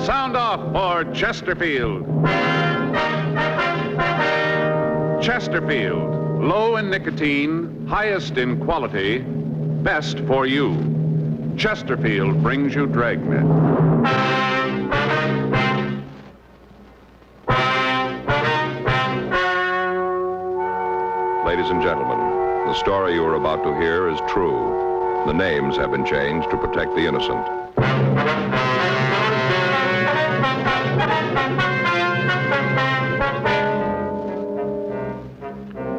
Sound off for Chesterfield. Chesterfield, low in nicotine, highest in quality, best for you. Chesterfield brings you Dragnet. Ladies and gentlemen, the story you are about to hear is true. The names have been changed to protect the innocent.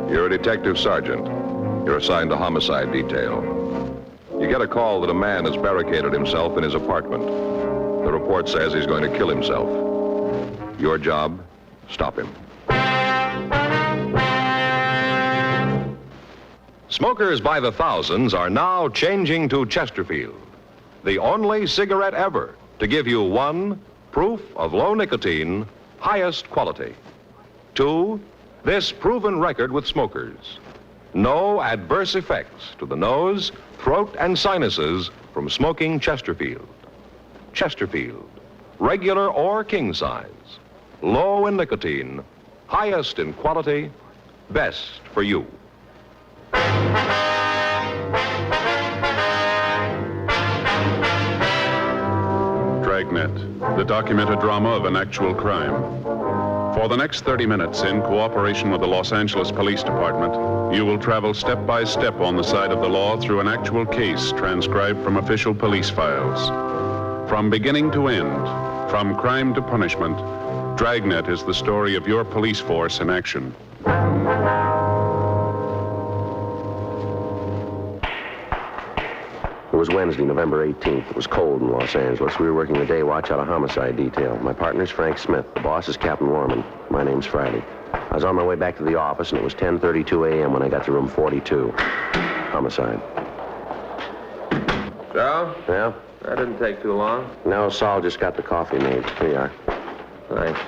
You're a detective sergeant. You're assigned to homicide detail. You get a call that a man has barricaded himself in his apartment. The report says he's going to kill himself. Your job, stop him. Smokers by the thousands are now changing to Chesterfield, the only cigarette ever to give you 1, proof of low nicotine, highest quality. 2, this proven record with smokers. No adverse effects to the nose, throat, and sinuses from smoking Chesterfield. Chesterfield, regular or king size, low in nicotine, highest in quality, best for you. Dragnet, the documented drama of an actual crime. For the next 30 minutes, in cooperation with the Los Angeles Police Department, you will travel step by step on the side of the law through an actual case transcribed from official police files. From beginning to end, from crime to punishment, Dragnet is the story of your police force in action. It was Wednesday, November 18th. It was cold in Los Angeles. We were working the day watch out of homicide detail. My partner's Frank Smith. The boss is Captain Warman. My name's Friday. I was on my way back to the office, and it was 10:32 a.m. when I got to room 42. Homicide. Joe? Yeah? That didn't take too long. No, Saul just got the coffee made. Here you are. Thanks.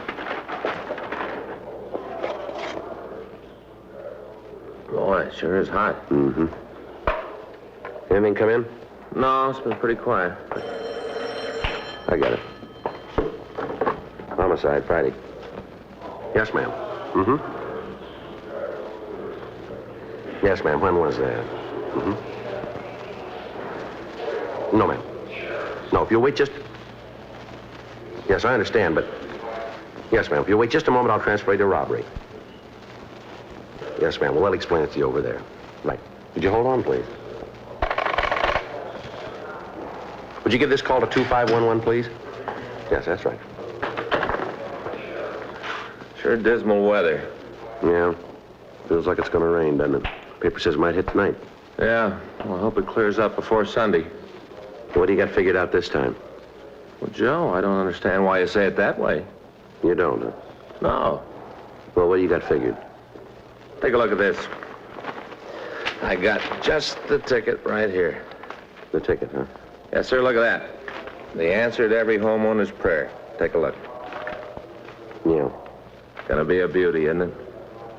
Boy, it sure is hot. Mm-hmm. Anything come in? No, it's been pretty quiet. I got it. Homicide, Friday. Yes, ma'am. Mm-hmm. Yes, ma'am. When was that? Mm-hmm. No, ma'am. No, if you'll wait just... Yes, I understand, but... Yes, ma'am. If you'll wait just a moment, I'll transfer you to robbery. Yes, ma'am. Well, I'll explain it to you over there. Right. Would you hold on, please? Would you give this call to 2511, please? Yes, that's right. Sure dismal weather. Yeah. Feels like it's going to rain, doesn't it? Paper says it might hit tonight. Yeah. Well, I hope it clears up before Sunday. What do you got figured out this time? Well, Joe, I don't understand why you say it that way. You don't, huh? No. Well, what do you got figured? Take a look at this. I got just the ticket right here. The ticket, huh? Yes, sir, look at that. The answer to every homeowner's prayer. Take a look. Yeah. Gonna be a beauty, isn't it?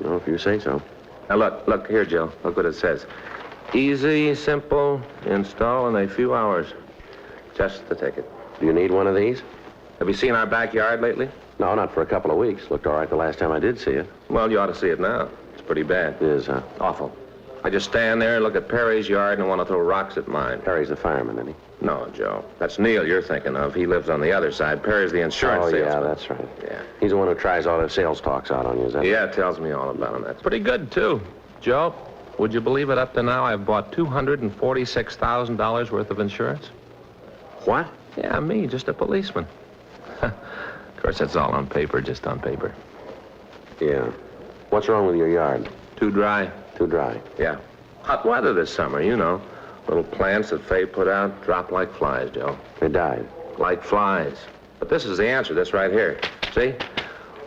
No, if you say so. Now, look here, Joe. Look what it says. Easy, simple, install in a few hours. Just the ticket. Do you need one of these? Have you seen our backyard lately? No, not for a couple of weeks. Looked all right the last time I did see it. Well, you ought to see it now. It's pretty bad. It is, huh? Awful. I just stand there and look at Perry's yard and want to throw rocks at mine. Perry's the fireman, isn't he? No, Joe. That's Neil you're thinking of. He lives on the other side. Perry's the insurance salesman. Yeah, that's right. Yeah. He's the one who tries all the sales talks out on you, is that? Yeah, tells me all about him. That's pretty good, too. Joe, would you believe it? Up to now, I've bought $246,000 worth of insurance. What? Yeah, me, just a policeman. Of course, that's all on paper, just on paper. Yeah. What's wrong with your yard? Too dry. Too dry. Yeah. Hot weather this summer, you know. Little plants that Faye put out drop like flies, Joe. They died. Like flies. But this is the answer, this right here. See?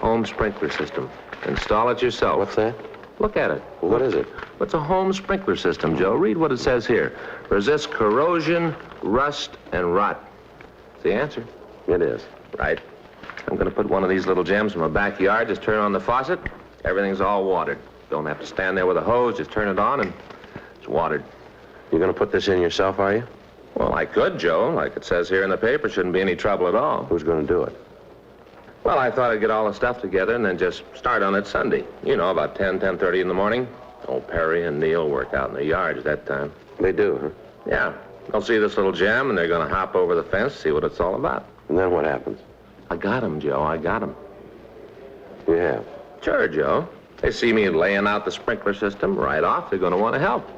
Home sprinkler system. Install it yourself. What's that? Look at it. Well, what is it? It's a home sprinkler system, Joe. Read what it says here. Resists corrosion, rust, and rot. It's the answer. It is. Right. I'm going to put one of these little gems in my backyard. Just turn on the faucet. Everything's all watered. Don't have to stand there with a hose. Just turn it on and it's watered. You're going to put this in yourself, are you? Well, I could, Joe. Like it says here in the paper, shouldn't be any trouble at all. Who's going to do it? Well, I thought I'd get all the stuff together and then just start on it Sunday. You know, about 10:30 in the morning. Old Perry and Neil work out in the yards that time. They do, huh? Yeah. They'll see this little gem, and they're going to hop over the fence, see what it's all about. And then what happens? I got him, Joe. I got him. You have? Sure, Joe. They see me laying out the sprinkler system right off. They're going to want to help.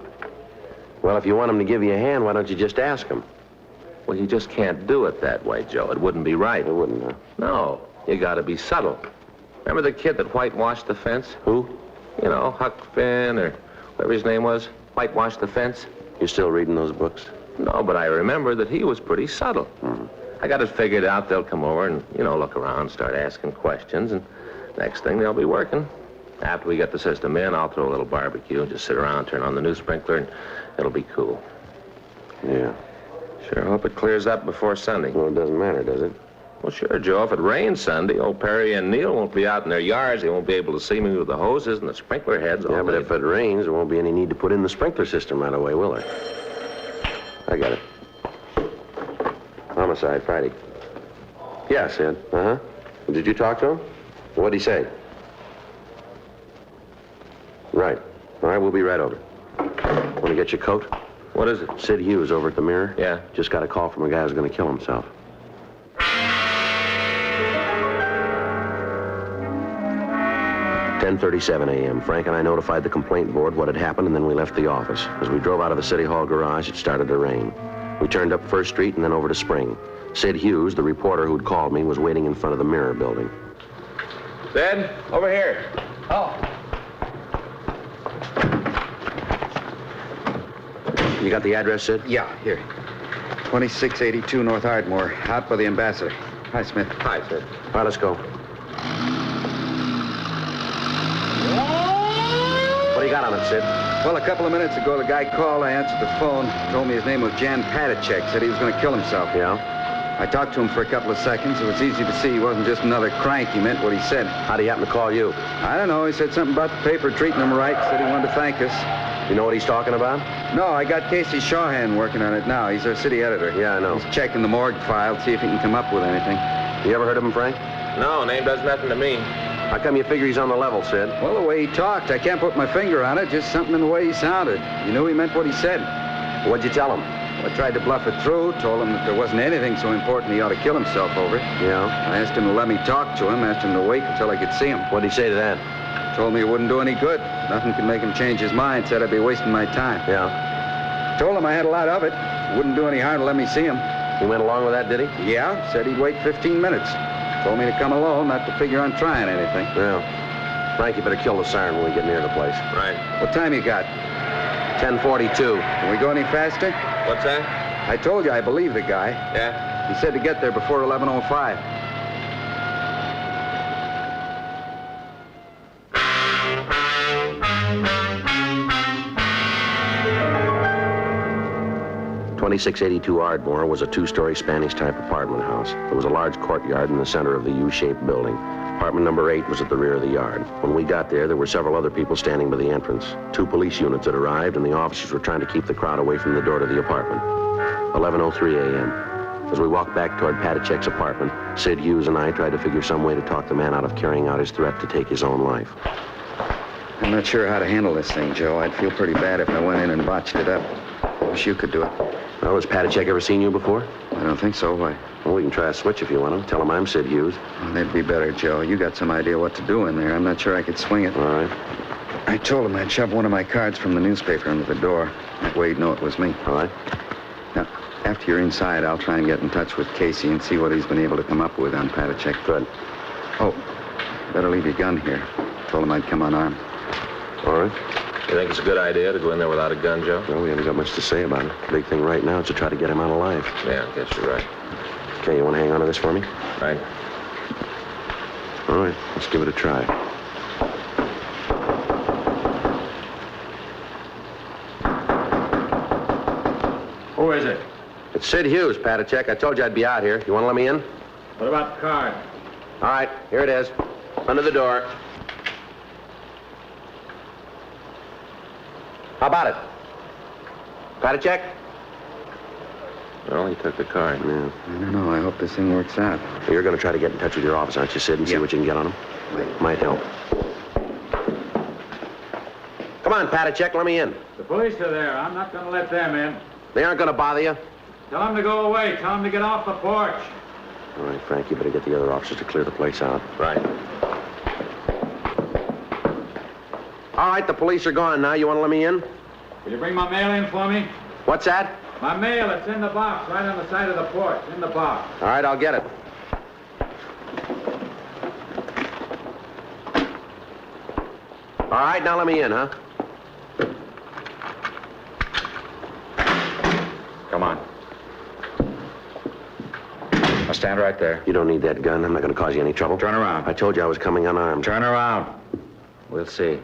Well, if you want them to give you a hand, why don't you just ask them? Well, you just can't do it that way, Joe. It wouldn't be right. It wouldn't, huh? No. You got to be subtle. Remember the kid that whitewashed the fence? Who? You know, Huck Finn or whatever his name was. Whitewashed the fence. You still reading those books? No, but I remember that he was pretty subtle. Mm-hmm. I got it figured out. They'll come over and, look around, start asking questions, and next thing they'll be working. After we get the system in, I'll throw a little barbecue and just sit around, turn on the new sprinkler, and it'll be cool. Yeah. Sure hope it clears up before Sunday. Well, it doesn't matter, does it? Well, sure, Joe. If it rains Sunday, old Perry and Neil won't be out in their yards. They won't be able to see me with the hoses and the sprinkler heads. Yeah, but if it rains, there won't be any need to put in the sprinkler system right away, will there? I got it. Homicide, Friday. Yeah, Sid. Uh-huh. Did you talk to him? What'd he say? Right. All right, we'll be right over. Want to get your coat? What is it? Sid Hughes over at the Mirror. Yeah. Just got a call from a guy who's going to kill himself. "10:37 a.m. Frank and I notified the complaint board what had happened, and then we left the office. As we drove out of the City Hall garage, it started to rain. We turned up First Street and then over to Spring. Sid Hughes, the reporter who'd called me, was waiting in front of the Mirror building. Sid, over here. Oh. You got the address, Sid? Yeah, here. 2682 North Ardmore, out by the Ambassador. Hi, Smith. Hi, Sid. All right, let's go. What do you got on it, Sid? Well, a couple of minutes ago, the guy called. I answered the phone. Told me his name was Jan Patacek. Said he was going to kill himself. Yeah? I talked to him for a couple of seconds. It was easy to see he wasn't just another crank. He meant what he said. How'd he happen to call you? I don't know. He said something about the paper treating him right. Said he wanted to thank us. You know what he's talking about? No, I got Casey Shawhan working on it now. He's our city editor. Yeah, I know. He's checking the morgue file, see if he can come up with anything. You ever heard of him, Frank? No, name does nothing to me. How come you figure he's on the level, Sid? Well, the way he talked, I can't put my finger on it. Just something in the way he sounded. You knew he meant what he said. What'd you tell him? I tried to bluff it through, told him that there wasn't anything so important he ought to kill himself over it. Yeah? I asked him to let me talk to him, asked him to wait until I could see him. What'd he say to that? Told me it wouldn't do any good. Nothing could make him change his mind, said I'd be wasting my time. Yeah? Told him I had a lot of it. Wouldn't do any harm to let me see him. He went along with that, did he? Yeah, said he'd wait 15 minutes. Told me to come alone, not to figure on trying anything. Yeah. Frank, you better kill the siren when we get near the place. Right. What time you got? 10:42. Can we go any faster? What's that? I told you I believe the guy. Yeah? He said to get there before 11:05. "2682 Ardmore was a two-story Spanish-type apartment house. There was a large courtyard in the center of the U-shaped building. Apartment number 8 was at the rear of the yard. When we got there were several other people standing by the entrance. 2 police units had arrived, and the officers were trying to keep the crowd away from the door to the apartment. 11:03 a.m. As we walked back toward Patacek's apartment, Sid Hughes and I tried to figure some way to talk the man out of carrying out his threat to take his own life. I'm not sure how to handle this thing, Joe. I'd feel pretty bad if I went in and botched it up. Wish you could do it. Well, has Patacek ever seen you before? I don't think so. Why? Well, we can try a switch if you want to. Tell him I'm Sid Hughes. Well, that'd be better, Joe. You got some idea what to do in there. I'm not sure I could swing it. All right. I told him I'd shove one of my cards from the newspaper under the door. That way he'd know it was me. All right. Now, after you're inside, I'll try and get in touch with Casey and see what he's been able to come up with on Patacek. Good. Oh, better leave your gun here. Told him I'd come unarmed. All right. You think it's a good idea to go in there without a gun, Joe? Well, we haven't got much to say about it. The big thing right now is to try to get him out alive. Yeah, I guess you're right. Okay, you want to hang on to this for me? Right. All right, let's give it a try. Who is it? It's Sid Hughes, Patacek. I told you I'd be out here. You want to let me in? What about the card? All right, here it is. Under the door. How about it? Patacek? Well, he took the card. Yeah. I don't know. I hope this thing works out. You're going to try to get in touch with your office, aren't you, Sid, and see what you can get on him? Might help. Come on, Patachek, let me in. The police are there. I'm not going to let them in. They aren't going to bother you. Tell them to go away. Tell them to get off the porch. All right, Frank, you better get the other officers to clear the place out. Right. All right, the police are gone now. You want to let me in? Will you bring my mail in for me? What's that? My mail, it's in the box, right on the side of the porch. In the box. All right, I'll get it. All right, now let me in, huh? Come on. Now stand right there. You don't need that gun. I'm not going to cause you any trouble. Turn around. I told you I was coming unarmed. Turn around. We'll see.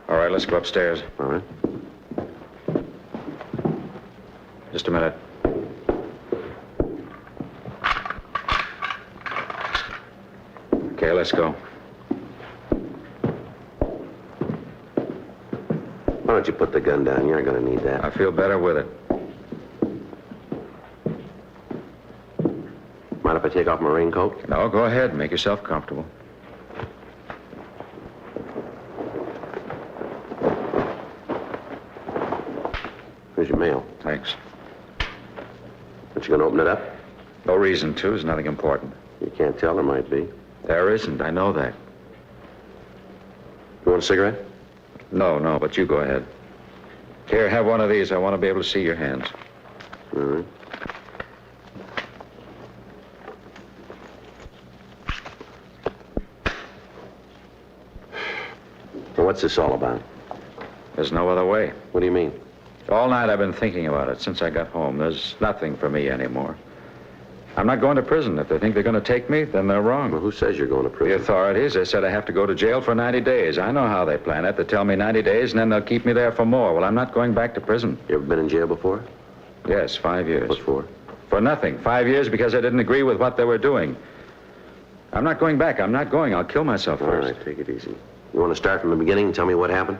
All right, let's go upstairs. All right. Just a minute. Okay, let's go. Why don't you put the gun down? You're going to need that. I feel better with it. Mind if I take off my raincoat? No, go ahead. Make yourself comfortable. Here's your mail. Thanks. Aren't you going to open it up? No reason to. There's nothing important. You can't tell. There might be. There isn't. I know that. You want a cigarette? No, but you go ahead. Here, have one of these. I want to be able to see your hands. All right. Well, what's this all about? There's no other way. What do you mean? All night I've been thinking about it since I got home. There's nothing for me anymore. I'm not going to prison. If they think they're going to take me, then they're wrong. Well, who says you're going to The prison? authorities, they said I have to go to jail for 90 days. I know how they plan it. They tell me 90 days, and then they'll keep me there for more. Well, I'm not going back to prison. You ever been in jail before? Yes, 5 years. What for? For nothing. 5 years because I didn't agree with what they were doing. I'm not going back. I'm not going. I'll kill myself All first. right, take it easy. You want to start from the beginning and tell me what happened?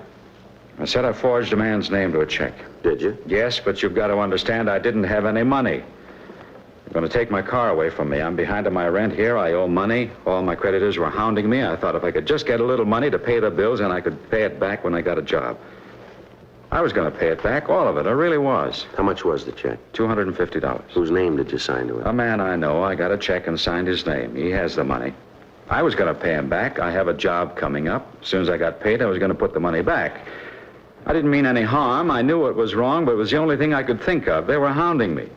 I said I forged a man's name to a check. Did you? Yes, but you've got to understand I didn't have any money. They're going to take my car away from me. I'm behind on my rent here. I owe money. All my creditors were hounding me. I thought if I could just get a little money to pay the bills, and I could pay it back when I got a job. I was going to pay it back, all of it. I really was. How much was the check? $250. Whose name did you sign to it? A man I know. I got a check and signed his name. He has the money. I was going to pay him back. I have a job coming up. As soon as I got paid, I was going to put the money back. I didn't mean any harm. I knew it was wrong, but it was the only thing I could think of. They were hounding me.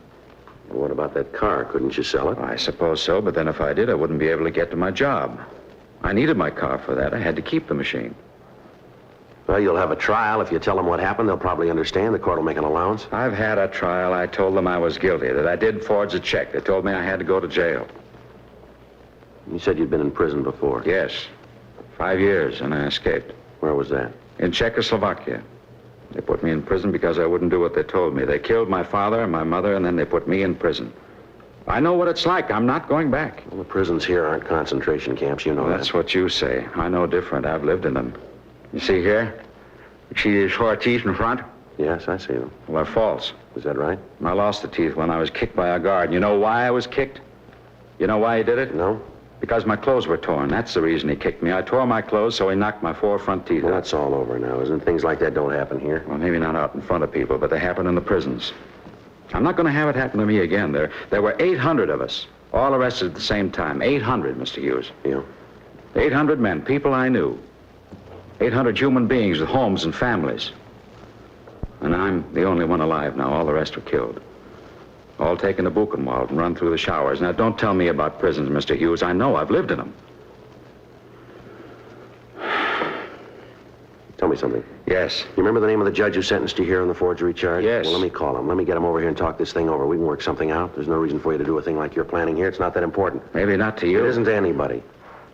Well, what about that car? Couldn't you sell it? I suppose so, but then if I did, I wouldn't be able to get to my job. I needed my car for that. I had to keep the machine. Well, you'll have a trial. If you tell them what happened, they'll probably understand. The court will make an allowance. I've had a trial. I told them I was guilty, that I did forge a check. They told me I had to go to jail. You said you'd been in prison before. Yes. 5 years, and I escaped. Where was that? In Czechoslovakia. They put me in prison because I wouldn't do what they told me. They killed my father and my mother, and then they put me in prison. I know what it's like. I'm not going back. Well, the prisons here aren't concentration camps. You know That's that. what you say. I know different. I've lived in them. You see here? You see these 4 teeth in front? Yes, I see them. Well, they're false. Is that right? I lost the teeth when I was kicked by a guard. You know why I was kicked? You know why he did it? No? Because my clothes were torn. That's the reason he kicked me. I tore my clothes, so he knocked my 4 front teeth Well, out. that's all over now, isn't it? Things like that don't happen here. Well, maybe not out in front of people, but they happen in the prisons. I'm not going to have it happen to me again. There were 800 of us, all arrested at the same time. 800, Mr. Hughes. Yeah. 800 men, people I knew. 800 human beings with homes and families. And I'm the only one alive now. All the rest were killed. All taken to Buchenwald and run through the showers. Now, don't tell me about prisons, Mr. Hughes. I know. I've lived in them. Tell me something. Yes. You remember the name of the judge who sentenced you here on the forgery charge? Yes. Well, let me call him. Let me get him over here and talk this thing over. We can work something out. There's no reason for you to do a thing like you're planning here. It's not that important. Maybe not to you. It isn't to anybody.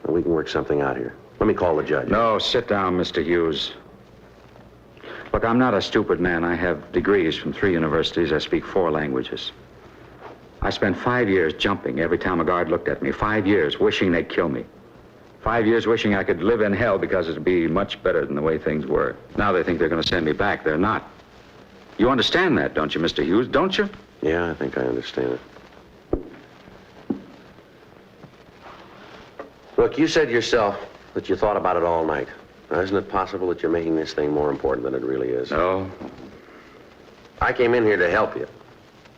And we can work something out here. Let me call the judge. No, sit down, Mr. Hughes. Look, I'm not a stupid man. I have degrees from 3 universities. I speak 4 languages. I spent 5 years jumping every time a guard looked at me. 5 years wishing they'd kill me. 5 years wishing I could live in hell because it'd be much better than the way things were. Now they think they're going to send me back. They're not. You understand that, don't you, Mr. Hughes? Don't you? Yeah, I think I understand it. Look, you said yourself that you thought about it all night. Now, isn't it possible that you're making this thing more important than it really is? No. I came in here to help you.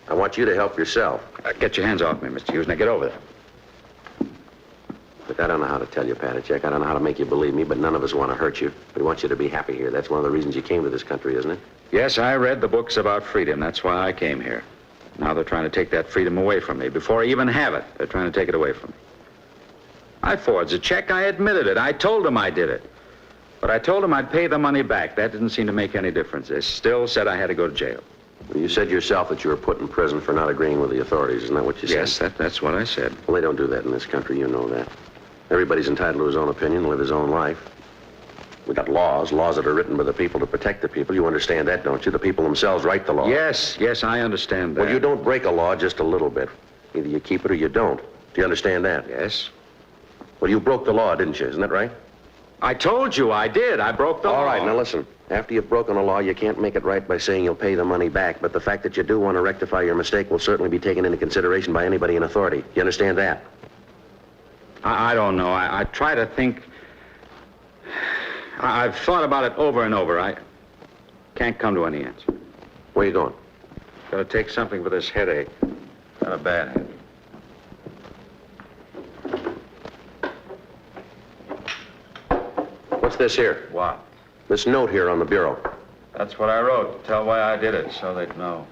I want you to help yourself. Get your hands off me, Mr. Hughes. Now get over there. Look, I don't know how to tell you, Patachek. I don't know how to make you believe me, but none of us want to hurt you. We want you to be happy here. That's one of the reasons you came to this country, isn't it? Yes, I read the books about freedom. That's why I came here. Now they're trying to take that freedom away from me. Before I even have it, they're trying to take it away from me. I forged a check. I admitted it. I told them I did it. But I told them I'd pay the money back. That didn't seem to make any difference. They still said I had to go to jail. Well, you said yourself that you were put in prison for not agreeing with the authorities. Isn't that what you said? Yes, that's what I said. Well, they don't do that in this country. You know that. Everybody's entitled to his own opinion, live his own life. We got laws that are written by the people to protect the people. You understand that, don't you? The people themselves write the law. Yes, I understand that. Well, you don't break a law just a little bit. Either you keep it or you don't. Do you understand that? Yes. Well, you broke the law, didn't you? Isn't that right? I told you I did. I broke the law. All right, now listen. After you've broken a law, you can't make it right by saying you'll pay the money back. But the fact that you do want to rectify your mistake will certainly be taken into consideration by anybody in authority. You understand that? I don't know. I try to think. I've thought about it over and over. I can't come to any answer. Where are you going? Gotta take something for this headache. Got a bad headache. What's this here? What? This note here on the bureau. That's what I wrote. Tell why I did it, so they'd know.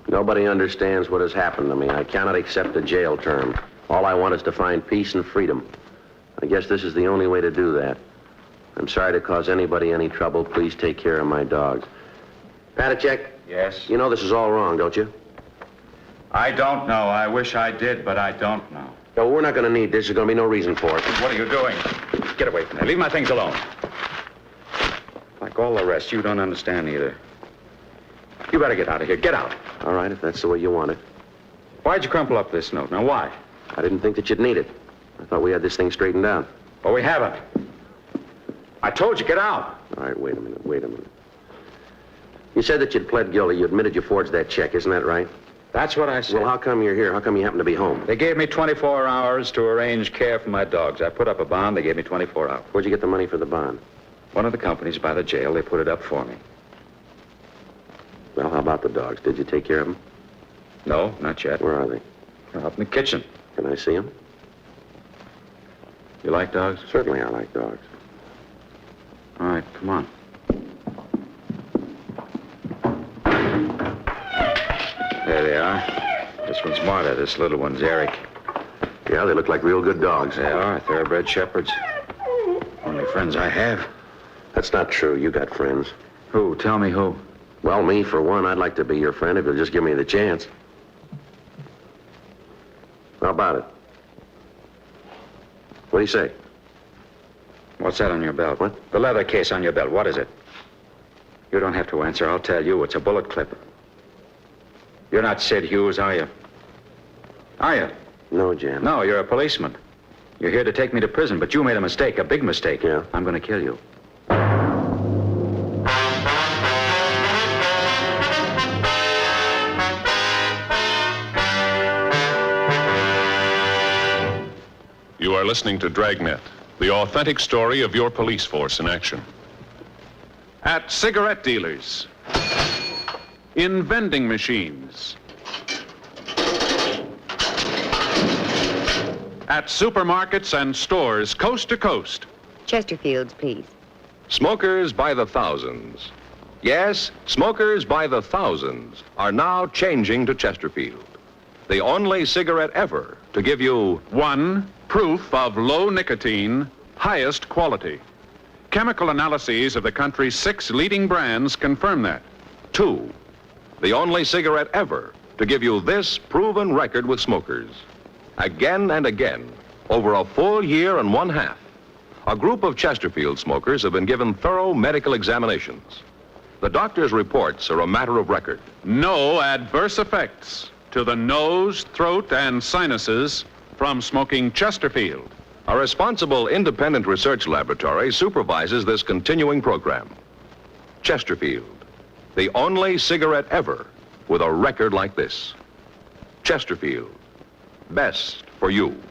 Nobody understands what has happened to me. I cannot accept a jail term. All I want is to find peace and freedom. I guess this is the only way to do that. I'm sorry to cause anybody any trouble. Please take care of my dogs. Patachek? Yes? You know this is all wrong, don't you? I don't know. I wish I did, but I don't know. No, we're not going to need this. There's going to be no reason for it. What are you doing? Get away from me. Leave my things alone. Like all the rest, you don't understand either. You better get out of here. Get out. All right, if that's the way you want it. Why'd you crumple up this note? Now, why? I didn't think that you'd need it. I thought we had this thing straightened out. Well, we haven't. I told you, get out. All right, wait a minute. You said that you'd pled guilty. You admitted you forged that check. Isn't that right? That's what I said. Well, how come you're here? How come you happen to be home? They gave me 24 hours to arrange care for my dogs. I put up a bond. They gave me 24 hours. Where'd you get the money for the bond? One of the companies by the jail, they put it up for me. Well, how about the dogs? Did you take care of them? No, not yet. Where are they? They're up in the kitchen. Can I see them? You like dogs? Certainly I like dogs. All right, come on. There they are. This one's Marta. This little one's Eric. Yeah, they look like real good dogs. They are thoroughbred shepherds. Only friends I have. That's not true. You got friends. Who? Tell me who. Well, me, for one, I'd like to be your friend if you'll just give me the chance. How about it? What do you say? What's that on your belt? What? The leather case on your belt. What is it? You don't have to answer. I'll tell you. It's a bullet clip. You're not Sid Hughes, are you? Are you? No, Jan. No, you're a policeman. You're here to take me to prison, but you made a mistake, a big mistake. Yeah? I'm going to kill you. You are listening to Dragnet, the authentic story of your police force in action. At cigarette dealers, in vending machines, at supermarkets and stores coast to coast. Chesterfields, please. Smokers by the thousands. Yes, smokers by the thousands are now changing to Chesterfield, the only cigarette ever to give you One, proof of low nicotine, highest quality. Chemical analyses of the country's 6 leading brands confirm that. 2, the only cigarette ever to give you this proven record with smokers. Again and again, over a full year and 1/2, a group of Chesterfield smokers have been given thorough medical examinations. The doctor's reports are a matter of record. No adverse effects to the nose, throat, and sinuses from smoking Chesterfield. A responsible independent research laboratory supervises this continuing program. Chesterfield, The only cigarette ever with a record like this. Chesterfield, best for you.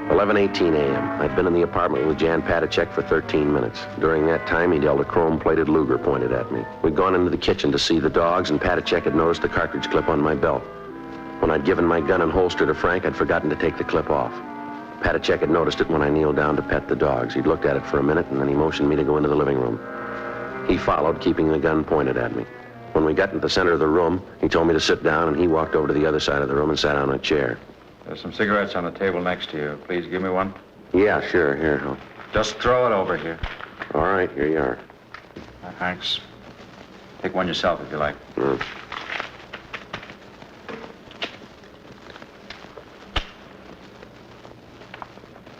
11:18 a.m. I'd been in the apartment with Jan Patacek for 13 minutes. During that time, he'd held a chrome-plated Luger pointed at me. We'd gone into the kitchen to see the dogs, and Patacek had noticed the cartridge clip on my belt. When I'd given my gun and holster to Frank, I'd forgotten to take the clip off. Patacek had noticed it when I kneeled down to pet the dogs. He'd looked at it for a minute, and then he motioned me to go into the living room. He followed, keeping the gun pointed at me. When we got into the center of the room, he told me to sit down, and he walked over to the other side of the room and sat on a chair. There's some cigarettes on the table next to you. Please give me one. Yeah, sure. Here. Just throw it over here. All right, here you are. Thanks. Take one yourself if you like.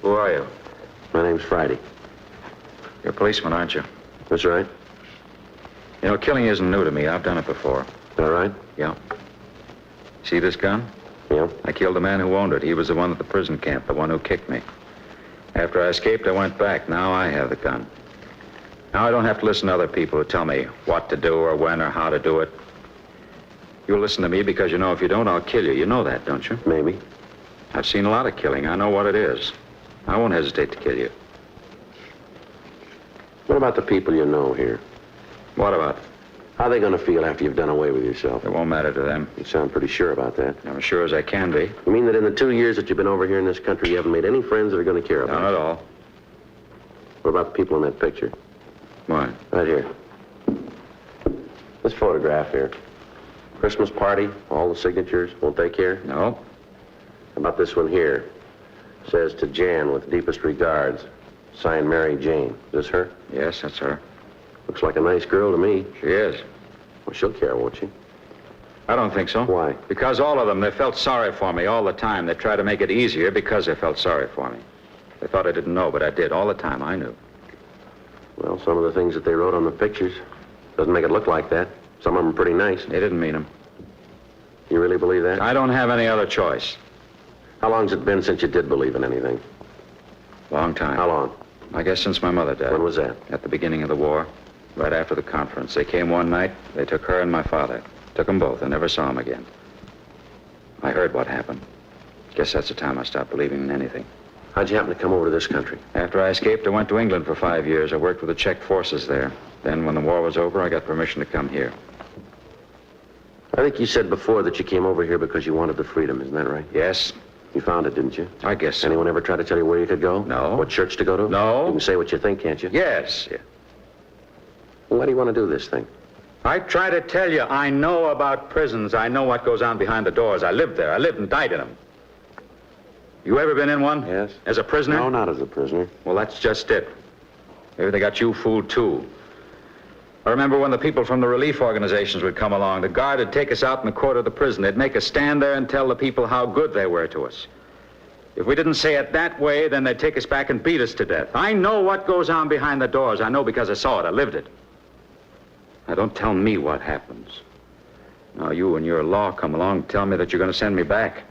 Who are you? My name's Friday. You're a policeman, aren't you? That's right. You know, killing isn't new to me. I've done it before. All right? Yeah. See this gun? Yeah. I killed the man who owned it. He was the one at the prison camp, the one who kicked me. After I escaped, I went back. Now I have the gun. Now I don't have to listen to other people who tell me what to do or when or how to do it. You'll listen to me because you know if you don't, I'll kill you. You know that, don't you? Maybe. I've seen a lot of killing. I know what it is. I won't hesitate to kill you. What about the people you know here? What about? How are they going to feel after you've done away with yourself? It won't matter to them. You sound pretty sure about that. I'm as sure as I can be. You mean that in the 2 years that you've been over here in this country, you haven't made any friends that are going to care about None you? at all. What about the people in that picture? What? Right here. This photograph here. Christmas party, all the signatures. Won't they care? No. How about this one here? Says to Jan with deepest regards. Signed Mary Jane. Is this her? Yes, that's her. Looks like a nice girl to me. She is. Well, she'll care, won't she? I don't think so. Why? Because all of them, they felt sorry for me all the time. They tried to make it easier because they felt sorry for me. They thought I didn't know, but I did. All the time, I knew. Well, some of the things that they wrote on the pictures doesn't make it look like that. Some of them are pretty nice. They didn't mean them. You really believe that? I don't have any other choice. How long's it been since you did believe in anything? Long time. How long? I guess since my mother died. When was that? At the beginning of the war. Right after the conference. They came one night. They took her and my father. Took them both. I never saw them again. I heard what happened. Guess that's the time I stopped believing in anything. How'd you happen to come over to this country? After I escaped, I went to England for 5 years. I worked with the Czech forces there. Then, when the war was over, I got permission to come here. I think you said before that you came over here because you wanted the freedom. Isn't that right? Yes, You found it, didn't you? I guess so. Anyone ever try to tell you where you could go? No. What church to go to? No. You can say what you think, can't you? Yes. Well, why do you want to do this thing? I try to tell you, I know about prisons. I know what goes on behind the doors. I lived there. I lived and died in them. You ever been in one? Yes. As a prisoner? No, not as a prisoner. Well, that's just it. Maybe they got you fooled, too. I remember when the people from the relief organizations would come along. The guard would take us out in the court of the prison. They'd make us stand there and tell the people how good they were to us. If we didn't say it that way, then they'd take us back and beat us to death. I know what goes on behind the doors. I know because I saw it. I lived it. Now, don't tell me what happens. Now, you and your law come along and tell me that you're going to send me back.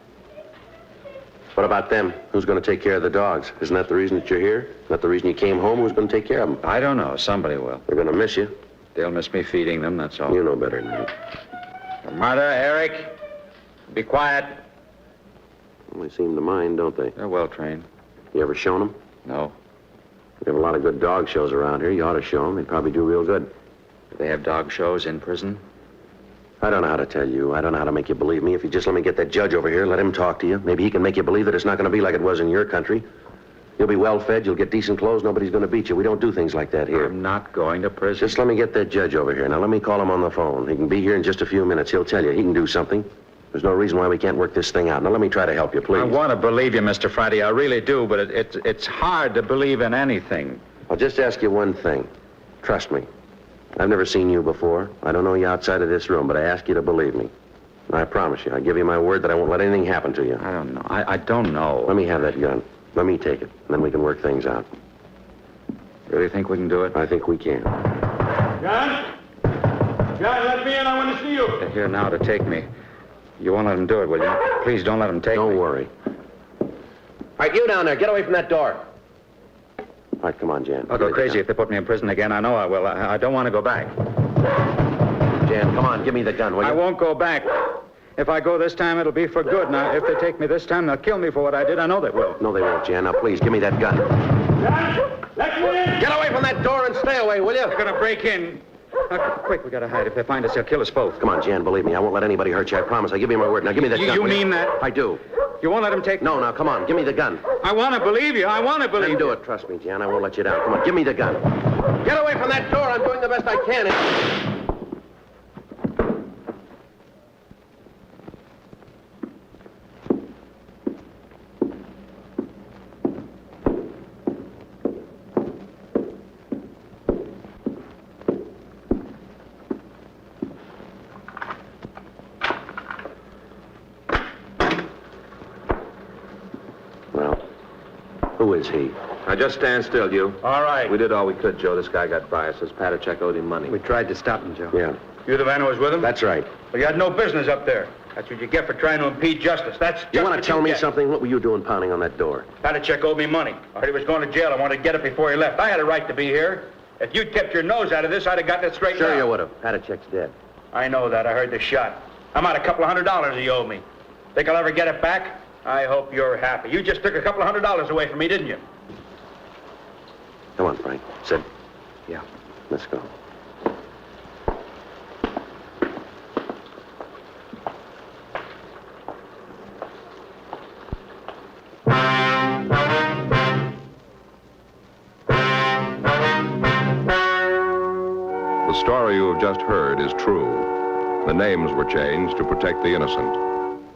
What about them? Who's going to take care of the dogs? Isn't that the reason that you're here? Isn't that the reason you came home? Who's going to take care of them? I don't know. Somebody will. They're going to miss you. They'll miss me feeding them, that's all. You know better than me. Mother, Eric, be quiet. Well, they seem to mind, don't they? They're well trained. You ever shown them? No. We have a lot of good dog shows around here. You ought to show them. They'd probably do real good. Do they have dog shows in prison? I don't know how to tell you. I don't know how to make you believe me. If you just let me get that judge over here, let him talk to you. Maybe he can make you believe that it's not going to be like it was in your country. You'll be well fed, you'll get decent clothes, nobody's going to beat you. We don't do things like that here. I'm not going to prison. Just let me get that judge over here. Now, let me call him on the phone. He can be here in just a few minutes. He'll tell you. He can do something. There's no reason why we can't work this thing out. Now, let me try to help you, please. I want to believe you, Mr. Friday. I really do, but it's hard to believe in anything. I'll just ask you one thing. Trust me. I've never seen you before. I don't know you outside of this room, but I ask you to believe me. And I promise you, I give you my word that I won't let anything happen to you. I don't know. I don't know. Let me have that gun. Let me take it, and then we can work things out. Really think we can do it? I think we can. John? John, let me in. I want to see you. They're here now to take me. You won't let them do it, will you? Please don't let them take me. Don't worry. right, you down there, get away from that door. All right, come on, Jan. I'll go crazy if they put me in prison again. I know I will. I don't want to go back. Jan, come on, give me the gun, will you? I won't go back. If I go this time, it'll be for good. Now, if they take me this time, they'll kill me for what I did. I know they will. No, they won't, Jan. Now, please, give me that gun. Let me in! Get away from that door and stay away, will you? They're going to break in. Quick, we got to hide. If they find us, they'll kill us both. Come on, Jan, believe me. I won't let anybody hurt you, I promise. I give you my word. Now, give me that gun, You will mean that? I do. You won't let them take... No, now, come on. Give me the gun. I want to believe you. I want to believe Then do it. Trust me, Jan. I won't let you down. Come on, give me the gun. Get away from that door. I'm doing the best I can. Who is he? Now, just stand still, you. All right. We did all we could, Joe. This guy got by. Says Patachek owed him money. We tried to stop him, Joe. Yeah, You the man who was with him? that's right. Well, you had no business up there. That's what you get for trying to impede justice. That's just You want what to tell me get. something? What were you doing pounding on that door? Patachek owed me money. I heard he was going to jail. I wanted to get it before he left. I had a right to be here. If you'd kept your nose out of this, I'd have gotten it straightened out. Sure you would have. Patachek's dead. I know that. I heard the shot. I'm out $200 he owed me. Think I'll ever get it back? I hope you're happy. You just took $200 away from me, didn't you? Come on, Frank. Sit. Yeah. Let's go. The story you have just heard is true. The names were changed to protect the innocent.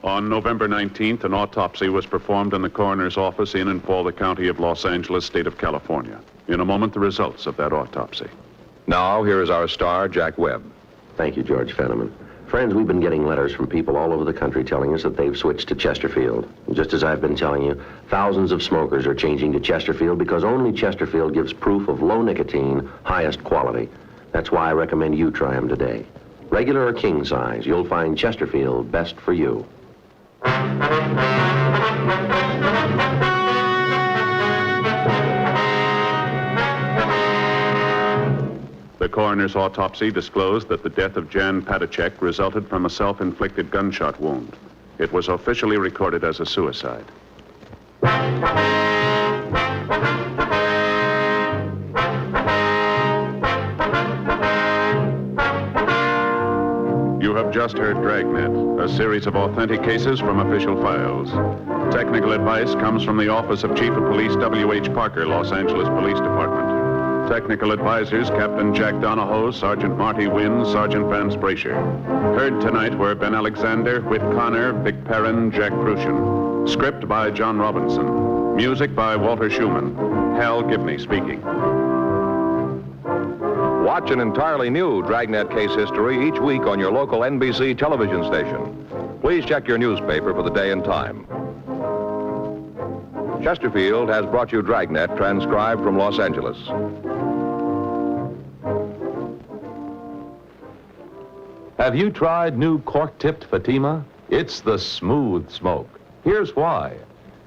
On November 19th, an autopsy was performed in the coroner's office in and for the county of Los Angeles, state of California. In a moment, the results of that autopsy. Now, here is our star, Jack Webb. Thank you, George Fenneman. Friends, we've been getting letters from people all over the country telling us that they've switched to Chesterfield. Just as I've been telling you, thousands of smokers are changing to Chesterfield because only Chesterfield gives proof of low nicotine, highest quality. That's why I recommend you try them today. Regular or king size, you'll find Chesterfield best for you. The coroner's autopsy disclosed that the death of Jan Patachek resulted from a self-inflicted gunshot wound. It was officially recorded as a suicide. You have just heard Dragnet, a series of authentic cases from official files. Technical advice comes from the Office of Chief of Police W.H. Parker, Los Angeles Police Department. Technical advisors, Captain Jack Donahoe, Sergeant Marty Wynn, Sergeant Vance Brasher. Heard tonight were Ben Alexander, Whit Connor, Vic Perrin, Jack Crucian. Script by John Robinson. Music by Walter Schumann. Hal Gibney speaking. Watch an entirely new Dragnet case history each week on your local NBC television station. Please check your newspaper for the day and time. Chesterfield has brought you Dragnet, transcribed from Los Angeles. Have you tried new cork-tipped Fatima? It's the smooth smoke. Here's why.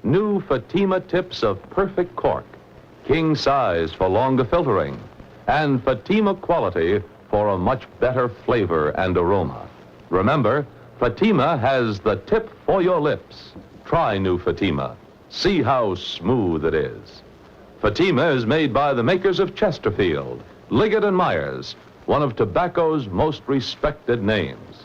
New Fatima tips of perfect cork, king size for longer filtering, and Fatima quality for a much better flavor and aroma. Remember, Fatima has the tip for your lips. Try new Fatima. See how smooth it is. Fatima is made by the makers of Chesterfield, Liggett & Myers, one of tobacco's most respected names.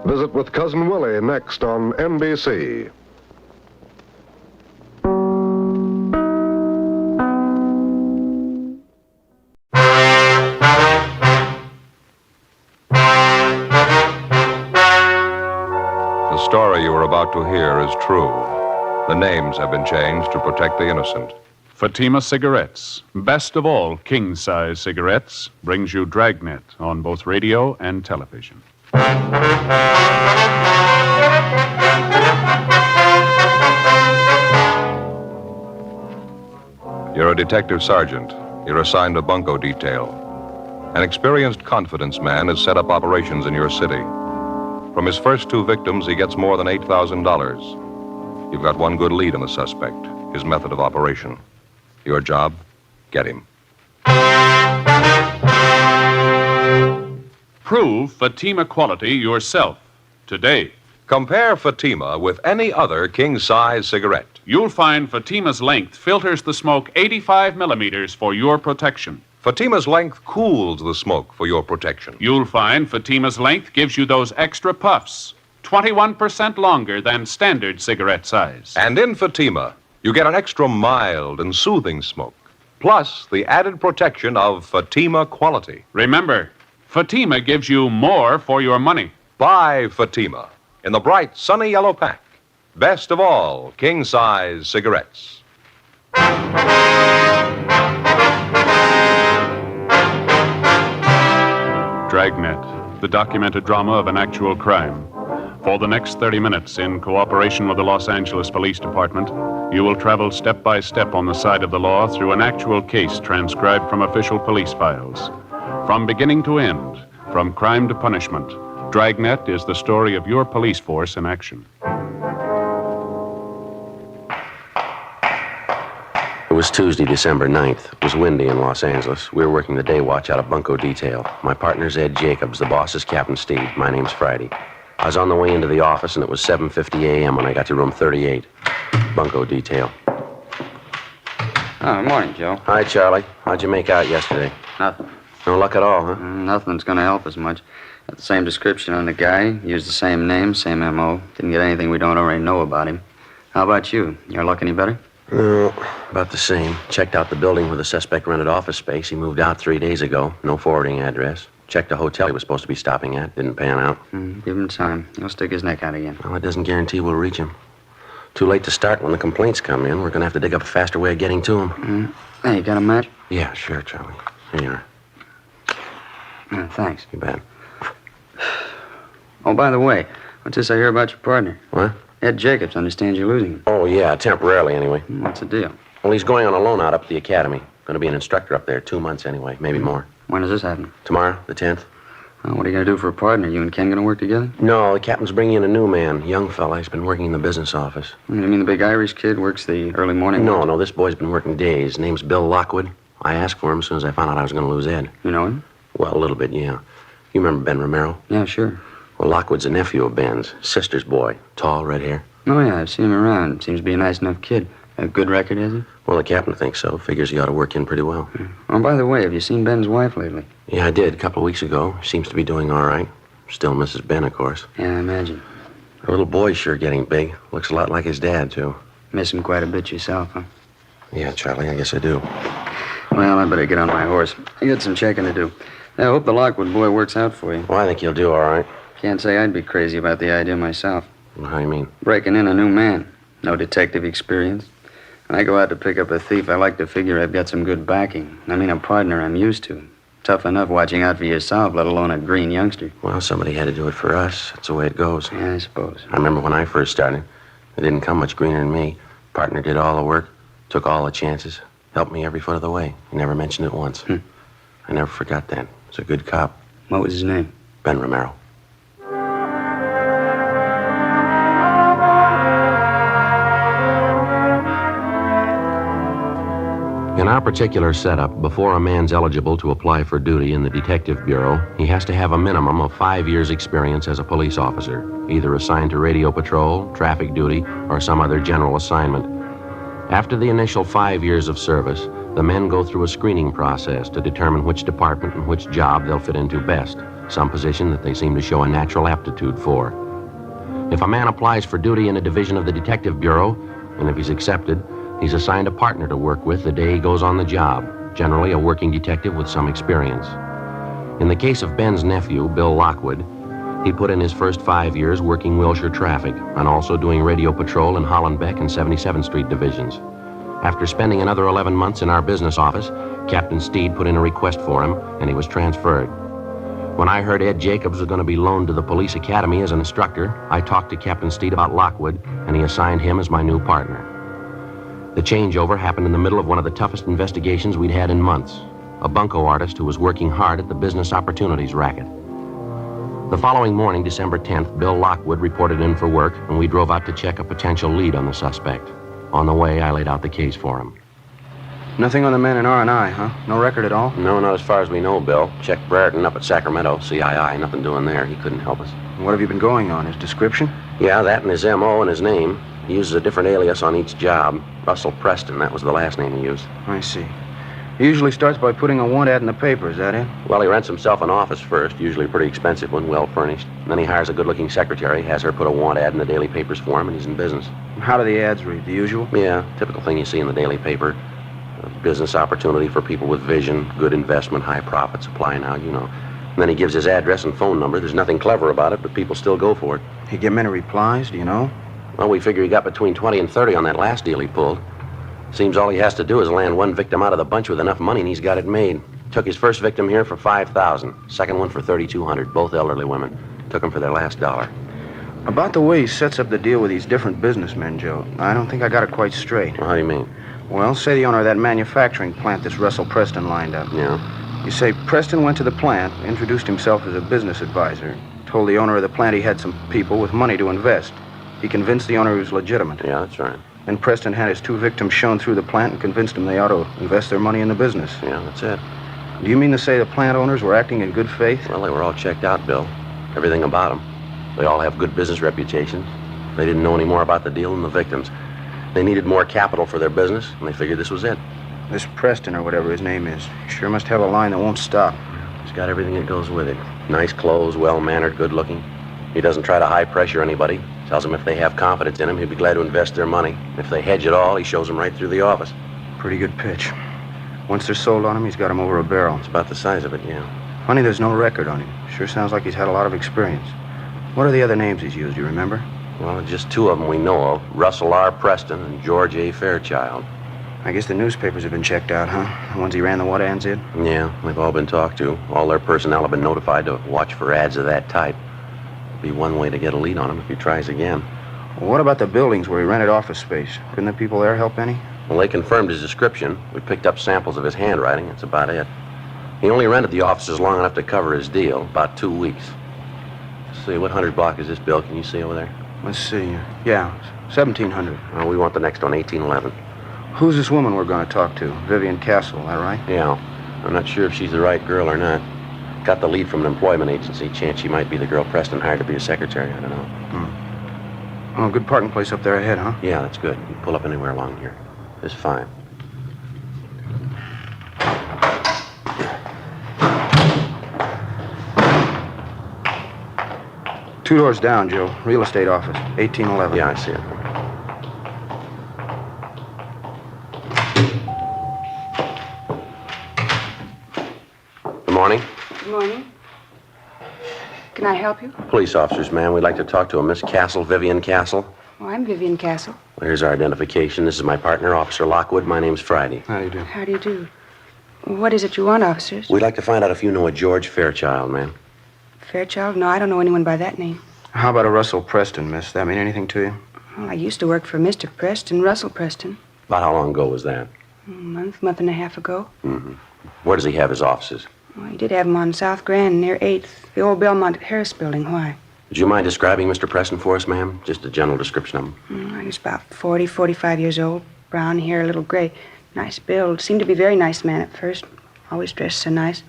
Visit with Cousin Willie next on NBC. The story you are about to hear is true. The names have been changed to protect the innocent. Fatima Cigarettes, best of all king-size cigarettes, brings you Dragnet on both radio and television. You're a detective sergeant. You're assigned a bunco detail. An experienced confidence man has set up operations in your city. From his first 2 victims, he gets more than $8,000. You've got one good lead on the suspect, his method of operation. Your job, get him. Prove Fatima quality yourself today. Compare Fatima with any other king-size cigarette. You'll find Fatima's length filters the smoke 85 millimeters for your protection. Fatima's length cools the smoke for your protection. You'll find Fatima's length gives you those extra puffs, 21% longer than standard cigarette size. And in Fatima, you get an extra mild and soothing smoke, plus the added protection of Fatima quality. Remember, Fatima gives you more for your money. Buy Fatima in the bright, sunny yellow pack. Best of all, king-size cigarettes. Dragnet, the documented drama of an actual crime. For the next 30 minutes, in cooperation with the Los Angeles Police Department, you will travel step by step on the side of the law through an actual case transcribed from official police files. From beginning to end, from crime to punishment, Dragnet is the story of your police force in action. It was Tuesday, December 9th. It was windy in Los Angeles. We were working the day watch out of bunco detail. My partner's Ed Jacobs. The boss is Captain Steve. My name's Friday. I was on the way into the office, and it was 7:50 a.m. when I got to room 38. Bunco detail. Oh, morning, Joe. Hi, Charlie. How'd you make out yesterday? Nothing. No luck at all, huh? Nothing's gonna help us much. Got the same description on the guy, used the same name, same M.O. Didn't get anything we don't already know about him. How about you? Your luck any better? No, about the same. Checked out the building where the suspect rented office space. He moved out 3 days ago. No forwarding address. Checked the hotel he was supposed to be stopping at. Didn't pan out. Give him time. He'll stick his neck out again. Well, it doesn't guarantee we'll reach him. Too late to start when the complaints come in. We're going to have to dig up a faster way of getting to him. Hey, you got a match? Yeah, sure, Charlie. Here you are. Thanks. You bet. Oh, by the way, what's this I hear about your partner? What? Ed Jacobs understands you're losing him. Oh, yeah, temporarily anyway. What's the deal? Well, he's going on a loan out up at the academy. Going to be an instructor up there 2 months anyway, maybe more. When does this happen? Tomorrow, the 10th. What are you going to do for a partner? You and Ken going to work together? No, the captain's bringing in a new man, young fella. He's been working in the business office. You mean the big Irish kid works the early morning? No, this boy's been working days. Name's Bill Lockwood. I asked for him as soon as I found out I was going to lose Ed. You know him? Well, a little bit, yeah. You remember Ben Romero? Yeah, sure. Well, Lockwood's a nephew of Ben's, sister's boy. Tall, red hair. Oh, yeah, I've seen him around. Seems to be a nice enough kid. A good record, has he? Well, the captain thinks so. Figures he ought to work in pretty well. Oh, by the way, have you seen Ben's wife lately? Yeah, I did, a couple of weeks ago. Seems to be doing all right. Still Mrs. Ben, of course. Yeah, I imagine. Her little boy's sure getting big. Looks a lot like his dad, too. Miss him quite a bit yourself, huh? Yeah, Charlie, I guess I do. Well, I better get on my horse. I got some checking to do. I hope the Lockwood boy works out for you. Well, I think he'll do all right. Can't say I'd be crazy about the idea myself. Well, how do you mean? Breaking in a new man. No detective experience. When I go out to pick up a thief, I like to figure I've got some good backing. I mean, a partner I'm used to. Tough enough watching out for yourself, let alone a green youngster. Well, somebody had to do it for us. That's the way it goes. Yeah, I suppose. I remember when I first started. It didn't come much greener than me. Partner did all the work, took all the chances, helped me every foot of the way. He never mentioned it once. I never forgot that. He's a good cop. What was his name? Ben Romero. In our particular setup, before a man's eligible to apply for duty in the Detective Bureau, he has to have a minimum of 5 years' experience as a police officer, either assigned to radio patrol, traffic duty, or some other general assignment. After the initial 5 years of service, the men go through a screening process to determine which department and which job they'll fit into best, some position that they seem to show a natural aptitude for. If a man applies for duty in a division of the Detective Bureau, and if he's accepted, he's assigned a partner to work with the day he goes on the job, generally a working detective with some experience. In the case of Ben's nephew, Bill Lockwood, he put in his first 5 years working Wilshire traffic and also doing radio patrol in Hollenbeck and 77th Street divisions. After spending another 11 months in our business office, Captain Steed put in a request for him, and he was transferred. When I heard Ed Jacobs was going to be loaned to the police academy as an instructor, I talked to Captain Steed about Lockwood, and he assigned him as my new partner. The changeover happened in the middle of one of the toughest investigations we'd had in months. A bunco artist who was working hard at the business opportunities racket. The following morning, December 10th, Bill Lockwood reported in for work, and we drove out to check a potential lead on the suspect. On the way, I laid out the case for him. Nothing on the man in R&I, huh? No record at all? No, not as far as we know, Bill. Checked Brereton up at Sacramento, CII. Nothing doing there. He couldn't help us. What have you been going on? His description? Yeah, that and his M.O. and his name. He uses a different alias on each job. Russell Preston, that was the last name he used. I see. He usually starts by putting a want ad in the paper, is that it? Well, he rents himself an office first, usually a pretty expensive one, well furnished. And then he hires a good-looking secretary, has her put a want ad in the daily papers for him, and he's in business. How do the ads read? The usual? Yeah, typical thing you see in the daily paper. A business opportunity for people with vision, good investment, high profits. Apply now, you know. And then he gives his address and phone number. There's nothing clever about it, but people still go for it. He get many replies, do you know? Well, we figure he got between 20 and 30 on that last deal he pulled. Seems all he has to do is land one victim out of the bunch with enough money, and he's got it made. Took his first victim here for $5,000. Second one for $3,200. Both elderly women. Took them for their last dollar. About the way he sets up the deal with these different businessmen, Joe, I don't think I got it quite straight. Well, how do you mean? Well, say the owner of that manufacturing plant this Russell Preston lined up. Yeah? You say Preston went to the plant, introduced himself as a business advisor, told the owner of the plant he had some people with money to invest. He convinced the owner he was legitimate. Yeah, that's right. Then Preston had his two victims shown through the plant and convinced them they ought to invest their money in the business. Yeah, that's it. Do you mean to say the plant owners were acting in good faith? Well, they were all checked out, Bill. Everything about them. They all have good business reputations. They didn't know any more about the deal than the victims. They needed more capital for their business, and they figured this was it. This Preston, or whatever his name is, sure must have a line that won't stop. He's got everything that goes with it. Nice clothes, well-mannered, good-looking. He doesn't try to high-pressure anybody. Tells them if they have confidence in him, he'd be glad to invest their money. If they hedge at all, he shows them right through the office. Pretty good pitch. Once they're sold on him, he's got him over a barrel. It's about the size of it, yeah. Funny there's no record on him. Sure sounds like he's had a lot of experience. What are the other names he's used, you remember? Well, just two of them we know of. Russell R. Preston and George A. Fairchild. I guess the newspapers have been checked out, huh? The ones he ran the what ads in? Yeah, they've all been talked to. All their personnel have been notified to watch for ads of that type. Be one way to get a lead on him if he tries again. Well, what about the buildings where he rented office space? Couldn't the people there help any? Well, they confirmed his description. We picked up samples of his handwriting. That's about it. He only rented the offices long enough to cover his deal, about 2 weeks. Let's see, what 100 block is this, Bill? Can you see over there? Let's see. Yeah, 1700. Well, we want the next one, 1811. Who's this woman we're going to talk to? Vivian Castle, that right? Yeah. I'm not sure if she's the right girl or not. Got the lead from an employment agency. Chance she might be the girl Preston hired to be a secretary. I don't know. Oh, good parking place up there ahead, huh? Yeah, that's good. You can pull up anywhere along here. It's fine. Two doors down, Joe. Real estate office, 1811. Yeah, I see it. Good morning. Good morning. Can I help you? Police officers, ma'am. We'd like to talk to a Miss Castle, Vivian Castle. Oh, I'm Vivian Castle. Well, here's our identification. This is my partner, Officer Lockwood. My name's Friday. How do you do? How do you do? What is it you want, officers? We'd like to find out if you know a George Fairchild, ma'am. Fairchild? No, I don't know anyone by that name. How about a Russell Preston, miss? That mean anything to you? Well, I used to work for Mr. Preston, Russell Preston. About how long ago was that? A month and a half ago. Mm-hmm. Where does he have his offices? Well, he did have them on South Grand near 8th, the old Belmont Harris building. Why? Would you mind describing Mr. Preston for us, ma'am? Just a general description of him. He was about 45 years old. Brown hair, a little gray. Nice build. Seemed to be a very nice man at first. Always dressed so nice.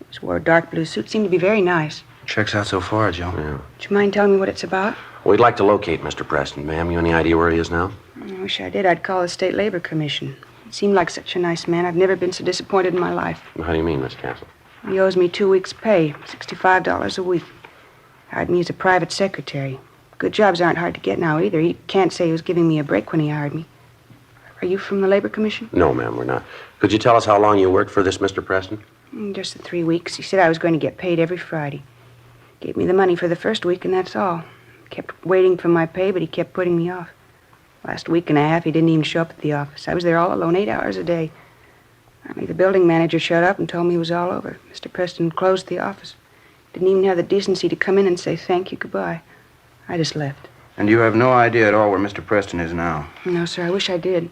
Always wore a dark blue suit. Seemed to be very nice. Checks out so far, Joe. Yeah. Would you mind telling me what it's about? We'd like to locate Mr. Preston, ma'am. You any idea where he is now? I wish I did. I'd call the State Labor Commission. He seemed like such a nice man. I've never been so disappointed in my life. How do you mean, Miss Castle? He owes me 2 weeks' pay, $65 a week. Hired me as a private secretary. Good jobs aren't hard to get now either. He can't say he was giving me a break when he hired me. Are you from the Labor Commission? No, ma'am, we're not. Could you tell us how long you worked for this Mr. Preston? Just the 3 weeks. He said I was going to get paid every Friday. Gave me the money for the first week, and that's all. Kept waiting for my pay, but he kept putting me off. Last week and a half, he didn't even show up at the office. I was there all alone, 8 hours a day. Finally, the building manager showed up and told me it was all over. Mr. Preston closed the office. Didn't even have the decency to come in and say thank you, goodbye. I just left. And you have no idea at all where Mr. Preston is now? No, sir, I wish I did.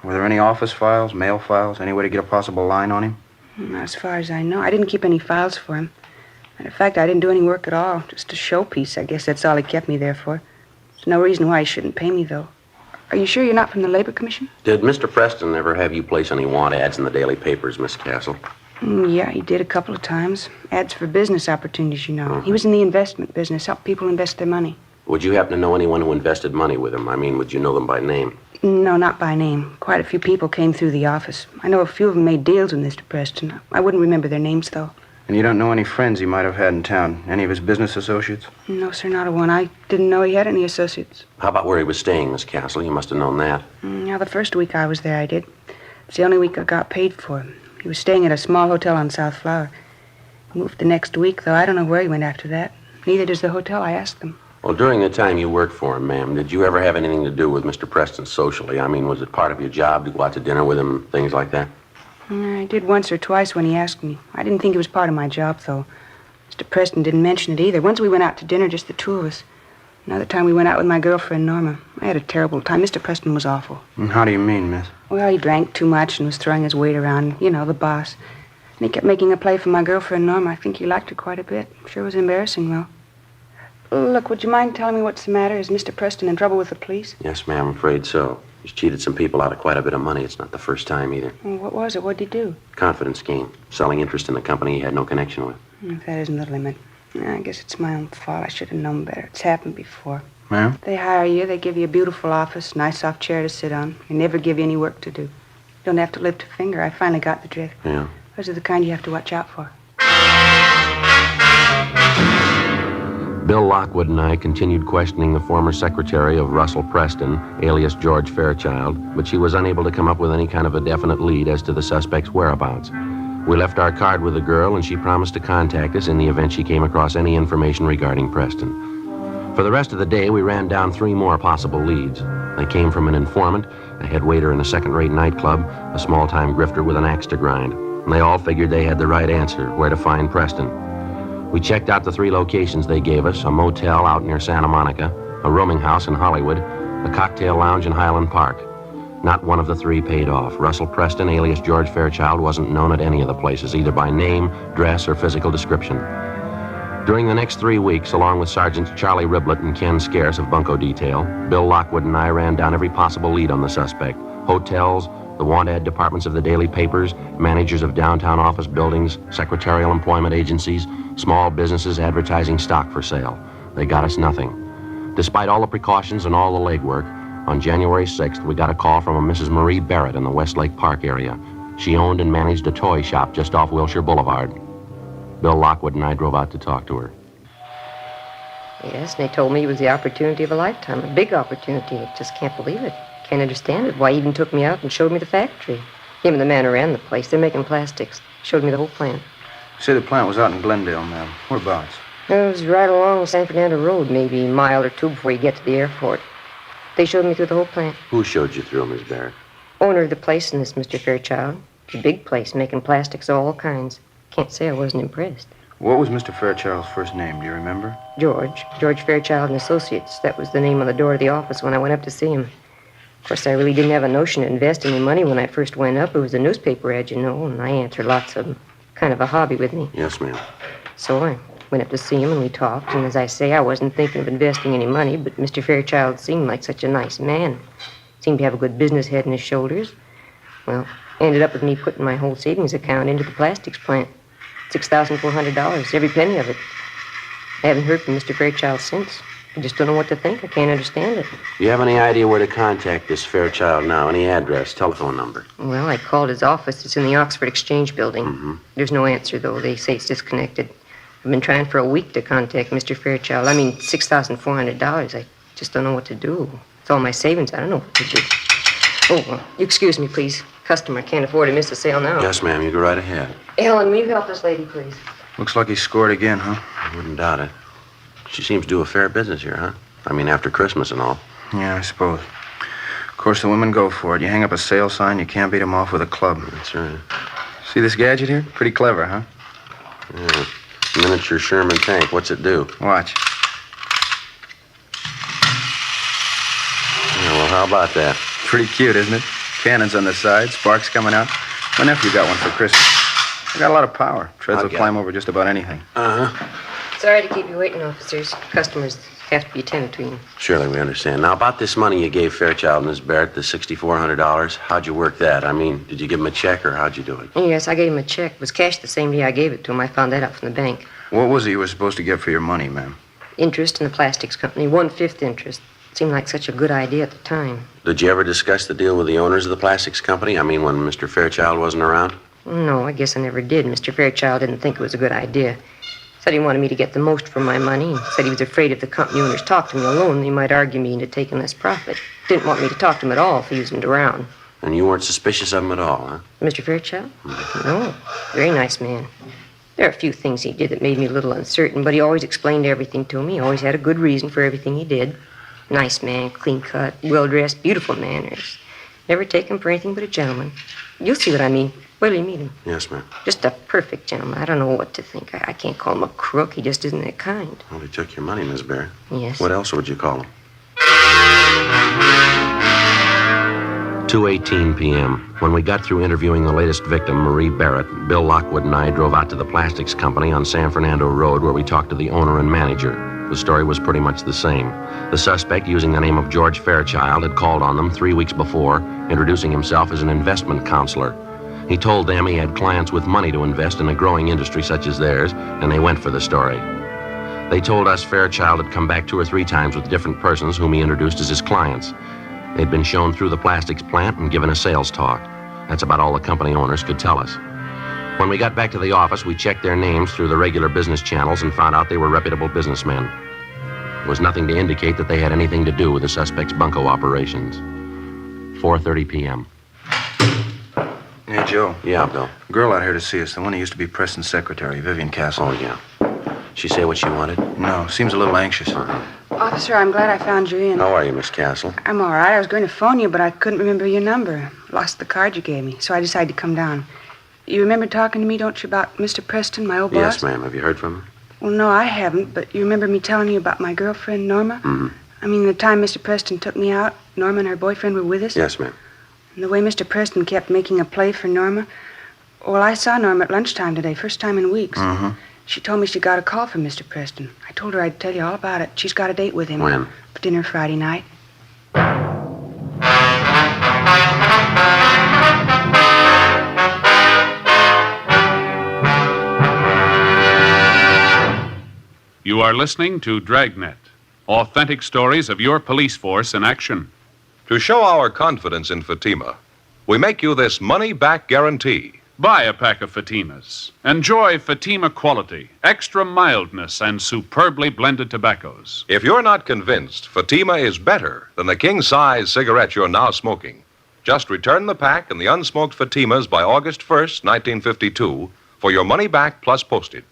Were there any office files, mail files, any way to get a possible line on him? Not as far as I know. I didn't keep any files for him. Matter of fact, I didn't do any work at all. Just a showpiece. I guess that's all he kept me there for. There's no reason why he shouldn't pay me, though. Are you sure you're not from the Labor Commission? Did Mr. Preston ever have you place any want ads in the daily papers, Miss Castle? Yeah, he did a couple of times. Ads for business opportunities, you know. He was in the investment business, helped people invest their money. Would you happen to know anyone who invested money with him? I mean, would you know them by name? No, not by name. Quite a few people came through the office. I know a few of them made deals with Mr. Preston. I wouldn't remember their names, though. And you don't know any friends he might have had in town? Any of his business associates? No, sir, not a one. I didn't know he had any associates. How about where he was staying, Miss Castle? You must have known that. Now, the first week I was there, I did. It's the only week I got paid for. He was staying at a small hotel on South Flower. He moved the next week, though I don't know where he went after that. Neither does the hotel, I asked them. Well, during the time you worked for him, ma'am, did you ever have anything to do with Mr. Preston socially? I mean, was it part of your job to go out to dinner with him, things like that? I did once or twice when he asked me. I didn't think it was part of my job, though. Mr. Preston didn't mention it either. Once we went out to dinner, just the two of us. Another time we went out with my girlfriend, Norma. I had a terrible time. Mr. Preston was awful. And how do you mean, miss? Well, he drank too much and was throwing his weight around. You know, the boss. And he kept making a play for my girlfriend, Norma. I think he liked her quite a bit. Sure was embarrassing, though. Look, would you mind telling me what's the matter? Is Mr. Preston in trouble with the police? Yes, ma'am, I'm afraid so. He's cheated some people out of quite a bit of money. It's not the first time either. Well, what was it? What'd he do? Confidence scheme. Selling interest in a company he had no connection with. If that isn't the limit. I guess it's my own fault. I should have known better. It's happened before. Ma'am? They hire you. They give you a beautiful office, nice soft chair to sit on. They never give you any work to do. You don't have to lift a finger. I finally got the drift. Yeah. Those are the kind you have to watch out for. Bill Lockwood and I continued questioning the former secretary of Russell Preston, alias George Fairchild, but she was unable to come up with any kind of a definite lead as to the suspect's whereabouts. We left our card with the girl, and she promised to contact us in the event she came across any information regarding Preston. For the rest of the day, we ran down 3 more possible leads. They came from an informant, a head waiter in a second-rate nightclub, a small-time grifter with an axe to grind. And they all figured they had the right answer, where to find Preston. We checked out the 3 locations they gave us, a motel out near Santa Monica, a rooming house in Hollywood, a cocktail lounge in Highland Park. Not one of the 3 paid off. Russell Preston, alias George Fairchild, wasn't known at any of the places, either by name, dress, or physical description. During the next 3 weeks, along with Sergeants Charlie Riblett and Ken Scarce of Bunco Detail, Bill Lockwood and I ran down every possible lead on the suspect. Hotels, the want ad departments of the daily papers, managers of downtown office buildings, secretarial employment agencies, small businesses advertising stock for sale. They got us nothing. Despite all the precautions and all the legwork, on January 6th, we got a call from a Mrs. Marie Barrett in the Westlake Park area. She owned and managed a toy shop just off Wilshire Boulevard. Bill Lockwood and I drove out to talk to her. Yes, and they told me it was the opportunity of a lifetime, a big opportunity. I just can't believe it. Can't understand it. Why, he even took me out and showed me the factory. Him and the man who ran the place. They're making plastics. Showed me the whole plant. You say the plant was out in Glendale, ma'am. Whereabouts? It was right along San Fernando Road, maybe a mile or 2 before you get to the airport. They showed me through the whole plant. Who showed you through, Miss Barrett? Owner of the place in this, Mr. Fairchild. It's a big place, making plastics of all kinds. Can't say I wasn't impressed. What was Mr. Fairchild's first name? Do you remember? George Fairchild and Associates. That was the name on the door of the office when I went up to see him. Of course, I really didn't have a notion to invest any money when I first went up. It was a newspaper ad, you know, and I answered lots of them. Kind of a hobby with me. Yes, ma'am. So I went up to see him, and we talked. And as I say, I wasn't thinking of investing any money, but Mr. Fairchild seemed like such a nice man. Seemed to have a good business head on his shoulders. Well, ended up with me putting my whole savings account into the plastics plant. $6,400, every penny of it. I haven't heard from Mr. Fairchild since. I just don't know what to think. I can't understand it. Do you have any idea where to contact this Fairchild now? Any address, telephone number? Well, I called his office. It's in the Oxford Exchange building. Mm-hmm. There's no answer, though. They say it's disconnected. I've been trying for a week to contact Mr. Fairchild. I mean, $6,400. I just don't know what to do. It's all my savings. I don't know what to do. Oh, well, you excuse me, please. Customer can't afford to miss a sale now. Yes, ma'am. You go right ahead. Ellen, will you help this lady, please? Looks like he scored again, huh? I wouldn't doubt it. She seems to do a fair business here, huh? I mean, after Christmas and all. Yeah, I suppose. Of course, the women go for it. You hang up a sale sign, you can't beat them off with a club. That's right. See this gadget here? Pretty clever, huh? Yeah. Miniature Sherman tank. What's it do? Watch. Yeah, well, how about that? Pretty cute, isn't it? Cannons on the side, sparks coming out. My nephew got one for Christmas. I got a lot of power. Treads will climb over just about anything. Sorry to keep you waiting, officers. Customers have to be attended to. You. Surely we understand. Now, about this money you gave Fairchild and Miss Barrett, the $6,400, how'd you work that? I mean, did you give him a check or how'd you do it? Yes, I gave him a check. It was cashed the same day I gave it to him. I found that out from the bank. What was it you were supposed to get for your money, ma'am? Interest in the plastics company, 1/5 interest. Seemed like such a good idea at the time. Did you ever discuss the deal with the owners of the plastics company? I mean, when Mr. Fairchild wasn't around? No, I guess I never did. Mr. Fairchild didn't think it was a good idea. Said he wanted me to get the most for my money. And said he was afraid if the company owners talked to me alone, they might argue me into taking less profit. Didn't want me to talk to him at all if he wasn't around. And you weren't suspicious of him at all, huh? Mr. Fairchild? No. Very nice man. There are a few things he did that made me a little uncertain, but he always explained everything to me. He always had a good reason for everything he did. Nice man, clean-cut, well-dressed, beautiful manners. Never take him for anything but a gentleman. You'll see what I mean. Wait till you meet him. Yes, ma'am. Just a perfect gentleman. I don't know what to think. I can't call him a crook. He just isn't that kind. Well, he took your money, Miss Barrett. Yes. What else would you call him? 2:18 p.m. When we got through interviewing the latest victim, Marie Barrett, Bill Lockwood and I drove out to the plastics company on San Fernando Road where we talked to the owner and manager. The story was pretty much the same. The suspect, using the name of George Fairchild, had called on them 3 weeks before, introducing himself as an investment counselor. He told them he had clients with money to invest in a growing industry such as theirs, and they went for the story. They told us Fairchild had come back 2 or 3 times with different persons whom he introduced as his clients. They'd been shown through the plastics plant and given a sales talk. That's about all the company owners could tell us. When we got back to the office, we checked their names through the regular business channels and found out they were reputable businessmen. There was nothing to indicate that they had anything to do with the suspect's bunco operations. 4:30 p.m. Hey, Joe. Yeah, Bill. A girl out here to see us, the one who used to be Preston's secretary, Vivian Castle. Oh, yeah. She say what she wanted? No, seems a little anxious. Officer, I'm glad I found you in. How are you, Miss Castle? I'm all right. I was going to phone you, but I couldn't remember your number. Lost the card you gave me, so I decided to come down. You remember talking to me, don't you, about Mr. Preston, my old boss? Yes, ma'am. Have you heard from him? Well, no, I haven't, but you remember me telling you about my girlfriend, Norma? Mm-hmm. I mean, the time Mr. Preston took me out, Norma and her boyfriend were with us? Yes, ma'am. And the way Mr. Preston kept making a play for Norma. Well, I saw Norma at lunchtime today, first time in weeks. Mm-hmm. She told me she got a call from Mr. Preston. I told her I'd tell you all about it. She's got a date with him. When? For dinner Friday night. You are listening to Dragnet, authentic stories of your police force in action. To show our confidence in Fatima, we make you this money-back guarantee. Buy a pack of Fatimas. Enjoy Fatima quality, extra mildness, and superbly blended tobaccos. If you're not convinced Fatima is better than the king-size cigarette you're now smoking, just return the pack and the unsmoked Fatimas by August 1st, 1952, for your money back plus postage.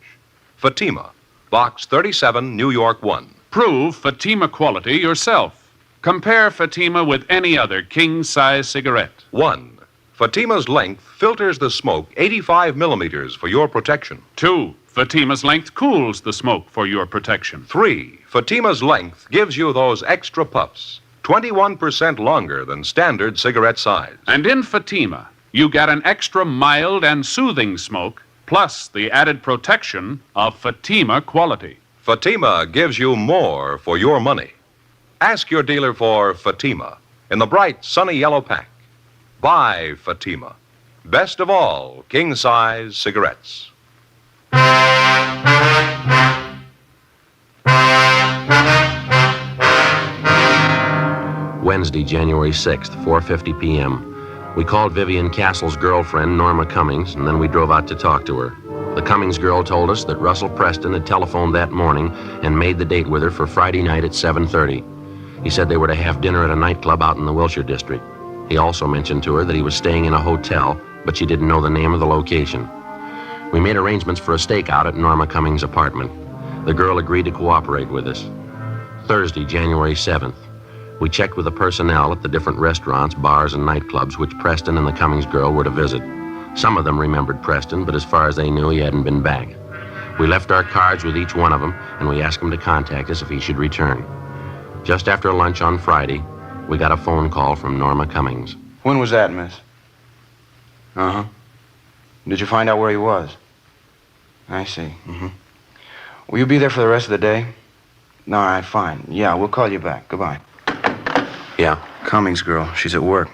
Fatima, Box 37, New York 1. Prove Fatima quality yourself. Compare Fatima with any other king-size cigarette. 1. Fatima's length filters the smoke 85 millimeters for your protection. 2. Fatima's length cools the smoke for your protection. 3. Fatima's length gives you those extra puffs, 21% longer than standard cigarette size. And in Fatima, you get an extra mild and soothing smoke, plus the added protection of Fatima quality. Fatima gives you more for your money. Ask your dealer for Fatima in the bright, sunny yellow pack. Buy Fatima. Best of all, king-size cigarettes. Wednesday, January 6th, 4:50 p.m. We called Vivian Castle's girlfriend, Norma Cummings, and then we drove out to talk to her. The Cummings girl told us that Russell Preston had telephoned that morning and made the date with her for Friday night at 7:30. He said they were to have dinner at a nightclub out in the Wilshire district. He also mentioned to her that he was staying in a hotel, but she didn't know the name of the location. We made arrangements for a stakeout at Norma Cummings' apartment. The girl agreed to cooperate with us. Thursday, January 7th. We checked with the personnel at the different restaurants, bars, and nightclubs which Preston and the Cummings girl were to visit. Some of them remembered Preston, but as far as they knew, he hadn't been back. We left our cards with each one of them, and we asked him to contact us if he should return. Just after lunch on Friday, we got a phone call from Norma Cummings. When was that, miss? Uh-huh. Did you find out where he was? I see. Mm-hmm. Will you be there for the rest of the day? All right, fine. Yeah, we'll call you back. Goodbye. Yeah. Cummings girl. She's at work.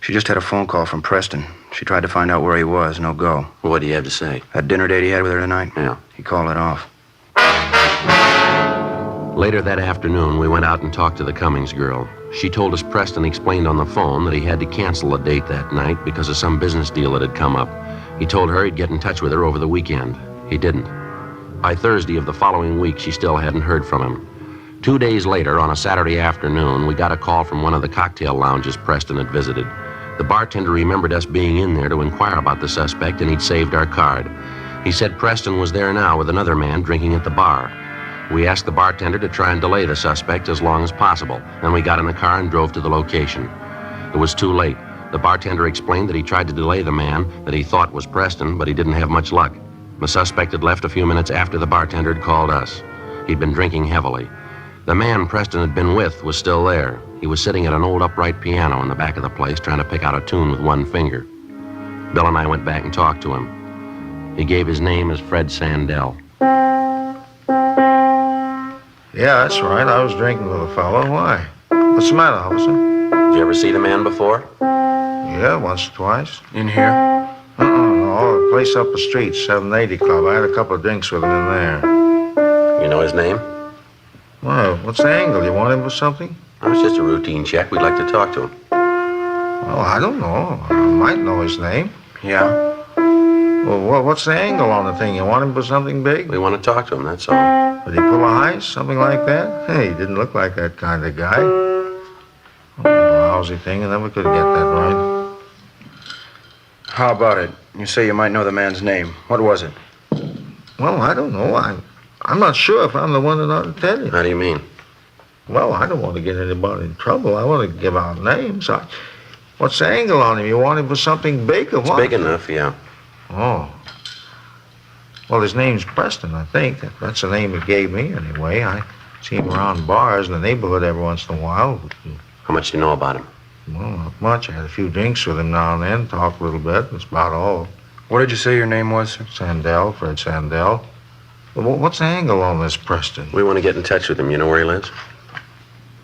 She just had a phone call from Preston. She tried to find out where he was. No go. Well, what do you have to say? That dinner date he had with her tonight? Yeah. He called it off. Later that afternoon, we went out and talked to the Cummings girl. She told us Preston explained on the phone that he had to cancel the date that night because of some business deal that had come up. He told her he'd get in touch with her over the weekend. He didn't. By Thursday of the following week, she still hadn't heard from him. 2 days later, on a Saturday afternoon, we got a call from one of the cocktail lounges Preston had visited. The bartender remembered us being in there to inquire about the suspect, and he'd saved our card. He said Preston was there now with another man drinking at the bar. We asked the bartender to try and delay the suspect as long as possible. Then we got in the car and drove to the location. It was too late. The bartender explained that he tried to delay the man that he thought was Preston, but he didn't have much luck. The suspect had left a few minutes after the bartender had called us. He'd been drinking heavily. The man Preston had been with was still there. He was sitting at an old upright piano in the back of the place trying to pick out a tune with one finger. Bill and I went back and talked to him. He gave his name as Fred Sandell. Yeah, that's right. I was drinking with a fellow. Why? What's the matter, officer? Did you ever see the man before? Yeah, once or twice. In here? No, the place up the street, 780 Club. I had a couple of drinks with him in there. You know his name? Well, what's the angle? You want him for something? Oh, it's just a routine check. We'd like to talk to him. Well, I don't know. I might know his name. Yeah. Well, what's the angle on the thing? You want him for something big? We want to talk to him, that's all. Did he pull a heist? Something like that? Hey, he didn't look like that kind of guy. Oh, lousy thing. I never could get that right. How about it? You say you might know the man's name. What was it? Well, I don't know. I'm not sure if I'm the one that ought to tell you. How do you mean? Well, I don't want to get anybody in trouble. I want to give out names. What's the angle on him? You want him for something big or what? It's big enough, yeah. Oh. Well, his name's Preston, I think. That's the name he gave me, anyway. I see him around bars in the neighborhood every once in a while. How much do you know about him? Well, not much. I had a few drinks with him now and then, talked a little bit. That's about all. What did you say your name was, sir? Sandell, Fred Sandell. Well, what's the angle on this Preston? We want to get in touch with him. You know where he lives?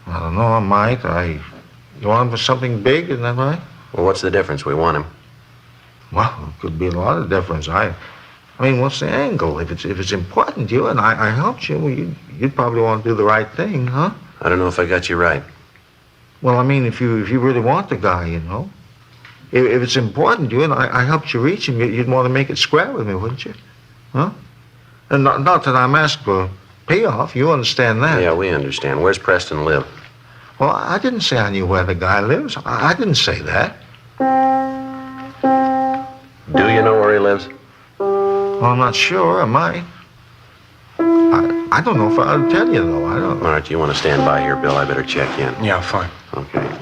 I don't know. I might. You want him for something big, isn't that right? Well, what's the difference? We want him. Well, it could be a lot of difference. I mean, what's the angle? If it's important to you and I helped you, well, you'd probably want to do the right thing, huh? I don't know if I got you right. Well, I mean, if you really want the guy, you know. If it's important to you and I helped you reach him, you'd want to make it square with me, wouldn't you? Huh? And not that I'm asking for payoff. You understand that? Yeah, we understand. Where's Preston live? Well, I didn't say I knew where the guy lives. I didn't say that. Do you know where he lives? Well, I'm not sure. I might. I don't know if I'll tell you, though. I don't know. All right, you want to stand by here, Bill? I better check in. Yeah, fine. Okay.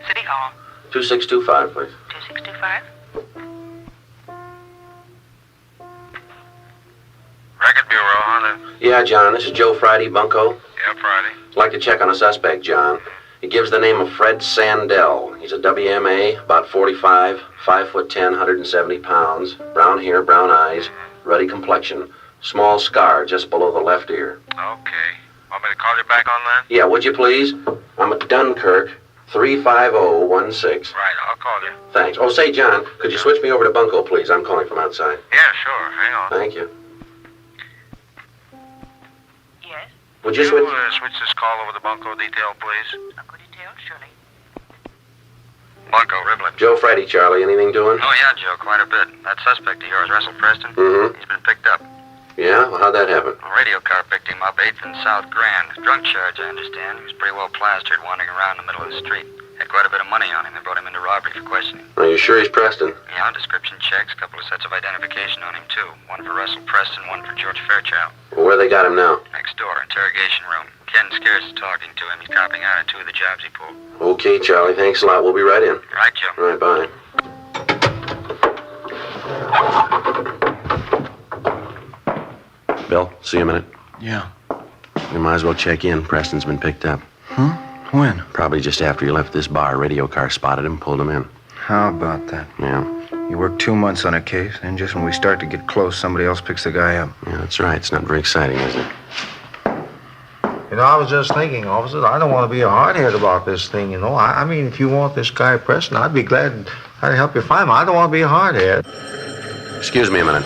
City Hall. 2625, please. 2625. Record Bureau, huh? Yeah, John, this is Joe Friday, Bunko. Yeah, Friday. I'd like to check on a suspect, John. He gives the name of Fred Sandell. He's a WMA, about 45, 5'10", 170 pounds, brown hair, brown eyes, ruddy complexion, small scar just below the left ear. Okay. Want me to call you back on that? Yeah, would you please? I'm at Dunkirk, 35016. Right, I'll call you. Thanks. Oh, say, John, could you switch me over to Bunko, please? I'm calling from outside. Yeah, sure. Hang on. Thank you. Yes? Would you switch? Switch this call over to Bunko Detail, please? Bunko Detail, surely. Bunko, Riblin. Joe Friday, Charlie. Anything doing? Oh, yeah, Joe, quite a bit. That suspect of yours, Russell Preston, Mm-hmm. he's been picked up. Yeah? Well, how'd that happen? A radio car picked him up 8th and South Grand. Drunk charge, I understand. He was pretty well plastered, wandering around in the middle of the street. Had quite a bit of money on him. They brought him into robbery for questioning. Are you sure he's Preston? Yeah, description checks. A couple of sets of identification on him, too. One for Russell Preston, one for George Fairchild. Well, where they got him now? Next door, interrogation room. Ken Scares is talking to him. He's copping out on 2 of the jobs he pulled. Okay, Charlie. Thanks a lot. We'll be right in. Right, Joe. All right, bye. Bill, see you a minute. Yeah. You might as well check in. Preston's been picked up. Huh? When? Probably just after you left this bar. A radio car spotted him, pulled him in. How about that? Yeah. You work 2 months on a case, and just when we start to get close, somebody else picks the guy up. Yeah, that's right. It's not very exciting, is it? You know, I was just thinking, officer, I don't want to be a hardhead about this thing, you know. I mean, if you want this guy Preston, I'd be glad I'd help you find him. I don't want to be a hardhead. Excuse me a minute.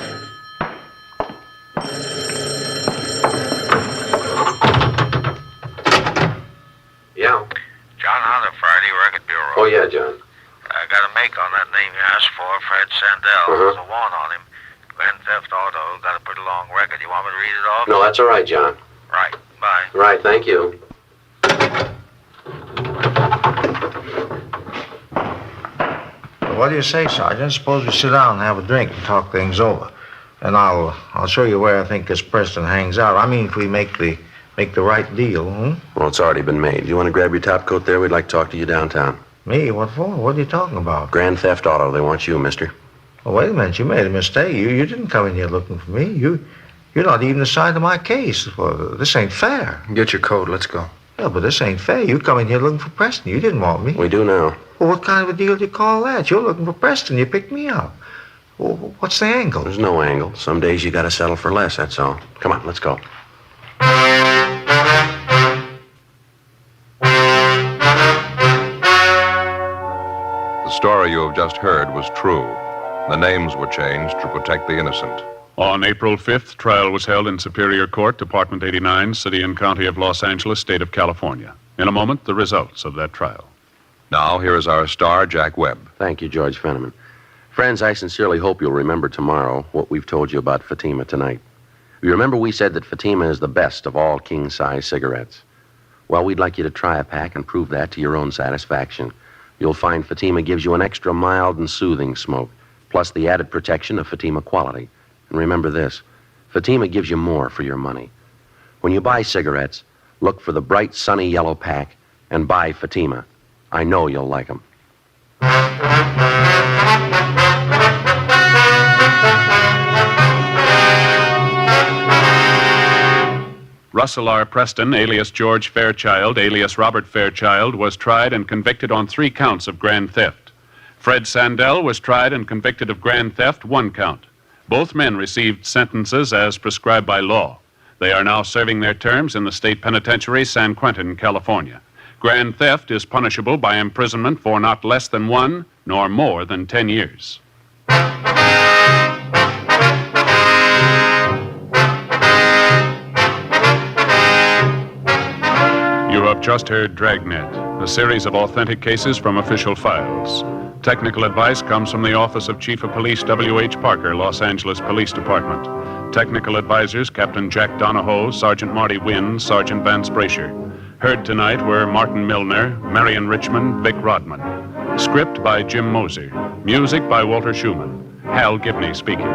Yeah? John Hunter, Friday, Record Bureau. Oh, yeah, John. I got a make on that name you asked for, Fred Sandell. There's a warrant on him. Grand theft auto, got a pretty long record. You want me to read it off? No, that's all right, John. Right, bye. Right, thank you. Well, what do you say, Sergeant? Suppose we sit down and have a drink and talk things over. And I'll show you where I think this Preston hangs out. I mean, if we make the right deal, Well, it's already been made. You want to grab your top coat there? We'd like to talk to you downtown. Me? What for? What are you talking about? Grand theft auto. They want you, mister. Oh, wait a minute. You made a mistake. You didn't come in here looking for me. You're not even assigned to my case. Well, this ain't fair. Get your coat. Let's go. Yeah, but this ain't fair. You come in here looking for Preston. You didn't want me. We do now. Well, what kind of a deal do you call that? You're looking for Preston. You picked me up. Well, what's the angle? There's no angle. Some days you gotta settle for less, that's all. Come on, let's go. The story you have just heard was true. The names were changed to protect the innocent. On April 5th, trial was held in Superior Court, Department 89, City and County of Los Angeles, State of California. In a moment, the results of that trial. Now, here is our star, Jack Webb. Thank you, George Fenneman. Friends, I sincerely hope you'll remember tomorrow what we've told you about Fatima tonight. You remember we said that Fatima is the best of all king-size cigarettes. Well, we'd like you to try a pack and prove that to your own satisfaction. You'll find Fatima gives you an extra mild and soothing smoke, plus the added protection of Fatima quality. And remember this, Fatima gives you more for your money. When you buy cigarettes, look for the bright, sunny yellow pack and buy Fatima. I know you'll like them. Russell R. Preston, alias George Fairchild, alias Robert Fairchild, was tried and convicted on 3 counts of grand theft. Fred Sandell was tried and convicted of grand theft, 1 count. Both men received sentences as prescribed by law. They are now serving their terms in the state penitentiary, San Quentin, California. Grand theft is punishable by imprisonment for not less than 1 nor more than 10 years. You have just heard Dragnet, a series of authentic cases from official files. Technical advice comes from the Office of Chief of Police W.H. Parker, Los Angeles Police Department. Technical advisors Captain Jack Donahoe, Sergeant Marty Wynn, Sergeant Vance Brasher. Heard tonight were Martin Milner, Marion Richmond, Vic Rodman. Script by Jim Moser. Music by Walter Schumann. Hal Gibney speaking.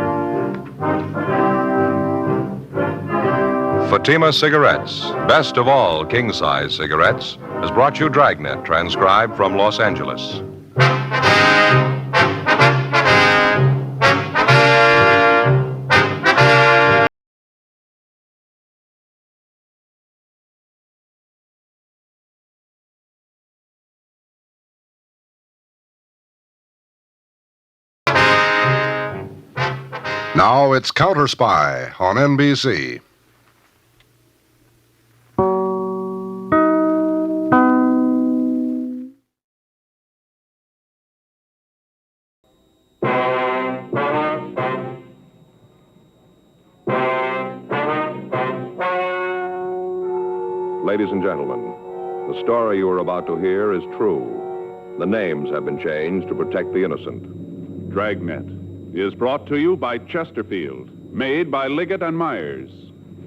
Fatima Cigarettes, best of all king-size cigarettes, has brought you Dragnet, transcribed from Los Angeles. Now it's Counter Spy on NBC. Ladies and gentlemen, the story you are about to hear is true. The names have been changed to protect the innocent. Dragnet is brought to you by Chesterfield, Made by Liggett and Myers.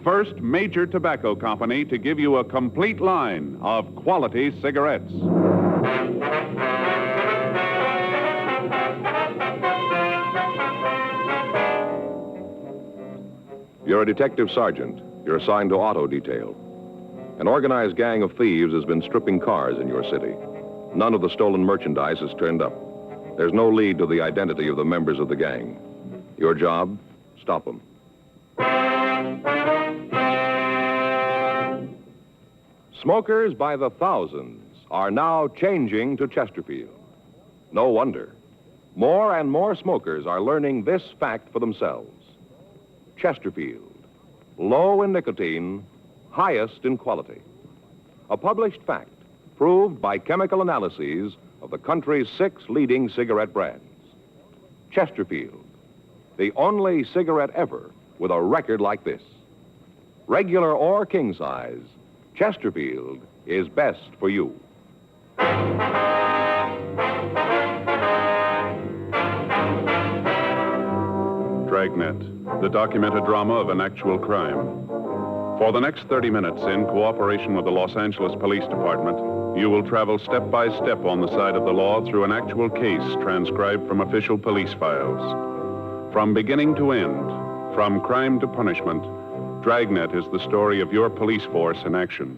First major tobacco company to give you a complete line of quality cigarettes. You're a detective sergeant. You're assigned to auto detail. An organized gang of thieves has been stripping cars in your city. None of the stolen merchandise has turned up. There's no lead to the identity of the members of the gang. Your job? Stop them. Smokers by the thousands are now changing to Chesterfield. No wonder. More and more smokers are learning this fact for themselves. Chesterfield, low in nicotine, highest in quality. A published fact proved by chemical analyses of the country's 6 leading cigarette brands. Chesterfield, the only cigarette ever with a record like this. Regular or king size, Chesterfield is best for you. Dragnet, the documented drama of an actual crime. For the next 30 minutes, in cooperation with the Los Angeles Police Department, you will travel step by step on the side of the law through an actual case transcribed from official police files. From beginning to end, from crime to punishment, Dragnet is the story of your police force in action.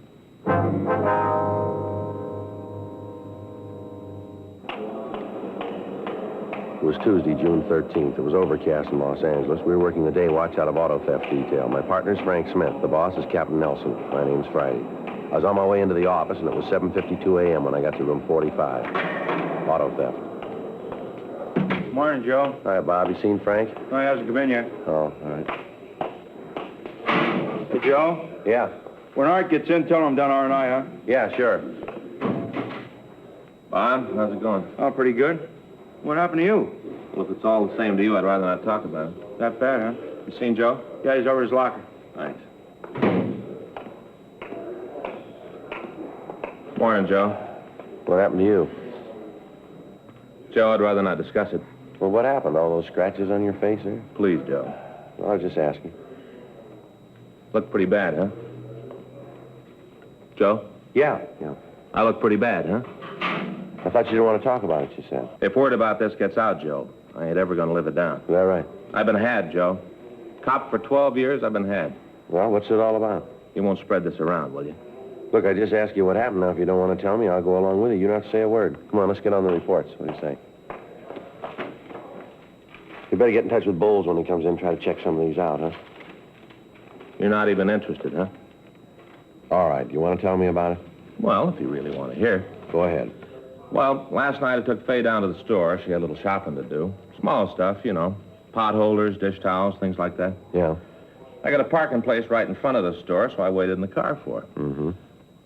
It was Tuesday, June 13th. It was overcast in Los Angeles. We were working the day watch out of auto theft detail. My partner's Frank Smith. The boss is Captain Nelson. My name's Friday. I was on my way into the office, and it was 7:52 a.m. when I got to room 45. Auto theft. Morning, Joe. Hi, Bob. You seen Frank? No, he hasn't come in yet. Oh, all right. Hey, Joe? Yeah. When Art gets in, tell him I'm down R&I, huh? Yeah, sure. Bob, how's it going? Oh, pretty good. What happened to you? Well, if it's all the same to you, I'd rather not talk about it. That bad, huh? You seen Joe? Yeah, he's over his locker. Thanks. Morning, Joe. What happened to you? Joe, I'd rather not discuss it. Well, what happened? All those scratches on your face there? Please, Joe. Well, I was just asking. Look pretty bad, huh? Joe? Yeah. I look pretty bad, huh? I thought you didn't want to talk about it, you said. If word about this gets out, Joe, I ain't ever gonna live it down. Is that right? I've been had, Joe. Cop for 12 years, I've been had. Well, what's it all about? You won't spread this around, will you? Look, I just asked you what happened. Now, if you don't want to tell me, I'll go along with you. You don't have to say a word. Come on, let's get on the reports. What do you say? You better get in touch with Bowles when he comes in. Try to check some of these out, huh? You're not even interested, huh? All right. You want to tell me about it? Well, if you really want to hear. Go ahead. Well, last night I took Faye down to the store. She had a little shopping to do. Small stuff, you know. Pot holders, dish towels, things like that. Yeah. I got a parking place right in front of the store, so I waited in the car for her. Mm-hmm.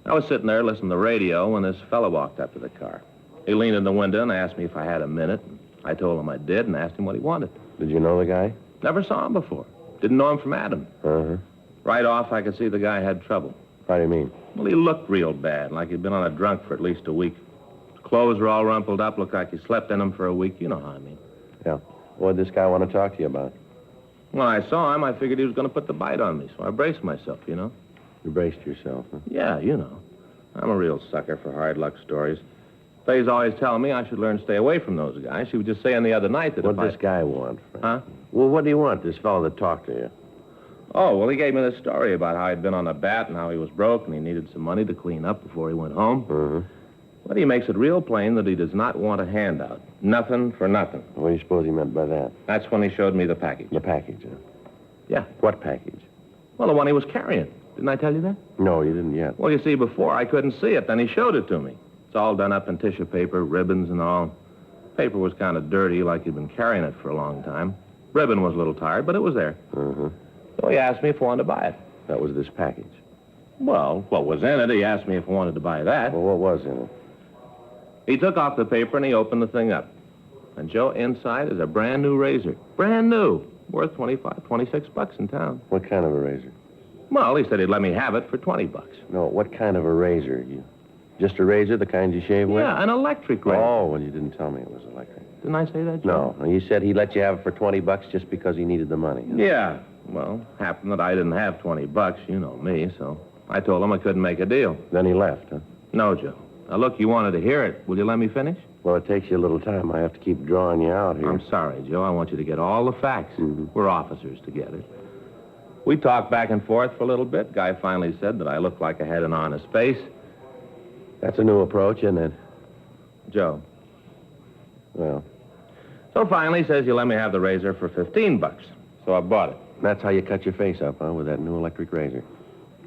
I was sitting there listening to the radio when this fellow walked up to the car. He leaned in the window and asked me if I had a minute. I told him I did and asked him what he wanted. Did you know the guy? Never saw him before. Didn't know him from Adam. Uh-huh. Right off, I could see the guy had trouble. How do you mean? Well, he looked real bad, like he'd been on a drunk for at least a week. His clothes were all rumpled up, looked like he slept in them for a week. You know how I mean. Yeah. What did this guy want to talk to you about? When I saw him, I figured he was going to put the bite on me, so I braced myself, you know. You braced yourself, huh? Yeah, you know. I'm a real sucker for hard luck stories. Faye's always telling me I should learn to stay away from those guys. She was just saying the other night that What'd this guy want, Frank? Huh? Well, what do you want, this fellow that talked to you? Oh, well, he gave me this story about how he'd been on a bat and how he was broke and he needed some money to clean up before he went home. Mm-hmm. But he makes it real plain that he does not want a handout. Nothing for nothing. What do you suppose he meant by that? That's when he showed me the package. The package, huh? Yeah. What package? Well, the one he was carrying. Didn't I tell you that? No, you didn't yet. Well, you see, before I couldn't see it. Then he showed it to me. It's all done up in tissue paper, ribbons and all. Paper was kind of dirty, like he'd been carrying it for a long time. Ribbon was a little tired, but it was there. Mm-hmm. So he asked me if I wanted to buy it. That was this package. Well, what was in it? He asked me if I wanted to buy that. Well, what was in it? He took off the paper and he opened the thing up. And, Joe, inside is a brand new razor. Brand new. Worth $26 in town. What kind of a razor? Well, he said he'd let me have it for $20. No, what kind of a razor? Just a razor, the kind you shave with? Yeah, an electric razor. Oh, well, you didn't tell me it was electric. Didn't I say that, Joe? No, you said he let you have it for $20 just because he needed the money. Huh? Yeah. Well, happened that I didn't have $20. You know me, so I told him I couldn't make a deal. Then he left, huh? No, Joe. Now, look, you wanted to hear it. Will you let me finish? Well, it takes you a little time. I have to keep drawing you out here. I'm sorry, Joe. I want you to get all the facts. We're officers together. We talked back and forth for a little bit. Guy finally said that I looked like I had an honest face. That's a new approach, isn't it? Joe. Well. So finally he says you let me have the razor for $15. So I bought it. That's how you cut your face up, huh, with that new electric razor?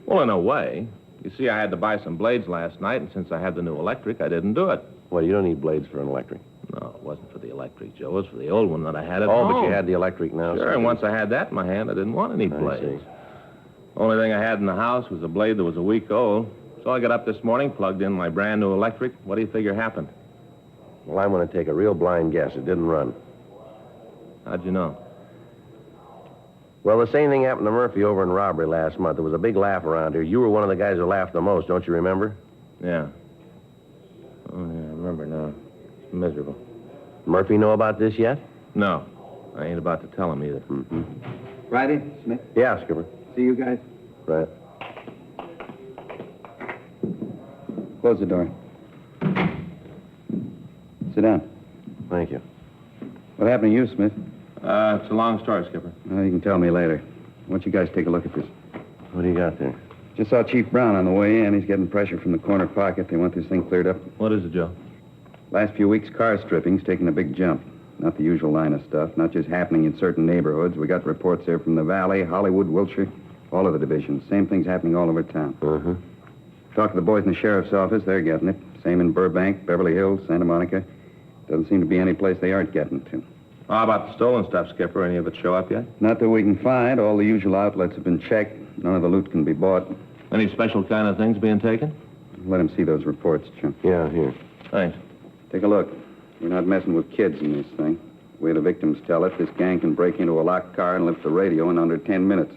Well, in a way. You see, I had to buy some blades last night, and since I had the new electric, I didn't do it. Well, you don't need blades for an electric. No, it wasn't for the electric, Joe. It was for the old one that I had at home. home. But you had the electric now. Sure, and once I had that in my hand, I didn't want any blades. Only thing I had in the house was a blade that was a week old. So I got up this morning, plugged in my brand new electric. What do you figure happened? Well, I'm going to take a real blind guess. It didn't run. How'd you know? Well, the same thing happened to Murphy over in robbery last month. There was a big laugh around here. You were one of the guys who laughed the most, don't you remember? Yeah. Oh, yeah, I remember now. It's miserable. Murphy know about this yet? No. I ain't about to tell him either. Friday, Smith? Yeah, Skipper. See you guys? Right. Close the door. Sit down. Thank you. What happened to you, Smith? It's a long story, Skipper. Well, you can tell me later. Why don't you guys take a look at this? What do you got there? Just saw Chief Brown on the way in. He's getting pressure from the corner pocket. They want this thing cleared up. What is it, Joe? Last few weeks, car stripping's taken a big jump. Not the usual line of stuff. Not just happening in certain neighborhoods. We got reports there from the Valley, Hollywood, Wilshire, all of the divisions. Same thing's happening all over town. Talk to the boys in the sheriff's office. They're getting it. Same in Burbank, Beverly Hills, Santa Monica. Doesn't seem to be any place they aren't getting to. How about the stolen stuff, Skipper? Any of it show up yet? Not that we can find. All the usual outlets have been checked. None of the loot can be bought. Any special kind of things being taken? Let him see those reports, Jim. Yeah, here. Thanks. Take a look. We're not messing with kids in this thing. The way the victims tell it, this gang can break into a locked car and lift the radio in under 10 minutes.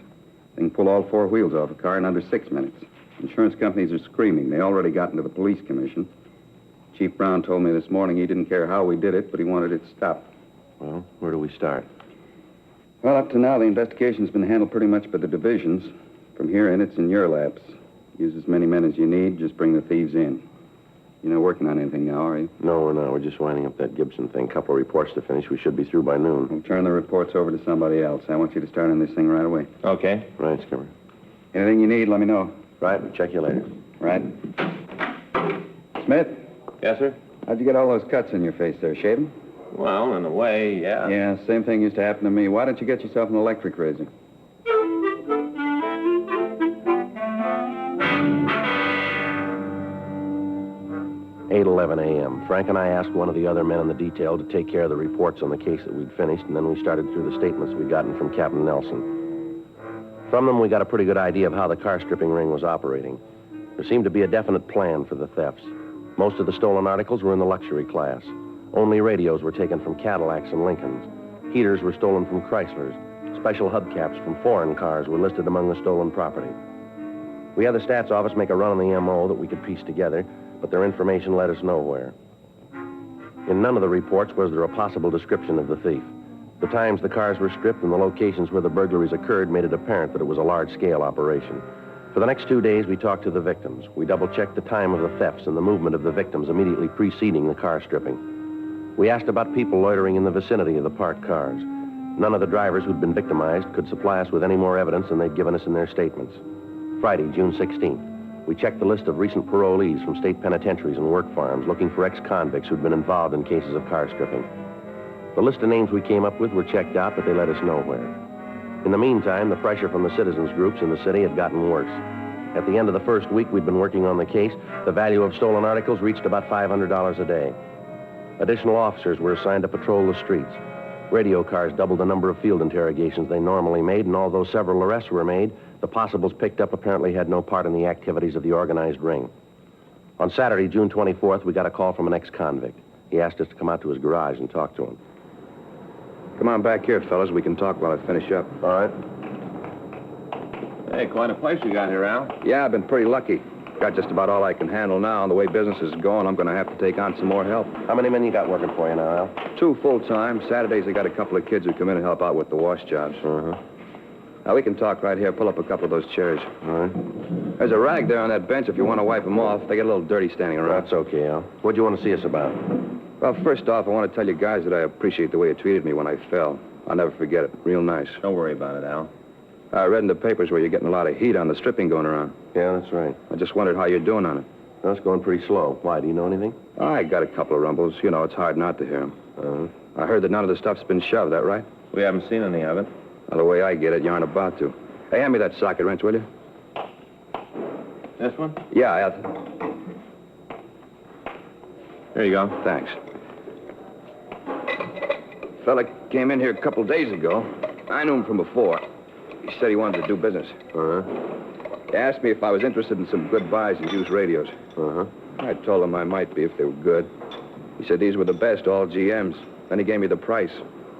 They can pull all four wheels off a car in under 6 minutes. Insurance companies are screaming. They already got into the police commission. Chief Brown told me this morning he didn't care how we did it, but he wanted it stopped. Well, where do we start? Well, up to now, the investigation's been handled pretty much by the divisions. From here in, it's in your laps. Use as many men as you need. Just bring the thieves in. You're not working on anything now, are you? No, we're not. We're just winding up that Gibson thing. Couple of reports to finish. We should be through by noon. We'll turn the reports over to somebody else. I want you to start on this thing right away. Okay. Right, Skipper. Anything you need, let me know. Right, we'll check you later. Right. Smith? Yes, sir? How'd you get all those cuts on your face there? Shaving? Well, in a way, yeah. Yeah, same thing used to happen to me. Why don't you get yourself an electric razor? 8:11 a.m. Frank and I asked one of the other men in the detail to take care of the reports on the case that we'd finished, and then we started through the statements we'd gotten from Captain Nelson. From them, we got a pretty good idea of how the car stripping ring was operating. There seemed to be a definite plan for the thefts. Most of the stolen articles were in the luxury class. Only radios were taken from Cadillacs and Lincolns. Heaters were stolen from Chryslers. Special hubcaps from foreign cars were listed among the stolen property. We had the stats office make a run on the MO that we could piece together, but their information led us nowhere. In none of the reports was there a possible description of the thief. The times the cars were stripped and the locations where the burglaries occurred made it apparent that it was a large-scale operation. For the next 2 days, we talked to the victims. We double-checked the time of the thefts and the movement of the victims immediately preceding the car stripping. We asked about people loitering in the vicinity of the parked cars. None of the drivers who'd been victimized could supply us with any more evidence than they'd given us in their statements. Friday, June 16th, we checked the list of recent parolees from state penitentiaries and work farms looking for ex-convicts who'd been involved in cases of car stripping. The list of names we came up with were checked out, but they led us nowhere. In the meantime, the pressure from the citizens groups in the city had gotten worse. At the end of the first week we'd been working on the case, the value of stolen articles reached about $500 a day. Additional officers were assigned to patrol the streets. Radio cars doubled the number of field interrogations they normally made, and although several arrests were made, the possibles picked up apparently had no part in the activities of the organized ring. On Saturday, June 24th, we got a call from an ex-convict. He asked us to come out to his garage and talk to him. Come on back here, fellas. We can talk while I finish up. All right. Hey, quite a place you got here, Al. Yeah, I've been pretty lucky. Got just about all I can handle now, and the way business is going, I'm going to have to take on some more help. How many men you got working for you now, Al? 2 full-time. Saturdays, I got a couple of kids who come in and help out with the wash jobs. Now, we can talk right here. Pull up a couple of those chairs. All right. There's a rag there on that bench if you want to wipe them off. They get a little dirty standing around. That's okay, Al. What do you want to see us about? Well, first off, I want to tell you guys that I appreciate the way you treated me when I fell. I'll never forget it. Real nice. Don't worry about it, Al. I read in the papers where you're getting a lot of heat on the stripping going around. Yeah, that's right. I just wondered how you're doing on it. That's going pretty slow. Why, do you know anything? I got a couple of rumbles. You know, it's hard not to hear them. I heard that none of the stuff's been shoved, that right? We haven't seen any of it. Well, the way I get it, you aren't about to. Hey, hand me that socket wrench, will you? This one? Yeah, Here you go. Thanks. Fella came in here a couple days ago. I knew him from before. He said he wanted to do business. He asked me if I was interested in some good buys and used radios. I told him I might be if they were good. He said these were the best, all GMs. Then he gave me the price.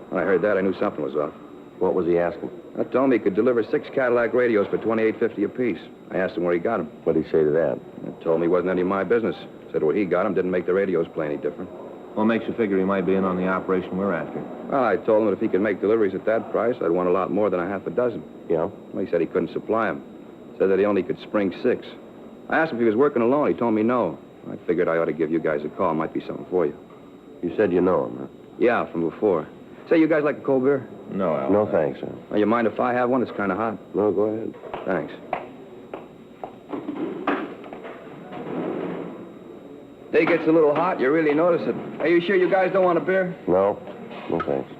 When I heard that, I knew something was off. What was he asking? I told him he could deliver 6 Cadillac radios for $28.50 apiece. I asked him where he got them. What did he say to that? I told him he wasn't any of my business. Said where he got them didn't make the radios play any different. What makes you figure he might be in on the operation we're after? Well, I told him that if he could make deliveries at that price, I'd want a lot more than a half a dozen. Yeah? Well, he said he couldn't supply them. Said that he only could spring 6. I asked him if he was working alone. He told me no. I figured I ought to give you guys a call. Might be something for you. You said you know him, huh? Yeah, from before. Say, you guys like a cold beer? No, Al. No, thanks, sir. Well, you mind if I have one? It's kind of hot. No, go ahead. Thanks. Day gets a little hot, you really notice it. Are you sure you guys don't want a beer? No. No, thanks.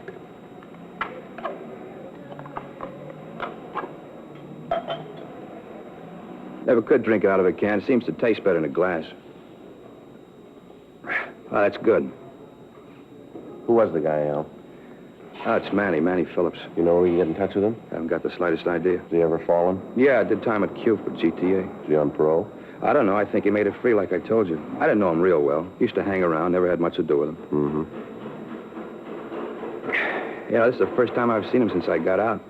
Never could drink it out of a can. It seems to taste better in a glass. Oh, that's good. Who was the guy, Al? Oh, it's Manny Phillips. You know where you get in touch with him? Haven't got the slightest idea. Has he ever fallen? Yeah, I did time at Q for GTA. Is he on parole? I don't know. I think he made it free like I told you. I didn't know him real well. Used to hang around, never had much to do with him. You know, this is the first time I've seen him since I got out.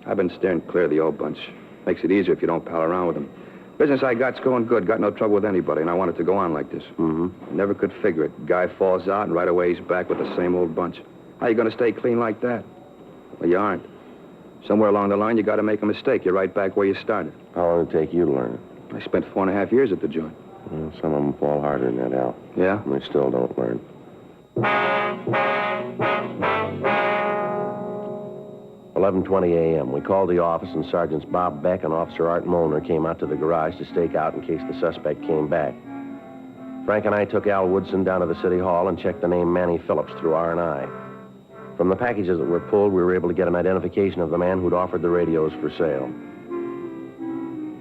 I've been steering clear of the old bunch. Makes it easier if you don't pal around with them. Business I got's going good. Got no trouble with anybody, and I want it to go on like this. Never could figure it. Guy falls out, and right away he's back with the same old bunch. How you going to stay clean like that? Well, you aren't. Somewhere along the line, you got to make a mistake. You're right back where you started. How long did it take you to learn it? I spent 4.5 years at the joint. Well, some of them fall harder than that, Al. Yeah? And they still don't learn. 11:20 a.m. We called the office, and Sergeants Bob Beck and Officer Art Molnar came out to the garage to stake out in case the suspect came back. Frank and I took Al Woodson down to the city hall and checked the name Manny Phillips through R&I. From the packages that were pulled, we were able to get an identification of the man who'd offered the radios for sale.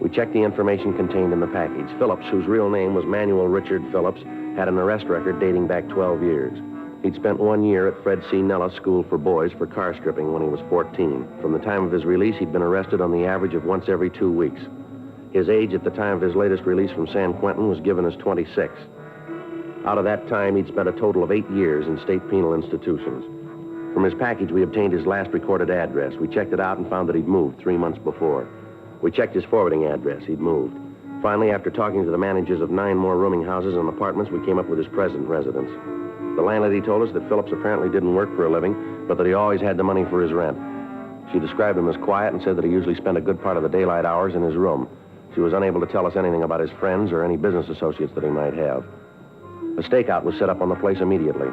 We checked the information contained in the package. Phillips, whose real name was Manuel Richard Phillips, had an arrest record dating back 12 years. He'd spent 1 year at Fred C. Nellis School for Boys for car stripping when he was 14. From the time of his release, he'd been arrested on the average of once every 2 weeks. His age at the time of his latest release from San Quentin was given as 26. Out of that time, he'd spent a total of 8 years in state penal institutions. From his package, we obtained his last recorded address. We checked it out and found that he'd moved 3 months before. We checked his forwarding address. He'd moved. Finally, after talking to the managers of 9 more rooming houses and apartments, we came up with his present residence. The landlady told us that Phillips apparently didn't work for a living, but that he always had the money for his rent. She described him as quiet and said that he usually spent a good part of the daylight hours in his room. She was unable to tell us anything about his friends or any business associates that he might have. A stakeout was set up on the place immediately.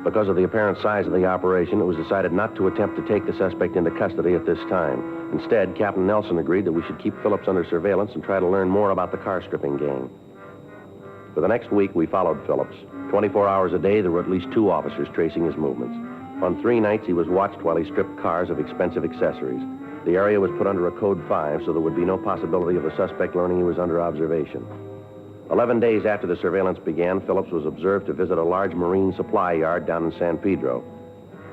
Because of the apparent size of the operation, it was decided not to attempt to take the suspect into custody at this time. Instead, Captain Nelson agreed that we should keep Phillips under surveillance and try to learn more about the car stripping gang. For the next week, we followed Phillips. 24 hours a day, there were at least 2 officers tracing his movements. On 3 nights, he was watched while he stripped cars of expensive accessories. The area was put under a Code 5, so there would be no possibility of the suspect learning he was under observation. 11 days after the surveillance began, Phillips was observed to visit a large marine supply yard down in San Pedro.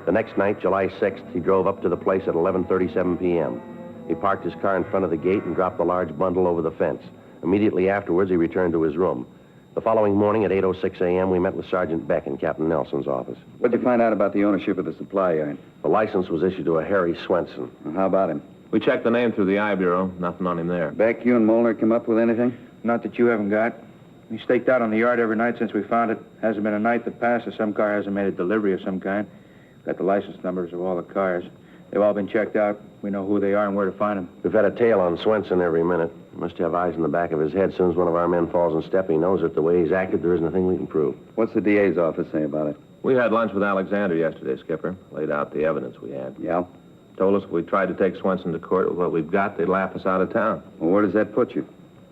The next night, July 6th, he drove up to the place at 11:37 p.m. He parked his car in front of the gate and dropped the large bundle over the fence. Immediately afterwards, he returned to his room. The following morning at 8:06 a.m., we met with Sergeant Beck in Captain Nelson's office. What'd you find out about the ownership of the supply yard? The license was issued to a Harry Swenson. Well, how about him? We checked the name through the I Bureau. Nothing on him there. Beck, you and Molnar come up with anything? Not that you haven't got. We staked out on the yard every night since we found it. Hasn't been a night that passed that some car hasn't made a delivery of some kind. Got the license numbers of all the cars. They've all been checked out. We know who they are and where to find them. We've had a tail on Swenson every minute. Must have eyes in the back of his head. As soon as one of our men falls in step, he knows it. The way he's acted, there isn't a thing we can prove. What's the DA's office say about it? We had lunch with Alexander yesterday, Skipper. Laid out the evidence we had. Yeah? Told us if we tried to take Swenson to court with what we've got, they'd laugh us out of town. Well, where does that put you?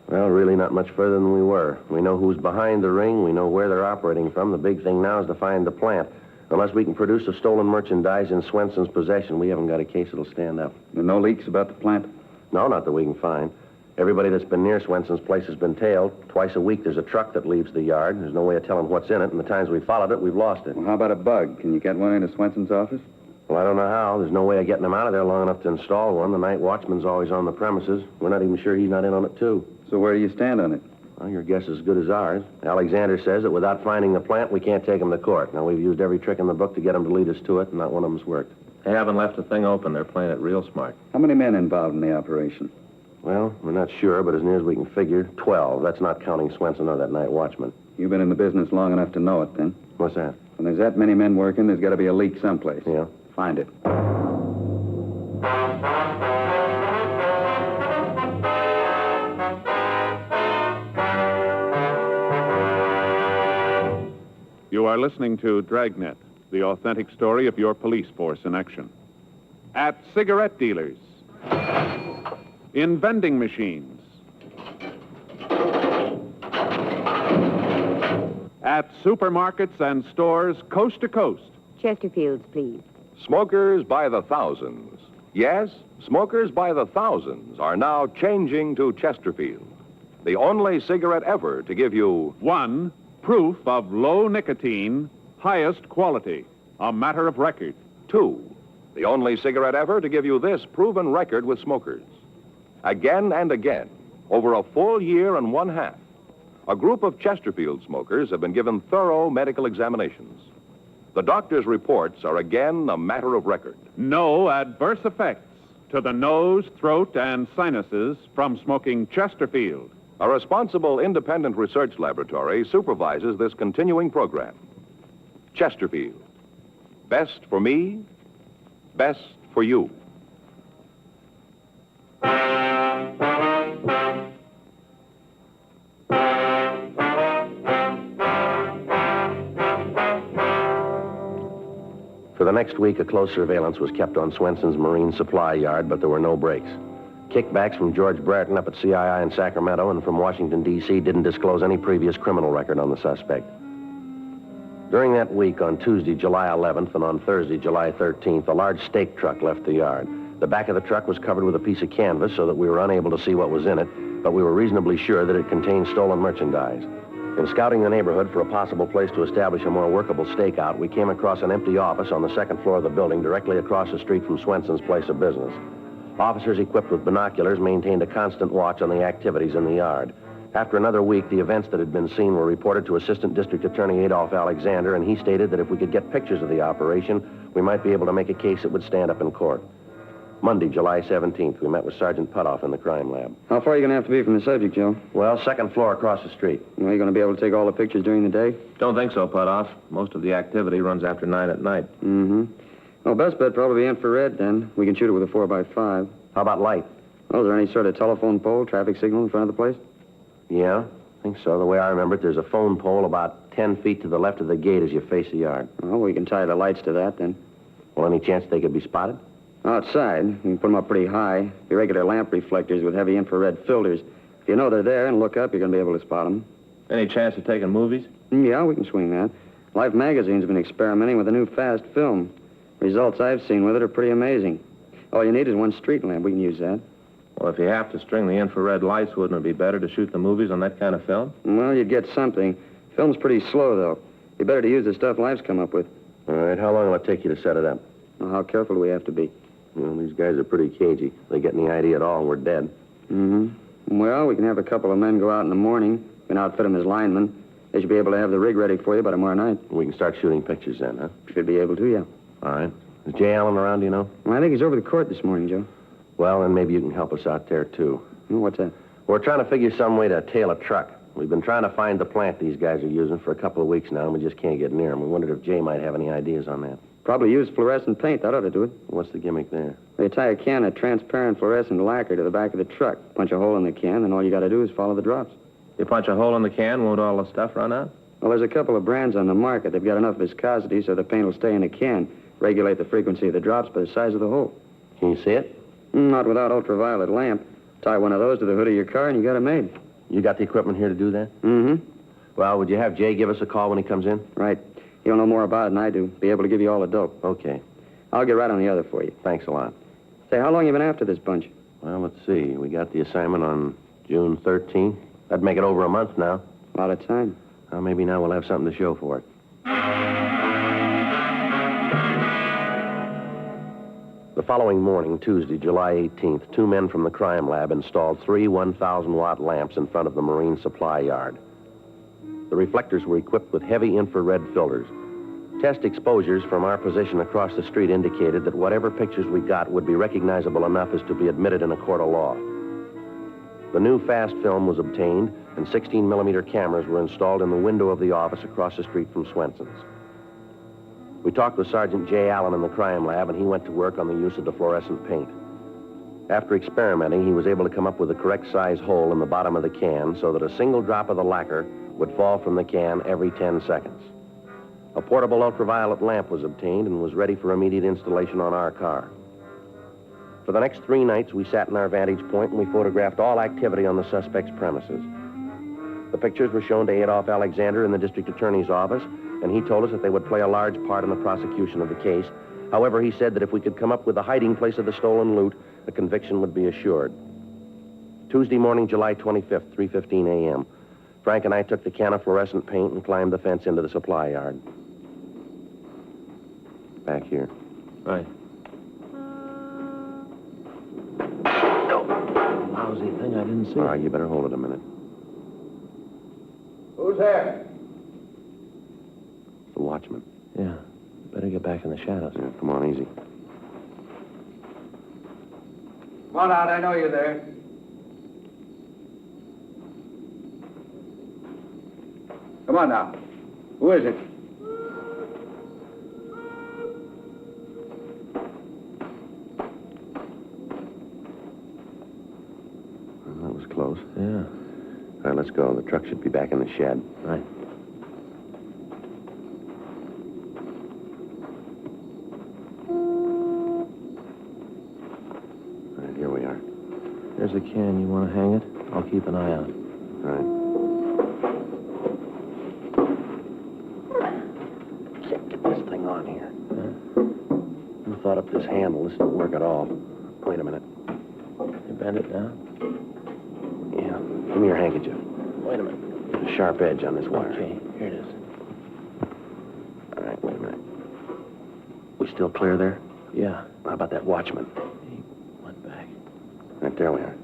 Well, really not much further than we were. We know who's behind the ring. We know where they're operating from. The big thing now is to find the plant. Unless we can produce the stolen merchandise in Swenson's possession, we haven't got a case that'll stand up. There no leaks about the plant? No, not that we can find. Everybody that's been near Swenson's place has been tailed. Twice a week there's a truck that leaves the yard. There's no way of telling what's in it, and the times we followed it, we've lost it. Well, how about a bug? Can you get one into Swenson's office? Well, I don't know how. There's no way of getting him out of there long enough to install one. The night watchman's always on the premises. We're not even sure he's not in on it, too. So where do you stand on it? Well, your guess is as good as ours. Alexander says that without finding the plant, we can't take him to court. Now, we've used every trick in the book to get him to lead us to it, and not one of them's worked. They haven't left a thing open. They're playing it real smart. How many men involved in the operation? Well, we're not sure, but as near as we can figure, 12. That's not counting Swenson or that night watchman. You've been in the business long enough to know it, then. What's that? When there's that many men working, there's got to be a leak someplace. Yeah. Find it. You are listening to Dragnet, the authentic story of your police force in action. At cigarette dealers, in vending machines, at supermarkets and stores coast to coast. Chesterfields, please. Smokers by the thousands. Yes, smokers by the thousands are now changing to Chesterfield, the only cigarette ever to give you... 1, proof of low nicotine, highest quality, a matter of record. 2, the only cigarette ever to give you this proven record with smokers. Again and again, over a full year and one half, a group of Chesterfield smokers have been given thorough medical examinations. The doctor's reports are again a matter of record. No adverse effects to the nose, throat, and sinuses from smoking Chesterfield. A responsible independent research laboratory supervises this continuing program. Chesterfield. Best for me, best for you. For the next week, a close surveillance was kept on Swenson's marine supply yard, but there were no breaks. Kickbacks from George Brereton up at CII in Sacramento and from Washington, D.C. didn't disclose any previous criminal record on the suspect. During that week, on Tuesday, July 11th, and on Thursday, July 13th, a large stake truck left the yard. The back of the truck was covered with a piece of canvas so that we were unable to see what was in it, but we were reasonably sure that it contained stolen merchandise. In scouting the neighborhood for a possible place to establish a more workable stakeout, we came across an empty office on the second floor of the building directly across the street from Swenson's place of business. Officers equipped with binoculars maintained a constant watch on the activities in the yard. After another week, the events that had been seen were reported to Assistant District Attorney Adolph Alexander, and he stated that if we could get pictures of the operation, we might be able to make a case that would stand up in court. Monday, July 17th, we met with Sergeant Putoff in the crime lab. How far are you going to have to be from the subject, Joe? Well, second floor across the street. Are you going to be able to take all the pictures during the day? Don't think so, Putoff. Most of the activity runs after 9 at night. Mm-hmm. Well, best bet probably infrared, then. We can shoot it with a 4x5. How about light? Oh, is there any sort of telephone pole, traffic signal in front of the place? Yeah, I think so. The way I remember it, there's a phone pole about 10 feet to the left of the gate as you face the yard. Well, we can tie the lights to that, then. Well, any chance they could be spotted? Outside. We can put them up pretty high. Irregular lamp reflectors with heavy infrared filters. If you know they're there and look up, you're going to be able to spot them. Any chance of taking movies? Yeah, we can swing that. Life magazine's been experimenting with a new fast film. Results I've seen with it are pretty amazing. All you need is one street lamp. We can use that. Well, if you have to string the infrared lights, wouldn't it be better to shoot the movies on that kind of film? Well, you'd get something. Film's pretty slow, though. You better to use the stuff Life's come up with. All right, how long will it take you to set it up? Well, how careful do we have to be? Well, these guys are pretty cagey. They get any idea at all, we're dead. Mm-hmm. Well, we can have a couple of men go out in the morning. We can outfit them as linemen. They should be able to have the rig ready for you by tomorrow night. We can start shooting pictures then, huh? Should be able to, yeah. All right. Is Jay Allen around, do you know? Well, I think he's over the court this morning, Joe. Well, then maybe you can help us out there, too. What's that? We're trying to figure some way to tail a truck. We've been trying to find the plant these guys are using for a couple of weeks now, and we just can't get near them. We wondered if Jay might have any ideas on that. Probably use fluorescent paint. That ought to do it. What's the gimmick there? They tie a can of transparent fluorescent lacquer to the back of the truck, punch a hole in the can, and all you got to do is follow the drops. You punch a hole in the can, won't all the stuff run out? Well, there's a couple of brands on the market. They've got enough viscosity so the paint will stay in the can. Regulate the frequency of the drops by the size of the hole. Can you see it? Not without ultraviolet lamp. Tie one of those to the hood of your car and you got it made. You got the equipment here to do that? Mm-hmm. Well, would you have Jay give us a call when he comes in? Right. He'll know more about it than I do. Be able to give you all the dope. Okay. I'll get right on the other for you. Thanks a lot. Say, how long you been after this bunch? Well, let's see. We got the assignment on June 13th. That'd make it over a month now. A lot of time. Well, maybe now we'll have something to show for it. The following morning, Tuesday, July 18th, 2 men from the crime lab installed 3 1,000-watt lamps in front of the marine supply yard. The reflectors were equipped with heavy infrared filters. Test exposures from our position across the street indicated that whatever pictures we got would be recognizable enough as to be admitted in a court of law. The new fast film was obtained, and 16-millimeter cameras were installed in the window of the office across the street from Swenson's. We talked with Sergeant J. Allen in the crime lab, and he went to work on the use of the fluorescent paint. After experimenting, he was able to come up with the correct size hole in the bottom of the can so that a single drop of the lacquer would fall from the can every 10 seconds. A portable ultraviolet lamp was obtained and was ready for immediate installation on our car. For the next 3 nights, we sat in our vantage point and we photographed all activity on the suspect's premises. The pictures were shown to Adolph Alexander in the district attorney's office, and he told us that they would play a large part in the prosecution of the case. However, he said that if we could come up with the hiding place of the stolen loot, a conviction would be assured. Tuesday morning, July 25th, 3:15 a.m., Frank and I took the can of fluorescent paint and climbed the fence into the supply yard. Back here. Right. Lousy thing, I didn't see. All right, you better hold it a minute. Who's there? The watchman. Yeah. Better get back in the shadows. Yeah, come on, easy. Come on out, I know you're there. Come on now. Who is it? Well, that was close. Yeah. All right, let's go. The truck should be back in the shed. Right. All right, here we are. There's the can. You want to hang it? I'll keep an eye out. All right. Can't get this thing on here. Who thought up this handle? This didn't work at all. Wait a minute. You bend it down? Yeah. Give me your handkerchief. Wait a minute. There's a sharp edge on this wire. Okay, here it is. All right, wait a minute. We still clear there? Yeah. How about that watchman? He went back. Right there we are.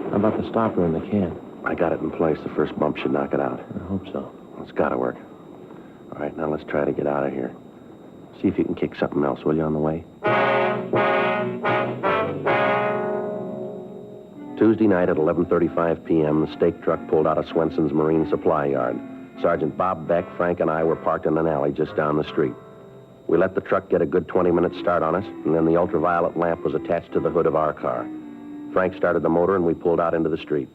How about the stopper in the can? I got it in place. The first bump should knock it out. I hope so. Well, it's got to work. All right, now let's try to get out of here. See if you can kick something else, will you, on the way? Tuesday night at 11:35 p.m., the stake truck pulled out of Swenson's Marine Supply Yard. Sergeant Bob Beck, Frank, and I were parked in an alley just down the street. We let the truck get a good 20-minute start on us, and then the ultraviolet lamp was attached to the hood of our car. Frank started the motor, and we pulled out into the street.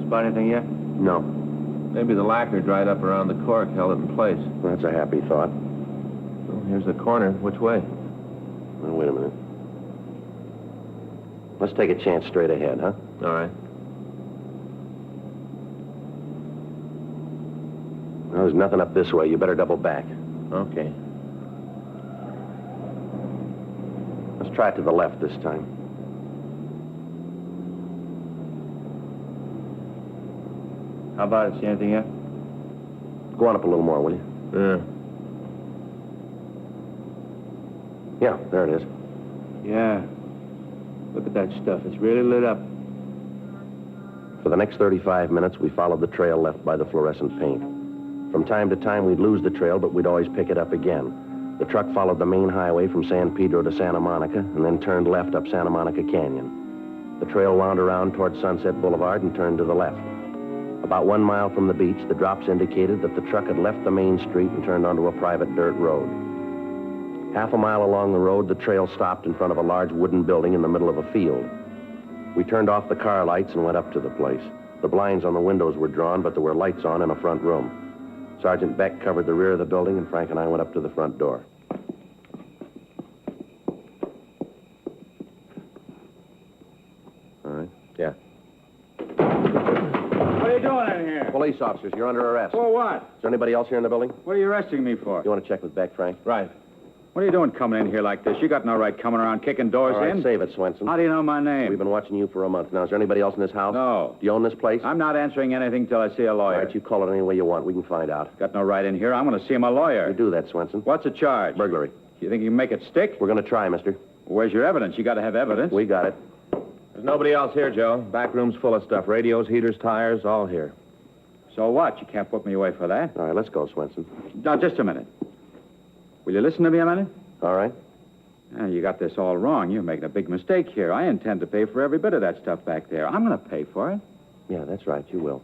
Spot anything yet? No. Maybe the lacquer dried up around the cork, held it in place. That's a happy thought. Well, here's the corner. Which way? Well, wait a minute. Let's take a chance straight ahead, huh? All right. Well, there's nothing up this way. You better double back. Okay. Let's try it to the left this time. How about it? See anything yet? Go on up a little more, will you? Yeah, there it is. Yeah. Look at that stuff. It's really lit up. For the next 35 minutes, we followed the trail left by the fluorescent paint. From time to time, we'd lose the trail, but we'd always pick it up again. The truck followed the main highway from San Pedro to Santa Monica and then turned left up Santa Monica Canyon. The trail wound around toward Sunset Boulevard and turned to the left. About 1 mile from the beach, the drops indicated that the truck had left the main street and turned onto a private dirt road. Half a mile along the road, the trail stopped in front of a large wooden building in the middle of a field. We turned off the car lights and went up to the place. The blinds on the windows were drawn, but there were lights on in a front room. Sergeant Beck covered the rear of the building, and Frank and I went up to the front door. All right. Yeah. What are you doing in here? Police officers, you're under arrest. For what? Is there anybody else here in the building? What are you arresting me for? You want to check with Beck, Frank? Right. What are you doing coming in here like this? You got no right coming around kicking doors All right, in. save it, Swenson. How do you know my name? We've been watching you for a month now. Is there anybody else in this house? No. Do you own this place? I'm not answering anything till I see a All lawyer. right, you call it any way you want. We can find out. Got no right in here. I'm going to see my lawyer. You do that, Swenson. What's the charge? Burglary. You think you can make it stick? We're going to try, mister. Where's your evidence? You got to have evidence. We got it. There's nobody else here, Joe. Back room's full of stuff. Radios, heaters, tires, all here. So what? You can't put me away for that. All right, let's go, Swenson. Now, just a minute. Will you listen to me a minute? All right. You got this all wrong. You're making a big mistake here. I intend to pay for every bit of that stuff back there. I'm going to pay for it. Yeah, that's right. You will.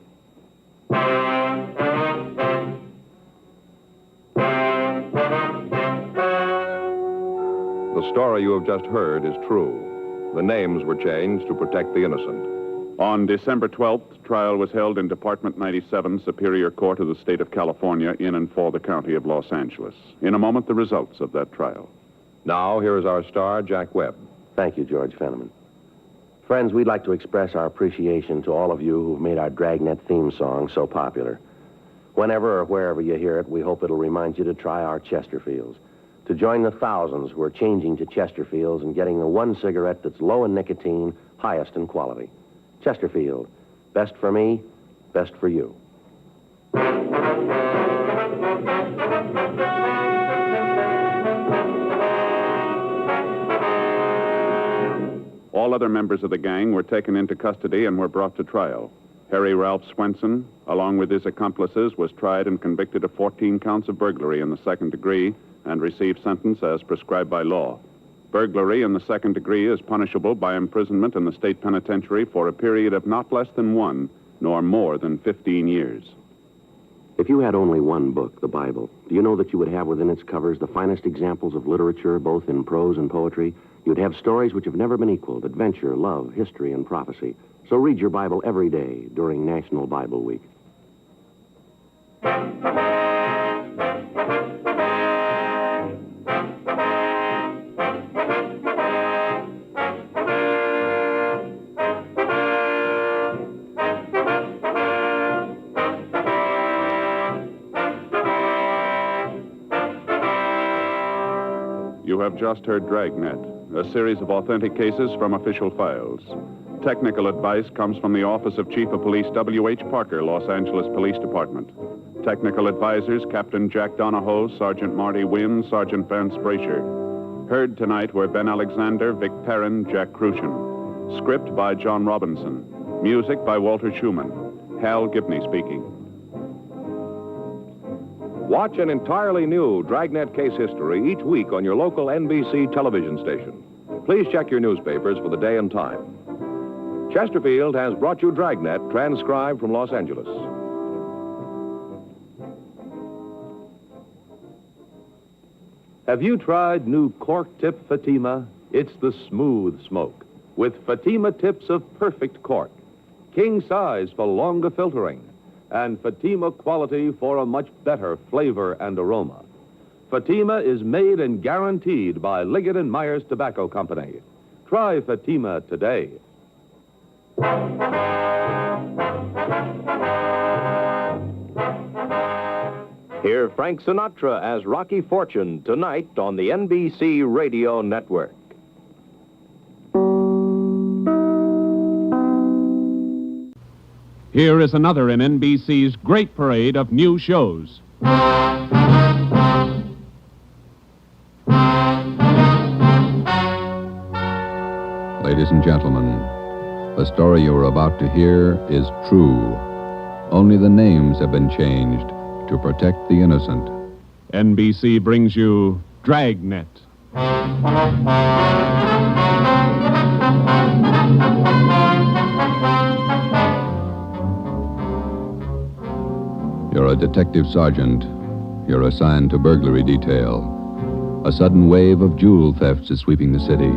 The story you have just heard is true. The names were changed to protect the innocent. On December 12th, trial was held in Department 97, Superior Court of the State of California, in and for the County of Los Angeles. In a moment, the results of that trial. Now, here is our star, Jack Webb. Thank you, George Fenneman. Friends, we'd like to express our appreciation to all of you who've made our Dragnet theme song so popular. Whenever or wherever you hear it, we hope it'll remind you to try our Chesterfields, to join the thousands who are changing to Chesterfields and getting the one cigarette that's low in nicotine, highest in quality. Chesterfield, best for me, best for you. All other members of the gang were taken into custody and were brought to trial. Harry Ralph Swenson, along with his accomplices, was tried and convicted of 14 counts of burglary in the second degree and received sentence as prescribed by law. Burglary in the second degree is punishable by imprisonment in the state penitentiary for a period of not less than 1 nor more than 15 years. If you had only one book, the Bible, do you know that you would have within its covers the finest examples of literature, both in prose and poetry? You'd have stories which have never been equaled, adventure, love, history, and prophecy. So read your Bible every day during National Bible Week. You have just heard Dragnet, a series of authentic cases from official files. Technical advice comes from the Office of Chief of Police W.H. Parker, Los Angeles Police Department. Technical advisors Captain Jack Donahoe, Sergeant Marty Wynn, Sergeant Vance Brasher. Heard tonight were Ben Alexander, Vic Perrin, Jack Crucian. Script by John Robinson. Music by Walter Schumann. Hal Gibney speaking. Watch an entirely new Dragnet case history each week on your local NBC television station. Please check your newspapers for the day and time. Chesterfield has brought you Dragnet, transcribed from Los Angeles. Have you tried new cork tip Fatima? It's the smooth smoke, with Fatima tips of perfect cork, king size for longer filtering, and Fatima quality for a much better flavor and aroma. Fatima is made and guaranteed by Liggett & Myers Tobacco Company. Try Fatima today. Hear Frank Sinatra as Rocky Fortune tonight on the NBC Radio Network. Here is another in NBC's great parade of new shows. Ladies and gentlemen, the story you are about to hear is true. Only the names have been changed to protect the innocent. NBC brings you Dragnet. detective sergeant. You're assigned to burglary detail. A sudden wave of jewel thefts is sweeping the city.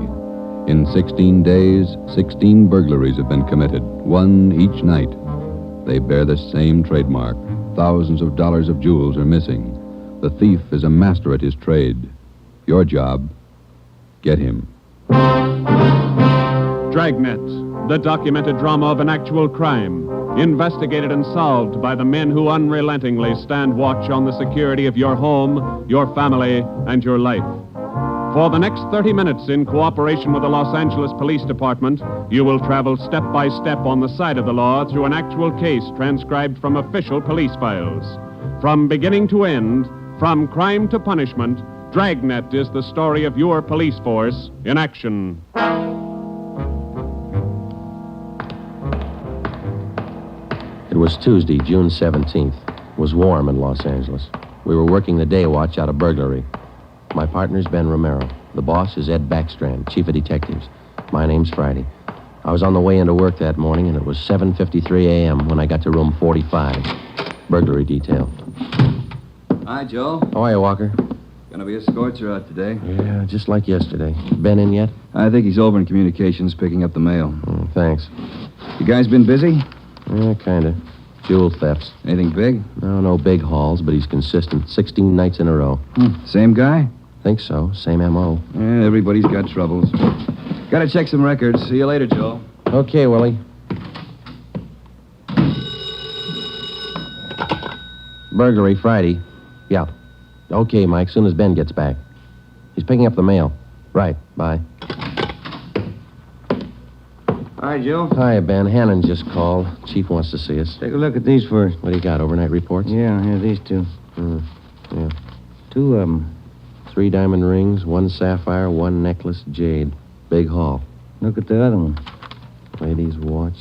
In 16 days, 16 burglaries have been committed, one each night. They bear the same trademark. Thousands of dollars of jewels are missing. The thief is a master at his trade. Your job, get him. Dragnet, the documented drama of an actual crime, investigated and solved by the men who unrelentingly stand watch on the security of your home, your family, and your life. For the next 30 minutes, in cooperation with the Los Angeles Police Department, you will travel step by step on the side of the law through an actual case transcribed from official police files. From beginning to end, from crime to punishment, Dragnet is the story of your police force in action. It was Tuesday, June 17th. It was warm in Los Angeles. We were working the day watch out of burglary. My partner's Ben Romero. The boss is Ed Backstrand, chief of detectives. My name's Friday. I was on the way into work that morning, and it was 7:53 a.m. when I got to room 45. Burglary detail. Hi, Joe. How are you, Walker? Gonna be a scorcher out today. Yeah, just like yesterday. Ben in yet? I think he's over in communications picking up the mail. Thanks. You guys been busy? Yeah, kind of. Jewel thefts. Anything big? No big hauls, but he's consistent. 16 nights in a row. Same guy? Think so. Same M.O. Yeah, everybody's got troubles. Gotta check some records. See you later, Joe. Okay, Willie. Burglary Friday. Yeah. Okay, Mike, soon as Ben gets back. He's picking up the mail. Right, bye. Hi, Joe. Hi, Ben. Hannon just called. Chief wants to see us. Take a look at these first. What do you got, overnight reports? Yeah, here, these two. Yeah. 2 of them. 3 diamond rings, 1 sapphire, 1 necklace, jade. Big haul. Look at the other one. Ladies' watch,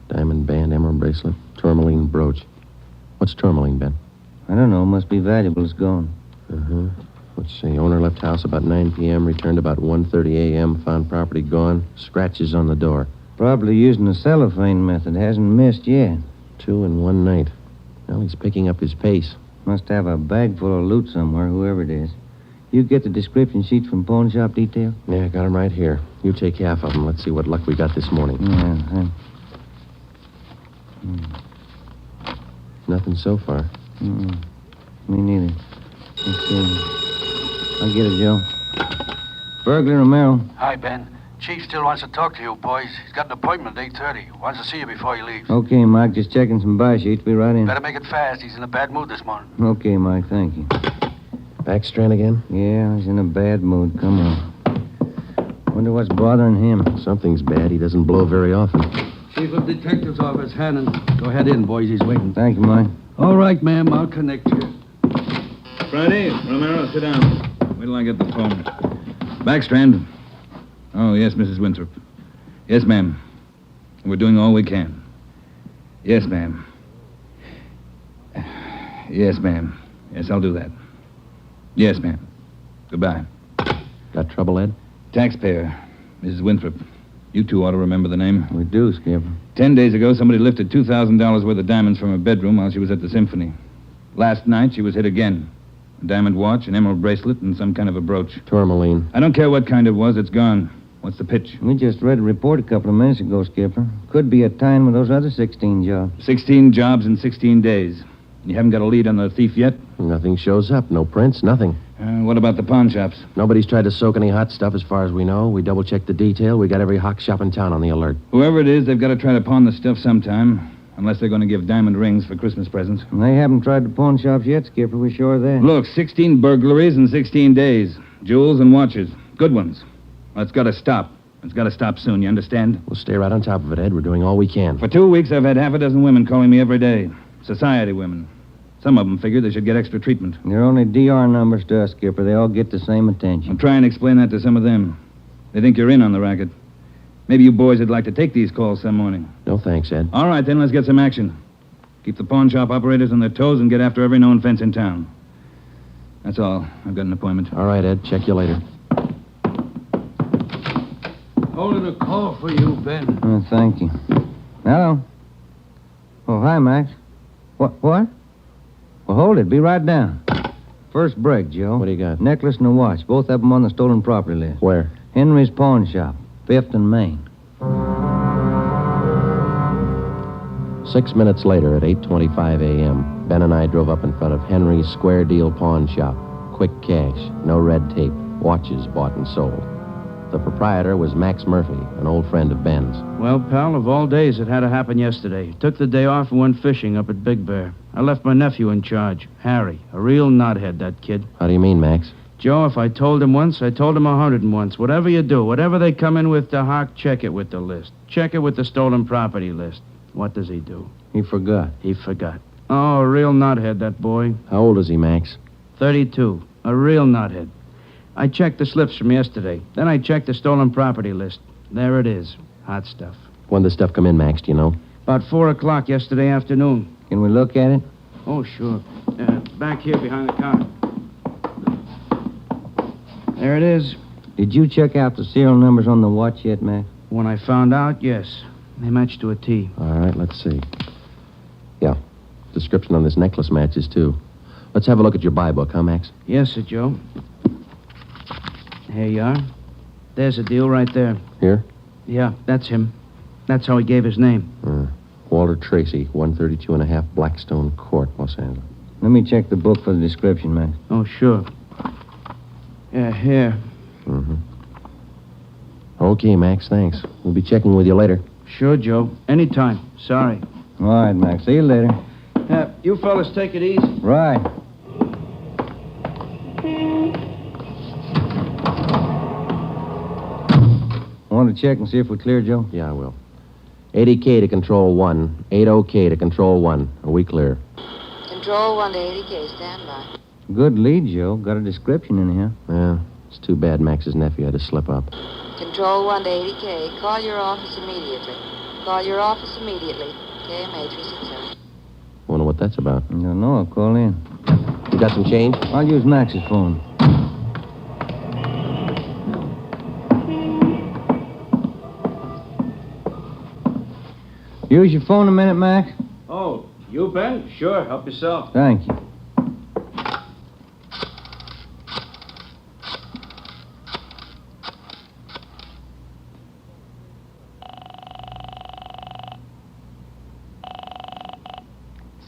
diamond band, emerald bracelet, tourmaline brooch. What's tourmaline, Ben? I don't know. Must be valuable. It's gone. Let's see. Owner left house about 9 p.m., returned about 1:30 a.m., found property gone, scratches on the door. Probably using the cellophane method. Hasn't missed yet. 2 in 1 night. Well, he's picking up his pace. Must have a bag full of loot somewhere, whoever it is. You get the description sheets from pawn shop detail? Yeah, got them right here. You take half of them. Let's see what luck we got this morning. Yeah, Nothing so far. Me neither. Let's see. I'll get it, Joe. Burglar Romero. Hi, Ben. Chief still wants to talk to you, boys. He's got an appointment at 8:30. Wants to see you before he leaves. Okay, Mike. Just checking some buy sheets. Be right in. Better make it fast. He's in a bad mood this morning. Okay, Mike. Thank you. Backstrand again? Yeah, he's in a bad mood. Come on. Wonder what's bothering him. Something's bad. He doesn't blow very often. Chief of Detective's Office, Hannon. Go ahead in, boys. He's waiting. Thank you, Mike. All right, ma'am. I'll connect you. Friday, Romero, sit down. Wait till I get the phone. Backstrand. Oh, yes, Mrs. Winthrop. Yes, ma'am. We're doing all we can. Yes, ma'am. Yes, ma'am. Yes, I'll do that. Yes, ma'am. Goodbye. Got trouble, Ed? Taxpayer, Mrs. Winthrop. You two ought to remember the name. We do, Skipper. 10 days ago, somebody lifted $2,000 worth of diamonds from her bedroom while she was at the symphony. Last night, she was hit again. A diamond watch, an emerald bracelet, and some kind of a brooch. Tourmaline. I don't care what kind it was. It's gone. What's the pitch? We just read a report a couple of minutes ago, Skipper. Could be a tie-in with those other 16 jobs. 16 jobs in 16 days. You haven't got a lead on the thief yet? Nothing shows up. No prints, nothing. What about the pawn shops? Nobody's tried to soak any hot stuff as far as we know. We double-checked the detail. We got every hock shop in town on the alert. Whoever it is, they've got to try to pawn the stuff sometime. Unless they're going to give diamond rings for Christmas presents. And they haven't tried the pawn shops yet, Skipper. We're sure of that. Look, 16 burglaries in 16 days. Jewels and watches. Good ones. Well, it's got to stop. It's got to stop soon, you understand? We'll stay right on top of it, Ed. We're doing all we can. For 2 weeks, I've had half a dozen women calling me every day. Society women. Some of them figure they should get extra treatment. They're only DR numbers to us, Skipper. They all get the same attention. I'll try and explain that to some of them. They think you're in on the racket. Maybe you boys would like to take these calls some morning. No thanks, Ed. All right, then, let's get some action. Keep the pawn shop operators on their toes and get after every known fence in town. That's all. I've got an appointment. All right, Ed. Check you later. Holding a call for you, Ben. Oh, thank you. Hello. Oh, hi, Max. What? Well, hold it. Be right down. First break, Joe. What do you got? Necklace and a watch. Both of them on the stolen property list. Where? Henry's pawn shop. 5th and Main. 6 minutes later, at 8:25 a.m., Ben and I drove up in front of Henry's Square Deal Pawn Shop. Quick cash, no red tape, watches bought and sold. The proprietor was Max Murphy, an old friend of Ben's. Well, pal, of all days, it had to happen yesterday. Took the day off and went fishing up at Big Bear. I left my nephew in charge, Harry. A real knothead, that kid. How do you mean, Max? Joe, if I told him once, I told him 101. Whatever you do, whatever they come in with to Hawk, check it with the list. Check it with the stolen property list. What does he do? He forgot. He forgot. Oh, a real knothead, that boy. How old is he, Max? 32. A real knothead. I checked the slips from yesterday. Then I checked the stolen property list. There it is. Hot stuff. When did the stuff come in, Max, do you know? About 4 o'clock yesterday afternoon. Can we look at it? Oh, sure. Back here behind the counter. There it is. Did you check out the serial numbers on the watch yet, Max? When I found out, yes. They matched to a T. All right, let's see. Yeah. Description on this necklace matches, too. Let's have a look at your buy book, huh, Max? Yes, sir, Joe. Here you are. There's a deal right there. Here? Yeah, that's him. That's how he gave his name. Walter Tracy, 132 and a half Blackstone Court, Los Angeles. Let me check the book for the description, Max. Oh, sure. Yeah, here. Mm-hmm. Okay, Max, thanks. We'll be checking with you later. Sure, Joe. Anytime. Sorry. All right, Max. See you later. You fellas take it easy. Right. Want to check and see if we're clear, Joe? Yeah, I will. 80K to Control 1. 80K to Control 1. Are we clear? Control 1 to 80K. Stand by. Good lead, Joe. Got a description in here. Yeah. It's too bad Max's nephew had to slip up. Control 1 to 80K. Call your office immediately. Call your office immediately. KMA 367. Wonder what that's about. I don't know. I'll call in. You got some change? I'll use Max's phone. Use your phone a minute, Max. Oh, you, Ben? Sure. Help yourself. Thank you.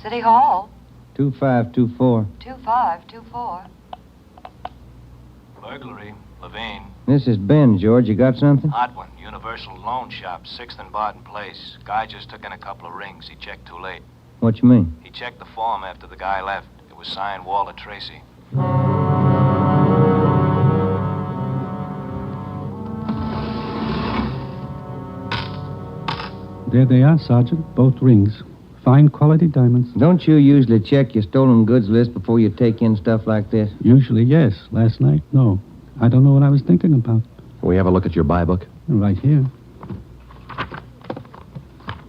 City Hall. 2524. 2524. Burglary, Levine. This is Ben, George. You got something? Odd one. Universal Loan Shop, 6th and Barton Place. Guy just took in a couple of rings. He checked too late. What you mean? He checked the form after the guy left. It was signed Walter Tracy. There they are, Sergeant. Both rings. Fine quality diamonds. Don't you usually check your stolen goods list before you take in stuff like this? Usually, yes. Last night, no. I don't know what I was thinking about. Can we have a look at your buy book? Right here.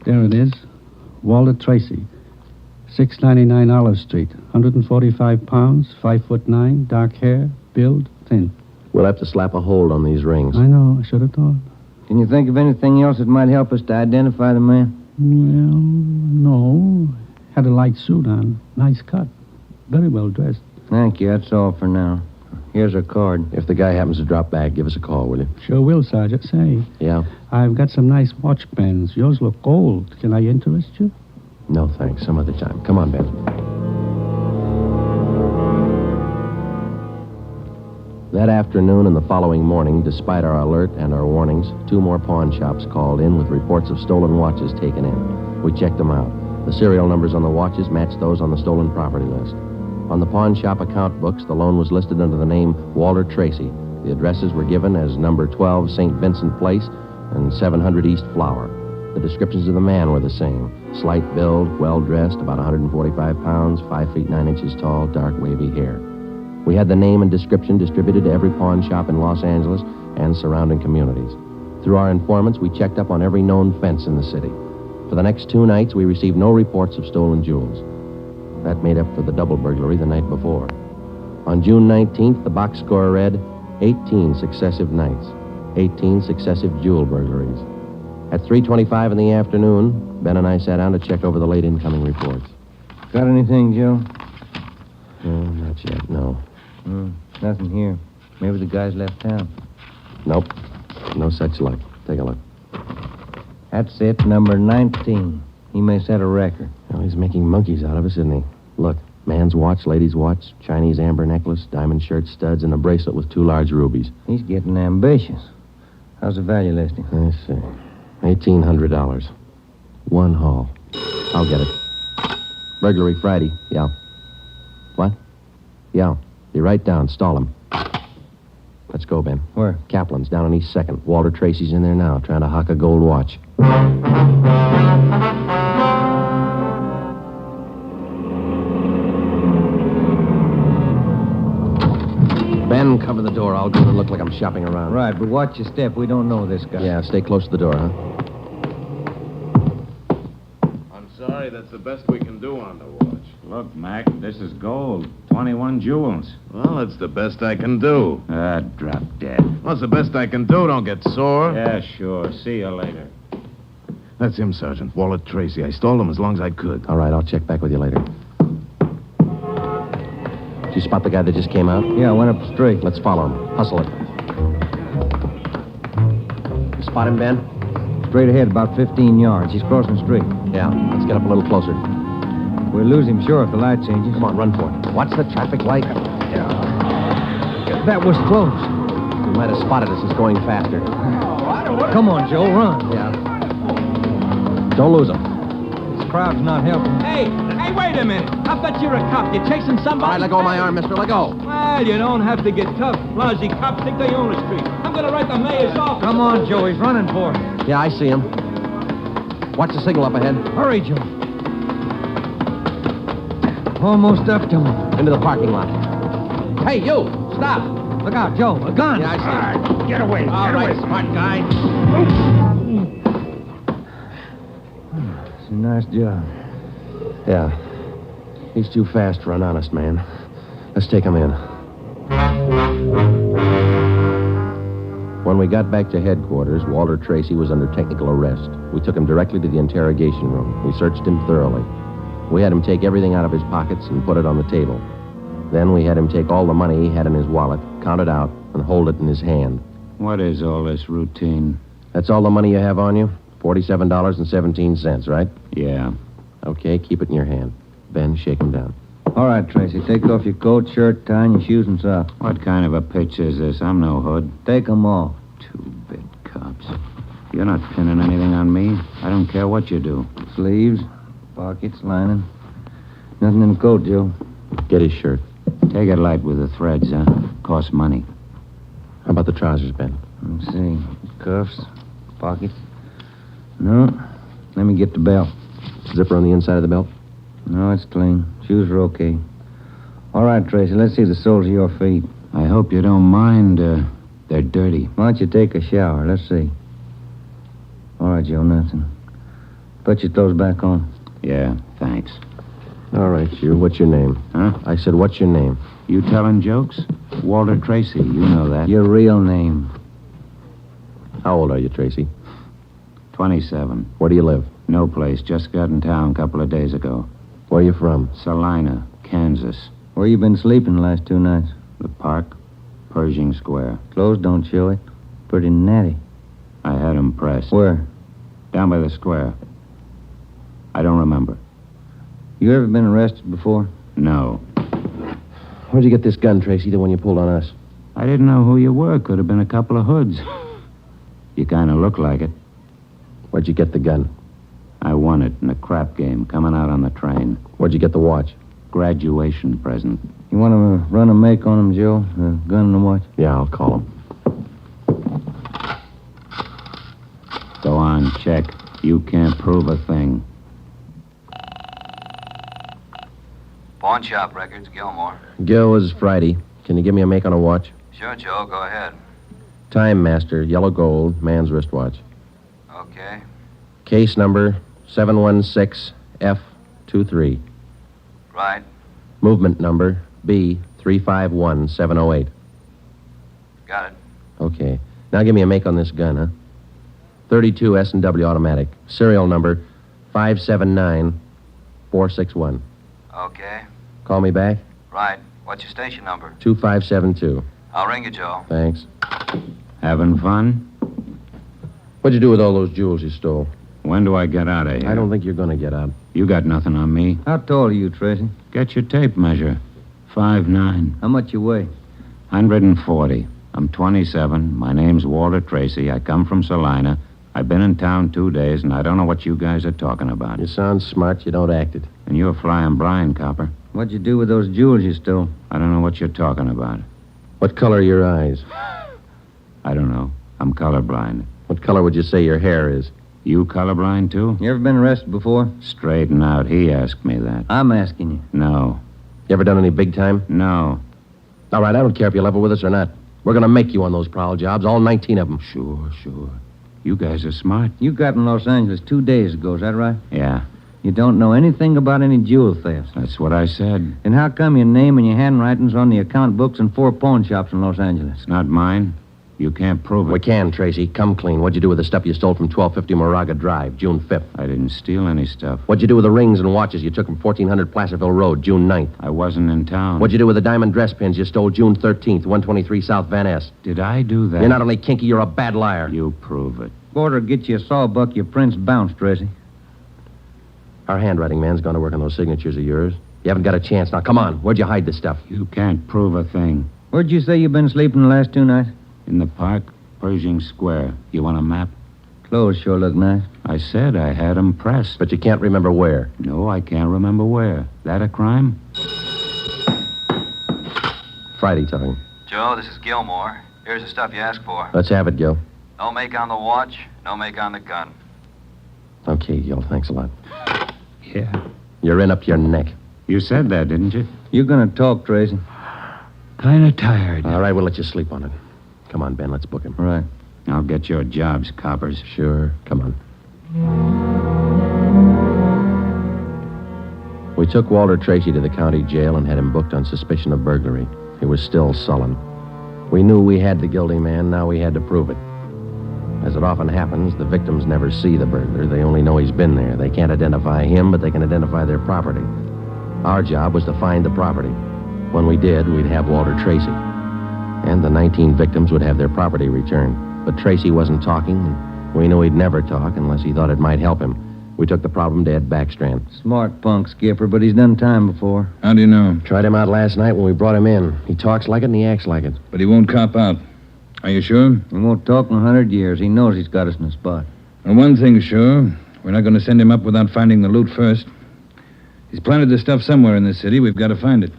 There it is. Walter Tracy. 699 Olive Street. 145 pounds, 5'9", dark hair, build, thin. We'll have to slap a hold on these rings. I know. I should have thought. Can you think of anything else that might help us to identify the man? Well, no. Had a light suit on. Nice cut. Very well dressed. Thank you. That's all for now. Here's our card. If the guy happens to drop back, give us a call, will you? Sure will, Sergeant. Say, Yeah? I've got some nice watch bands. Yours look old. Can I interest you? No, thanks. Some other time. Come on, Ben. That afternoon and the following morning, despite our alert and our warnings, 2 more pawn shops called in with reports of stolen watches taken in. We checked them out. The serial numbers on the watches matched those on the stolen property list. On the pawn shop account books, the loan was listed under the name Walter Tracy. The addresses were given as number 12 St. Vincent Place and 700 East Flower. The descriptions of the man were the same. Slight build, well-dressed, about 145 pounds, 5 feet 9 inches tall, dark wavy hair. We had the name and description distributed to every pawn shop in Los Angeles and surrounding communities. Through our informants, we checked up on every known fence in the city. For the next 2 nights, we received no reports of stolen jewels. That made up for the double burglary the night before. On June 19th, the box score read 18 successive nights, 18 successive jewel burglaries. At 3:25 in the afternoon, Ben and I sat down to check over the late incoming reports. Got anything, Joe? Not yet, no. Nothing here. Maybe the guy's left town. Nope. No such luck. Take a look. That's it, number 19. He may set a record. Well, he's making monkeys out of us, isn't he? Look, man's watch, lady's watch, Chinese amber necklace, diamond shirt studs, and a bracelet with 2 large rubies. He's getting ambitious. How's the value listing? Let's see. $1,800. One haul. I'll get it. Burglary Friday. Yeah. What? Yeah. Be right down. Stall him. Let's go, Ben. Where? Kaplan's down on East 2nd. Walter Tracy's in there now, trying to hock a gold watch. Ben, cover the door. I'll go and look like I'm shopping around. Right, but watch your step. We don't know this guy. Yeah, stay close to the door, huh? I'm sorry, that's the best we can do on the watch. Look, Mac, this is gold. 21 jewels. Well, it's the best I can do. Drop dead. Well, it's the best I can do. Don't get sore. Yeah, sure. See you later. That's him, Sergeant. Walter Tracy. I stalled him as long as I could. All right, I'll check back with you later. Did you spot the guy that just came out? Yeah, I went up straight. Let's follow him. Hustle it. You spot him, Ben? Straight ahead, about 15 yards. He's crossing the street. Yeah, let's get up a little closer. We'll lose him, sure, if the light changes. Come on, run for it. Watch the traffic light. That was close. You might have spotted us as going faster. Come on, Joe, run. Yeah. Don't lose him. This crowd's not helping. Hey, wait a minute. I bet you're a cop. You're chasing somebody. All right, let go of my arm, mister. Let go. Well, you don't have to get tough. Lousy cops think they own the street. I'm going to write the mayor's office. Come on, Joe. He's running for it. Yeah, I see him. Watch the signal up ahead. Hurry, Joe. Almost up to him. Into the parking lot. Hey, you! Stop! Look out, Joe. A gun. Yeah, I see him. Get away. All right, smart guy. It's a nice job. Yeah. He's too fast for an honest man. Let's take him in. When we got back to headquarters, Walter Tracy was under technical arrest. We took him directly to the interrogation room. We searched him thoroughly. We had him take everything out of his pockets and put it on the table. Then we had him take all the money he had in his wallet, count it out, and hold it in his hand. What is all this routine? That's all the money you have on you? $47.17, right? Yeah. Okay, keep it in your hand. Ben, shake him down. All right, Tracy. Take off your coat, shirt, tie, and your shoes and socks. What kind of a pitch is this? I'm no hood. Take them off. Two-bit cops. You're not pinning anything on me. I don't care what you do. Sleeves, pockets, lining. Nothing in the coat, Joe. Get his shirt. Take it light with the threads, huh? Costs money. How about the trousers, Ben? Let's see. Cuffs, pockets. No. Let me get the belt. Zipper on the inside of the belt? No, it's clean. Shoes are okay. All right, Tracy, let's see the soles of your feet. I hope you don't mind. They're dirty. Why don't you take a shower? Let's see. All right, Joe, nothing. Put your clothes back on. Yeah, thanks. All right, you. What's your name? Huh? I said, what's your name? You telling jokes? Walter Tracy, you know that. Your real name. How old are you, Tracy? 27. Where do you live? No place. Just got in town a couple of days ago. Where are you from? Salina, Kansas. Where you been sleeping the last 2 nights? The park, Pershing Square. Clothes don't show it. Pretty natty. I had 'em pressed. Where? Down by the square. I don't remember. You ever been arrested before? No. Where'd you get this gun, Tracy, the one you pulled on us? I didn't know who you were. Could have been a couple of hoods. You kind of look like it. Where'd you get the gun? I won it in a crap game coming out on the train. Where'd you get the watch? Graduation present. You want to run a make on him, Joe? The gun and the watch? Yeah, I'll call him. Go on, check. You can't prove a thing. Pawn shop records, Gilmore. Gil, is Friday. Can you give me a make on a watch? Sure, Joe, go ahead. Time Master, yellow gold, man's wristwatch. Okay. Case number 716F23. Right. Movement number B351708. Got it. Okay. Now give me a make on this gun, huh? 32 S&W automatic. Serial number 579461. Okay. Call me back? Right. Right. What's your station number? 2572. I'll ring you, Joe. Thanks. Having fun? What'd you do with all those jewels you stole? When do I get out of here? I don't think you're going to get out. You got nothing on me. How tall are you, Tracy? Get your tape measure. 5'9". How much you weigh? 140. I'm 27. My name's Walter Tracy. I come from Salina. I've been in town 2 days, and I don't know what you guys are talking about. You sound smart. You don't act it. And you're flying blind, copper. What'd you do with those jewels you stole? I don't know what you're talking about. What color are your eyes? I don't know. I'm colorblind. What color would you say your hair is? You colorblind, too? You ever been arrested before? Straighten out. He asked me that. I'm asking you. No. You ever done any big time? No. All right, I don't care if you level with us or not. We're going to make you on those prowl jobs, all 19 of them. Sure. You guys are smart. You got in Los Angeles 2 days ago, is that right? Yeah. You don't know anything about any jewel thefts. That's what I said. Then how come your name and your handwriting's on the account books in 4 pawn shops in Los Angeles? It's not mine. You can't prove it. We can, Tracy. Come clean. What'd you do with the stuff you stole from 1250 Moraga Drive, June 5th? I didn't steal any stuff. What'd you do with the rings and watches you took from 1400 Placerville Road, June 9th? I wasn't in town. What'd you do with the diamond dress pins you stole June 13th, 123 South Van Ness? Did I do that? You're not only kinky, you're a bad liar. You prove it. Order get you a sawbuck, your prince bounced, Tracy. Our handwriting man's gone to work on those signatures of yours. You haven't got a chance. Now, come on. Where'd you hide this stuff? You can't prove a thing. Where'd you say you've been sleeping the last 2 nights? In the park, Pershing Square. You want a map? Clothes sure look nice. I said I had them pressed. But you can't remember where. No, I can't remember where. That a crime? Friday talking. Joe, this is Gilmore. Here's the stuff you asked for. Let's have it, Gil. No make on the watch, no make on the gun. Okay, Gil. Thanks a lot. Yeah. You're in up your neck. You said that, didn't you? You're gonna talk, Tracy. Kind of tired. All right, we'll let you sleep on it. Come on, Ben. Let's book him. Right. I'll get your jobs, coppers. Sure. Come on. We took Walter Tracy to the county jail and had him booked on suspicion of burglary. He was still sullen. We knew we had the guilty man. Now we had to prove it. As it often happens, the victims never see the burglar. They only know he's been there. They can't identify him, but they can identify their property. Our job was to find the property. When we did, we'd have Walter Tracy. And the 19 victims would have their property returned. But Tracy wasn't talking, and we knew he'd never talk unless he thought it might help him. We took the problem to Ed Backstrand. Smart punk, Skipper, but he's done time before. How do you know? Tried him out last night when we brought him in. He talks like it and he acts like it. But he won't cop out. Are you sure? He won't talk in 100 years. He knows he's got us in a spot. Well, one thing's sure. We're not going to send him up without finding the loot first. He's planted the stuff somewhere in this city. We've got to find it.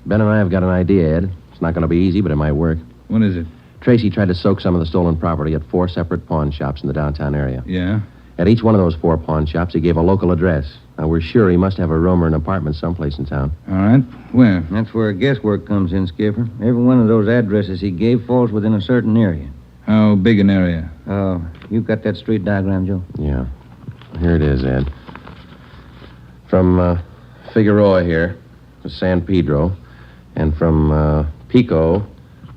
Ben and I have got an idea, Ed. It's not going to be easy, but it might work. What is it? Tracy tried to soak some of the stolen property at 4 separate pawn shops in the downtown area. Yeah? At each one of those 4 pawn shops, he gave a local address. Now, we're sure he must have a room or an apartment someplace in town. All right. Where? That's where guesswork comes in, Skipper. Every one of those addresses he gave falls within a certain area. How big an area? You got that street diagram, Joe? Yeah. Here it is, Ed. From Figueroa here to San Pedro, and from Pico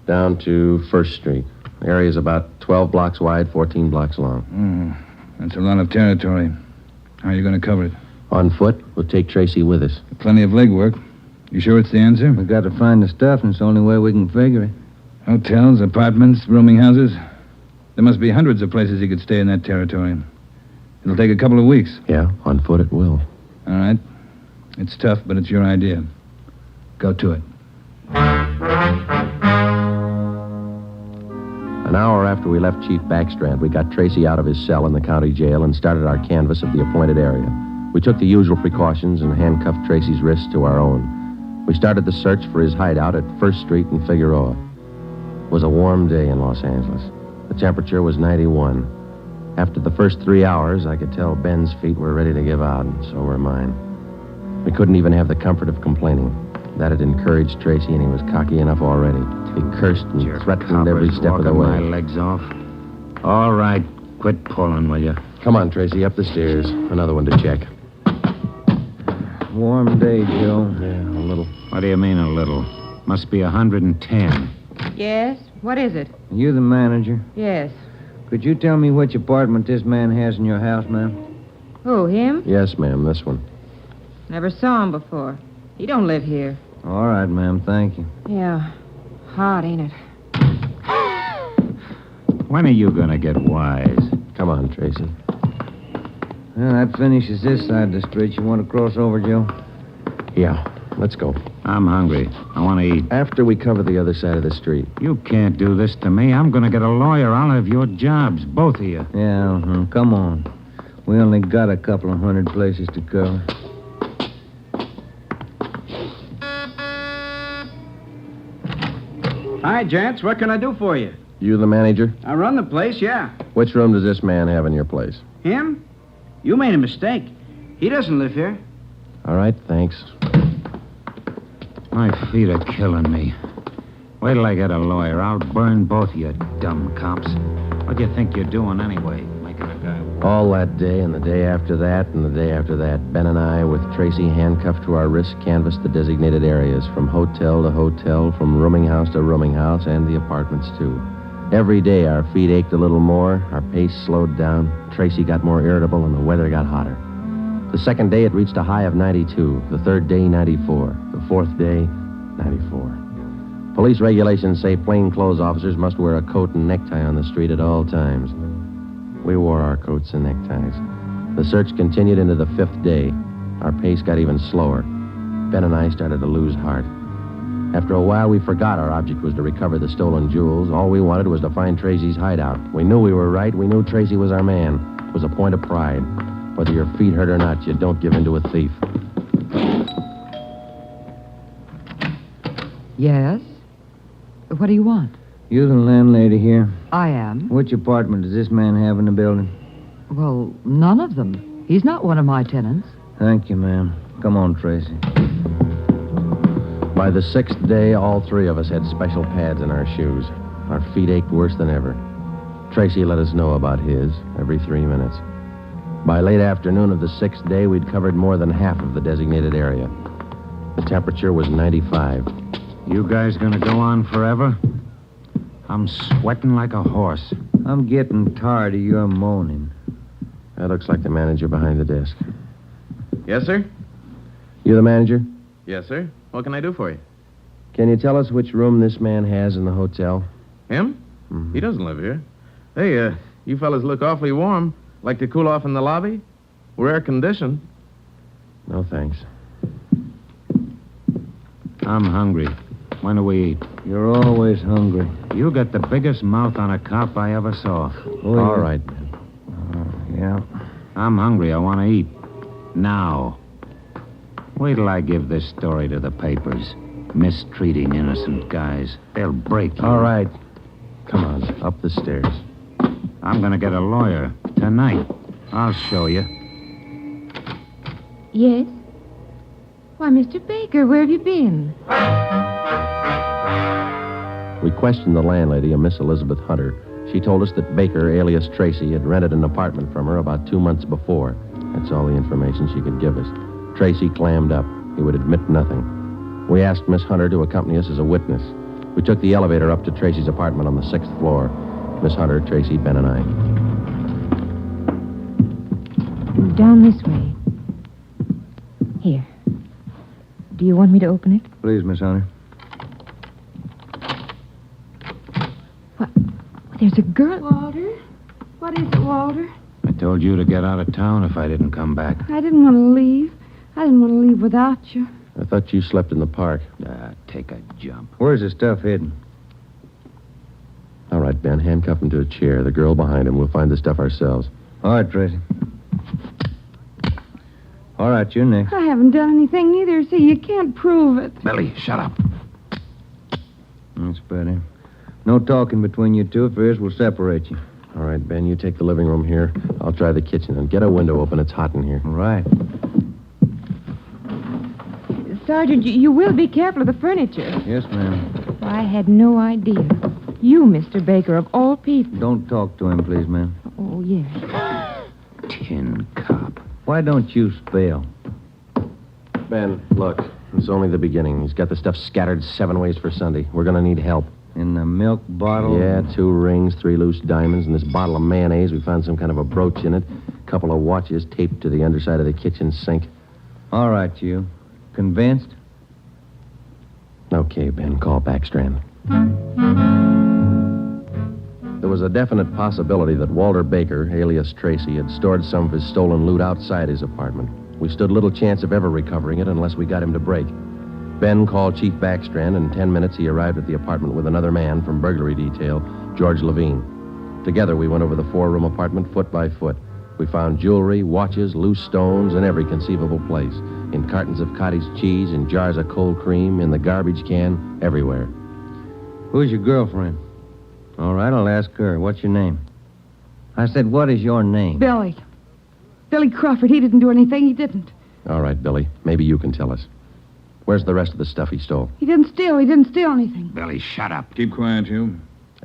down to 1st Street. The area's about 12 blocks wide, 14 blocks long. That's a lot of territory. How are you going to cover it? On foot. We'll take Tracy with us. Plenty of legwork. You sure it's the answer? We got to find the stuff, and it's the only way we can figure it. Hotels, apartments, rooming houses. There must be hundreds of places he could stay in that territory. It'll take a couple of weeks. Yeah, on foot it will. All right. It's tough, but it's your idea. Go to it. An hour after we left Chief Backstrand, we got Tracy out of his cell in the county jail and started our canvass of the appointed area. We took the usual precautions and handcuffed Tracy's wrists to our own. We started the search for his hideout at 1st Street in Figueroa. It was a warm day in Los Angeles. The temperature was 91. After the first 3 hours, I could tell Ben's feet were ready to give out, and so were mine. We couldn't even have the comfort of complaining. That had encouraged Tracy, and he was cocky enough already. He cursed and threatened every step of the way. My legs off. All right, quit pulling, will you? Come on, Tracy, up the stairs. Another one to check. Warm day, Joe. Yeah, a little. What do you mean, a little? Must be 110. Yes? What is it? You the manager? Yes. Could you tell me which apartment this man has in your house, ma'am? Who, him? Yes, ma'am, this one. Never saw him before. He don't live here. All right, ma'am. Thank you. Yeah. Hot, ain't it? When are you gonna get wise? Come on, Tracy. Well, that finishes this side of the street. You want to cross over, Joe? Yeah, let's go. I'm hungry. I want to eat. After we cover the other side of the street. You can't do this to me. I'm gonna get a lawyer. I'll have your jobs, both of you. Yeah, come on. We only got a couple of hundred places to cover. Hi, gents. What can I do for you? You the manager? I run the place, yeah. Which room does this man have in your place? Him? You made a mistake. He doesn't live here. All right, thanks. My feet are killing me. Wait till I get a lawyer. I'll burn both of you dumb cops. What do you think you're doing anyway? Making a guy... All that day and the day after that and the day after that, Ben and I, with Tracy handcuffed to our wrists, canvassed the designated areas, from hotel to hotel, from rooming house to rooming house, and the apartments, too. Every day our feet ached a little more, our pace slowed down, Tracy got more irritable, and the weather got hotter. The second day it reached a high of 92, the third day 94, the fourth day 94. Police regulations say plainclothes officers must wear a coat and necktie on the street at all times. We wore our coats and neckties. The search continued into the fifth day. Our pace got even slower. Ben and I started to lose heart. After a while, we forgot our object was to recover the stolen jewels. All we wanted was to find Tracy's hideout. We knew we were right. We knew Tracy was our man. It was a point of pride. Whether your feet hurt or not, you don't give in to a thief. Yes? What do you want? You the landlady here? I am. Which apartment does this man have in the building? Well, none of them. He's not one of my tenants. Thank you, ma'am. Come on, Tracy. By the sixth day, all three of us had special pads in our shoes. Our feet ached worse than ever. Tracy let us know about his every 3 minutes. By late afternoon of the sixth day, we'd covered more than half of the designated area. The temperature was 95. You guys gonna go on forever? I'm sweating like a horse. I'm getting tired of your moaning. That looks like the manager behind the desk. Yes, sir? You the manager? Yes, sir. What can I do for you? Can you tell us which room this man has in the hotel? Him? Mm-hmm. He doesn't live here. Hey, you fellas look awfully warm. Like to cool off in the lobby? We're air-conditioned. No, thanks. I'm hungry. When do we eat? You're always hungry. You got the biggest mouth on a cop I ever saw. All right, man. Yeah. I'm hungry. I want to eat. Now. Wait till I give this story to the papers. Mistreating innocent guys. They'll break you. All right. Come on, up the stairs. I'm going to get a lawyer tonight. I'll show you. Yes? Why, Mr. Baker, where have you been? We questioned the landlady, a Miss Elizabeth Hunter. She told us that Baker, alias Tracy, had rented an apartment from her about 2 months before. That's all the information she could give us. Tracy clammed up. He would admit nothing. We asked Miss Hunter to accompany us as a witness. We took the elevator up to Tracy's apartment on the 6th floor. Miss Hunter, Tracy, Ben, and I. Down this way. Here. Do you want me to open it? Please, Miss Hunter. What? There's a girl. Walter? What is it, Walter? I told you to get out of town if I didn't come back. I didn't want to leave. I didn't want to leave without you. I thought you slept in the park. Take a jump. Where's the stuff hidden? All right, Ben, handcuff him to a chair. The girl behind him. We'll find the stuff ourselves. All right, Tracy. All right, you're next. I haven't done anything neither, so you can't prove it. Billy, shut up. That's better. No talking between you two. If there is, we'll separate you. All right, Ben, you take the living room here. I'll try the kitchen. And get a window open. It's hot in here. All right. Sergeant, you will be careful of the furniture. Yes, ma'am. I had no idea. You, Mr. Baker, of all people. Don't talk to him, please, ma'am. Oh, yes. Tin cop. Why don't you spell? Ben, look. It's only the beginning. He's got the stuff scattered 7 ways for Sunday. We're going to need help. In the milk bottle? Yeah, 2 rings, 3 loose diamonds, and this bottle of mayonnaise. We found some kind of a brooch in it. A couple of watches taped to the underside of the kitchen sink. All right, you. Convinced? Okay, Ben, call Backstrand. There was a definite possibility that Walter Baker, alias Tracy, had stored some of his stolen loot outside his apartment. We stood little chance of ever recovering it unless we got him to break. Ben called Chief Backstrand, and in 10 minutes he arrived at the apartment with another man from burglary detail, George Levine. Together we went over the four-room apartment foot by foot. We found jewelry, watches, loose stones in every conceivable place. In cartons of cottage cheese, in jars of cold cream, in the garbage can, everywhere. Who's your girlfriend? All right, I'll ask her. What's your name? I said, what is your name? Billy. Billy Crawford. He didn't do anything. He didn't. All right, Billy. Maybe you can tell us. Where's the rest of the stuff he stole? He didn't steal. He didn't steal anything. Billy, shut up. Keep quiet, you.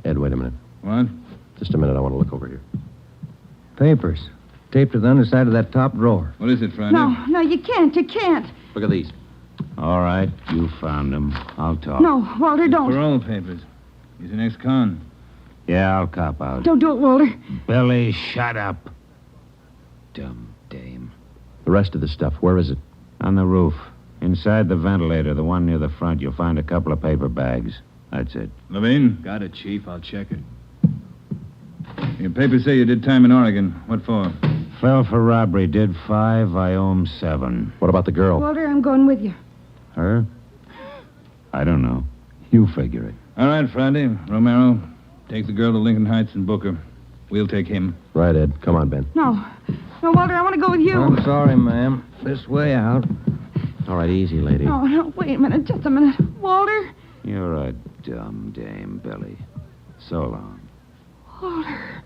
Ed, wait a minute. What? Just a minute. I want to look over here. Papers. Taped to the underside of that top drawer. What is it, Friday? No, you can't. You can't. Look at these. All right, you found him. I'll talk. No, Walter, don't. Parole papers. He's an ex-con. Yeah, I'll cop out. Don't do it, Walter. Billy, shut up. Dumb dame. The rest of the stuff, where is it? On the roof. Inside the ventilator, the one near the front, you'll find a couple of paper bags. That's it. Levine? Got it, Chief. I'll check it. Your papers say you did time in Oregon. What for? Fell for robbery, did 5, I owe him 7. What about the girl? Walter, I'm going with you. Her? I don't know. You figure it. All right, Friday. Romero, take the girl to Lincoln Heights and book her. We'll take him. Right, Ed. Come on, Ben. No, Walter, I want to go with you. I'm sorry, ma'am. This way out. All right, easy, lady. No, wait a minute. Just a minute. Walter? You're a dumb dame, Billy. So long. Walter.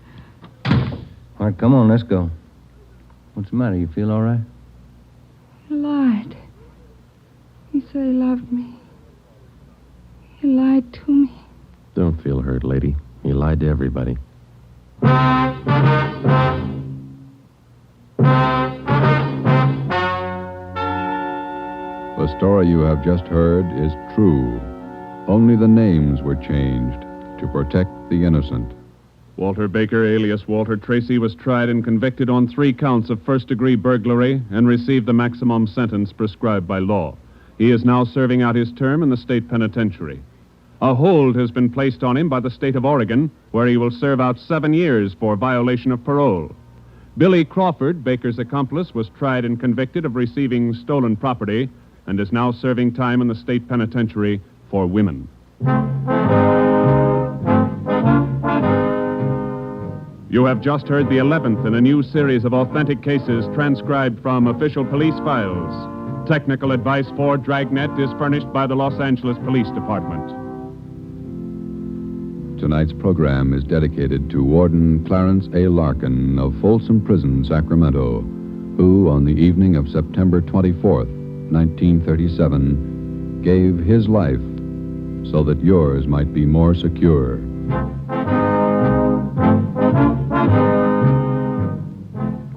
All right, come on, let's go. What's the matter? You feel all right? He lied. He said he loved me. He lied to me. Don't feel hurt, lady. He lied to everybody. The story you have just heard is true. Only the names were changed to protect the innocent. Walter Baker, alias Walter Tracy, was tried and convicted on 3 counts of first-degree burglary and received the maximum sentence prescribed by law. He is now serving out his term in the state penitentiary. A hold has been placed on him by the state of Oregon, where he will serve out 7 years for violation of parole. Billy Crawford, Baker's accomplice, was tried and convicted of receiving stolen property and is now serving time in the state penitentiary for women. You have just heard the 11th in a new series of authentic cases transcribed from official police files. Technical advice for Dragnet is furnished by the Los Angeles Police Department. Tonight's program is dedicated to Warden Clarence A. Larkin of Folsom Prison, Sacramento, who, on the evening of September 24th, 1937, gave his life so that yours might be more secure.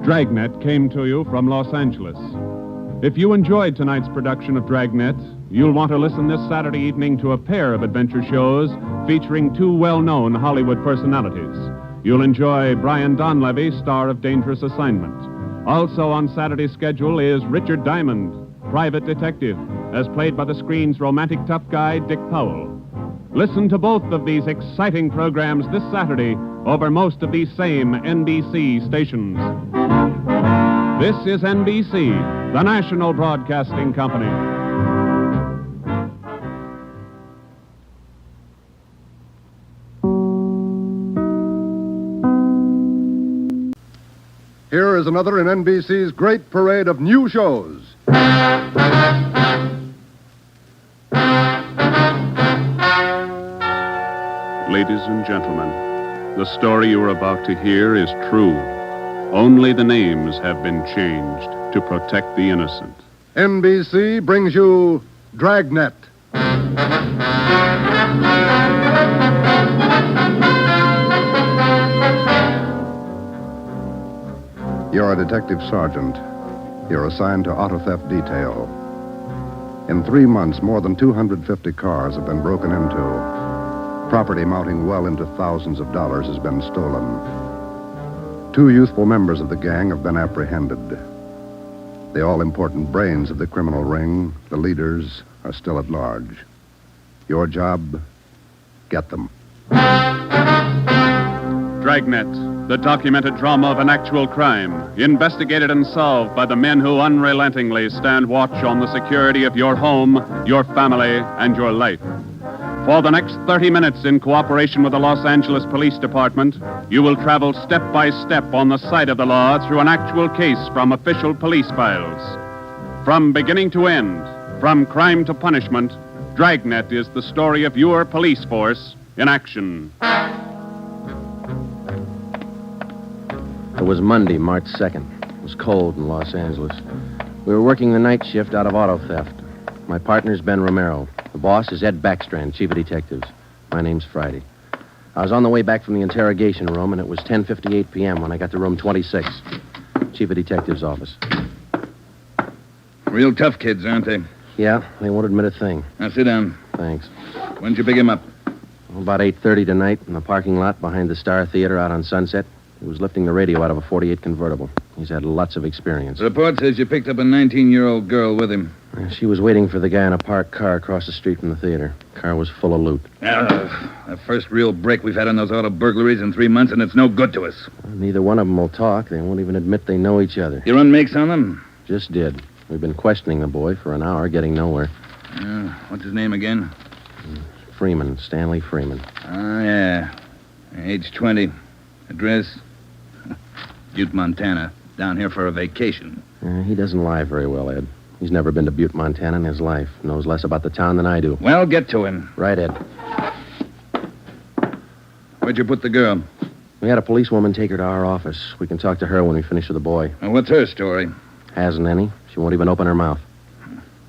Dragnet came to you from Los Angeles. If you enjoyed tonight's production of Dragnet, you'll want to listen this Saturday evening to a pair of adventure shows featuring 2 well-known Hollywood personalities. You'll enjoy Brian Donlevy, star of Dangerous Assignment. Also on Saturday's schedule is Richard Diamond, private detective, as played by the screen's romantic tough guy, Dick Powell. Listen to both of these exciting programs this Saturday over most of these same NBC stations. This is NBC, the national broadcasting company. Here is another in NBC's great parade of new shows. Ladies and gentlemen, the story you are about to hear is true. Only the names have been changed to protect the innocent. NBC brings you Dragnet. You're a detective sergeant. You're assigned to auto theft detail. In 3 months, more than 250 cars have been broken into. Property mounting well into thousands of dollars has been stolen. 2 youthful members of the gang have been apprehended. The all-important brains of the criminal ring, the leaders, are still at large. Your job, get them. Dragnet, the documented drama of an actual crime, investigated and solved by the men who unrelentingly stand watch on the security of your home, your family, and your life. For the next 30 minutes, in cooperation with the Los Angeles Police Department, you will travel step by step on the side of the law through an actual case from official police files. From beginning to end, from crime to punishment, Dragnet is the story of your police force in action. It was Monday, March 2nd. It was cold in Los Angeles. We were working the night shift out of auto theft. My partner's Ben Romero. The boss is Ed Backstrand, chief of detectives. My name's Friday. I was on the way back from the interrogation room, and it was 10:58 p.m. when I got to room 26, chief of detectives' office. Real tough kids, aren't they? Yeah, they won't admit a thing. Now, sit down. Thanks. When'd you pick him up? About 8:30 tonight in the parking lot behind the Star Theater out on Sunset. He was lifting the radio out of a 48 convertible. He's had lots of experience. The report says you picked up a 19-year-old girl with him. She was waiting for the guy in a parked car across the street from the theater. Car was full of loot. The first real break we've had on those auto burglaries in 3 months, and it's no good to us. Neither one of them will talk. They won't even admit they know each other. You run makes on them? Just did. We've been questioning the boy for an hour, getting nowhere. What's his name again? Freeman, Stanley Freeman. Oh, yeah. Age 20. Address? Butte, Montana. Down here for a vacation. He doesn't lie very well, Ed. He's never been to Butte, Montana in his life. Knows less about the town than I do. Well, get to him. Right, Ed. Where'd you put the girl? We had a policewoman take her to our office. We can talk to her when we finish with the boy. Well, what's her story? Hasn't any. She won't even open her mouth.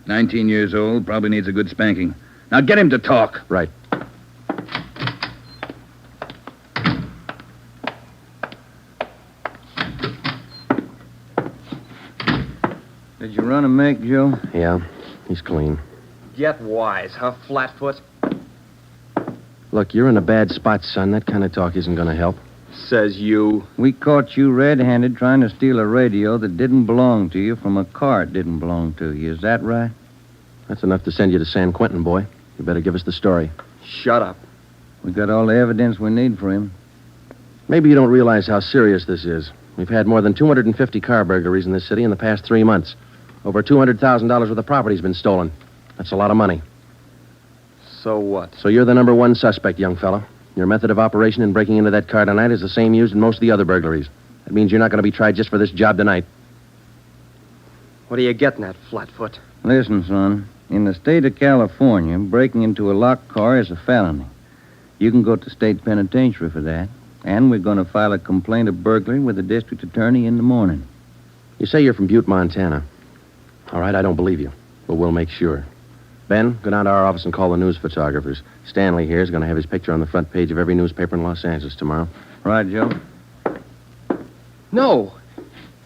19 years old, probably needs a good spanking. Now get him to talk. Right. Did you run a make, Joe? Yeah, he's clean. Get wise, huh, Flatfoot? Look, you're in a bad spot, son. That kind of talk isn't going to help. Says you. We caught you red-handed trying to steal a radio that didn't belong to you from a car it didn't belong to you. Is that right? That's enough to send you to San Quentin, boy. You better give us the story. Shut up. We got all the evidence we need for him. Maybe you don't realize how serious this is. We've had more than 250 car burglaries in this city in the past 3 months. Over $200,000 worth of property's been stolen. That's a lot of money. So what? So you're the number one suspect, young fella. Your method of operation in breaking into that car tonight is the same used in most of the other burglaries. That means you're not going to be tried just for this job tonight. What are you getting at, Flatfoot? Listen, son. In the state of California, breaking into a locked car is a felony. You can go to state penitentiary for that. And we're going to file a complaint of burglary with the district attorney in the morning. You say you're from Butte, Montana. All right, I don't believe you, but we'll make sure. Ben, go down to our office and call the news photographers. Stanley here is going to have his picture on the front page of every newspaper in Los Angeles tomorrow. Right, Joe? No.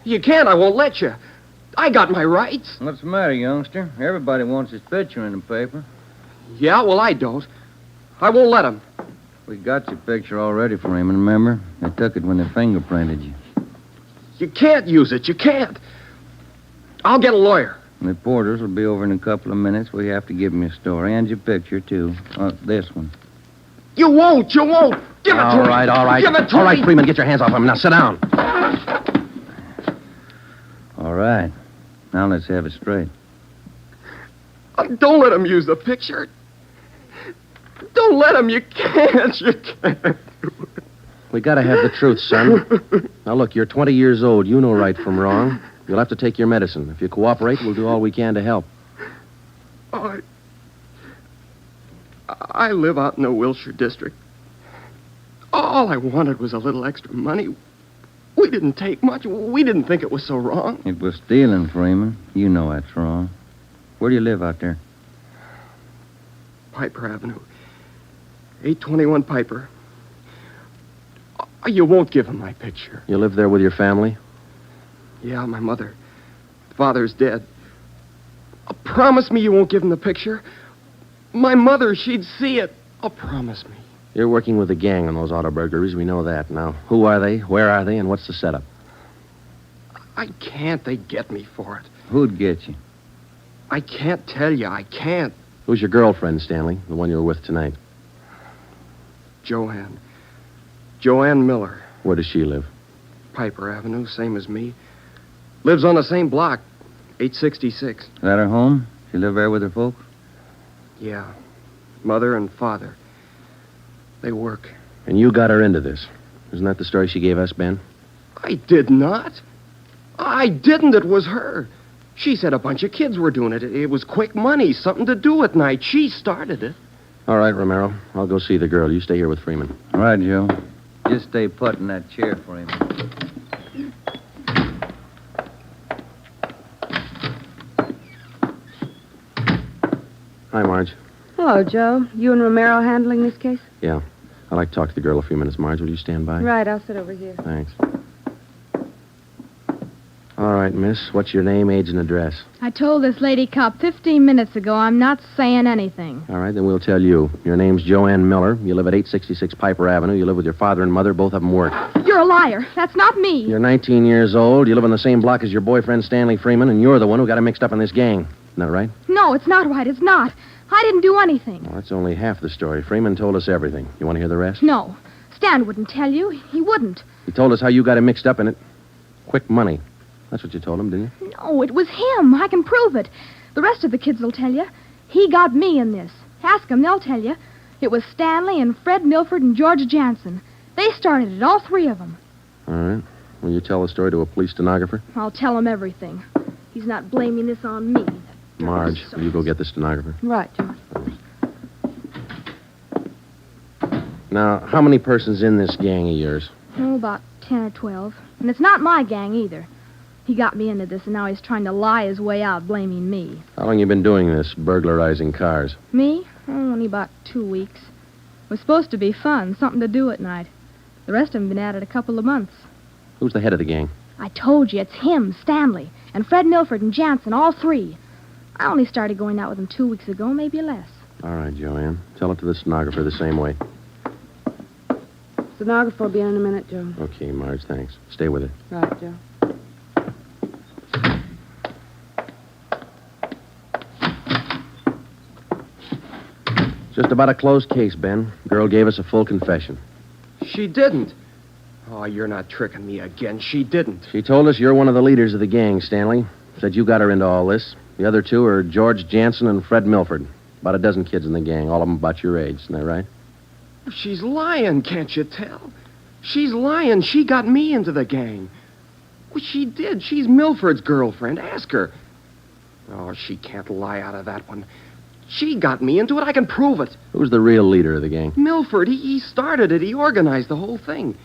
You can't. I won't let you. I got my rights. What's the matter, youngster? Everybody wants his picture in the paper. Yeah, well, I don't. I won't let him. We got your picture already for him, remember? They took it when they fingerprinted you. You can't use it. You can't. I'll get a lawyer. Reporters will be over in a couple of minutes. We have to give them your story and your picture, too. This one. You won't. You won't. Give it to me. All right. Give it to all me. right, Freeman, get your hands off him. Now, sit down. All right. Now let's have it straight. Don't let him use the picture. Don't let him. You can't. You can't. We got to have the truth, son. Now, look, you're 20 years old. You know right from wrong. You'll have to take your medicine. If you cooperate, we'll do all we can to help. Oh, I live out in the Wilshire district. All I wanted was a little extra money. We didn't take much. We didn't think it was so wrong. It was stealing, Freeman. You know that's wrong. Where do you live out there? Piper Avenue. 821 Piper. You won't give him my picture. You live there with your family? Yeah, my mother. Father's dead. Promise me you won't give him the picture. My mother, she'd see it. Oh, promise me. You're working with a gang on those auto burglaries. We know that. Now, who are they? Where are they? And what's the setup? I can't. They get me for it. Who'd get you? I can't tell you. I can't. Who's your girlfriend, Stanley? The one you were with tonight? Joanne. Joanne Miller. Where does she live? Piper Avenue, same as me. Lives on the same block, 866. Is that her home? She live there with her folks? Yeah. Mother and father. They work. And you got her into this. Isn't that the story she gave us, Ben? I did not. I didn't. It was her. She said a bunch of kids were doing it. It was quick money, something to do at night. She started it. All right, Romero. I'll go see the girl. You stay here with Freeman. All right, Joe. Just stay put in that chair for him. Hi, Marge. Hello, Joe. You and Romero handling this case? Yeah. I'd like to talk to the girl a few minutes. Marge, will you stand by? Right, I'll sit over here. Thanks. All right, miss. What's your name, age, and address? I told this lady cop 15 minutes ago I'm not saying anything. All right, then we'll tell you. Your name's Joanne Miller. You live at 866 Piper Avenue. You live with your father and mother. Both of them work. You're a liar. That's not me. You're 19 years old. You live on the same block as your boyfriend, Stanley Freeman, and you're the one who got him mixed up in this gang. Isn't that right? No, it's not right. It's not. I didn't do anything. Well, that's only half the story. Freeman told us everything. You want to hear the rest? No. Stan wouldn't tell you. He wouldn't. He told us how you got him mixed up in it. Quick money. That's what you told him, didn't you? No, it was him. I can prove it. The rest of the kids will tell you. He got me in this. Ask them, they'll tell you. It was Stanley and Fred Milford and George Jansen. They started it, all three of them. All right. Will you tell the story to a police stenographer? I'll tell him everything. He's not blaming this on me. Marge, will you go get the stenographer? Right, Joe. Now, how many persons in this gang of yours? Oh, about 10 or 12. And it's not my gang either. He got me into this, and now he's trying to lie his way out, blaming me. How long you been doing this, burglarizing cars? Me? Oh, only about 2 weeks. It was supposed to be fun, something to do at night. The rest of them been at it a couple of months. Who's the head of the gang? I told you, it's him, Stanley, and Fred Milford and Jansen, all three. I only started going out with him 2 weeks ago, maybe less. All right, Joanne. Tell it to the stenographer the same way. Stenographer will be in a minute, Joe. Okay, Marge, thanks. Stay with her. Right, Joe. Just about a closed case, Ben. Girl gave us a full confession. She didn't. Oh, you're not tricking me again. She didn't. She told us you're one of the leaders of the gang, Stanley. Said you got her into all this. The other two are George Jansen and Fred Milford. About a dozen kids in the gang, all of them about your age. Isn't that right? She's lying, can't you tell? She's lying. She got me into the gang. Well, she did. She's Milford's girlfriend. Ask her. Oh, she can't lie out of that one. She got me into it. I can prove it. Who's the real leader of the gang? Milford. He started it. He organized the whole thing.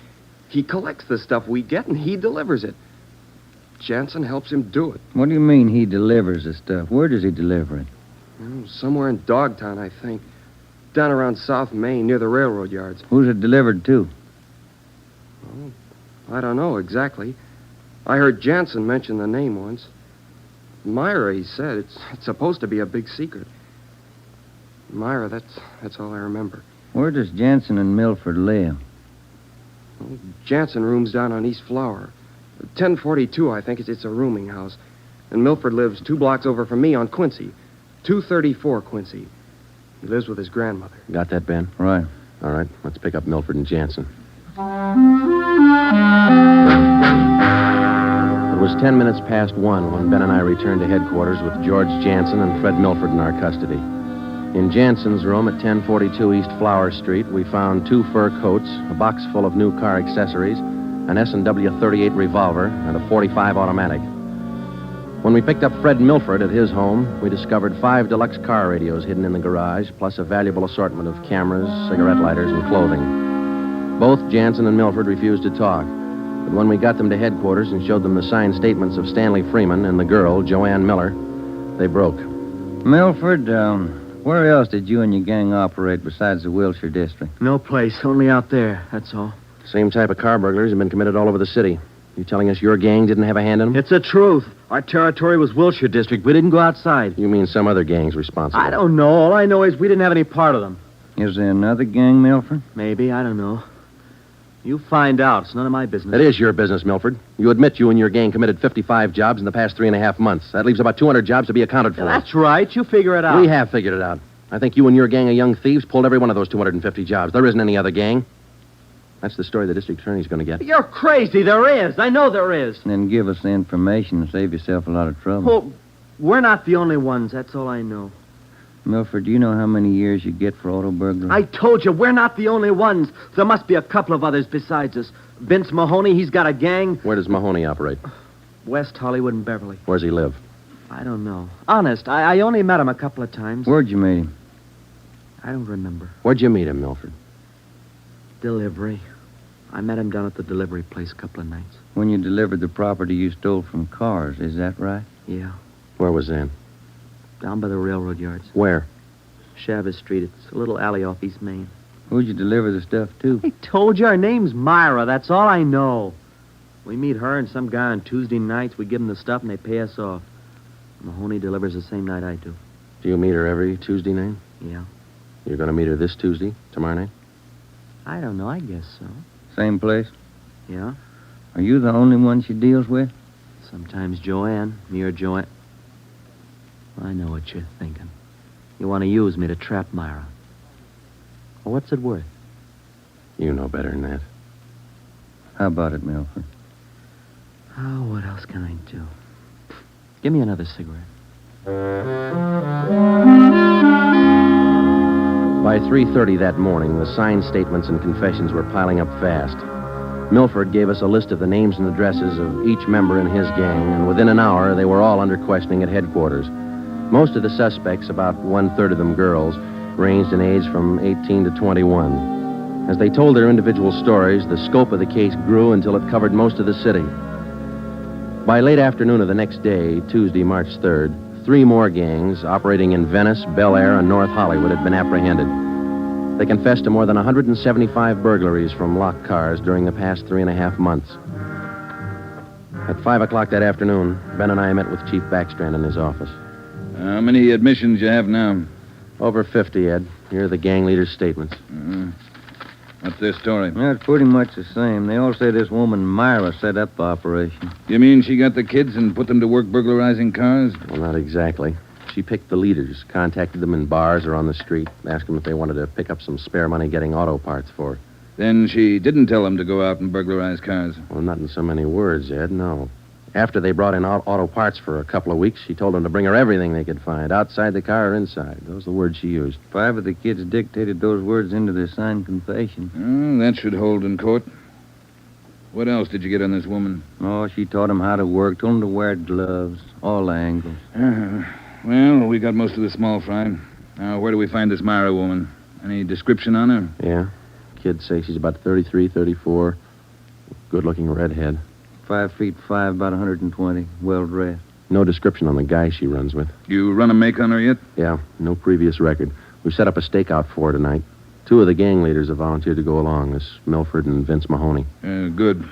He collects the stuff we get, and he delivers it. Jansen helps him do it. What do you mean he delivers the stuff? Where does he deliver it? Somewhere in Dogtown, I think. Down around South Main, near the railroad yards. Who's it delivered to? Well, I don't know exactly. I heard Jansen mention the name once. Myra, he said. It's supposed to be a big secret. Myra, that's all I remember. Where does Jansen and Milford live? Well, Jansen rooms down on East Flower. 1042, I think. It's a rooming house. And Milford lives 2 blocks over from me on Quincy. 234 Quincy. He lives with his grandmother. Got that, Ben? Right. All right, let's pick up Milford and Jansen. It was 10 minutes past 1 when Ben and I returned to headquarters with George Jansen and Fred Milford in our custody. In Jansen's room at 1042 East Flower Street, we found 2 fur coats, a box full of new car accessories, an S&W .38 revolver, and a .45 automatic. When we picked up Fred Milford at his home, we discovered 5 deluxe car radios hidden in the garage, plus a valuable assortment of cameras, cigarette lighters, and clothing. Both Jansen and Milford refused to talk, but when we got them to headquarters and showed them the signed statements of Stanley Freeman and the girl, Joanne Miller, they broke. Milford, where else did you and your gang operate besides the Wilshire district? No place, only out there, that's all. Same type of car burglaries have been committed all over the city. You telling us your gang didn't have a hand in them? It's the truth. Our territory was Wilshire district. We didn't go outside. You mean some other gang's responsible? I don't know. All I know is we didn't have any part of them. Is there another gang, Milford? Maybe, I don't know. You find out. It's none of my business. It is your business, Milford. You admit you and your gang committed 55 jobs in the past 3.5 months. That leaves about 200 jobs to be accounted for. That's right. You figure it out. We have figured it out. I think you and your gang of young thieves pulled every one of those 250 jobs. There isn't any other gang. That's the story the district attorney's going to get. You're crazy. There is. I know there is. Then give us the information and save yourself a lot of trouble. Well, we're not the only ones. That's all I know. Milford, do you know how many years you get for auto burglary? I told you, we're not the only ones. There must be a couple of others besides us. Vince Mahoney, he's got a gang. Where does Mahoney operate? West Hollywood and Beverly. Where's he live? I don't know. Honest, I only met him a couple of times. Where'd you meet him? I don't remember. Where'd you meet him, Milford? Delivery. I met him down at the delivery place a couple of nights. When you delivered the property you stole from cars, is that right? Yeah. Where was that? Down by the railroad yards. Where? Chavez Street. It's a little alley off East Main. Who'd you deliver the stuff to? I told you, her name's Myra. That's all I know. We meet her and some guy on Tuesday nights. We give them the stuff and they pay us off. Mahoney delivers the same night I do. Do you meet her every Tuesday night? Yeah. You're going to meet her this Tuesday, tomorrow night? I don't know. I guess so. Same place? Yeah. Are you the only one she deals with? Sometimes Joanne. Me or Joanne. I know what you're thinking. You want to use me to trap Myra. Well, what's it worth? You know better than that. How about it, Milford? Oh, what else can I do? Give me another cigarette. By 3:30 that morning, the signed statements and confessions were piling up fast. Milford gave us a list of the names and addresses of each member in his gang, and within an hour, they were all under questioning at headquarters. Most of the suspects, about one-third of them girls, ranged in age from 18 to 21. As they told their individual stories, the scope of the case grew until it covered most of the city. By late afternoon of the next day, Tuesday, March 3rd, 3 more gangs operating in Venice, Bel Air, and North Hollywood had been apprehended. They confessed to more than 175 burglaries from locked cars during the past 3.5 months. At 5 o'clock that afternoon, Ben and I met with Chief Backstrand in his office. How many admissions you have now? Over 50, Ed. Here are the gang leaders' statements. What's their story? Yeah, it's pretty much the same. They all say this woman Myra set up the operation. You mean she got the kids and put them to work burglarizing cars? Well, not exactly. She picked the leaders, contacted them in bars or on the street, asked them if they wanted to pick up some spare money getting auto parts for her. Then she didn't tell them to go out and burglarize cars? Well, not in so many words, Ed, no. After they brought in auto parts for a couple of weeks, she told them to bring her everything they could find, outside the car or inside. Those are the words she used. 5 of the kids dictated those words into their signed confession. That should hold in court. What else did you get on this woman? Oh, she taught them how to work, told them to wear gloves, all angles. Well, we got most of the small fry. Now, where do we find this Myra woman? Any description on her? Yeah. Kids say she's about 33, 34. Good-looking redhead. 5'5", about 120, well-dressed. No description on the guy she runs with. You run a make on her yet? Yeah, no previous record. We set up a stakeout for her tonight. 2 of the gang leaders have volunteered to go along, this Milford and Vince Mahoney. Good.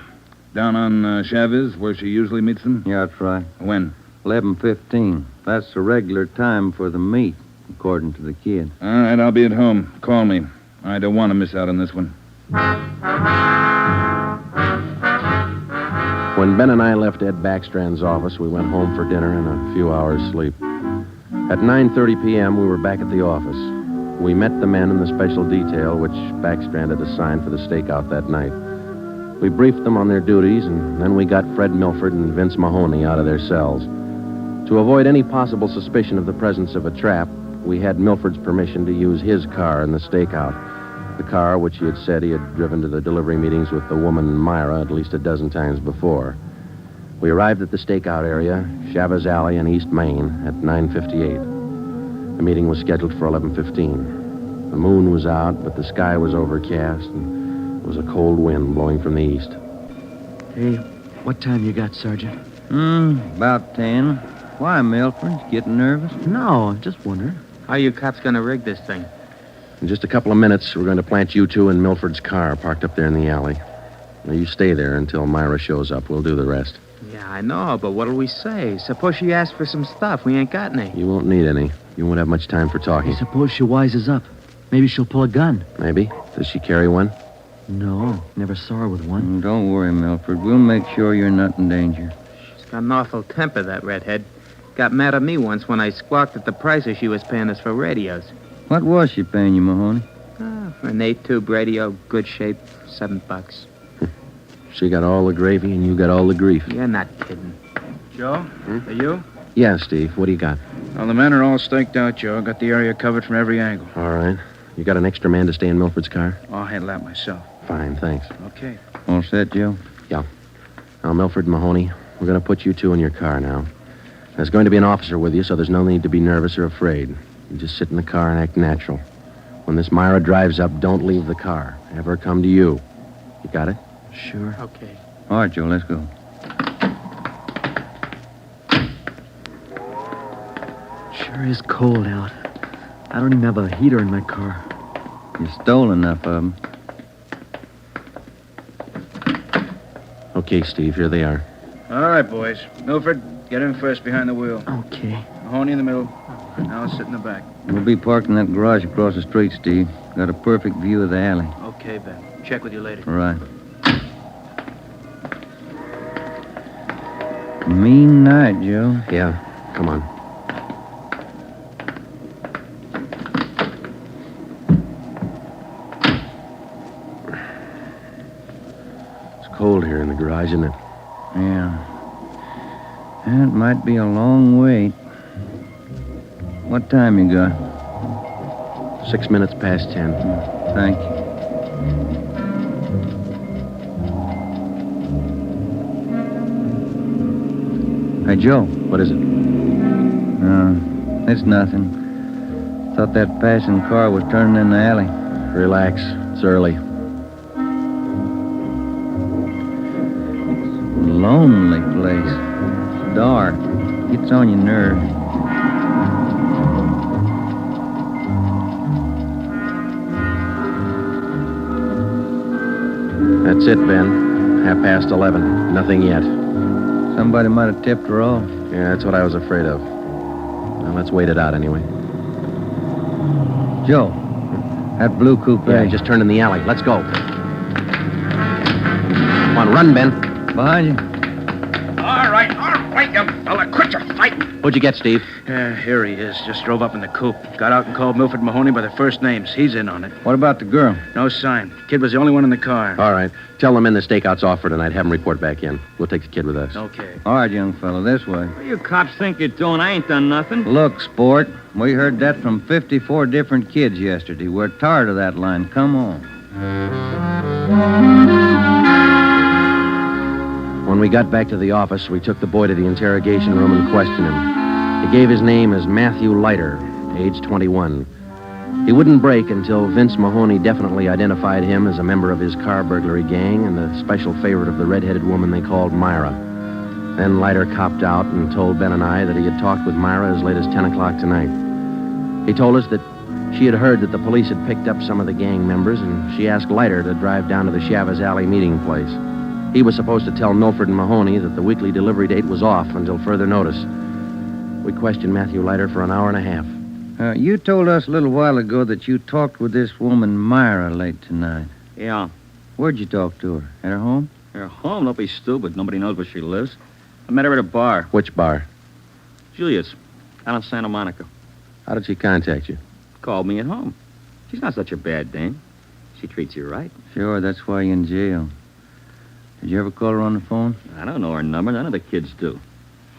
Down on Chavez, where she usually meets them? Yeah, that's right. When? 11:15. That's the regular time for the meet, according to the kid. All right, I'll be at home. Call me. I don't want to miss out on this one. When Ben and I left Ed Backstrand's office, we went home for dinner and a few hours' sleep. At 9:30 p.m., we were back at the office. We met the men in the special detail which Backstrand had assigned for the stakeout that night. We briefed them on their duties, and then we got Fred Milford and Vince Mahoney out of their cells. To avoid any possible suspicion of the presence of a trap, we had Milford's permission to use his car in the stakeout. The car which he had said he had driven to the delivery meetings with the woman Myra at least a dozen times before. We arrived at the stakeout area, Chavez Alley in East Main, at 9:58. The meeting was scheduled for 11:15. The moon was out, but the sky was overcast, and there was a cold wind blowing from the east. Hey, what time you got, Sergeant? About 10. Why, Milford? Getting nervous? No, I'm just wondering. How you cops gonna rig this thing? In just a couple of minutes, we're going to plant you 2 in Milford's car parked up there in the alley. Now, you stay there until Myra shows up. We'll do the rest. Yeah, I know, but what'll we say? Suppose she asks for some stuff. We ain't got any. You won't need any. You won't have much time for talking. Suppose she wises up. Maybe she'll pull a gun. Maybe. Does she carry one? No, never saw her with one. Don't worry, Milford. We'll make sure you're not in danger. She's got an awful temper, that redhead. Got mad at me once when I squawked at the prices she was paying us for radios. What was she paying you, Mahoney? For an 8-tube radio, good shape, $7. She got all the gravy and you got all the grief. You're not kidding. Joe, are you? Yeah, Steve. What do you got? Well, the men are all staked out, Joe. Got the area covered from every angle. All right. You got an extra man to stay in Milford's car? I'll handle that myself. Fine, thanks. Okay. All set, Joe? Yeah. Now, Milford and Mahoney, we're going to put you two in your car now. There's going to be an officer with you, so there's no need to be nervous or afraid. You just sit in the car and act natural. When this Myra drives up, don't leave the car. Have her come to you. You got it? Sure. Okay. All right, Joe, let's go. Sure is cold out. I don't even have a heater in my car. You stole enough of them. Okay, Steve, here they are. All right, boys. Milford, get in first behind the wheel. Okay. Mahoney in the middle. I'll sit in the back. We'll be parked in that garage across the street, Steve. Got a perfect view of the alley. Okay, Ben. Check with you later. Right. Mean night, Joe. Yeah, come on. It's cold here in the garage, isn't it? Yeah. That might be a long wait. What time you got? 6 minutes past 10. Thank you. Hey, Joe. What is it? It's nothing. Thought that passing car was turning in the alley. Relax. It's early. Lonely place. Dark. Gets on your nerves. That's it, Ben. 11:30. Nothing yet. Somebody might have tipped her off. Yeah, that's what I was afraid of. Well, let's wait it out anyway. Joe, that blue coupe. Yeah, just turned in the alley. Let's go. Come on, run, Ben. Behind you. All right, you fella. Quit your fighting. What'd you get, Steve? Here he is. Just drove up in the coupe. Got out and called Milford Mahoney by their first names. He's in on it. What about the girl? No sign. Kid was the only one in the car. All right. Tell the men the stakeout's off for tonight. Have them report back in. We'll take the kid with us. Okay. All right, young fella, this way. What do you cops think you're doing? I ain't done nothing. Look, sport, we heard that from 54 different kids yesterday. We're tired of that line. Come on. When we got back to the office, we took the boy to the interrogation room and questioned him. He gave his name as Matthew Leiter, age 21. He wouldn't break until Vince Mahoney definitely identified him as a member of his car burglary gang and the special favorite of the red-headed woman they called Myra. Then Leiter copped out and told Ben and I that he had talked with Myra as late as 10 o'clock tonight. He told us that she had heard that the police had picked up some of the gang members, and she asked Leiter to drive down to the Chavez Alley meeting place. He was supposed to tell Milford and Mahoney that the weekly delivery date was off until further notice. We questioned Matthew Leiter for an hour and a half. You told us a little while ago that you talked with this woman, Myra, late tonight. Yeah. Where'd you talk to her? At her home? Her home? Don't be stupid. Nobody knows where she lives. I met her at a bar. Which bar? Julia's. Out in Santa Monica. How did she contact you? Called me at home. She's not such a bad dame. She treats you right. Sure, that's why you're in jail. Did you ever call her on the phone? I don't know her number. None of the kids do.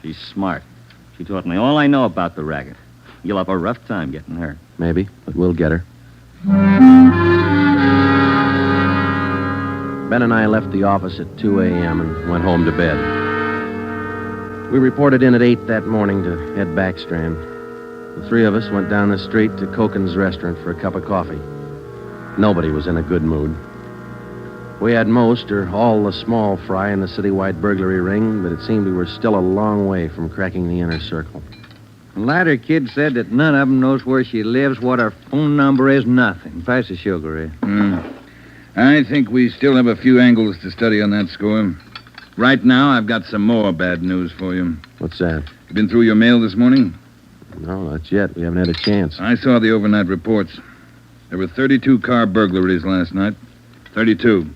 She's smart. She taught me all I know about the racket. You'll have a rough time getting her. Maybe, but we'll get her. Ben and I left the office at 2 a.m. and went home to bed. We reported in at 8 that morning to head backstrand. The three of us went down the street to Koken's restaurant for a cup of coffee. Nobody was in a good mood. We had most or all the small fry in the citywide burglary ring, but it seemed we were still a long way from cracking the inner circle. The latter kid said that none of them knows where she lives, what her phone number is, nothing. Pass the sugar, Ed. I think we still have a few angles to study on that score. Right now, I've got some more bad news for you. What's that? You been through your mail this morning? No, not yet. We haven't had a chance. I saw the overnight reports. There were 32 car burglaries last night. 32.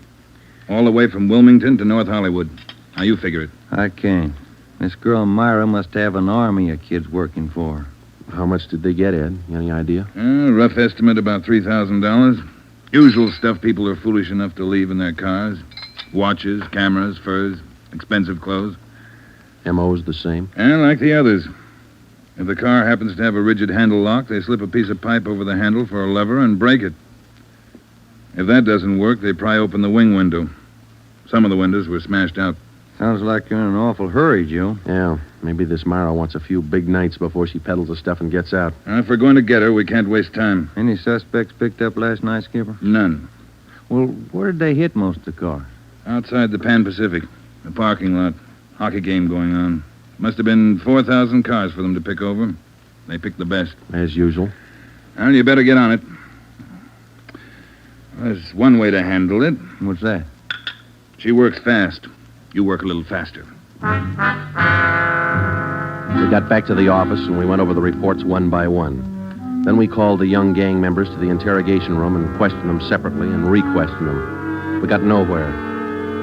All the way from Wilmington to North Hollywood. How you figure it? I can't. This girl Myra must have an army of kids working for her. How much did they get, Ed? Any idea? Rough estimate about $3,000. Usual stuff people are foolish enough to leave in their cars. Watches, cameras, furs, expensive clothes. M.O.'s the same? And like the others. If the car happens to have a rigid handle lock, they slip a piece of pipe over the handle for a lever and break it. If that doesn't work, they pry open the wing window. Some of the windows were smashed out. Sounds like you're in an awful hurry, Joe. Yeah, maybe this Myra wants a few big nights before she peddles the stuff and gets out. If we're going to get her, we can't waste time. Any suspects picked up last night, Skipper? None. Well, where did they hit most of the cars? Outside the Pan Pacific. The parking lot. Hockey game going on. Must have been 4,000 cars for them to pick over. They picked the best. As usual. Well, you better get on it. There's one way to handle it. What's that? She works fast. You work a little faster. We got back to the office and we went over the reports one by one. Then we called the young gang members to the interrogation room and questioned them separately and re-questioned them. We got nowhere.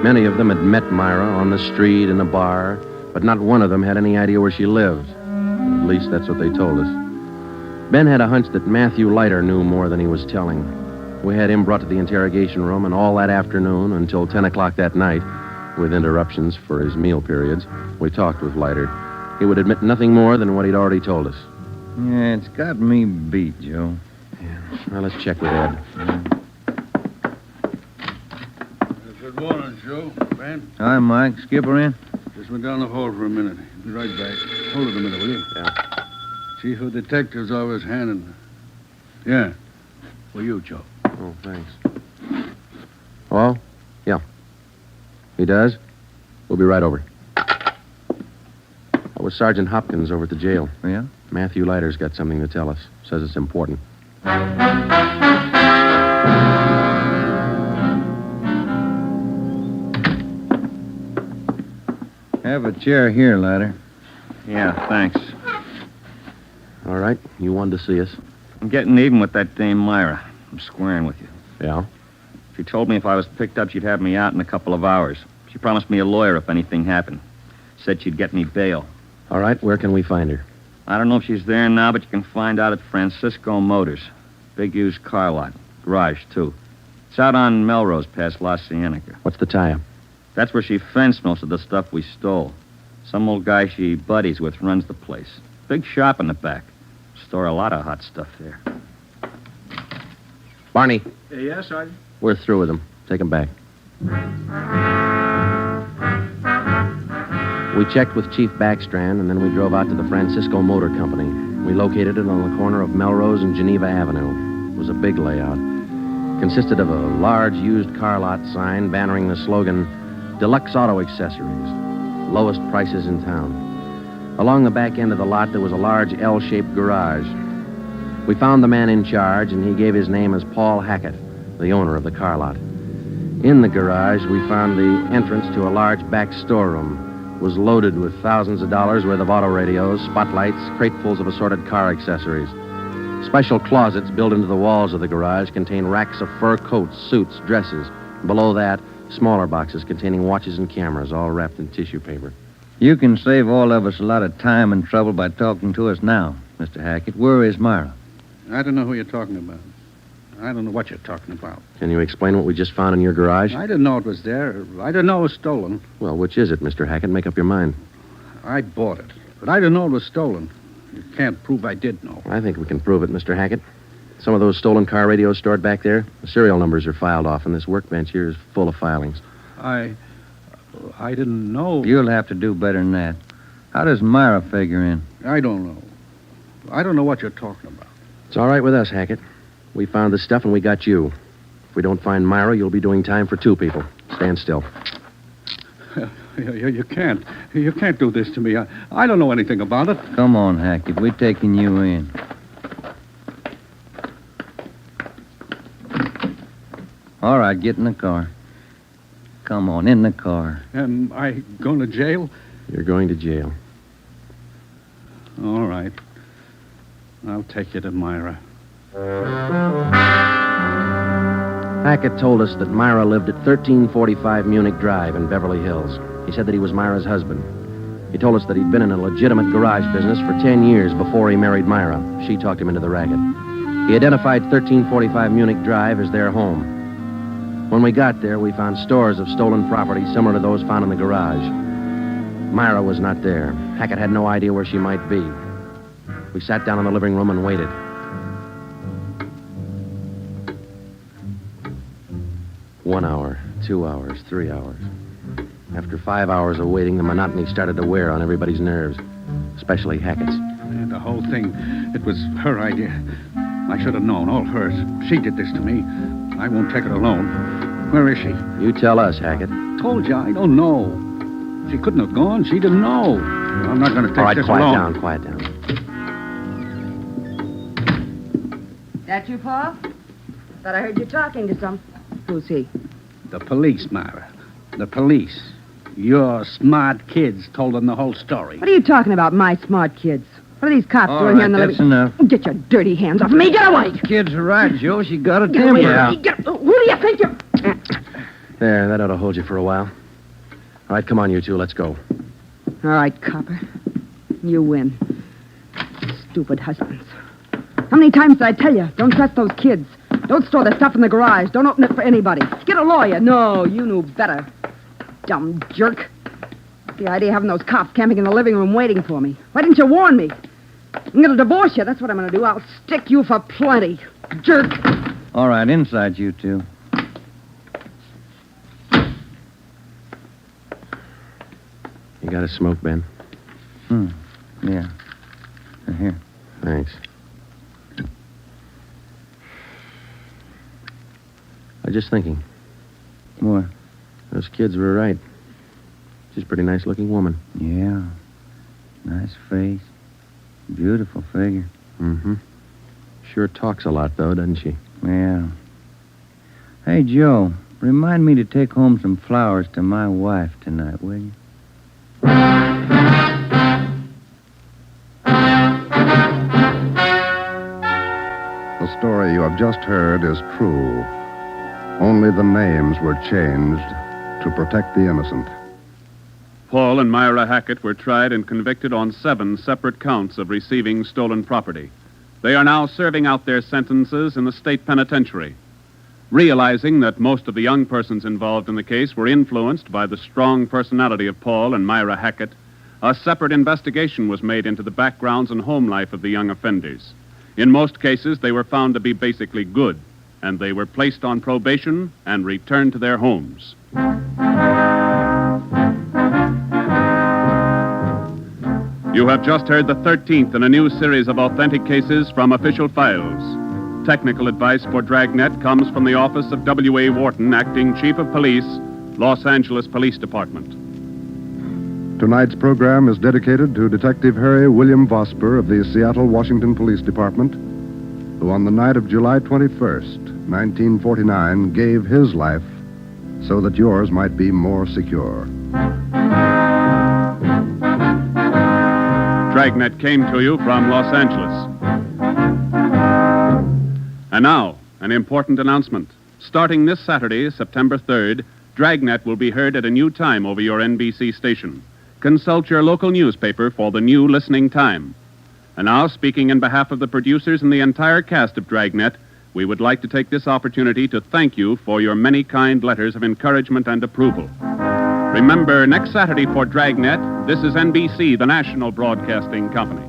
Many of them had met Myra on the street, in a bar, but not one of them had any idea where she lived. At least that's what they told us. Ben had a hunch that Matthew Leiter knew more than he was telling. We had him brought to the interrogation room, and all that afternoon until 10 o'clock that night, with interruptions for his meal periods, we talked with Leiter. He would admit nothing more than what he'd already told us. Yeah, it's got me beat, Joe. Yeah. Well, let's check with Ed. Good morning, Joe. Ben? Hi, Mike. Skipper in? Just went down the hall for a minute. Be right back. Hold it a minute, will you? Yeah. Chief of Detectives always handing. Yeah. For you, Joe. Oh, thanks. Hello? Yeah. He does? We'll be right over. That was Sergeant Hopkins over at the jail. Yeah? Matthew Leiter's got something to tell us. Says it's important. Have a chair here, Leiter. Yeah, thanks. All right. You wanted to see us. I'm getting even with that dame Myra. I'm squaring with you. Yeah? She told me if I was picked up, she'd have me out in a couple of hours. She promised me a lawyer if anything happened. Said she'd get me bail. All right. Where can we find her? I don't know if she's there now, but you can find out at Francisco Motors. Big used car lot. Garage, too. It's out on Melrose past La Cienega. What's the tie-up? That's where she fenced most of the stuff we stole. Some old guy she buddies with runs the place. Big shop in the back. Store a lot of hot stuff there. Barney, Yes, Sergeant? we're through with him. Take him back. We checked with Chief Backstrand, and then we drove out to the Francisco Motor Company. We located it on the corner of Melrose and Geneva Avenue. It was a big layout. Consisted of a large used car lot sign bannering the slogan, Deluxe Auto Accessories, lowest prices in town. Along the back end of the lot, there was a large L-shaped garage. We found the man in charge, and he gave his name as Paul Hackett, the owner of the car lot. In the garage, we found the entrance to a large back storeroom. It was loaded with thousands of dollars worth of auto radios, spotlights, cratefuls of assorted car accessories. Special closets built into the walls of the garage contain racks of fur coats, suits, dresses. Below that, smaller boxes containing watches and cameras, all wrapped in tissue paper. You can save all of us a lot of time and trouble by talking to us now, Mr. Hackett. Where is Myra? I don't know who you're talking about. I don't know what you're talking about. Can you explain what we just found in your garage? I didn't know it was there. I didn't know it was stolen. Well, which is it, Mr. Hackett? Make up your mind. I bought it, but I didn't know it was stolen. You can't prove I did know. I think we can prove it, Mr. Hackett. Some of those stolen car radios stored back there, the serial numbers are filed off, and this workbench here is full of filings. I didn't know. You'll have to do better than that. How does Myra figure in? I don't know. I don't know what you're talking about. It's all right with us, Hackett. We found the stuff and we got you. If we don't find Myra, you'll be doing time for two people. Stand still. You can't. You can't do this to me. I don't know anything about it. Come on, Hackett. We're taking you in. All right, get in the car. Come on, in the car. Am I going to jail? You're going to jail. All right. I'll take you to Myra. Hackett told us that Myra lived at 1345 Munich Drive in Beverly Hills. He said that he was Myra's husband. He told us that he'd been in a legitimate garage business for 10 years before he married Myra. She talked him into the racket. He identified 1345 Munich Drive as their home. When we got there, we found stores of stolen property similar to those found in the garage. Myra was not there. Hackett had no idea where she might be. We sat down in the living room and waited. One hour, 2 hours, 3 hours. After 5 hours of waiting, the monotony started to wear on everybody's nerves, especially Hackett's. And the whole thing, it was her idea. I should have known, all hers. She did this to me. I won't take it alone. Where is she? You tell us, Hackett. Told you, I don't know. She couldn't have gone. She didn't know. I'm not going to take All right, this quiet alone. down, quiet down. That you, Paul? Thought I heard you talking to some. Who's he? The police, Myra. The police. Your smart kids told them the whole story. What are you talking about, my smart kids? What are these cops All doing here in the right, living that's enough. Get your dirty hands off me. Get away. Kids are right, Joe. She got a Get temper. away. Who do you think you're... There, that ought to hold you for a while. All right, come on, you two. Let's go. All right, copper. You win. Stupid husbands. How many times did I tell you? Don't trust those kids. Don't store the stuff in the garage. Don't open it for anybody. Get a lawyer. No, you knew better. Dumb jerk. The idea of having those cops camping in the living room waiting for me. Why didn't you warn me? I'm going to divorce you. That's what I'm going to do. I'll stick you for plenty. Jerk. All right, inside you two. You got a smoke, Ben? Yeah. Here. Thanks. I was just thinking. What? Those kids were right. She's a pretty nice-looking woman. Yeah. Nice face. Beautiful figure. Mm-hmm. Sure talks a lot, though, doesn't she? Yeah. Hey, Joe, remind me to take home some flowers to my wife tonight, will you? The story you have just heard is true. Only the names were changed to protect the innocent. Paul and Myra Hackett were tried and convicted on 7 separate counts of receiving stolen property. They are now serving out their sentences in the state penitentiary. Realizing that most of the young persons involved in the case were influenced by the strong personality of Paul and Myra Hackett, a separate investigation was made into the backgrounds and home life of the young offenders. In most cases, they were found to be basically good, and they were placed on probation and returned to their homes. You have just heard the 13th in a new series of authentic cases from official files. Technical advice for Dragnet comes from the office of W.A. Wharton, Acting Chief of Police, Los Angeles Police Department. Tonight's program is dedicated to Detective Harry William Vosper of the Seattle, Washington Police Department, who on the night of July 21st, 1949, gave his life so that yours might be more secure. Dragnet came to you from Los Angeles. And now, an important announcement. Starting this Saturday, September 3rd, Dragnet will be heard at a new time over your NBC station. Consult your local newspaper for the new listening time. And now, speaking in behalf of the producers and the entire cast of Dragnet, we would like to take this opportunity to thank you for your many kind letters of encouragement and approval. Remember, next Saturday for Dragnet, this is NBC, the national broadcasting company.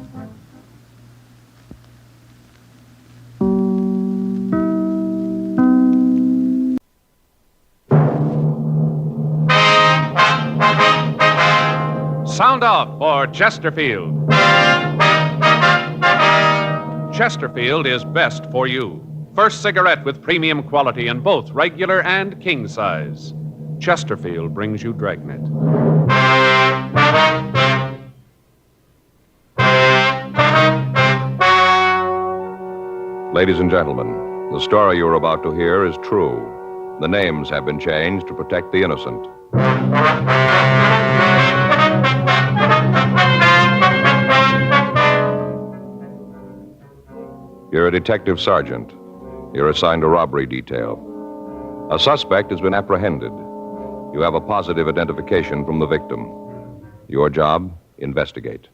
Sound off for Chesterfield. Chesterfield is best for you. First cigarette with premium quality in both regular and king size. Chesterfield brings you Dragnet. Ladies and gentlemen, the story you're about to hear is true. The names have been changed to protect the innocent. You're a detective sergeant. You're assigned to robbery detail. A suspect has been apprehended. You have a positive identification from the victim. Your job, investigate.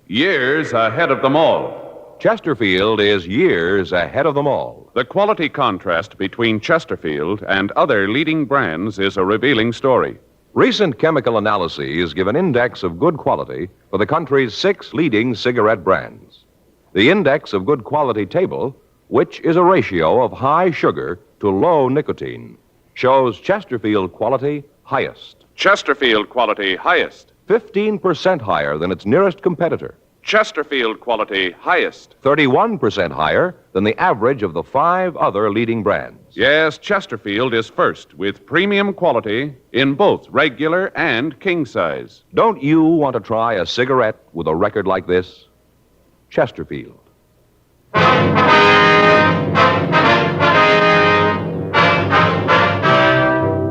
Years ahead of them all. Chesterfield is years ahead of them all. The quality contrast between Chesterfield and other leading brands is a revealing story. Recent chemical analyses give an index of good quality for the country's 6 leading cigarette brands. The index of good quality table, which is a ratio of high sugar to low nicotine, shows Chesterfield quality highest. Chesterfield quality highest. 15% higher than its nearest competitor. Chesterfield quality highest. 31% higher than the average of the 5 other leading brands. Yes, Chesterfield is first with premium quality in both regular and king size. Don't you want to try a cigarette with a record like this? Chesterfield.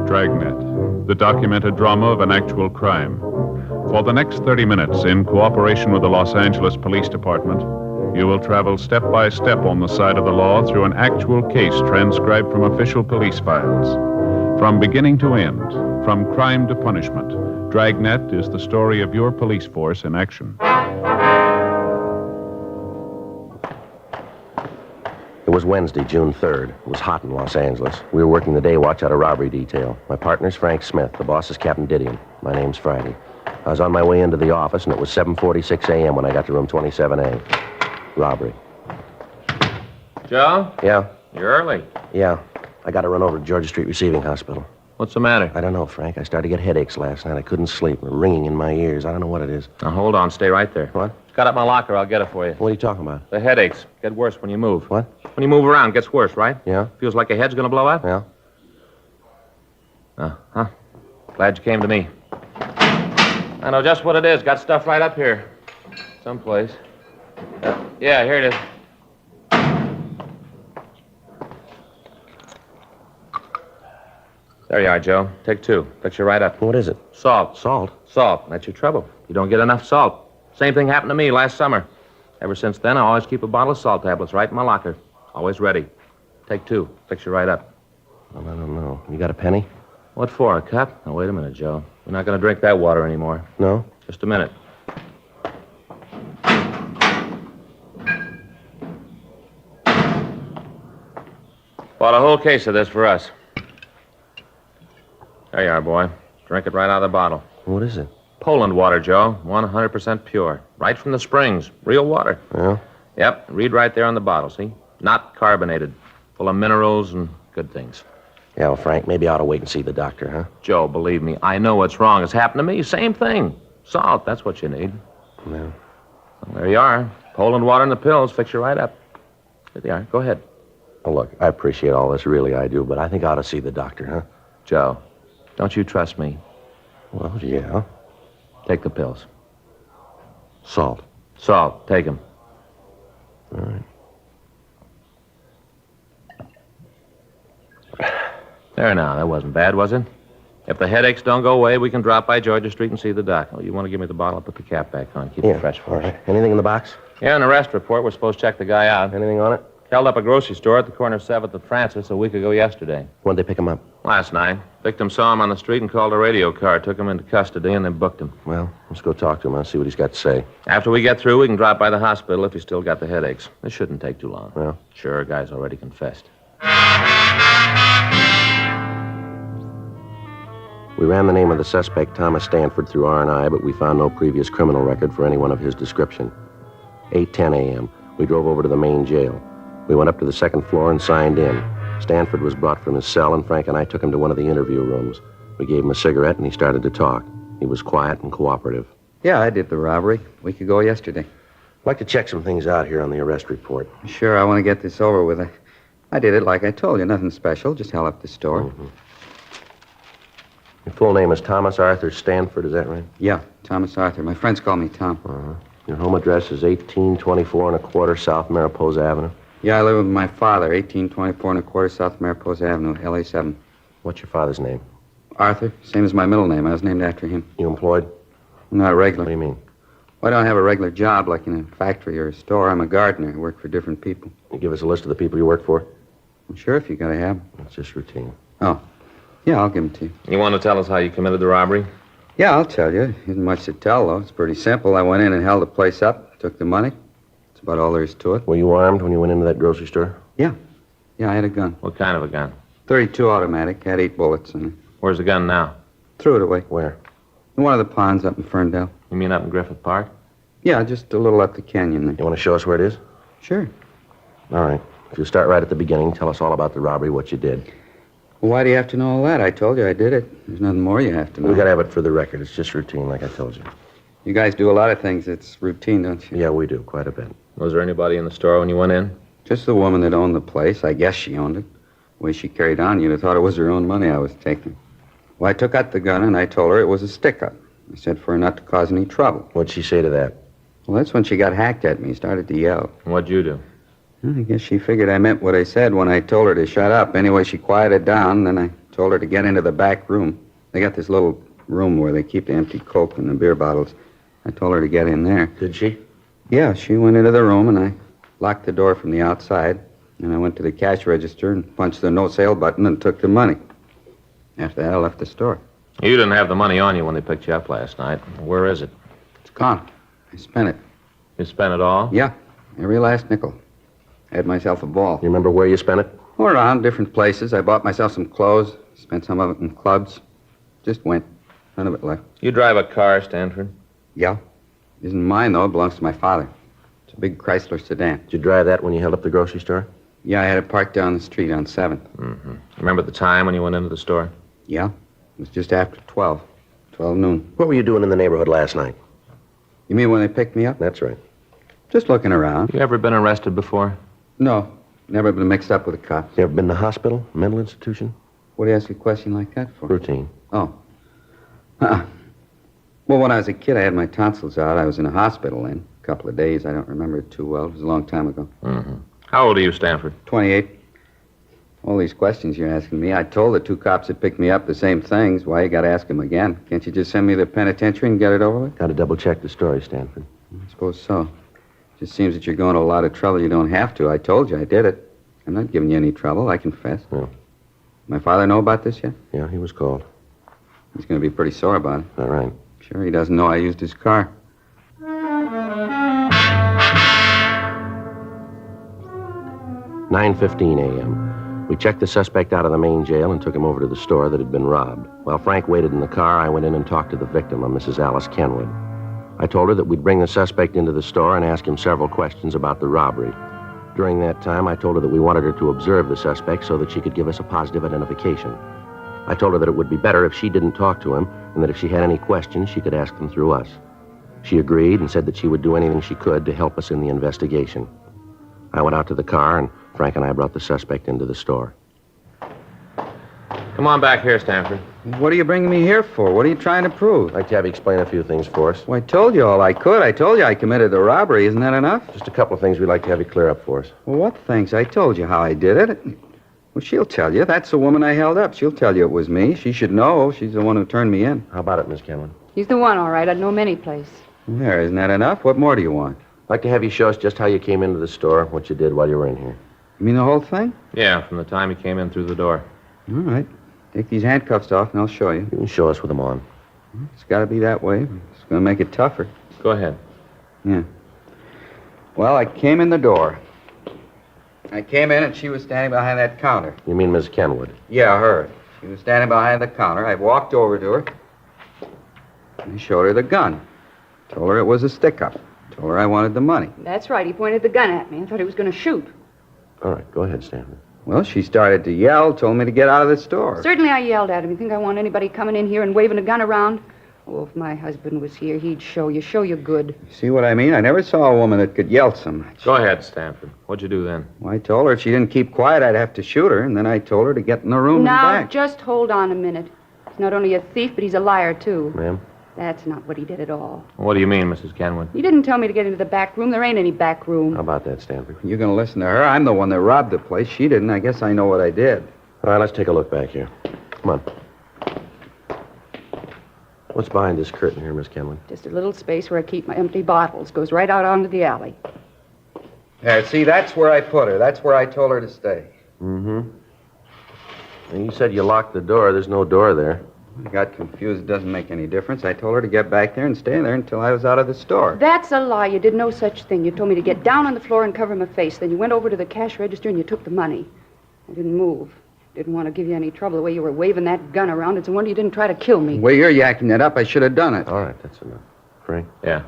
Dragnet, the documented drama of an actual crime. For the next 30 minutes, in cooperation with the Los Angeles Police Department, you will travel step by step on the side of the law through an actual case transcribed from official police files. From beginning to end, from crime to punishment, Dragnet is the story of your police force in action. It was Wednesday, June 3rd. It was hot in Los Angeles. We were working the day watch out of robbery detail. My partner's Frank Smith. The boss is Captain Didion. My name's Friday. I was on my way into the office, and it was 7:46 a.m. when I got to room 27A. Robbery. Joe? Yeah? You're early. Yeah. I got to run over to Georgia Street Receiving Hospital. What's the matter? I don't know, Frank. I started to get headaches last night. I couldn't sleep. Ringing in my ears. I don't know what it is. Now, hold on. Stay right there. What? It's got up my locker. I'll get it for you. What are you talking about? The headaches get worse when you move. What? When you move around, it gets worse, right? Yeah? Feels like your head's going to blow out? Yeah. Uh-huh. Glad you came to me. I know just what it is. Got stuff right up here. Someplace. Yeah, here it is. There you are, Joe. Take 2. Fix you right up. What is it? Salt. Salt? Salt. That's your trouble. You don't get enough salt. Same thing happened to me last summer. Ever since then, I always keep a bottle of salt tablets right in my locker. Always ready. Take 2. Fix you right up. Well, I don't know. You got a penny? What for, a cup? Now, wait a minute, Joe. We're not going to drink that water anymore. No? Just a minute. Bought a whole case of this for us. There you are, boy. Drink it right out of the bottle. What is it? Poland water, Joe. 100% pure. Right from the springs. Real water. Yeah? Yep. Read right there on the bottle, see? Not carbonated. Full of minerals and good things. Yeah, well, Frank, maybe I ought to wait and see the doctor, huh? Joe, believe me, I know what's wrong. It's happened to me. Same thing. Salt, that's what you need. Yeah. Well, there you are. Poland water and the pills fix you right up. There they are. Go ahead. Oh, look, I appreciate all this, really I do, but I think I ought to see the doctor, huh? Joe, don't you trust me? Well, yeah. Take the pills. Salt. Salt. Take them. All right. There now. That wasn't bad, was it? If the headaches don't go away, we can drop by Georgia Street and see the doc. Oh, you want to give me the bottle? I'll put the cap back on. Keep it fresh for us. All right. Anything in the box? Yeah, an arrest report. We're supposed to check the guy out. Anything on it? Held up a grocery store at the corner of 7th and Francis a week ago yesterday. When'd they pick him up? Last night. Victim saw him on the street and called a radio car, took him into custody, and then booked him. Well, let's go talk to him. I'll see what he's got to say. After we get through, we can drop by the hospital if he's still got the headaches. This shouldn't take too long. Well? Sure, guy's already confessed. We ran the name of the suspect, Thomas Stanford, through R&I, but we found no previous criminal record for anyone of his description. 8:10 a.m. We drove over to the main jail. We went up to the second floor and signed in. Stanford was brought from his cell, and Frank and I took him to one of the interview rooms. We gave him a cigarette, and he started to talk. He was quiet and cooperative. Yeah, I did the robbery a week ago yesterday. I'd like to check some things out here on the arrest report. Sure, I want to get this over with. I did it like I told you. Nothing special. Just held up the store. Mm-hmm. Your full name is Thomas Arthur Stanford, is that right? Yeah, Thomas Arthur. My friends call me Tom. Uh-huh. Your home address is 1824 1/4 South Mariposa Avenue? Yeah, I live with my father, 1824 1/4 South Mariposa Avenue, LA 7. What's your father's name? Arthur, same as my middle name. I was named after him. You employed? Not regular. What do you mean? Well, I don't have a regular job like in a factory or a store. I'm a gardener. I work for different people. You give us a list of the people you work for? Well, sure, if you gotta have. It's just routine. Oh. Yeah, I'll give them to you. You want to tell us how you committed the robbery? Yeah, I'll tell you. Isn't much to tell, though. It's pretty simple. I went in and held the place up, took the money. That's about all there is to it. Were you armed when you went into that grocery store? Yeah. Yeah, I had a gun. What kind of a gun? .32 automatic. Had 8 bullets in it. Where's the gun now? Threw it away. Where? In one of the ponds up in Ferndale. You mean up in Griffith Park? Yeah, just a little up the canyon there. You want to show us where it is? Sure. All right. If you start right at the beginning, tell us all about the robbery, what you did. Well, why do you have to know all that? I told you I did it. There's nothing more you have to know. We got to have it for the record. It's just routine, like I told you. You guys do a lot of things. It's routine, don't you? Yeah, we do, quite a bit. Was there anybody in the store when you went in? Just the woman that owned the place. I guess she owned it. The way she carried on, you'd have thought it was her own money I was taking. Well, I took out the gun, and I told her it was a stick-up. I said for her not to cause any trouble. What'd she say to that? Well, that's when she got hacked at me, started to yell. What'd you do? Well, I guess she figured I meant what I said when I told her to shut up. Anyway, she quieted down, then I told her to get into the back room. They got this little room where they keep the empty Coke and the beer bottles. I told her to get in there. Did she? Yeah, she went into the room, and I locked the door from the outside. And I went to the cash register and punched the no-sale button and took the money. After that, I left the store. You didn't have the money on you when they picked you up last night. Where is it? It's gone. I spent it. You spent it all? Yeah, every last nickel. I had myself a ball. You remember where you spent it? All around, different places. I bought myself some clothes, spent some of it in clubs. Just went. None of it left. You drive a car, Stanford? Yeah. Isn't mine, though. It belongs to my father. It's a big Chrysler sedan. Did you drive that when you held up the grocery store? Yeah, I had it parked down the street on 7th. Mm-hmm. Remember the time when you went into the store? Yeah. It was just after 12 noon. What were you doing in the neighborhood last night? You mean when they picked me up? That's right. Just looking around. You ever been arrested before? No. Never been mixed up with the cops. You ever been to the hospital, mental institution? What do you ask a question like that for? Routine. Oh. Well, when I was a kid, I had my tonsils out. I was in a hospital then. A couple of days. I don't remember it too well. It was a long time ago. Mm-hmm. How old are you, Stanford? 28. All these questions you're asking me. I told the 2 cops that picked me up the same things. Why you got to ask them again? Can't you just send me to the penitentiary and get it over with? Got to double-check the story, Stanford. I suppose so. Just seems that you're going to a lot of trouble you don't have to. I told you I did it. I'm not giving you any trouble. I confess. Yeah. My father know about this yet? Yeah, he was called. He's going to be pretty sore about it. All right. Sure, he doesn't know I used his car. 9:15 a.m. We checked the suspect out of the main jail and took him over to the store that had been robbed. While Frank waited in the car, I went in and talked to the victim, a Mrs. Alice Kenwood. I told her that we'd bring the suspect into the store and ask him several questions about the robbery. During that time, I told her that we wanted her to observe the suspect so that she could give us a positive identification. I told her that it would be better if she didn't talk to him and that if she had any questions, she could ask them through us. She agreed and said that she would do anything she could to help us in the investigation. I went out to the car, and Frank and I brought the suspect into the store. Come on back here, Stanford. What are you bringing me here for? What are you trying to prove? I'd like to have you explain a few things for us. Well, I told you all I could. I told you I committed the robbery. Isn't that enough? Just a couple of things we'd like to have you clear up for us. Well, what things? I told you how I did it. Well, she'll tell you. That's the woman I held up. She'll tell you it was me. She should know. She's the one who turned me in. How about it, Miss Kenwood? He's the one, all right. I'd know him any place. There, isn't that enough? What more do you want? I'd like to have you show us just how you came into the store, what you did while you were in here. You mean the whole thing? Yeah, from the time you came in through the door. All right. Take these handcuffs off, and I'll show you. You can show us with them on. It's got to be that way. It's going to make it tougher. Go ahead. Yeah. Well, I came in the door. I came in, and she was standing behind that counter. You mean Miss Kenwood? Yeah, her. She was standing behind the counter. I walked over to her. I showed her the gun. Told her it was a stick-up. Told her I wanted the money. That's right. He pointed the gun at me. I thought he was going to shoot. All right, go ahead, Stanford. Well, she started to yell, told me to get out of the store. Certainly I yelled at him. You think I want anybody coming in here and waving a gun around? Oh, if my husband was here, he'd show you good. See what I mean? I never saw a woman that could yell so much. Go ahead, Stanford. What'd you do then? Well, I told her if she didn't keep quiet, I'd have to shoot her, and then I told her to get in the room Now, and back. just hold on a minute. He's not only a thief, but he's a liar, too. Ma'am? That's not what he did at all. What do you mean, Mrs. Kenwood? He didn't tell me to get into the back room. There ain't any back room. How about that, Stanford? You're going to listen to her? I'm the one that robbed the place. She didn't. I guess I know what I did. All right, let's take a look back here. Come on. What's behind this curtain here, Miss Kenwood? Just a little space where I keep my empty bottles. Goes right out onto the alley. There, see, that's where I put her. That's where I told her to stay. Mm-hmm. And you said you locked the door. There's no door there. I got confused. It doesn't make any difference. I told her to get back there and stay there until I was out of the store. That's a lie. You did no such thing. You told me to get down on the floor and cover my face. Then you went over to the cash register and you took the money. I didn't move. Didn't want to give you any trouble the way you were waving that gun around. It's a wonder you didn't try to kill me. The way you're yakking that up, I should have done it. All right, that's enough. Frank? Yeah.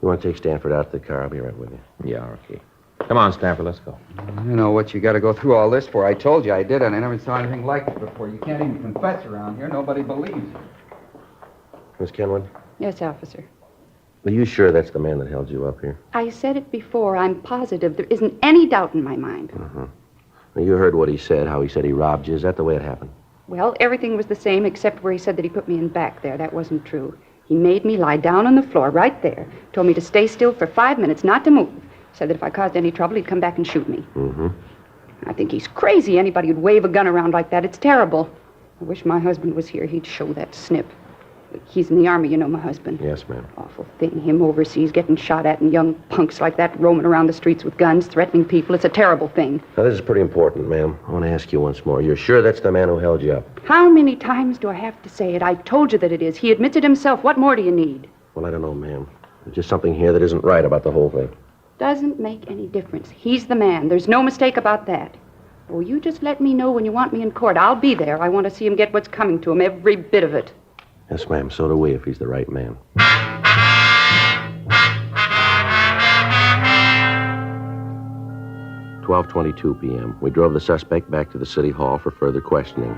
You want to take Stanford out to the car? I'll be right with you. Yeah, okay. Come on, Stanford, let's go. You know what you got to go through all this for. I told you I did, and I never saw anything like it before. You can't even confess around here. Nobody believes you. Miss Kenwood? Yes, officer. Are you sure that's the man that held you up here? I said it before. I'm positive. There isn't any doubt in my mind. Uh-huh. Now, you heard what he said, how he said he robbed you. Is that the way it happened? Well, everything was the same except where he said that he put me in back there. That wasn't true. He made me lie down on the floor right there. Told me to stay still for 5 minutes, not to move. Said that if I caused any trouble, he'd come back and shoot me. Mm-hmm. I think he's crazy. Anybody who'd wave a gun around like that, it's terrible. I wish my husband was here. He'd show that snip. He's in the Army, you know, my husband. Yes, ma'am. Awful thing. Him overseas getting shot at and young punks like that roaming around the streets with guns, threatening people. It's a terrible thing. Now, this is pretty important, ma'am. I want to ask you once more. You're sure that's the man who held you up? How many times do I have to say it? I told you that it is. He admits it himself. What more do you need? Well, I don't know, ma'am. There's just something here that isn't right about the whole thing. Doesn't make any difference. He's the man. There's no mistake about that. Oh, you just let me know when you want me in court. I'll be there. I want to see him get what's coming to him, every bit of it. Yes, ma'am. So do we, if he's the right man. "12:22 p.m. We drove the suspect back to the city hall for further questioning.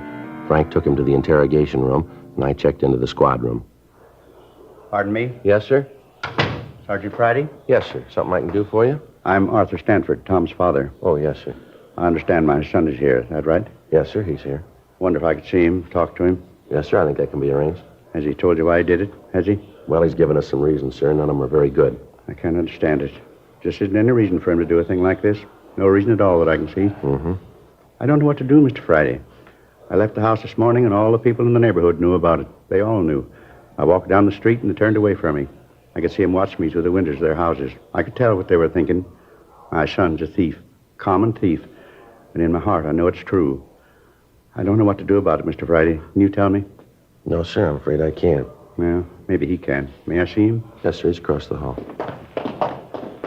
Frank took him to the interrogation room, and I checked into the squad room. Pardon me? Yes, sir? Sergeant Friday? Yes, sir. Something I can do for you? I'm Arthur Stanford, Tom's father. Oh, yes, sir. I understand my son is here. Is that right? Yes, sir. He's here. Wonder if I could see him, talk to him. Yes, sir. I think that can be arranged. Has he told you why he did it? Has he? Well, he's given us some reasons, sir. None of them are very good. I can't understand it. Just isn't any reason for him to do a thing like this. No reason at all that I can see. Mm-hmm. I don't know what to do, Mr. Friday. I left the house this morning, and all the people in the neighborhood knew about it. They all knew. I walked down the street, and they turned away from me. I could see them watch me through the windows of their houses. I could tell what they were thinking. My son's a thief. Common thief. And in my heart, I know it's true. I don't know what to do about it, Mr. Friday. Can you tell me? No, sir. I'm afraid I can't. Well, maybe he can. May I see him? Yes, sir. He's across the hall.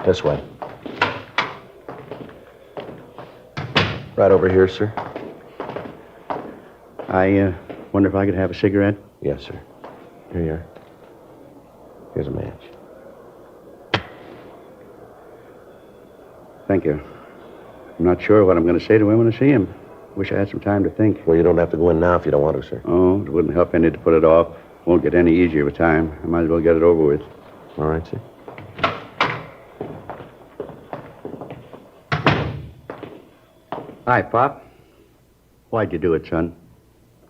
This way. Right over here, sir. I wonder if I could have a cigarette? Yes, sir. Here you are. Here's a match. Thank you. I'm not sure what I'm going to say to him when I see him. Wish I had some time to think. Well, you don't have to go in now if you don't want to, sir. Oh, it wouldn't help any to put it off. Won't get any easier with time. I might as well get it over with. All right, sir. Hi, Pop. Why'd you do it, son?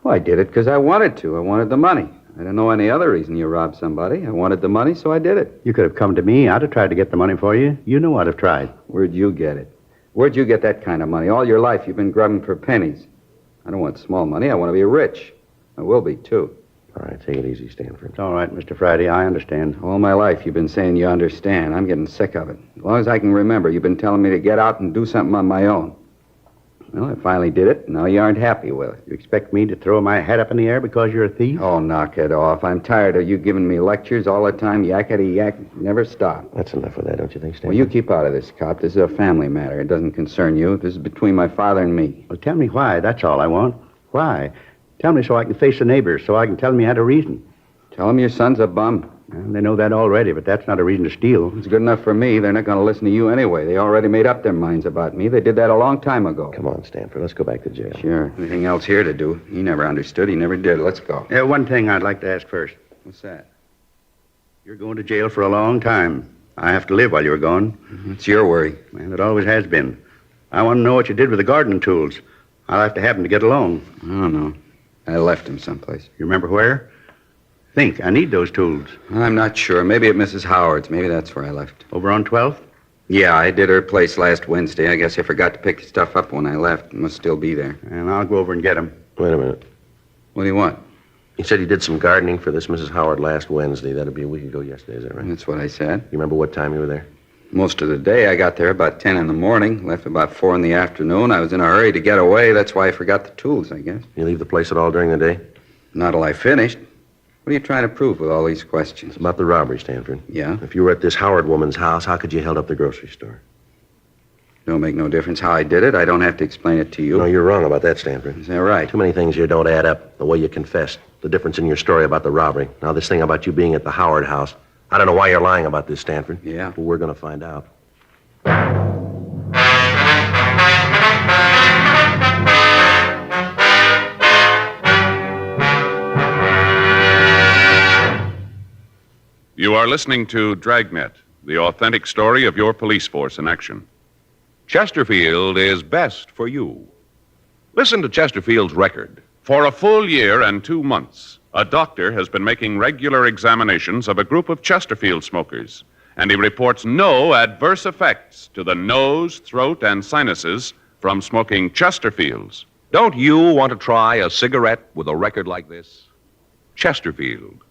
Well, I did it because I wanted to. I wanted the money. I don't know any other reason you robbed somebody. I wanted the money, so I did it. You could have come to me. I'd have tried to get the money for you. You know I'd have tried. Where'd you get it? Where'd you get that kind of money? All your life you've been grubbing for pennies. I don't want small money. I want to be rich. I will be, too. All right, take it easy, Stanford. It's all right, Mr. Friday. I understand. All my life you've been saying you understand. I'm getting sick of it. As long as I can remember, you've been telling me to get out and do something on my own. Well, I finally did it. Now you aren't happy with it. You expect me to throw my head up in the air because you're a thief? Oh, knock it off. I'm tired of you giving me lectures all the time. Yakety yak. Never stop. That's enough of that, don't you think, Stanford? Well, you keep out of this, cop. This is a family matter. It doesn't concern you. This is between my father and me. Well, tell me why. That's all I want. Why? Tell me so I can face the neighbors, so I can tell them you had a reason. Tell them your son's a bum. Well, they know that already, but that's not a reason to steal. It's good enough for me. They're not going to listen to you anyway. They already made up their minds about me. They did that a long time ago. Come on, Stanford. Let's go back to jail. Sure. Anything else here to do? He never understood. He never did. Let's go. One thing I'd like to ask first. What's that? You're going to jail for a long time. I have to live while you're gone. It's your worry. And it always has been. I want to know what you did with the gardening tools. I'll have to have them to get along. I don't know. I left them someplace. You remember where? Think. I need those tools. I'm not sure. Maybe at Mrs. Howard's. Maybe that's where I left. Over on 12th? Yeah, I did her place last Wednesday. I guess I forgot to pick the stuff up when I left. It must still be there. And I'll go over and get them. Wait a minute. What do you want? You said you did some gardening for this Mrs. Howard last Wednesday. That'd be a week ago yesterday, is that right? That's what I said. You remember what time you were there? Most of the day, I got there about 10 in the morning, left about 4 in the afternoon. I was in a hurry to get away. That's why I forgot the tools, I guess. You leave the place at all during the day? Not till I finished. What are you trying to prove with all these questions? It's about the robbery, Stanford. Yeah? If you were at this Howard woman's house, how could you held up the grocery store? Don't make no difference how I did it. I don't have to explain it to you. No, you're wrong about that, Stanford. Is that right? Too many things here don't add up. The way you confessed, the difference in your story about the robbery. Now, this thing about you being at the Howard house. I don't know why you're lying about this, Stanford. Yeah? But we're going to find out. You are listening to Dragnet, the authentic story of your police force in action. Chesterfield is best for you. Listen to Chesterfield's record. For a full year and 2 months, a doctor has been making regular examinations of a group of Chesterfield smokers, and he reports no adverse effects to the nose, throat, and sinuses from smoking Chesterfields. Don't you want to try a cigarette with a record like this? Chesterfield.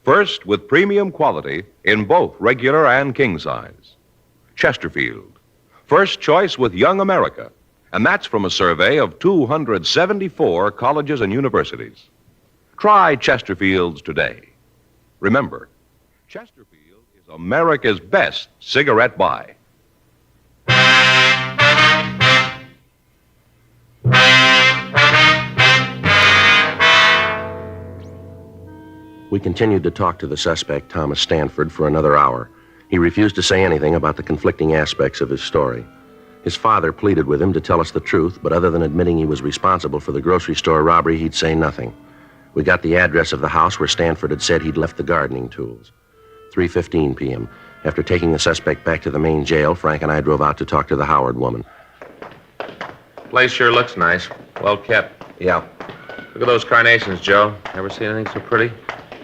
First with premium quality in both regular and king size. Chesterfield. First choice with Young America. And that's from a survey of 274 colleges and universities. Try Chesterfields today. Remember, Chesterfield is America's best cigarette buy. We continued to talk to the suspect, Thomas Stanford, for another hour. He refused to say anything about the conflicting aspects of his story. His father pleaded with him to tell us the truth, but other than admitting he was responsible for the grocery store robbery, he'd say nothing. We got the address of the house where Stanford had said he'd left the gardening tools. 3:15 p.m. After taking the suspect back to the main jail, Frank and I drove out to talk to the Howard woman. Place sure looks nice. Well kept. Yeah. Look at those carnations, Joe. Ever seen anything so pretty?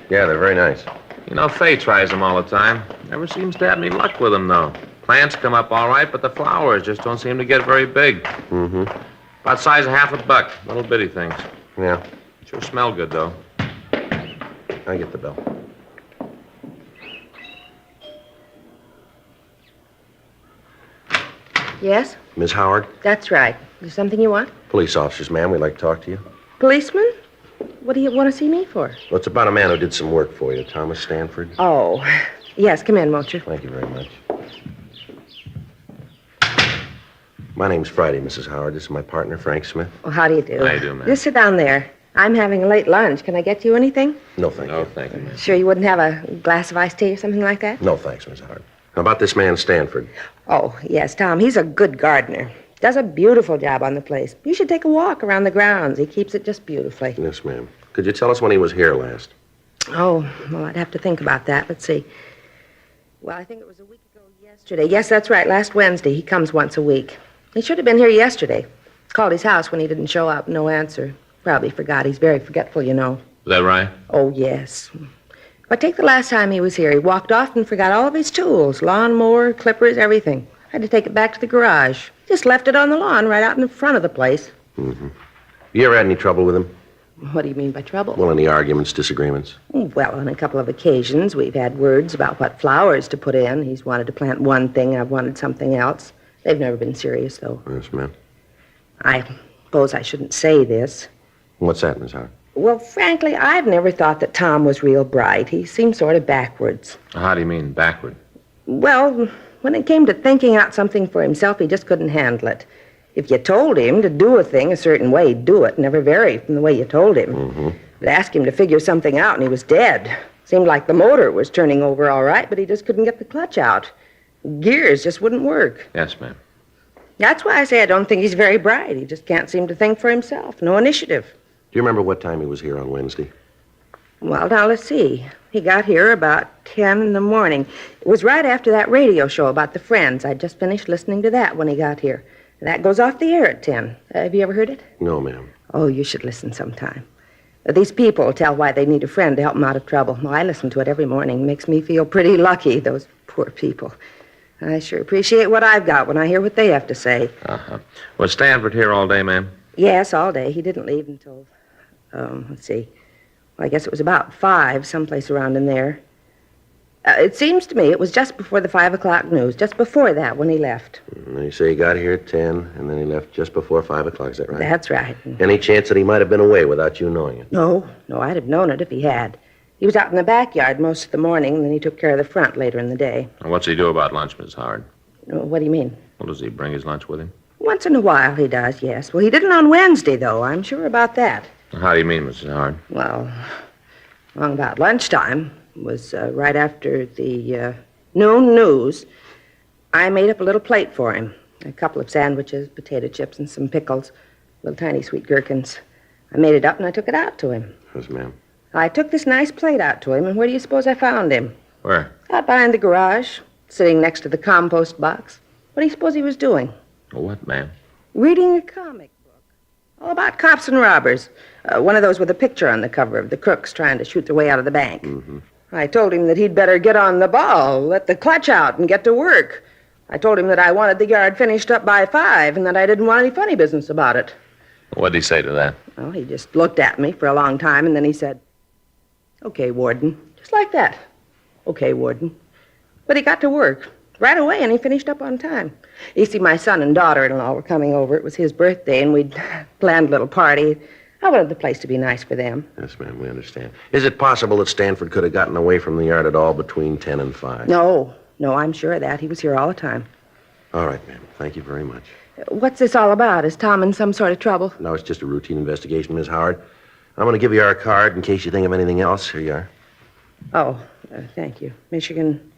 Yeah, they're very nice. You know, Faye tries them all the time. Never seems to have any luck with them, though. Plants come up all right, but the flowers just don't seem to get very big. Mm-hmm. About size of $50. Little bitty things. Yeah. Sure smell good, though. I'll get the bill. Yes? Miss Howard? That's right. Is there something you want? Police officers, ma'am. We'd like to talk to you. Policeman? What do you want to see me for? Well, it's about a man who did some work for you, Thomas Stanford. Oh, yes, come in, won't you? Thank you very much. My name's Friday, Mrs. Howard. This is my partner, Frank Smith. Well, how do you do? How do you do, ma'am? Just sit down there. I'm having a late lunch. Can I get you anything? No, thank you. No, thank you, ma'am. Sure you wouldn't have a glass of iced tea or something like that? No, thanks, Miss Howard. How about this man, Stanford? Oh, yes, Tom. He's a good gardener. Does a beautiful job on the place. You should take a walk around the grounds. He keeps it just beautifully. Yes, ma'am. Could you tell us when he was here last? Oh, well, I'd have to think about that. Let's see. Well, I think it was a week ago yesterday. Yes, that's right, last Wednesday. He comes once a week. He should have been here yesterday. Called his house when he didn't show up. No answer. Probably forgot. He's very forgetful, you know. Is that right? Oh, yes. But take the last time he was here. He walked off and forgot all of his tools. Lawnmower, clippers, everything. Had to take it back to the garage. Just left it on the lawn right out in the front of the place. Mm-hmm. You ever had any trouble with him? What do you mean by trouble? Well, any arguments, disagreements? Well, on a couple of occasions, we've had words about what flowers to put in. He's wanted to plant one thing, I've wanted something else. They've never been serious, though. Yes, ma'am. I suppose I shouldn't say this. What's that, Miss Howard? Well, frankly, I've never thought that Tom was real bright. He seemed sort of backwards. How do you mean, backward? Well, when it came to thinking out something for himself, he just couldn't handle it. If you told him to do a thing a certain way, he'd do it, never vary from the way you told him. Mm-hmm. But ask him to figure something out, and he was dead. Seemed like the motor was turning over all right, but he just couldn't get the clutch out. Gears just wouldn't work. Yes, ma'am. That's why I say I don't think he's very bright. He just can't seem to think for himself. No initiative. Do you remember what time he was here on Wednesday? Well, now, let's see. He got here about 10 in the morning. It was right after that radio show about the Friends. I'd just finished listening to that when he got here. That goes off the air at 10. Have you ever heard it? No, ma'am. Oh, you should listen sometime. These people tell why they need a friend to help them out of trouble. Well, I listen to it every morning. It makes me feel pretty lucky, those poor people. I sure appreciate what I've got when I hear what they have to say. Uh-huh. Was Stanford here all day, ma'am? Yes, all day. He didn't leave until, let's see. Well, I guess it was about 5, someplace around in there. It seems to me it was just before the 5 o'clock news, just before that when he left. And you say he got here at 10, and then he left just before 5 o'clock, is that right? That's right. Any chance that he might have been away without you knowing it? No, I'd have known it if he had. He was out in the backyard most of the morning, and then he took care of the front later in the day. And what's he do about lunch, Miss Howard? What do you mean? Well, does he bring his lunch with him? Once in a while he does, yes. Well, he didn't on Wednesday, though. I'm sure about that. How do you mean, Mrs. Howard? Well, along about lunchtime, it was right after the noon news, I made up a little plate for him. A couple of sandwiches, potato chips, and some pickles, little tiny sweet gherkins. I made it up and I took it out to him. Yes, ma'am. I took this nice plate out to him, and where do you suppose I found him? Where? Out behind the garage, sitting next to the compost box. What do you suppose he was doing? What, ma'am? Reading a comic book. All about cops and robbers. One of those with a picture on the cover of the crooks trying to shoot their way out of the bank. Mm-hmm. I told him that he'd better get on the ball, let the clutch out, and get to work. I told him that I wanted the yard finished up by 5, and that I didn't want any funny business about it. What'd he say to that? Well, he just looked at me for a long time, and then he said, "Okay, Warden." Just like that. "Okay, Warden." But he got to work right away, and he finished up on time. You see, my son and daughter-in-law were coming over. It was his birthday, and we'd planned a little party. I wanted the place to be nice for them. Yes, ma'am, we understand. Is it possible that Stanford could have gotten away from the yard at all between 10 and 5? No, I'm sure of that. He was here all the time. All right, ma'am. Thank you very much. What's this all about? Is Tom in some sort of trouble? No, it's just a routine investigation, Miss Howard. I'm going to give you our card in case you think of anything else. Here you are. Oh, thank you. Michigan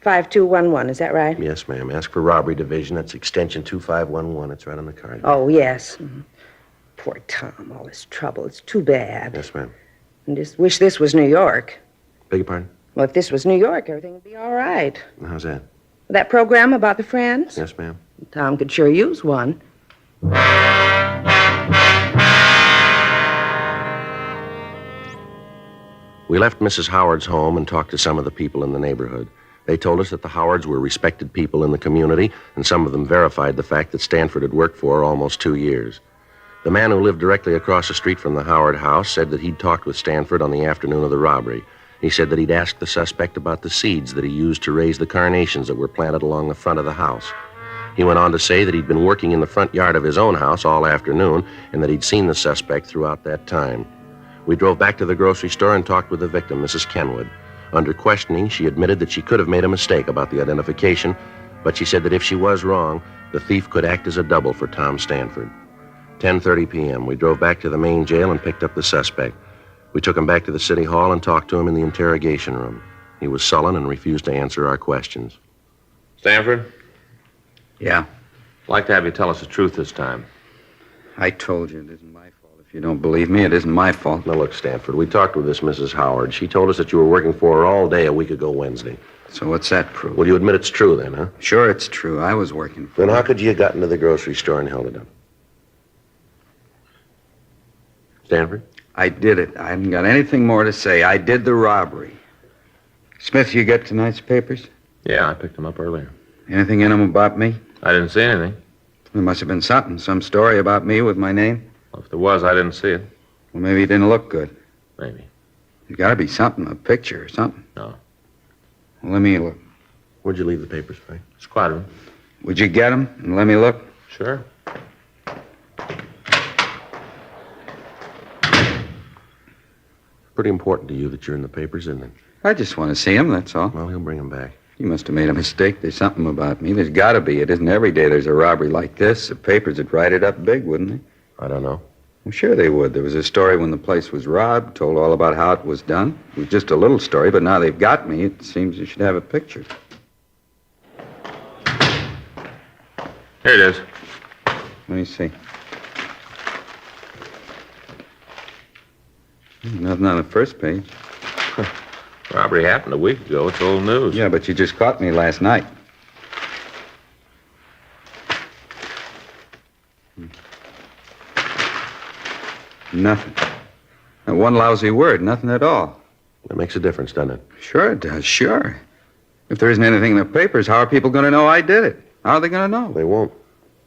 5211, is that right? Yes, ma'am. Ask for robbery division. That's extension 2511. It's right on the card. Oh, yes. Poor Tom, all this trouble. It's too bad. Yes, ma'am. I just wish this was New York. Beg your pardon? Well, if this was New York, everything would be all right. How's that? That program about the Friends? Yes, ma'am. Tom could sure use one. We left Mrs. Howard's home and talked to some of the people in the neighborhood. They told us that the Howards were respected people in the community, and some of them verified the fact that Stanford had worked for almost 2 years. The man who lived directly across the street from the Howard house said that he'd talked with Stanford on the afternoon of the robbery. He said that he'd asked the suspect about the seeds that he used to raise the carnations that were planted along the front of the house. He went on to say that he'd been working in the front yard of his own house all afternoon and that he'd seen the suspect throughout that time. We drove back to the grocery store and talked with the victim, Mrs. Kenwood. Under questioning, she admitted that she could have made a mistake about the identification, but she said that if she was wrong, the thief could act as a double for Tom Stanford. 10:30 p.m., we drove back to the main jail and picked up the suspect. We took him back to the city hall and talked to him in the interrogation room. He was sullen and refused to answer our questions. Stanford? Yeah? I'd like to have you tell us the truth this time. I told you it isn't my fault. If you don't believe me, it isn't my fault. Now, look, Stanford, we talked with this Mrs. Howard. She told us that you were working for her all day a week ago Wednesday. So what's that prove? Well, you admit it's true then, huh? Sure, it's true. I was working for Then her. how could you have gotten to the grocery store and held it up? Stanford? I did it. I haven't got anything more to say. I did the robbery. Smith, you get tonight's papers? Yeah, I picked them up earlier. Anything in them about me? I didn't see anything. There must have been something. Some story about me with my name. Well, if there was, I didn't see it. Well, maybe it didn't look good. Maybe. There's got to be something, a picture or something. No. Well, let me look. Where'd you leave the papers, Frank? Squad room. Would you get them and let me look? Sure. Pretty important to you that you're in the papers, isn't it? I just want to see him, that's all. Well, he'll bring them back. You must have made a mistake. There's something about me. There's got to be. It isn't every day there's a robbery like this. The papers would write it up big, wouldn't they? I don't know. Well, sure they would. There was a story when the place was robbed, told all about how it was done. It was just a little story, but now they've got me. It seems you should have a picture. Here it is. Let me see. Nothing on the first page. Robbery happened a week ago. It's old news. Yeah, but you just caught me last night. Nothing. Not one lousy word, nothing at all. That makes a difference, doesn't it? Sure it does, sure. If there isn't anything in the papers, how are people going to know I did it? How are they going to know? They won't.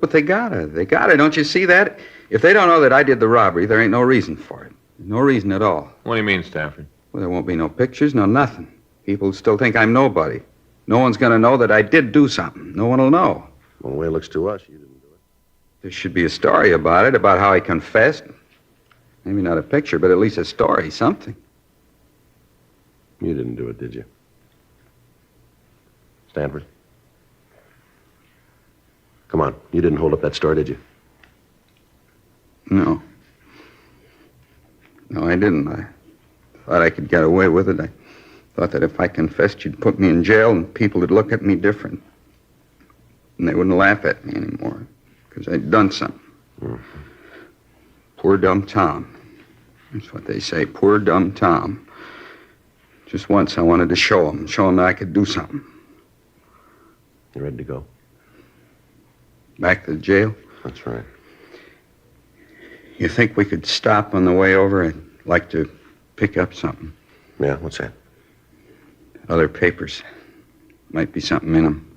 But they gotta. Don't you see that? If they don't know that I did the robbery, there ain't no reason for it. No reason at all. What do you mean, Stanford? Well, there won't be no pictures, no nothing. People still think I'm nobody. No one's going to know that I did do something. No one will know. Well, the way it looks to us, you didn't do it. There should be a story about it, about how I confessed. Maybe not a picture, but at least a story, something. You didn't do it, did you? Stanford? Come on. You didn't hold up that store, did you? No. No, I didn't. I thought I could get away with it. I thought that if I confessed, you'd put me in jail and people would look at me different. And they wouldn't laugh at me anymore because I'd done something. Mm-hmm. Poor dumb Tom. That's what they say, poor dumb Tom. Just once I wanted to show him that I could do something. You ready to go? Back to the jail? That's right. You think we could stop on the way over? I'd like to pick up something. Yeah, what's that? Other papers. Might be something in them.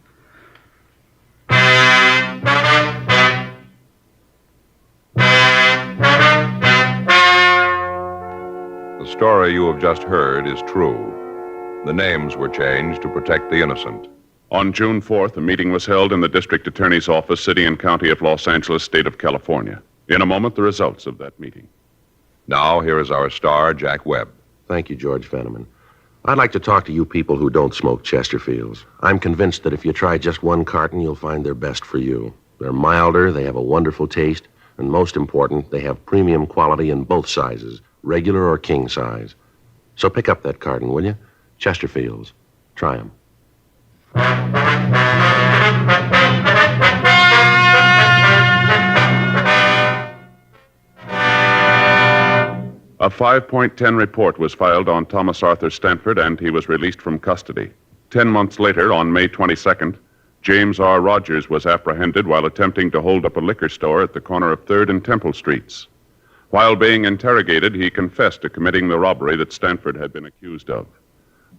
The story you have just heard is true. The names were changed to protect the innocent. On June 4th, a meeting was held in the district attorney's office, city and county of Los Angeles, state of California. In a moment, the results of that meeting. Now, here is our star, Jack Webb. Thank you, George Fenneman. I'd like to talk to you people who don't smoke Chesterfields. I'm convinced that if you try just one carton, you'll find they're best for you. They're milder, they have a wonderful taste, and most important, they have premium quality in both sizes, regular or king size. So pick up that carton, will you? Chesterfields. Try them. A 5.10 report was filed on Thomas Arthur Stanford, and he was released from custody. 10 months later, on May 22nd, James R. Rogers was apprehended while attempting to hold up a liquor store at the corner of 3rd and Temple Streets. While being interrogated, he confessed to committing the robbery that Stanford had been accused of.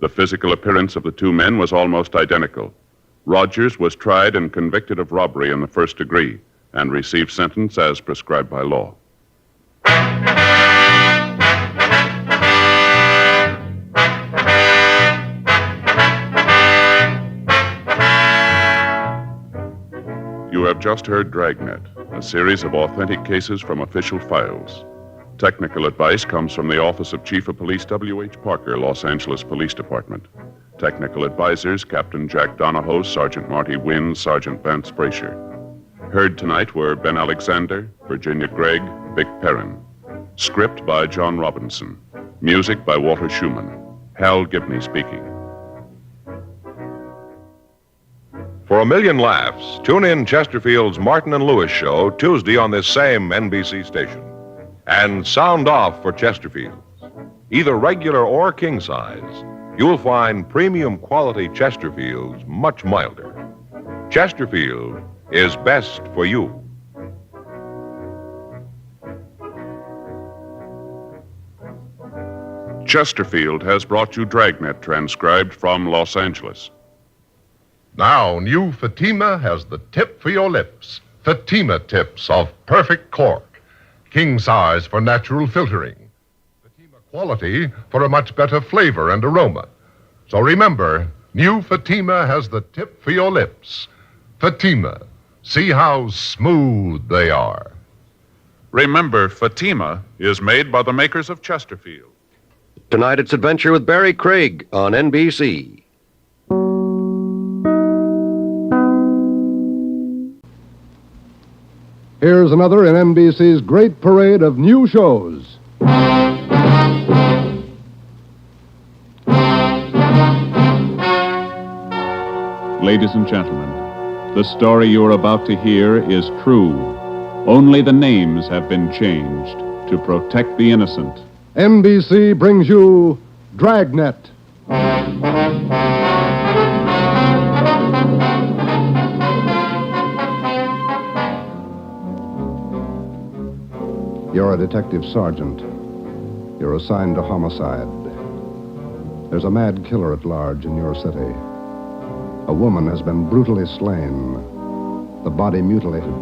The physical appearance of the two men was almost identical. Rogers was tried and convicted of robbery in the first degree and received sentence as prescribed by law. You have just heard Dragnet, a series of authentic cases from official files. Technical advice comes from the Office of Chief of Police W.H. Parker, Los Angeles Police Department. Technical advisors, Captain Jack Donahoe, Sergeant Marty Wynn, Sergeant Vance Brasher. Heard tonight were Ben Alexander, Virginia Gregg, Vic Perrin. Script by John Robinson. Music by Walter Schumann. Hal Gibney speaking. For a million laughs, tune in Chesterfield's Martin and Lewis show Tuesday on this same NBC station. And sound off for Chesterfields. Either regular or king size, you'll find premium quality Chesterfields much milder. Chesterfield is best for you. Chesterfield has brought you Dragnet, transcribed from Los Angeles. Now, new Fatima has the tip for your lips. Fatima tips of perfect cork. King size for natural filtering. Fatima quality for a much better flavor and aroma. So remember, new Fatima has the tip for your lips. Fatima. See how smooth they are. Remember, Fatima is made by the makers of Chesterfield. Tonight it's Adventure with Barry Craig on NBC. Here's another in NBC's great parade of new shows. Ladies and gentlemen, the story you are about to hear is true. Only the names have been changed to protect the innocent. NBC brings you Dragnet. You're a detective sergeant. You're assigned to homicide. There's a mad killer at large in your city. A woman has been brutally slain, the body mutilated.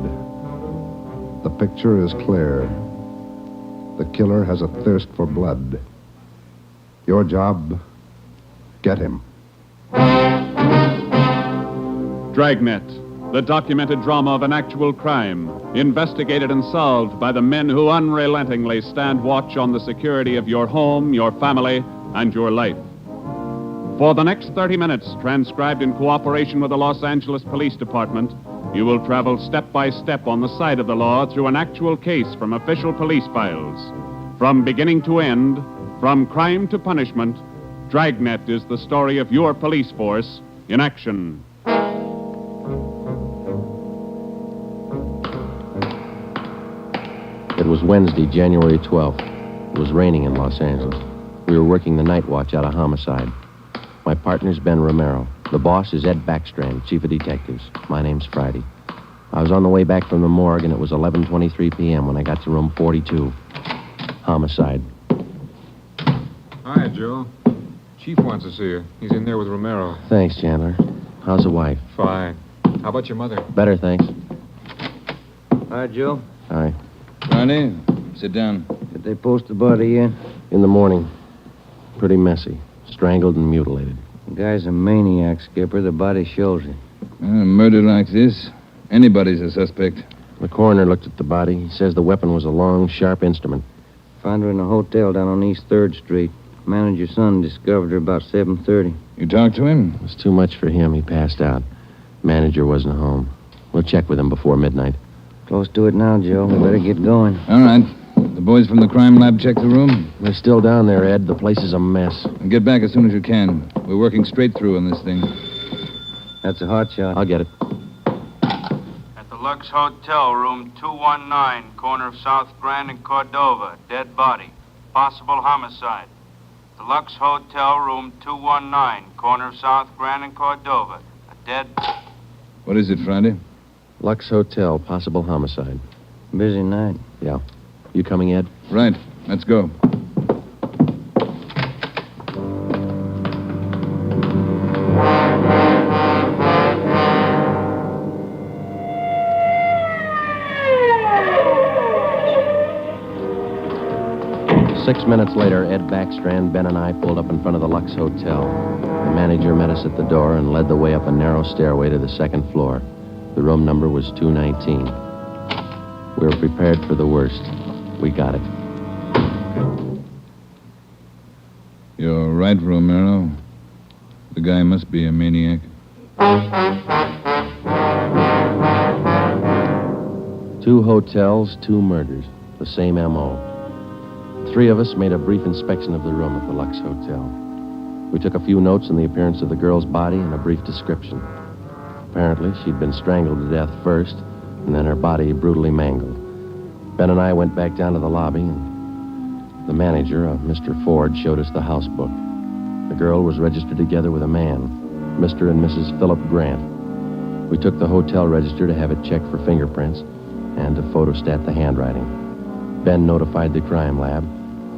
The picture is clear. The killer has a thirst for blood. Your job, get him. Dragnet, the documented drama of an actual crime, investigated and solved by the men who unrelentingly stand watch on the security of your home, your family, and your life. For the next 30 minutes, transcribed in cooperation with the Los Angeles Police Department, you will travel step by step on the side of the law through an actual case from official police files. From beginning to end, from crime to punishment, Dragnet is the story of your police force in action. It was Wednesday, January 12th. It was raining in Los Angeles. We were working the night watch out of homicide. My partner's Ben Romero. The boss is Ed Backstrand, chief of detectives. My name's Friday. I was on the way back from the morgue, and it was 11:23 p.m. when I got to room 42. Homicide. Hi, Joe. Chief wants to see you. He's in there with Romero. Thanks, Chandler. How's the wife? Fine. How about your mother? Better, thanks. Hi, Joe. Hi. Friday, sit down. Did they post the body yet? In the morning. Pretty messy. Strangled and mutilated. The guy's a maniac, Skipper. The body shows it. A murder like this, anybody's a suspect. The coroner looked at the body. He says the weapon was a long, sharp instrument. Found her in a hotel down on East 3rd Street. Manager's son discovered her about 7:30. You talked to him? It was too much for him. He passed out. Manager wasn't home. We'll check with him before midnight. Close to it now, Joe. We better get going. All right. The boys from the crime lab checked the room? They're still down there, Ed. The place is a mess. Get back as soon as you can. We're working straight through on this thing. That's a hot shot. I'll get it. At the Lux Hotel, room 219, corner of South Grand and Cordova. Dead body. Possible homicide. The Lux Hotel, room 219, corner of South Grand and Cordova. A dead... What is it, Friday? Lux Hotel, possible homicide. Busy night. Yeah. You coming, Ed? Right. Let's go. Six minutes later, Ed Backstrand, Ben, and I pulled up in front of the Lux Hotel. The manager met us at the door and led the way up a narrow stairway to the second floor. The room number was 219. We were prepared for the worst. We got it. You're right, Romero. The guy must be a maniac. Two hotels, two murders. The same M.O. Three of us made a brief inspection of the room at the Lux Hotel. We took a few notes on the appearance of the girl's body and a brief description. Apparently, she'd been strangled to death first, and then her body brutally mangled. Ben and I went back down to the lobby, and the manager, Mr. Ford, showed us the house book. The girl was registered together with a man, Mr. and Mrs. Philip Grant. We took the hotel register to have it checked for fingerprints and to photostat the handwriting. Ben notified the crime lab.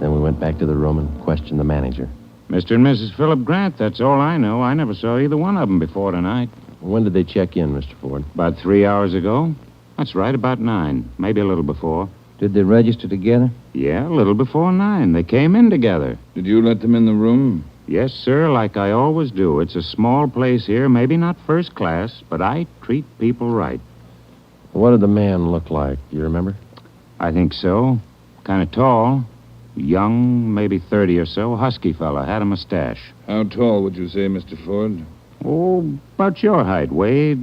Then we went back to the room and questioned the manager. Mr. and Mrs. Philip Grant, that's all I know. I never saw either one of them before tonight. When did they check in, Mr. Ford? About 3 hours ago. That's right, about 9. Maybe a little before. Did they register together? Yeah, a little before 9. They came in together. Did you let them in the room? Yes, sir, like I always do. It's a small place here, maybe not first class, but I treat people right. What did the man look like? You remember? I think so. Kind of tall. Young, maybe 30 or so. Husky fella. Had a mustache. How tall would you say, Mr. Ford? Oh, about your height, Wade.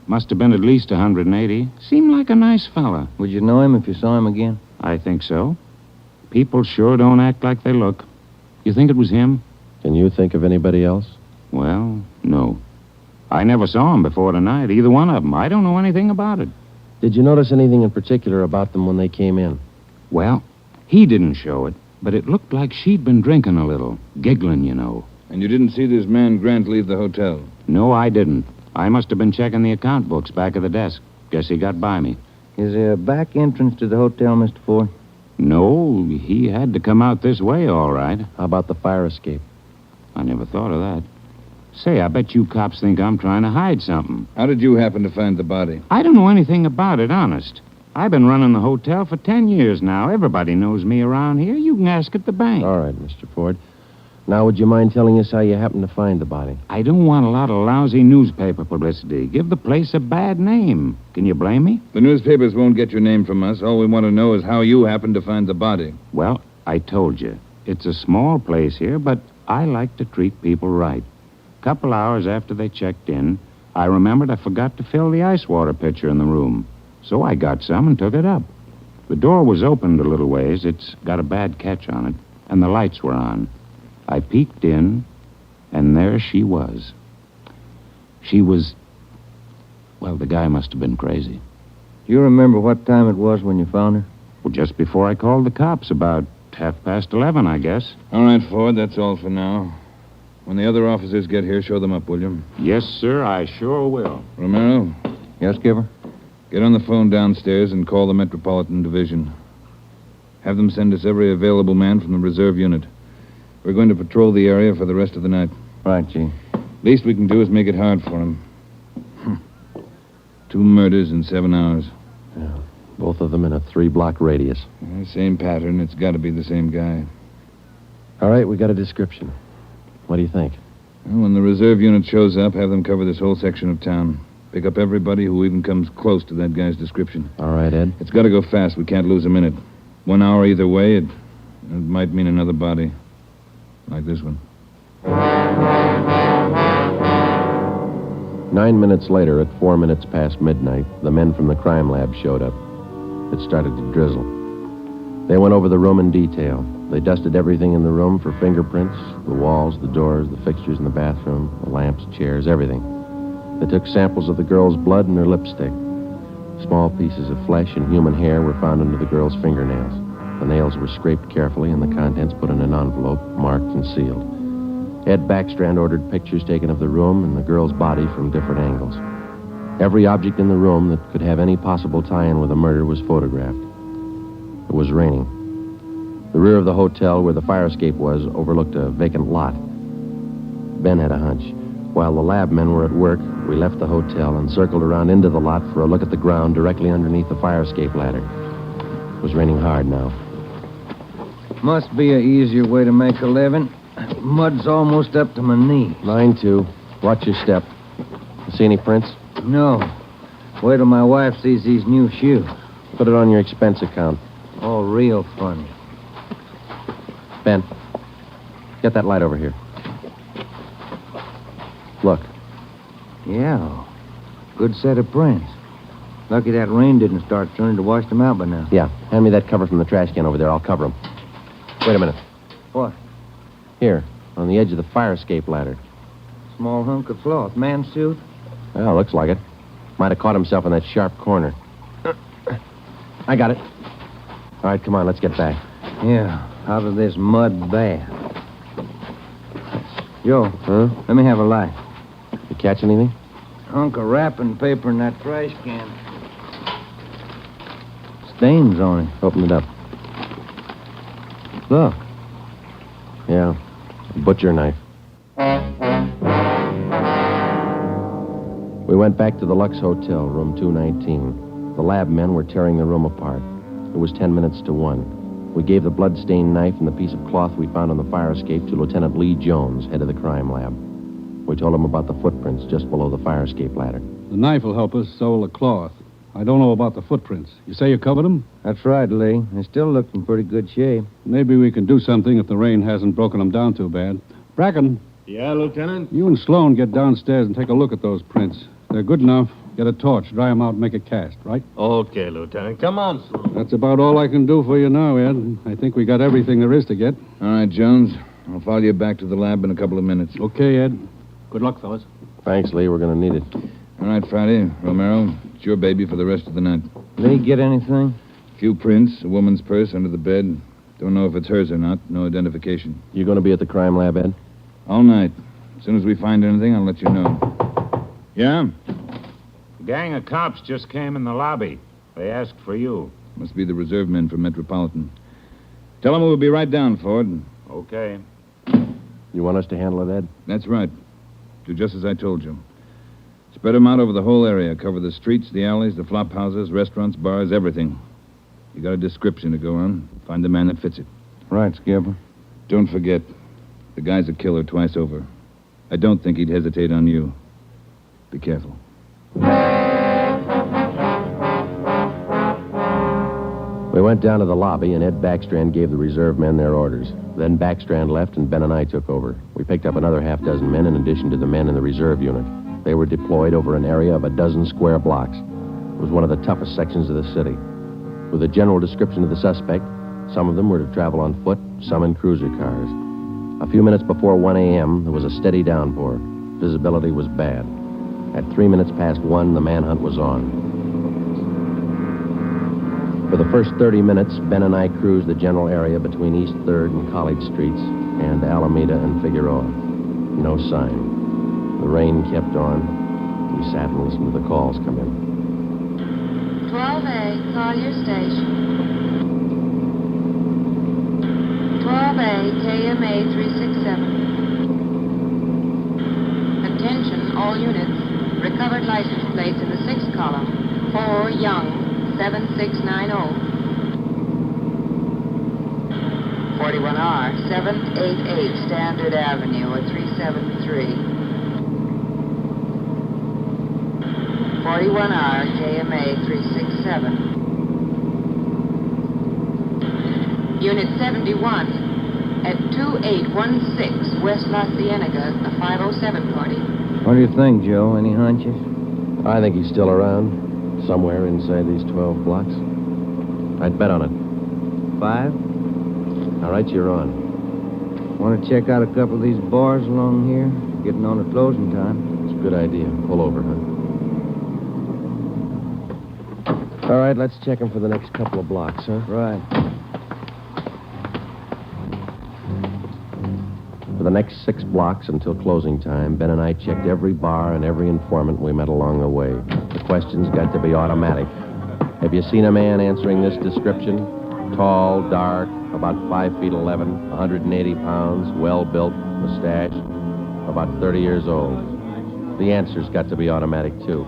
Must have been at least 180. Seemed like a nice fella. Would you know him if you saw him again? I think so. People sure don't act like they look. You think it was him? Can you think of anybody else? Well, no. I never saw him before tonight, either one of them. I don't know anything about it. Did you notice anything in particular about them when they came in? Well, he didn't show it, but it looked like she'd been drinking a little. Giggling, you know. And you didn't see this man Grant leave the hotel? No, I didn't. I must have been checking the account books back of the desk. Guess he got by me. Is there a back entrance to the hotel, Mr. Ford? No, he had to come out this way, all right. How about the fire escape? I never thought of that. Say, I bet you cops think I'm trying to hide something. How did you happen to find the body? I don't know anything about it, honest. I've been running the hotel for 10 years now. Everybody knows me around here. You can ask at the bank. All right, Mr. Ford. Now, would you mind telling us how you happened to find the body? I don't want a lot of lousy newspaper publicity. Give the place a bad name. Can you blame me? The newspapers won't get your name from us. All we want to know is how you happened to find the body. Well, I told you. It's a small place here, but I like to treat people right. A couple hours after they checked in, I remembered I forgot to fill the ice water pitcher in the room. So I got some and took it up. The door was opened a little ways. It's got a bad catch on it, and the lights were on. I peeked in, and there she was. She was... Well, the guy must have been crazy. Do you remember what time it was when you found her? Well, just before I called the cops, about 11:30, I guess. All right, Ford, that's all for now. When the other officers get here, show them up, will you? Yes, sir, I sure will. Romero? Yes, Skipper? Get on the phone downstairs and call the Metropolitan Division. Have them send us every available man from the reserve unit. We're going to patrol the area for the rest of the night. Right, Chief. Least we can do is make it hard for him. 2 murders in 7 hours. Yeah, both of them in a 3-block radius. Same pattern. It's got to be the same guy. All right, we got a description. What do you think? Well, when the reserve unit shows up, have them cover this whole section of town. Pick up everybody who even comes close to that guy's description. All right, Ed. It's got to go fast. We can't lose a minute. 1 hour either way, it might mean another body. Like this one. 9 minutes later, at 4 minutes past midnight, the men from the crime lab showed up. It started to drizzle. They went over the room in detail. They dusted everything in the room for fingerprints, the walls, the doors, the fixtures in the bathroom, the lamps, chairs, everything. They took samples of the girl's blood and her lipstick. Small pieces of flesh and human hair were found under the girl's fingernails. The nails were scraped carefully and the contents put in an envelope, marked and sealed. Ed Backstrand ordered pictures taken of the room and the girl's body from different angles. Every object in the room that could have any possible tie-in with the murder was photographed. It was raining. The rear of the hotel where the fire escape was overlooked a vacant lot. Ben had a hunch. While the lab men were at work, we left the hotel and circled around into the lot for a look at the ground directly underneath the fire escape ladder. It was raining hard now. Must be an easier way to make a living. Mud's almost up to my knee. Mine, too. Watch your step. You see any prints? No. Wait till my wife sees these new shoes. Put it on your expense account. Oh, real funny. Ben, get that light over here. Look. Yeah. Good set of prints. Lucky that rain didn't start turning to wash them out by now. Yeah, hand me that cover from the trash can over there. I'll cover them. Wait a minute. What? Here, on the edge of the fire escape ladder. Small hunk of cloth. Man's suit? Well, looks like it. Might have caught himself in that sharp corner. I got it. All right, come on, let's get back. Yeah, out of this mud bath. Joe, Huh? let me have a light. You catch anything? Hunk of wrapping paper in that trash can. Stains on it. Open it up. Look. Yeah, a butcher knife. We went back to the Lux Hotel, room 219. The lab men were tearing the room apart. It was 10 minutes to 1. We gave the blood-stained knife and the piece of cloth we found on the fire escape to Lieutenant Lee Jones, head of the crime lab. We told him about the footprints just below the fire escape ladder. The knife will help us, so will the cloth. I don't know about the footprints. You say you covered them? That's right, Lee. They still look in pretty good shape. Maybe we can do something if the rain hasn't broken them down too bad. Bracken. Yeah, Lieutenant? You and Sloan get downstairs and take a look at those prints. They're good enough. Get a torch, dry them out, and make a cast, right? Okay, Lieutenant. Come on, Sloan. That's about all I can do for you now, Ed. I think we got everything there is to get. All right, Jones. I'll follow you back to the lab in a couple of minutes. Okay, Ed. Good luck, fellas. Thanks, Lee. We're going to need it. All right, Friday. Romero, it's your baby for the rest of the night. Lee, get anything? A few prints, a woman's purse under the bed. Don't know if it's hers or not. No identification. You going to be at the crime lab, Ed? All night. As soon as we find anything, I'll let you know. Yeah? A gang of cops just came in the lobby. They asked for you. Must be the reserve men from Metropolitan. Tell them we'll be right down, Ford. Okay. You want us to handle it, Ed? That's right. Do just as I told you. Spread them out over the whole area. Cover the streets, the alleys, the flop houses, restaurants, bars, everything. You got a description to go on. Find the man that fits it. Right, Skipper. Don't forget, The guy's a killer twice over. I don't think he'd hesitate on you. Be careful. We went down to the lobby, and Ed Backstrand gave the reserve men their orders. Then Backstrand left, and Ben and I took over. We picked up another half-dozen men in addition to the men in the reserve unit. They were deployed over an area of a dozen square blocks. It was one of the toughest sections of the city. With a general description of the suspect, some of them were to travel on foot, some in cruiser cars. A few minutes before 1 a.m., there was a steady downpour. Visibility was bad. At 3 minutes past 1, the manhunt was on. For the first 30 minutes, Ben and I cruised the general area between East 3rd and College Streets and Alameda and Figueroa. No sign. The rain kept on. We sat and listened to the calls come in. 12A, call your station. 12A, KMA 367. Attention, all units. Recovered license plates in the 6th column. 4 Young, 7690. 41R, 788 Standard Avenue at 373. 41R, KMA 367. Unit 71 at 2816 West La Cienega, a 507 party. What do you think, Joe? Any hunches? I think he's still around, somewhere inside these 12 blocks. I'd bet on it. 5? All right, you're on. Want to check out a couple of these bars along here? Getting on to closing time. It's a good idea. Pull over, huh? All right, let's check him for the next couple of blocks, huh? Right. For the next 6 blocks until closing time, Ben and I checked every bar and every informant we met along the way. The questions got to be automatic. Have you seen a man answering this description? Tall, dark, about 5 feet 11, 180 pounds, well-built, mustache, about 30 years old. The answers got to be automatic, too.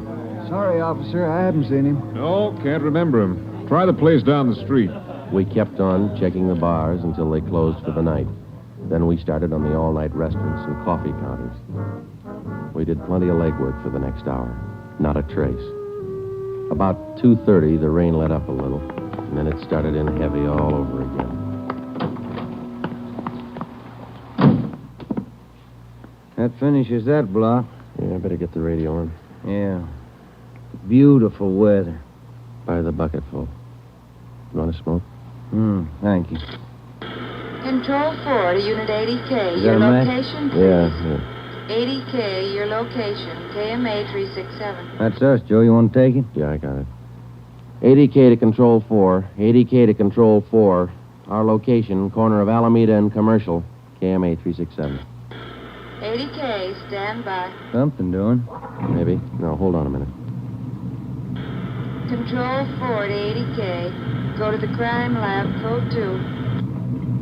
Sorry, officer, I haven't seen him. No, can't remember him. Try the place down the street. We kept on checking the bars until they closed for the night. Then we started on the all-night restaurants and coffee counters. We did plenty of legwork for the next hour. Not a trace. About 2:30, the rain let up a little, and then it started in heavy all over again. That finishes that block. Yeah, I better get the radio on. Yeah. Beautiful weather. By the bucketful. You want to smoke? Thank you. Control 4 to Unit 80K. Is that Your a match? location, please. Yeah. 80K, your location. KMA 367. That's us, Joe. You want to take it? Yeah, I got it. 80K to Control 4. 80K to Control 4. Our location, corner of Alameda and Commercial. KMA 367. 80K, stand by. Something doing. Maybe. No, hold on a minute. Control 4 to 80K. Go to the crime lab, code 2.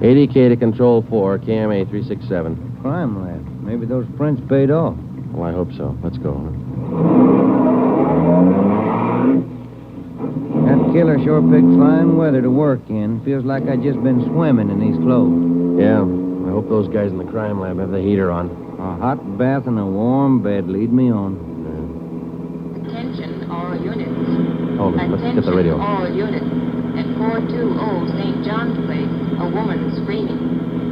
80K to Control 4, KMA 367. Crime lab. Maybe those prints paid off. Well, I hope so. Let's go. That killer sure picked fine weather to work in. Feels like I just been swimming in these clothes. Yeah, I hope those guys in the crime lab have the heater on. A hot bath and a warm bed lead me on. Attention, all units. Hold on, let's get the radio. All units. At 420 St. John's Place, a woman screaming.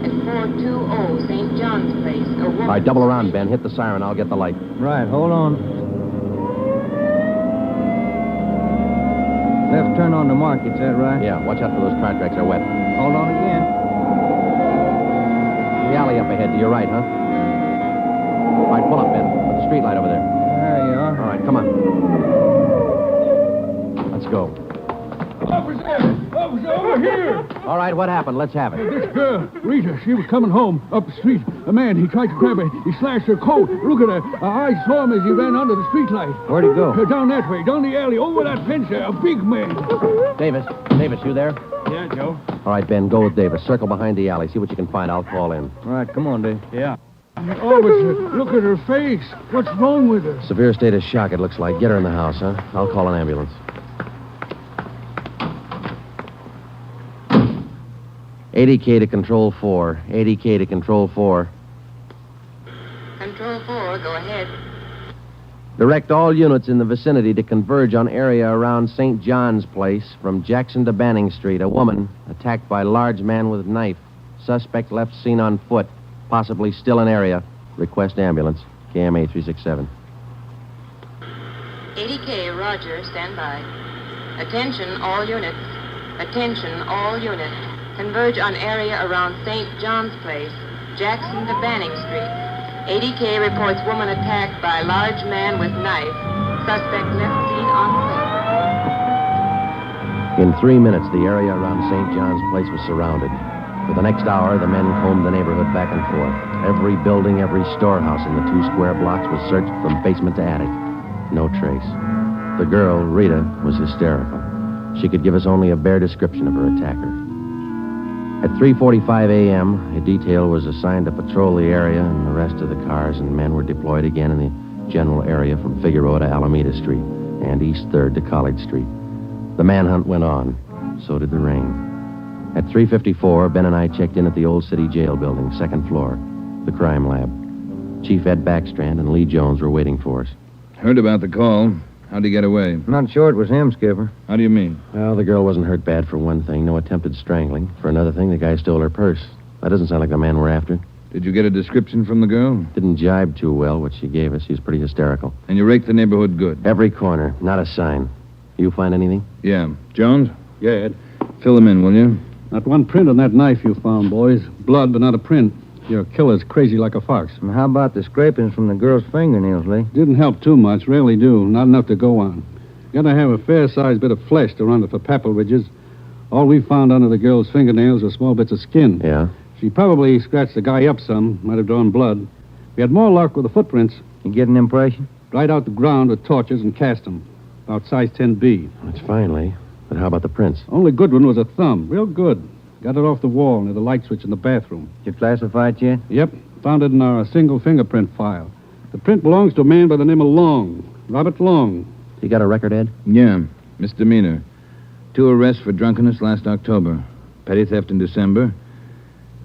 At 420 St. John's Place, a woman... All right, double around, Ben. Hit the siren. I'll get the light. Right, hold on. Left turn on the market, is that right? Yeah, watch out for those car tracks. They're wet. Hold on again. The alley up ahead to your right, huh? All right, pull up, Ben. Put the street light over there. There you are. All right, come on. Let's go. Officer, over here! All right, what happened? Let's have it. This girl, Rita, she was coming home up the street. A man, he tried to grab her. He slashed her coat. Look at her. I saw him as he ran under the streetlight. Where'd he go? Down that way, down the alley, over that fence there. A big man. Davis, you there? Yeah, Joe. All right, Ben, go with Davis. Circle behind the alley. See what you can find. I'll call in. All right, come on, Dave. Yeah. Officer, look at her face. What's wrong with her? Severe state of shock, it looks like. Get her in the house, huh? I'll call an ambulance. 80K to Control 4. 80K to Control 4. Control 4, go ahead. Direct all units in the vicinity to converge on area around St. John's Place from Jackson to Banning Street. A woman attacked by large man with knife. Suspect left seen on foot, possibly still in area. Request ambulance. KMA 367. 80K, Roger, stand by. Attention, all units. Attention, all units. Converge on area around St. John's Place, Jackson to Banning Street. 80K reports woman attacked by large man with knife. Suspect left seen on foot. In 3 minutes, the area around St. John's Place was surrounded. For the next hour, the men combed the neighborhood back and forth. Every building, every storehouse in the 2 square blocks was searched from basement to attic. No trace. The girl, Rita, was hysterical. She could give us only a bare description of her attacker. At 3:45 a.m., a detail was assigned to patrol the area and the rest of the cars, and men were deployed again in the general area from Figueroa to Alameda Street and East 3rd to College Street. The manhunt went on. So did the rain. At 3:54, Ben and I checked in at the Old City Jail building, 2nd floor, the crime lab. Chief Ed Backstrand and Lee Jones were waiting for us. Heard about the call. How'd he get away? Not sure it was him, Skipper. How do you mean? Well, the girl wasn't hurt bad for one thing. No attempted strangling. For another thing, the guy stole her purse. That doesn't sound like the man we're after. Did you get a description from the girl? Didn't jibe too well, what she gave us. She was pretty hysterical. And you raked the neighborhood good? Every corner. Not a sign. You find anything? Yeah. Jones? Yeah, Ed. Fill them in, will you? Not one print on that knife you found, boys. Blood, but not a print. Your killer's crazy like a fox. And how about the scrapings from the girl's fingernails, Lee? Didn't help too much. Rarely do. Not enough to go on. Gotta have a fair-sized bit of flesh to run it for papal ridges. All we found under the girl's fingernails were small bits of skin. Yeah? She probably scratched the guy up some. Might have drawn blood. We had more luck with the footprints. You get an impression? Dried out the ground with torches and cast them. About size 10B. That's fine, Lee. But how about the prints? Only good one was a thumb. Real good. Got it off the wall near the light switch in the bathroom. Did you classify it yet? Yep. Found it in our single fingerprint file. The print belongs to a man by the name of Long. Robert Long. You got a record, Ed? Yeah. Misdemeanor. 2 arrests for drunkenness last October. Petty theft in December.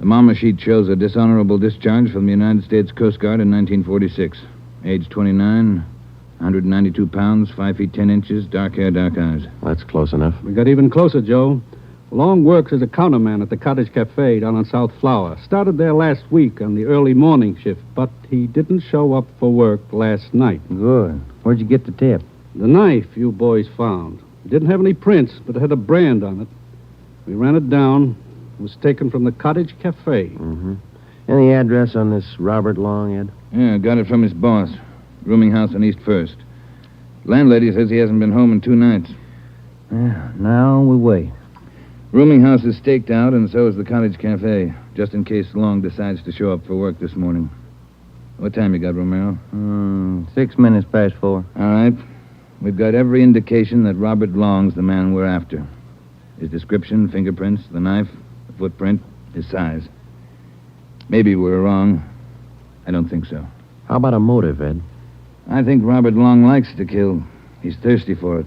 The mama sheet shows a dishonorable discharge from the United States Coast Guard in 1946. Age 29, 192 pounds, 5 feet 10 inches, dark hair, dark eyes. That's close enough. We got even closer, Joe. Long works as a counterman at the Cottage Cafe down on South Flower. Started there last week on the early morning shift, but he didn't show up for work last night. Good. Where'd you get the tip? The knife you boys found. It didn't have any prints, but it had a brand on it. We ran it down. It was taken from the Cottage Cafe. Mm-hmm. Any address on this Robert Long, Ed? Yeah, got it from his boss. Rooming house on East 1st. Landlady says he hasn't been home in 2 nights. Yeah, now we wait. Rooming house is staked out, and so is the Cottage Cafe, just in case Long decides to show up for work this morning. What time you got, Romero? 6 minutes past 4. All right. We've got every indication that Robert Long's the man we're after. His description, fingerprints, the knife, the footprint, his size. Maybe we're wrong. I don't think so. How about a motive, Ed? I think Robert Long likes to kill. He's thirsty for it.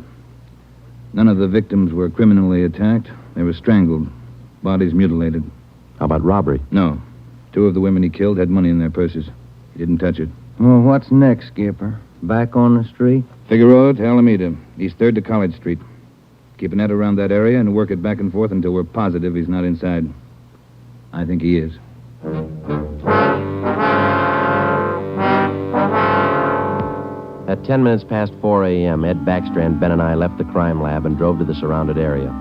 None of the victims were criminally attacked. They were strangled. Bodies mutilated. How about robbery? No. 2 of the women he killed had money in their purses. He didn't touch it. Well, what's next, Skipper? Back on the street? Figueroa to Alameda, East 3rd to College Street. Keep a net around that area and work it back and forth until we're positive he's not inside. I think he is. At 10 minutes past 4 a.m., Ed Backstrand, Ben, and I left the crime lab and drove to the surrounded area.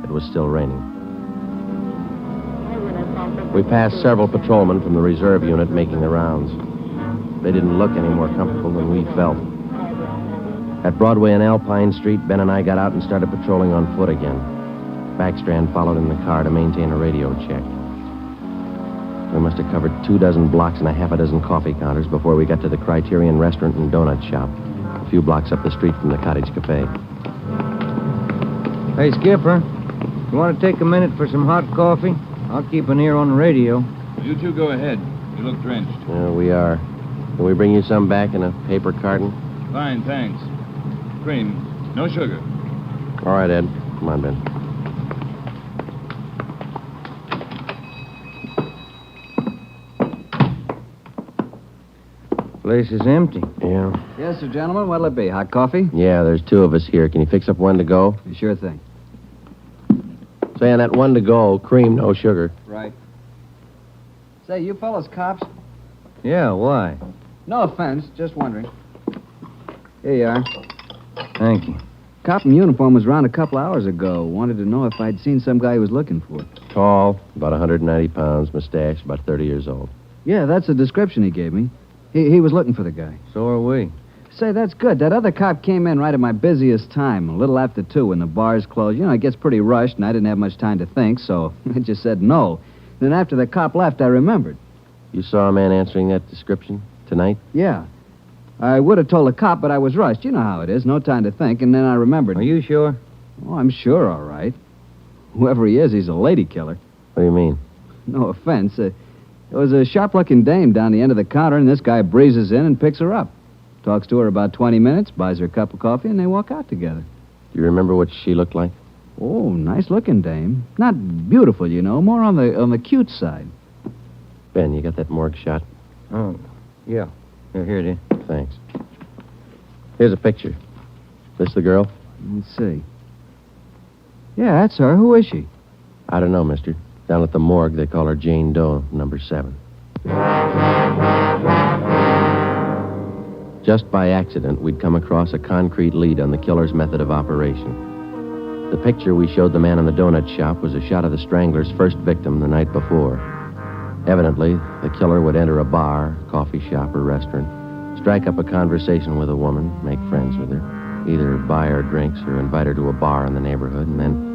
It was still raining. We passed several patrolmen from the reserve unit making the rounds. They didn't look any more comfortable than we felt. At Broadway and Alpine Street, Ben and I got out and started patrolling on foot again. Backstrand followed in the car to maintain a radio check. We must have covered 24 blocks and a half a dozen coffee counters before we got to the Criterion Restaurant and Donut Shop, a few blocks up the street from the Cottage Cafe. Hey, Skipper, you want to take a minute for some hot coffee? I'll keep an ear on the radio. You two go ahead. You look drenched. We are. Can we bring you some back in a paper carton? Fine, thanks. Cream. No sugar. All right, Ed. Come on, Ben. Place is empty. Yeah. Yes, sir, gentlemen. What'll it be? Hot coffee? Yeah, there's two of us here. Can you fix up one to go? Sure thing. Say, on that one to go, cream, no sugar. Right. Say, you fellas cops? Yeah, why? No offense, just wondering. Here you are. Thank you. Cop in uniform was around a couple hours ago. Wanted to know if I'd seen some guy he was looking for. Tall, about 190 pounds, mustache, about 30 years old. Yeah, that's the description he gave me. He was looking for the guy. So are we. Say, that's good. That other cop came in right at my busiest time, a little after 2 when the bars closed. You know, it gets pretty rushed, and I didn't have much time to think, so I just said no. Then after the cop left, I remembered. You saw a man answering that description tonight? Yeah. I would have told the cop, but I was rushed. You know how it is. No time to think, and then I remembered. Are you sure? Oh, I'm sure, all right. Whoever he is, he's a lady killer. What do you mean? No offense. There was a sharp-looking dame down the end of the counter, and this guy breezes in and picks her up. Talks to her about 20 minutes, buys her a cup of coffee, and they walk out together. Do you remember what she looked like? Oh, nice-looking dame. Not beautiful, you know, more on the cute side. Ben, you got that morgue shot? Oh, yeah. Here it is. Thanks. Here's a picture. This the girl? Let's see. Yeah, that's her. Who is she? I don't know, mister. Down at the morgue, they call her Jane Doe, number 7. Just by accident, we'd come across a concrete lead on the killer's method of operation. The picture we showed the man in the donut shop was a shot of the strangler's first victim the night before. Evidently, the killer would enter a bar, coffee shop, or restaurant, strike up a conversation with a woman, make friends with her, either buy her drinks or invite her to a bar in the neighborhood, and then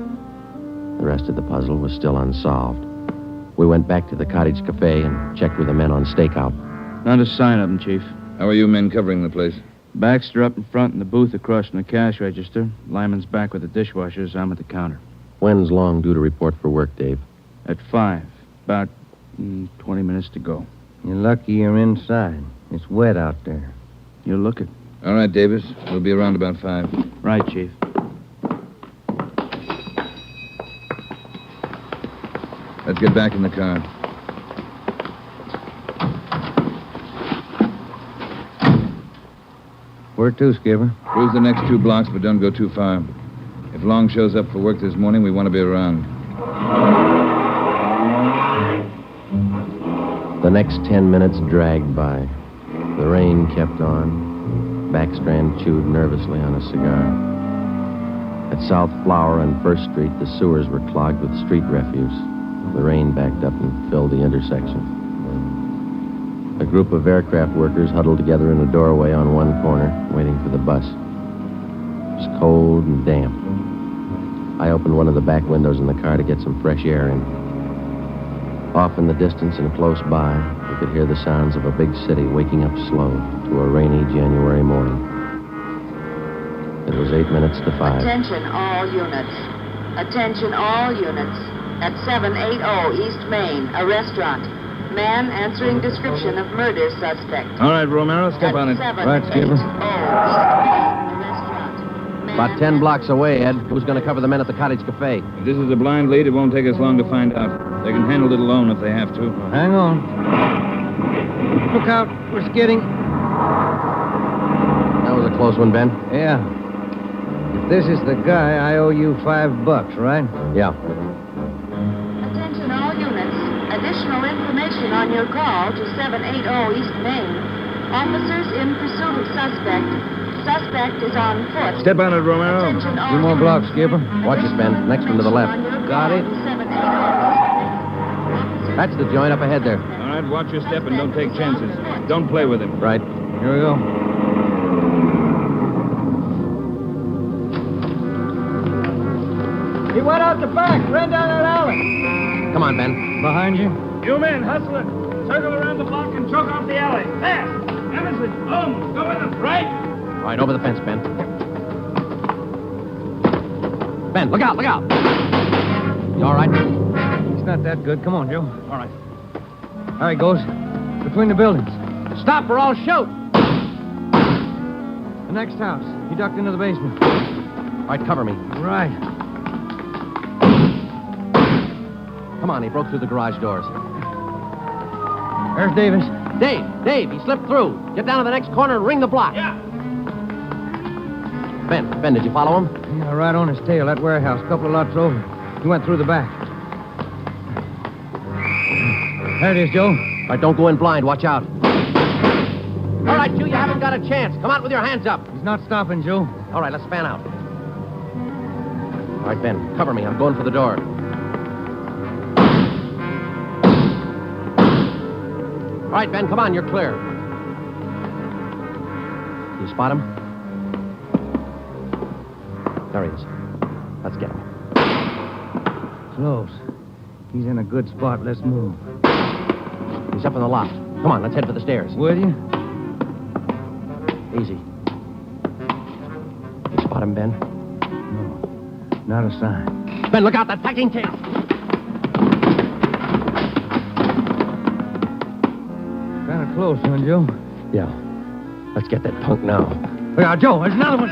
the rest of the puzzle was still unsolved. We went back to the Cottage Cafe and checked with the men on stakeout. Not a sign of them, Chief. How are you men covering the place? Baxter up in front and the booth across from the cash register. Lyman's back with the dishwashers. I'm at the counter. When's Long due to report for work, Dave? At 5. About 20 minutes to go. You're lucky you're inside. It's wet out there. You'll look it. All right, Davis. We'll be around about 5. Right, Chief. Let's get back in the car. Where to, Skipper? Cruise the next 2 blocks, but don't go too far. If Long shows up for work this morning, we want to be around. The next 10 minutes dragged by. The rain kept on. Backstrand chewed nervously on a cigar. At South Flower and First Street, the sewers were clogged with street refuse. The rain backed up and filled the intersection. A group of aircraft workers huddled together in a doorway on one corner, waiting for the bus. It was cold and damp. I opened one of the back windows in the car to get some fresh air in. Off in the distance and close by, we could hear the sounds of a big city waking up slow to a rainy January morning. It was 8 minutes to 5. Attention all units. Attention all units. At 780 East Main, a restaurant. Man answering description of murder suspect. All right, Romero, step on it. Right, Skipper. About 10 blocks away, Ed. Who's going to cover the men at the Cottage Cafe? If this is a blind lead, it won't take us long to find out. They can handle it alone if they have to. Hang on. Look out. We're skidding. That was a close one, Ben. Yeah. If this is the guy, I owe you $5, right? Yeah. Attention all units. Additional information on your call to 780 East Main. Officers in pursuit of suspect. Suspect is on foot. Step on it, Romero. Attention all 2 more units. blocks, Skipper. Watch it, Ben. Next one to the left. Got it. That's the joint up ahead there. All right, watch your step and don't take chances. Don't play with him. Right. Here we go. He went out the back, ran down that alley. Come on, Ben. Behind you. You men, hustle it. Circle around the block and choke off the alley. Fast. Emerson, Holmes, go with them. Right. All right, over the fence, Ben. Ben, look out, look out. You all right? It's not that good. Come on, Joe. All right. There he goes. Between the buildings. Stop or I'll shoot. The next house. He ducked into the basement. All right, cover me. Right. Come on, he broke through the garage doors. There's Davis. Dave, he slipped through. Get down to the next corner and ring the block. Yeah. Ben, did you follow him? Yeah, right on his tail, that warehouse, a couple of lots over. He went through the back. There it is, Joe. All right, don't go in blind. Watch out. All right, you haven't got a chance. Come out with your hands up. He's not stopping, Joe. All right, let's fan out. All right, Ben, cover me. I'm going for the door. All right, Ben, come on. You're clear. You spot him? There he is. Let's get him. Close. He's in a good spot. Let's move. He's up in the loft. Come on, let's head for the stairs. Will you? Easy. You spot him, Ben? Not a sign. Ben, look out, that packing case. Kind of close, huh, Joe? Yeah. Let's get that punk now. Yeah, Joe, there's another one.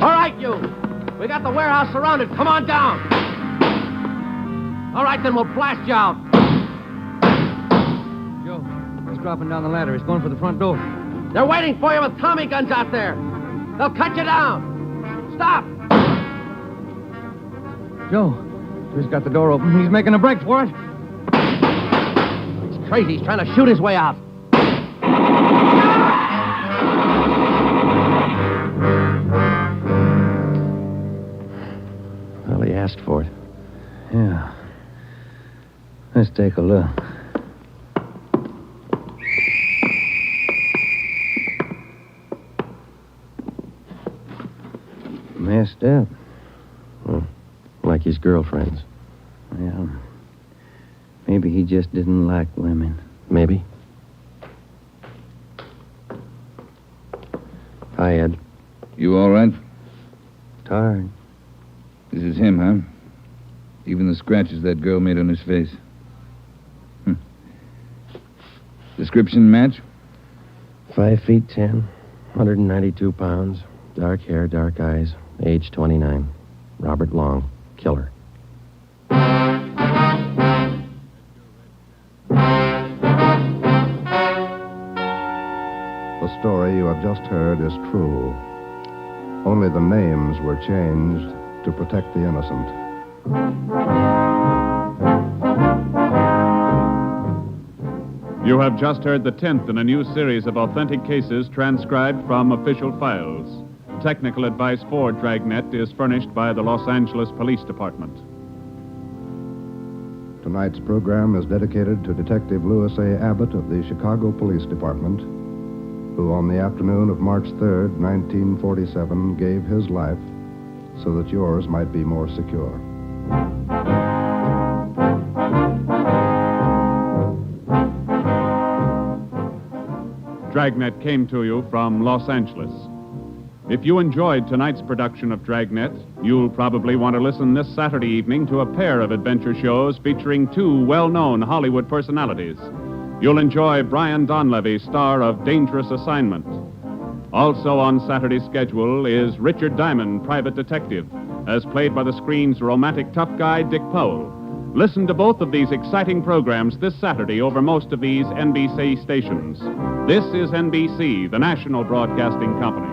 All right, you. We got the warehouse surrounded. Come on down. All right, then we'll blast you out. Joe, he's dropping down the ladder. He's going for the front door. They're waiting for you with Tommy guns out there. They'll cut you down. Stop. Joe, he's got the door open. He's making a break for it. He's crazy. He's trying to shoot his way out. Well, he asked for it. Yeah. Let's take a look. Messed up. Well, like his girlfriends. Yeah. Maybe he just didn't like women. Maybe. Hi, Ed. You all right? Tired. This is him, huh? Even the scratches that girl made on his face. Description match? 5'10", 192 pounds, dark hair, dark eyes, age 29. Robert Long, killer. The story you have just heard is true. Only the names were changed to protect the innocent. You have just heard the 10th in a new series of authentic cases transcribed from official files. Technical advice for Dragnet is furnished by the Los Angeles Police Department. Tonight's program is dedicated to Detective Louis A. Abbott of the Chicago Police Department, who on the afternoon of March 3rd, 1947, gave his life so that yours might be more secure. Dragnet came to you from Los Angeles. If you enjoyed tonight's production of Dragnet, you'll probably want to listen this Saturday evening to a pair of adventure shows featuring two well-known Hollywood personalities. You'll enjoy Brian Donlevy, star of Dangerous Assignment. Also on Saturday's schedule is Richard Diamond, private detective, as played by the screen's romantic tough guy, Dick Powell. Listen to both of these exciting programs this Saturday over most of these NBC stations. This is NBC, the national broadcasting company.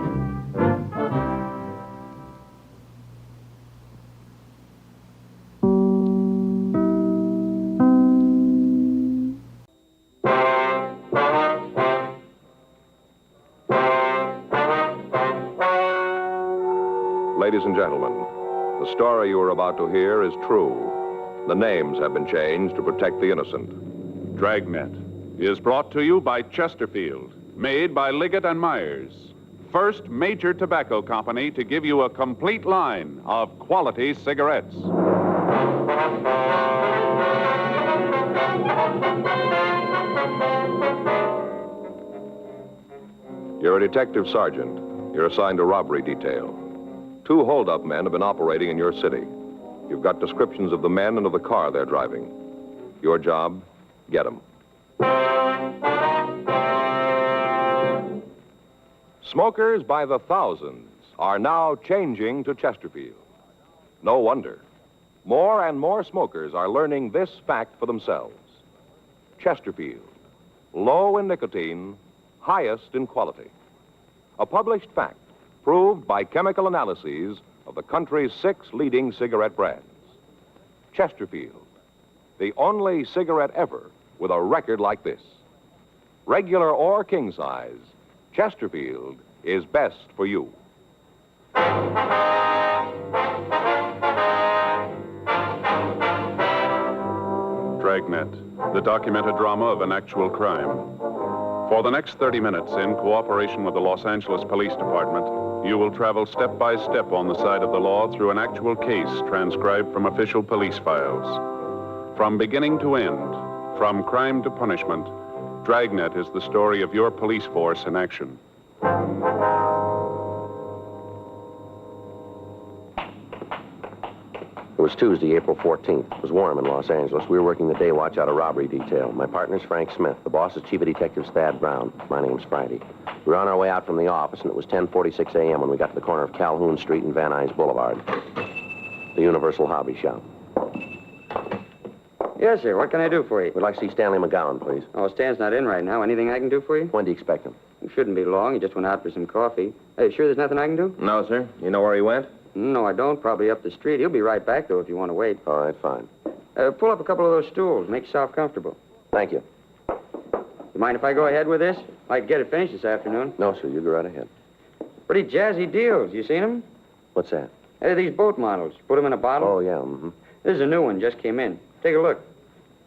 Ladies and gentlemen, the story you are about to hear is true. The names have been changed to protect the innocent. Dragnet is brought to you by Chesterfield, made by Liggett and Myers, first major tobacco company to give you a complete line of quality cigarettes. You're a detective sergeant. You're assigned to robbery detail. 2 hold-up men have been operating in your city. You've got descriptions of the men and of the car they're driving. Your job, get them. Smokers by the thousands are now changing to Chesterfield. No wonder. More and more smokers are learning this fact for themselves. Chesterfield. Low in nicotine, highest in quality. A published fact proved by chemical analyses of the country's 6 leading cigarette brands. Chesterfield, the only cigarette ever with a record like this. Regular or king size, Chesterfield is best for you. Dragnet, the documented drama of an actual crime. For the next 30 minutes, in cooperation with the Los Angeles Police Department, you will travel step by step on the side of the law through an actual case transcribed from official police files. From beginning to end, from crime to punishment, Dragnet is the story of your police force in action. It was Tuesday, April 14th. It was warm in Los Angeles. We were working the day watch out of robbery detail. My partner's Frank Smith. The boss is Chief of Detectives Thad Brown. My name's Friday. We were on our way out from the office, and it was 10:46 a.m. when we got to the corner of Calhoun Street and Van Nuys Boulevard. The Universal Hobby Shop. Yes, sir. What can I do for you? We'd like to see Stanley McGowan, please. Oh, Stan's not in right now. Anything I can do for you? When do you expect him? It shouldn't be long. He just went out for some coffee. Hey, sure there's nothing I can do? No, sir. You know where he went? No, I don't. Probably up the street. He'll be right back, though, if you want to wait. All right, fine. Pull up a couple of those stools. Make yourself comfortable. Thank you. You mind if I go ahead with this? I'd like to get it finished this afternoon. No, sir. You go right ahead. Pretty jazzy deals. You seen them? What's that? These boat models. Put them in a bottle. Oh, yeah, mm-hmm. This is a new one. Just came in. Take a look.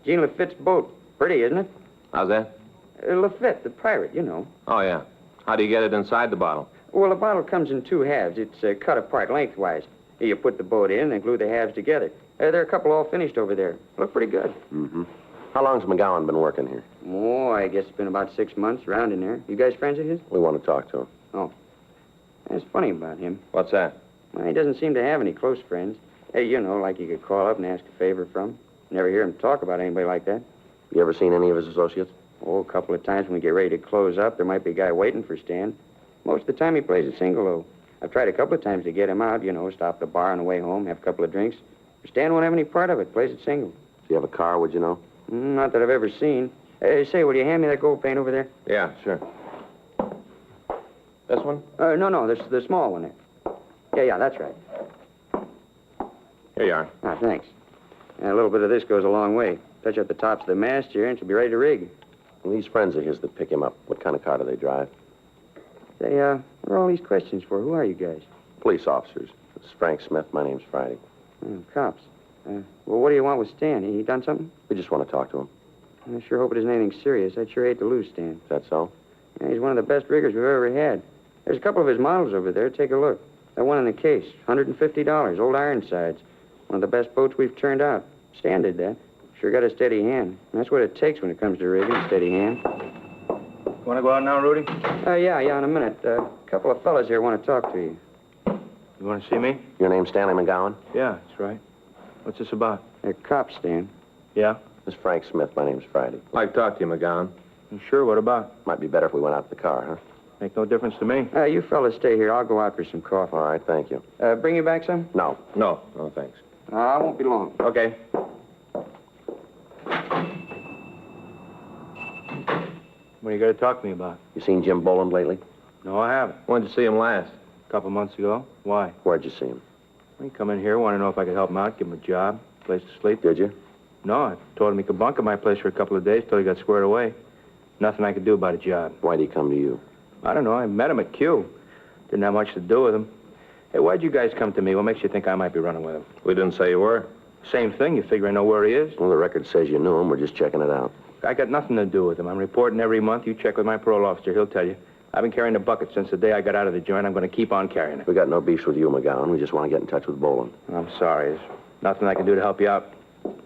Jean Lafitte's boat. Pretty, isn't it? How's that? Lafitte, the pirate, you know. Oh, yeah. How do you get it inside the bottle? Well, the bottle comes in 2 halves. It's cut apart lengthwise. Here, you put the boat in and glue the halves together. There are a couple all finished over there. Look pretty good. Mm-hmm. How long's McGowan been working here? Oh, I guess it's been about 6 months, around in there. You guys friends of his? We want to talk to him. Oh. That's funny about him. What's that? Well, he doesn't seem to have any close friends. Hey, you know, like you could call up and ask a favor from. Never hear him talk about anybody like that. You ever seen any of his associates? Oh, a couple of times when we get ready to close up, there might be a guy waiting for Stan. Most of the time he plays a single, though. I've tried a couple of times to get him out, you know, stop at the bar on the way home, have a couple of drinks. Stan won't have any part of it, plays it single. If you have a car, would you know? Not that I've ever seen. Say, will you hand me that gold paint over there? Yeah, sure. This one? No, the small one there. Yeah, that's right. Here you are. Ah, thanks. A little bit of this goes a long way. Touch up the tops of the mast here, and she'll be ready to rig. And these friends of his that pick him up, what kind of car do they drive? Say, what are all these questions for? Who are you guys? Police officers. This is Frank Smith. My name's Friday. Cops. Well, what do you want with Stan? He done something? We just want to talk to him. I sure hope it isn't anything serious. I'd sure hate to lose Stan. Is that so? Yeah, he's one of the best riggers we've ever had. There's a couple of his models over there. Take a look. That one in the case, $150, old Ironsides. One of the best boats we've turned out. Stan did that. Sure got a steady hand. And that's what it takes when it comes to rigging, steady hand. Want to go out now, Rudy? Yeah, in a minute. A couple of fellas here want to talk to you. You want to see me? Your name's Stanley McGowan? Yeah, that's right. What's this about? They're cops, Stan. Yeah? This is Frank Smith. My name's Friday. I'd like to talk to you, McGowan. You sure? What about? Might be better if we went out to the car, huh? Make no difference to me. You fellas stay here. I'll go out for some coffee. All right, thank you. Bring you back some? No. No, thanks. I won't be long. Okay. What are you going to talk to me about? You seen Jim Boland lately? No, I haven't. When'd you see him last? A couple months ago. Why? Where'd you see him? He come in here, wanted to know if I could help him out, give him a job, place to sleep. Did you? No, I told him he could bunk at my place for a couple of days till he got squared away. Nothing I could do about a job. Why'd he come to you? I don't know. I met him at Q. Didn't have much to do with him. Hey, why'd you guys come to me? What makes you think I might be running with him? We didn't say you were. Same thing. You figure I know where he is? Well, the record says you knew him. We're just checking it out. I got nothing to do with him. I'm reporting every month. You check with my parole officer. He'll tell you. I've been carrying the bucket since the day I got out of the joint. I'm going to keep on carrying it. We got no beefs with you, McGowan. We just want to get in touch with Boland. I'm sorry. There's nothing I can do to help you out.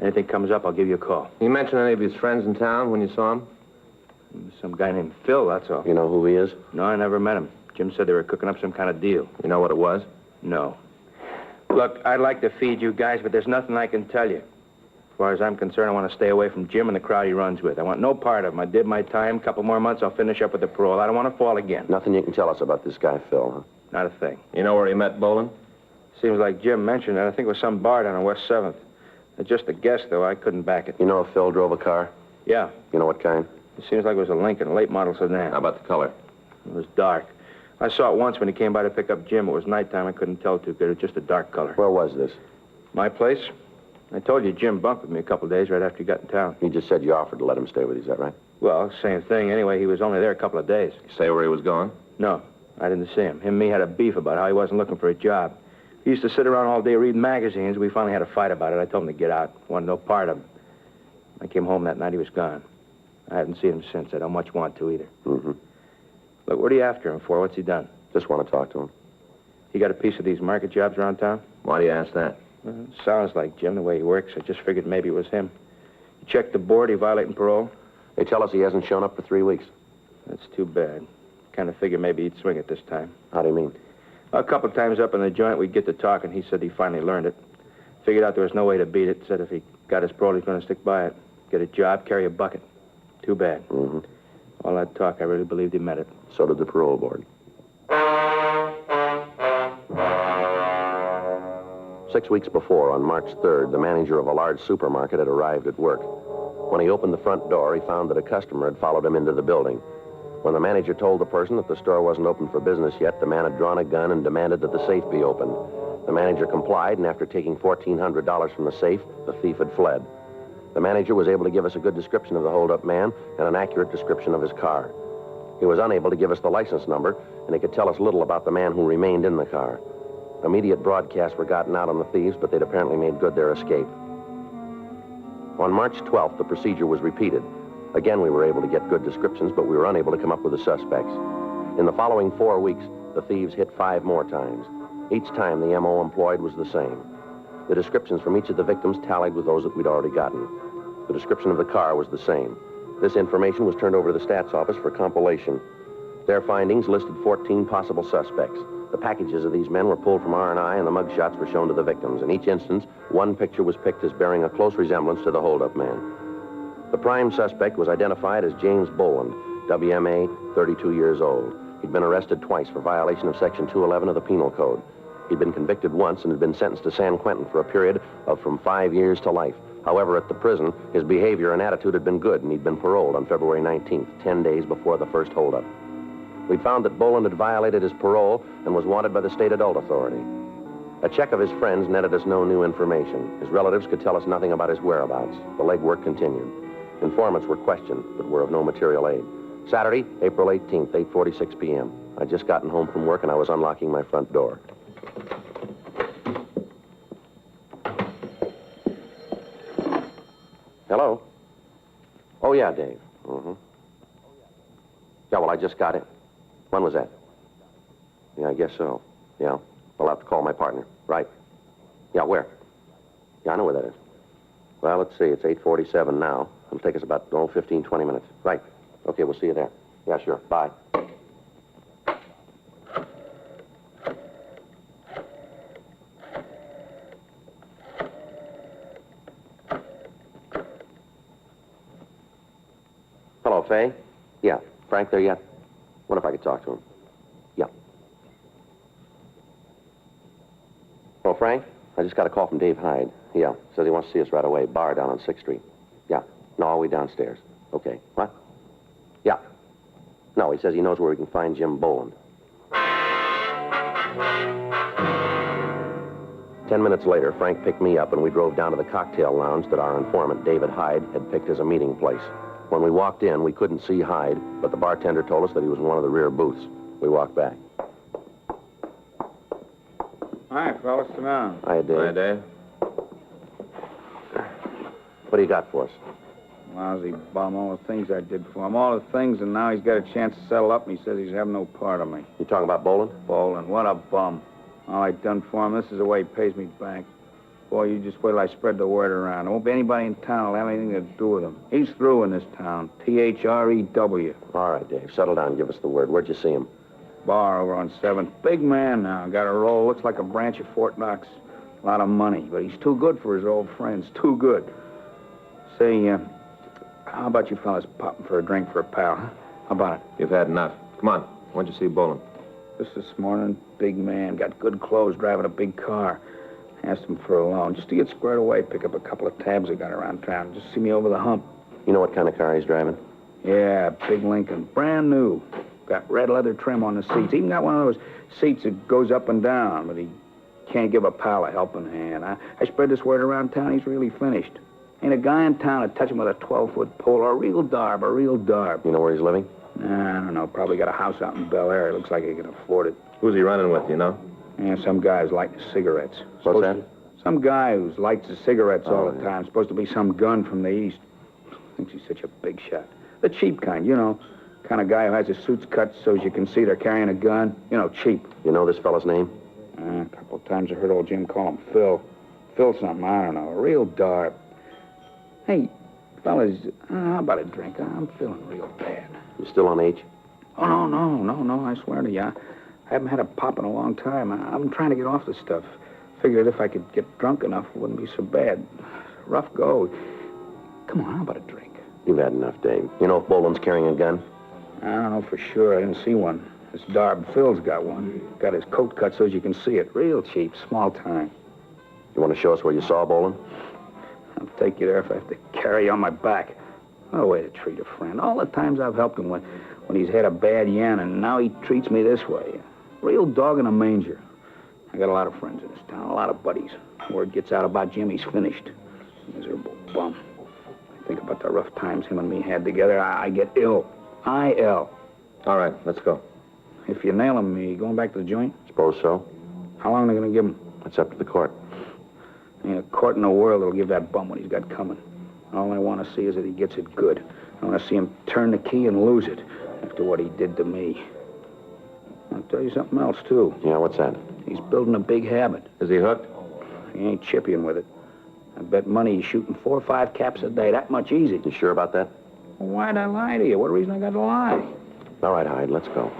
Anything comes up, I'll give you a call. You mention any of his friends in town when you saw him? Some guy named Phil, that's all. You know who he is? No, I never met him. Jim said they were cooking up some kind of deal. You know what it was? No. Look, I'd like to feed you guys, but there's nothing I can tell you. As far as I'm concerned, I want to stay away from Jim and the crowd he runs with. I want no part of him. I did my time. Couple more months, I'll finish up with the parole. I don't want to fall again. Nothing you can tell us about this guy, Phil, huh? Not a thing. You know where he met Boland? Seems like Jim mentioned it. I think it was some bar down on West 7th. Just a guess, though. I couldn't back it. You know if Phil drove a car? Yeah. You know what kind? It seems like it was a Lincoln, late model sedan. How about the color? It was dark. I saw it once when he came by to pick up Jim. It was nighttime. I couldn't tell too good. It was just a dark color. Where was this? My place? I told you Jim bunked with me a couple of days right after he got in town. He just said you offered to let him stay with you, is that right? Well, same thing. Anyway, he was only there a couple of days. You say where he was going? No, I didn't see him. Him and me had a beef about how he wasn't looking for a job. He used to sit around all day reading magazines. We finally had a fight about it. I told him to get out. Wanted no part of him. I came home that night. He was gone. I haven't seen him since. I don't much want to either. Mm-hmm. Look, what are you after him for? What's he done? Just want to talk to him. He got a piece of these market jobs around town? Why do you ask that? Well, it sounds like Jim, the way he works. I just figured maybe it was him. He checked the board. He violating parole? They tell us he hasn't shown up for 3 weeks. That's too bad. Kind of figured maybe he'd swing it this time. How do you mean? A couple of times up in the joint, we'd get to talking. He said he finally learned it. Figured out there was no way to beat it. Said if he got his parole, he's going to stick by it. Get a job, carry a bucket. Too bad. Mm-hmm. All that talk, I really believed he meant it. So did the parole board. 6 weeks before, on March 3rd, the manager of a large supermarket had arrived at work. When he opened the front door, he found that a customer had followed him into the building. When the manager told the person that the store wasn't open for business yet, the man had drawn a gun and demanded that the safe be opened. The manager complied, and after taking $1,400 from the safe, the thief had fled. The manager was able to give us a good description of the hold-up man and an accurate description of his car. He was unable to give us the license number, and he could tell us little about the man who remained in the car. Immediate broadcasts were gotten out on the thieves, but they'd apparently made good their escape. On March 12th, the procedure was repeated. Again, we were able to get good descriptions, but we were unable to come up with the suspects. In the following 4 weeks, the thieves hit 5 more times. Each time, the M.O. employed was the same. The descriptions from each of the victims tallied with those that we'd already gotten. The description of the car was the same. This information was turned over to the stats office for compilation. Their findings listed 14 possible suspects. The packages of these men were pulled from R&I, and the mugshots were shown to the victims. In each instance, one picture was picked as bearing a close resemblance to the hold-up man. The prime suspect was identified as James Boland, WMA, 32 years old. He'd been arrested twice for violation of Section 211 of the Penal Code. He'd been convicted once and had been sentenced to San Quentin for a period of from 5 years to life. However, at the prison, his behavior and attitude had been good, and he'd been paroled on February 19th, 10 days before the first holdup. We'd found that Boland had violated his parole and was wanted by the state adult authority. A check of his friends netted us no new information. His relatives could tell us nothing about his whereabouts. The legwork continued. Informants were questioned, but were of no material aid. Saturday, April 18th, 8:46 p.m. I'd just gotten home from work, and I was unlocking my front door. Hello? Oh, yeah, Dave. Mm-hmm. Yeah, well, I just got in. When was that? Yeah, I guess so. Yeah. I'll have to call my partner. Right. Yeah, where? Yeah, I know where that is. Well, let's see. It's 8:47 now. It'll take us about, 15, 20 minutes. Right. Okay, we'll see you there. Yeah, sure. Bye. Hello, Fay? Yeah. Frank there yet? What if I could talk to him? Yeah. Oh, Frank? I just got a call from Dave Hyde. Yeah. Says he wants to see us right away. Bar down on 6th Street. Yeah. No, all the way downstairs. Okay. What? Yeah. No, he says he knows where we can find Jim Boland. 10 minutes later, Frank picked me up and we drove down to the cocktail lounge that our informant, David Hyde, had picked as a meeting place. When we walked in, we couldn't see Hyde, but the bartender told us that he was in one of the rear booths. We walked back. Hi, fellas. Sit down. Hi, Dave. Hi, Dave. What do you got for us? Lousy bum, all the things I did for him. All the things, and now he's got a chance to settle up, and he says he's having no part of me. You talking about Boland? Boland, what a bum. All I done for him, this is the way he pays me back. Boy, you just wait till I spread the word around. There won't be anybody in town who'll have anything to do with him. He's through in this town. T-H-R-E-W. All right, Dave. Settle down and give us the word. Where'd you see him? Bar over on 7th. Big man now. Got a roll. Looks like a branch of Fort Knox. A lot of money, but he's too good for his old friends. Too good. Say, how about you fellas popping for a drink for a pal, huh? How about it? You've had enough. Come on. When'd you see Boland? Just this morning. Big man. Got good clothes, driving a big car. Asked him for a loan, just to get squared away, pick up a couple of tabs I got around town. Just see me over the hump. You know what kind of car he's driving? Yeah, big Lincoln. Brand new. Got red leather trim on the seats. Even got one of those seats that goes up and down, but he can't give a pal a helping hand. I spread this word around town. He's really finished. Ain't a guy in town to touch him with a 12-foot pole. A real darb, a real darb. You know where he's living? Nah, I don't know. Probably got a house out in Bel Air. Looks like he can afford it. Who's he running with, you know? Yeah, some guy who's lighting cigarettes. What's that? Some guy who lights his cigarettes all the time. Supposed to be some gun from the East. Thinks he's such a big shot. The cheap kind, you know. Kind of guy who has his suits cut so as you can see they're carrying a gun. You know, cheap. You know this fella's name? A couple of times I heard old Jim call him Phil. Phil something, I don't know. A real darb. Hey, fellas, how about a drink? I'm feeling real bad. You still on H? Oh, no, I swear to you. I haven't had a pop in a long time. I'm trying to get off the stuff. Figured if I could get drunk enough, it wouldn't be so bad. Rough go. Come on, how about a drink? You've had enough, Dave. You know if Boland's carrying a gun? I don't know for sure. I didn't see one. This darb Phil's got one. Got his coat cut so as you can see it. Real cheap, small time. You want to show us where you saw Boland? I'll take you there if I have to carry you on my back. What a way to treat a friend. All the times I've helped him when he's had a bad yen, and now he treats me this way. Real dog in a manger. I got a lot of friends in this town, a lot of buddies. Word gets out about Jim, he's finished. Miserable bum. I think about the rough times him and me had together. I get ill. I-L. All right, let's go. If you nail him, you going back to the joint? Suppose so. How long are they going to give him? That's up to the court. Ain't a court in the world that'll give that bum what he's got coming. All I want to see is that he gets it good. I want to see him turn the key and lose it after what he did to me. I'll tell you something else, too. Yeah, what's that? He's building a big habit. Is he hooked? He ain't chipping with it. I bet money he's shooting 4 or 5 caps a day. That much easy. You sure about that? Well, why'd I lie to you? What reason I got to lie? All right, Hyde, let's go.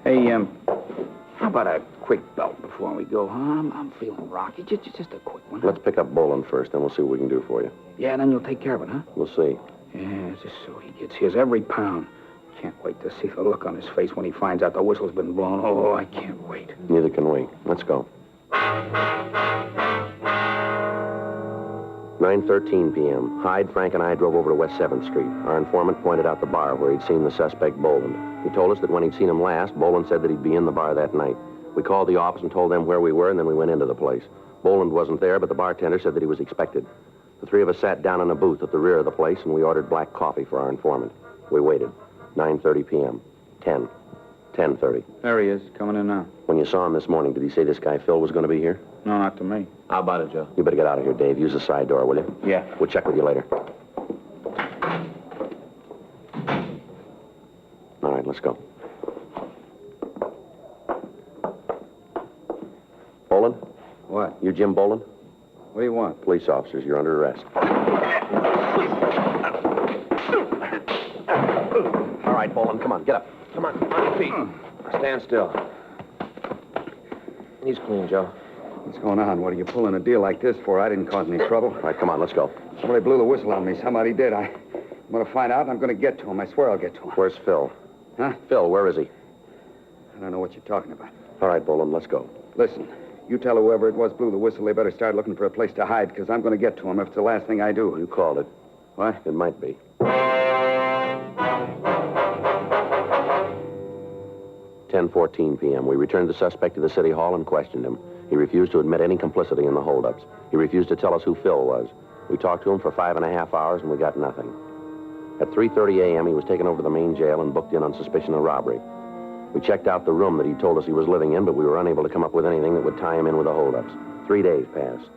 Hey, how about a quick belt before we go, huh? I'm feeling rocky. Just a quick one. Let's pick up Boland first, then we'll see what we can do for you. Yeah, and then you'll take care of it, huh? We'll see. Yeah, just so he gets his every pound. Can't wait to see the look on his face when he finds out the whistle's been blown. Oh, I can't wait. Neither can we. Let's go. 9:13 p.m. Hyde, Frank, and I drove over to West 7th Street. Our informant pointed out the bar where he'd seen the suspect, Boland. He told us that when he'd seen him last, Boland said that he'd be in the bar that night. We called the office and told them where we were, and then we went into the place. Boland wasn't there, but the bartender said that he was expected. The three of us sat down in a booth at the rear of the place, and we ordered black coffee for our informant. We waited. 9:30 p.m. 10:30. There he is, coming in now. When you saw him this morning, did he say this guy Phil was going to be here? No, not to me. How about it, Joe? You better get out of here, Dave. Use the side door, will you? Yeah. We'll check with you later. All right, let's go. Boland? What? You Jim Boland? What do you want? Police officers, you're under arrest. All right, Boland, come on, get up. Come on your feet. Stand still. He's clean, Joe. What's going on? What are you pulling a deal like this for? I didn't cause any trouble. All right, come on, let's go. Somebody blew the whistle on me. Somebody did. I'm going to find out, and I'm going to get to him. I swear I'll get to him. Where's Phil? Huh? Phil, where is he? I don't know what you're talking about. All right, Boland, let's go. Listen, you tell whoever it was blew the whistle, they better start looking for a place to hide, because I'm going to get to him if it's the last thing I do. You called it. What? It might be. 10:14 p.m. We returned the suspect to the city hall and questioned him. He refused to admit any complicity in the holdups. He refused to tell us who Phil was. We talked to him for 5.5 hours, and we got nothing. At 3:30 a.m., he was taken over to the main jail and booked in on suspicion of robbery. We checked out the room that he told us he was living in, but we were unable to come up with anything that would tie him in with the holdups. 3 days passed.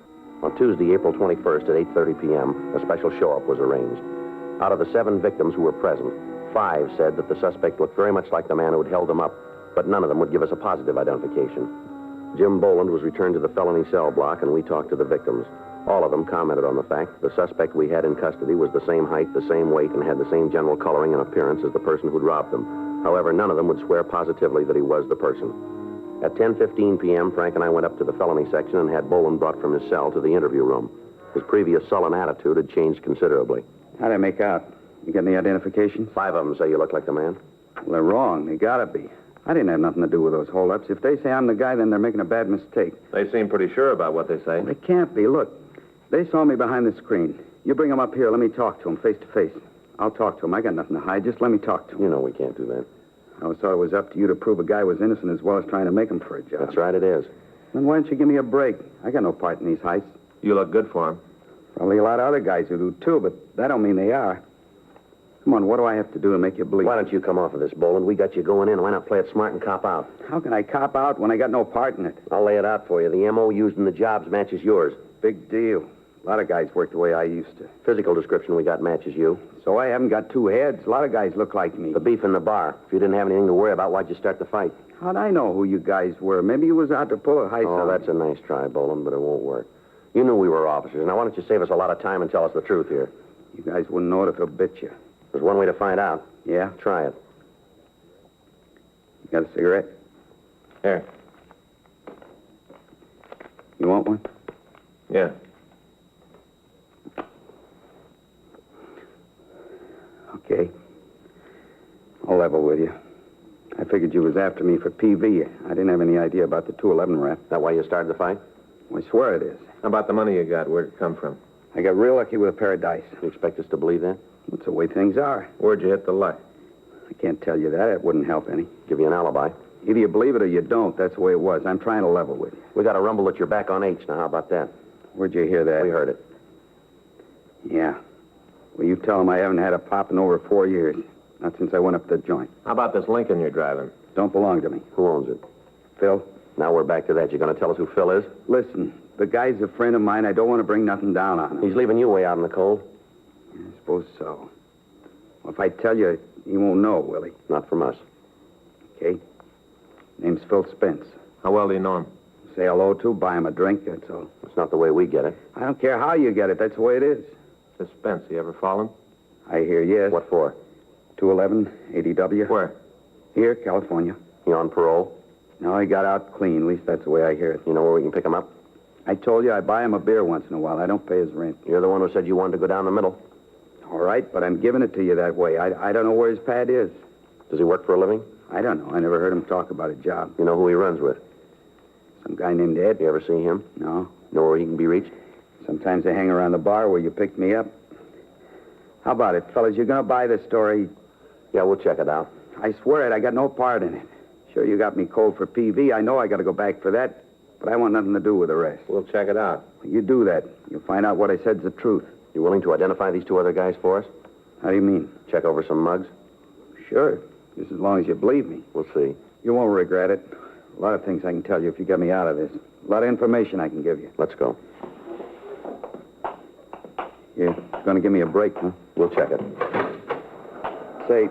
On Tuesday, April 21st at 8:30 p.m., a special show-up was arranged. Out of the 7 victims who were present, 5 said that the suspect looked very much like the man who had held them up, but none of them would give us a positive identification. Jim Boland was returned to the felony cell block, and we talked to the victims. All of them commented on the fact that the suspect we had in custody was the same height, the same weight, and had the same general coloring and appearance as the person who'd robbed them. However, none of them would swear positively that he was the person. At 10:15 p.m., Frank and I went up to the felony section and had Boland brought from his cell to the interview room. His previous sullen attitude had changed considerably. How'd I make out? You get any identification? 5 of them say you look like the man. Well, they're wrong. They gotta be. I didn't have nothing to do with those holdups. If they say I'm the guy, then they're making a bad mistake. They seem pretty sure about what they say. Well, they can't be. Look, they saw me behind the screen. You bring them up here. Let me talk to them face to face. I'll talk to him. I got nothing to hide. Just let me talk to him. You know we can't do that. I always thought it was up to you to prove a guy was innocent as well as trying to make him for a job. That's right, it is. Then why don't you give me a break? I got no part in these heists. You look good for him. Probably a lot of other guys who do, too, but that don't mean they are. Come on, what do I have to do to make you believe? Why don't you come off of this, Boland? We got you going in. Why not play it smart and cop out? How can I cop out when I got no part in it? I'll lay it out for you. The M.O. used in the jobs matches yours. Big deal. A lot of guys work the way I used to. Physical description we got matches you. So I haven't got two heads. A lot of guys look like me. The beef in the bar. If you didn't have anything to worry about, why'd you start the fight? How'd I know who you guys were? Maybe you was out to pull a heist Oh, on that's me. a nice try, Boland, but it won't work. You knew we were officers. Now, why don't you save us a lot of time and tell us the truth here? You guys wouldn't know it if it bit you. There's one way to find out. Yeah? Try it. You got a cigarette? Here. You want one? Yeah. Okay. I'll level with you. I figured you was after me for PV. I didn't have any idea about the 211 rap. That why you started the fight? I swear it is. How about the money you got? Where'd it come from? I got real lucky with a pair of dice. You expect us to believe that? That's the way things are. Where'd you hit the luck? I can't tell you that. It wouldn't help any. Give you an alibi. Either you believe it or you don't. That's the way it was. I'm trying to level with you. We got a rumble that you're back on H. Now, how about that? Where'd you hear that? We heard it. Yeah. Well, you tell him I haven't had a pop in over 4 years. Not since I went up the joint. How about this Lincoln you're driving? Don't belong to me. Who owns it? Phil? Now we're back to that. You going to tell us who Phil is? Listen, the guy's a friend of mine. I don't want to bring nothing down on him. He's leaving you way out in the cold. I suppose so. Well, if I tell you, he won't know, will he? Not from us. Okay. Name's Phil Spence. How well do you know him? Say hello to, buy him a drink, that's all. That's not the way we get it. I don't care how you get it. That's the way it is. This Spence, he ever fallen? I hear yes. What for? 211, ADW. Where? Here, California. He on parole? No, he got out clean. At least that's the way I hear it. You know where we can pick him up? I told you I buy him a beer once in a while. I don't pay his rent. You're the one who said you wanted to go down the middle. All right, but I'm giving it to you that way. I don't know where his pad is. Does he work for a living? I don't know. I never heard him talk about a job. You know who he runs with? Some guy named Ed. You ever see him? No. Know where he can be reached? Sometimes I hang around the bar where you picked me up. How about it, fellas? You gonna buy this story? Yeah, we'll check it out. I swear it. I got no part in it. Sure, you got me cold for PV. I know I got to go back for that, but I want nothing to do with the rest. We'll check it out. You do that. You'll find out what I said's the truth. You willing to identify these two other guys for us? How do you mean? Check over some mugs? Sure. Just as long as you believe me. We'll see. You won't regret it. A lot of things I can tell you if you get me out of this. A lot of information I can give you. Let's go. You're going to give me a break, huh? We'll check it. Say,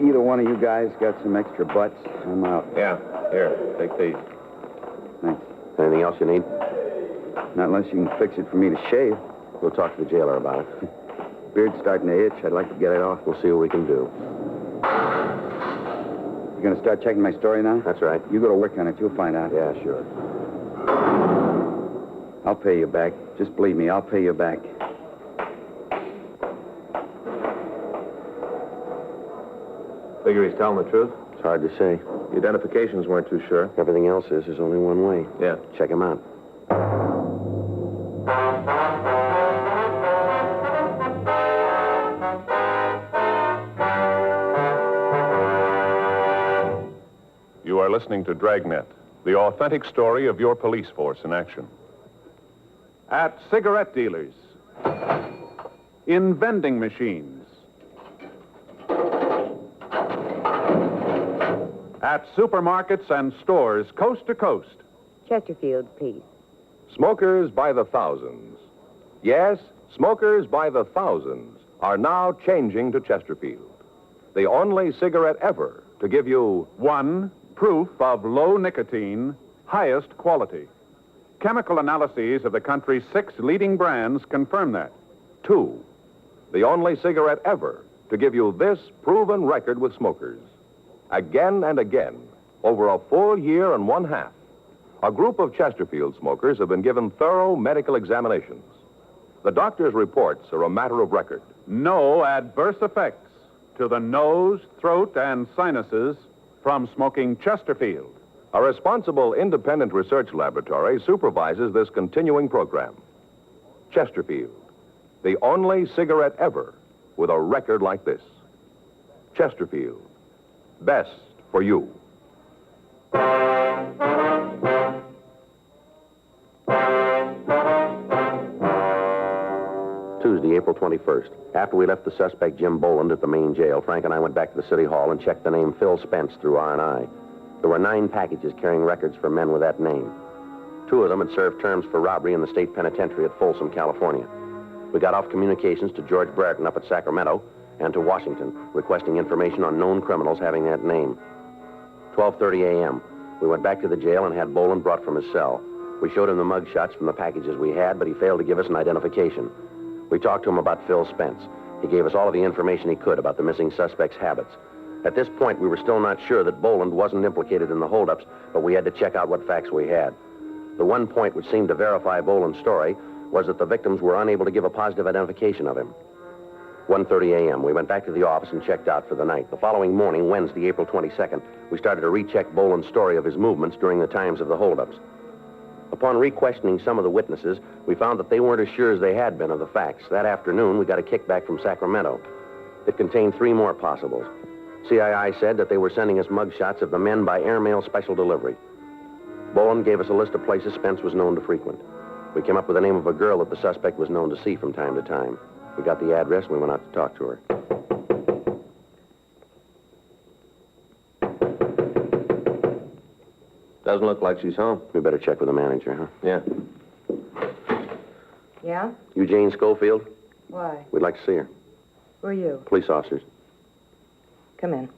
either one of you guys got some extra butts? I'm out. Yeah. Here, take these. Thanks. Anything else you need? Not unless you can fix it for me to shave. We'll talk to the jailer about it. Beard's starting to itch. I'd like to get it off. We'll see what we can do. You going to start checking my story now? That's right. You go to work on it. You'll find out. Yeah, sure. I'll pay you back. Just believe me, I'll pay you back. Figure he's telling the truth? It's hard to say. The identifications weren't too sure. Everything else is. There's only one way. Yeah. Check him out. You are listening to Dragnet, the authentic story of your police force in action. At cigarette dealers, in vending machines, at supermarkets and stores coast to coast. Chesterfield, please. Smokers by the thousands. Yes, smokers by the thousands are now changing to Chesterfield. The only cigarette ever to give you one, proof of low nicotine, highest quality. Chemical analyses of the country's 6 leading brands confirm that. 2, the only cigarette ever to give you this proven record with smokers. Again and again, over a full year and 1/2, a group of Chesterfield smokers have been given thorough medical examinations. The doctor's reports are a matter of record. No adverse effects to the nose, throat, and sinuses from smoking Chesterfield. A responsible independent research laboratory supervises this continuing program. Chesterfield, the only cigarette ever with a record like this. Chesterfield, best for you. Tuesday, April 21st. After we left the suspect, Jim Boland, at the main jail, Frank and I went back to the city hall and checked the name Phil Spence through R&I. There were 9 packages carrying records for men with that name. 2 of them had served terms for robbery in the state penitentiary at Folsom, California. We got off communications to George Brereton up at Sacramento and to Washington, requesting information on known criminals having that name. 12:30 a.m. We went back to the jail and had Boland brought from his cell. We showed him the mug shots from the packages we had, but he failed to give us an identification. We talked to him about Phil Spence. He gave us all of the information he could about the missing suspect's habits. At this point, we were still not sure that Boland wasn't implicated in the holdups, but we had to check out what facts we had. The one point which seemed to verify Boland's story was that the victims were unable to give a positive identification of him. 1:30 a.m., we went back to the office and checked out for the night. The following morning, Wednesday, April 22nd, we started to recheck Boland's story of his movements during the times of the holdups. Upon re-questioning some of the witnesses, we found that they weren't as sure as they had been of the facts. That afternoon, we got a kickback from Sacramento. It contained 3 more possibles. CII said that they were sending us mugshots of the men by airmail special delivery. Boland gave us a list of places Spence was known to frequent. We came up with the name of a girl that the suspect was known to see from time to time. We got the address and we went out to talk to her. Doesn't look like she's home. We better check with the manager, huh? Yeah. Yeah? You Jane Schofield? Why? We'd like to see her. Who are you? Police officers. Come in.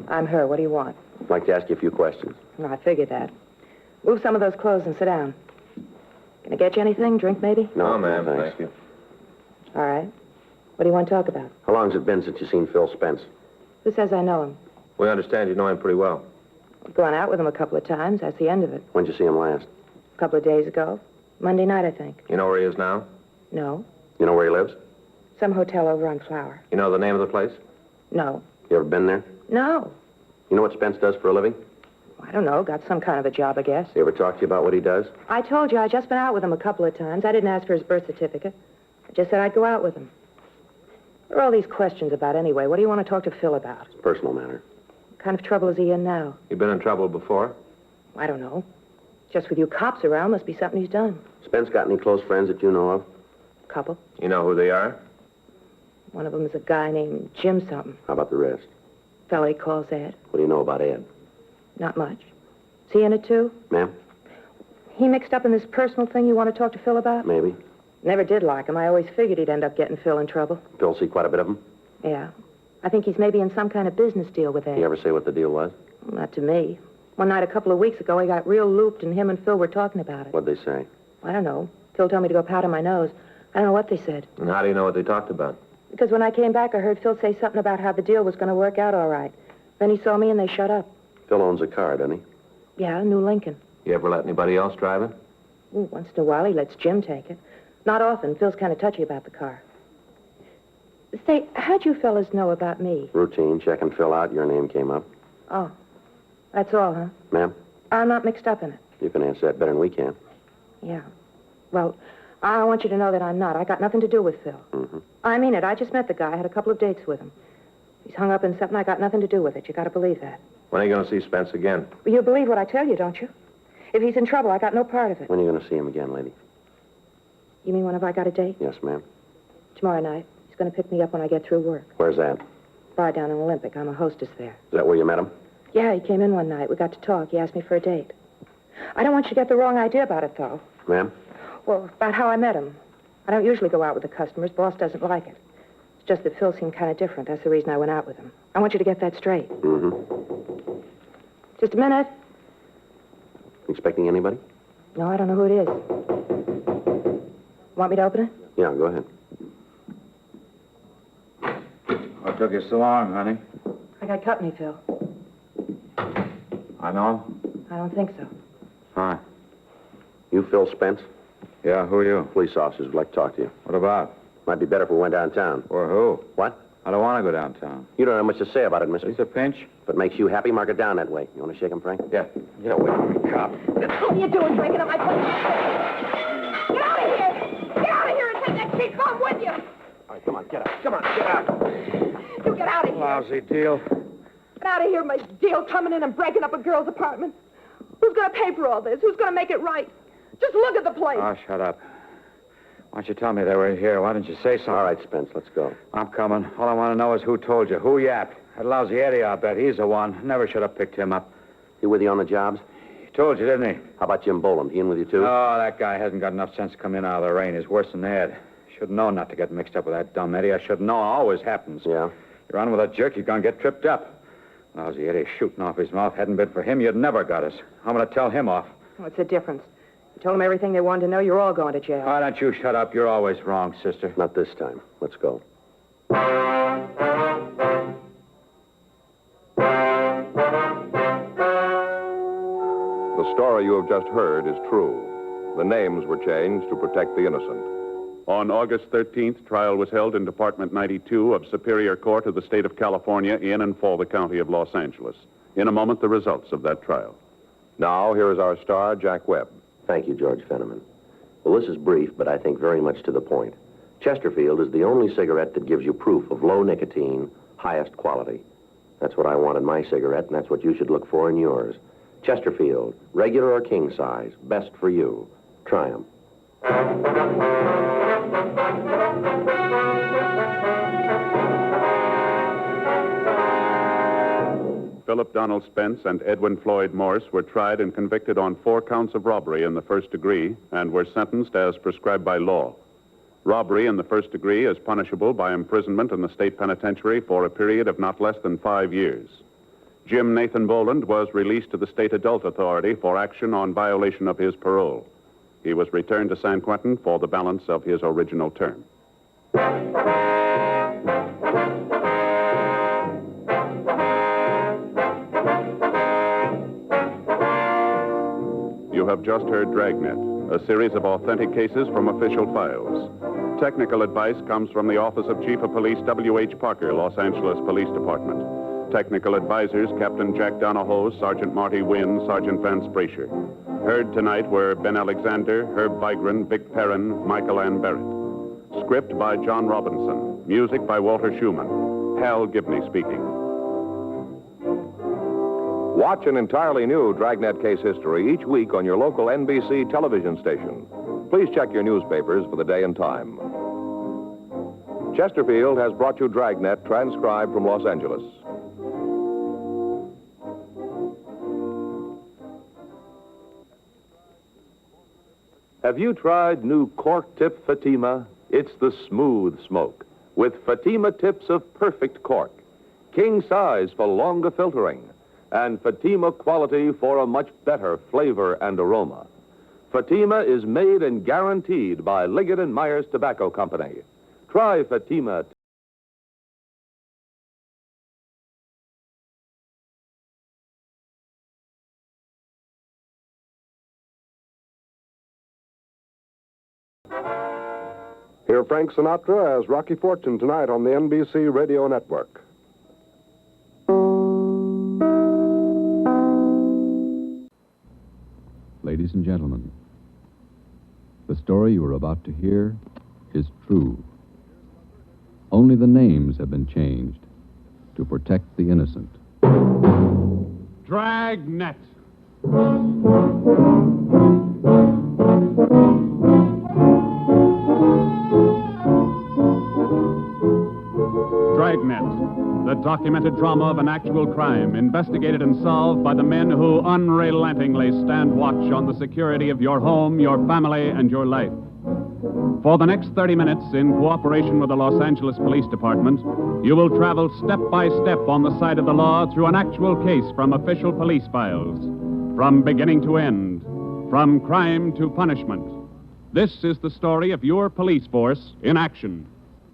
I'm her. What do you want? I'd like to ask you a few questions. No, I figured that. Move some of those clothes and sit down. Can I get you anything? Drink, maybe? No, ma'am, thanks. thank you. All right. What do you want to talk about? How long's it been since you seen Phil Spence? Who says I know him? We understand you know him pretty well. I've gone out with him a couple of times. That's the end of it. When'd you see him last? A couple of days ago. Monday night, I think. You know where he is now? No. You know where he lives? Some hotel over on Flower. You know the name of the place? No. You ever been there? No. You know what Spence does for a living? I don't know. Got some kind of a job, I guess. He ever talk to you about what he does? I told you I just been out with him a couple of times. I didn't ask for his birth certificate. I just said I'd go out with him. What are all these questions about anyway? What do you want to talk to Phil about? It's a personal matter. What kind of trouble is he in now? You been in trouble before? I don't know. Just with you cops around, must be something he's done. Spence got any close friends that you know of? Couple. You know who they are? One of them is a guy named Jim something. How about the rest? Fellow he calls Ed. What do you know about Ed? Not much. Is he in it, too? Ma'am? He mixed up in this personal thing you want to talk to Phil about? Maybe. Never did like him. I always figured he'd end up getting Phil in trouble. Phil see quite a bit of him? Yeah. I think he's maybe in some kind of business deal with Ed. You ever say what the deal was? Not to me. One night a couple of weeks ago, he got real looped, and him and Phil were talking about it. What'd they say? I don't know. Phil told me to go powder my nose. I don't know what they said. And how do you know what they talked about? Because when I came back, I heard Phil say something about how the deal was going to work out all right. Then he saw me, and they shut up. Phil owns a car, doesn't he? Yeah, a new Lincoln. You ever let anybody else drive it? Ooh, once in a while, he lets Jim take it. Not often. Phil's kind of touchy about the car. Say, how'd you fellas know about me? Routine. Check and fill out. Your name came up. Oh, that's all, huh? Ma'am? I'm not mixed up in it. You can answer that better than we can. Yeah. Well, I want you to know that I'm not. I got nothing to do with Phil. Mm-hmm. I mean it. I just met the guy. I had a couple of dates with him. He's hung up in something. I got nothing to do with it. You got to believe that. When are you going to see Spence again? You believe what I tell you, don't you? If he's in trouble, I got no part of it. When are you going to see him again, lady? You mean whenever I got a date? Yes, ma'am. Tomorrow night. He's going to pick me up when I get through work. Where's that? Bar down in Olympic. I'm a hostess there. Is that where you met him? Yeah, he came in one night. We got to talk. He asked me for a date. I don't want you to get the wrong idea about it, though. Ma'am? Well, about how I met him. I don't usually go out with the customers. Boss doesn't like it. It's just that Phil seemed kind of different. That's the reason I went out with him. I want you to get that straight. Mm-hmm. Just a minute. Expecting anybody? No, I don't know who it is. Want me to open it? Yeah, go ahead. What took you so long, honey? I got company, Phil. I know. I don't think so. Hi. You Phil Spence? Yeah, who are you? Police officers would like to talk to you. What about? Might be better if we went downtown. Or who? What? I don't want to go downtown. You don't have much to say about it, mister. It's a pinch. If it makes you happy, mark it down that way. You want to shake him, Frank? Yeah. Get away from me, cop. What are you doing, breaking up my place? Get out of here! He's gone with you. All right, come on, get out. Come on, get out. You get out of here. Lousy deal. Get out of here, my deal, coming in and breaking up a girl's apartment. Who's going to pay for all this? Who's going to make it right? Just look at the place. Oh, shut up. Why don't you tell me they were here? Why didn't you say so? All right, Spence, let's go. I'm coming. All I want to know is who told you. Who yapped? That lousy Eddie, I'll bet. He's the one. Never should have picked him up. He with you on the jobs? He told you, didn't he? How about Jim Boland? He in with you, too? Oh, that guy hasn't got enough sense to come in out of the rain. He's worse than Ed. Should have known not to get mixed up with that dumb Eddie. I should have known. It always happens. Yeah? You're on with a jerk, you're going to get tripped up. Lousy Eddie shooting off his mouth. Hadn't been for him, you'd never got us. I'm going to tell him off. What's the difference? You told them everything they wanted to know. You're all going to jail. Why don't you shut up? You're always wrong, sister. Not this time. Let's go. The story you have just heard is true. The names were changed to protect the innocent. On August 13th, trial was held in Department 92 of Superior Court of the State of California in and for the County of Los Angeles. In a moment, the results of that trial. Now, here is our star, Jack Webb. Thank you, George Fenneman. Well, this is brief, but I think very much to the point. Chesterfield is the only cigarette that gives you proof of low nicotine, highest quality. That's what I want in my cigarette, and that's what you should look for in yours. Chesterfield, regular or king size, best for you. Try 'em. Philip Donald Spence and Edwin Floyd Morse were tried and convicted on 4 counts of robbery in the first degree and were sentenced as prescribed by law. Robbery in the first degree is punishable by imprisonment in the state penitentiary for a period of not less than 5 years. Jim Nathan Boland was released to the state adult authority for action on violation of his parole. He was returned to San Quentin for the balance of his original term. You have just heard Dragnet, a series of authentic cases from official files. Technical advice comes from the Office of Chief of Police W.H. Parker, Los Angeles Police Department. Technical advisors, Captain Jack Donahoe, Sergeant Marty Wynn, Sergeant Vance Brasher. Heard tonight were Ben Alexander, Herb Vigran, Vic Perrin, Michael Ann Barrett. Script by John Robinson. Music by Walter Schumann. Hal Gibney speaking. Watch an entirely new Dragnet case history each week on your local NBC television station. Please check your newspapers for the day and time. Chesterfield has brought you Dragnet, transcribed from Los Angeles. Have you tried new cork tip Fatima? It's the smooth smoke with Fatima tips of perfect cork, king size for longer filtering, and Fatima quality for a much better flavor and aroma. Fatima is made and guaranteed by Liggett & Myers Tobacco Company. Try Fatima. Hear Frank Sinatra as Rocky Fortune tonight on the NBC Radio Network. Ladies and gentlemen, the story you are about to hear is true. Only the names have been changed to protect the innocent. Dragnet. Dragnet, the documented drama of an actual crime, investigated and solved by the men who unrelentingly stand watch on the security of your home, your family, and your life. For the next 30 minutes, in cooperation with the Los Angeles Police Department, you will travel step by step on the side of the law through an actual case from official police files, from beginning to end, from crime to punishment. This is the story of your police force in action.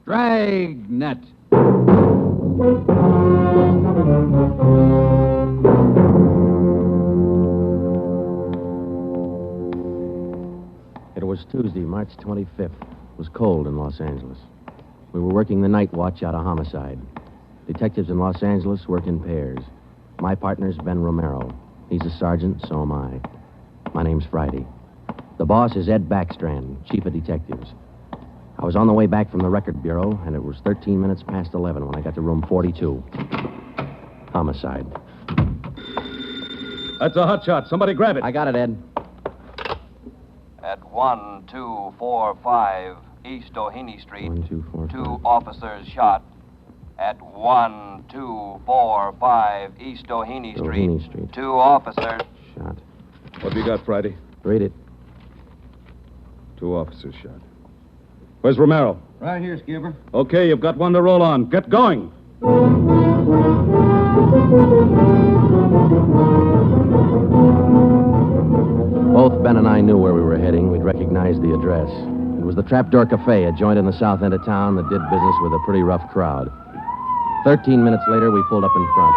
Dragnet. It was Tuesday, March 25th. It was cold in Los Angeles. We were working the night watch out of homicide. Detectives in Los Angeles work in pairs. My partner's Ben Romero. He's a sergeant, so am I. My name's Friday. The boss is Ed Backstrand, chief of detectives. I was on the way back from the record bureau, and it was 13 minutes past 11 when I got to room 42. Homicide. That's a hot shot. Somebody grab it. I got it, Ed. At 1245 East Doheny Street, 1, 2, 4, 5. 2 officers shot. At 1245 East Doheny Doheny Street, Street. 2 officers. Shot. What have you got, Friday? Read it. 2 officers shot. Where's Romero? Right here, Skipper. Okay, you've got one to roll on. Get going. Both Ben and I knew where we were heading. We'd recognized the address. It was the Trapdoor Cafe, a joint in the south end of town that did business with a pretty rough crowd. 13 minutes later, we pulled up in front.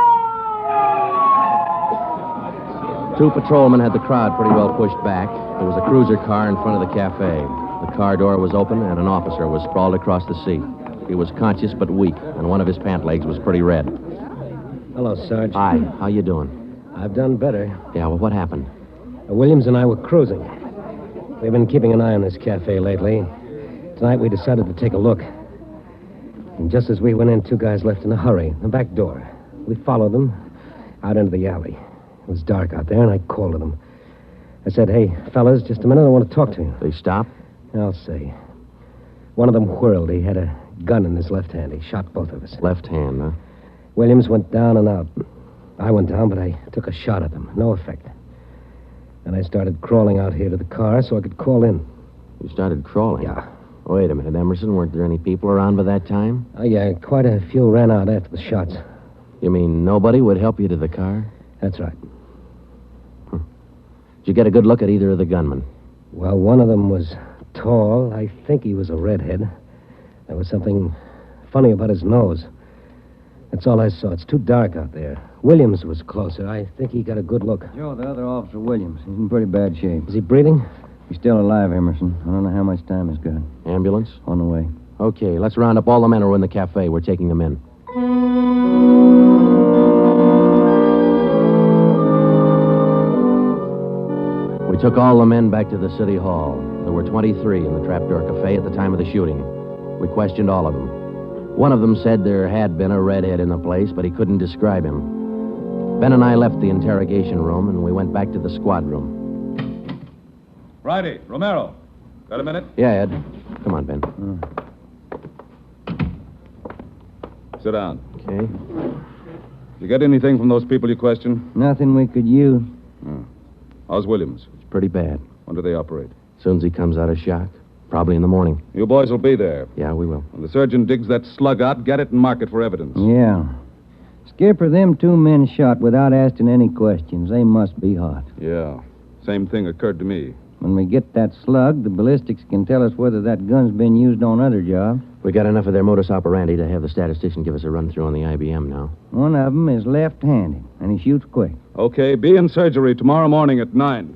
2 patrolmen had the crowd pretty well pushed back. There was a cruiser car in front of the cafe. The car door was open, and an officer was sprawled across the seat. He was conscious but weak, and one of his pant legs was pretty red. Hello, Sarge. Hi, how you doing? I've done better. Yeah, well, what happened? Williams and I were cruising. We've been keeping an eye on this cafe lately. Tonight we decided to take a look. And just as we went in, 2 guys left in a hurry, the back door. We followed them out into the alley. It was dark out there, and I called to them. I said, "Hey, fellas, just a minute, I want to talk to you." They stopped? I'll say. One of them whirled. He had a gun in his left hand. He shot both of us. Left hand, huh? Williams went down and out. I went down, but I took a shot at them. No effect. And I started crawling out here to the car so I could call in. You started crawling? Yeah. Wait a minute, Emerson. Weren't there any people around by that time? Oh, yeah, quite a few ran out after the shots. You mean nobody would help you to the car? That's right. Did you get a good look at either of the gunmen? Well, one of them was tall. I think he was a redhead. There was something funny about his nose. That's all I saw. It's too dark out there. Williams was closer. I think he got a good look. Joe, the other officer, Williams. He's in pretty bad shape. Is he breathing? He's still alive, Emerson. I don't know how much time he's got. Ambulance? On the way. Okay, let's round up all the men who are in the cafe. We're taking them in. We took all the men back to the city hall. There were 23 in the Trapdoor Cafe at the time of the shooting. We questioned all of them. One of them said there had been a redhead in the place, but he couldn't describe him. Ben and I left the interrogation room, and we went back to the squad room. Friday, Romero. Got a minute? Yeah, Ed. Come on, Ben. Sit down. Okay. You get anything from those people you questioned? Nothing we could use. How's Williams? It's pretty bad. When do they operate? As soon as he comes out of shock. Probably in the morning. You boys will be there. Yeah, we will. When the surgeon digs that slug out, get it and mark it for evidence. Yeah. Skipper, them 2 men shot without asking any questions. They must be hot. Yeah. Same thing occurred to me. When we get that slug, the ballistics can tell us whether that gun's been used on other jobs. We got enough of their modus operandi to have the statistician give us a run-through on the IBM now. One of them is left-handed, and he shoots quick. Okay, be in surgery tomorrow morning at 9.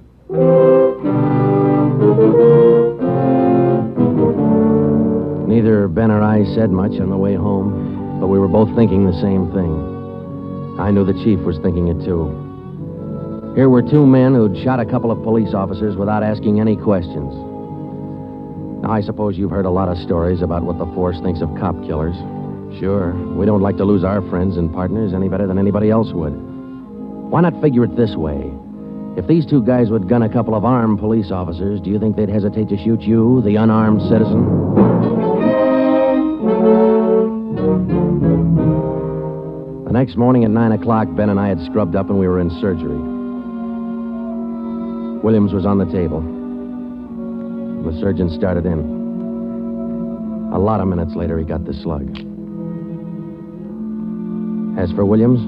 Neither Ben or I said much on the way home, but we were both thinking the same thing. I knew the chief was thinking it, too. Here were 2 men who'd shot a couple of police officers without asking any questions. Now, I suppose you've heard a lot of stories about what the force thinks of cop killers. Sure, we don't like to lose our friends and partners any better than anybody else would. Why not figure it this way? If these 2 guys would gun a couple of armed police officers, do you think they'd hesitate to shoot you, the unarmed citizen? The next morning at 9 o'clock, Ben and I had scrubbed up and we were in surgery. Williams was on the table. The surgeon started in. A lot of minutes later, he got the slug. As for Williams,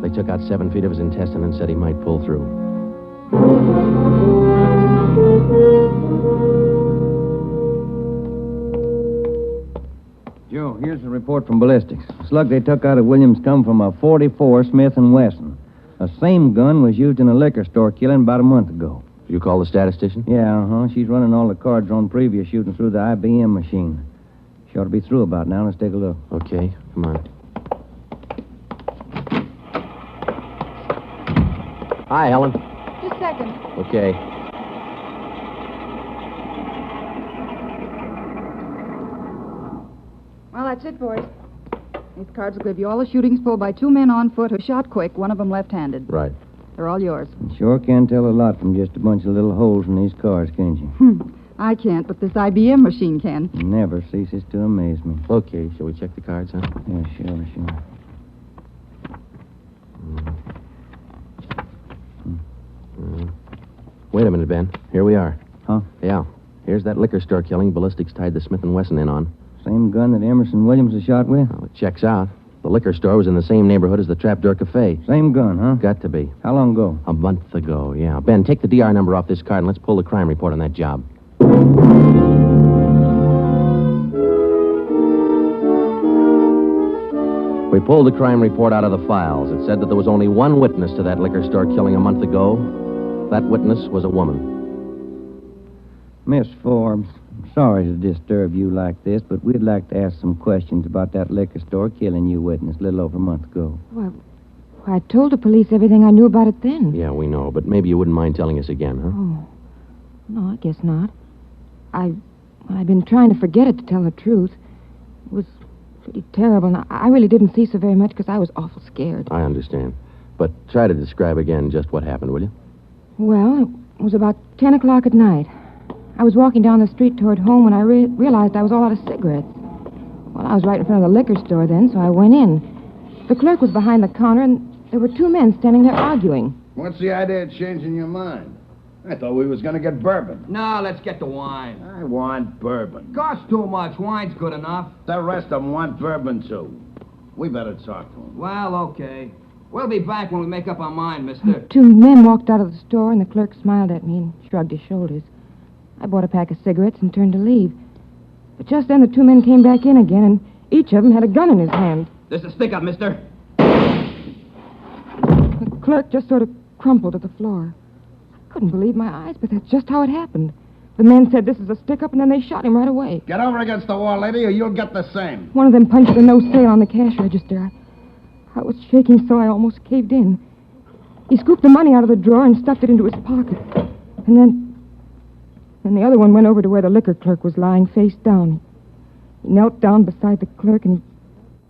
they took out 7 feet of his intestine and said he might pull through. Joe, here's the report from ballistics. The slug they took out of Williams come from a .44 Smith & Wesson. The same gun was used in a liquor store killing about a month ago. You call the statistician? Yeah, She's running all the cards on previous shooting through the IBM machine. She ought to be through about now. Let's take a look. Okay, come on. Hi, Helen. Just a second. Okay. that's it, boys. These cards will give you all the shootings pulled by 2 men on foot who shot quick, one of them left-handed. Right. They're all yours. You sure can tell a lot from just a bunch of little holes in these cards, can't you? I can't, but this IBM machine can. It never ceases to amaze me. Okay, shall we check the cards, huh? Yeah, sure. Wait a minute, Ben. Here we are. Huh? Yeah. Here's that liquor store killing ballistics tied the Smith & Wesson in on. Same gun that Emerson Williams was shot with? Well, it checks out. The liquor store was in the same neighborhood as the Trapdoor Cafe. Same gun, huh? Got to be. How long ago? A month ago, yeah. Ben, take the DR number off this card and let's pull the crime report on that job. We pulled the crime report out of the files. It said that there was only one witness to that liquor store killing a month ago. That witness was a woman. Miss Forbes, I'm sorry to disturb you like this, but we'd like to ask some questions about that liquor store killing you witness a little over a month ago. Well, I told the police everything I knew about it then. Yeah, we know, but maybe you wouldn't mind telling us again, huh? Oh, no, I guess not. I've been trying to forget it, to tell the truth. It was pretty terrible, and I really didn't see so very much because I was awful scared. I understand. But try to describe again just what happened, will you? Well, it was about 10 o'clock at night. I was walking down the street toward home when I realized I was all out of cigarettes. Well, I was right in front of the liquor store then, so I went in. The clerk was behind the counter, and there were 2 men standing there arguing. What's the idea of changing your mind? I thought we was going to get bourbon. No, let's get the wine. I want bourbon. Costs too much. Wine's good enough. The rest of them want bourbon, too. We better talk to them. Well, okay. We'll be back when we make up our mind, mister. 2 men walked out of the store, and the clerk smiled at me and shrugged his shoulders. I bought a pack of cigarettes and turned to leave. But just then the 2 men came back in again, and each of them had a gun in his hand. This is a stick-up, mister. The clerk just sort of crumpled to the floor. I couldn't believe my eyes, but that's just how it happened. The men said this is a stick-up, and then they shot him right away. Get over against the wall, lady, or you'll get the same. One of them punched a no sale on the cash register. I was shaking so I almost caved in. He scooped the money out of the drawer and stuffed it into his pocket. And then the other one went over to where the liquor clerk was lying face down. He knelt down beside the clerk and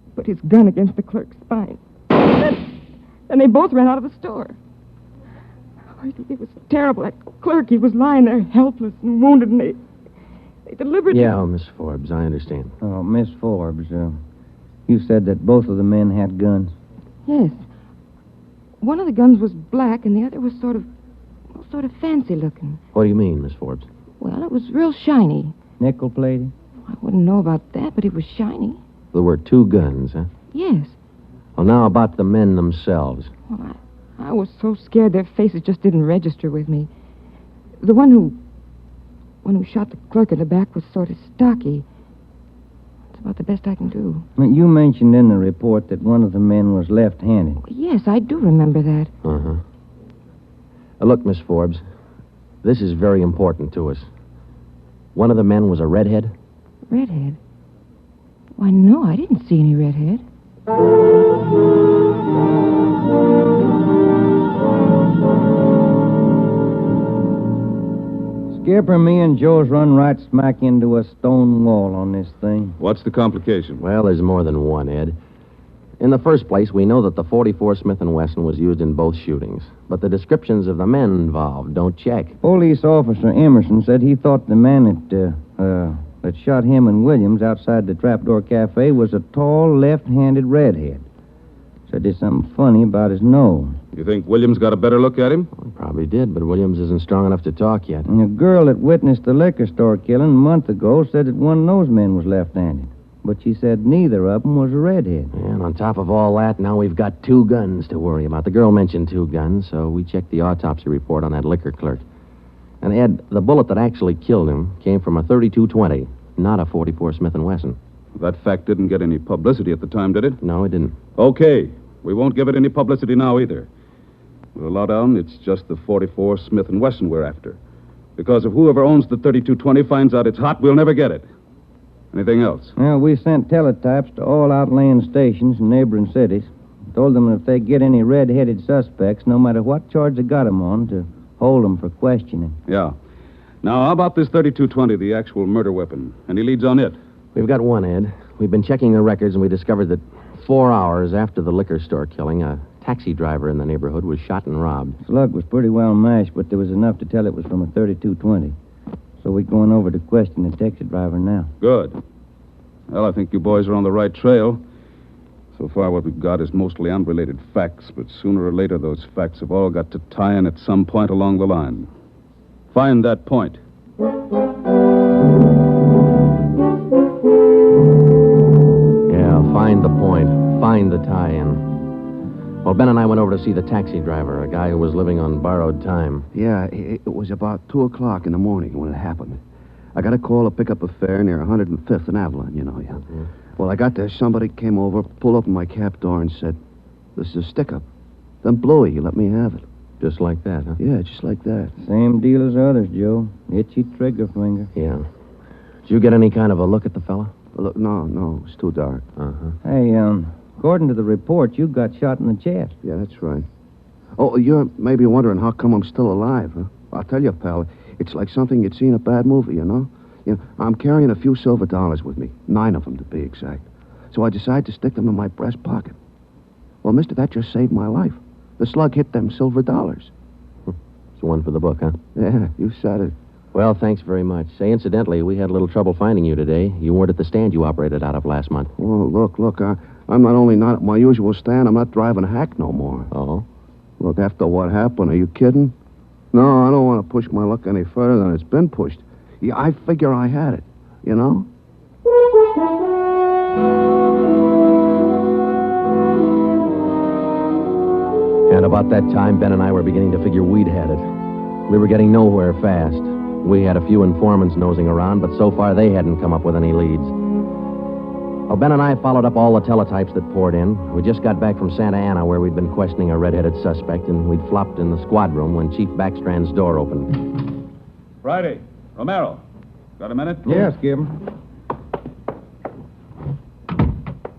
he put his gun against the clerk's spine. Then they both ran out of the store. Oh, it was terrible. That clerk, he was lying there helpless and wounded, and they deliberately... Yeah, Miss Forbes, I understand. Oh, Miss Forbes, you said that both of the men had guns. Yes. One of the guns was black and the other was sort of fancy looking. What do you mean, Miss Forbes? Well, it was real shiny. Nickel-plated? I wouldn't know about that, but it was shiny. There were 2 guns, huh? Yes. Well, now about the men themselves. Well, I was so scared their faces just didn't register with me. The one who shot the clerk in the back was sort of stocky. That's about the best I can do. You mentioned in the report that one of the men was left-handed. Yes, I do remember that. Uh-huh. Look, Miss Forbes, this is very important to us. One of the men was a redhead? Redhead? Why, no, I didn't see any redhead. Skipper, me and Joe's run right smack into a stone wall on this thing. What's the complication? Well, there's more than one, Ed. In the first place, we know that the .44 Smith & Wesson was used in both shootings, but the descriptions of the men involved don't check. Police officer Emerson said he thought the man that shot him and Williams outside the Trapdoor Cafe was a tall, left-handed redhead. Said there's something funny about his nose. You think Williams got a better look at him? Well, he probably did, but Williams isn't strong enough to talk yet. And a girl that witnessed the liquor store killing a month ago said that one of those men was left-handed. But she said neither of them was a redhead. And on top of all that, now we've got 2 guns to worry about. The girl mentioned 2 guns, so we checked the autopsy report on that liquor clerk. And, Ed, the bullet that actually killed him came from a .32-20, not a .44 Smith & Wesson. That fact didn't get any publicity at the time, did it? No, it didn't. Okay. We won't give it any publicity now, either. With a lowdown, it's just the .44 Smith & Wesson we're after. Because if whoever owns the .32-20 finds out it's hot, we'll never get it. Anything else? Well, we sent teletypes to all outlying stations in neighboring cities. Told them that if they get any red-headed suspects, no matter what charge they got them on, to hold them for questioning. Yeah. Now, how about this .32-20, the actual murder weapon? Any leads on it? We've got one, Ed. We've been checking the records, and we discovered that 4 hours after the liquor store killing, a taxi driver in the neighborhood was shot and robbed. Slug was pretty well mashed, but there was enough to tell it was from a 32-20. So we're going over to question the taxi driver now. Good. Well, I think you boys are on the right trail. So far, what we've got is mostly unrelated facts, but sooner or later, those facts have all got to tie in at some point along the line. Find that point. Yeah, find the point. Find the tie-in. Well, Ben and I went over to see the taxi driver, a guy who was living on borrowed time. Yeah, it was about 2 o'clock in the morning when it happened. I got a call to pick up a fare near 105th and Avalon, you know. Yeah. Mm-hmm. Well, I got there. Somebody came over, pulled open my cab door, and said, "This is a stick-up." Then blew it. You let me have it. Just like that, huh? Yeah, just like that. Same deal as others, Joe. Itchy trigger finger. Yeah. Did you get any kind of a look at the fella? Look, no, it's too dark. Uh-huh. Hey, according to the report, you got shot in the chest. Yeah, that's right. Oh, you're maybe wondering how come I'm still alive, huh? I'll tell you, pal, it's like something you'd see in a bad movie, you know? I'm carrying a few silver dollars with me, 9 of them to be exact. So I decided to stick them in my breast pocket. Well, mister, that just saved my life. The slug hit them silver dollars. It's one for the book, huh? Yeah, you said it. Well, thanks very much. Say, incidentally, we had a little trouble finding you today. You weren't at the stand you operated out of last month. Well, look, I'm not only not at my usual stand, I'm not driving a hack no more. Oh? Look, after what happened, are you kidding? No, I don't want to push my luck any further than it's been pushed. Yeah, I figure I had it, you know? And about that time, Ben and I were beginning to figure we'd had it. We were getting nowhere fast. We had a few informants nosing around, but so far they hadn't come up with any leads. Well, Ben and I followed up all the teletypes that poured in. We just got back from Santa Ana, where we'd been questioning a red-headed suspect, and we'd flopped in the squad room when Chief Backstrand's door opened. Friday. Romero. Got a minute? Yes, Skip.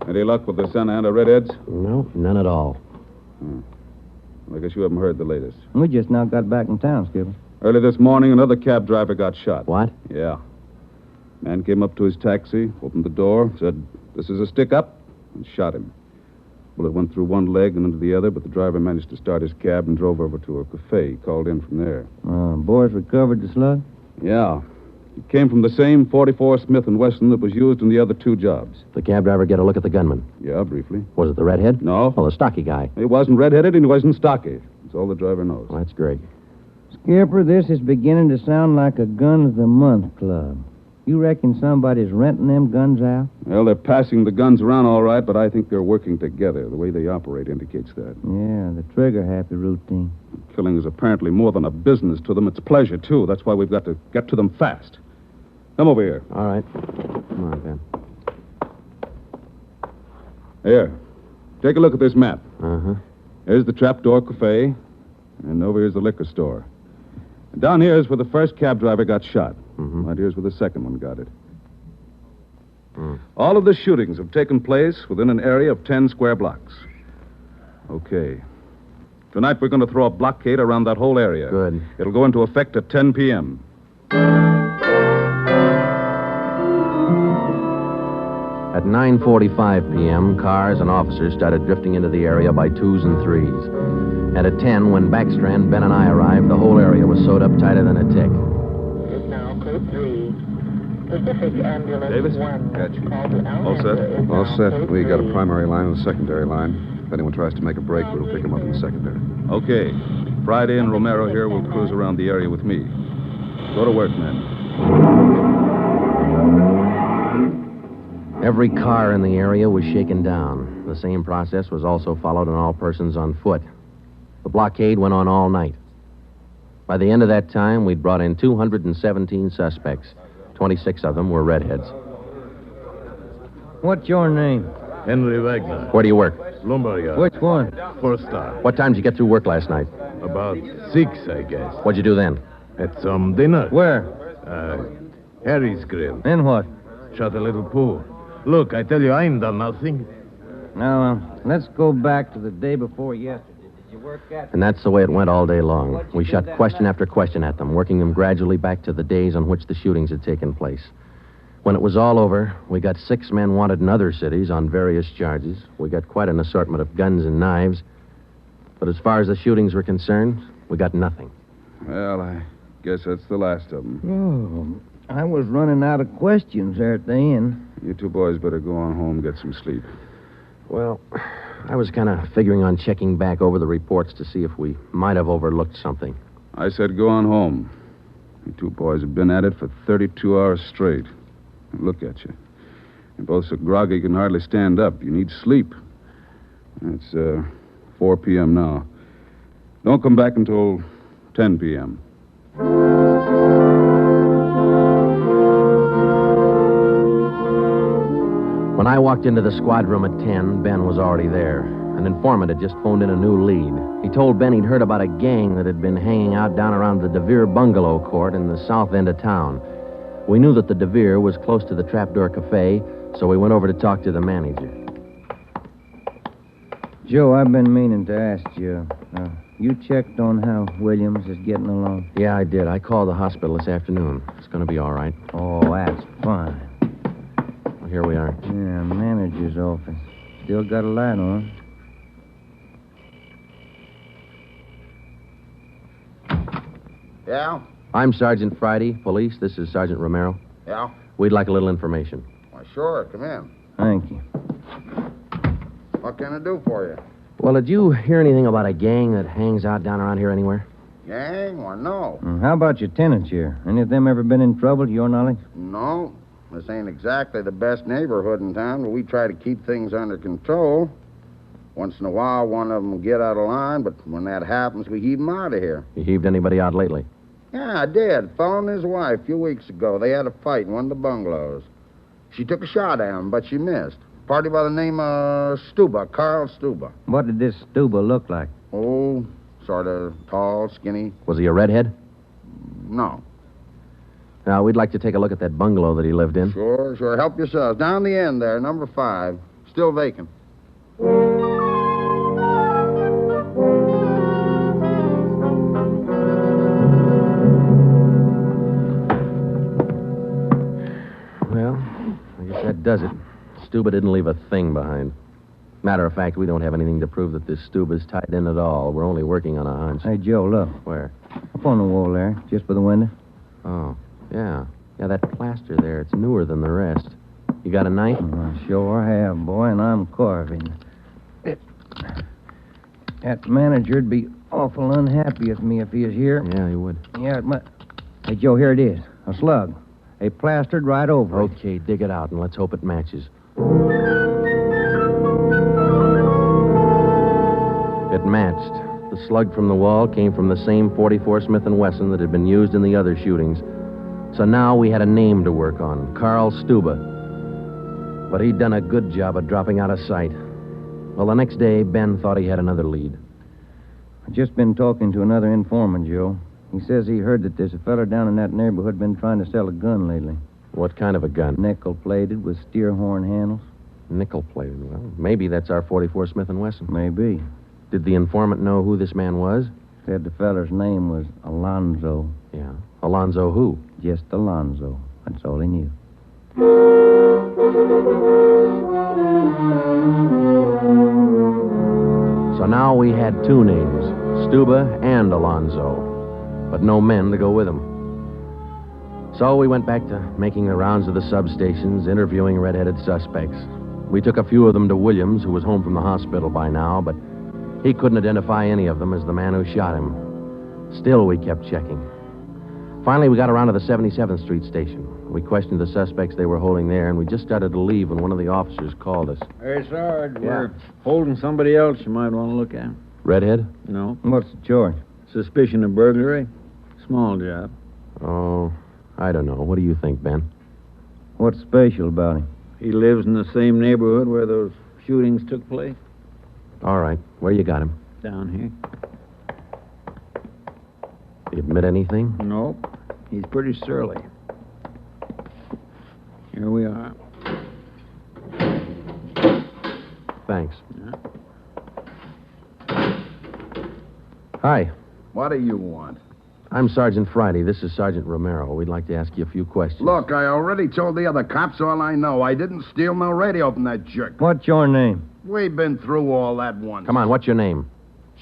Any luck with the Santa Ana Redheads? No, none at all. Well, I guess you haven't heard the latest. We just now got back in town, Skipper. Early this morning, another cab driver got shot. What? Yeah. Man came up to his taxi, opened the door, said, "This is a stick-up," and shot him. Bullet went through one leg and into the other, but the driver managed to start his cab and drove over to a cafe. He called in from there. Boys recovered the slug? Yeah. It came from the same 44 Smith & Wesson that was used in the other 2 jobs. The cab driver get a look at the gunman? Yeah, briefly. Was it the redhead? No. Oh, the stocky guy. He wasn't redheaded and he wasn't stocky. That's all the driver knows. Well, that's great. Skipper, this is beginning to sound like a Gun of the Month club. You reckon somebody's renting them guns out? Well, they're passing the guns around all right, but I think they're working together. The way they operate indicates that. Yeah, the trigger-happy routine. Killing is apparently more than a business to them. It's pleasure, too. That's why we've got to get to them fast. Come over here. All right. Come on, Ben. Here. Take a look at this map. Uh-huh. Here's the Trapdoor Cafe, and over here's the liquor store. And down here is where the first cab driver got shot. Mm-hmm. Right here's where the second one got it. All of the shootings have taken place within an area of 10 square blocks. Okay. Tonight we're going to throw a blockade around that whole area. Good. It'll go into effect at 10 p.m. At 9:45 p.m., cars and officers started drifting into the area by 2s and 3s. And at 10, when Backstrand, Ben, and I arrived, the whole area was sewed up tighter than a tick. Now, code 3. Pacific Ambulance Davis? 1. Gotcha. Call to All set? All set. We got a primary line and a secondary line. If anyone tries to make a break, we'll pick them up in the secondary. Okay. Friday and Romero here will cruise around the area with me. Go to work, men. Every car in the area was shaken down. The same process was also followed on all persons on foot. The blockade went on all night. By the end of that time, we'd brought in 217 suspects. 26 of them were redheads. What's your name? Henry Wagner. Where do you work? Lumber yard. Which one? First star. What time did you get through work last night? About 6, I guess. What'd you do then? Had some dinner. Where? Harry's Grill. Then what? Shot a little pool. Look, I tell you, I ain't done nothing. Now, let's go back to the day before yesterday. Did you work at... And that's the way it went all day long. We shot question after question at them, working them gradually back to the days on which the shootings had taken place. When it was all over, we got 6 men wanted in other cities on various charges. We got quite an assortment of guns and knives. But as far as the shootings were concerned, we got nothing. Well, I guess that's the last of them. Oh, I was running out of questions there at the end. You two boys better go on home and get some sleep. Well, I was kind of figuring on checking back over the reports to see if we might have overlooked something. I said go on home. You two boys have been at it for 32 hours straight. Look at you. You're both so groggy you can hardly stand up. You need sleep. It's 4 p.m. now. Don't come back until 10 p.m. When I walked into the squad room at 10, Ben was already there. An informant had just phoned in a new lead. He told Ben he'd heard about a gang that had been hanging out down around the DeVere bungalow court in the south end of town. We knew that the DeVere was close to the Trapdoor Cafe, so we went over to talk to the manager. Joe, I've been meaning to ask you. You checked on how Williams is getting along? Yeah, I did. I called the hospital this afternoon. It's going to be all right. Oh, that's fine. Well, here we are. Yeah, manager's office. Still got a light on. Yeah? I'm Sergeant Friday, police. This is Sergeant Romero. Yeah? We'd like a little information. Why, sure. Come in. Thank you. What can I do for you? Well, did you hear anything about a gang that hangs out down around here anywhere? Gang? Why, no. How about your tenants here? Any of them ever been in trouble, to your knowledge? No. This ain't exactly the best neighborhood in town, but we try to keep things under control. Once in a while, one of them will get out of line, but when that happens, we heave them out of here. You heaved anybody out lately? Yeah, I did. Fellow and his wife a few weeks ago. They had a fight in one of the bungalows. She took a shot at him, but she missed. Party by the name of Stuba, Carl Stuba. What did this Stuba look like? Oh, sort of tall, skinny. Was he a redhead? No. Now, we'd like to take a look at that bungalow that he lived in. Sure. Help yourselves. Down the end there, number 5. Still vacant. Well, I guess that does it. Stuba didn't leave a thing behind. Matter of fact, we don't have anything to prove that this Stuba's tied in at all. We're only working on a hunch. Hey, Joe, look. Where? Up on the wall there, just by the window. Oh, yeah. Yeah, that plaster there, it's newer than the rest. You got a knife? I sure have, boy, and I'm carving. That manager'd be awful unhappy with me if he was here. Yeah, he would. Yeah, Hey, Joe, here it is. A slug. They plastered right over it. Okay, dig it out, and let's hope it matches. It matched. The slug from the wall came from the same .44 Smith & Wesson that had been used in the other shootings. So now we had a name to work on, Carl Stuba. But he'd done a good job of dropping out of sight. Well, the next day, Ben thought he had another lead. I've just been talking to another informant, Joe. He says he heard that there's a fella down in that neighborhood been trying to sell a gun lately. What kind of a gun? Nickel-plated with steer horn handles. Nickel-plated? Well, maybe that's our .44 Smith & Wesson. Maybe. Did the informant know who this man was? Said the feller's name was Alonzo. Yeah. Alonzo who? Just Alonzo. That's all he knew. So now we had 2 names, Stuba and Alonzo, but no men to go with them. So we went back to making the rounds of the substations, interviewing red-headed suspects. We took a few of them to Williams, who was home from the hospital by now, but he couldn't identify any of them as the man who shot him. Still, we kept checking. Finally, we got around to the 77th Street station. We questioned the suspects they were holding there, and we just started to leave when one of the officers called us. Hey, Sarge, we're holding somebody else you might want to look at. Redhead? No. What's the charge? Suspicion of burglary. Small job. Oh, I don't know. What do you think, Ben? What's special about him? He lives in the same neighborhood where those shootings took place. All right. Where you got him? Down here. You admit anything? Nope. He's pretty surly. Here we are. Thanks. Yeah. Hi. What do you want? I'm Sergeant Friday. This is Sergeant Romero. We'd like to ask you a few questions. Look, I already told the other cops all I know. I didn't steal no radio from that jerk. What's your name? We've been through all that once. Come on, what's your name?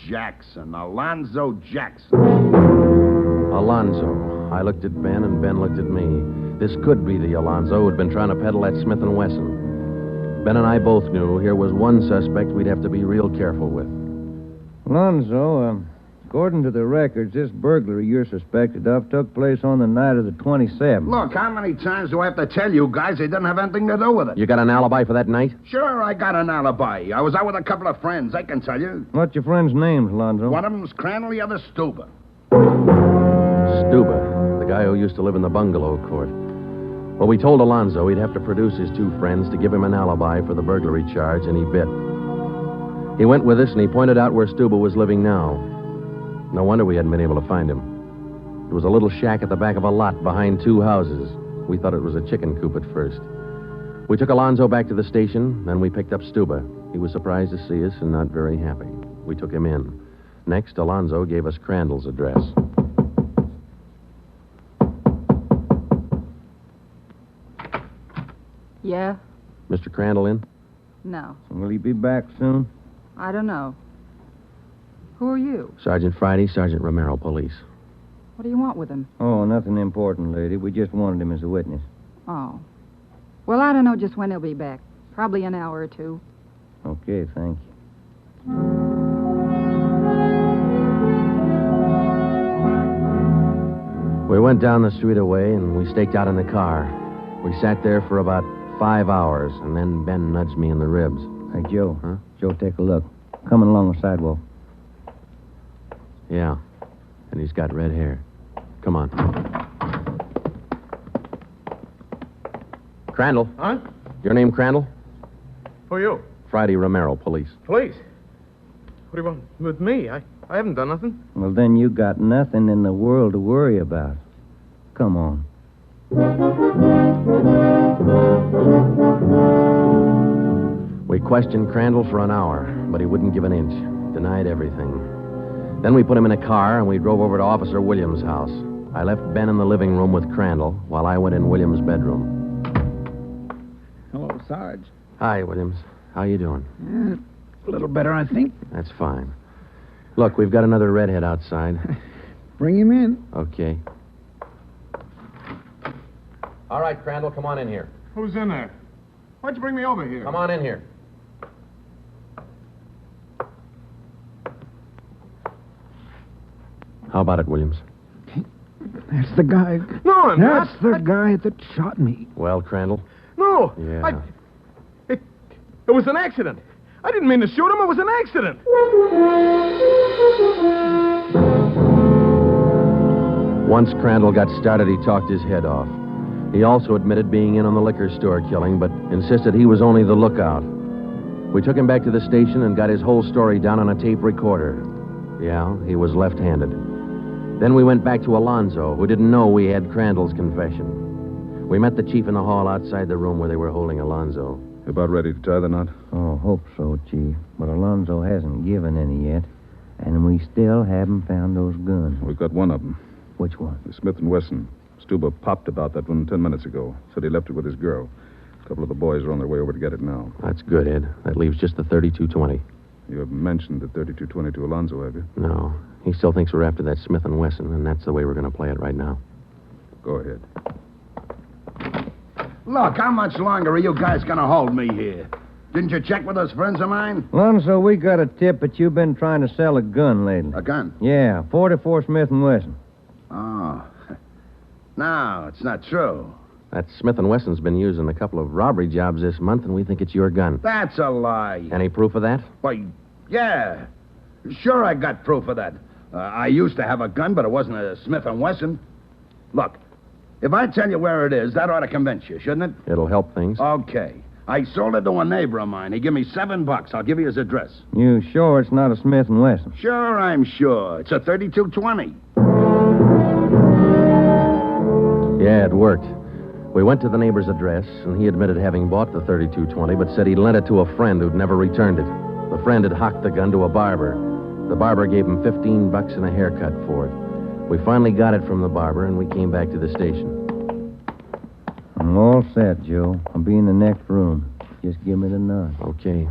Jackson. Alonzo Jackson. Alonzo. I looked at Ben, and Ben looked at me. This could be the Alonzo who'd been trying to peddle that Smith & Wesson. Ben and I both knew here was one suspect we'd have to be real careful with. Alonzo, according to the records, this burglary you're suspected of took place on the night of the 27th. Look, how many times do I have to tell you guys they didn't have anything to do with it? You got an alibi for that night? Sure, I got an alibi. I was out with a couple of friends, I can tell you. What's your friends' names, Alonzo? One of them's Crandall, the other Stuber. Stuba, the guy who used to live in the bungalow court. Well, we told Alonzo he'd have to produce his two friends to give him an alibi for the burglary charge, and he bit. He went with us, and he pointed out where Stuba was living now. No wonder we hadn't been able to find him. It was a little shack at the back of a lot behind two houses. We thought it was a chicken coop at first. We took Alonzo back to the station, then we picked up Stuba. He was surprised to see us and not very happy. We took him in. Next, Alonzo gave us Crandall's address. Yeah? Mr. Crandall in? No. Will he be back soon? I don't know. Who are you? Sergeant Friday, Sergeant Romero, police. What do you want with him? Oh, nothing important, lady. We just wanted him as a witness. Oh. Well, I don't know just when he'll be back. Probably an hour or two. Okay, thank you. We went down the street away, and we staked out in the car. We sat there for about 5 hours, and then Ben nudged me in the ribs. Hey, Joe. Huh? Joe, take a look. Coming along the sidewalk. Yeah, and he's got red hair. Come on. Crandall. Huh? Your name Crandall? Who are you? Friday Romero, police. Police? What do you want with me? I haven't done nothing. Well, then you got nothing in the world to worry about. Come on. We questioned Crandall for an hour, but he wouldn't give an inch. Denied everything. Then we put him in a car, and we drove over to Officer Williams' house. I left Ben in the living room with Crandall, while I went in Williams' bedroom. Hello, Sarge. Hi, Williams. How you doing? A little better, I think. That's fine. Look, we've got another redhead outside. Bring him in. Okay. All right, Crandall, come on in here. Who's in there? Why'd you bring me over here? Come on in here. How about it, Williams? That's the guy. No, I'm That's not. the guy that shot me. Well, Crandall? No. Yeah. It was an accident. I didn't mean to shoot him. It was an accident. Once Crandall got started, he talked his head off. He also admitted being in on the liquor store killing, but insisted he was only the lookout. We took him back to the station and got his whole story down on a tape recorder. Yeah, he was left-handed. Then we went back to Alonzo, who didn't know we had Crandall's confession. We met the chief in the hall outside the room where they were holding Alonzo. About ready to tie the knot? Oh, hope so, Chief. But Alonzo hasn't given any yet. And we still haven't found those guns. We've got one of them. Which one? The Smith & Wesson. Stuba popped about that one 10 minutes ago. Said he left it with his girl. A couple of the boys are on their way over to get it now. That's good, Ed. That leaves just the 32-20. You haven't mentioned the 32-20 to Alonzo, have you? No. He still thinks we're after that Smith & Wesson, and that's the way we're going to play it right now. Go ahead. Look, how much longer are you guys going to hold me here? Didn't you check with those friends of mine? Alonzo, we got a tip that you've been trying to sell a gun lately. A gun? Yeah, 44 Smith & Wesson. Oh. No, it's not true. That Smith & Wesson's been used in a couple of robbery jobs this month, and we think it's your gun. That's a lie. Any proof of that? Why, yeah. Sure, I got proof of that. I used to have a gun, but it wasn't a Smith & Wesson. Look, if I tell you where it is, that ought to convince you, shouldn't it? It'll help things. Okay. I sold it to a neighbor of mine. He gave me $7. I'll give you his address. You sure it's not a Smith & Wesson? Sure, I'm sure. It's a 32-20. Yeah, it worked. We went to the neighbor's address, and he admitted having bought the 32-20, but said he'd lent it to a friend who'd never returned it. The friend had hocked the gun to a barber. The barber gave him $15 and a haircut for it. We finally got it from the barber, and we came back to the station. I'm all set, Joe. I'll be in the next room. Just give me the nod. Okay.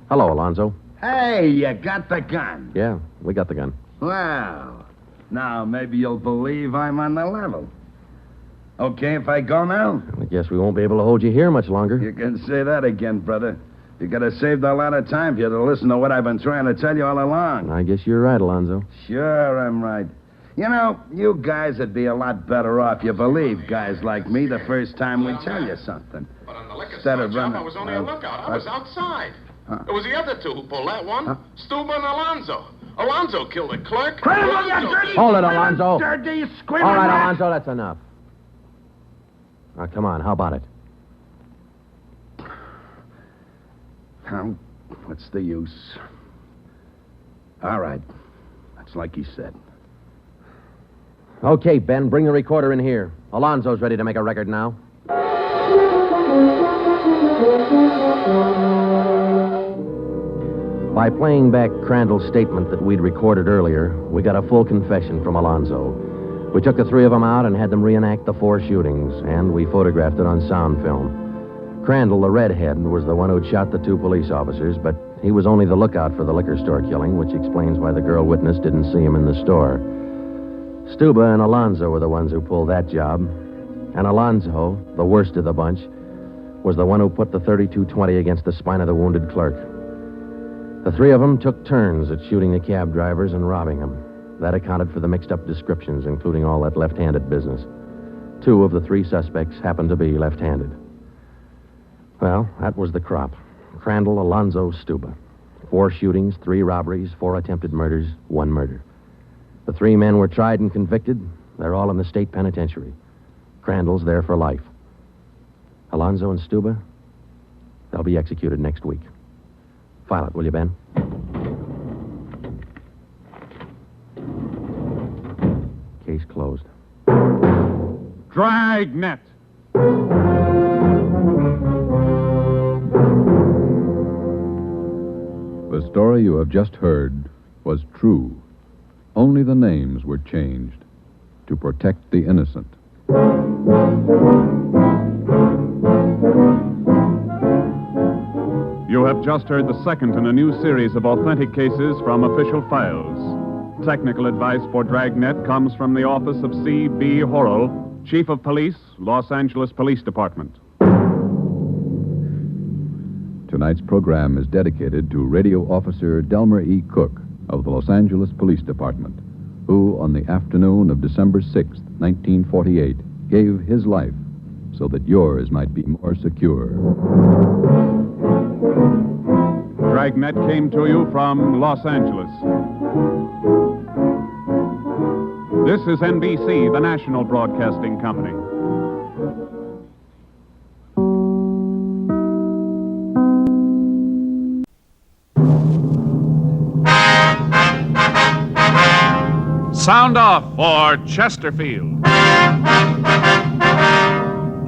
Hello, Alonzo. Hey, you got the gun. Yeah, we got the gun. Well, now maybe you'll believe I'm on the level. Okay if I go now? I guess we won't be able to hold you here much longer. You can say that again, brother. You could have saved a lot of time for you to listen to what I've been trying to tell you all along. I guess you're right, Alonzo. Sure, I'm right. You know, you guys would be a lot better off you believe guys like me the first time we tell you something. But on the liquor Instead store of job, running- I was only a lookout. I was outside. It was the other two who pulled that one. Stuba and Alonzo. Alonzo killed the clerk. Hold it, Alonzo. Dirty, All right, Alonzo, that's enough. Now, come on, how about it? Now, what's the use? All right. That's like he said. Okay, Ben, bring the recorder in here. Alonzo's ready to make a record now. By playing back Crandall's statement that we'd recorded earlier, we got a full confession from Alonzo. We took the three of them out and had them reenact the 4 shootings, and we photographed it on sound film. Crandall, the redhead, was the one who'd shot the 2 police officers, but he was only the lookout for the liquor store killing, which explains why the girl witness didn't see him in the store. Stuba and Alonzo were the ones who pulled that job, and Alonzo, the worst of the bunch, was the one who put the .32-20 against the spine of the wounded clerk. The 3 of them took turns at shooting the cab drivers and robbing them. That accounted for the mixed-up descriptions, including all that left-handed business. 2 of the 3 suspects happened to be left-handed. Well, that was the crop. Crandall, Alonzo, Stuba. 4 shootings, 3 robberies, 4 attempted murders, 1 murder. The 3 men were tried and convicted. They're all in the state penitentiary. Crandall's there for life. Alonzo and Stuba, they'll be executed next week. File it, will you, Ben? Case closed. Dragnet. The story you have just heard was true. Only the names were changed to protect the innocent. You have just heard the second in a new series of authentic cases from official files. Technical advice for Dragnet comes from the office of C.B. Horrell, Chief of Police, Los Angeles Police Department. Tonight's program is dedicated to Radio Officer Delmer E. Cook of the Los Angeles Police Department, who, on the afternoon of December 6, 1948, gave his life so that yours might be more secure. Dragnet came to you from Los Angeles. This is NBC, the national broadcasting company. Sound off for Chesterfield.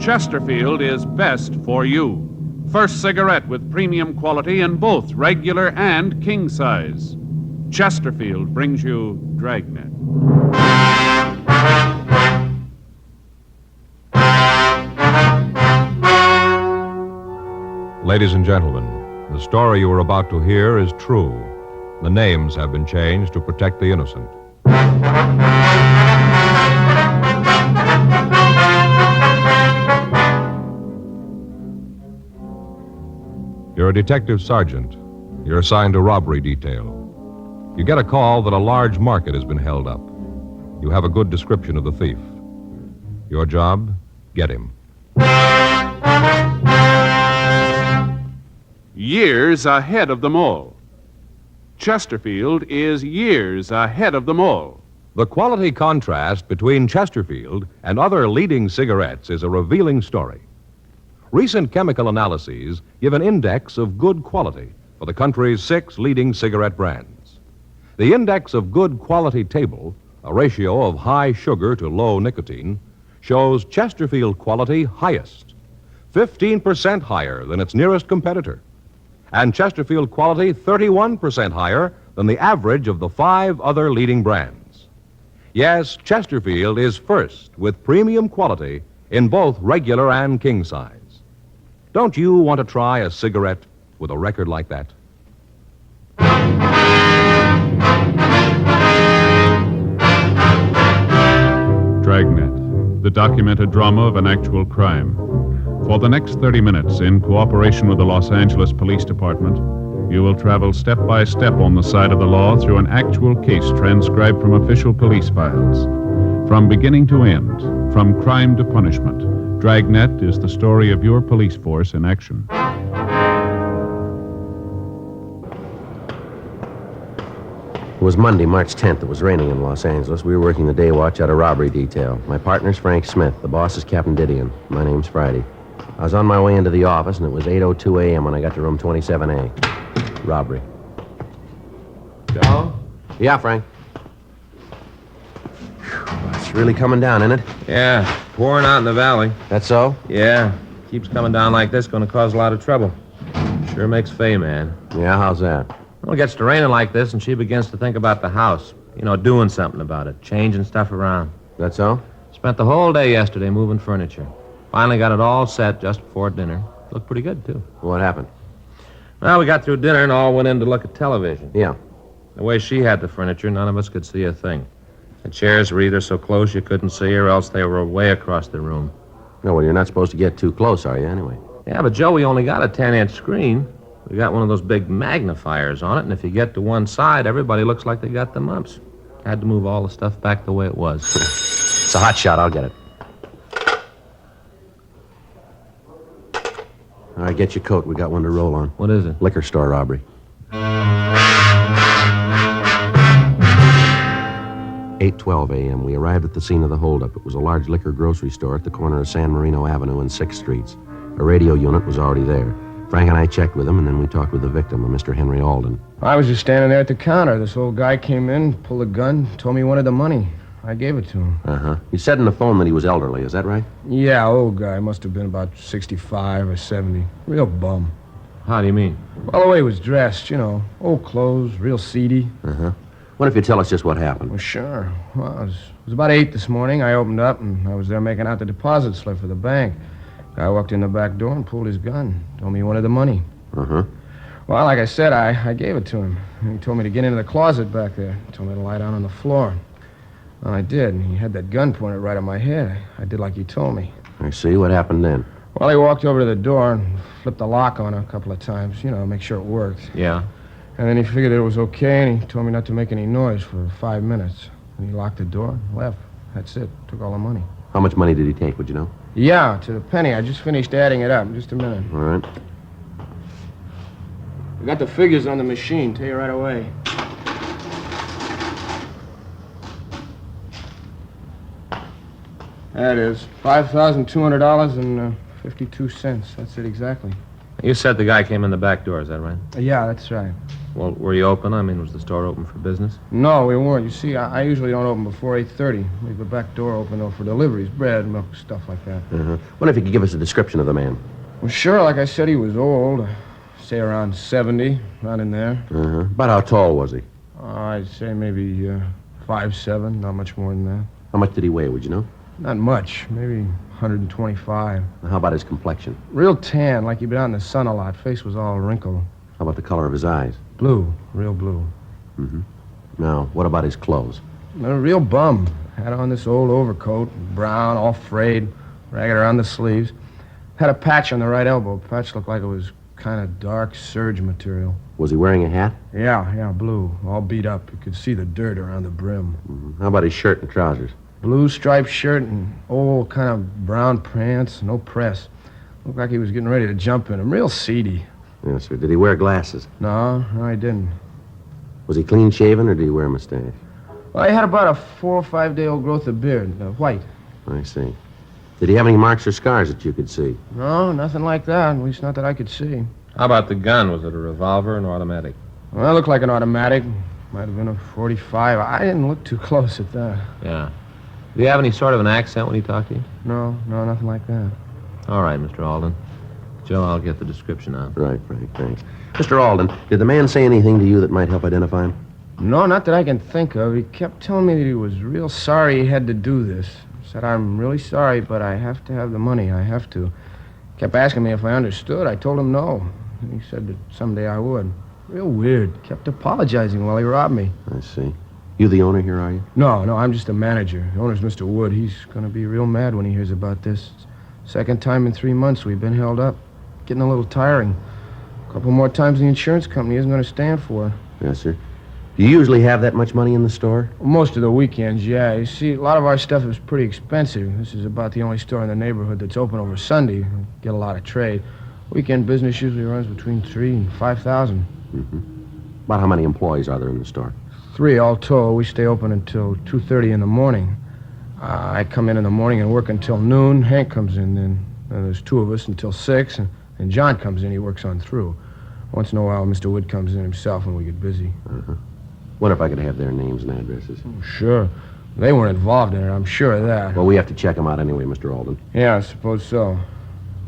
Chesterfield is best for you. First cigarette with premium quality in both regular and king size. Chesterfield brings you Dragnet. Ladies and gentlemen, the story you are about to hear is true. The names have been changed to protect the innocent. You're a detective sergeant. You're assigned to robbery detail. You get a call that a large market has been held up. You have a good description of the thief. Your job? Get him. Years ahead of them all. Chesterfield is years ahead of them all. The quality contrast between Chesterfield and other leading cigarettes is a revealing story. Recent chemical analyses give an index of good quality for the country's 6 leading cigarette brands. The index of good quality table, a ratio of high sugar to low nicotine, shows Chesterfield quality highest, 15% higher than its nearest competitor, and Chesterfield quality 31% higher than the average of the 5 other leading brands. Yes, Chesterfield is first with premium quality in both regular and king size. Don't you want to try a cigarette with a record like that? Dragnet, the documented drama of an actual crime. For the next 30 minutes, in cooperation with the Los Angeles Police Department, you will travel step by step on the side of the law through an actual case transcribed from official police files. From beginning to end, from crime to punishment, Dragnet is the story of your police force in action. It was Monday, March 10th. It was raining in Los Angeles. We were working the day watch at a robbery detail. My partner's Frank Smith. The boss is Captain Didion. My name's Friday. I was on my way into the office, and it was 8:02 a.m. when I got to room 27A. Robbery. Joe? Yeah, Frank. It's really coming down, isn't it? Yeah, pouring out in the valley. That's so? Yeah. Keeps coming down like this, gonna cause a lot of trouble. Sure makes Faye mad. Yeah, how's that? Well, it gets to raining like this, and she begins to think about the house. You know, doing something about it, changing stuff around. That so? Spent the whole day yesterday moving furniture. Finally got it all set just before dinner. Looked pretty good, too. What happened? Well, we got through dinner and all went in to look at television. Yeah. The way she had the furniture, none of us could see a thing. The chairs were either so close you couldn't see her, or else they were way across the room. No, well, you're not supposed to get too close, are you, anyway? Yeah, but Joe, we only got a 10-inch screen. We got one of those big magnifiers on it, and if you get to one side, everybody looks like they got the mumps. Had to move all the stuff back the way it was. It's a hot shot. I'll get it. All right, get your coat. We got one to roll on. What is it? Liquor store robbery. 8:12 a.m. We arrived at the scene of the holdup. It was a large liquor grocery store at the corner of San Marino Avenue and 6th Streets. A radio unit was already there. Frank and I checked with him, and then we talked with the victim, a Mr. Henry Alden. I was just standing there at the counter. This old guy came in, pulled a gun, told me he wanted the money. I gave it to him. Uh-huh. He said in the phone that he was elderly. Is that right? Yeah, old guy. Must have been about 65 or 70. Real bum. How do you mean? Well, the way he was dressed, you know. Old clothes, real seedy. Uh-huh. What if you tell us just what happened? Well, sure. Well, it was about 8 this morning. I opened up, and I was there making out the deposit slip for the bank. Guy walked in the back door and pulled his gun. Told me he wanted the money. Uh-huh. Well, like I said, I gave it to him. He told me to get into the closet back there. Told me to lie down on the floor. Well, I did, and he had that gun pointed right at my head. I did like he told me. I see. What happened then? Well, he walked over to the door and flipped the lock on it a couple of times, you know, make sure it worked. Yeah. And then he figured it was okay, and he told me not to make any noise for 5 minutes. And he locked the door and left. That's it. Took all the money. How much money did he take, would you know? Yeah, to the penny. I just finished adding it up. Just a minute. All right. I got the figures on the machine. Tell you right away. That is $5,200.52. That's it exactly. You said the guy came in the back door, is that right? Yeah, that's right. Well, were you open? I mean, was the store open for business? No, we weren't. You see, I usually don't open before 8:30. Leave the back door open, though, for deliveries, bread, milk, stuff like that. Uh-huh. What if you could give us a description of the man? Well, sure, like I said, he was old. Say around 70, not in there. Uh-huh. About how tall was he? I'd say maybe 5'7", not much more than that. How much did he weigh, would you know? Not much, maybe 125. How about his complexion? Real tan, like he'd been out in the sun a lot. Face was all wrinkled. How about the color of his eyes? Blue, real blue. Mm-hmm. Now, what about his clothes? A real bum. Had on this old overcoat, brown, all frayed, ragged around the sleeves. Had a patch on the right elbow. Patch looked like it was kind of dark serge material. Was he wearing a hat? Yeah, blue, all beat up. You could see the dirt around the brim. Mm-hmm. How about his shirt and trousers? Blue striped shirt and old kind of brown pants, no press. Looked like he was getting ready to jump in them. Real seedy. Yes, sir. Did he wear glasses? No, I didn't. Was he clean-shaven, or did he wear a mustache? Well, he had about a 4 or 5 day old growth of beard, white. I see. Did he have any marks or scars that you could see? No, nothing like that, at least not that I could see. How about the gun? Was it a revolver or an automatic? Well, it looked like an automatic. Might have been a .45. I didn't look too close at that. Yeah. Did he have any sort of an accent when he talked to you? No, nothing like that. All right, Mr. Alden. Joe, I'll get the description out. Right, Frank, thanks. Mr. Alden, did the man say anything to you that might help identify him? No, not that I can think of. He kept telling me that he was real sorry he had to do this. Said, I'm really sorry, but I have to have the money. I have to. Kept asking me if I understood. I told him no. He said that someday I would. Real weird. Kept apologizing while he robbed me. I see. You the owner here, are you? No, I'm just a manager. The owner's Mr. Wood. He's going to be real mad when he hears about this. Second time in 3 months we've been held up. Getting a little tiring. A couple more times the insurance company isn't going to stand for it. Yes, sir. Do you usually have that much money in the store? Most of the weekends, yeah. You see, a lot of our stuff is pretty expensive. This is about the only store in the neighborhood that's open over Sunday. We get a lot of trade. Weekend business usually runs between $3,000 and $5,000. Mm-hmm. About how many employees are there in the store? 3 all told. We stay open until 2:30 in the morning. I come in the morning and work until noon. Hank comes in, then there's 2 of us until 6, and John comes in. He works on through. Once in a while, Mr. Wood comes in himself when we get busy. Uh-huh. Wonder if I could have their names and addresses. Oh, sure. They weren't involved in it, I'm sure of that. Well, we have to check them out anyway, Mr. Alden. Yeah, I suppose so.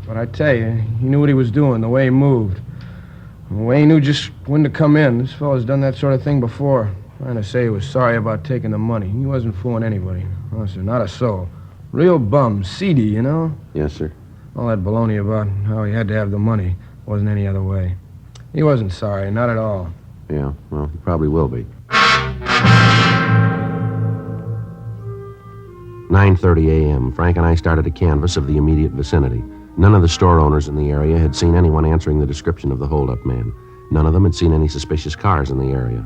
But I tell you, he knew what he was doing, the way he moved. The way he knew just when to come in. This fellow's done that sort of thing before. Trying to say he was sorry about taking the money. He wasn't fooling anybody. No, sir, not a soul. Real bum, seedy, you know? Yes, sir. All that baloney about how he had to have the money wasn't any other way. He wasn't sorry, not at all. Yeah, well, he probably will be. 9:30 a.m. Frank and I started a canvass of the immediate vicinity. None of the store owners in the area had seen anyone answering the description of the hold-up man. None of them had seen any suspicious cars in the area.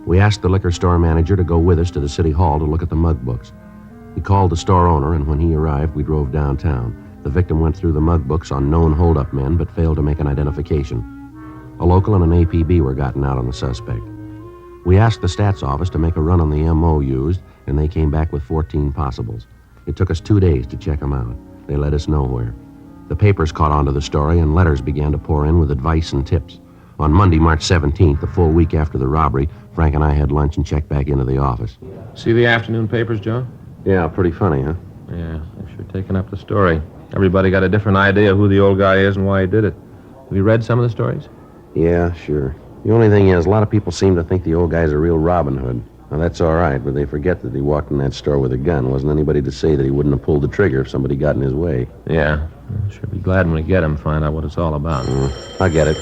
We asked the liquor store manager to go with us to the city hall to look at the mug books. He called the store owner, and when he arrived, we drove downtown. The victim went through the mug books on known hold-up men, but failed to make an identification. A local and an APB were gotten out on the suspect. We asked the stats office to make a run on the MO used, and they came back with 14 possibles. It took us 2 days to check them out. They led us nowhere. The papers caught on to the story, and letters began to pour in with advice and tips. On Monday, March 17th, a full week after the robbery, Frank and I had lunch and checked back into the office. See the afternoon papers, Joe? Yeah, pretty funny, huh? Yeah, they're sure taking up the story. Everybody got a different idea who the old guy is and why he did it. Have you read some of the stories? Yeah, sure. The only thing is, a lot of people seem to think the old guy's a real Robin Hood. Now, that's all right, but they forget that he walked in that store with a gun. Wasn't anybody to say that he wouldn't have pulled the trigger if somebody got in his way. Yeah. I'll sure be glad when we get him, find out what it's all about. I get it.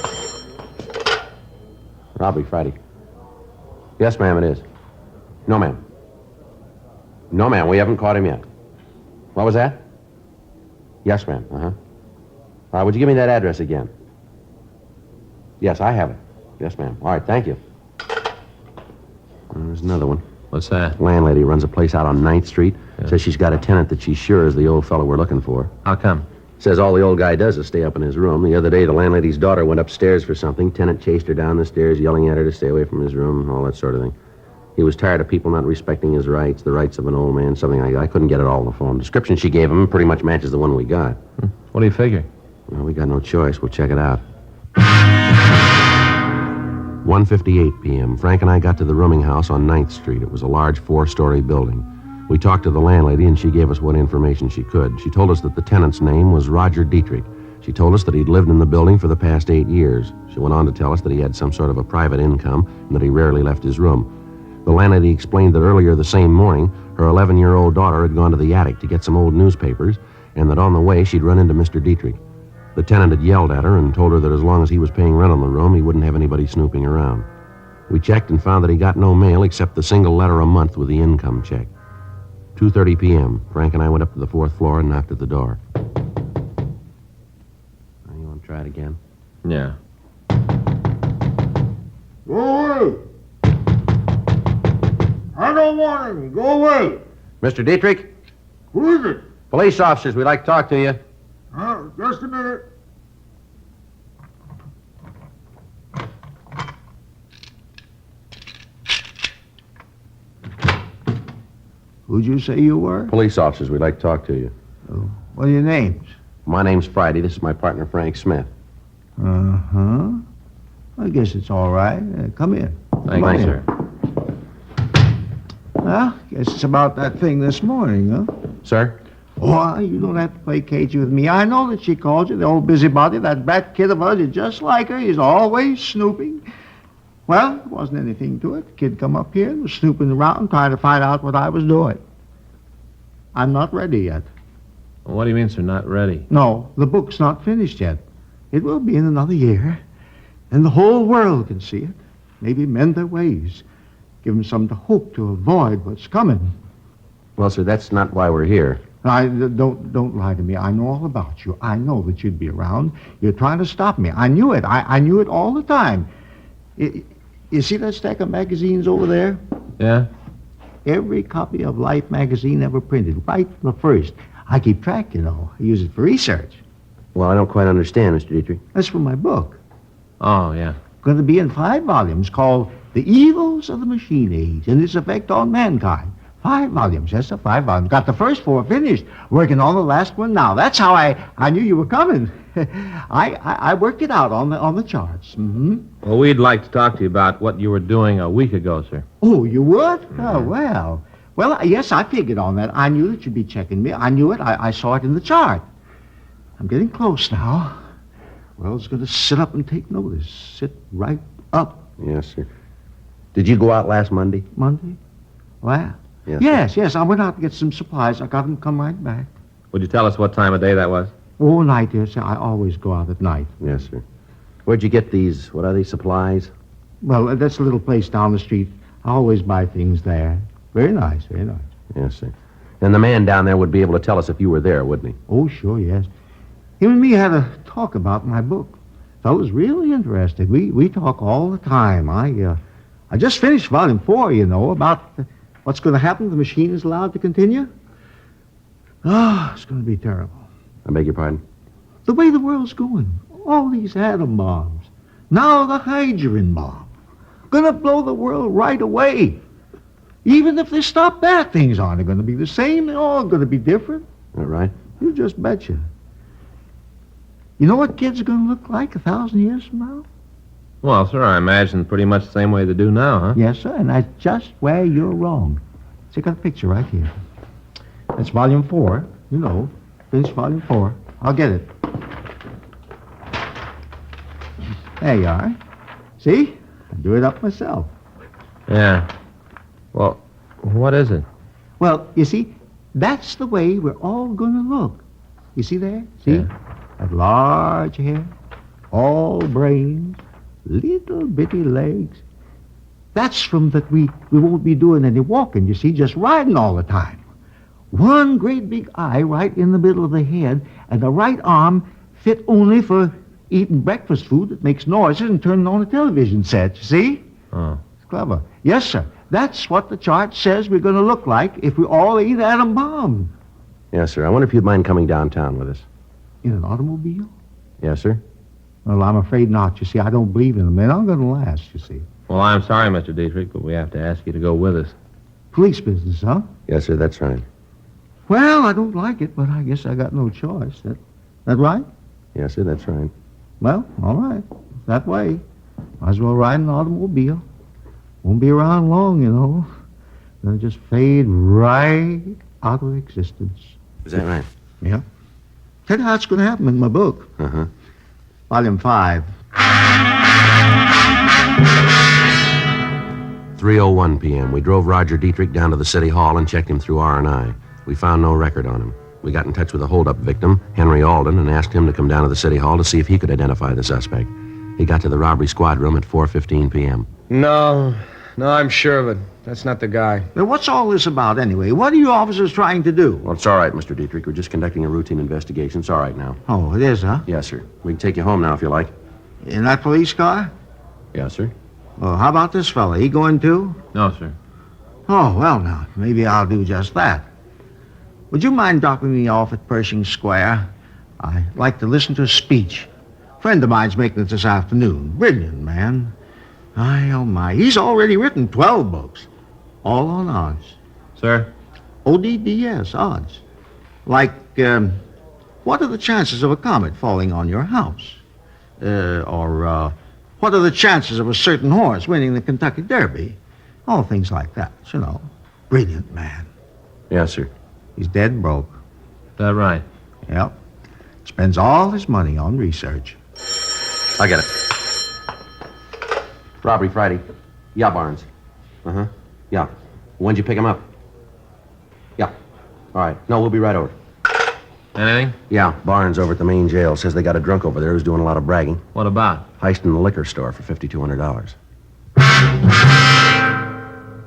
Robbery Friday. Yes, ma'am, it is. No, ma'am. No, ma'am, we haven't caught him yet. What was that? Yes, ma'am. Uh-huh. Would you give me that address again? Yes, I have it. Yes, ma'am. All right, thank you. There's another one. What's that? Landlady runs a place out on 9th Street. Yeah. Says she's got a tenant that she's sure is the old fellow we're looking for. How come? Says all the old guy does is stay up in his room. The other day, the landlady's daughter went upstairs for something. Tenant chased her down the stairs, yelling at her to stay away from his room, all that sort of thing. He was tired of people not respecting his rights, the rights of an old man, something like that. I couldn't get it all on the phone. Description she gave him pretty much matches the one we got. What do you figure? Well, we got no choice. We'll check it out. 1:58 p.m. Frank and I got to the rooming house on 9th Street. It was a large 4-story building. We talked to the landlady, and she gave us what information she could. She told us that the tenant's name was Roger Dietrich. She told us that he'd lived in the building for the past 8 years. She went on to tell us that he had some sort of a private income and that he rarely left his room. The landlady explained that earlier the same morning, her 11-year-old daughter had gone to the attic to get some old newspapers, and that on the way she'd run into Mr. Dietrich. The tenant had yelled at her and told her that as long as he was paying rent on the room, he wouldn't have anybody snooping around. We checked and found that he got no mail except the single letter a month with the income check. 2:30 p.m. Frank and I went up to the 4th floor and knocked at the door. You want to try it again? Yeah. Go away! I don't want any. Go away! Mr. Dietrich? Who is it? Police officers, we'd like to talk to you. Just a minute. Who'd you say you were? Police officers, we'd like to talk to you. Oh, what are your names? My name's Friday. This is my partner, Frank Smith. Uh-huh. I guess it's all right. Come in. Thanks, sir. Well, guess it's about that thing this morning, huh? Sir? Oh, you don't have to play cagey with me. I know that she called you, the old busybody. That brat kid of hers is just like her. He's always snooping. Well, there wasn't anything to it. The kid come up here and was snooping around trying to find out what I was doing. I'm not ready yet. Well, what do you mean, sir, not ready? No, the book's not finished yet. It will be in another year. And the whole world can see it. Maybe mend their ways. Give them something to hope to avoid what's coming. Well, sir, that's not why we're here. Don't lie to me. I know all about you. I know that you'd be around. You're trying to stop me. I knew it. I knew it all the time. You see that stack of magazines over there? Yeah? Every copy of Life magazine ever printed, right from the first. I keep track, you know. I use it for research. Well, I don't quite understand, Mr. Dietrich. That's from my book. Oh, yeah. Going to be in 5 volumes called The Evils of the Machine Age and Its Effect on Mankind. 5 volumes, yes, sir, 5 volumes. Got the first 4 finished. Working on the last one now. That's how I knew you were coming. I worked it out on the charts. Mm-hmm. Well, we'd like to talk to you about what you were doing a week ago, sir. Oh, you would? Oh, well. Well, yes, I figured on that. I knew that you'd be checking me. I knew it. I saw it in the chart. I'm getting close now. World's going to sit up and take notice. Sit right up. Yes, sir. Did you go out last Monday? Monday? Well, yes. I went out to get some supplies. I got them come right back. Would you tell us what time of day that was? Oh, night, dear sir. I always go out at night. Yes, sir. Where'd you get these? What are these, supplies? Well, that's a little place down the street. I always buy things there. Very nice, very nice. Yes, sir. And the man down there would be able to tell us if you were there, wouldn't he? Oh, sure, yes. Him and me had a talk about my book. Fellow's really interested. We talk all the time. I just finished volume 4, you know, about what's going to happen if the machine is allowed to continue. Oh, it's going to be terrible. I beg your pardon? The way the world's going. All these atom bombs. Now the hydrogen bomb. Gonna blow the world right away. Even if they stop that, things aren't going to be the same. They're all going to be different. All right. You just betcha. You know what kids are going to look like 1,000 years from now? Well, sir, I imagine pretty much the same way they do now, huh? Yes, sir, and that's just where you're wrong. See, I got a picture right here. That's volume 4. You know, finished volume 4. I'll get it. There you are. See? I do it up myself. Yeah. Well, what is it? Well, you see, that's the way we're all going to look. You see there? See? Yeah. That large hair, all brains, little bitty legs. That's from that we won't be doing any walking, you see, just riding all the time. One great big eye right in the middle of the head, and the right arm fit only for eating breakfast food that makes noises and turning on a television set, you see? Oh. It's clever. Yes, sir. That's what the chart says we're going to look like if we all eat atom bombs. Yes, sir. I wonder if you'd mind coming downtown with us. In an automobile? Yes, sir. Well, I'm afraid not. You see, I don't believe in them. They're not going to last, you see. Well, I'm sorry, Mr. Dietrich, but we have to ask you to go with us. Police business, huh? Yes, sir, that's right. Well, I don't like it, but I guess I got no choice. That right? Yes, sir, that's right. Well, all right. That way. Might as well ride an automobile. Won't be around long, you know. They'll just fade right out of existence. Is that right? Yeah. Tell you how it's going to happen in my book. Uh-huh. Volume 5. 3:01 p.m. We drove Roger Dietrich down to the city hall and checked him through R&I. We found no record on him. We got in touch with the holdup victim, Henry Alden, and asked him to come down to the city hall to see if he could identify the suspect. He got to the robbery squad room at 4:15 p.m. No, I'm sure of it. That's not the guy. Now, what's all this about, anyway? What are you officers trying to do? Well, it's all right, Mr. Dietrich. We're just conducting a routine investigation. It's all right now. Oh, it is, huh? Yes, sir. We can take you home now if you like. In that police car? Yes, sir. Well, how about this fella? He going too? No, sir. Oh, well, now, maybe I'll do just that. Would you mind dropping me off at Pershing Square? I'd like to listen to a speech. A friend of mine's making it this afternoon. Brilliant, man. Oh, my. He's already written 12 books. All on odds. Sir? ODDS, odds. Like, what are the chances of a comet falling on your house? Or what are the chances of a certain horse winning the Kentucky Derby? All things like that, you know. Brilliant man. Yes, sir. He's dead broke. Is that right? Yep. Spends all his money on research. I get it. Robbery Friday. Yeah, Barnes. Uh-huh. Yeah. When'd you pick him up? Yeah. All right. No, we'll be right over. Anything? Yeah, Barnes over at the main jail says they got a drunk over there who's doing a lot of bragging. What about? Heist in the liquor store for $5,200.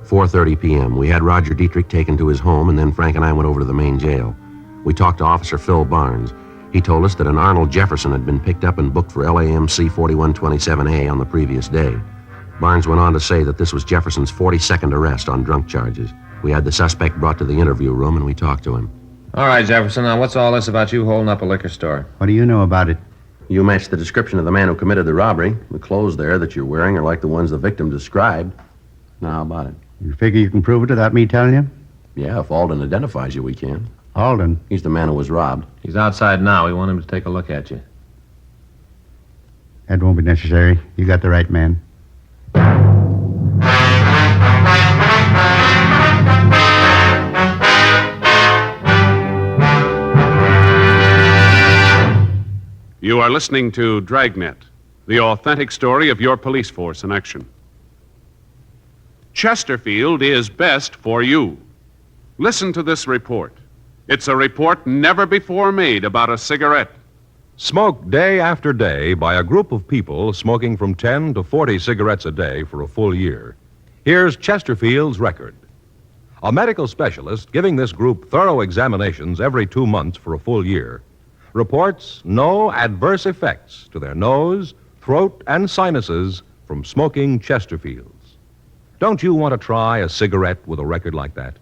4:30 p.m. We had Roger Dietrich taken to his home, and then Frank and I went over to the main jail. We talked to Officer Phil Barnes. He told us that an Arnold Jefferson had been picked up and booked for LAMC 4127A on the previous day. Barnes went on to say that this was Jefferson's 42nd arrest on drunk charges. We had the suspect brought to the interview room, and we talked to him. All right, Jefferson, now what's all this about you holding up a liquor store? What do you know about it? You matched the description of the man who committed the robbery. The clothes there that you're wearing are like the ones the victim described. Now, how about it? You figure you can prove it without me telling you? Yeah, if Alden identifies you, we can. Alden? He's the man who was robbed. He's outside now. We want him to take a look at you. That won't be necessary. You got the right man. You are listening to Dragnet, the authentic story of your police force in action. Chesterfield is best for you. Listen to this report. It's a report never before made about a cigarette. Smoked day after day by a group of people smoking from 10 to 40 cigarettes a day for a full year. Here's Chesterfield's record. A medical specialist giving this group thorough examinations every 2 months for a full year reports no adverse effects to their nose, throat, and sinuses from smoking Chesterfields. Don't you want to try a cigarette with a record like that?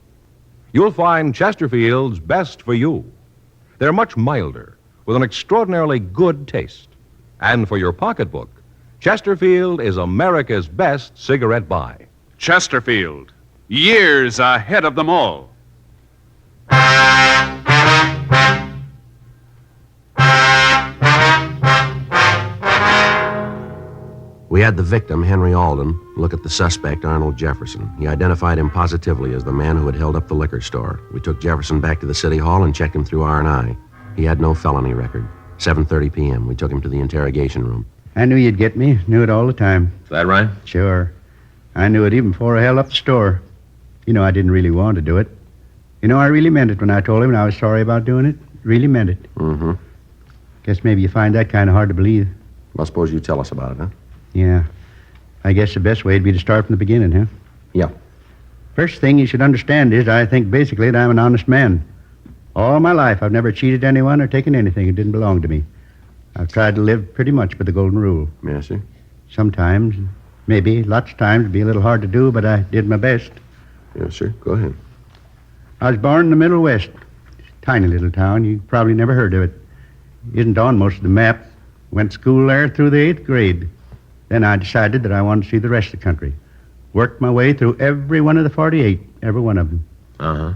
You'll find Chesterfield's best for you. They're much milder, with an extraordinarily good taste. And for your pocketbook, Chesterfield is America's best cigarette buy. Chesterfield, years ahead of them all. We had the victim, Henry Alden, look at the suspect, Arnold Jefferson. He identified him positively as the man who had held up the liquor store. We took Jefferson back to the city hall and checked him through R&I. He had no felony record. 7:30 p.m. We took him to the interrogation room. I knew you'd get me. Knew it all the time. Is that right? Sure. I knew it even before I held up the store. You know, I didn't really want to do it. You know, I really meant it when I told him I was sorry about doing it. Really meant it. Mm-hmm. Guess maybe you find that kind of hard to believe. Well, suppose you tell us about it, huh? Yeah. I guess the best way would be to start from the beginning, huh? Yeah. First thing you should understand is I think basically that I'm an honest man. All my life I've never cheated anyone or taken anything that didn't belong to me. I've tried to live pretty much by the golden rule. Yes, sir. Sometimes, maybe, lots of times, it'd be a little hard to do, but I did my best. Yes, sir. Go ahead. I was born in the Middle West. Tiny little town. You probably never heard of it. Isn't on most of the map. Went to school there through the 8th grade. Then I decided that I wanted to see the rest of the country. Worked my way through every one of the 48, every one of them. Uh-huh.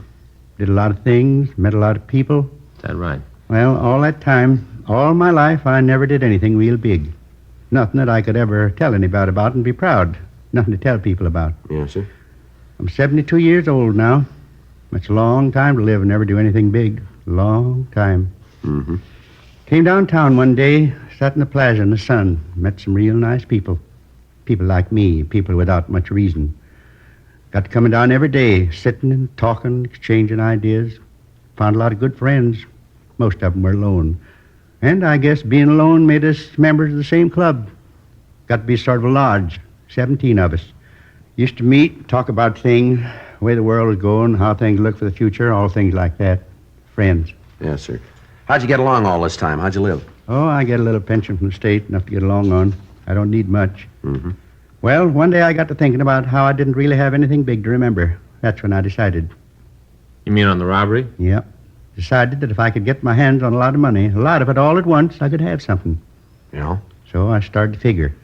Did a lot of things, met a lot of people. Is that right? Well, all that time, all my life, I never did anything real big. Nothing that I could ever tell anybody about and be proud. Nothing to tell people about. Yes, sir. I'm 72 years old now. That's a long time to live and never do anything big. Long time. Mm-hmm. Came downtown one day, sat in the plaza in the sun, met some real nice people. People like me, people without much reason. Got to coming down every day, sitting and talking, exchanging ideas. Found a lot of good friends. Most of them were alone. And I guess being alone made us members of the same club. Got to be sort of a lodge, 17 of us. Used to meet, talk about things, the way the world was going, how things look for the future, all things like that. Friends. Yes, sir. How'd you get along all this time? How'd you live? Oh, I get a little pension from the state, enough to get along on. I don't need much. Mm-hmm. Well, one day I got to thinking about how I didn't really have anything big to remember. That's when I decided. You mean on the robbery? Yep. Decided that if I could get my hands on a lot of money, a lot of it all at once, I could have something. Yeah? So I started to figure.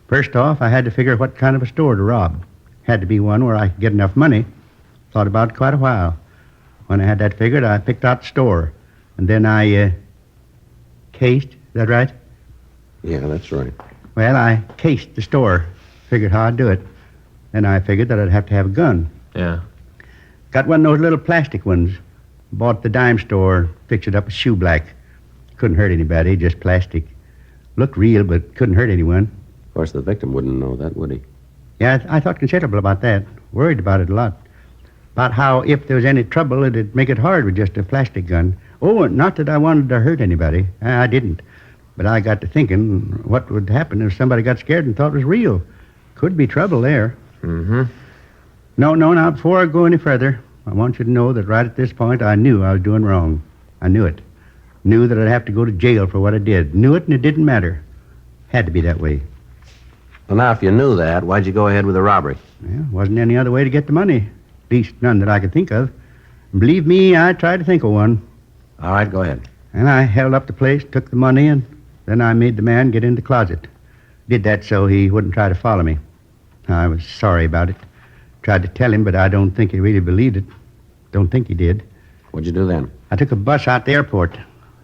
First off, I had to figure what kind of a store to rob. Had to be one where I could get enough money. Thought about it quite a while. When I had that figured, I picked out the store. And then I, cased. Is that right? Yeah, that's right. Well, I cased the store. Figured how I'd do it. Then I figured that I'd have to have a gun. Yeah. Got one of those little plastic ones. Bought at the dime store, fixed it up with shoe black. Couldn't hurt anybody, just plastic. Looked real, but couldn't hurt anyone. Of course, the victim wouldn't know that, would he? Yeah, I thought considerable about that. Worried about it a lot. About how if there was any trouble, it'd make it hard with just a plastic gun. Oh, not that I wanted to hurt anybody. I didn't. But I got to thinking what would happen if somebody got scared and thought it was real. Could be trouble there. Mm-hmm. No, now, before I go any further, I want you to know that right at this point, I knew I was doing wrong. I knew it. Knew that I'd have to go to jail for what I did. Knew it, and it didn't matter. Had to be that way. Well, now, if you knew that, why'd you go ahead with the robbery? Well, wasn't any other way to get the money. At least none that I could think of. And believe me, I tried to think of one. All right, go ahead. And I held up the place, took the money, and then I made the man get in the closet. Did that so he wouldn't try to follow me. I was sorry about it. Tried to tell him, but I don't think he really believed it. Don't think he did. What'd you do then? I took a bus out to the airport.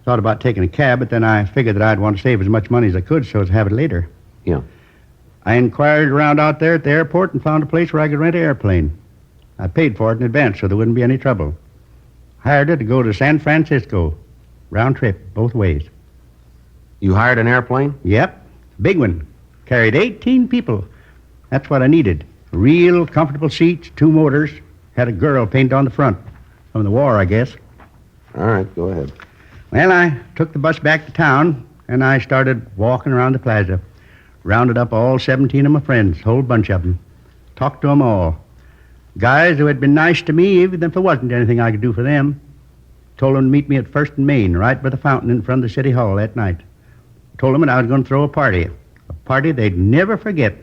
Thought about taking a cab, but then I figured that I'd want to save as much money as I could so as to have it later. Yeah. I inquired around out there at the airport and found a place where I could rent an airplane. I paid for it in advance so there wouldn't be any trouble. Hired it to go to San Francisco. Round trip, both ways. You hired an airplane? Yep. Big one. Carried 18 people. That's what I needed. Real comfortable seats, 2 motors. Had a girl painted on the front. From the war, I guess. All right, go ahead. Well, I took the bus back to town, and I started walking around the plaza. Rounded up all 17 of my friends, whole bunch of them. Talked to them all. Guys who had been nice to me, even if there wasn't anything I could do for them. Told them to meet me at First and Main, right by the fountain in front of the city hall that night. Told them that I was going to throw a party. A party they'd never forget.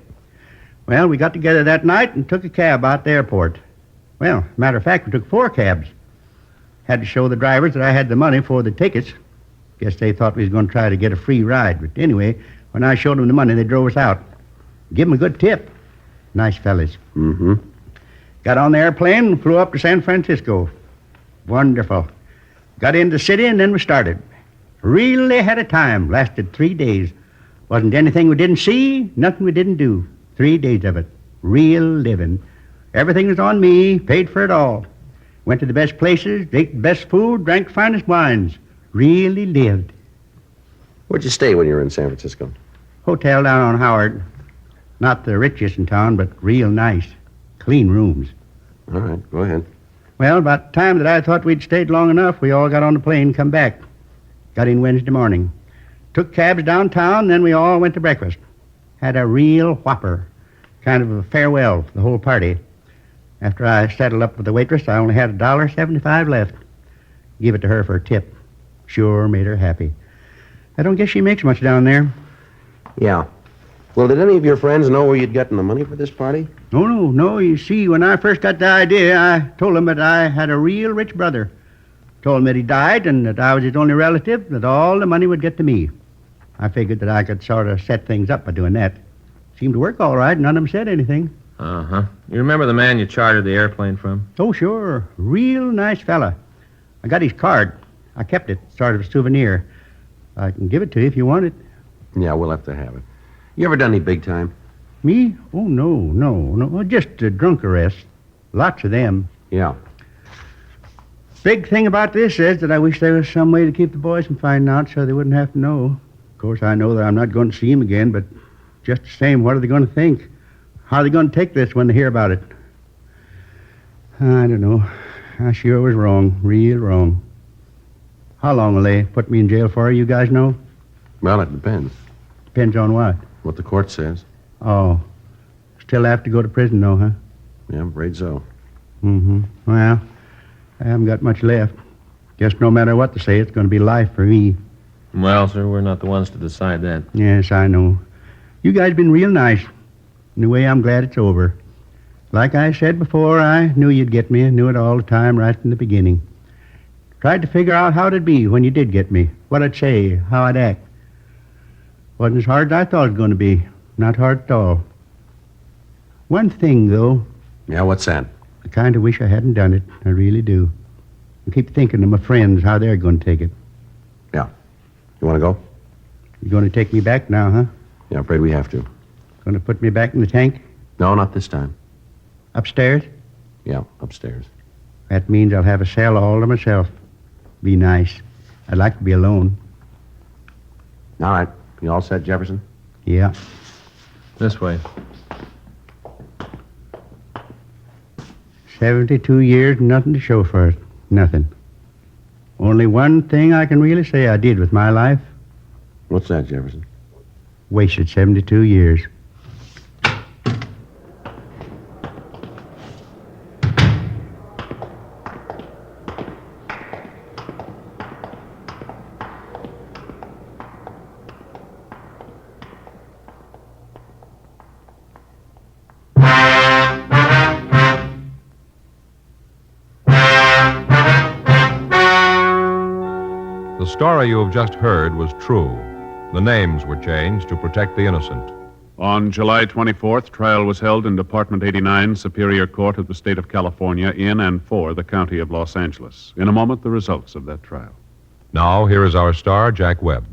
Well, we got together that night and took a cab out to the airport. Well, matter of fact, we took 4 cabs. Had to show the drivers that I had the money for the tickets. Guess they thought we was going to try to get a free ride. But anyway, when I showed them the money, they drove us out. Give them a good tip. Nice fellas. Mm-hmm. Got on the airplane and flew up to San Francisco. Wonderful. Got into the city and then we started. Really had a time. Lasted 3 days. Wasn't anything we didn't see, nothing we didn't do. 3 days of it. Real living. Everything was on me, paid for it all. Went to the best places, ate the best food, drank the finest wines. Really lived. Where'd you stay when you were in San Francisco? Hotel down on Howard. Not the richest in town, but real nice. Clean rooms. All right, go ahead. Well, about the time that I thought we'd stayed long enough, we all got on the plane and come back. Got in Wednesday morning. Took cabs downtown, then we all went to breakfast. Had a real whopper. Kind of a farewell for the whole party. After I settled up with the waitress, I only had $1.75 left. Give it to her for a tip. Sure made her happy. I don't guess she makes much down there. Yeah. Well, did any of your friends know where you'd gotten the money for this party? No. You see, when I first got the idea, I told them that I had a real rich brother. Told him that he died and that I was his only relative, that all the money would get to me. I figured that I could sort of set things up by doing that. Seemed to work all right. None of them said anything. Uh-huh. You remember the man you chartered the airplane from? Oh, sure. Real nice fella. I got his card. I kept it, sort of a souvenir. I can give it to you if you want it. Yeah, we'll have to have it. You ever done any big time? Me? Oh, no. Just a drunk arrest. Lots of them. Yeah. Big thing about this is that I wish there was some way to keep the boys from finding out so they wouldn't have to know. Of course, I know that I'm not going to see them again, but just the same, what are they going to think? How are they going to take this when they hear about it? I don't know. I sure was wrong, real wrong. How long will they put me in jail for, you guys know? Well, it depends. Depends on what? What the court says. Oh. Still have to go to prison, though, huh? Yeah, I'm afraid so. Mm-hmm. Well, I haven't got much left. Guess no matter what they say, it's going to be life for me. Well, sir, we're not the ones to decide that. Yes, I know. You guys been real nice. In a way, I'm glad it's over. Like I said before, I knew you'd get me. I knew it all the time right from the beginning. Tried to figure out how it'd be when you did get me. What I'd say, how I'd act. Wasn't as hard as I thought it was going to be. Not hard at all. One thing, though. Yeah, what's that? I kind of wish I hadn't done it. I really do. I keep thinking of my friends, how they're going to take it. Yeah. You want to go? You're going to take me back now, huh? Yeah, I'm afraid we have to. Going to put me back in the tank? No, not this time. Upstairs? Yeah, upstairs. That means I'll have a cell all to myself. Be nice. I'd like to be alone. All right. You all set, Jefferson? Yeah. This way. 72 years, nothing to show for it. Nothing. Only one thing I can really say I did with my life. What's that, Jefferson? Wasted 72 years. The story you have just heard was true. The names were changed to protect the innocent. On July 24th, trial was held in Department 89, Superior Court of the State of California, in and for the County of Los Angeles. In a moment, the results of that trial. Now, here is our star, Jack Webb.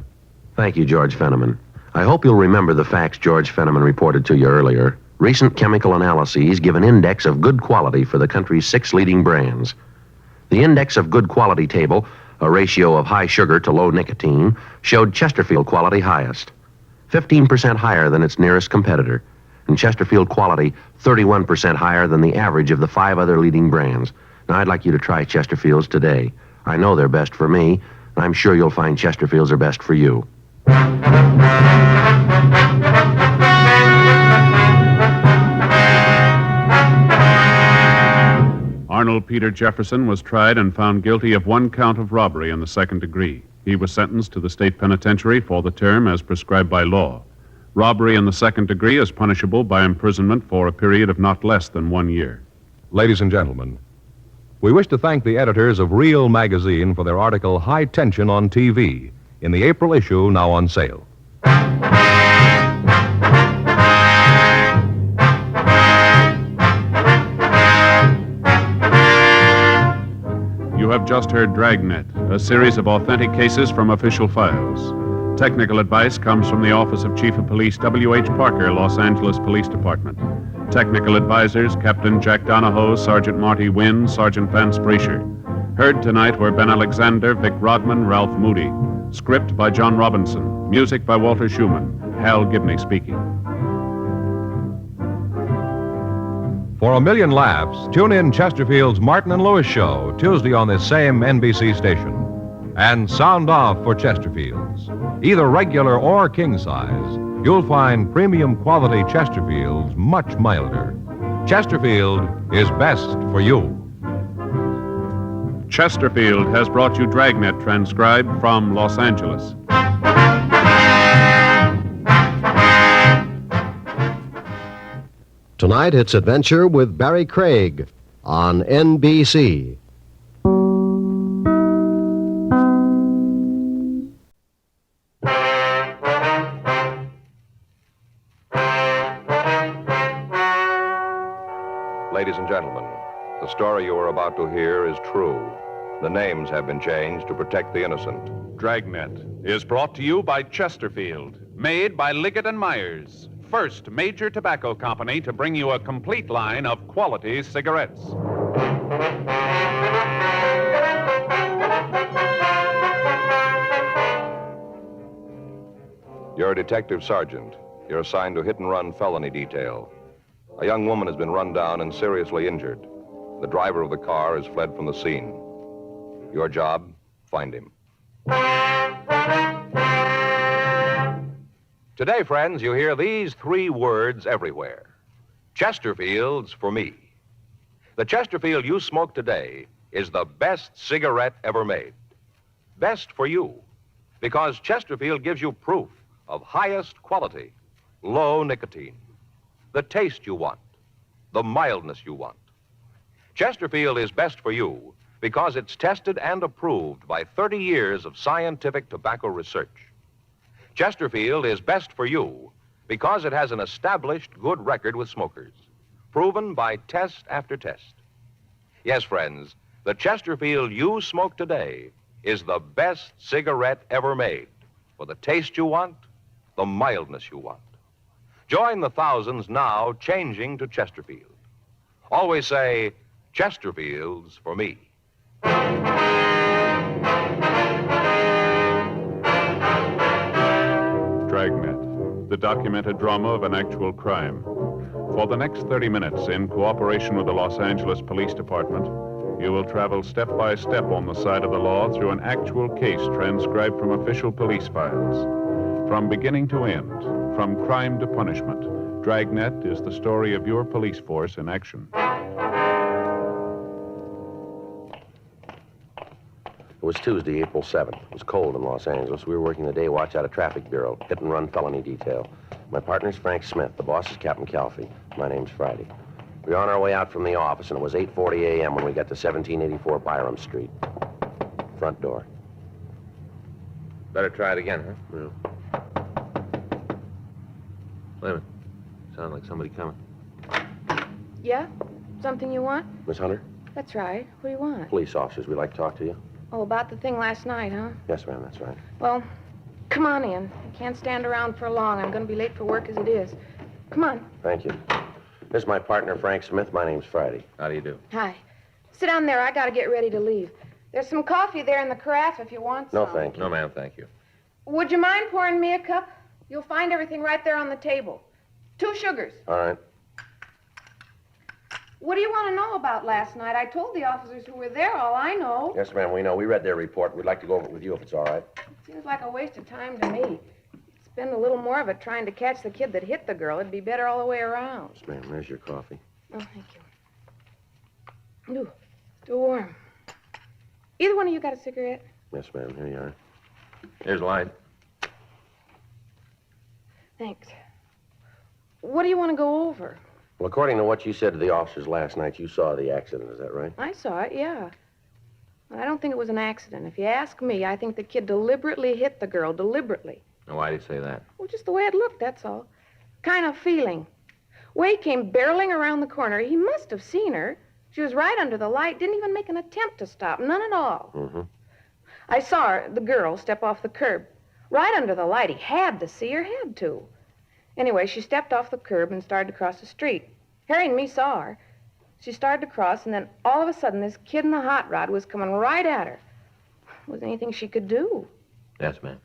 Thank you, George Fenneman. I hope you'll remember the facts George Fenneman reported to you earlier. Recent chemical analyses give an index of good quality for the country's 6 leading brands. The index of good quality table, a ratio of high sugar to low nicotine, showed Chesterfield quality highest, 15% higher than its nearest competitor, and Chesterfield quality 31% higher than the average of the 5 other leading brands. Now, I'd like you to try Chesterfields today. I know they're best for me. I'm sure you'll find Chesterfields are best for you. Arnold Peter Jefferson was tried and found guilty of 1 count of robbery in the 2nd degree. He was sentenced to the state penitentiary for the term as prescribed by law. Robbery in the 2nd degree is punishable by imprisonment for a period of not less than 1 year. Ladies and gentlemen, we wish to thank the editors of Real Magazine for their article High Tension on TV in the April issue, now on sale. You have just heard Dragnet, a series of authentic cases from official files. Technical advice comes from the Office of Chief of Police W.H. Parker, Los Angeles Police Department. Technical advisors, Captain Jack Donahoe, Sergeant Marty Wynn, Sergeant Vance Brasher. Heard tonight were Ben Alexander, Vic Rodman, Ralph Moody. Script by John Robinson. Music by Walter Schumann. Hal Gibney speaking. For a million laughs, tune in Chesterfield's Martin and Lewis Show, Tuesday on this same NBC station. And sound off for Chesterfields. Either regular or king size, you'll find premium quality Chesterfields much milder. Chesterfield is best for you. Chesterfield has brought you Dragnet, transcribed from Los Angeles. Tonight, it's Adventure with Barry Craig on NBC. Ladies and gentlemen, the story you are about to hear is true. The names have been changed to protect the innocent. Dragnet is brought to you by Chesterfield, made by Liggett & Myers, first major tobacco company to bring you a complete line of quality cigarettes. You're a detective sergeant. You're assigned to hit-and-run felony detail. A young woman has been run down and seriously injured. The driver of the car has fled from the scene. Your job, find him. Today, friends, you hear these 3 words everywhere. Chesterfield's for me. The Chesterfield you smoke today is the best cigarette ever made. Best for you, because Chesterfield gives you proof of highest quality, low nicotine, the taste you want, the mildness you want. Chesterfield is best for you because it's tested and approved by 30 years of scientific tobacco research. Chesterfield is best for you because it has an established good record with smokers, proven by test after test. Yes, friends, the Chesterfield you smoke today is the best cigarette ever made for the taste you want, the mildness you want. Join the thousands now changing to Chesterfield. Always say, Chesterfield's for me. Dragnet, the documented drama of an actual crime. For the next 30 minutes, in cooperation with the Los Angeles Police Department, you will travel step by step on the side of the law through an actual case transcribed from official police files. From beginning to end, from crime to punishment, Dragnet is the story of your police force in action. It was Tuesday, April 7th. It was cold in Los Angeles. We were working the day watch out of Traffic Bureau, hit-and-run felony detail. My partner's Frank Smith. The boss is Captain Calfee. My name's Friday. We were on our way out from the office, and it was 8:40 a.m. when we got to 1784 Byram Street. Front door. Better try it again, huh? Yeah. Wait a minute. Sounded like somebody coming. Yeah? Something you want? Miss Hunter? That's right. What do you want? Police officers. We'd like to talk to you. Oh, about the thing last night, huh? Yes, ma'am, that's right. Well, come on in. I can't stand around for long. I'm going to be late for work as it is. Come on. Thank you. This is my partner, Frank Smith. My name's Friday. How do you do? Hi. Sit down there. I got to get ready to leave. There's some coffee there in the carafe if you want some. No, thank you. No, ma'am, thank you. Would you mind pouring me a cup? You'll find everything right there on the table. 2 sugars. All right. What do you want to know about last night? I told the officers who were there all I know. Yes, ma'am, we know. We read their report. We'd like to go over it with you if it's all right. Seems like a waste of time to me. Spend a little more of it trying to catch the kid that hit the girl. It'd be better all the way around. Yes, ma'am, there's your coffee. Oh, thank you. Ooh, still warm. Either one of you got a cigarette? Yes, ma'am, here you are. Here's light. Thanks. What do you want to go over? Well, according to what you said to the officers last night, you saw the accident. Is that right? I saw it, yeah. But I don't think it was an accident. If you ask me, I think the kid deliberately hit the girl, deliberately. Now, why do you say that? Well, just the way it looked, that's all. Kind of feeling. Way came barreling around the corner. He must have seen her. She was right under the light, didn't even make an attempt to stop, none at all. Mm-hmm. I saw her, the girl, step off the curb. Right under the light. He had to see her, had to. Anyway, she stepped off the curb and started to cross the street. Harry and me saw her. She started to cross, and then all of a sudden, this kid in the hot rod was coming right at her. Wasn't anything she could do. Yes, ma'am.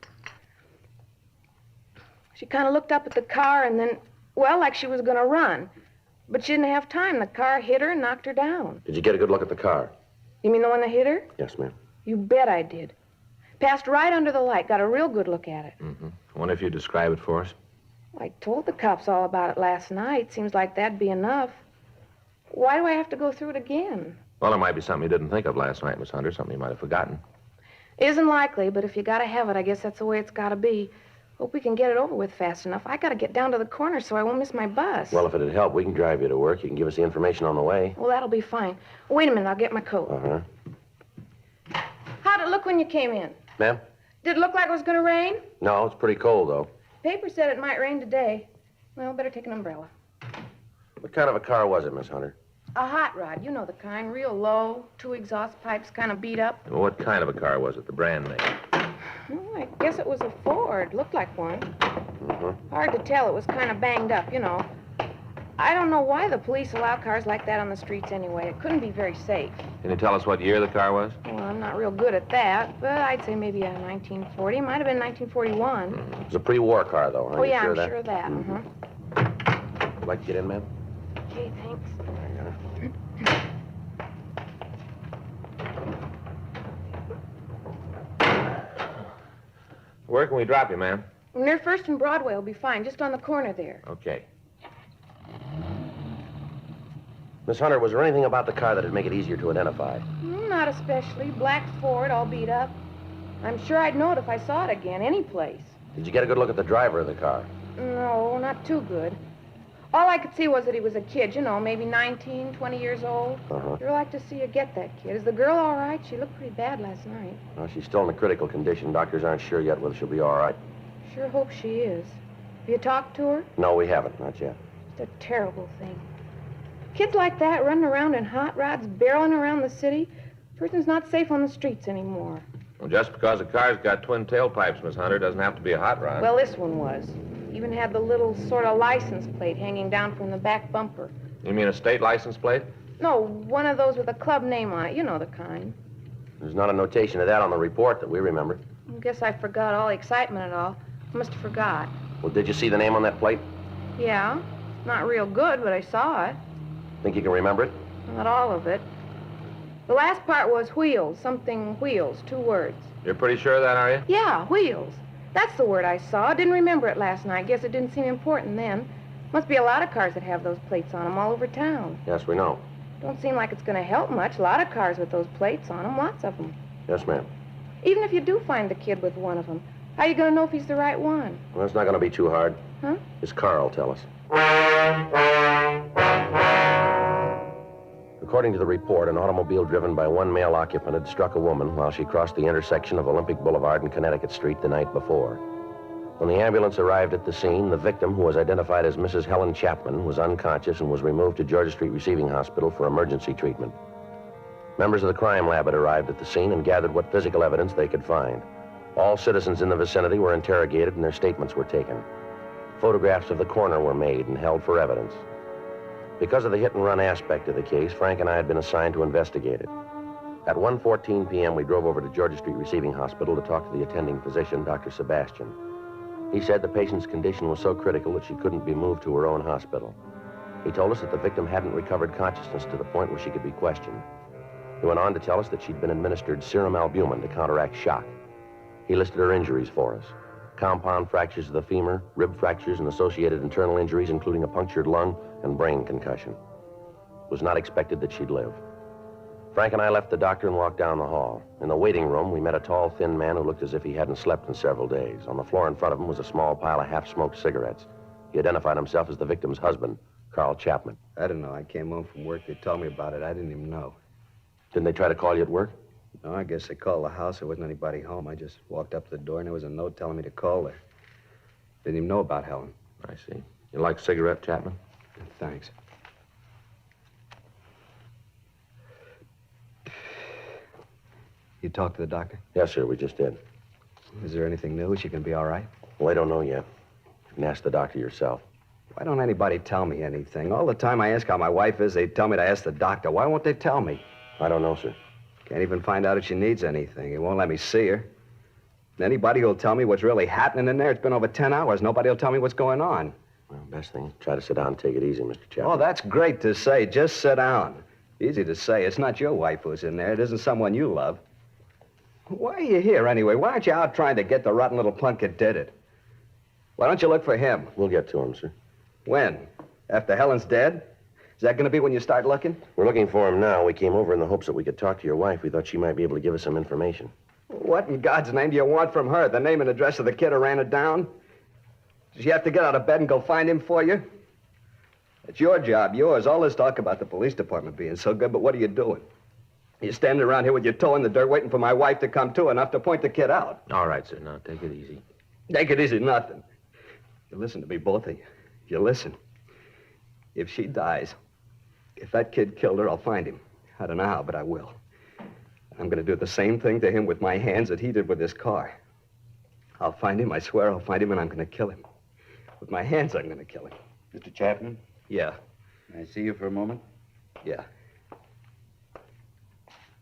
She kind of looked up at the car and then, well, like she was going to run. But she didn't have time. The car hit her and knocked her down. Did you get a good look at the car? You mean the one that hit her? Yes, ma'am. You bet I did. Passed right under the light. Got a real good look at it. Mm-hmm. I wonder if you'd describe it for us. I told the cops all about it last night. Seems like that'd be enough. Why do I have to go through it again? Well, there might be something you didn't think of last night, Miss Hunter, something you might have forgotten. Isn't likely, but if you gotta have it, I guess that's the way it's gotta be. Hope we can get it over with fast enough. I gotta get down to the corner so I won't miss my bus. Well, if it'd help, we can drive you to work. You can give us the information on the way. Well, that'll be fine. Wait a minute, I'll get my coat. Uh-huh. How'd it look when you came in? Ma'am? Did it look like it was gonna rain? No, it's pretty cold, though. Paper said it might rain today. Well, better take an umbrella. What kind of a car was it, Miss Hunter? A hot rod, you know the kind, real low, 2 exhaust pipes kind of beat up. Well, what kind of a car was it, the brand name? Oh, I guess it was a Ford. Looked like one. Mm-hmm. Hard to tell. It was kind of banged up, you know. I don't know why the police allow cars like that on the streets anyway. It couldn't be very safe. Can you tell us what year the car was? Well, I'm not real good at that, but I'd say maybe a 1940. Might have been 1941. It was a pre-war car, though, huh? Oh, You yeah, sure I'm of that? sure of that. Mm-hmm. Would like to get in, ma'am? Okay, thanks. Where can we drop you, ma'am? Near First and Broadway will be fine, just on the corner there. Okay. Miss Hunter, was there anything about the car that'd make it easier to identify? Not especially. Black Ford, all beat up. I'm sure I'd know it if I saw it again, any place. Did you get a good look at the driver of the car? No, not too good. All I could see was that he was a kid, you know, maybe 19, 20 years old. Uh-huh. Sure like to see you get that kid. Is the girl all right? She looked pretty bad last night. Well, she's still in a critical condition. Doctors aren't sure yet whether she'll be all right. Sure hope she is. Have you talked to her? No, we haven't. Not yet. It's a terrible thing. Kids like that running around in hot rods, barreling around the city. Person's not safe on the streets anymore. Well, just because a car's got twin tailpipes, Miss Hunter, doesn't have to be a hot rod. Well, this one was. Even had the little sort of license plate hanging down from the back bumper. You mean a state license plate? No, one of those with a club name on it. You know the kind. There's not a notation of that on the report that we remember. I guess I forgot all the excitement and all. I must have forgot. Well, did you see the name on that plate? Yeah. Not real good, but I saw it. Think you can remember it? Not all of it. The last part was wheels, something wheels, 2 words. You're pretty sure of that, are you? Yeah, wheels. That's the word I saw. Didn't remember it last night. Guess it didn't seem important then. Must be a lot of cars that have those plates on them all over town. Yes, we know. Don't seem like it's going to help much. A lot of cars with those plates on them, lots of them. Yes, ma'am. Even if you do find the kid with one of them, how are you going to know if he's the right one? Well, it's not going to be too hard. Huh? His car will tell us. According to the report, an automobile driven by one male occupant had struck a woman while she crossed the intersection of Olympic Boulevard and Connecticut Street the night before. When the ambulance arrived at the scene, the victim, who was identified as Mrs. Helen Chapman, was unconscious and was removed to Georgia Street Receiving Hospital for emergency treatment. Members of the crime lab had arrived at the scene and gathered what physical evidence they could find. All citizens in the vicinity were interrogated and their statements were taken. Photographs of the coroner were made and held for evidence. Because of the hit-and-run aspect of the case, Frank and I had been assigned to investigate it. At 1:14 p.m., we drove over to Georgia Street Receiving Hospital to talk to the attending physician, Dr. Sebastian. He said the patient's condition was so critical that she couldn't be moved to her own hospital. He told us that the victim hadn't recovered consciousness to the point where she could be questioned. He went on to tell us that she'd been administered serum albumin to counteract shock. He listed her injuries for us: compound fractures of the femur, rib fractures, and associated internal injuries, including a punctured lung and brain concussion. It was not expected that she'd live. Frank and I left the doctor and walked down the hall. In the waiting room, we met a tall, thin man who looked as if he hadn't slept in several days. On the floor in front of him was a small pile of half-smoked cigarettes. He identified himself as the victim's husband, Carl Chapman. I don't know. I came home from work. They told me about it. I didn't even know. Didn't they try to call you at work? No, I guess they called the house. There wasn't anybody home. I just walked up to the door, and there was a note telling me to call her. Didn't even know about Helen. I see. You like cigarette, Chapman? Thanks. You talked to the doctor? Yes, sir, we just did. Is there anything new? Is she going to be all right? Well, I don't know yet. You can ask the doctor yourself. Why don't anybody tell me anything? All the time I ask how my wife is, they tell me to ask the doctor. Why won't they tell me? I don't know, sir. Can't even find out if she needs anything. He won't let me see her. And anybody who'll tell me what's really happening in there, it's been over 10 hours. Nobody will tell me what's going on. Well, best thing, try to sit down and take it easy, Mr. Chapman. Oh, that's great to say. Just sit down. Easy to say. It's not your wife who's in there. It isn't someone you love. Why are you here, anyway? Why aren't you out trying to get the rotten little punk that did it? Why don't you look for him? We'll get to him, sir. When? After Helen's dead? Is that going to be when you start looking? We're looking for him now. We came over in the hopes that we could talk to your wife. We thought she might be able to give us some information. What in God's name do you want from her? The name and address of the kid who ran it down? Does she have to get out of bed and go find him for you? It's your job, yours. All this talk about the police department being so good, but what are you doing? You're standing around here with your toe in the dirt waiting for my wife to come to enough to point the kid out. All right, sir. Now, take it easy. Take it easy, nothing. You listen to me, both of you. You listen. If she dies, if that kid killed her, I'll find him. I don't know how, but I will. I'm going to do the same thing to him with my hands that he did with his car. I'll find him, I swear I'll find him, and I'm going to kill him. With my hands, I'm going to kill him. Mr. Chapman? Yeah. Can I see you for a moment? Yeah.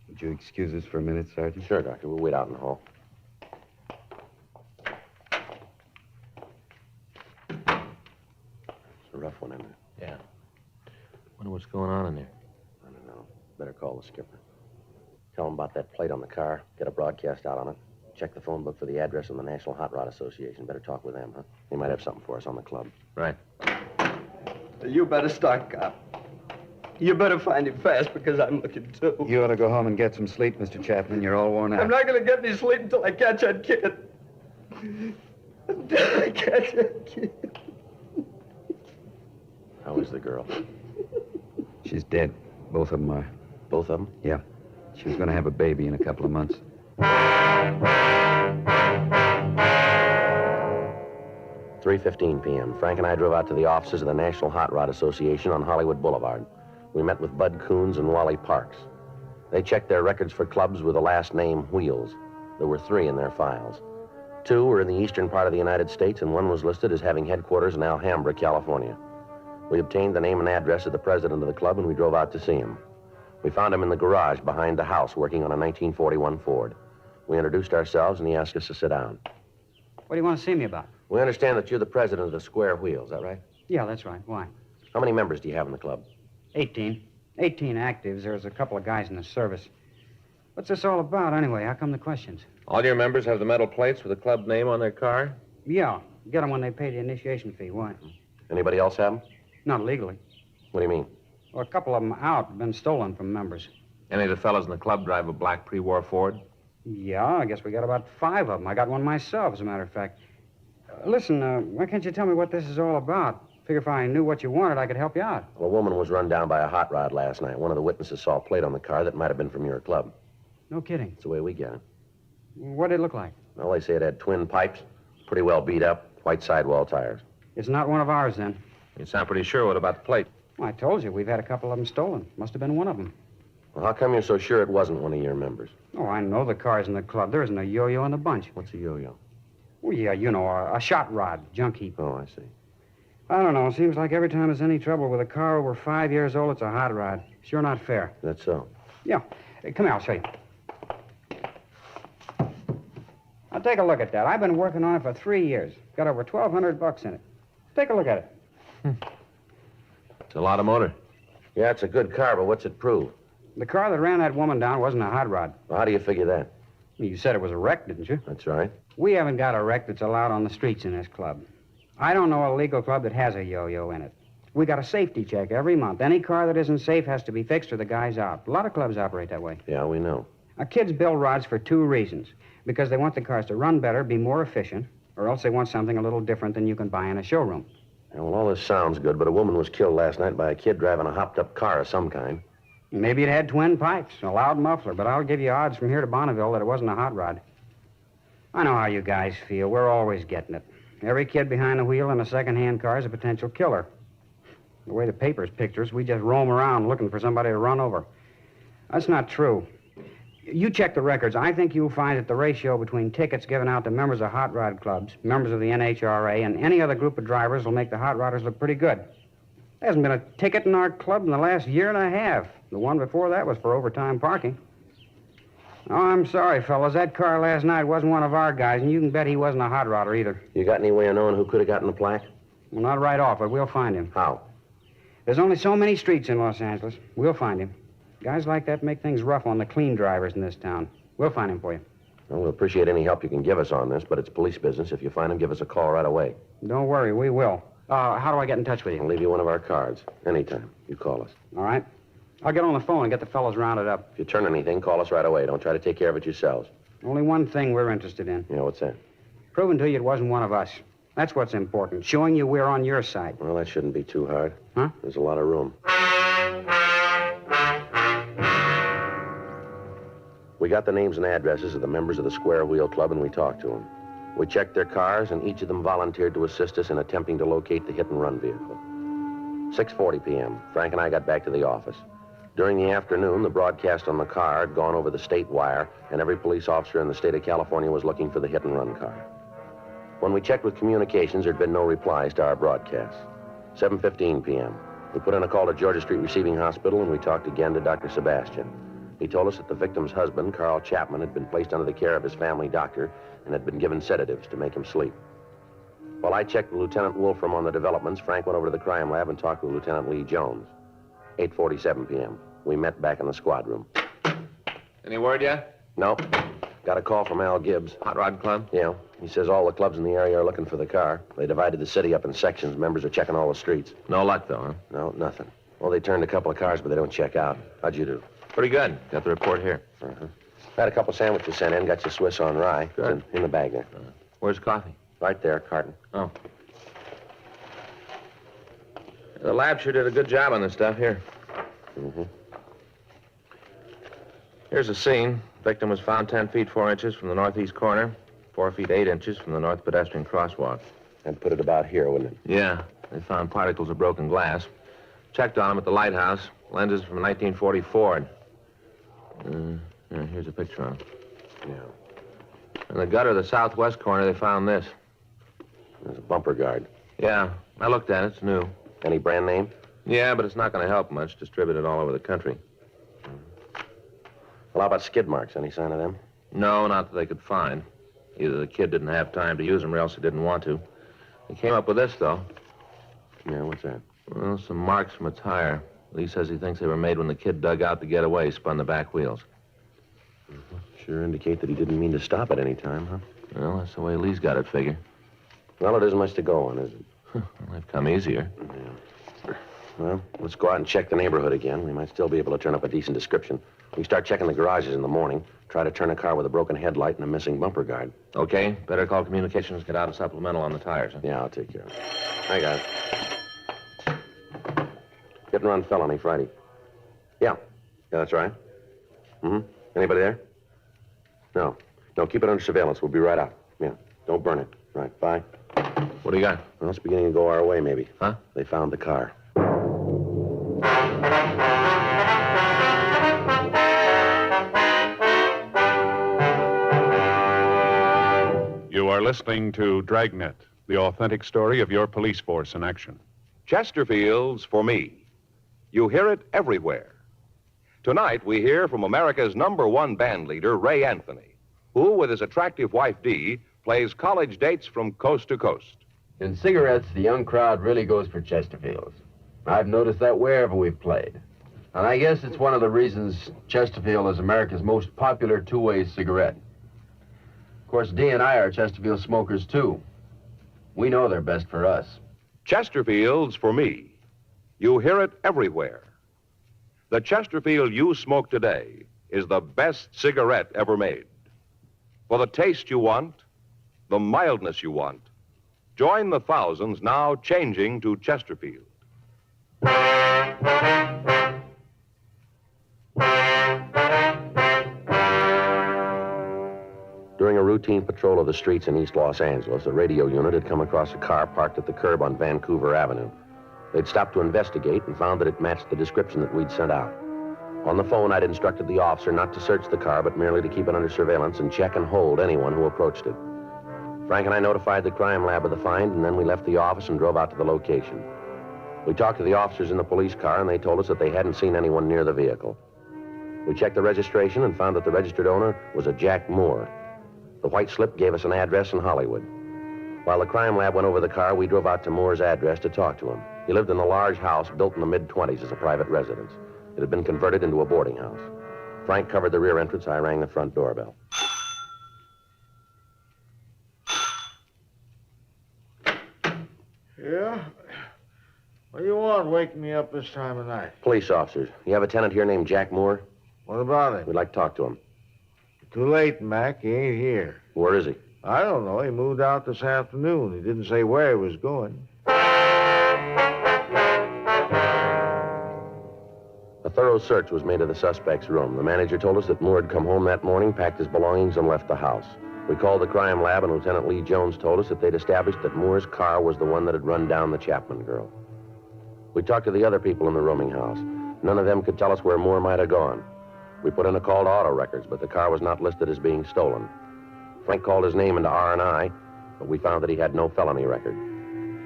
Would you excuse us for a minute, Sergeant? Sure, Doctor. We'll wait out in the hall. It's a rough one, isn't it? Yeah. Wonder what's going on in there. I don't know. Better call the skipper. Tell him about that plate on the car. Get a broadcast out on it. Check the phone book for the address of the National Hot Rod Association. Better talk with them, huh? They might have something for us on the club. Right. You better start, cop. You better find him fast because I'm looking too. You ought to go home and get some sleep, Mr. Chapman. You're all worn out. I'm not going to get any sleep until I catch that kid. Until I catch that kid. How is the girl? She's dead. Both of them are. Both of them? Yeah. She was going to have a baby in a couple of months. 3:15 p.m. Frank and I drove out to the offices of the National Hot Rod Association on Hollywood Boulevard. We met with Bud Coons and Wally Parks. They checked their records for clubs with the last name Wheels. There were 3 in their files. 2 were in the eastern part of the United States, and 1 was listed as having headquarters in Alhambra, California. We obtained the name and address of the president of the club, and we drove out to see him. We found him in the garage behind the house working on a 1941 Ford. We introduced ourselves, and he asked us to sit down. What do you want to see me about? We understand that you're the president of the Square Wheel, is that right? Yeah, that's right. Why? How many members do you have in the club? 18. 18 actives. There's a couple of guys in the service. What's this all about, anyway? How come the questions? All your members have the metal plates with the club name on their car? Yeah. Get them when they pay the initiation fee. Why? Anybody else have them? Not legally. What do you mean? Well, a couple of them out. Been stolen from members. Any of the fellas in the club drive a black pre-war Ford? Yeah, I guess we got about 5 of them. I got one myself, as a matter of fact. Listen, why can't you tell me what this is all about? Figure if I knew what you wanted, I could help you out. Well, a woman was run down by a hot rod last night. One of the witnesses saw a plate on the car that might have been from your club. No kidding. That's the way we get it. What did it look like? Well, they say it had twin pipes, pretty well beat up, white sidewall tires. It's not one of ours, then. You sound pretty sure. What about the plate? Well, I told you, we've had a couple of them stolen. Must have been one of them. Well, how come you're so sure it wasn't one of your members? Oh, I know the car's in the club. There isn't a yo-yo in the bunch. What's a yo-yo? Well, yeah, you know, a shot rod, junk heap. Oh, I see. I don't know. Seems like every time there's any trouble with a car over 5 years old, it's a hot rod. Sure not fair. That's so. Yeah. Come here, I'll show you. Now, take a look at that. I've been working on it for 3 years. Got over $1,200 in it. Take a look at it. It's a lot of motor. Yeah, it's a good car, but what's it prove? The car that ran that woman down wasn't a hot rod. Well, how do you figure that? Well, you said it was a wreck, didn't you? That's right. We haven't got a wreck that's allowed on the streets in this club. I don't know a legal club that has a yo-yo in it. We got a safety check every month. Any car that isn't safe has to be fixed or the guy's out. A lot of clubs operate that way. Yeah, we know. Kids build rods for 2 reasons. Because they want the cars to run better, be more efficient, or else they want something a little different than you can buy in a showroom. Yeah, well, all this sounds good, but a woman was killed last night by a kid driving a hopped-up car of some kind. Maybe it had twin pipes, a loud muffler, but I'll give you odds from here to Bonneville that it wasn't a hot rod. I know how you guys feel. We're always getting it. Every kid behind the wheel in a second-hand car is a potential killer. The way the papers picture us, we just roam around looking for somebody to run over. That's not true. You check the records. I think you'll find that the ratio between tickets given out to members of hot rod clubs, members of the NHRA, and any other group of drivers will make the hot rodders look pretty good. There hasn't been a ticket in our club in the last year and a half. The one before that was for overtime parking. Oh, I'm sorry, fellas. That car last night wasn't one of our guys, and you can bet he wasn't a hot rodder either. You got any way of knowing who could have gotten the plaque? Well, not right off, but we'll find him. How? There's only so many streets in Los Angeles. We'll find him. Guys like that make things rough on the clean drivers in this town. We'll find him for you. Well, we'll appreciate any help you can give us on this, but it's police business. If you find him, give us a call right away. Don't worry, we will. How do I get in touch with you? I'll leave you one of our cards. Anytime. You call us. All right. I'll get on the phone and get the fellas rounded up. If you turn anything, call us right away. Don't try to take care of it yourselves. Only one thing we're interested in. Yeah, what's that? Proving to you it wasn't one of us. That's what's important. Showing you we're on your side. Well, that shouldn't be too hard. Huh? There's a lot of room. We got the names and addresses of the members of the Square Wheel Club, and we talked to them. We checked their cars, and each of them volunteered to assist us in attempting to locate the hit-and-run vehicle. 6:40 p.m., Frank and I got back to the office. During the afternoon, the broadcast on the car had gone over the state wire, and every police officer in the state of California was looking for the hit-and-run car. When we checked with communications, there'd been no replies to our broadcasts. 7:15 p.m., we put in a call to Georgia Street Receiving Hospital, and we talked again to Dr. Sebastian. He told us that the victim's husband, Carl Chapman, had been placed under the care of his family doctor and had been given sedatives to make him sleep. While I checked with Lieutenant Wolfram on the developments, Frank went over to the crime lab and talked with Lieutenant Lee Jones. 8:47 p.m. We met back in the squad room. Any word yet? No. Got a call from Al Gibbs. Hot Rod Club? Yeah. He says all the clubs in the area are looking for the car. They divided the city up in sections. Members are checking all the streets. No luck, though, huh? No, nothing. Well, they turned a couple of cars, but they don't check out. How'd you do? Pretty good. Got the report here. Uh-huh. Had a couple sandwiches sent in. Got your Swiss on rye. Good. In the bag there. Where's coffee? Right there, carton. Oh. The lab sure did a good job on this stuff. Here. Mm-hmm. Here's the scene. Victim was found 10 feet 4 inches from the northeast corner, 4 feet 8 inches from the north pedestrian crosswalk. And put it about here, wouldn't it? Yeah. They found particles of broken glass. Checked on them at the lighthouse. Lenses from a 1940 Ford. Here's a picture of them. Yeah. In the gutter of the southwest corner, they found this. There's a bumper guard. Yeah. I looked at it. It's new. Any brand name? Yeah, but it's not going to help much. Distributed all over the country. Well, how about skid marks? Any sign of them? No, not that they could find. Either the kid didn't have time to use them or else he didn't want to. He came up with this, though. Yeah, what's that? Well, some marks from a tire. Lee says he thinks they were made when the kid dug out to get away, spun the back wheels. Sure indicate that he didn't mean to stop at any time, huh? Well, that's the way Lee's got it figured. Well, it isn't much to go on, is it? Well, they've come easier. Yeah. Well, let's go out and check the neighborhood again. We might still be able to turn up a decent description. We start checking the garages in the morning, try to turn a car with a broken headlight and a missing bumper guard. Okay, better call communications, get out a supplemental on the tires, huh? Yeah, I'll take care of it. I got it. Hit and run felony Friday. Yeah, that's right. Mm-hmm. Anybody there? No, keep it under surveillance. We'll be right out. Yeah, don't burn it. Right, bye. What do you got? Well, it's beginning to go our way, maybe. Huh? They found the car. You are listening to Dragnet, the authentic story of your police force in action. Chesterfield's For Me. You hear it everywhere. Tonight, we hear from America's #1 band leader, Ray Anthony, who, with his attractive wife, Dee, plays college dates from coast to coast. In cigarettes, the young crowd really goes for Chesterfields. I've noticed that wherever we've played. And I guess it's one of the reasons Chesterfield is America's most popular two-way cigarette. Of course, Dee and I are Chesterfield smokers, too. We know they're best for us. Chesterfield's For Me. You hear it everywhere. The Chesterfield you smoke today is the best cigarette ever made. For the taste you want, the mildness you want, join the thousands now changing to Chesterfield. During a routine patrol of the streets in East Los Angeles, a radio unit had come across a car parked at the curb on Vancouver Avenue. They'd stopped to investigate and found that it matched the description that we'd sent out. On the phone, I'd instructed the officer not to search the car, but merely to keep it under surveillance and check and hold anyone who approached it. Frank and I notified the crime lab of the find, and then we left the office and drove out to the location. We talked to the officers in the police car, and they told us that they hadn't seen anyone near the vehicle. We checked the registration and found that the registered owner was a Jack Moore. The white slip gave us an address in Hollywood. While the crime lab went over the car, we drove out to Moore's address to talk to him. He lived in a large house built in the mid-20s as a private residence. It had been converted into a boarding house. Frank covered the rear entrance. I rang the front doorbell. Yeah? What do you want waking me up this time of night? Police officers. You have a tenant here named Jack Moore? What about him? We'd like to talk to him. Too late, Mac. He ain't here. Where is he? I don't know. He moved out this afternoon. He didn't say where he was going. A thorough search was made of the suspect's room. The manager told us that Moore had come home that morning, packed his belongings, and left the house. We called the crime lab, and Lieutenant Lee Jones told us that they'd established that Moore's car was the one that had run down the Chapman girl. We talked to the other people in the rooming house. None of them could tell us where Moore might have gone. We put in a call to auto records, but the car was not listed as being stolen. Frank called his name into R&I, but we found that he had no felony record.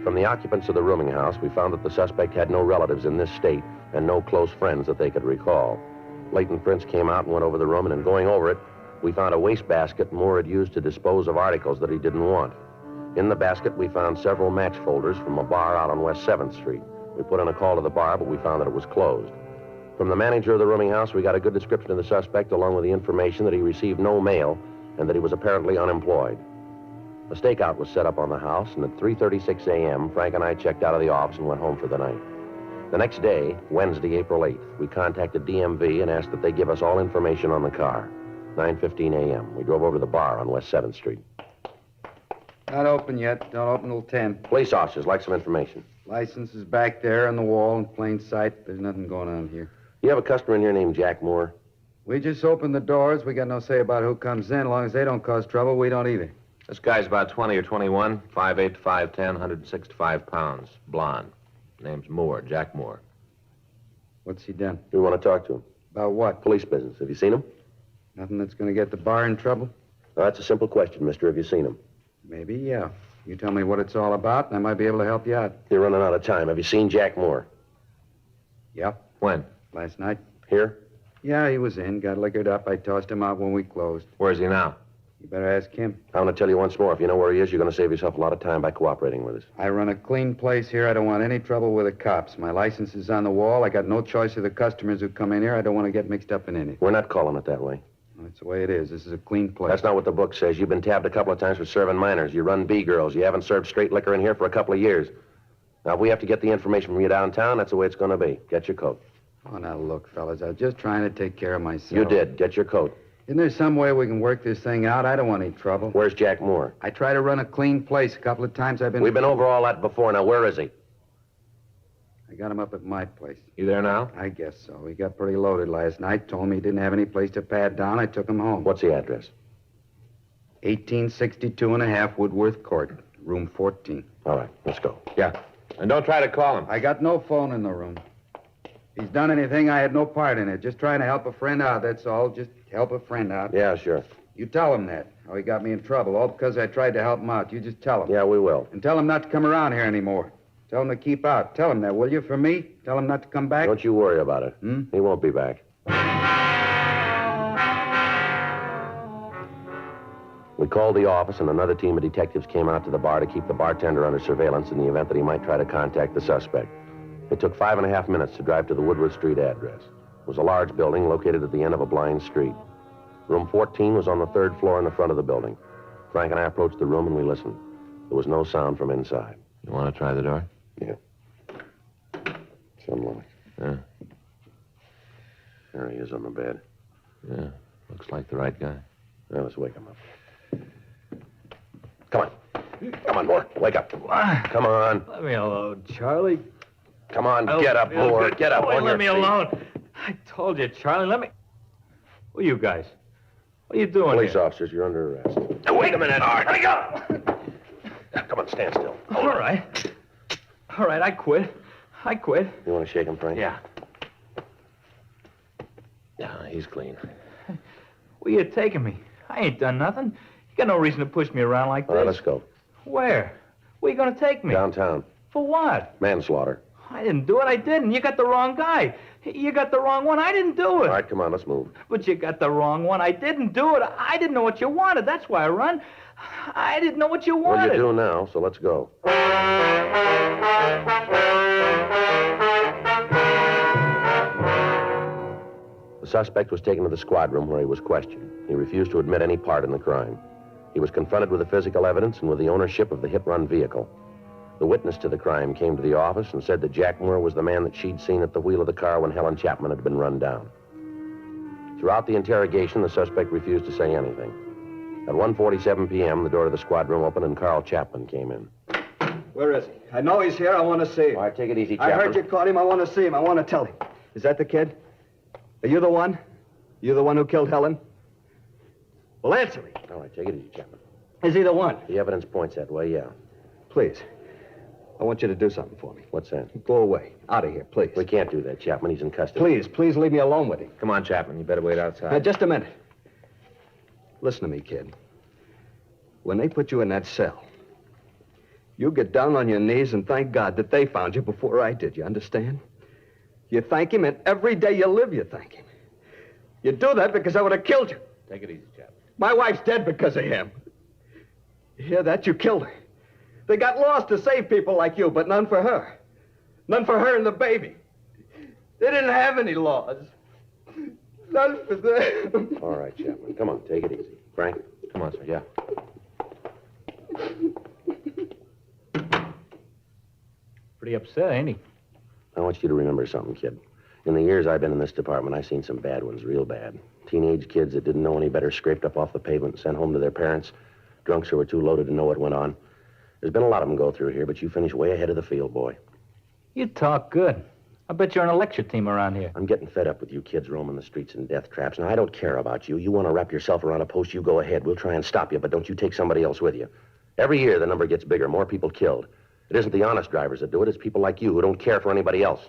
From the occupants of the rooming house, we found that the suspect had no relatives in this state and no close friends that they could recall. Leighton Prince came out and went over the room, and in going over it, we found a wastebasket Moore had used to dispose of articles that he didn't want. In the basket, we found several match folders from a bar out on West 7th Street. We put in a call to the bar, but we found that it was closed. From the manager of the rooming house, we got a good description of the suspect, along with the information that he received no mail and that he was apparently unemployed. A stakeout was set up on the house, and at 3:36 a.m., Frank and I checked out of the office and went home for the night. The next day, Wednesday, April 8th, we contacted DMV and asked that they give us all information on the car. 9:15 a.m., we drove over to the bar on West 7th Street. Not open yet. Don't open till 10. Police officers, like some information. License is back there on the wall in plain sight. There's nothing going on here. You have a customer in here named Jack Moore? We just open the doors. We got no say about who comes in. As long as they don't cause trouble, we don't either. This guy's about 20 or 21, 5'8" to 5'10", 165 pounds, blonde. Name's Moore, Jack Moore. What's he done? We want to talk to him. About what? Police business. Have you seen him? Nothing that's going to get the bar in trouble? That's a simple question, mister. Have you seen him? Maybe, yeah. You tell me what it's all about, and I might be able to help you out. You're running out of time. Have you seen Jack Moore? Yeah. When? Last night. Here? Yeah, he was in. Got liquored up. I tossed him out when we closed. Where's he now? You better ask him. I'm going to tell you once more. If you know where he is, you're going to save yourself a lot of time by cooperating with us. I run a clean place here. I don't want any trouble with the cops. My license is on the wall. I got no choice of the customers who come in here. I don't want to get mixed up in anything. We're not calling it that way. That's the way it is. This is a clean place. That's not what the book says. You've been tabbed a couple of times for serving minors. You run B-girls. You haven't served straight liquor in here for a couple of years. Now, if we have to get the information from you downtown, that's the way it's going to be. Get your coat. Oh, now, look, fellas, I was just trying to take care of myself. You did. Get your coat. Isn't there some way we can work this thing out? I don't want any trouble. Where's Jack Moore? I try to run a clean place. A couple of times I've been... We've been over all that before. Now, where is he? I got him up at my place. You there now? I guess so. He got pretty loaded last night. Told me he didn't have any place to pad down. I took him home. What's the address? 1862 and a half Woodworth Court, room 14. All right, let's go. Yeah. And don't try to call him. I got no phone in the room. If he's done anything, I had no part in it. Just trying to help a friend out, that's all. Just help a friend out. Yeah, sure. You tell him that. How he got me in trouble, all because I tried to help him out. You just tell him. Yeah, we will. And tell him not to come around here anymore. Tell him to keep out. Tell him that, will you, for me? Tell him not to come back? Don't you worry about it. He won't be back. We called the office, and another team of detectives came out to the bar to keep the bartender under surveillance in the event that he might try to contact the suspect. It took 5.5 minutes to drive to the Woodward Street address. It was a large building located at the end of a blind street. Room 14 was on the third floor in the front of the building. Frank and I approached the room, and we listened. There was no sound from inside. You want to try the door? Yeah. Some like. Yeah. There he is on the bed. Yeah. Looks like the right guy. Now, let's wake him up. Come on. Come on, Moore. Wake up. Come on. Let me alone, Charlie. Come on, get up, Moore. Get up. Boy, let me alone. I told you, Charlie, let me... Who are you guys? What are you doing Police here? officers, you're under arrest. Now, wait a minute. Let me go. Come on, stand still. All right. All right, I quit. You want to shake him, Frank? Yeah. Yeah, he's clean. Where you taking me? I ain't done nothing. You got no reason to push me around like this. All right, let's go. Where? Where you gonna take me? Downtown. For what? Manslaughter. I didn't do it. I didn't. You got the wrong guy. You got the wrong one. I didn't do it. All right, come on, let's move. But you got the wrong one. I didn't do it. I didn't know what you wanted. That's why I run. I didn't know what you wanted. Well, you do now, so let's go. The suspect was taken to the squad room where he was questioned. He refused to admit any part in the crime. He was confronted with the physical evidence and with the ownership of the hit-run vehicle. The witness to the crime came to the office and said that Jack Moore was the man that she'd seen at the wheel of the car when Helen Chapman had been run down. Throughout the interrogation, the suspect refused to say anything. At 1:47 p.m., the door to the squad room opened and Carl Chapman came in. Where is he? I know he's here. I want to see him. All right, take it easy, Chapman. I heard you called him. I want to see him. I want to tell him. Is that the kid? Are you the one? You the one who killed Helen? Well, answer me. All right, take it easy, Chapman. Is he the one? The evidence points that way, yeah. Please. I want you to do something for me. What's that? Go away. Out of here, please. We can't do that, Chapman. He's in custody. Please leave me alone with him. Come on, Chapman. You better wait outside. Now, just a minute. Listen to me, kid. When they put you in that cell, you get down on your knees and thank God that they found you before I did. You understand? You thank him, and every day you live, you thank him. You do that because I would have killed you. Take it easy, Chapman. My wife's dead because of him. You hear that? You killed her. They got lost to save people like you, but none for her. None for her and the baby. They didn't have any laws. None for them. All right, Chapman. Come on, take it easy. Frank? Come on, sir. Yeah. Pretty upset, ain't he? I want you to remember something, kid. In the years I've been in this department, I've seen some bad ones, real bad. Teenage kids that didn't know any better scraped up off the pavement and sent home to their parents. Drunks who were too loaded to know what went on. There's been a lot of them go through here, but you finish way ahead of the field, boy. You talk good. I bet you're on a lecture team around here. I'm getting fed up with you kids roaming the streets in death traps. Now, I don't care about you. You want to wrap yourself around a post, you go ahead. We'll try and stop you, but don't you take somebody else with you. Every year, the number gets bigger, more people killed. It isn't the honest drivers that do it. It's people like you who don't care for anybody else.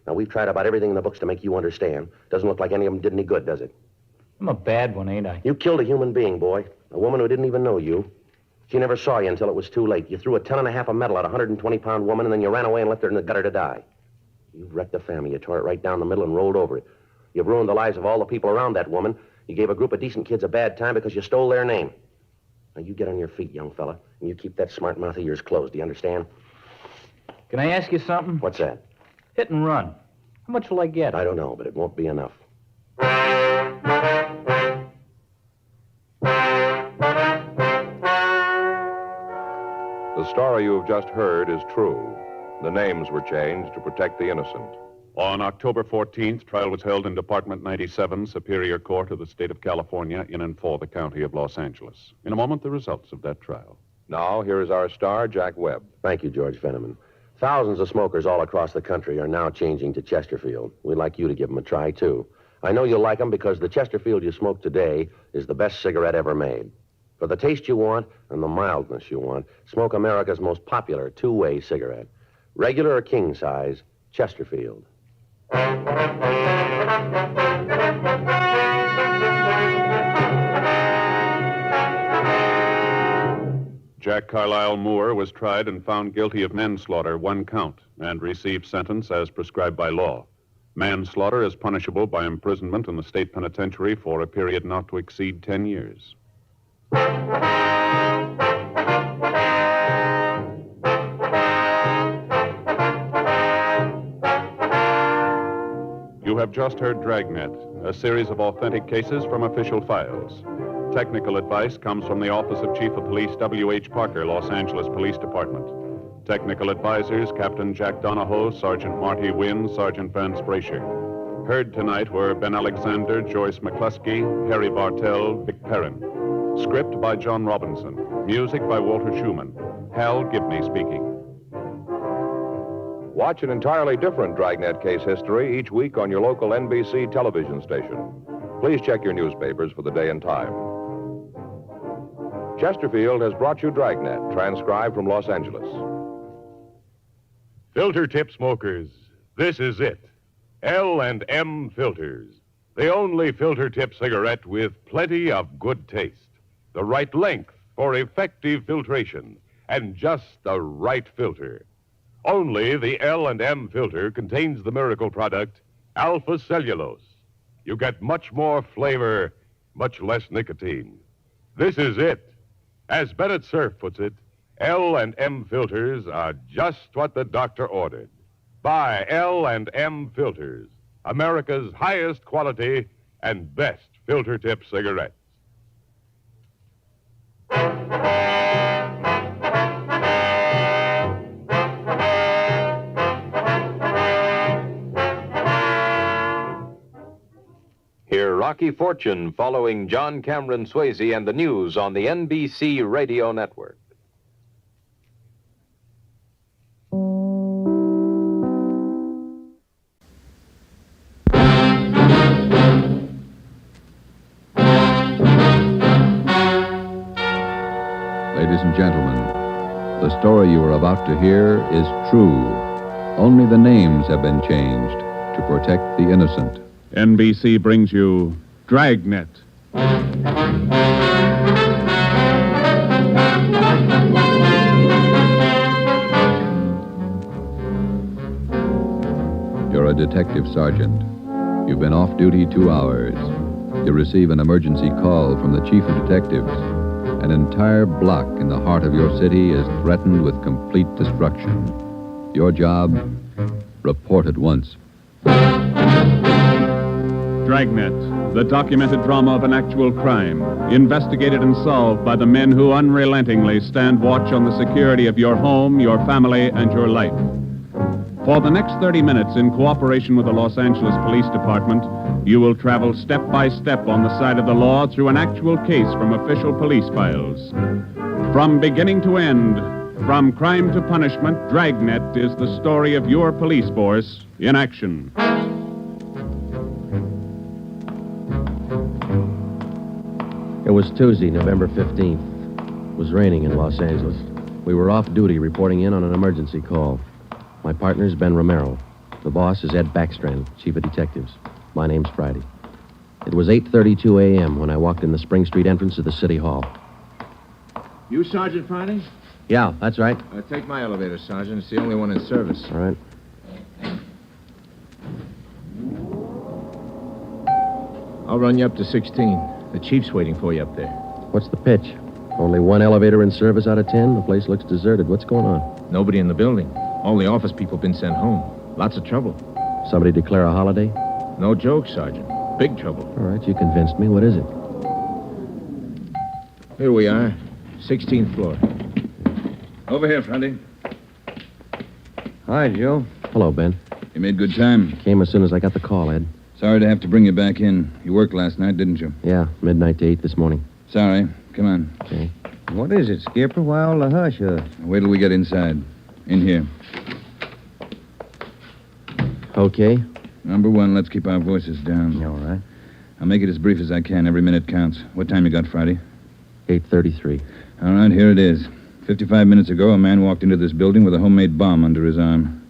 Now, we've tried about everything in the books to make you understand. Doesn't look like any of them did any good, does it? I'm a bad one, ain't I? You killed a human being, boy. A woman who didn't even know you. She never saw you until it was too late. You threw a 10.5 of metal at a 120-pound woman, and then you ran away and left her in the gutter to die. You've wrecked the family. You tore it right down the middle and rolled over it. You've ruined the lives of all the people around that woman. You gave a group of decent kids a bad time because you stole their name. Now, you get on your feet, young fella, and you keep that smart mouth of yours closed. Do you understand? Can I ask you something? What's that? Hit and run. How much will I get? I don't know, but it won't be enough. The story you have just heard is true. The names were changed to protect the innocent. On October 14th, trial was held in Department 97, Superior Court of the State of California, in and for the County of Los Angeles. In a moment, the results of that trial. Now, here is our star, Jack Webb. Thank you, George Fenneman. Thousands of smokers all across the country are now changing to Chesterfield. We'd like you to give them a try, too. I know you'll like them because the Chesterfield you smoke today is the best cigarette ever made. For the taste you want and the mildness you want, smoke America's most popular two-way cigarette. Regular or king size, Chesterfield. Jack Carlisle Moore was tried and found guilty of manslaughter, 1 count, and received sentence as prescribed by law. Manslaughter is punishable by imprisonment in the state penitentiary for a period not to exceed 10 years. You have just heard Dragnet, a series of authentic cases from official files. Technical advice comes from the Office of Chief of Police W.H. Parker, Los Angeles Police Department. Technical advisors, Captain Jack Donahoe, Sergeant Marty Wynn, Sergeant Vance Brasher. Heard tonight were Ben Alexander, Joyce McCluskey, Harry Bartell, Vic Perrin. Script by John Robinson. Music by Walter Schumann. Hal Gibney speaking. Watch an entirely different Dragnet case history each week on your local NBC television station. Please check your newspapers for the day and time. Chesterfield has brought you Dragnet, transcribed from Los Angeles. Filter tip smokers, this is it. L&M Filters. The only filter tip cigarette with plenty of good taste. The right length for effective filtration, and just the right filter. Only the L&M filter contains the miracle product, alpha cellulose. You get much more flavor, much less nicotine. This is it. As Bennett Cerf puts it, L&M filters are just what the doctor ordered. Buy L&M filters, America's highest quality and best filter tip cigarettes. Hear Rocky Fortune following John Cameron Swayze and the news on the NBC Radio Network. Ladies and gentlemen, the story you are about to hear is true. Only the names have been changed to protect the innocent. NBC brings you Dragnet. You're a detective sergeant. You've been off duty 2 hours. You receive an emergency call from the chief of detectives. An entire block in the heart of your city is threatened with complete destruction. Your job? Report at once. Dragnet, the documented drama of an actual crime, investigated and solved by the men who unrelentingly stand watch on the security of your home, your family, and your life. For the next 30 minutes, in cooperation with the Los Angeles Police Department, you will travel step by step on the side of the law through an actual case from official police files. From beginning to end, from crime to punishment, Dragnet is the story of your police force in action. It was Tuesday, November 15th. It was raining in Los Angeles. We were off duty reporting in on an emergency call. My partner's Ben Romero. The boss is Ed Backstrand, chief of detectives. My name's Friday. It was 8:32 a.m. when I walked in the Spring Street entrance of the City Hall. You Sergeant Friday? Yeah, that's right. Take my elevator, Sergeant. It's the only one in service. All right. I'll run you up to 16. The chief's waiting for you up there. What's the pitch? Only one elevator in service out of 10. The place looks deserted. What's going on? Nobody in the building. All the office people been sent home. Lots of trouble. Somebody declare a holiday? No joke, Sergeant. Big trouble. All right, you convinced me. What is it? Here we are. 16th floor. Over here, Friday. Hi, Joe. Hello, Ben. You made good time. Came as soon as I got the call, Ed. Sorry to have to bring you back in. You worked last night, didn't you? Yeah, midnight to 8 this morning. Sorry. Come on. Okay. What is it, Skipper? Why all the hush? Wait till we get inside. In here. Okay. Number one, let's keep our voices down. All right. I'll make it as brief as I can. Every minute counts. What time you got, Friday? 8:33. All right, here it is. 55 minutes ago, a man walked into this building with a homemade bomb under his arm.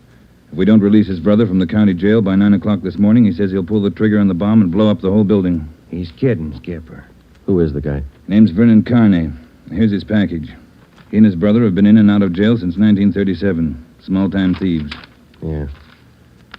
If we don't release his brother from the county jail by 9 o'clock this morning, he says he'll pull the trigger on the bomb and blow up the whole building. He's kidding, Skipper. Who is the guy? Name's Vernon Carney. Here's his package. He and his brother have been in and out of jail since 1937. Small-time thieves. Yeah.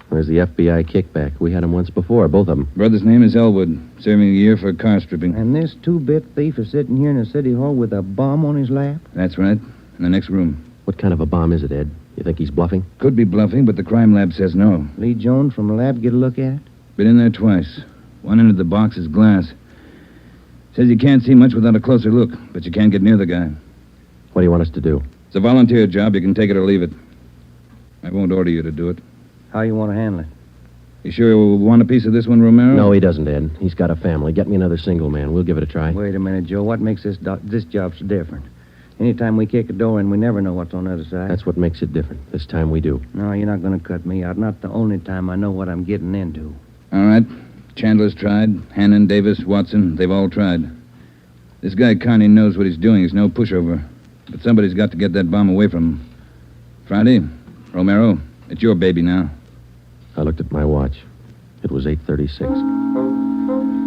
Where's the FBI kickback? We had him once before, both of them. Brother's name is Elwood, serving a year for car stripping. And this two-bit thief is sitting here in the city hall with a bomb on his lap? That's right. In the next room. What kind of a bomb is it, Ed? You think he's bluffing? Could be bluffing, but the crime lab says no. Lee Jones from the lab get a look at it? Been in there twice. One end of the box is glass. Says you can't see much without a closer look, but you can't get near the guy. What do you want us to do? It's a volunteer job. You can take it or leave it. I won't order you to do it. How you want to handle it? You sure you want a piece of this one, Romero? No, he doesn't, Ed. He's got a family. Get me another single man. We'll give it a try. Wait a minute, Joe. What makes this job so different? Anytime we kick a door in, we never know what's on the other side. That's what makes it different. This time we do. No, you're not going to cut me out. Not the only time I know what I'm getting into. All right. Chandler's tried. Hannon, Davis, Watson, they've all tried. This guy Carney knows what he's doing. He's no pushover. But somebody's got to get that bomb away from him. Friday, Romero, it's your baby now. I looked at my watch. It was 8:36.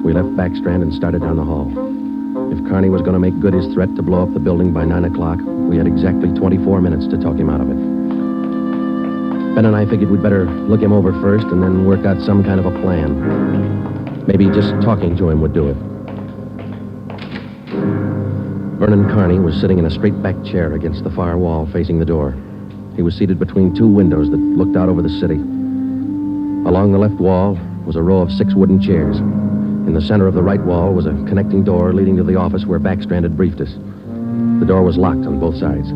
We left Backstrand and started down the hall. If Carney was going to make good his threat to blow up the building by 9 o'clock, we had exactly 24 minutes to talk him out of it. Ben and I figured we'd better look him over first and then work out some kind of a plan. Maybe just talking to him would do it. Vernon Carney was sitting in a straight-back chair against the far wall facing the door. He was seated between two windows that looked out over the city. Along the left wall was a row of 6 wooden chairs. In the center of the right wall was a connecting door leading to the office where Backstrand had briefed us. The door was locked on both sides.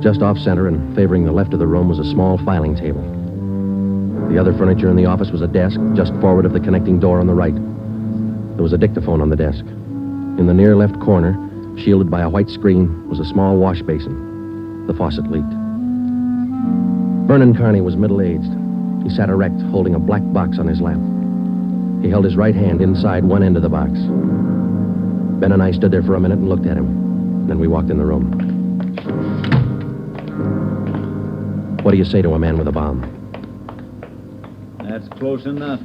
Just off-center and favoring the left of the room was a small filing table. The other furniture in the office was a desk just forward of the connecting door on the right. There was a dictaphone on the desk. In the near left corner, shielded by a white screen, was a small wash basin. The faucet leaked. Vernon Carney was middle-aged. He sat erect, holding a black box on his lap. He held his right hand inside one end of the box. Ben and I stood there for a minute and looked at him. Then we walked in the room. What do you say to a man with a bomb? That's close enough.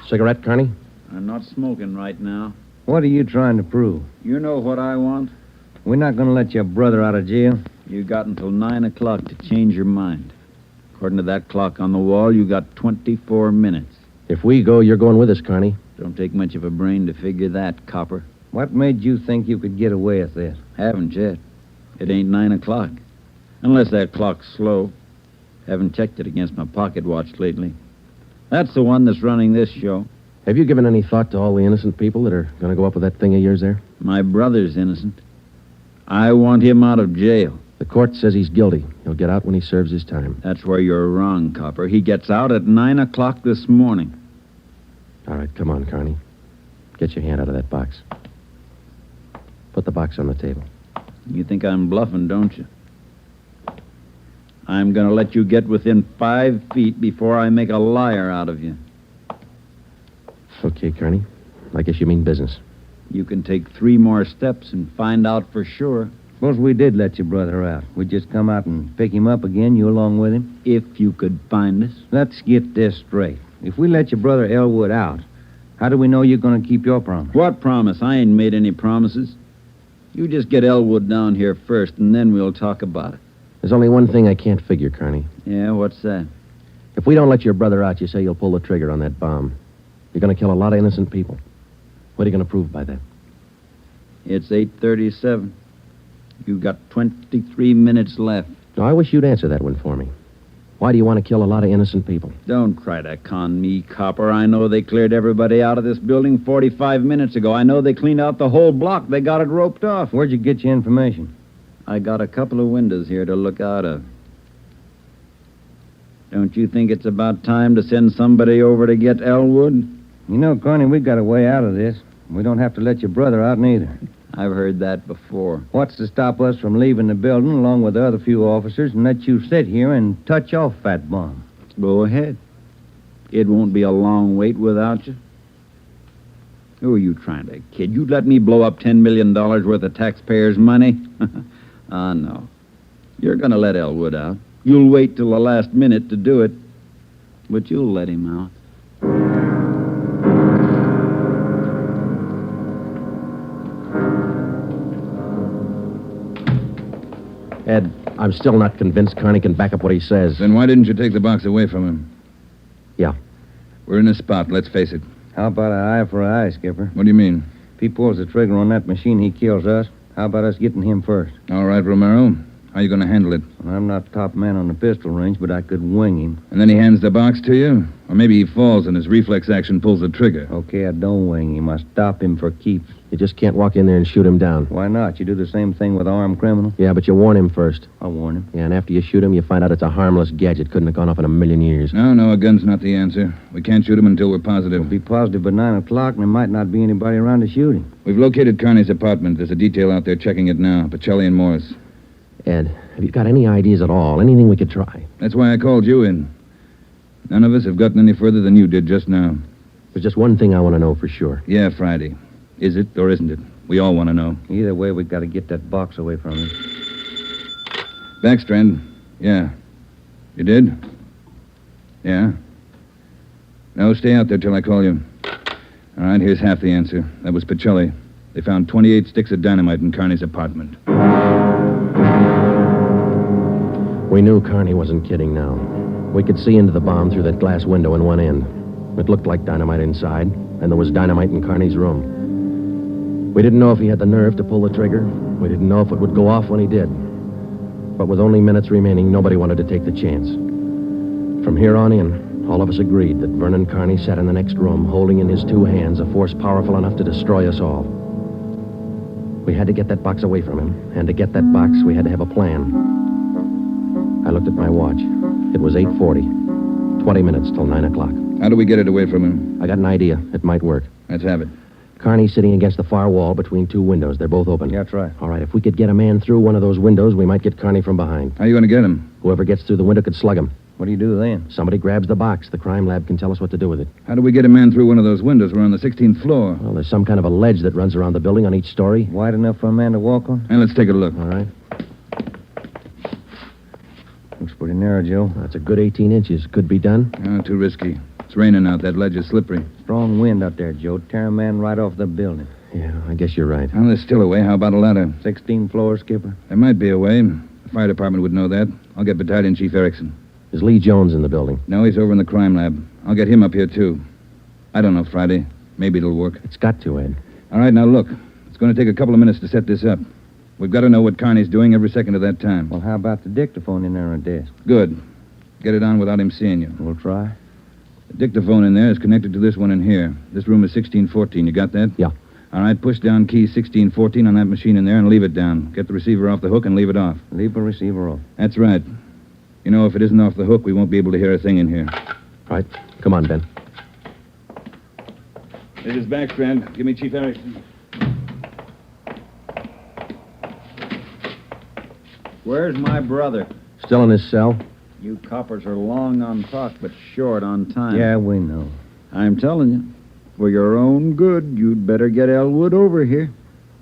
Cigarette, Carney? I'm not smoking right now. What are you trying to prove? You know what I want? We're not going to let your brother out of jail. You got until 9 o'clock to change your mind. According to that clock on the wall, you got 24 minutes. If we go, you're going with us, Carney. Don't take much of a brain to figure that, copper. What made you think you could get away with this? Haven't yet. It ain't 9 o'clock. Unless that clock's slow. Haven't checked it against my pocket watch lately. That's the one that's running this show. Have you given any thought to all the innocent people that are going to go up with that thing of yours there? My brother's innocent. I want him out of jail. The court says he's guilty. He'll get out when he serves his time. That's where you're wrong, copper. He gets out at 9 o'clock this morning. All right, come on, Carney. Get your hand out of that box. Put the box on the table. You think I'm bluffing, don't you? I'm going to let you get within 5 feet before I make a liar out of you. Okay, Carney. I guess you mean business. You can take 3 more steps and find out for sure. Suppose we did let your brother out. We'd just come out and pick him up again, you along with him? If you could find us. Let's get this straight. If we let your brother Elwood out, how do we know you're going to keep your promise? What promise? I ain't made any promises. You just get Elwood down here first, and then we'll talk about it. There's only one thing I can't figure, Carney. Yeah, what's that? If we don't let your brother out, you say you'll pull the trigger on that bomb. You're going to kill a lot of innocent people. What are you going to prove by that? It's 8:37. You've got 23 minutes left. Now, I wish you'd answer that one for me. Why do you want to kill a lot of innocent people? Don't try to con me, copper. I know they cleared everybody out of this building 45 minutes ago. I know they cleaned out the whole block. They got it roped off. Where'd you get your information? I got a couple of windows here to look out of. Don't you think it's about time to send somebody over to get Elwood? You know, Carney, we've got a way out of this. We don't have to let your brother out neither. I've heard that before. What's to stop us from leaving the building along with the other few officers and let you sit here and touch off Fat Bomb? Go ahead. It won't be a long wait without you. Who are you trying to kid? You'd let me blow up $10 million worth of taxpayers' money? Ah, no. You're going to let Elwood out. You'll wait till the last minute to do it, but you'll let him out. Ed, I'm still not convinced Carney can back up what he says. Then why didn't you take the box away from him? Yeah. We're in a spot, let's face it. How about an eye for an eye, Skipper? What do you mean? If he pulls the trigger on that machine, he kills us. How about us getting him first? All right, Romero. How are you going to handle it? Well, I'm not top man on the pistol range, but I could wing him. And then he hands the box to you? Or maybe he falls and his reflex action pulls the trigger. Okay, I don't wing him. I stop him for keeps. You just can't walk in there and shoot him down. Why not? You do the same thing with an armed criminal. Yeah, but you warn him first. I'll warn him. Yeah, and after you shoot him, you find out it's a harmless gadget. Couldn't have gone off in a million years. No, a gun's not the answer. We can't shoot him until we're positive. We'll be positive by 9 o'clock, and there might not be anybody around to shoot him. We've located Carney's apartment. There's a detail out there checking it now. Pacelli and Morris. Ed, have you got any ideas at all? Anything we could try? That's why I called you in. None of us have gotten any further than you did just now. There's just one thing I want to know for sure. Yeah, Friday. Is it or isn't it? We all want to know. Either way, we've got to get that box away from him. Backstrand. Yeah. You did? Yeah. No, stay out there till I call you. All right, here's half the answer. That was Pacelli. They found 28 sticks of dynamite in Carney's apartment. We knew Carney wasn't kidding now. We could see into the bomb through that glass window in one end. It looked like dynamite inside, and there was dynamite in Carney's room. We didn't know if he had the nerve to pull the trigger. We didn't know if it would go off when he did. But with only minutes remaining, nobody wanted to take the chance. From here on in, all of us agreed that Vernon Carney sat in the next room, holding in his two hands a force powerful enough to destroy us all. We had to get that box away from him, and to get that box, we had to have a plan. I looked at my watch. It was 8:40. 20 minutes till 9 o'clock. How do we get it away from him? I got an idea. It might work. Let's have it. Carney's sitting against the far wall between two windows. They're both open. Yeah, that's right. All right, if we could get a man through one of those windows, we might get Carney from behind. How are you going to get him? Whoever gets through the window could slug him. What do you do then? Somebody grabs the box. The crime lab can tell us what to do with it. How do we get a man through one of those windows? We're on the 16th floor. Well, there's some kind of a ledge that runs around the building on each story. Wide enough for a man to walk on? And let's take a look. All right. Looks pretty narrow, Joe. That's a good 18 inches. Could be done. Oh, too risky. It's raining out. That ledge is slippery. Strong wind out there, Joe. Tear a man right off the building. Yeah, I guess you're right. Well, there's still a way. How about a ladder? 16 floors, Skipper. There might be a way. The fire department would know that. I'll get Battalion Chief Erickson. Is Lee Jones in the building? No, he's over in the crime lab. I'll get him up here, too. I don't know, Friday. Maybe it'll work. It's got to, Ed. All right, now look. It's going to take a couple of minutes to set this up. We've got to know what Carney's doing every second of that time. Well, how about the dictaphone in there on the desk? Good. Get it on without him seeing you. We'll try. The dictaphone in there is connected to this one in here. This room is 1614. You got that? Yeah. All right, push down key 1614 on that machine in there and leave it down. Get the receiver off the hook and leave it off. Leave the receiver off. That's right. You know, if it isn't off the hook, we won't be able to hear a thing in here. Right. Come on, Ben. This is Backstrand. Give me Chief Erickson. Where's my brother? Still in his cell? You coppers are long on talk, but short on time. Yeah, we know. I'm telling you, for your own good, you'd better get Elwood over here.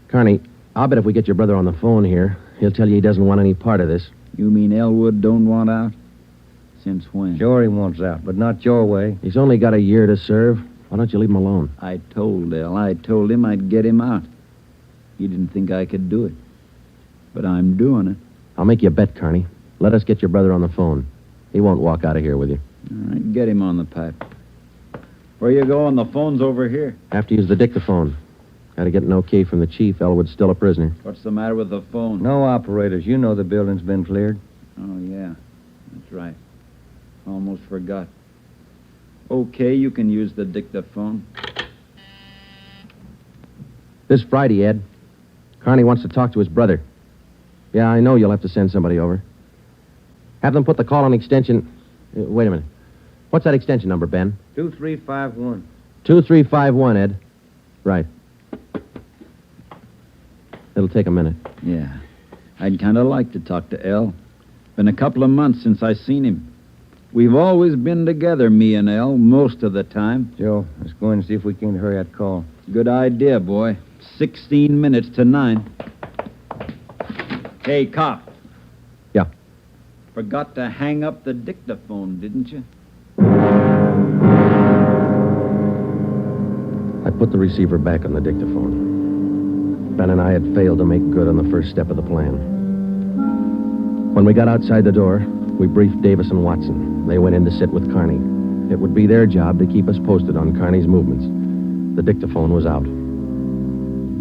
Carney, I'll bet if we get your brother on the phone here, he'll tell you he doesn't want any part of this. You mean Elwood don't want out? Since when? Sure he wants out, but not your way. He's only got a year to serve. Why don't you leave him alone? I told him I'd get him out. He didn't think I could do it. But I'm doing it. I'll make you a bet, Carney. Let us get your brother on the phone. He won't walk out of here with you. All right, get him on the pipe. Where you going? The phone's over here. Have to use the dictaphone. Had to get an okay from the chief. Elwood's still a prisoner. What's the matter with the phone? No operators. You know the building's been cleared. Oh, yeah. That's right. Almost forgot. Okay, you can use the dictaphone. This Friday, Ed. Carney wants to talk to his brother. Yeah, I know you'll have to send somebody over. Have them put the call on extension... wait a minute. What's that extension number, Ben? 2351. 2351, Ed. Right. It'll take a minute. Yeah. I'd kind of like to talk to El. Been a couple of months since I seen him. We've always been together, me and El, most of the time. Joe, let's go in and see if we can hurry that call. Good idea, boy. 16 minutes to 9. Hey, cop. Yeah. Forgot to hang up the dictaphone, didn't you? I put the receiver back on the dictaphone. Ben and I had failed to make good on the first step of the plan. When we got outside the door, we briefed Davis and Watson. They went in to sit with Carney. It would be their job to keep us posted on Carney's movements. The dictaphone was out.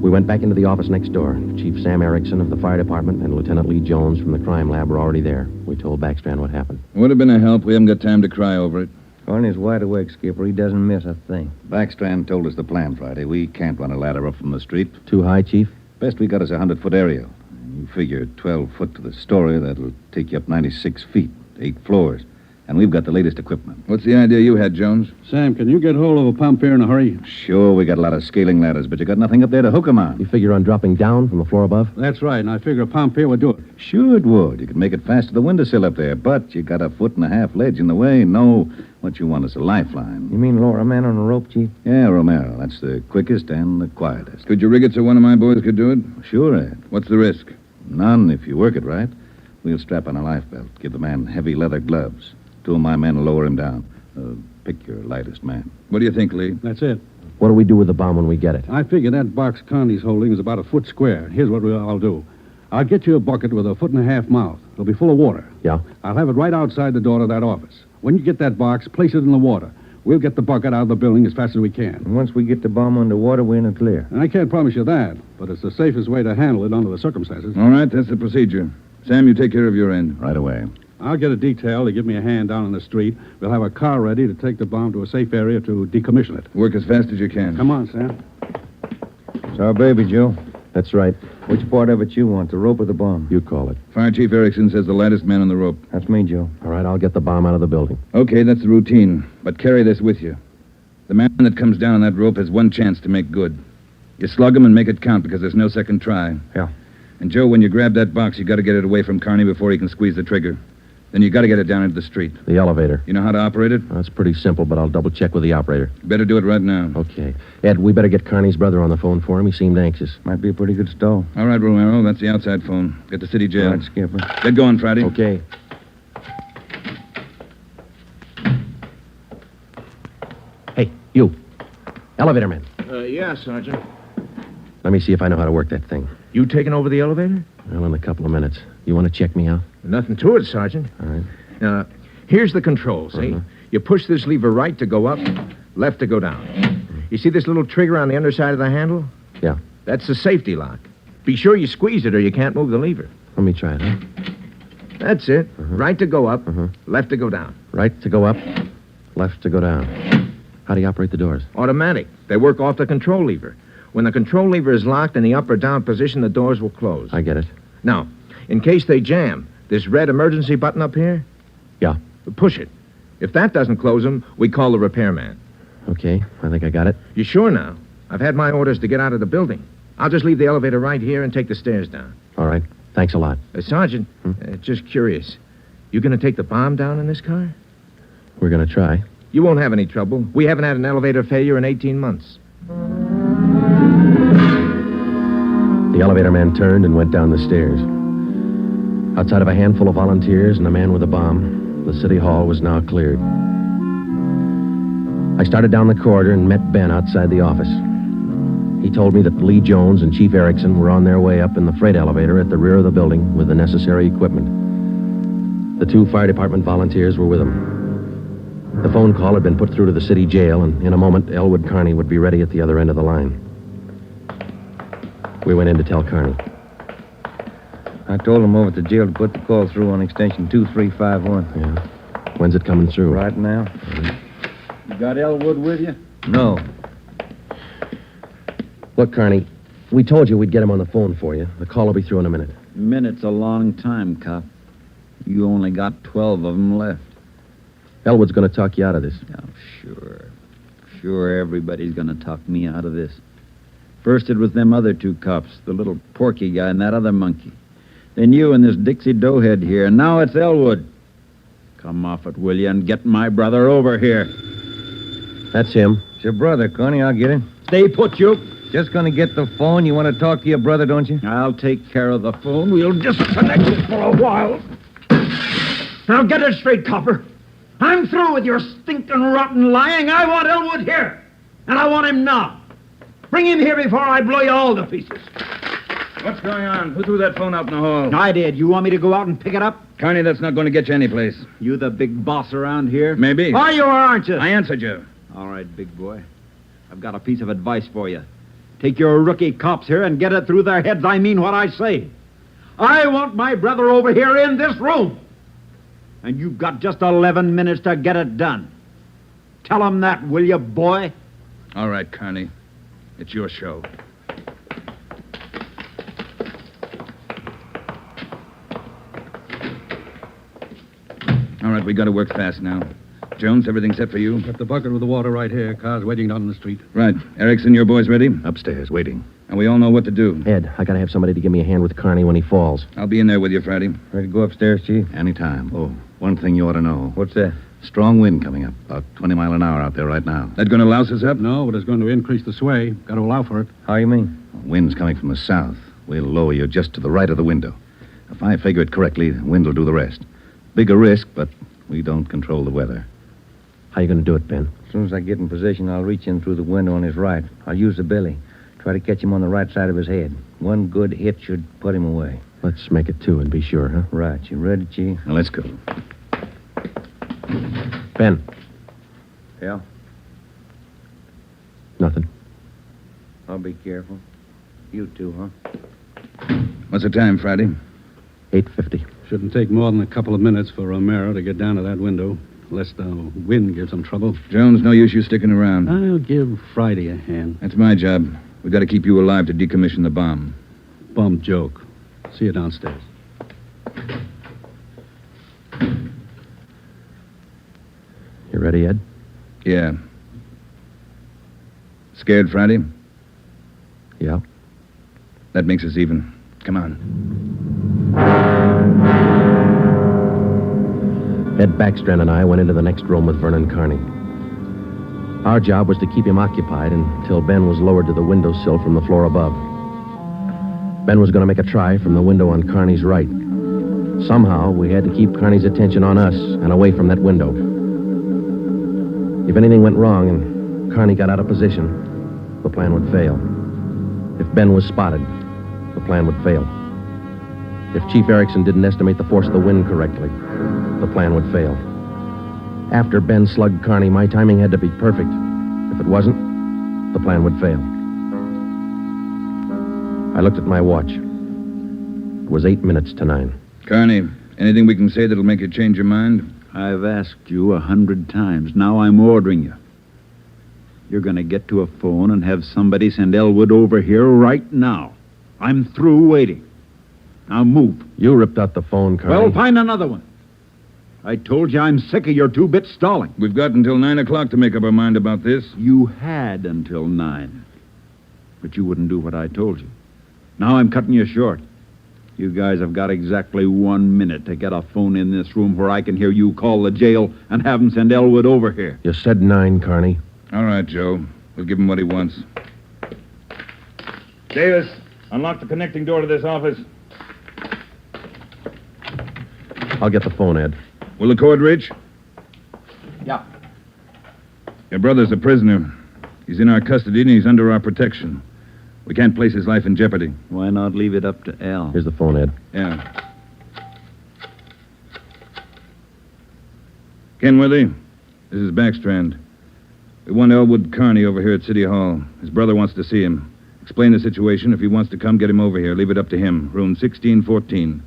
We went back into the office next door. Chief Sam Erickson of the fire department and Lieutenant Lee Jones from the crime lab were already there. We told Backstrand what happened. Would have been a help. We haven't got time to cry over it. Carney's wide awake, Skipper. He doesn't miss a thing. Backstrand told us the plan Friday. We can't run a ladder up from the street. Too high, Chief? Best we got is a 100-foot aerial. You figure 12 foot to the story, that'll take you up 96 feet, 8 floors. And we've got the latest equipment. What's the idea you had, Jones? Sam, can you get hold of a pump here in a hurry? Sure, we got a lot of scaling ladders, but you got nothing up there to hook 'em on. You figure on dropping down from the floor above? That's right, and I figure a pump here would do it. Sure it would. You could make it fast to the windowsill up there, but you got a 1.5 foot ledge in the way. No, what you want is a lifeline. You mean lower a man on a rope, Chief? Yeah, Romero. That's the quickest and the quietest. Could you rig it so one of my boys could do it? Sure, Ed. What's the risk? None if you work it right. We'll strap on a life belt, give the man heavy leather gloves. 2 of my men will lower him down. Pick your lightest man. What do you think, Lee? That's it. What do we do with the bomb when we get it? I figure that box Connie's holding is about a foot square. Here's what I'll do. I'll get you a bucket with a 1.5 foot mouth. It'll be full of water. Yeah? I'll have it right outside the door to that office. When you get that box, place it in the water. We'll get the bucket out of the building as fast as we can. And once we get the bomb underwater, we're in the clear. And I can't promise you that, but it's the safest way to handle it under the circumstances. All right, that's the procedure. Sam, you take care of your end. Right away. I'll get a detail to give me a hand down on the street. We'll have a car ready to take the bomb to a safe area to decommission it. Work as fast as you can. Come on, Sam. It's our baby, Joe. That's right. Which part of it you want, the rope or the bomb? You call it. Fire Chief Erickson says the lightest man on the rope. That's me, Joe. All right, I'll get the bomb out of the building. Okay, that's the routine. But carry this with you. The man that comes down on that rope has one chance to make good. You slug him and make it count because there's no second try. Yeah. And, Joe, when you grab that box, you got to get it away from Carney before he can squeeze the trigger. Then you got to get it down into the street. The elevator. You know how to operate it? That's pretty simple, but I'll double check with the operator. Better do it right now. Okay. Ed, we better get Carney's brother on the phone for him. He seemed anxious. Might be a pretty good stall. All right, Romero. That's the outside phone. Get to city jail. All right, Skipper. Get going, Friday. Okay. Hey, you. Elevator man. Yeah, Sergeant. Let me see if I know how to work that thing. You taking over the elevator? Well, in a couple of minutes. You want to check me out? Nothing to it, Sergeant. All right. Now, here's the control, see? You push this lever right to go up, left to go down. You see this little trigger on the underside of the handle? Yeah. That's the safety lock. Be sure you squeeze it or you can't move the lever. Let me try it, huh? That's it. Right to go up, left to go down. Right to go up, left to go down. How do you operate the doors? Automatic. They work off the control lever. When the control lever is locked in the up or down position, the doors will close. I get it. Now, in case they jam, this red emergency button up here? Yeah. Push it. If that doesn't close them, we call the repairman. Okay, I think I got it. You sure now? I've had my orders to get out of the building. I'll just leave the elevator right here and take the stairs down. All right. Thanks a lot. Sergeant, just curious. You going to take the bomb down in this car? We're going to try. You won't have any trouble. We haven't had an elevator failure in 18 months. The elevator man turned and went down the stairs. Outside of a handful of volunteers and a man with a bomb, the city hall was now cleared. I started down the corridor and met Ben outside the office. He told me that Lee Jones and Chief Erickson were on their way up in the freight elevator at the rear of the building with the necessary equipment. The 2 fire department volunteers were with them. The phone call had been put through to the city jail, and in a moment, Elwood Carney would be ready at the other end of the line. We went in to tell Kearney. I told him over at the jail to put the call through on extension 2351. Yeah. When's it coming through? Right now. You got Elwood with you? No. Look, Kearney, we told you we'd get him on the phone for you. The call will be through in a minute. Minute's a long time, cop. You only got 12 of them left. Elwood's going to talk you out of this. Oh, sure. Sure, everybody's going to talk me out of this. First it was them other two cops, the little Porky guy and that other monkey. Then you and this Dixie Doughhead here, and now it's Elwood. Come off it, will you, and get my brother over here. That's him. It's your brother, Connie. I'll get him. Stay put, you. Just gonna get the phone. You want to talk to your brother, don't you? I'll take care of the phone. We'll disconnect it for a while. Now get it straight, copper. I'm through with your stinking, rotten lying. I want Elwood here. And I want him now. Bring him here before I blow you all to pieces. What's going on? Who threw that phone out in the hall? I did. You want me to go out and pick it up? Connie, that's not going to get you anyplace. You the big boss around here? Maybe. Are you or aren't you? I answered you. All right, big boy. I've got a piece of advice for you. Take your rookie cops here and get it through their heads I mean what I say. I want my brother over here in this room. And you've got just 11 minutes to get it done. Tell him that, will you, boy? All right, Connie. It's your show. All right, we got to work fast now. Jones, everything set for you? Got the bucket with the water right here. Car's waiting down in the street. Right. Erickson, your boys ready? Upstairs, waiting. And we all know what to do. Ed, I got to have somebody to give me a hand with Kearney when he falls. I'll be in there with you Friday. Ready to go upstairs, Chief? Anytime. Oh, one thing you ought to know. What's that? Strong wind coming up, about 20 mile an hour out there right now. That going to louse us up? No, but it's going to increase the sway. Got to allow for it. How you mean? Wind's coming from the south. We'll lower you just to the right of the window. If I figure it correctly, the wind will do the rest. Bigger risk, but we don't control the weather. How you going to do it, Ben? As soon as I get in position, I'll reach in through the window on his right. I'll use the billy. Try to catch him on the right side of his head. One good hit should put him away. Let's make it two and be sure, huh? Right. You ready, Chief? Now, let's go. Ben. Yeah? Nothing. I'll be careful. You too, huh? What's the time, Friday? 8:50. Shouldn't take more than a couple of minutes for Romero to get down to that window, lest the wind gives him trouble. Jones, no use you sticking around. I'll give Friday a hand. That's my job. We've got to keep you alive to decommission the bomb. Bum joke. See you downstairs. You ready, Ed? Yeah. Scared, Friday? Yeah. That makes us even. Come on. Ed Backstrand and I went into the next room with Vernon Kearney. Our job was to keep him occupied until Ben was lowered to the windowsill from the floor above. Ben was going to make a try from the window on Kearney's right. Somehow, we had to keep Kearney's attention on us and away from that window. If anything went wrong and Kearney got out of position, the plan would fail. If Ben was spotted, the plan would fail. If Chief Erickson didn't estimate the force of the wind correctly, the plan would fail. After Ben slugged Kearney, my timing had to be perfect. If it wasn't, the plan would fail. I looked at my watch. It was 8 minutes to 9. Kearney, anything we can say that'll make you change your mind? I've asked you 100 times. Now I'm ordering you. You're going to get to a phone and have somebody send Elwood over here right now. I'm through waiting. Now move. You ripped out the phone, Kearney. Well, find another one. I told you I'm sick of your two-bit stalling. We've got until 9 o'clock to make up our mind about this. You had until 9. But you wouldn't do what I told you. Now I'm cutting you short. You guys have got exactly 1 minute to get a phone in this room where I can hear you call the jail and have them send Elwood over here. You said 9, Kearney. All right, Joe. We'll give him what he wants. Davis, unlock the connecting door to this office. I'll get the phone, Ed. Will the cord reach? Yeah. Your brother's a prisoner. He's in our custody and he's under our protection. We can't place his life in jeopardy. Why not leave it up to Al? Here's the phone, Ed. Yeah. Kenworthy, this is Backstrand. We want Elwood Kearney over here at City Hall. His brother wants to see him. Explain the situation. If he wants to come, get him over here. Leave it up to him. Room 1614.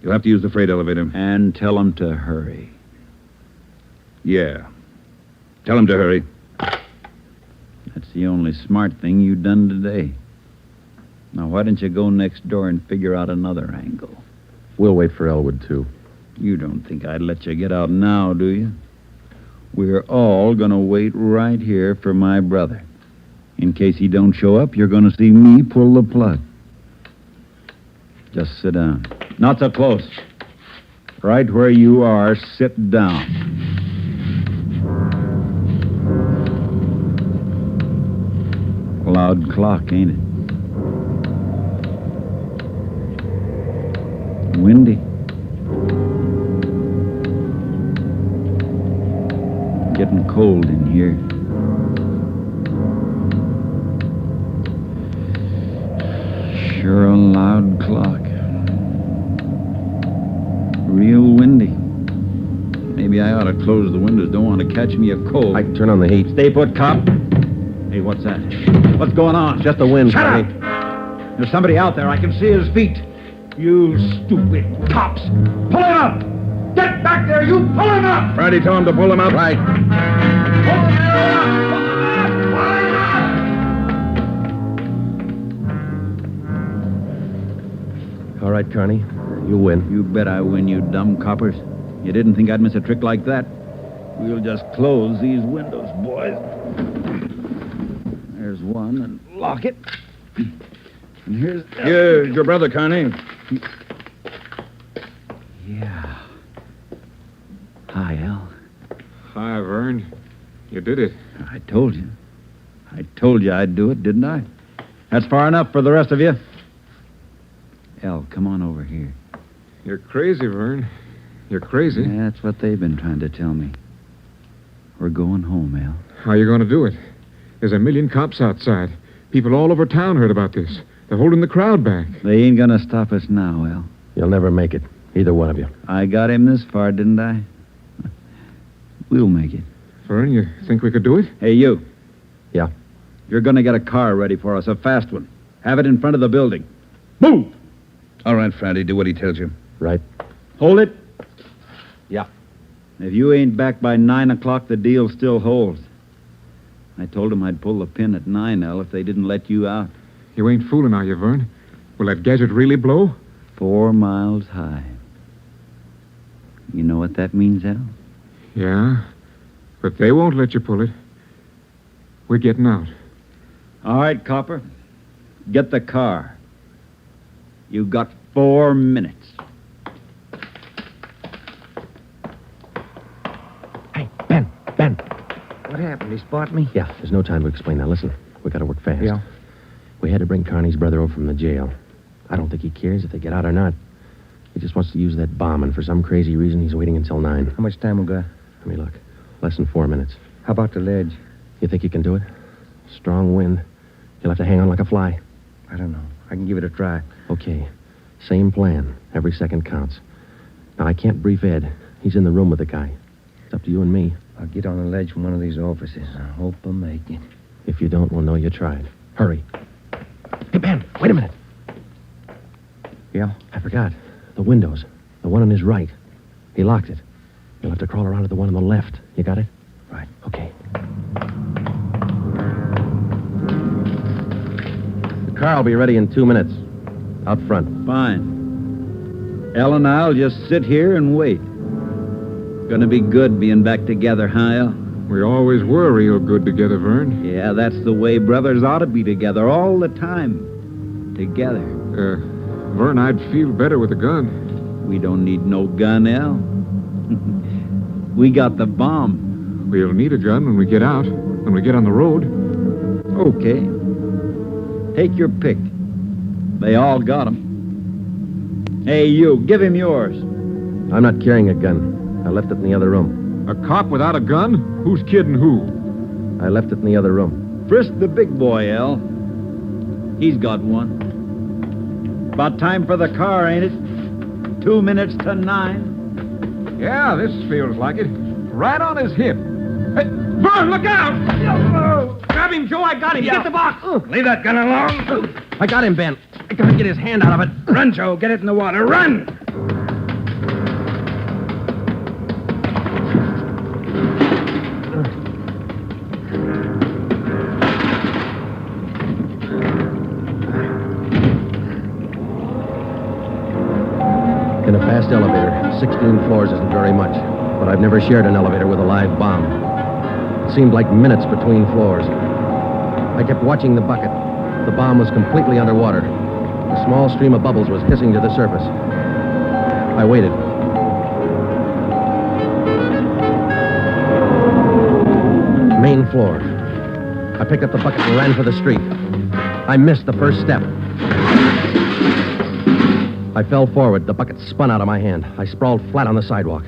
You'll have to use the freight elevator. And tell him to hurry. Yeah. Tell him to hurry. That's the only smart thing you've done today. Now, why don't you go next door and figure out another angle? We'll wait for Elwood, too. You don't think I'd let you get out now, do you? We're all going to wait right here for my brother. In case he don't show up, you're going to see me pull the plug. Just sit down. Not so close. Right where you are, sit down. Loud clock, ain't it? Windy. Getting cold in here. Sure a loud clock. Real windy. Maybe I ought to close the windows. Don't want to catch me a cold. I can turn on the heat. Stay put, cop. Hey, what's that? What's going on? Just the wind, Shut Connie. up! There's somebody out there. I can see his feet. You stupid cops! Pull him up! Get back there, you! Pull him up! Friday told him to pull him up. Right. Pull him up! All right, Carney. You win. You bet I win, you dumb coppers. You didn't think I'd miss a trick like that? We'll just close these windows, boys. There's one, and lock it. And here's... Here's your brother, Connie. Yeah. Hi, Al. Hi, Vern. You did it. I told you. I told you I'd do it, didn't I? That's far enough for the rest of you. Al, come on over here. You're crazy, Vern. You're crazy. That's what they've been trying to tell me. We're going home, Al. How are you going to do it? There's a million cops outside. People all over town heard about this. They're holding the crowd back. They ain't gonna stop us now, Al. You'll never make it. Either one of you. I got him this far, didn't I? We'll make it. Vern, you think we could do it? Hey, you. Yeah. You're gonna get a car ready for us, a fast one. Have it in front of the building. Move! All right, Friday, do what he tells you. Right. Hold it. Yeah. If you ain't back by 9 o'clock, the deal still holds. I told them I'd pull the pin at 9, Al, if they didn't let you out. You ain't fooling, are you, Vern? Will that gadget really blow? 4 miles high. You know what that means, Al? Yeah, but they won't let you pull it. We're getting out. All right, Copper. Get the car. You got 4 minutes. Hey, Ben. What happened? He spot me? Yeah, there's no time to explain that. Listen, we got to work fast. Yeah. We had to bring Carney's brother over from the jail. I don't think he cares if they get out or not. He just wants to use that bomb, and for some crazy reason, he's waiting until 9. How much time we got? Let me look. Less than 4 minutes. How about the ledge? You think you can do it? Strong wind. You'll have to hang on like a fly. I don't know. I can give it a try. Okay. Same plan. Every second counts. Now, I can't brief Ed. He's in the room with the guy. It's up to you and me. I'll get on the ledge from one of these offices. I hope I make it. If you don't, we'll know you tried. Hurry. Hey, Ben, wait a minute. Yeah? I forgot. The windows. The one on his right. He locked it. You'll have to crawl around to the one on the left. You got it? Right. Okay. The car will be ready in 2 minutes. Out front. Fine. Al and I'll just sit here and wait. Gonna be good being back together, huh, Al? We always were real good together, Vern. Yeah, that's the way brothers ought to be together all the time. Together. Vern, I'd feel better with a gun. We don't need no gun, Al. We got the bomb. We'll need a gun when we get out, when we get on the road. Okay. Take your pick. They all got 'em. Hey, you, give him yours. I'm not carrying a gun. I left it in the other room. A cop without a gun? Who's kidding who? I left it in the other room. Frisk the big boy, Al. He's got one. About time for the car, ain't it? 2 minutes to 9. Yeah, this feels like it. Right on his hip. Hey, Vern, look out! Grab him, Joe. I got him. Get the box. Leave that gun alone. I got him, Ben. I gotta get his hand out of it. Run, Joe. Get it in the water. Run! In a fast elevator, 16 floors isn't very much, but I've never shared an elevator with a live bomb. It seemed like minutes between floors. I kept watching the bucket. The bomb was completely underwater. A small stream of bubbles was hissing to the surface. I waited. Main floor. I picked up the bucket and ran for the street. I missed the first step. I fell forward. The bucket spun out of my hand. I sprawled flat on the sidewalk.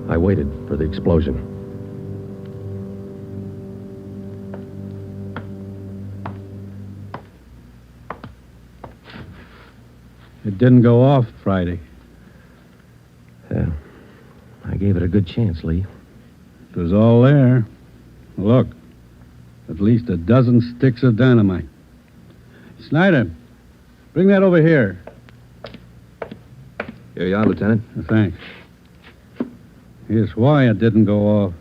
I waited for the explosion. It didn't go off Friday. Yeah. I gave it a good chance, Lee. It was all there. Look, at least a dozen sticks of dynamite. Snyder, bring that over here. Here you are, Lieutenant. Thanks. Here's why it didn't go off.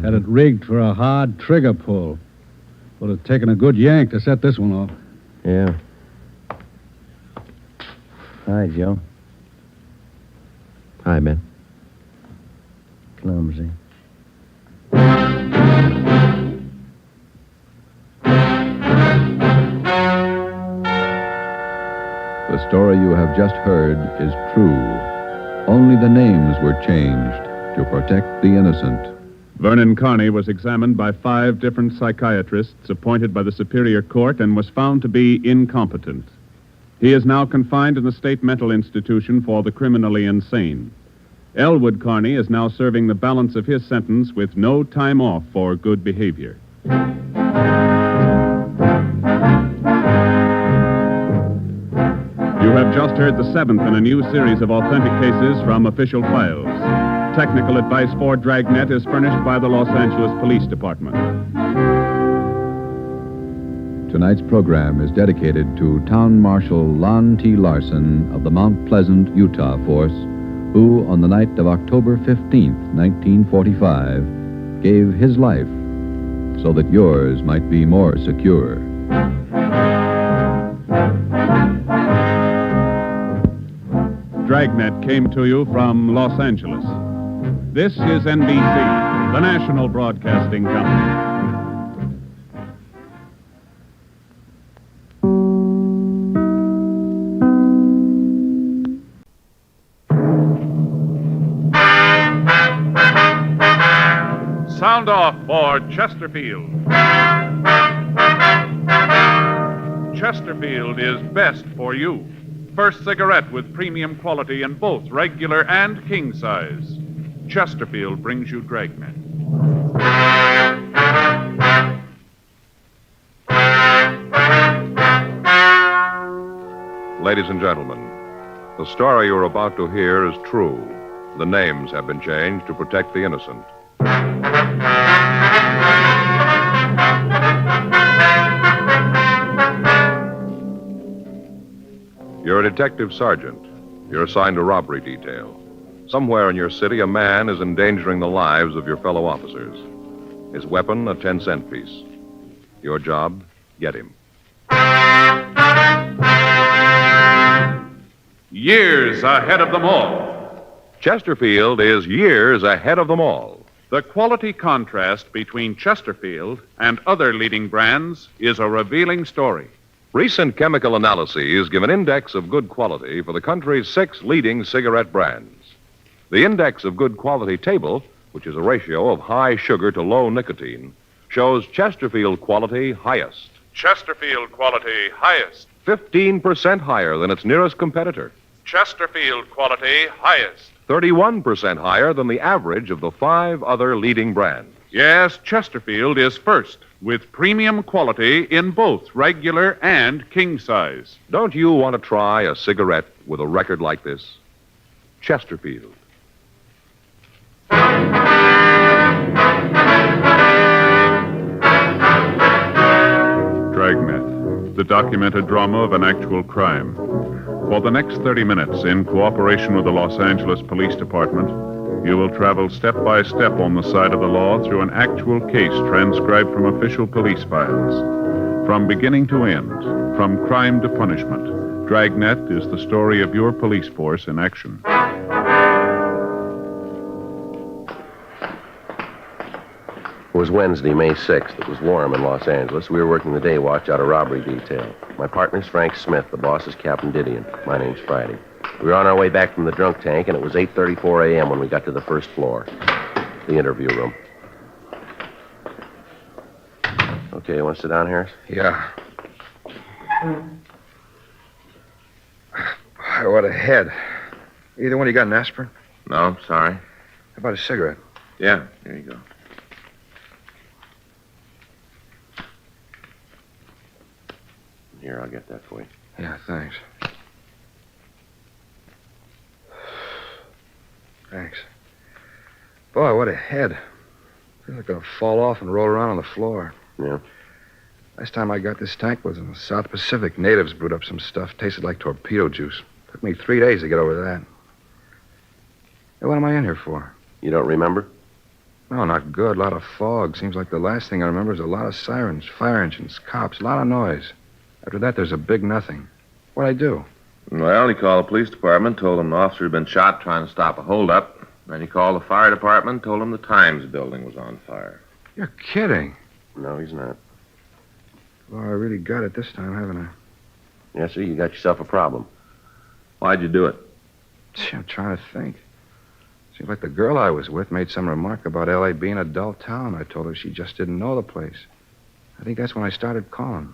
Had it rigged for a hard trigger pull. Would have taken a good yank to set this one off. Yeah. Hi, Joe. Hi, Ben. Clumsy. The story you have just heard is true. Only the names were changed to protect the innocent. Vernon Carney was examined by 5 different psychiatrists appointed by the Superior Court and was found to be incompetent. He is now confined in the state mental institution for the criminally insane. Elwood Carney is now serving the balance of his sentence with no time off for good behavior. You have just heard the 7th in a new series of authentic cases from official files. Technical advice for Dragnet is furnished by the Los Angeles Police Department. Tonight's program is dedicated to Town Marshal Lon T. Larson of the Mount Pleasant, Utah Force, who, on the night of October 15th, 1945, gave his life so that yours might be more secure. Dragnet came to you from Los Angeles. This is NBC, the national broadcasting company. Sound off for Chesterfield. Chesterfield is best for you. First cigarette with premium quality in both regular and king size. Chesterfield brings you Dragnet. Ladies and gentlemen, the story you're about to hear is true. The names have been changed to protect the innocent. You're a detective sergeant. You're assigned a robbery detail. Somewhere in your city, a man is endangering the lives of your fellow officers. His weapon, a 10-cent piece. Your job, get him. Years ahead of them all. Chesterfield is years ahead of them all. The quality contrast between Chesterfield and other leading brands is a revealing story. Recent chemical analyses give an index of good quality for the country's 6 leading cigarette brands. The index of good quality table, which is a ratio of high sugar to low nicotine, shows Chesterfield quality highest. Chesterfield quality highest. 15% higher than its nearest competitor. Chesterfield quality highest. 31% higher than the average of the 5 other leading brands. Yes, Chesterfield is first, with premium quality in both regular and king size. Don't you want to try a cigarette with a record like this? Chesterfield. documented drama of an actual crime. For the next 30 minutes, in cooperation with the Los Angeles Police Department, you will travel step by step on the side of the law through an actual case transcribed from official police files. From beginning to end, from crime to punishment, Dragnet is the story of your police force in action. It was Wednesday, May 6th. It was warm in Los Angeles. We were working the day watch out of robbery detail. My partner's Frank Smith. The boss is Captain Didion. My name's Friday. We were on our way back from the drunk tank, and it was 8:34 a.m. when we got to the first floor, the interview room. Okay, you want to sit down, Harris? Yeah. What a head. Either one of you got an aspirin? No, I'm sorry. How about a cigarette? Yeah, here you go. Here, I'll get that for you. Yeah, thanks. Thanks. Boy, what a head. I feel like I'm going to fall off and roll around on the floor. Yeah? Last time I got this tank was in the South Pacific. Natives brewed up some stuff. Tasted like torpedo juice. Took me 3 days to get over that. Hey, what am I in here for? You don't remember? No, not good. A lot of fog. Seems like the last thing I remember is a lot of sirens, fire engines, cops, a lot of noise. After that, there's a big nothing. What'd I do? Well, he called the police department, told them an officer had been shot trying to stop a holdup. Then he called the fire department, told them the Times building was on fire. You're kidding. No, he's not. Well, I really got it this time, haven't I? Yes, sir, you got yourself a problem. Why'd you do it? Gee, I'm trying to think. Seems like the girl I was with made some remark about L.A. being a dull town. I told her she just didn't know the place. I think that's when I started calling.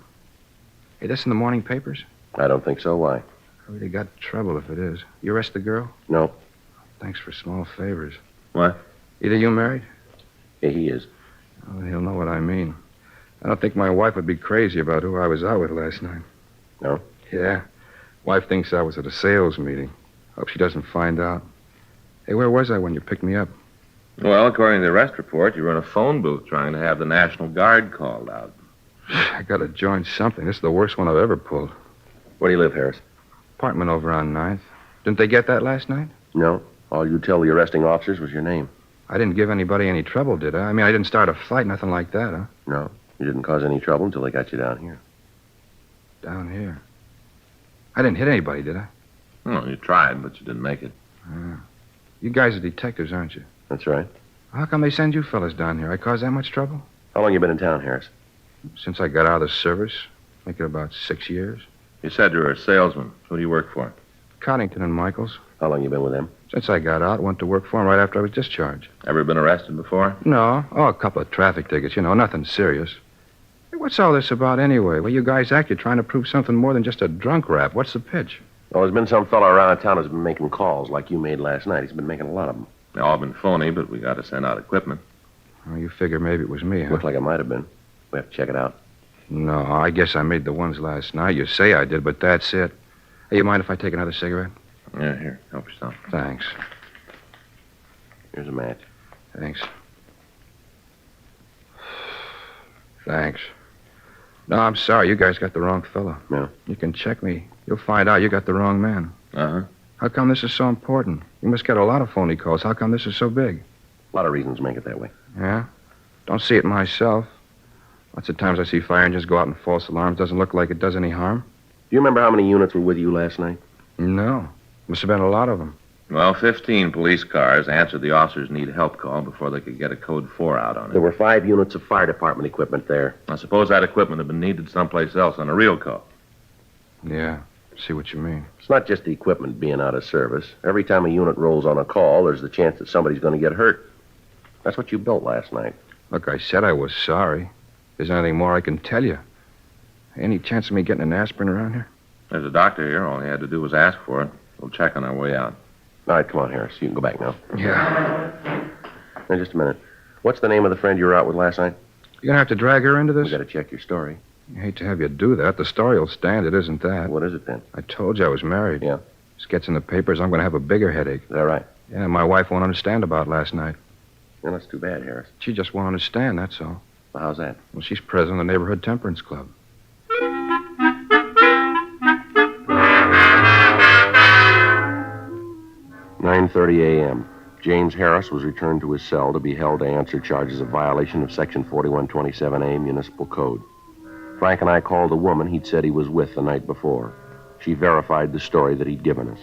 Hey, this in the morning papers? I don't think so. Why? I really got trouble if it is. You arrest the girl? No. Thanks for small favors. What? Either you married? Yeah, he is. Oh, he'll know what I mean. I don't think my wife would be crazy about who I was out with last night. No? Yeah. Wife thinks I was at a sales meeting. Hope she doesn't find out. Hey, where was I when you picked me up? Well, according to the arrest report, you were in a phone booth trying to have the National Guard called out. I gotta join something. This is the worst one I've ever pulled. Where do you live, Harris? Apartment over on 9th. Didn't they get that last night? No. All you tell the arresting officers was your name. I didn't give anybody any trouble, did I? I mean, I didn't start a fight, nothing like that, huh? No. You didn't cause any trouble until they got you down here. Down here? I didn't hit anybody, did I? Well, you tried, but you didn't make it. You guys are detectives, aren't you? That's right. How come they send you fellas down here? I caused that much trouble? How long you been in town, Harris? Since I got out of the service. Make it about 6 years. You said you were a salesman. Who do you work for? Coddington and Michaels. How long you been with them? Since I got out, went to work for them right after I was discharged. Ever been arrested before? No. Oh, a couple of traffic tickets, nothing serious. Hey, what's all this about anyway? Well, you guys act you're trying to prove something more than just a drunk rap. What's the pitch? Well, there's been some fellow around town who's been making calls like you made last night. He's been making a lot of them. They all been phony, but we got to send out equipment. Oh, you figure maybe it was me, huh? Looked like it might have been. We have to check it out. No, I guess I made the ones last night. You say I did, but that's it. Hey, you mind if I take another cigarette? Yeah, here. Help yourself. Thanks. Here's a match. Thanks. Thanks. No, I'm sorry. You guys got the wrong fellow. No. You can check me. You'll find out you got the wrong man. Uh-huh. How come this is so important? You must get a lot of phony calls. How come this is so big? A lot of reasons make it that way. Yeah? Don't see it myself. Lots of times I see fire engines go out in false alarms. Doesn't look like it does any harm. Do you remember how many units were with you last night? No. Must have been a lot of them. Well, 15 police cars answered the officer's need help call before they could get a code 4 out on it. There were 5 units of fire department equipment there. I suppose that equipment had been needed someplace else on a real call. Yeah. See what you mean. It's not just the equipment being out of service. Every time a unit rolls on a call, there's the chance that somebody's going to get hurt. That's what you built last night. Look, I said I was sorry. If there's anything more I can tell you. Any chance of me getting an aspirin around here? There's a doctor here. All he had to do was ask for it. We'll check on our way out. All right, come on, Harris. You can go back now. Yeah. Now, just a minute. What's the name of the friend you were out with last night? You gonna have to drag her into this? We got to check your story. I hate to have you do that. The story will stand. It isn't that. What is it, then? I told you I was married. Yeah. This gets in the papers. I'm going to have a bigger headache. Is that right? Yeah, my wife won't understand about last night. Well, that's too bad, Harris. She just won't understand, that's all. Well, how's that? Well, she's president of the Neighborhood Temperance Club. 9:30 a.m. James Harris was returned to his cell to be held to answer charges of violation of Section 4127A Municipal Code. Frank and I called the woman he'd said he was with the night before. She verified the story that he'd given us.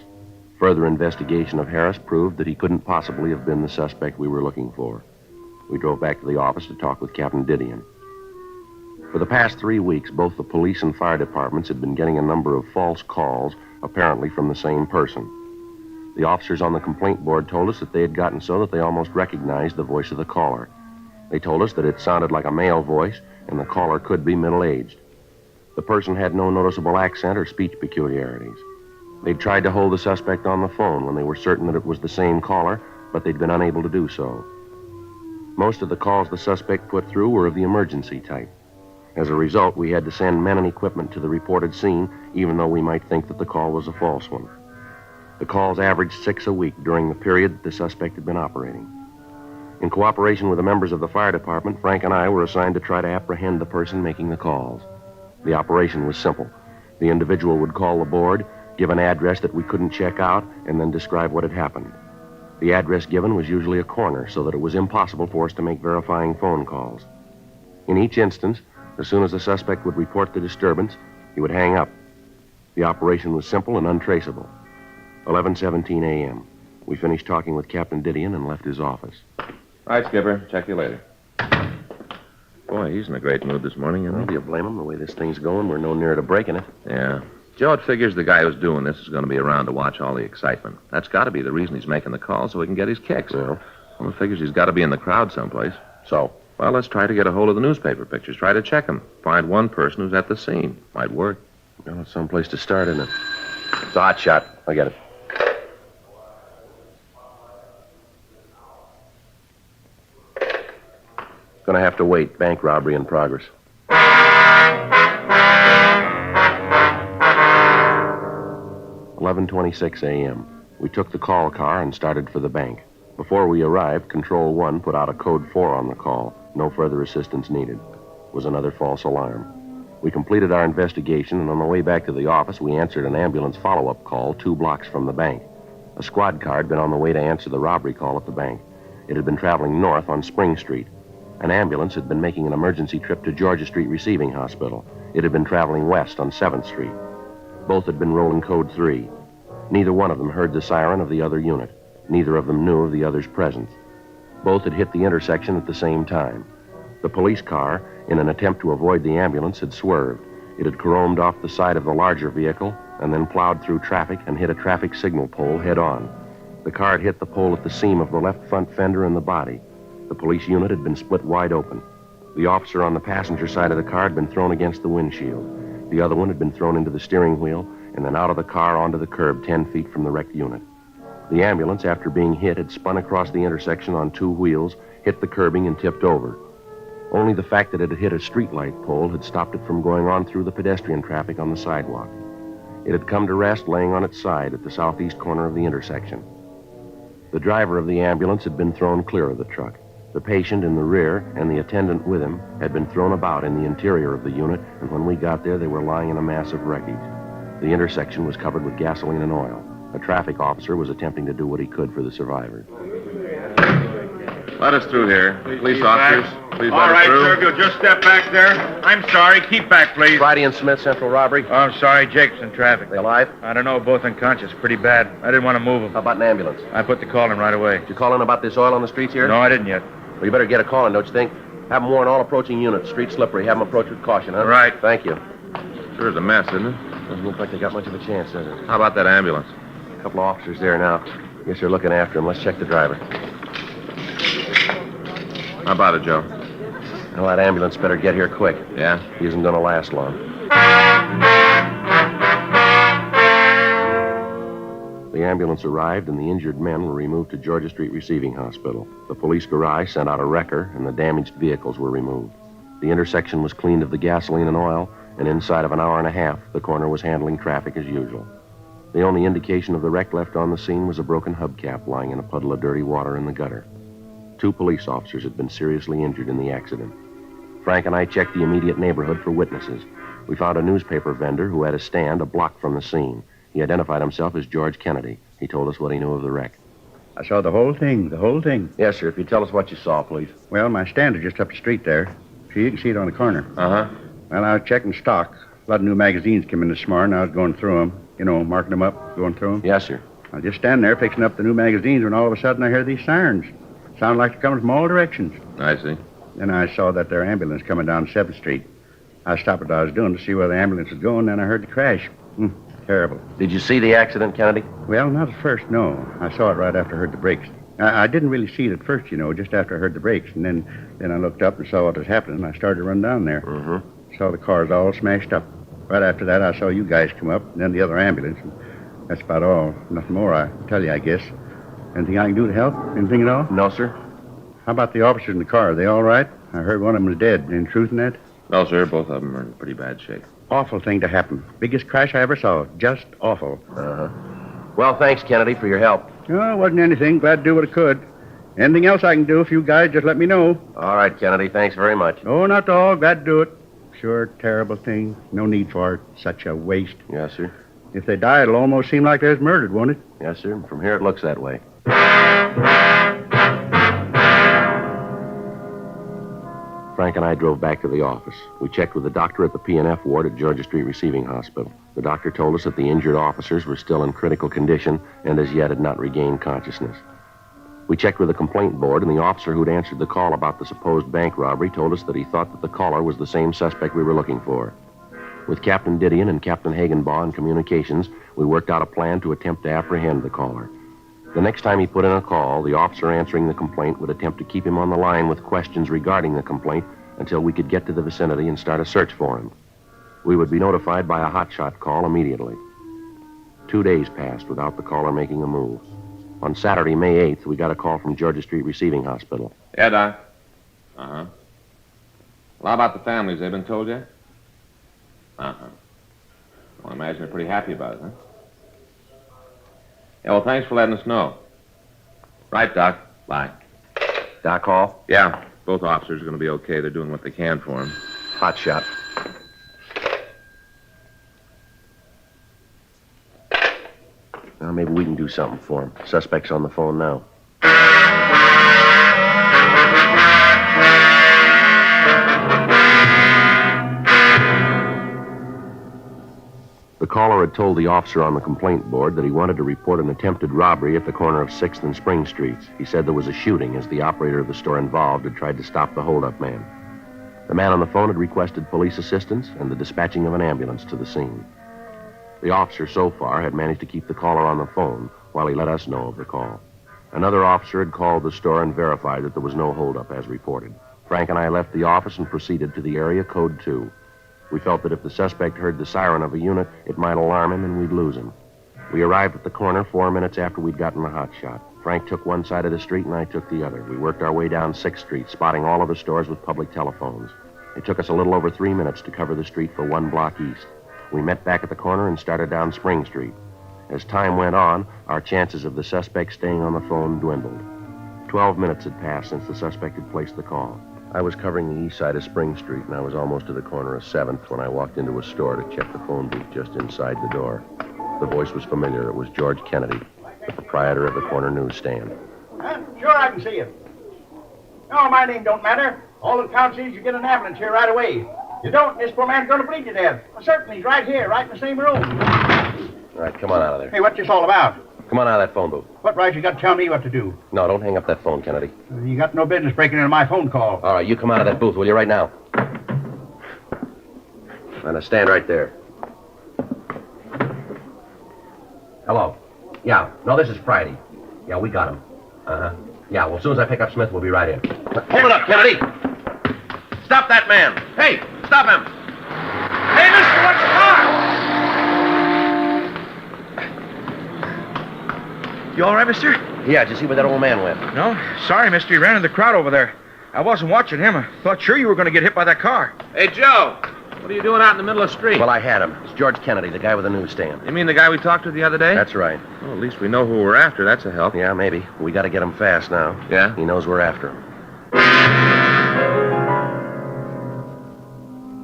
Further investigation of Harris proved that he couldn't possibly have been the suspect we were looking for. We drove back to the office to talk with Captain Didion. For the past 3 weeks, both the police and fire departments had been getting a number of false calls, apparently from the same person. The officers on the complaint board told us that they had gotten so that they almost recognized the voice of the caller. They told us that it sounded like a male voice, and the caller could be middle-aged. The person had no noticeable accent or speech peculiarities. They'd tried to hold the suspect on the phone when they were certain that it was the same caller, but they'd been unable to do so. Most of the calls the suspect put through were of the emergency type. As a result, we had to send men and equipment to the reported scene, even though we might think that the call was a false one. The calls averaged 6 a week during the period that the suspect had been operating. In cooperation with the members of the fire department, Frank and I were assigned to try to apprehend the person making the calls. The operation was simple. The individual would call the board, give an address that we couldn't check out, and then describe what had happened. The address given was usually a corner, so that it was impossible for us to make verifying phone calls. In each instance, as soon as the suspect would report the disturbance, he would hang up. The operation was simple and untraceable. 11:17 a.m. We finished talking with Captain Didion and left his office. Right, Skipper. Check you later. Boy, he's in a great mood this morning, isn't he? Do you blame him? The way this thing's going, we're no nearer to breaking it. Yeah. Joe, it figures the guy who's doing this is going to be around to watch all the excitement. That's got to be the reason he's making the call, so he can get his kicks. Well, it figures he's got to be in the crowd someplace. So? Well, let's try to get a hold of the newspaper pictures. Try to check them. Find one person who's at the scene. Might work. Well, it's someplace to start, isn't it? It's a hot shot. I get it. Gonna have to wait. Bank robbery in progress. 11:26 a.m. We took the call car and started for the bank. Before we arrived, Control 1 put out a code 4 on the call. No further assistance needed. It was another false alarm. We completed our investigation, and on the way back to the office, we answered an ambulance follow-up call 2 blocks from the bank. A squad car had been on the way to answer the robbery call at the bank. It had been traveling north on Spring Street. An ambulance had been making an emergency trip to Georgia Street Receiving Hospital. It had been traveling west on 7th Street. Both had been rolling code 3. Neither one of them heard the siren of the other unit. Neither of them knew of the other's presence. Both had hit the intersection at the same time. The police car, in an attempt to avoid the ambulance, had swerved. It had caromed off the side of the larger vehicle and then plowed through traffic and hit a traffic signal pole head-on. The car had hit the pole at the seam of the left front fender and the body. The police unit had been split wide open. The officer on the passenger side of the car had been thrown against the windshield. The other one had been thrown into the steering wheel and then out of the car onto the curb 10 feet from the wrecked unit. The ambulance, after being hit, had spun across the intersection on 2 wheels, hit the curbing, and tipped over. Only the fact that it had hit a streetlight pole had stopped it from going on through the pedestrian traffic on the sidewalk. It had come to rest laying on its side at the southeast corner of the intersection. The driver of the ambulance had been thrown clear of the truck. The patient in the rear and the attendant with him had been thrown about in the interior of the unit, and when we got there, they were lying in a mass of wreckage. The intersection was covered with gasoline and oil. A traffic officer was attempting to do what he could for the survivors. Let us through here. Police officers, please All let us right, through. sir, if you'll just step back there. I'm sorry. Keep back, please. Friday and Smith, Central robbery. Oh, I'm sorry. Jake's in traffic. They alive? I don't know. Both unconscious. Pretty bad. I didn't want to move them. How about an ambulance? I put the call in right away. Did you call in about this oil on the streets here? No, I didn't yet. Well, you better get a call in, don't you think? Have them warn all approaching units. Street slippery. Have them approach with caution, huh? Right. Thank you. Sure is a mess, isn't it? Doesn't look like they got much of a chance, does it? How about that ambulance? A couple of officers there now. Guess they're looking after him. Let's check the driver. How about it, Joe? Well, that ambulance better get here quick. Yeah? He isn't going to last long. The ambulance arrived, and the injured men were removed to Georgia Street Receiving Hospital. The police garage sent out a wrecker, and the damaged vehicles were removed. The intersection was cleaned of the gasoline and oil, and inside of an hour and a half, the coroner was handling traffic as usual. The only indication of the wreck left on the scene was a broken hubcap lying in a puddle of dirty water in the gutter. 2 police officers had been seriously injured in the accident. Frank and I checked the immediate neighborhood for witnesses. We found a newspaper vendor who had a stand a block from the scene. He identified himself as George Kennedy. He told us what he knew of the wreck. I saw the whole thing, Yes, sir. If you tell us what you saw, please. Well, my stand is just up the street there. So you can see it on the corner. Uh-huh. Well, I was checking stock. A lot of new magazines came in this morning. I was going through them. You know, marking them up, going through them. Yes, sir. I was just standing there fixing up the new magazines when all of a sudden I heard these sirens. Sounded like they're coming from all directions. I see. Then I saw that there ambulance coming down 7th Street. I stopped what I was doing to see where the ambulance was going, then I heard the crash. Terrible. Did you see the accident, Kennedy? Well, not at first, no. I saw it right after I heard the brakes. I didn't really see it at first, you know, just after I heard the brakes. And then I looked up and saw what was happening. I started to run down there. Mm-hmm. Saw the cars all smashed up. Right after that, I saw you guys come up, and then the other ambulance. And that's about all. Nothing more, I tell you, I guess. Anything I can do to help? Anything at all? No, sir. How about the officers in the car? Are they all right? I heard one of them was dead. Any truth in that? No, sir. Both of them are in pretty bad shape. Awful thing to happen. Biggest crash I ever saw. Just awful. Uh-huh. Well, thanks, Kennedy, for your help. Oh, it wasn't anything. Glad to do what I could. Anything else I can do, if you guys just let me know. All right, Kennedy. Thanks very much. Oh, not all. Glad to do it. Sure, terrible thing. No need for it. Such a waste. Yes, sir. If they die, it'll almost seem like they was murdered, won't it? Yes, sir. From here, it looks that way. Frank and I drove back to the office. We checked with the doctor at the P&F ward at Georgia Street Receiving Hospital. The doctor told us that the injured officers were still in critical condition and as yet had not regained consciousness. We checked with the complaint board, and the officer who'd answered the call about the supposed bank robbery told us that he thought that the caller was the same suspect we were looking for. With Captain Didion and Captain Hagenbaugh in communications, we worked out a plan to attempt to apprehend the caller. The next time he put in a call, the officer answering the complaint would attempt to keep him on the line with questions regarding the complaint until we could get to the vicinity and start a search for him. We would be notified by a hotshot call immediately. 2 days passed without the caller making a move. On Saturday, May 8th, we got a call from Georgia Street Receiving Hospital. Yeah, Doc. Uh-huh. Well, how about the families? They've been told yet? Uh-huh. Well, I imagine they're pretty happy about it, huh? Yeah, well, thanks for letting us know. Right, Doc. Bye. Doc Hall? Yeah, both officers are going to be okay. They're doing what they can for him. Hot shot. Now, maybe we can do something for him. Suspect's on the phone now. The caller had told the officer on the complaint board that he wanted to report an attempted robbery at the corner of 6th and Spring Streets. He said there was a shooting as the operator of the store involved had tried to stop the holdup man. The man on the phone had requested police assistance and the dispatching of an ambulance to the scene. The officer, so far, had managed to keep the caller on the phone while he let us know of the call. Another officer had called the store and verified that there was no holdup as reported. Frank and I left the office and proceeded to the area code 2. We felt that if the suspect heard the siren of a unit, it might alarm him and we'd lose him. We arrived at the corner 4 minutes after we'd gotten the hot shot. Frank took one side of the street and I took the other. We worked our way down 6th Street, spotting all of the stores with public telephones. It took us a little over 3 minutes to cover the street for 1 block east. We met back at the corner and started down Spring Street. As time went on, our chances of the suspect staying on the phone dwindled. 12 minutes had passed since the suspect had placed the call. I was covering the east side of Spring Street, and I was almost to the corner of 7th when I walked into a store to check the phone booth just inside the door. The voice was familiar. It was George Kennedy, the proprietor of the corner newsstand. Sure, I can see you. No, my name don't matter. All that counts is you get an ambulance here right away. You don't, this poor man's going to bleed to death. Well, certainly, he's right here, right in the same room. All right, come on out of there. Hey, what's this all about? Come on out of that phone booth. What right you got to tell me what to do? No, don't hang up that phone, Kennedy. You got no business breaking into my phone call. All right, you come out of that booth, will you, right now? Now, stand right there. Hello. Yeah, no, this is Friday. Yeah, we got him. Uh-huh. Yeah, well, as soon as I pick up Smith, we'll be right in. Hold it up, Kennedy! Stop that man! Hey, stop him! Hey, mister, what's the car? You all right, mister? Yeah, did you see where that old man went? No. Sorry, mister. He ran in the crowd over there. I wasn't watching him. I thought sure you were going to get hit by that car. Hey, Joe. What are you doing out in the middle of the street? Well, I had him. It's George Kennedy, the guy with the newsstand. You mean the guy we talked to the other day? That's right. Well, at least we know who we're after. That's a help. Yeah, maybe. We got to get him fast now. Yeah? He knows we're after him.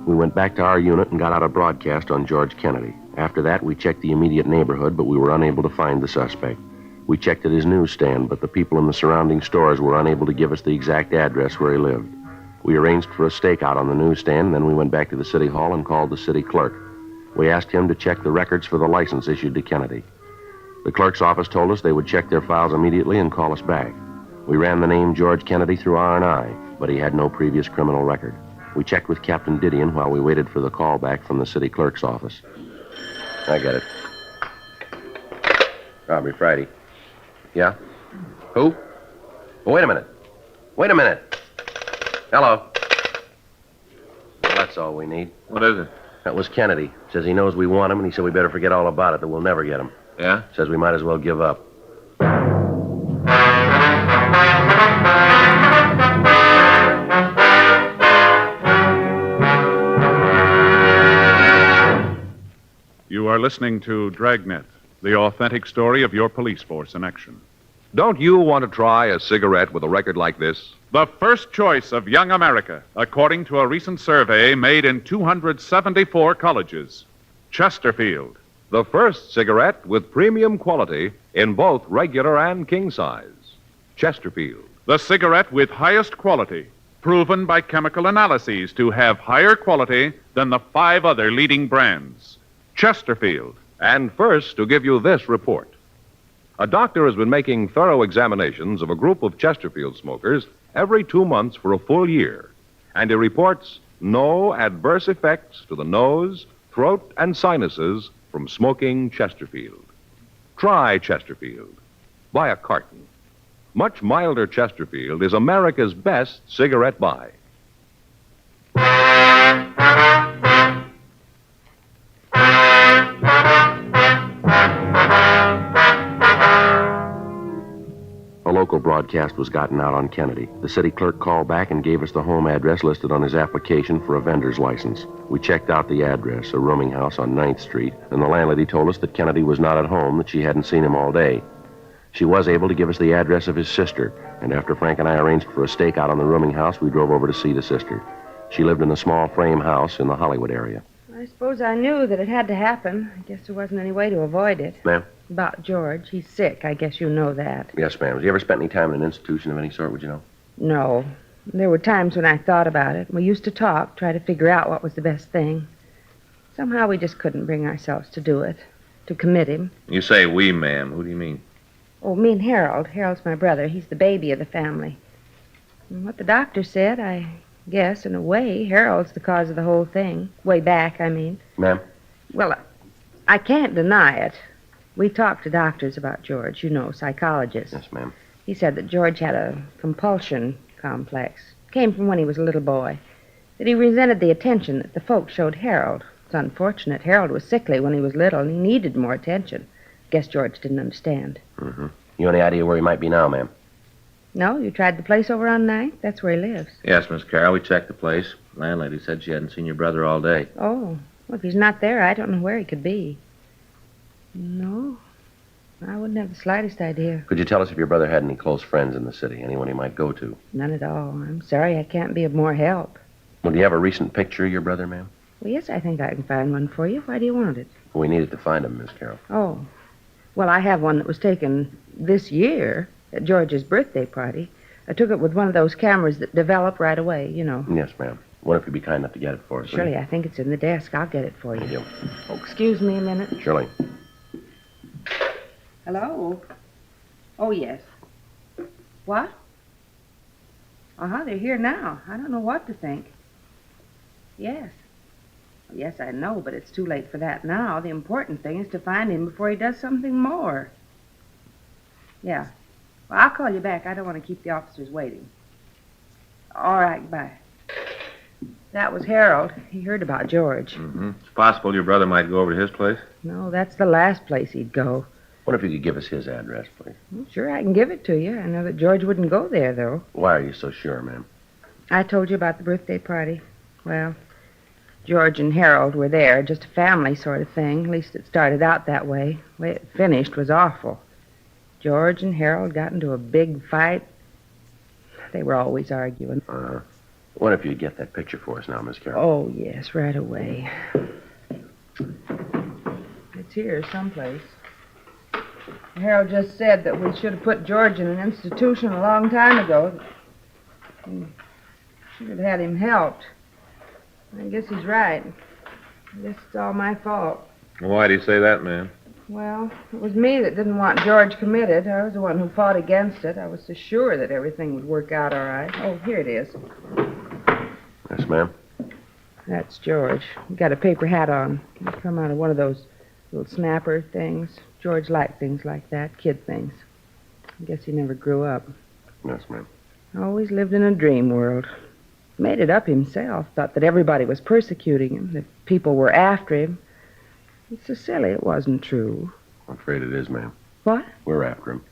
We went back to our unit and got out a broadcast on George Kennedy. After that, we checked the immediate neighborhood, but we were unable to find the suspect. We checked at his newsstand, but the people in the surrounding stores were unable to give us the exact address where he lived. We arranged for a stakeout on the newsstand, then we went back to the city hall and called the city clerk. We asked him to check the records for the license issued to Kennedy. The clerk's office told us they would check their files immediately and call us back. We ran the name George Kennedy through R&I, but he had no previous criminal record. We checked with Captain Didion while we waited for the call back from the city clerk's office. I get it. Robbery Friday. Yeah? Who? Oh, wait a minute. Wait a minute. Hello. Well, that's all we need. What is it? That was Kennedy. Says he knows we want him, and he said we better forget all about it, that we'll never get him. Yeah? Says we might as well give up. You are listening to Dragnet, the authentic story of your police force in action. Don't you want to try a cigarette with a record like this? The first choice of young America, according to a recent survey made in 274 colleges. Chesterfield. The first cigarette with premium quality in both regular and king size. Chesterfield. The cigarette with highest quality, proven by chemical analyses to have higher quality than the 5 other leading brands. Chesterfield. And first, to give you this report. A doctor has been making thorough examinations of a group of Chesterfield smokers every 2 months for a full year, and he reports no adverse effects to the nose, throat, and sinuses from smoking Chesterfield. Try Chesterfield. Buy a carton. Much milder Chesterfield is America's best cigarette buy. A local broadcast was gotten out on Kennedy. The city clerk called back and gave us the home address listed on his application for a vendor's license. We checked out the address, a rooming house on 9th Street, and the landlady told us that Kennedy was not at home, that she hadn't seen him all day. She was able to give us the address of his sister, and after Frank and I arranged for a stakeout on the rooming house, we drove over to see the sister. She lived in a small frame house in the Hollywood area. I suppose I knew that it had to happen. I guess there wasn't any way to avoid it. Ma'am? About George. He's sick. I guess you know that. Yes, ma'am. Have you ever spent any time in an institution of any sort, would you know? No. There were times when I thought about it. We used to talk, try to figure out what was the best thing. Somehow we just couldn't bring ourselves to do it, to commit him. You say we, ma'am. Who do you mean? Oh, me and Harold. Harold's my brother. He's the baby of the family. And what the doctor said, I guess, in a way, Harold's the cause of the whole thing. Way back, I mean. Ma'am? Well, I can't deny it. We talked to doctors about George, you know, psychologists. Yes, ma'am. He said that George had a compulsion complex. Came from when he was a little boy. That he resented the attention that the folks showed Harold. It's unfortunate. Harold was sickly when he was little, and he needed more attention. Guess George didn't understand. Mm-hmm. You any idea where he might be now, ma'am? No? You tried the place over on 9th? That's where he lives. Yes, Miss Carroll. We checked the place. Landlady said she hadn't seen your brother all day. Oh. Well, if he's not there, I don't know where he could be. No, I wouldn't have the slightest idea. Could you tell us if your brother had any close friends in the city, anyone he might go to? None at all. I'm sorry I can't be of more help. Well, do you have a recent picture of your brother, ma'am? Well, yes, I think I can find one for you. Why do you want it? We needed to find him, Miss Carroll. Oh. Well, I have one that was taken this year at George's birthday party. I took it with one of those cameras that develop right away, you know. Yes, ma'am. What if you'd be kind enough to get it for us? Surely, I think it's in the desk. I'll get it for you. Thank you. Oh, excuse me a minute. Surely. Hello? Oh, yes. What? They're here now. I don't know what to think. Yes. Yes, I know, but it's too late for that now. The important thing is to find him before he does something more. Yeah. Well, I'll call you back. I don't want to keep the officers waiting. All right, bye. That was Harold. He heard about George. Mm-hmm. It's possible your brother might go over to his place. No, that's the last place he'd go. What if you could give us his address, please? Well, sure, I can give it to you. I know that George wouldn't go there, though. Why are you so sure, ma'am? I told you about the birthday party. Well, George and Harold were there, just a family sort of thing. At least it started out that way. The way it finished was awful. George and Harold got into a big fight. They were always arguing. What if you'd get that picture for us now, Miss Carroll? Oh, yes, right away. It's here someplace. Harold just said that we should have put George in an institution a long time ago. We should have had him helped. I guess he's right. I guess it's all my fault. Why do you say that, ma'am? Well, it was me that didn't want George committed. I was the one who fought against it. I was so sure that everything would work out all right. Oh, here it is. Yes, ma'am. That's George. He got a paper hat on. He come out of one of those little snapper things. George liked things like that, kid things. I guess he never grew up. Yes, ma'am. Always lived in a dream world. Made it up himself. Thought that everybody was persecuting him, that people were after him. It's so silly it wasn't true. I'm afraid it is, ma'am. What? We're after him.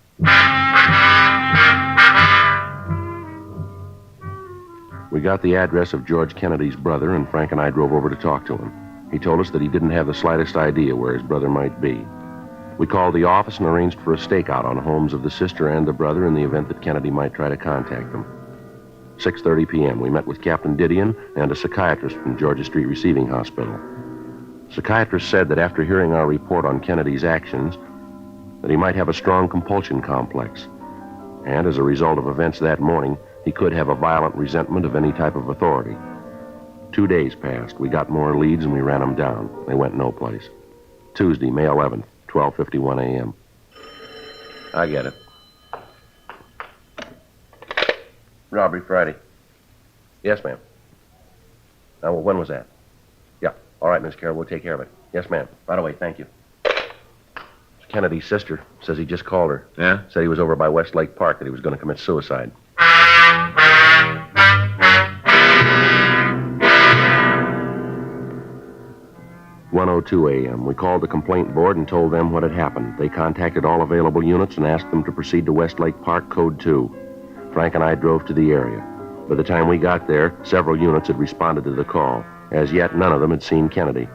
We got the address of George Kennedy's brother, and Frank and I drove over to talk to him. He told us that he didn't have the slightest idea where his brother might be. We called the office and arranged for a stakeout on homes of the sister and the brother in the event that Kennedy might try to contact them. 6:30 p.m. We met with Captain Didion and a psychiatrist from Georgia Street Receiving Hospital. Psychiatrist said that after hearing our report on Kennedy's actions, that he might have a strong compulsion complex. And as a result of events that morning, he could have a violent resentment of any type of authority. 2 days passed. We got more leads and we ran them down. They went no place. Tuesday, May 11th, 12:51 a.m. I get it. Robbery Friday. Yes, ma'am. Now, when was that? Yeah. All right, Miss Carroll, we'll take care of it. Yes, ma'am. Right away, thank you. It's Kennedy's sister. Says he just called her. Yeah? Said he was over by Westlake Park, that he was going to commit suicide. (1:02 a.m.) We called the complaint board and told them what had happened. They contacted all available units and asked them to proceed to Westlake Park, Code 2. Frank and I drove to the area. By the time we got there, several units had responded to the call. As yet, none of them had seen Kennedy.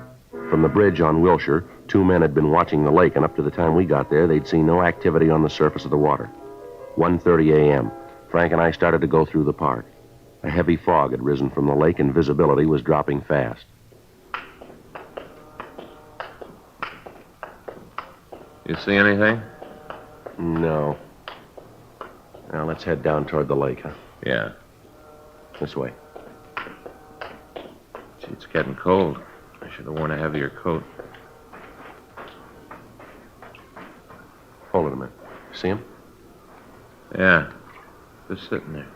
From the bridge on Wilshire, 2 men had been watching the lake, and up to the time we got there, they'd seen no activity on the surface of the water. 1:30 a.m. Frank and I started to go through the park. A heavy fog had risen from the lake, and visibility was dropping fast. You see anything? No. Now, let's head down toward the lake, huh? Yeah. This way. Gee, it's getting cold. I should have worn a heavier coat. Hold it a minute. See him? Yeah. Just sitting there.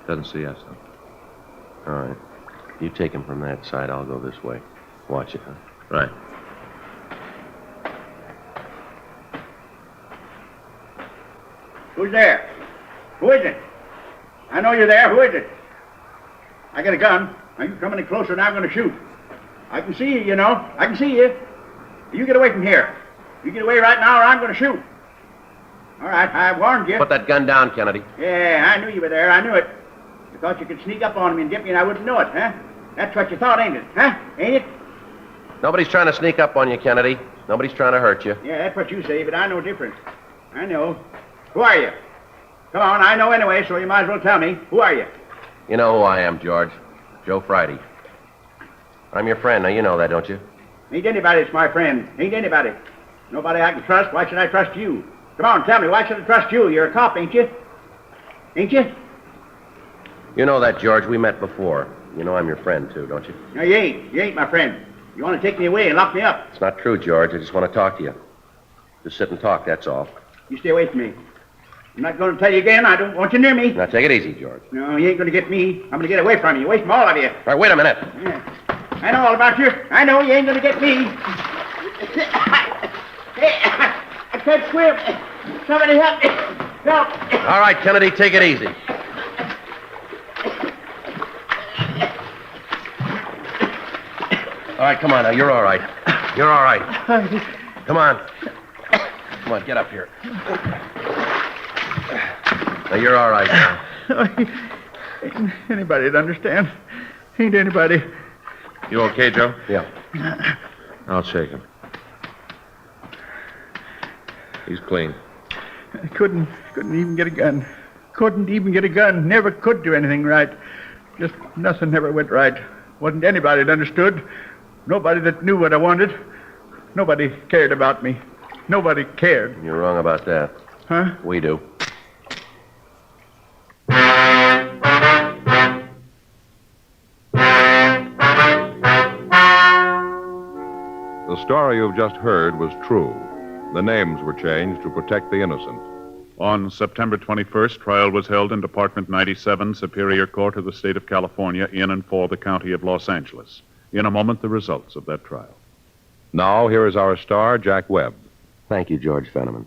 Doesn't see us, though. All right. You take him from that side. I'll go this way. Watch it, huh? Right. Who's there? Who is it? I know you're there. Who is it? I got a gun. Now you come any closer now, I'm going to shoot. I can see you, you know. I can see you. You get away from here. You get away right now or I'm going to shoot. All right, I warned you. Put that gun down, Kennedy. Yeah, I knew you were there. I knew it. You thought you could sneak up on me and get me and I wouldn't know it, huh? That's what you thought, ain't it? Huh? Ain't it? Nobody's trying to sneak up on you, Kennedy. Nobody's trying to hurt you. Yeah, that's what you say, but I know different. I know. Who are you? Come on, I know anyway, so you might as well tell me. Who are you? You know who I am, George. Joe Friday. I'm your friend. Now, you know that, don't you? Ain't anybody that's my friend. Ain't anybody. Nobody I can trust. Why should I trust you? Come on, tell me, why should I trust you? You're a cop, ain't you? Ain't you? You know that, George. We met before. You know I'm your friend, too, don't you? No, you ain't. You ain't my friend. You want to take me away and lock me up. It's not true, George. I just want to talk to you. Just sit and talk, that's all. You stay away from me. I'm not going to tell you again. I don't want you near me. Now, take it easy, George. No, you ain't going to get me. I'm going to get away from you. Away from all of you. All right, wait a minute. Yeah. I know all about you. I know you ain't going to get me. I can't swim. Somebody help me. Help. All right, Kennedy, take it easy. All right, come on now. You're all right. You're all right. Come on. Come on, get up here. Now, you're all right now. Ain't anybody that understand. Ain't anybody. You okay, Joe? Yeah. I'll shake him. He's clean. I couldn't even get a gun. Couldn't even get a gun. Never could do anything right. Just nothing never went right. Wasn't anybody that understood. Nobody that knew what I wanted. Nobody cared about me. Nobody cared. You're wrong about that. Huh? We do. The story you've just heard was true. The names were changed to protect the innocent. On September 21st, trial was held in Department 97, Superior Court of the State of California, in and for the County of Los Angeles. In a moment, the results of that trial. Now, here is our star, Jack Webb. Thank you, George Fenneman.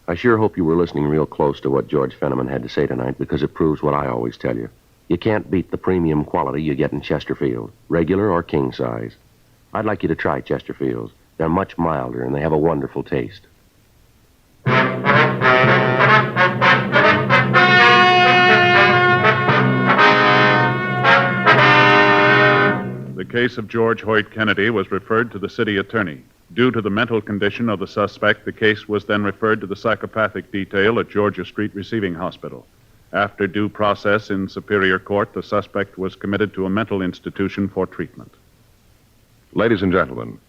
I sure hope you were listening real close to what George Fenneman had to say tonight, because it proves what I always tell you. You can't beat the premium quality you get in Chesterfield, regular or king size. I'd like you to try Chesterfields. They're much milder, and they have a wonderful taste. The case of George Hoyt Kennedy was referred to the city attorney. Due to the mental condition of the suspect, the case was then referred to the psychopathic detail at Georgia Street Receiving Hospital. After due process in Superior Court, the suspect was committed to a mental institution for treatment. Ladies and gentlemen,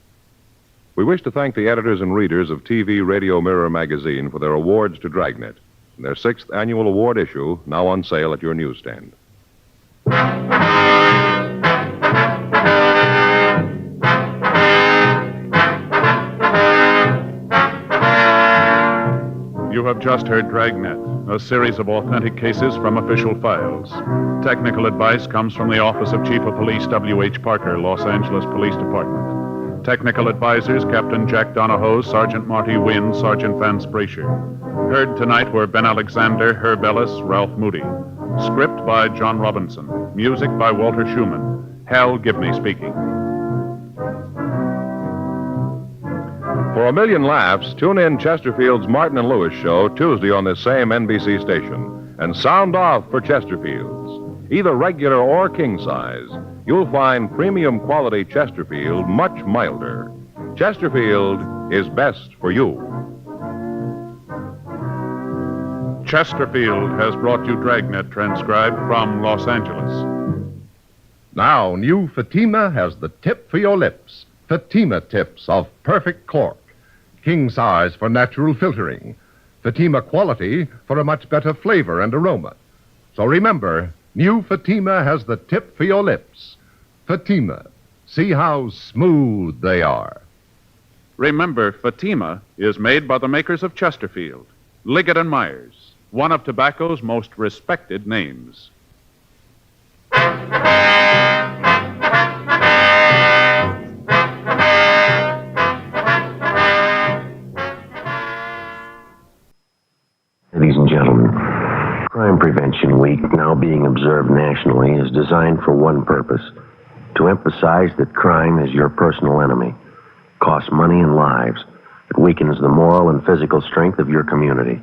we wish to thank the editors and readers of TV Radio Mirror magazine for their awards to Dragnet, and their 6th annual award issue now on sale at your newsstand. You have just heard Dragnet, a series of authentic cases from official files. Technical advice comes from the Office of Chief of Police W.H. Parker, Los Angeles Police Department. Technical advisors, Captain Jack Donahoe, Sergeant Marty Wynn, Sergeant Vance Brasher. Heard tonight were Ben Alexander, Herb Ellis, Ralph Moody. Script by John Robinson. Music by Walter Schumann. Hal Gibney speaking. For a million laughs, tune in Chesterfield's Martin and Lewis show Tuesday on this same NBC station. And sound off for Chesterfield's. Either regular or king size, you'll find premium quality Chesterfield much milder. Chesterfield is best for you. Chesterfield has brought you Dragnet, transcribed from Los Angeles. Now, new Fatima has the tip for your lips. Fatima tips of perfect cork. King size for natural filtering. Fatima quality for a much better flavor and aroma. So remember, new Fatima has the tip for your lips. Fatima. See how smooth they are. Remember, Fatima is made by the makers of Chesterfield, Liggett & Myers, one of tobacco's most respected names. Ladies and gentlemen, Crime Prevention Week, now being observed nationally, is designed for one purpose: to emphasize that crime is your personal enemy. Costs money and lives. It weakens the moral and physical strength of your community.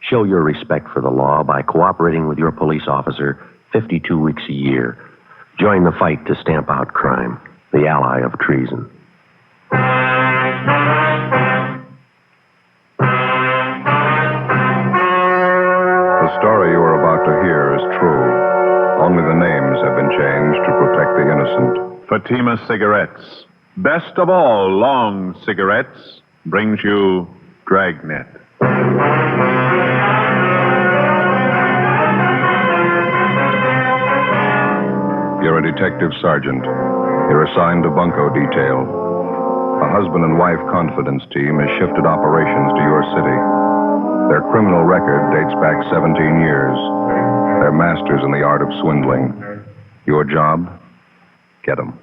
Show your respect for the law by cooperating with your police officer 52 weeks a year. Join the fight to stamp out crime, the ally of treason. The story you are about to hear is true. Only the names have been changed to protect the innocent. Fatima Cigarettes, best of all long cigarettes, brings you Dragnet. You're a detective sergeant. You're assigned to bunco detail. A husband and wife confidence team has shifted operations to your city. Their criminal record dates back 17 years. They're masters in the art of swindling. Your job? Get them.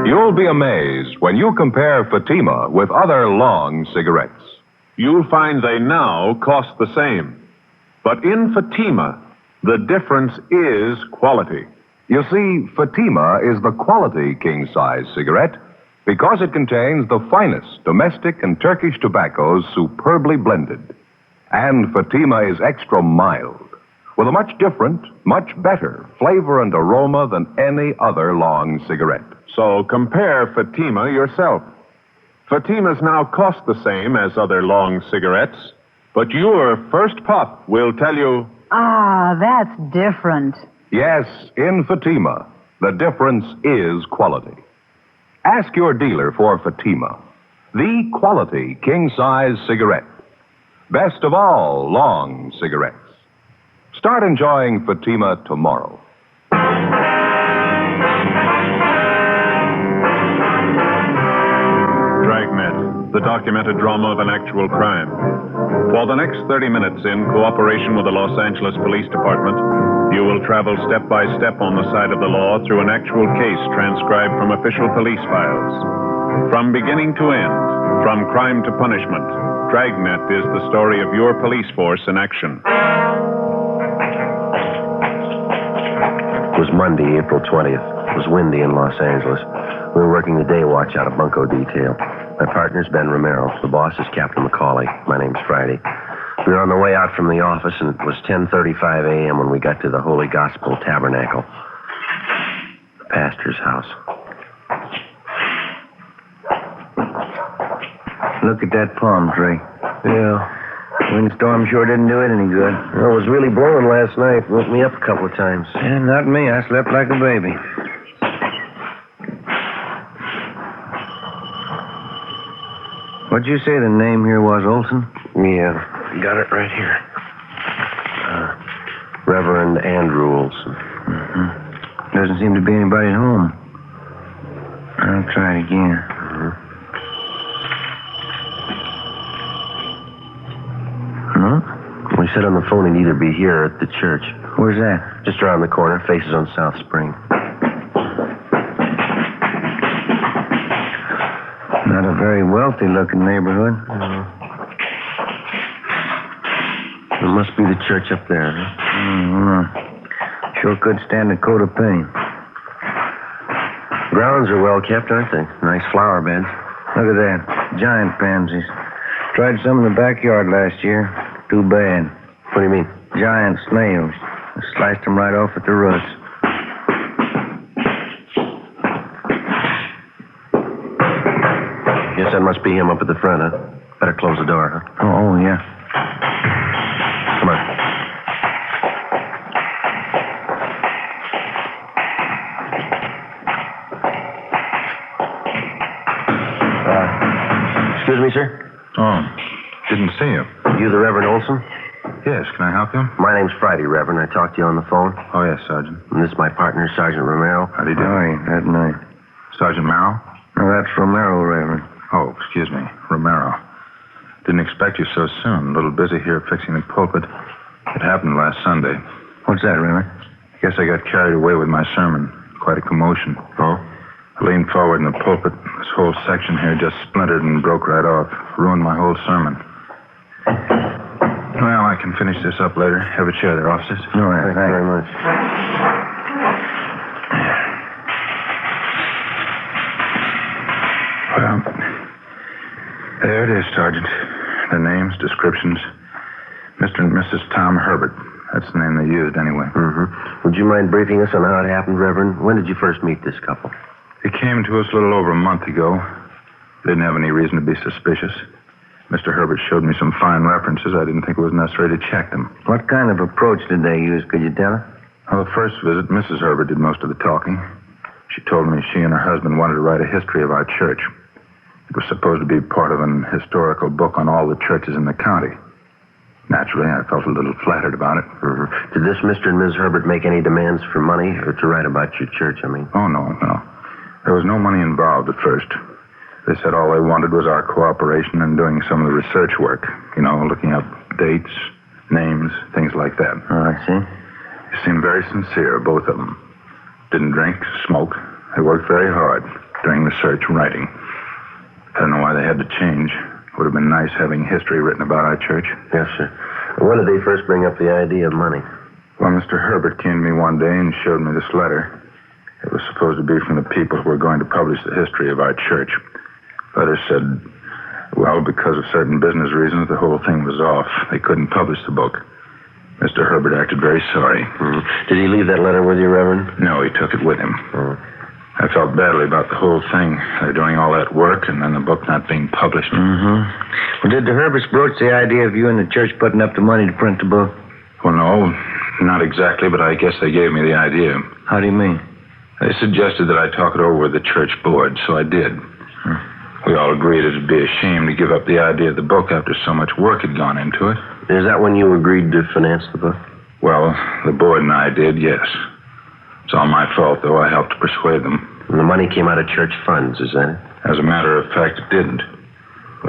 You'll be amazed when you compare Fatima with other long cigarettes. You'll find they now cost the same. But in Fatima, the difference is quality. You see, Fatima is the quality king-size cigarette because it contains the finest domestic and Turkish tobaccos superbly blended. And Fatima is extra mild, with a much different, much better flavor and aroma than any other long cigarette. So compare Fatima yourself. Fatimas now cost the same as other long cigarettes, but your first puff will tell you... Ah, that's different. Yes, in Fatima, the difference is quality. Ask your dealer for Fatima, the quality king-size cigarette. Best of all long cigarettes. Start enjoying Fatima tomorrow. Dragnet, the documented drama of an actual crime. For the next 30 minutes, in cooperation with the Los Angeles Police Department, you will travel step by step on the side of the law through an actual case transcribed from official police files. From beginning to end, from crime to punishment, Dragnet is the story of your police force in action. It was Monday, April 20th. It was windy in Los Angeles. We were working the day watch out of bunco detail. My partner's Ben Romero. The boss is Captain McCauley. My name's Friday. We were on the way out from the office, and it was 10:35 a.m. when we got to the Holy Gospel Tabernacle, the pastor's house. Look at that palm tree. Yeah. Windstorm sure didn't do it any good. Well, it was really blowing last night. Woke me up a couple of times. Yeah, not me. I slept like a baby. What'd you say the name here was, Olson? Yeah, got it right here. Reverend Andrew Olson. Mm-hmm. Doesn't seem to be anybody at home. I'll try it again. Huh? We said on the phone he'd either be here or at the church. Where's that? Just around the corner, faces on South Spring. Not a very wealthy-looking neighborhood. It must be the church up there, huh? Sure could stand a coat of paint. Grounds are well kept, aren't they? Nice flower beds. Look at that. Giant pansies. Tried some in the backyard last year. Too bad. What do you mean? Giant snails. I sliced them right off at the roots. Guess that must be him up at the front, huh? Better close the door, huh? Oh, yeah. Come on. Excuse me, sir? Oh, didn't see you. You the Reverend Olson? Yes, can I help you? My name's Friday, Reverend. I talked to you on the phone. Oh, yes, Sergeant. And this is my partner, Sergeant Romero. How do you do? Oh, yeah, that night. Sergeant Merrill? No, that's Romero, Reverend. Oh, excuse me, Romero. Didn't expect you so soon. A little busy here fixing the pulpit. It happened last Sunday. What's that, Reverend? Guess I got carried away with my sermon. Quite a commotion. Oh? I leaned forward in the pulpit. This whole section here just splintered and broke right off. Ruined my whole sermon. Well, I can finish this up later. Have a chair there, officers. All right, Thank you very much. Well, there it is, Sergeant. The names, descriptions. Mr. and Mrs. Tom Herbert. That's the name they used, anyway. Mm-hmm. Would you mind briefing us on how it happened, Reverend? When did you first meet this couple? They came to us a little over a month ago. Didn't have any reason to be suspicious. Mr. Herbert showed me some fine references. I didn't think it was necessary to check them. What kind of approach did they use? Could you tell us? Well, the first visit, Mrs. Herbert did most of the talking. She told me she and her husband wanted to write a history of our church. It was supposed to be part of an historical book on all the churches in the county. Naturally, I felt a little flattered about it. Mm-hmm. Did this Mr. and Ms. Herbert make any demands for money or to write about your church, I mean? Oh, no. There was no money involved at first. They said all they wanted was our cooperation in doing some of the research work. You know, looking up dates, names, things like that. Oh, I see. They seemed very sincere, both of them. Didn't drink, smoke. They worked very hard during the search and writing. I don't know why they had to change. It would have been nice having history written about our church. Yes, sir. When did they first bring up the idea of money? Well, Mr. Herbert came to me one day and showed me this letter. It was supposed to be from the people who were going to publish the history of our church. The letter said, well, because of certain business reasons, the whole thing was off. They couldn't publish the book. Mr. Herbert acted very sorry. Mm-hmm. Did he leave that letter with you, Reverend? No, he took it with him. Oh. I felt badly about the whole thing. They're doing all that work and then the book not being published. Mm-hmm. Well, did the Herberts broach the idea of you and the church putting up the money to print the book? Well, no, not exactly, but I guess they gave me the idea. How do you mean? They suggested that I talk it over with the church board, so I did. We all agreed it'd be a shame to give up the idea of the book after so much work had gone into it. Is that when you agreed to finance the book? Well, the board and I did, yes. It's all my fault, though. I helped to persuade them. And the money came out of church funds, is that it? As a matter of fact, it didn't.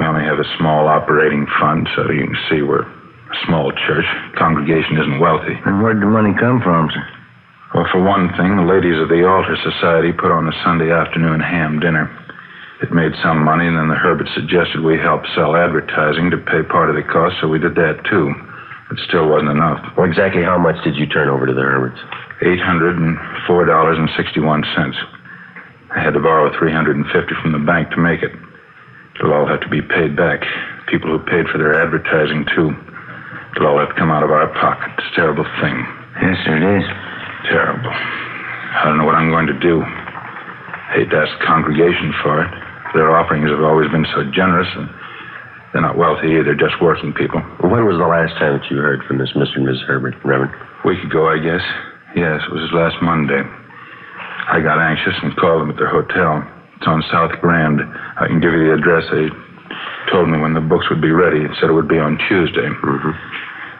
We only have a small operating fund, so you can see we're a small church. Congregation isn't wealthy. And where'd the money come from, sir? Well, for one thing, the ladies of the Altar Society put on a Sunday afternoon ham dinner. It made some money, and then the Herberts suggested we help sell advertising to pay part of the cost, so we did that, too. It still wasn't enough. Well, exactly how much did you turn over to the Herberts? $804.61. I had to borrow $350 from the bank to make it. It'll all have to be paid back. People who paid for their advertising, too. It'll all have to come out of our pocket. It's a terrible thing. Yes, sir, it is. Terrible. I don't know what I'm going to do. I hate to ask the congregation for it. Their offerings have always been so generous, and they're not wealthy either, just working people. When was the last time that you heard from this Mr. and Mrs. Herbert, Reverend? A week ago, I guess. Yes, it was last Monday. I got anxious and called them at their hotel. It's on South Grand. I can give you the address. They told me when the books would be ready. They said it would be on Tuesday.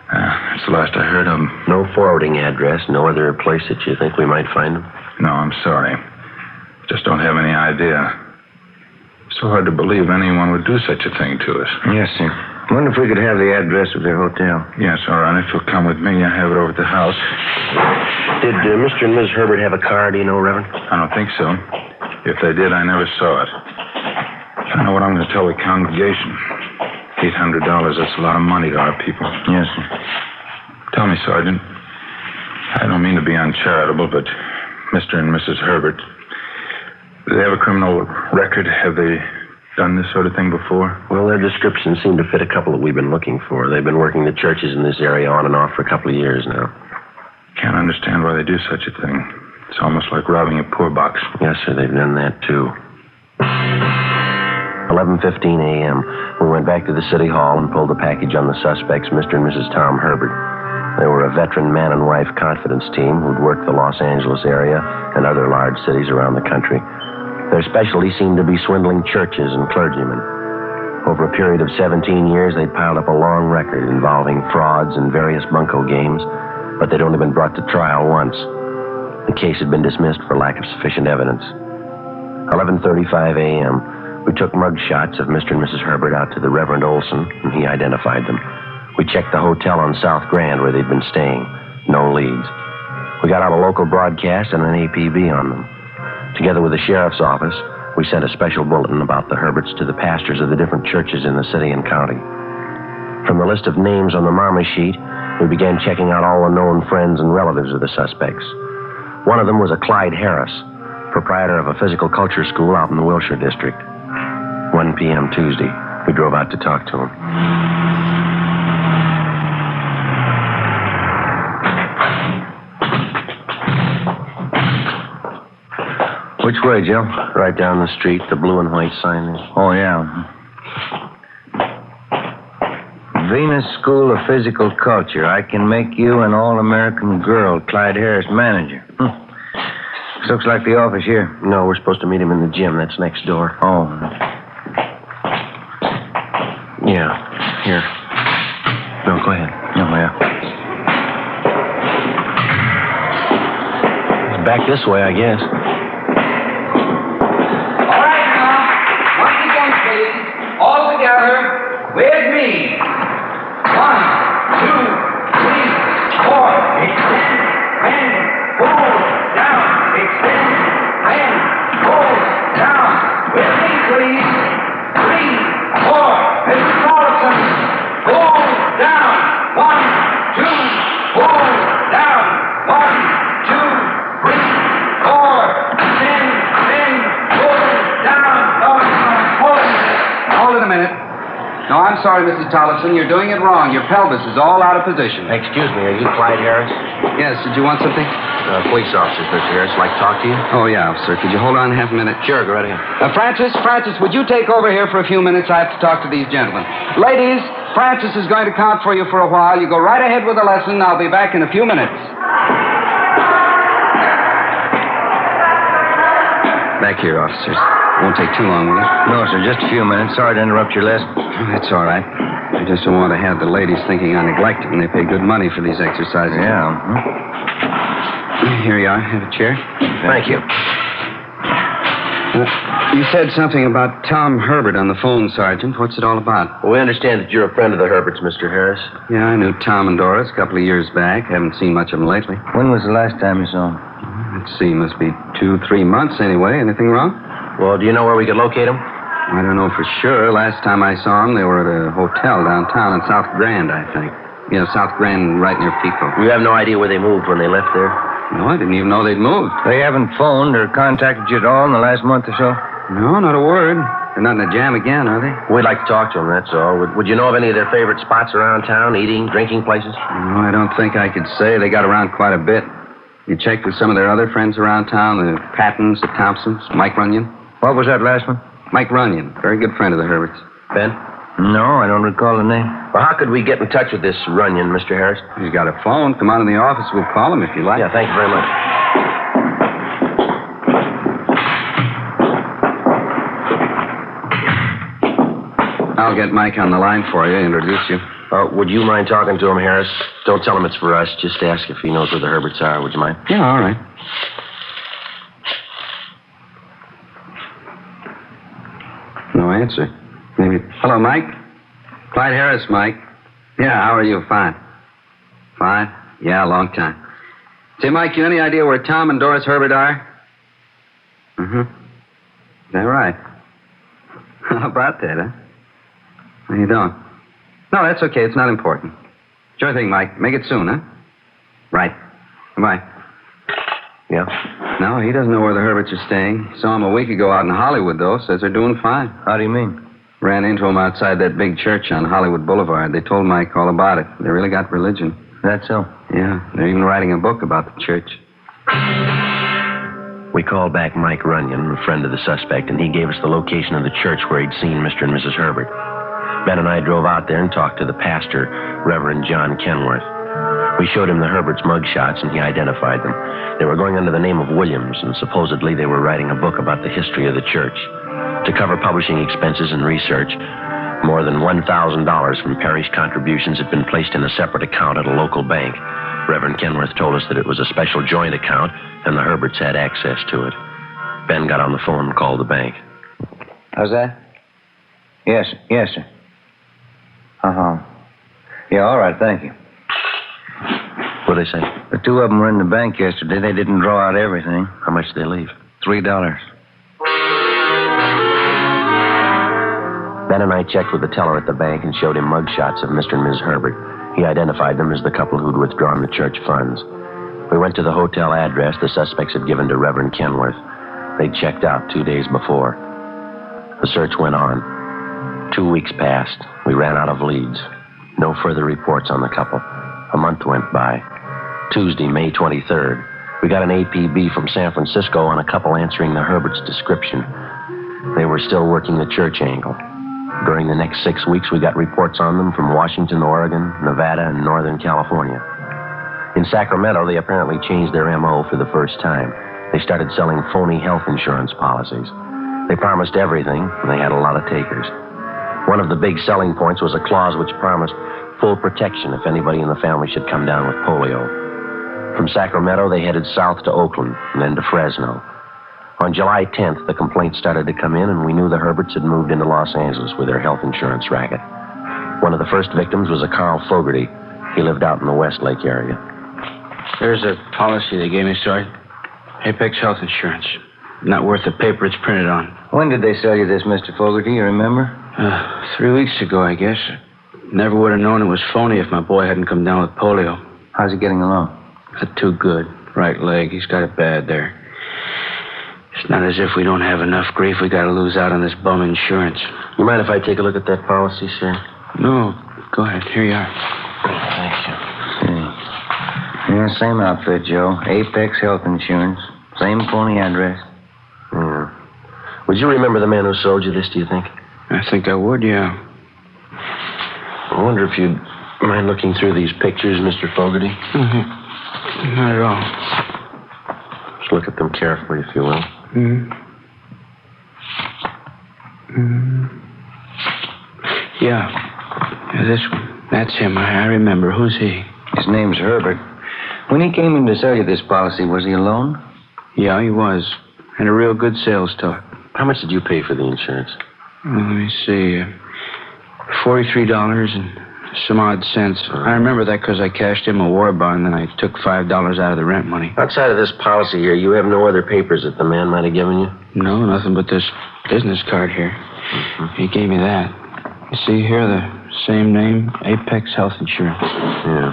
That's the last I heard of them. No forwarding address, no other place that you think we might find them? No, I'm sorry. Just don't have any idea. It's so hard to believe anyone would do such a thing to us. Yes, sir. Wonder if we could have the address of their hotel. Yes, all right. If you'll come with me, I have it over at the house. Did Mr. and Ms. Herbert have a car, do you know, Reverend? I don't think so. If they did, I never saw it. I don't know what I'm going to tell the congregation. $800, that's a lot of money to our people. Yes, sir. Tell me, Sergeant. I don't mean to be uncharitable, but Mr. and Mrs. Herbert, do they have a criminal record? Have they done this sort of thing before? Well, their descriptions seem to fit a couple that we've been looking for. They've been working the churches in this area on and off for a couple of years now. Can't understand why they do such a thing. It's almost like robbing a poor box. Yes, sir, they've done that, too. 11:15 a.m. We went back to the city hall and pulled the package on the suspects, Mr. and Mrs. Tom Herbert. They were a veteran man and wife confidence team who'd worked the Los Angeles area and other large cities around the country. Their specialty seemed to be swindling churches and clergymen. Over a period of 17 years, they'd piled up a long record involving frauds and various bunco games, but they'd only been brought to trial once. The case had been dismissed for lack of sufficient evidence. 11:35 a.m., we took mug shots of Mr. and Mrs. Herbert out to the Reverend Olson, and he identified them. We checked the hotel on South Grand where they'd been staying. No leads. We got out a local broadcast and an APB on them. Together with the sheriff's office, we sent a special bulletin about the Herberts to the pastors of the different churches in the city and county. From the list of names on the Marmy sheet, we began checking out all the known friends and relatives of the suspects. One of them was a Clyde Harris, proprietor of a physical culture school out in the Wilshire district. 1 p.m. Tuesday, we drove out to talk to him. Which way, Joe? Right down the street, the blue and white sign there. Oh, yeah. Venus School of Physical Culture. I can make you an all-American girl, Clyde Harris, manager. This looks like the office here. No, we're supposed to meet him in the gym. That's next door. Oh. Yeah, here. No, go ahead. Oh, yeah. It's back this way, I guess. All together with me. 1, 2, 3, 4. Extend and pull down. Extend and pull down. With me, please. 3, 4. Mr. Carlson. Pull down. 1, 2. Pull down. 1, 2, 3, 4. Extend and pull down. Hold it a minute. No, I'm sorry, Mrs. Tollefson. You're doing it wrong. Your pelvis is all out of position. Excuse me, are you Clyde Harris? Yes, did you want something? Police officers, Mr. Harris. Like to talk to you? Oh, yeah, sir. Could you hold on half a minute? Sure, go right ahead. Francis, would you take over here for a few minutes? I have to talk to these gentlemen. Ladies, Francis is going to count for you for a while. You go right ahead with the lesson. I'll be back in a few minutes. Back here, officers. Won't take too long, will it? No, sir, just a few minutes. Sorry to interrupt your lesson. Oh, that's all right. I just don't want to have the ladies thinking I neglect them. They pay good money for these exercises. Yeah. Here you are. Have a chair. Thank you. You said something about Tom Herbert on the phone, Sergeant. What's it all about? Well, we understand that you're a friend of the Herberts, Mr. Harris. Yeah, I knew Tom and Doris a couple of years back. Haven't seen much of them lately. When was the last time you saw him? Let's see, must be 2-3 months anyway. Anything wrong? Well, do you know where we could locate them? I don't know for sure. Last time I saw them, they were at a hotel downtown in South Grand, I think. Yeah, South Grand, right near Pico. You have no idea where they moved when they left there? No, I didn't even know they'd moved. They haven't phoned or contacted you at all in the last month or so? No, not a word. They're not in a jam again, are they? We'd like to talk to them, that's all. Would you know of any of their favorite spots around town, eating, drinking places? No, I don't think I could say. They got around quite a bit. You checked with some of their other friends around town, the Pattons, the Thompsons, Mike Runyon? What was that last one? Mike Runyon, very good friend of the Herberts. Ben? No, I don't recall the name. Well, how could we get in touch with this Runyon, Mr. Harris? He's got a phone. Come on in the office. We'll call him if you like. Yeah, thank you very much. I'll get Mike on the line for you, introduce you. Would you mind talking to him, Harris? Don't tell him it's for us. Just ask if he knows where the Herberts are. Would you mind? Yeah, all right. No answer. Maybe. Hello, Mike. Clyde Harris, Mike. Yeah, how are you? Fine. Fine? Yeah, long time. Say, Mike, you any idea where Tom and Doris Herbert are? Mm-hmm. Is that right? How about that, huh? No, you don't. No, that's okay. It's not important. Sure thing, Mike. Make it soon, huh? Right. Goodbye. Yeah? No, he doesn't know where the Herberts are staying. Saw him a week ago out in Hollywood, though. Says they're doing fine. How do you mean? Ran into him outside that big church on Hollywood Boulevard. They told Mike all about it. They really got religion. That's so? Yeah. They're even writing a book about the church. We called back Mike Runyon, a friend of the suspect, and he gave us the location of the church where he'd seen Mr. and Mrs. Herbert. Ben and I drove out there and talked to the pastor, Reverend John Kenworth. We showed him the Herberts' mugshots, and he identified them. They were going under the name of Williams, and supposedly they were writing a book about the history of the church. To cover publishing expenses and research, more than $1,000 from parish contributions had been placed in a separate account at a local bank. Reverend Kenworth told us that it was a special joint account, and the Herberts had access to it. Ben got on the phone and called the bank. How's that? Yes, sir. Uh-huh. Yeah, all right, thank you. What'd they say? The two of them were in the bank yesterday. They didn't draw out everything. How much did they leave? $3. Ben and I checked with the teller at the bank and showed him mugshots of Mr. and Ms. Herbert. He identified them as the couple who'd withdrawn the church funds. We went to the hotel address the suspects had given to Reverend Kenworth. They'd checked out 2 days before. The search went on. 2 weeks passed. We ran out of leads. No further reports on the couple. A month went by. Tuesday, May 23rd, we got an APB from San Francisco on a couple answering the Herberts' description. They were still working the church angle. During the next 6 weeks, we got reports on them from Washington, Oregon, Nevada, and Northern California. In Sacramento, they apparently changed their M.O. for the first time. They started selling phony health insurance policies. They promised everything, and they had a lot of takers. One of the big selling points was a clause which promised full protection if anybody in the family should come down with polio. From Sacramento, they headed south to Oakland and then to Fresno. On July 10th, the complaints started to come in, and we knew the Herberts had moved into Los Angeles with their health insurance racket. One of the first victims was a Carl Fogarty. He lived out in the Westlake area. There's a policy they gave me, Sergeant. Apex Health Insurance. Not worth the paper it's printed on. When did they sell you this, Mr. Fogarty? You remember? 3 weeks ago, I guess. Never would have known it was phony if my boy hadn't come down with polio. How's he getting along? Not too good. Right leg. He's got it bad there. It's not as if we don't have enough grief. We got to lose out on this bum insurance. You mind if I take a look at that policy, sir? No. Go ahead. Here you are. Thank you. Yeah, same outfit, Joe. Apex Health Insurance. Same phony address. Yeah. Would you remember the man who sold you this, do you think? I think I would, yeah. I wonder if you'd mind looking through these pictures, Mr. Fogarty? Mm-hmm. Not at all. Just look at them carefully, if you will. Mm-hmm. Yeah, this one. That's him. I remember. Who's he? His name's Herbert. When he came in to sell you this policy, was he alone? Yeah, he was. Had a real good sales talk. How much did you pay for the insurance? Let me see. $43 and some odd cents. I remember that because I cashed him a war bond, and then I took $5 out of the rent money. Outside of this policy here, you have no other papers that the man might have given you? No, nothing but this business card here. He gave me that. You see here, the same name, Apex Health Insurance. Yeah.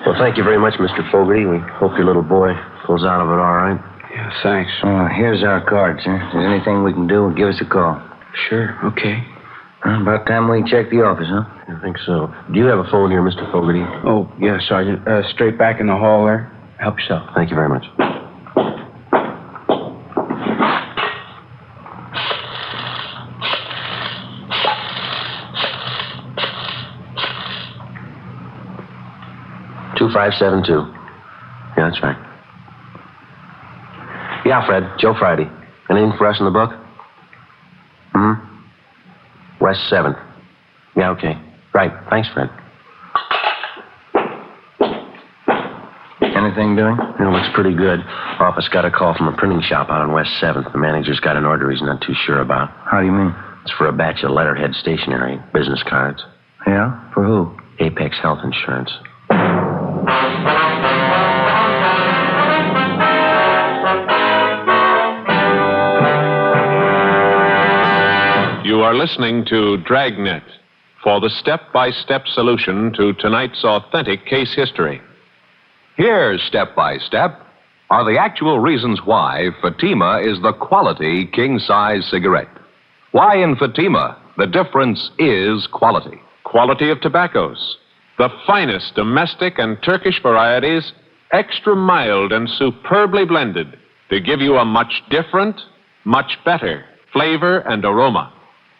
Well, thank you very much, Mr. Fogarty. We hope your little boy pulls out of it all right. Yeah, thanks. Here's our card, sir. If there's anything we can do, give us a call. Sure, okay. About time we check the office, huh? I think so. Do you have a phone here, Mr. Fogarty? Oh, yeah, Sergeant. Straight back in the hall there. Help yourself. Thank you very much. $2572. Yeah, that's right. Yeah, Fred. Joe Friday. Anything for us in the book? West 7th. Yeah, okay. Right. Thanks, Fred. Anything doing? Looks pretty good. Office got a call from a printing shop out on West 7th. The manager's got an order he's not too sure about. How do you mean? It's for a batch of letterhead stationery, business cards. Yeah? For who? Apex Health Insurance. You are listening to Dragnet for the step-by-step solution to tonight's authentic case history. Here, step by step, are the actual reasons why Fatima is the quality king-size cigarette. Why in Fatima the difference is quality. Quality of tobaccos. The finest domestic and Turkish varieties, extra mild and superbly blended to give you a much different, much better flavor and aroma.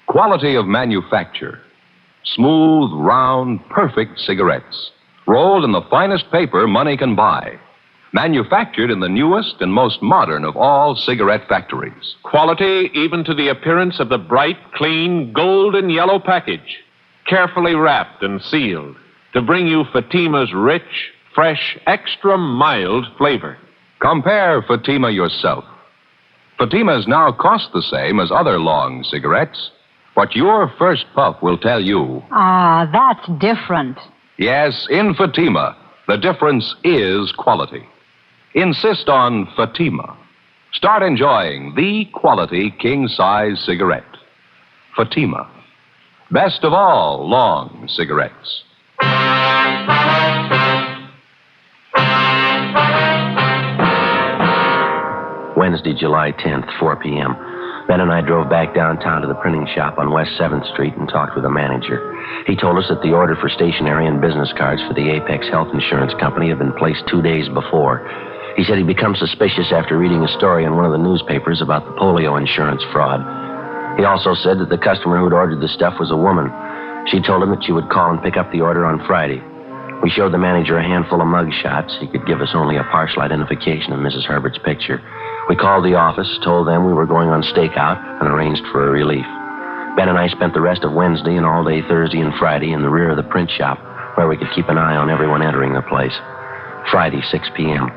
Quality of manufacture. Smooth, round, perfect cigarettes. Rolled in the finest paper money can buy. Manufactured in the newest and most modern of all cigarette factories. Quality even to the appearance of the bright, clean, golden yellow package. Carefully wrapped and sealed to bring you Fatima's rich, fresh, extra mild flavor. Compare Fatima yourself. Fatimas now cost the same as other long cigarettes, but your first puff will tell you. Ah, that's different. Yes, in Fatima, the difference is quality. Insist on Fatima. Start enjoying the quality king-size cigarette. Fatima. Best of all long cigarettes. Wednesday, July 10th, 4 p.m. Ben and I drove back downtown to the printing shop on West 7th Street and talked with the manager. He told us that the order for stationery and business cards for the Apex Health Insurance Company had been placed 2 days before. He said he'd become suspicious after reading a story in one of the newspapers about the polio insurance fraud. He also said that the customer who'd ordered the stuff was a woman. She told him that she would call and pick up the order on Friday. We showed the manager a handful of mug shots. He could give us only a partial identification of Mrs. Herbert's picture. We called the office, told them we were going on stakeout, and arranged for a relief. Ben and I spent the rest of Wednesday and all day Thursday and Friday in the rear of the print shop, where we could keep an eye on everyone entering the place. Friday, 6 p.m.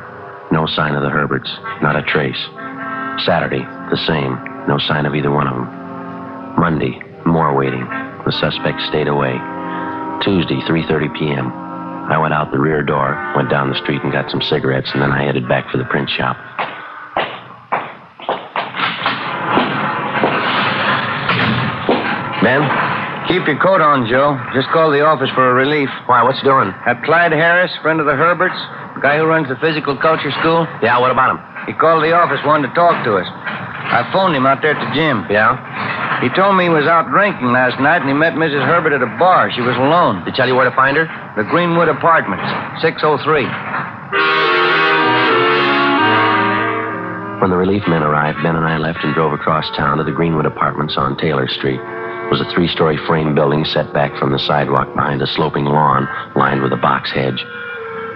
No sign of the Herberts. Not a trace. Saturday, the same. No sign of either one of them. Monday, more waiting. The suspect stayed away. Tuesday, 3:30 p.m. I went out the rear door, went down the street and got some cigarettes, and then I headed back for the print shop. Ben, keep your coat on, Joe. Just call the office for a relief. Why, what's doing? That Clyde Harris, friend of the Herberts, the guy who runs the physical culture school. Yeah, what about him? He called the office, wanted to talk to us. I phoned him out there at the gym. Yeah? He told me he was out drinking last night and he met Mrs. Herbert at a bar. She was alone. Did he tell you where to find her? The Greenwood Apartments, 603. When the relief men arrived, Ben and I left and drove across town to the Greenwood Apartments on Taylor Street. It was a 3-story frame building set back from the sidewalk behind a sloping lawn lined with a box hedge.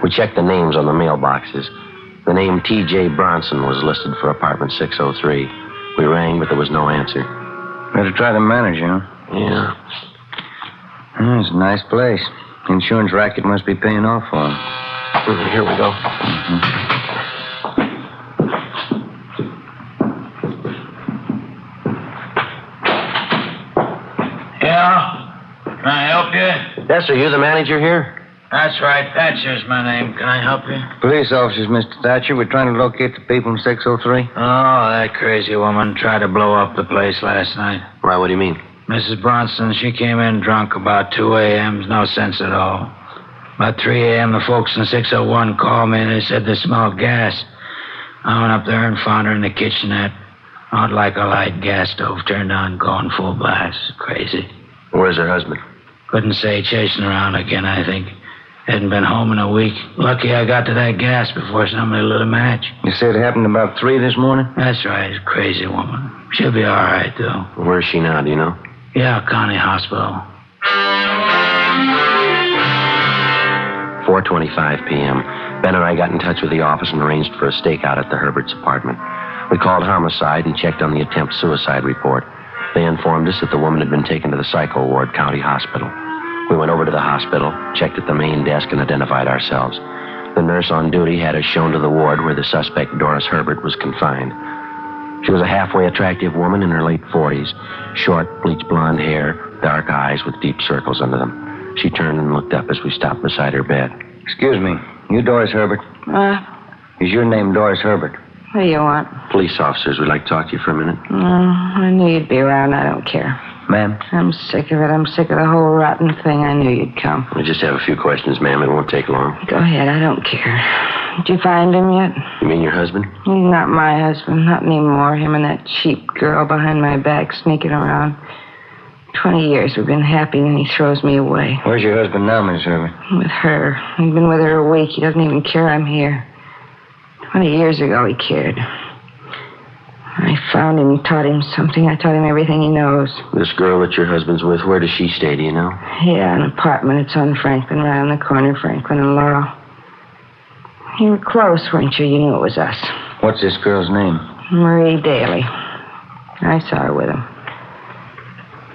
We checked the names on the mailboxes. The name T.J. Bronson was listed for apartment 603. We rang, but there was no answer. Better try the manager, huh? Yeah. It's a nice place. Insurance racket must be paying off for him. Here we go. Yeah? Can I help you? Yes, are you the manager here? That's right. Thatcher's my name. Can I help you? Police officers, Mr. Thatcher. We're trying to locate the people in 603. Oh, that crazy woman tried to blow up the place last night. Why, what do you mean? Mrs. Bronson, she came in drunk about 2 a.m. No sense at all. About 3 a.m., the folks in 601 called me and they said they smelled gas. I went up there and found her in the kitchenette. Out like a light gas stove turned on, going full blast. Crazy. Where's her husband? Couldn't say, chasing around again, I think. Hadn't been home in a week. Lucky I got to that gas before somebody lit a match. You said it happened about 3 this morning? That's right. Crazy woman. She'll be all right, though. Where's she now, do you know? Yeah, County Hospital. 4:25 p.m. Ben and I got in touch with the office and arranged for a stakeout at the Herberts' apartment. We called homicide and checked on the attempt suicide report. They informed us that the woman had been taken to the psycho ward, County Hospital. We went over to the hospital, checked at the main desk, and identified ourselves. The nurse on duty had us shown to the ward where the suspect, Doris Herbert, was confined. She was a halfway attractive woman in her late 40s. Short, bleached blonde hair, dark eyes with deep circles under them. She turned and looked up as we stopped beside her bed. Excuse me. You Doris Herbert? Is your name Doris Herbert? What do you want? Police officers, we'd like to talk to you for a minute. I knew you'd be around. I don't care. Ma'am? I'm sick of it. I'm sick of the whole rotten thing. I knew you'd come. We just have a few questions, ma'am. It won't take long. Go ahead. I don't care. Did you find him yet? You mean your husband? He's not my husband. Not anymore. Him and that cheap girl behind my back sneaking around. 20 years we've been happy, and he throws me away. Where's your husband now, Miss Herbert? With her. He's been with her a week. He doesn't even care I'm here. 20 years ago, he cared. I found him and taught him something. I taught him everything he knows. This girl that your husband's with, where does she stay, do you know? Yeah, an apartment. It's on Franklin, right on the corner, Franklin and Laurel. You were close, weren't you? You knew it was us. What's this girl's name? Marie Daly. I saw her with him.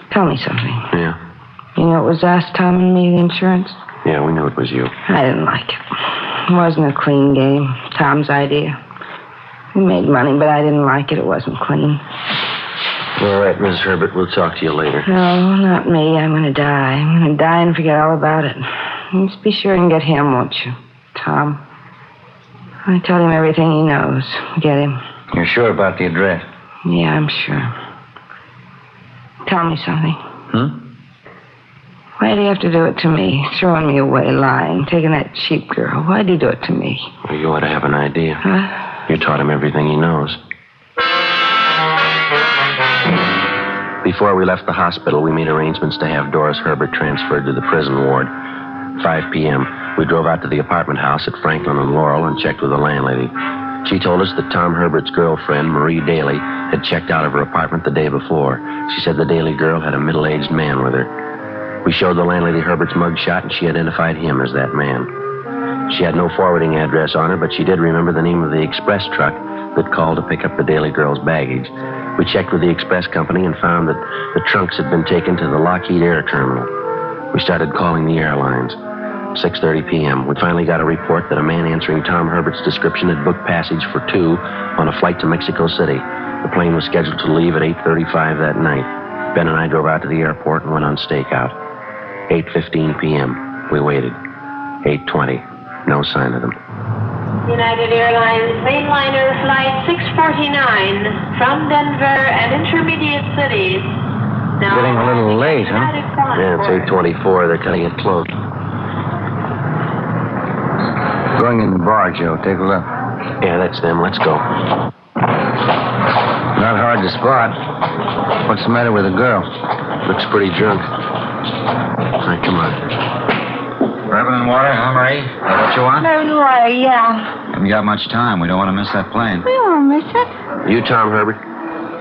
Tell me something. Yeah. You know it was us, Tom and me, the insurance? Yeah, we knew it was you. I didn't like it. It wasn't a clean game. Tom's idea. We made money, but I didn't like it. It wasn't clean. All right, Miss Herbert, we'll talk to you later. No, not me. I'm going to die. I'm going to die and forget all about it. You just be sure and get him, won't you, Tom? I told him everything he knows. Get him. You're sure about the address? Yeah, I'm sure. Tell me something. Why do you have to do it to me? Throwing me away, lying, taking that cheap girl. Why'd you do it to me? Well, you ought to have an idea. Huh? You taught him everything he knows. Before we left the hospital, we made arrangements to have Doris Herbert transferred to the prison ward. 5 p.m., we drove out to the apartment house at Franklin and Laurel and checked with the landlady. She told us that Tom Herbert's girlfriend, Marie Daly, had checked out of her apartment the day before. She said the Daly girl had a middle-aged man with her. We showed the landlady Herbert's mugshot, and she identified him as that man. She had no forwarding address on her, but she did remember the name of the express truck that called to pick up the Daly girl's baggage. We checked with the express company and found that the trunks had been taken to the Lockheed Air Terminal. We started calling the airlines. 6:30 p.m. We finally got a report that a man answering Tom Herbert's description had booked passage for 2 on a flight to Mexico City. The plane was scheduled to leave at 8:35 that night. Ben and I drove out to the airport and went on stakeout. 8:15 p.m. We waited. 8:20. No sign of them. United Airlines mainliner flight 649 from Denver and intermediate cities. Now Getting a little late, huh? Yeah, it's 8:24. They're cutting it close. Going in the bar, Joe. Take a look. Yeah, that's them. Let's go. Not hard to spot. What's the matter with the girl? Looks pretty drunk. All right, come on. Bourbon and water, huh, Marie? Is that what you want? Bourbon and water, yeah. Haven't got much time. We don't want to miss that plane. We won't miss it. You Tom Herbert?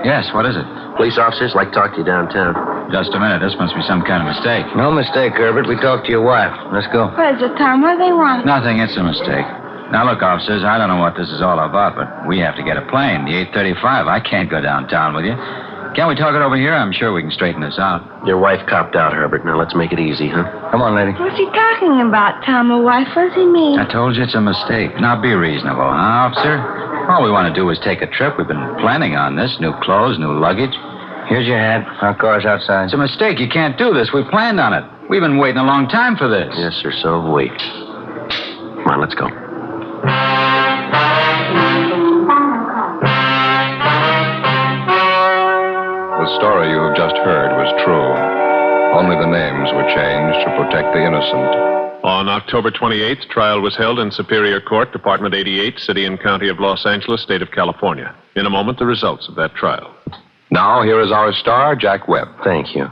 Yes, what is it? Police officers like to talk to you downtown. Just a minute. This must be some kind of mistake. No mistake, Herbert. We talked to your wife. Let's go. What is it, Tom? What do they want? Nothing. It's a mistake. Now, look, officers, I don't know what this is all about, but we have to get a plane, the 835. I can't go downtown with you. Can't we talk it over here? I'm sure we can straighten this out. Your wife copped out, Herbert. Now let's make it easy, huh? Come on, lady. What's he talking about, Tom? A wife? What does he mean? I told you it's a mistake. Now be reasonable, huh, officer? All we want to do is take a trip. We've been planning on this. New clothes, new luggage. Here's your hat. Our car's outside. It's a mistake. You can't do this. We planned on it. We've been waiting a long time for this. Yes, sir, so have we. Come on, let's go. The story you have just heard was true. Only the names were changed to protect the innocent. On October 28th, trial was held in Superior Court, Department 88, City and County of Los Angeles, State of California. In a moment, the results of that trial. Now, here is our star, Jack Webb. Thank you.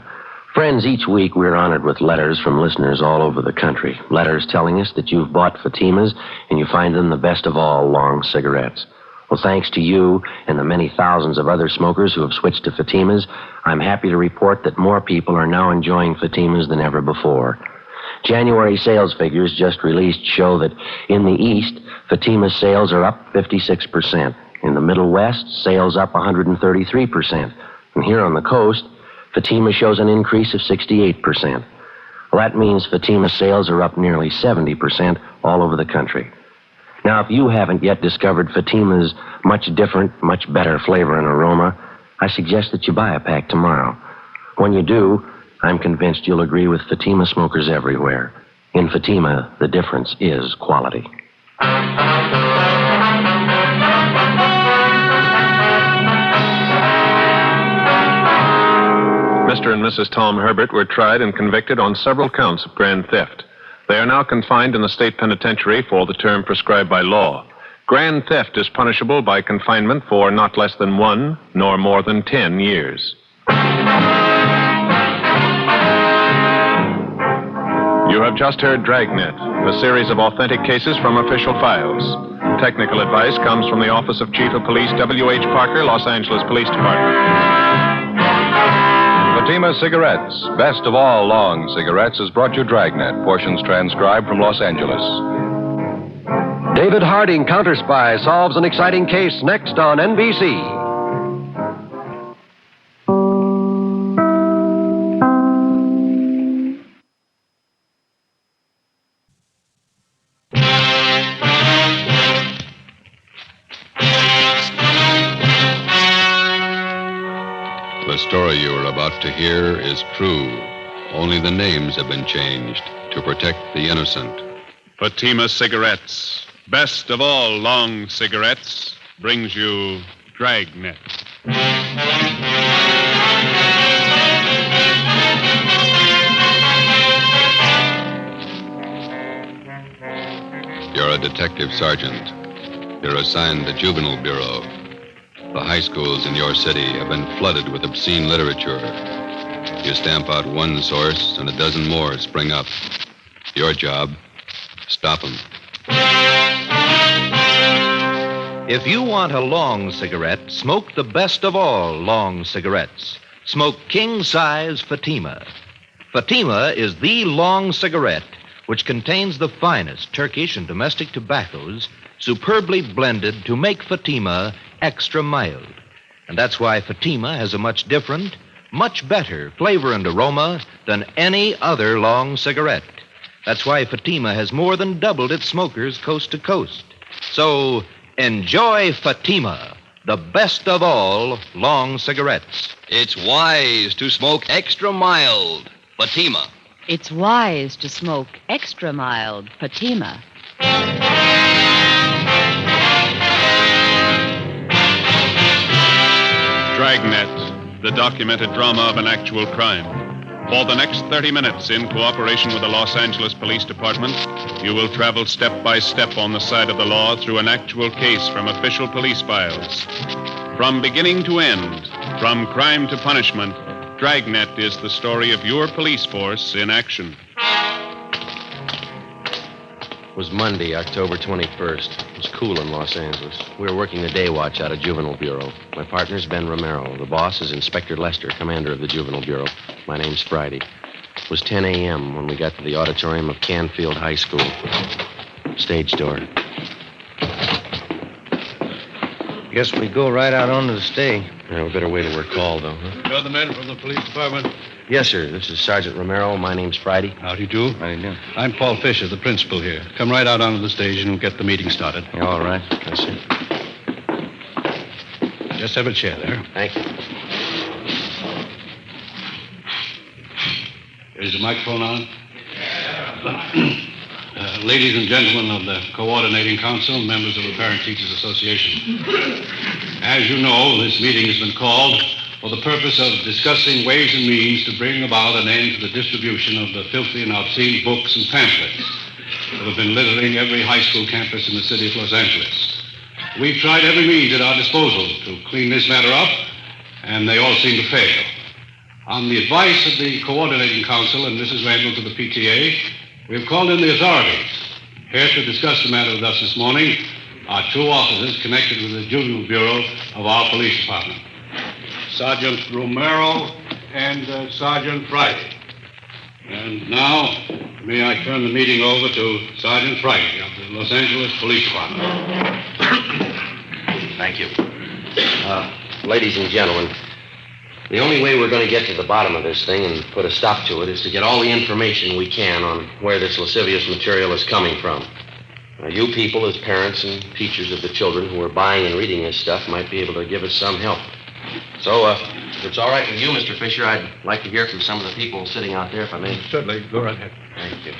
Friends, each week we're honored with letters from listeners all over the country. Letters telling us that you've bought Fatimas and you find them the best of all long cigarettes. Well, thanks to you and the many thousands of other smokers who have switched to Fatimas, I'm happy to report that more people are now enjoying Fatimas than ever before. January sales figures just released show that in the East, Fatima sales are up 56%. In the Middle West, sales up 133%. And here on the coast, Fatima shows an increase of 68%. Well, that means Fatima sales are up nearly 70% all over the country. Now, if you haven't yet discovered Fatima's much different, much better flavor and aroma, I suggest that you buy a pack tomorrow. When you do, I'm convinced you'll agree with Fatima smokers everywhere. In Fatima, the difference is quality. Mr. and Mrs. Tom Herbert were tried and convicted on several counts of grand theft. They are now confined in the state penitentiary for the term prescribed by law. Grand theft is punishable by confinement for not less than 1 nor more than 10 years. You have just heard Dragnet, a series of authentic cases from official files. Technical advice comes from the Office of Chief of Police W.H. Parker, Los Angeles Police Department. Fatima Cigarettes, best of all long cigarettes, has brought you Dragnet, portions transcribed from Los Angeles. David Harding, counter-spy, solves an exciting case next on NBC. The story you are about to hear is true. Only the names have been changed to protect the innocent. Fatima Cigarettes, best of all long cigarettes, brings you Dragnet. You're a detective sergeant. You're assigned the Juvenile Bureau. The high schools in your city have been flooded with obscene literature. You stamp out one source, and a dozen more spring up. Your job, stop them. If you want a long cigarette, smoke the best of all long cigarettes. Smoke king-size Fatima. Fatima is the long cigarette which contains the finest Turkish and domestic tobaccos superbly blended to make Fatima extra mild. And that's why Fatima has a much different, much better flavor and aroma than any other long cigarette. That's why Fatima has more than doubled its smokers coast to coast. So enjoy Fatima, the best of all long cigarettes. It's wise to smoke extra mild Fatima. It's wise to smoke extra mild Fatima. Dragnet, the documented drama of an actual crime. For the next 30 minutes, in cooperation with the Los Angeles Police Department, you will travel step by step on the side of the law through an actual case from official police files. From beginning to end, from crime to punishment, Dragnet is the story of your police force in action. It was Monday, October 21st. It was cool in Los Angeles. We were working the day watch out of Juvenile Bureau. My partner's Ben Romero. The boss is Inspector Lester, commander of the Juvenile Bureau. My name's Friday. It was 10 a.m. when we got to the auditorium of Canfield High School. Stage door. Guess we go right out onto the stage. Yeah, we better wait till we're called, though, huh? You're the men from the police department? Yes, sir. This is Sergeant Romero. My name's Friday. How do you do? How do you do? I'm Paul Fisher, the principal here. Come right out onto the stage and get the meeting started. Yeah, all right. Yes, sir. Just have a chair there. Thank you. Is the microphone on? Ladies and gentlemen of the Coordinating Council, members of the Parent Teachers Association. As you know, this meeting has been called for the purpose of discussing ways and means to bring about an end to the distribution of the filthy and obscene books and pamphlets that have been littering every high school campus in the city of Los Angeles. We've tried every means at our disposal to clean this matter up, and they all seem to fail. On the advice of the Coordinating Council and Mrs. Randall to the PTA, we've called in the authorities. Here to discuss the matter with us this morning are two officers connected with the Juvenile Bureau of our police department, Sergeant Romero and Sergeant Friday. And now, may I turn the meeting over to Sergeant Friday of the Los Angeles Police Department. Thank you. Ladies and gentlemen, the only way we're going to get to the bottom of this thing and put a stop to it is to get all the information we can on where this lascivious material is coming from. Now, you people, as parents and teachers of the children who are buying and reading this stuff, might be able to give us some help. So, if it's all right with you, Mr. Fisher, I'd like to hear from some of the people sitting out there, if I may. Certainly. Go right ahead. Thank you.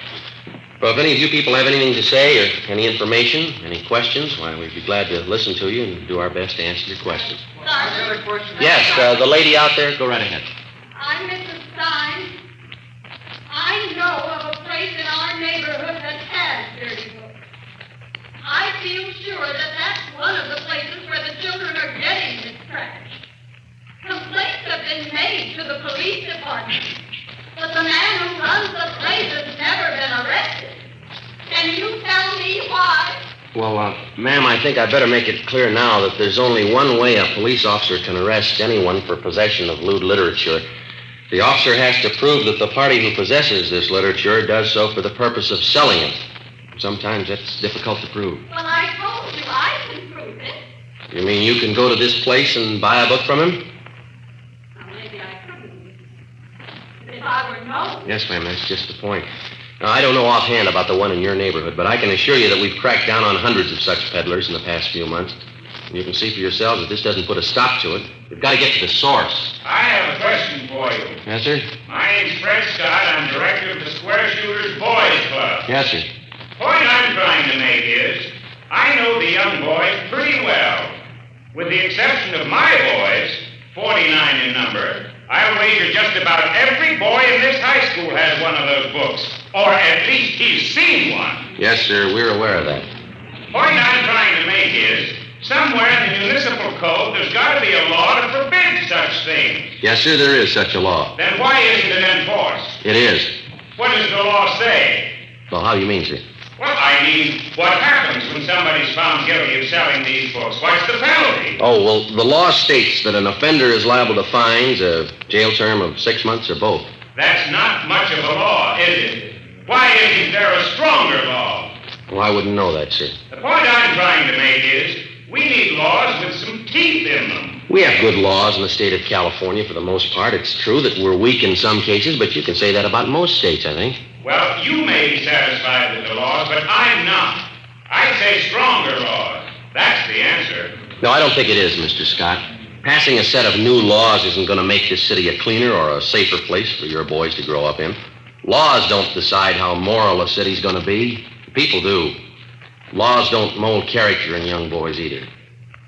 Well, if any of you people have anything to say or any information, any questions, why, we'd be glad to listen to you and do our best to answer your questions. Yes, the lady out there, go right ahead. I'm Mrs. Stein. I know of a place in our neighborhood that has dirty books. I feel sure that that's one of the places where the children are getting this trash. Complaints have been made to the police department, but the man who runs the place has never been arrested. Can you tell me why? Well, ma'am, I think I better make it clear now that there's only one way a police officer can arrest anyone for possession of lewd literature. The officer has to prove that the party who possesses this literature does so for the purpose of selling it. Sometimes that's difficult to prove. Well, I told you I can prove it. You mean you can go to this place and buy a book from him? Well, maybe I couldn't. If I were known. Yes, ma'am, that's just the point. Now, I don't know offhand about the one in your neighborhood, but I can assure you that we've cracked down on hundreds of such peddlers in the past few months. And you can see for yourselves that this doesn't put a stop to it. We've got to get to the source. I have a question for you. Yes, sir? My name's Fred Scott. I'm director of the Square Shooters Boys Club. Yes, sir. The point I'm trying to make is, I know the young boys pretty well. With the exception of my boys, 49 in number, I'll wager just about every boy in this high school has one of those books. Or at least he's seen one. Yes, sir, we're aware of that. The point I'm trying to make is, somewhere in the municipal code, there's got to be a law to forbid such things. Yes, sir, there is such a law. Then why isn't it enforced? It is. What does the law say? Well, how do you mean, sir? Well, I mean, what happens when somebody's found guilty of selling these books? What's the penalty? Oh, well, the law states that an offender is liable to fines, a jail term of 6 months, or both. That's not much of a law, is it? Why isn't there a stronger law? Well, I wouldn't know that, sir. The point I'm trying to make is, we need laws with some teeth in them. We have good laws in the state of California for the most part. It's true that we're weak in some cases, but you can say that about most states, I think. Well, you may be satisfied with the laws, but I'm not. I say stronger laws. That's the answer. No, I don't think it is, Mr. Scott. Passing a set of new laws isn't going to make this city a cleaner or a safer place for your boys to grow up in. Laws don't decide how moral a city's going to be. People do. Laws don't mold character in young boys either.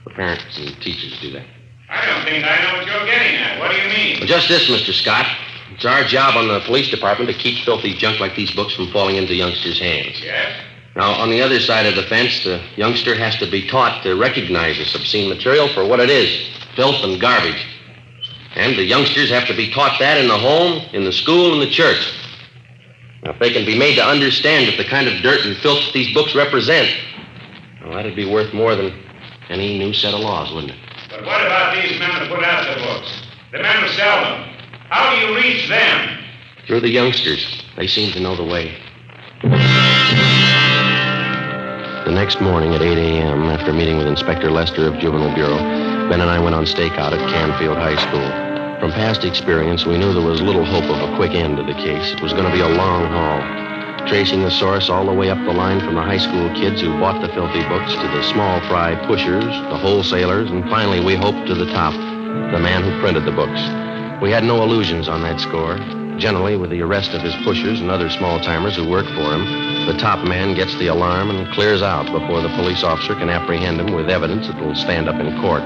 The parents and teachers do that. I don't think I know what you're getting at. What do you mean? Well, just this, Mr. Scott. It's our job on the police department to keep filthy junk like these books from falling into youngsters' hands. Yes? Now, on the other side of the fence, the youngster has to be taught to recognize this obscene material for what it is, filth and garbage. And the youngsters have to be taught that in the home, in the school, and the church. Now, if they can be made to understand that the kind of dirt and filth that these books represent, well, that'd be worth more than any new set of laws, wouldn't it? But what about these men who put out the books? The men who sell them? How do you reach them? Through the youngsters. They seem to know the way. The next morning at 8 a.m., after meeting with Inspector Lester of Juvenile Bureau, Ben and I went on stakeout at Canfield High School. From past experience, we knew there was little hope of a quick end to the case. It was going to be a long haul, tracing the source all the way up the line from the high school kids who bought the filthy books to the small fry pushers, the wholesalers, and finally, we hoped, to the top, the man who printed the books. We had no illusions on that score. Generally, with the arrest of his pushers and other small-timers who work for him, the top man gets the alarm and clears out before the police officer can apprehend him with evidence that will stand up in court.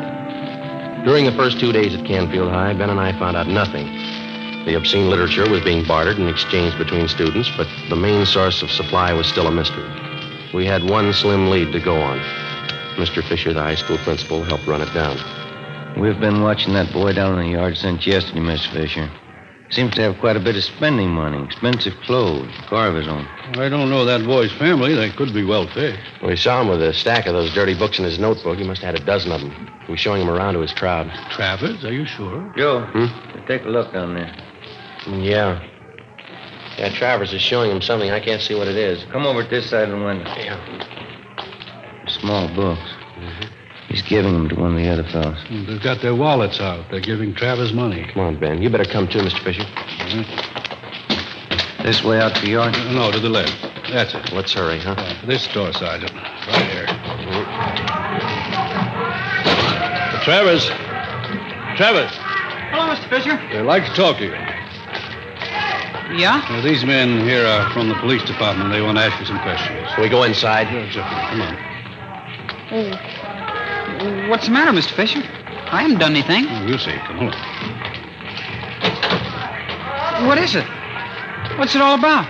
During the first 2 days at Canfield High, Ben and I found out nothing. The obscene literature was being bartered and exchanged between students, but the main source of supply was still a mystery. We had one slim lead to go on. Mr. Fisher, the high school principal, helped run it down. We've been watching that boy down in the yard since yesterday, Miss Fisher. Seems to have quite a bit of spending money, expensive clothes, car of his own. I don't know that boy's family. They could be wealthy. We saw him with a stack of those dirty books in his notebook. He must have had a dozen of them. He was showing them around to his crowd. Travers, are you sure? Joe, take a look down there. Yeah, Travers is showing him something. I can't see what it is. Come over to this side of the window. Yeah. Small books. He's giving them to one of the other fellows. They've got their wallets out. They're giving Travers money. Come on, Ben. You better come too, Mr. Fisher. This way out to the yard? No, to the left. That's it. Let's hurry, huh? This door, Sergeant. Right here. Travers. Hello, Mr. Fisher. I'd like to talk to you. Yeah? These men here are from the police department. They want to ask you some questions. Can we go inside? Sure. Come on. Oh, what's the matter, Mr. Fisher? I haven't done anything. We'll see. Come on. What is it? What's it all about?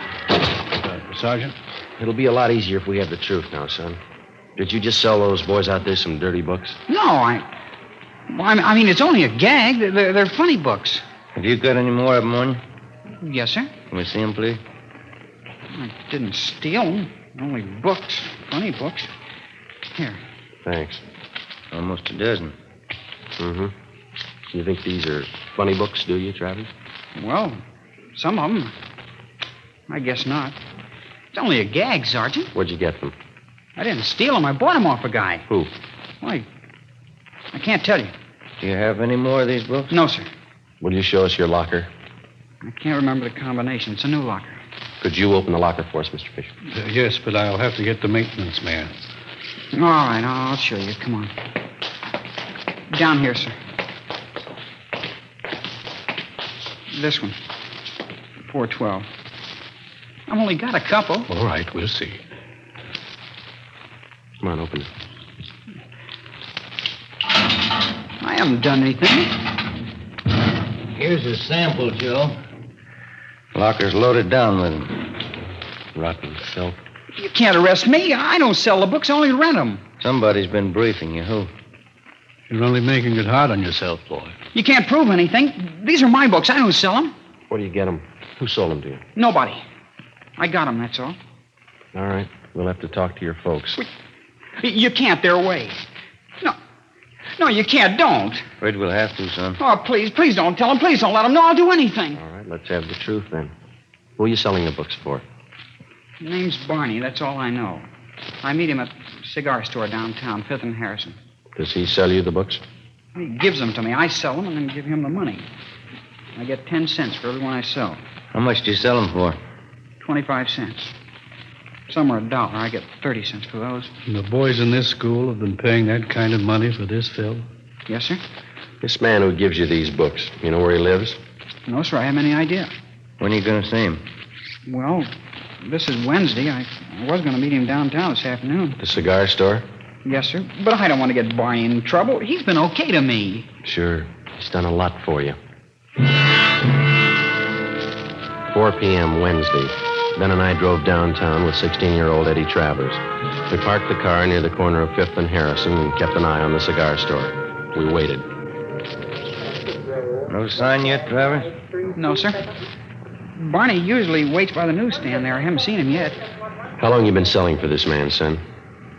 Sergeant? It'll be a lot easier if we have the truth now, son. Did you just sell those boys out there some dirty books? No, I mean, it's only a gag. They're funny books. Have you got any more of them on you? Yes, sir. Can we see them, please? I didn't steal them. Only books. Funny books. Here. Thanks. Almost a dozen. Mm-hmm. You think these are funny books, do you, Travis? Well, some of them. I guess not. It's only a gag, Sergeant. Where'd you get them? I didn't steal them. I bought them off a guy. Who? Why, I can't tell you. Do you have any more of these books? No, sir. Will you show us your locker? I can't remember the combination. It's a new locker. Could you open the locker for us, Mr. Fisher? Yes, but I'll have to get the maintenance man. All right, I'll show you. Come on. Down here, sir. This one. 412. I've only got a couple. All right, we'll see. Come on, open it. I haven't done anything. Here's a sample, Joe. Locker's loaded down with them. Rotten filth. You can't arrest me. I don't sell the books, I only rent them. Somebody's been briefing you. Who? You're only making it hard on yourself, boy. You can't prove anything. These are my books. I don't sell them. Where do you get them? Who sold them to you? Nobody. I got them, that's all. All right. We'll have to talk to your folks. You can't. They're away. No, you can't. Don't. Afraid we'll have to, son. Oh, please don't tell them. Please don't let them know I'll do anything. All right, let's have the truth then. Who are you selling the books for? His name's Barney. That's all I know. I meet him at a cigar store downtown, 5th and Harrison. Does he sell you the books? He gives them to me. I sell them and then give him the money. I get 10 cents for every one I sell. How much do you sell them for? 25 cents. Some are $1. I get 30 cents for those. And the boys in this school have been paying that kind of money for this film? Yes, sir. This man who gives you these books, you know where he lives? No, sir. I haven't any idea. When are you going to see him? Well, this is Wednesday. I was going to meet him downtown this afternoon. The cigar store? Yes, sir. But I don't want to get Barney in trouble. He's been okay to me. Sure. He's done a lot for you. 4 p.m. Wednesday. Ben and I drove downtown with 16-year-old Eddie Travers. We parked the car near the corner of 5th and Harrison and kept an eye on the cigar store. We waited. No sign yet, Travers? No, sir. Barney usually waits by the newsstand there. I haven't seen him yet. How long you been selling for this man, son?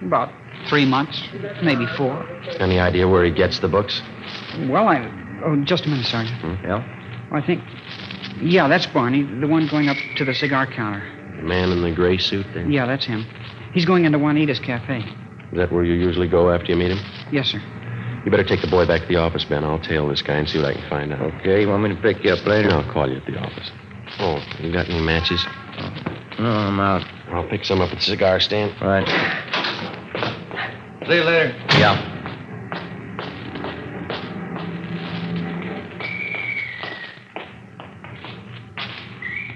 About 3 months, maybe 4. Any idea where he gets the books? Well, Oh, just a minute, Sergeant. Yeah? Well, I think... Yeah, that's Barney, the one going up to the cigar counter. The man in the gray suit there? Yeah, that's him. He's going into Juanita's cafe. Is that where you usually go after you meet him? Yes, sir. You better take the boy back to the office, Ben. I'll tail this guy and see what I can find out. Okay, you want me to pick you up later? I'll call you at the office. Oh, you got any matches? No, I'm out. I'll pick some up at the cigar stand. Right. See you later. Yeah.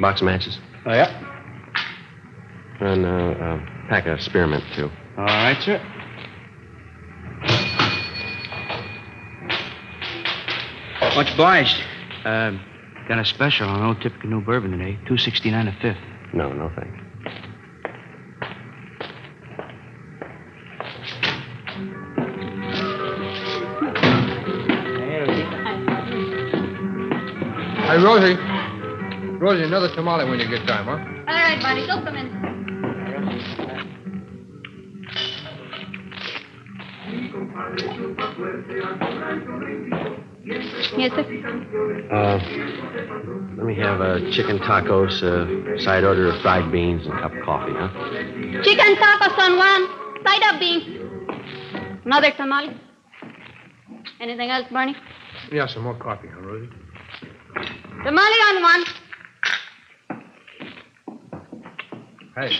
Box of matches. Oh, yeah. And a pack of spearmint, too. All right, sir. Much obliged. Got a special on Old Typical New Bourbon today. $2.69 a fifth. No, thanks. Hey, Rosie. Rosie, another tamale when you get time, huh? All right, Bonnie, go come in. Yes, sir. Let me have chicken tacos, side order of fried beans, and a cup of coffee, huh? Chicken tacos on one, side of beans. Another tamale. Anything else, Barney? Yeah, some more coffee, huh, Rosie? Tamale on one. Hey.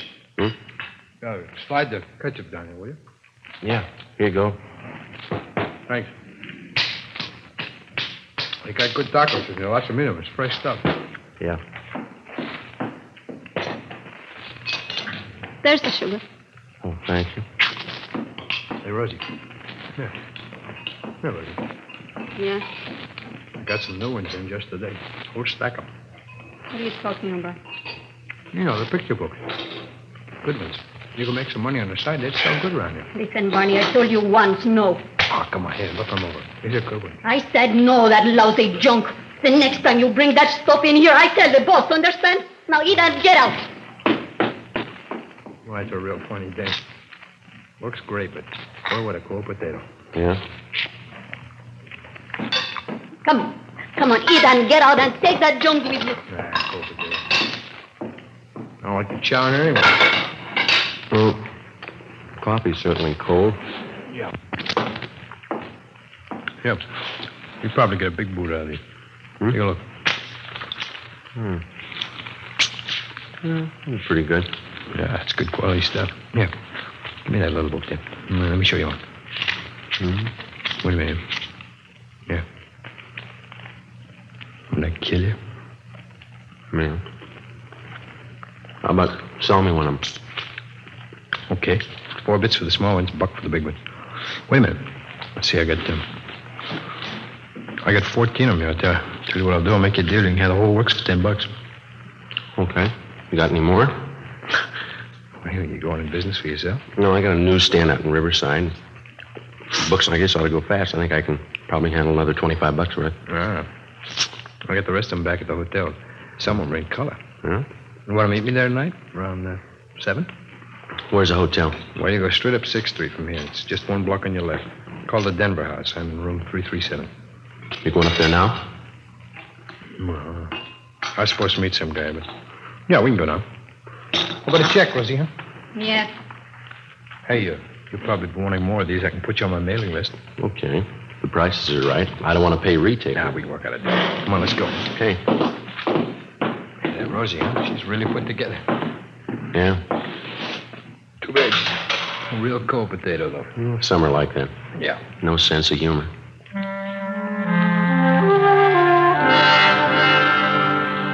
Slide the ketchup down here, will you? Yeah, here you go. Thanks. They got good tacos in there. Lots of meat of them. It's fresh stuff. Yeah. There's the sugar. Oh, thank you. Hey, Rosie. Here. Here, Rosie. Yeah. I got some new ones in just today. Whole stack 'em. What are you talking about? You know, the picture books. Good ones. You can make some money on the side. They'd sell good around here. Listen, Barney, I told you once, no. Oh, come on, here. Look them over. These are good ones. I said no, that lousy junk. The next time you bring that stuff in here, I tell the boss, understand? Now eat and get out. Well, that's a real funny day. Looks great, but boy, what a cold potato. Yeah? Come on, eat and get out and take that junk with you. Cold potato. I don't like the chow in there anyway. Well, coffee's certainly cold. Yeah. Yep. You probably get a big boot out of these. Take a look. That's pretty good. Yeah, it's good quality stuff. Yeah. Give me that little book there. Let me show you one. Wait a minute. Yeah. Wouldn't I kill you? Yeah. How about sell me one of them? Okay. 4 bits for the small ones, $1 for the big one. Wait a minute. Let's see, I got 14 of them here. I'll tell you what I'll do. I'll make you a deal. You can have the whole works for $10. Okay. You got any more? Well, you going in business for yourself? No, I got a newsstand out in Riverside. Books like this ought to go fast. I think I can probably handle another $25 worth. Ah. I got the rest of them back at the hotel. Some of them are in color. Yeah? You want to meet me there tonight? Around 7? Where's the hotel? Well, you go straight up 6th Street from here. It's just 1 block on your left. Call the Denver House. I'm in room 337. You going up there now? Well, I was supposed to meet some guy, but... Yeah, we can go now. How about a check, Rosie, huh? Yeah. Hey, you'll probably be wanting more of these. I can put you on my mailing list. Okay. The prices are right. I don't want to pay retail. Nah, we can work out a deal. Come on, let's go. Okay. Hey, that Rosie, huh? She's really put together. Yeah? Too bad. A real cold potato, though. Some are like that. Yeah. No sense of humor.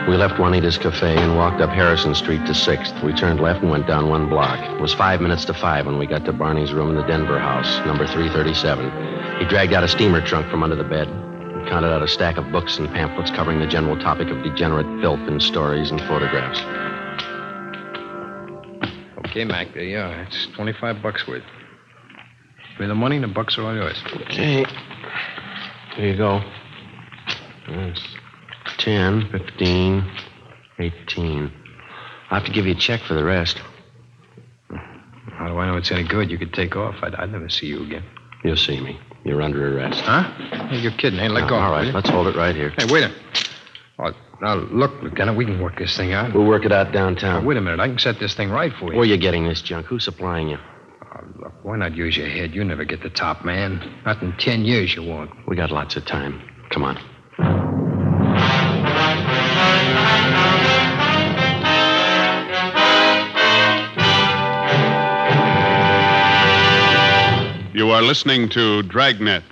We left Juanita's Cafe and walked up Harrison Street to 6th. We turned left and went down 1 block. It was 5 minutes to 5 when we got to Barney's room in the Denver house, number 337. He dragged out a steamer trunk from under the bed and counted out a stack of books and pamphlets covering the general topic of degenerate filth in stories and photographs. Okay, Mac, there you are. It's $25 worth. Pay the money and the bucks are all yours. Okay. Here you go. That's 10, 15, 18. I'll have to give you a check for the rest. How do I know it's any good? You could take off. I'd never see you again. You'll see me. You're under arrest. Huh? Hey, you're kidding. Hey, let go. All right, let's hold it right here. Hey, wait a minute. Oh, Now, look, Lieutenant, we can work this thing out. We'll work it out downtown. Now, wait a minute. I can set this thing right for you. Where are you getting this junk? Who's supplying you? Oh, look, why not use your head? You never get the top, man. Not in 10 years you won't. We got lots of time. Come on. You are listening to Dragnet,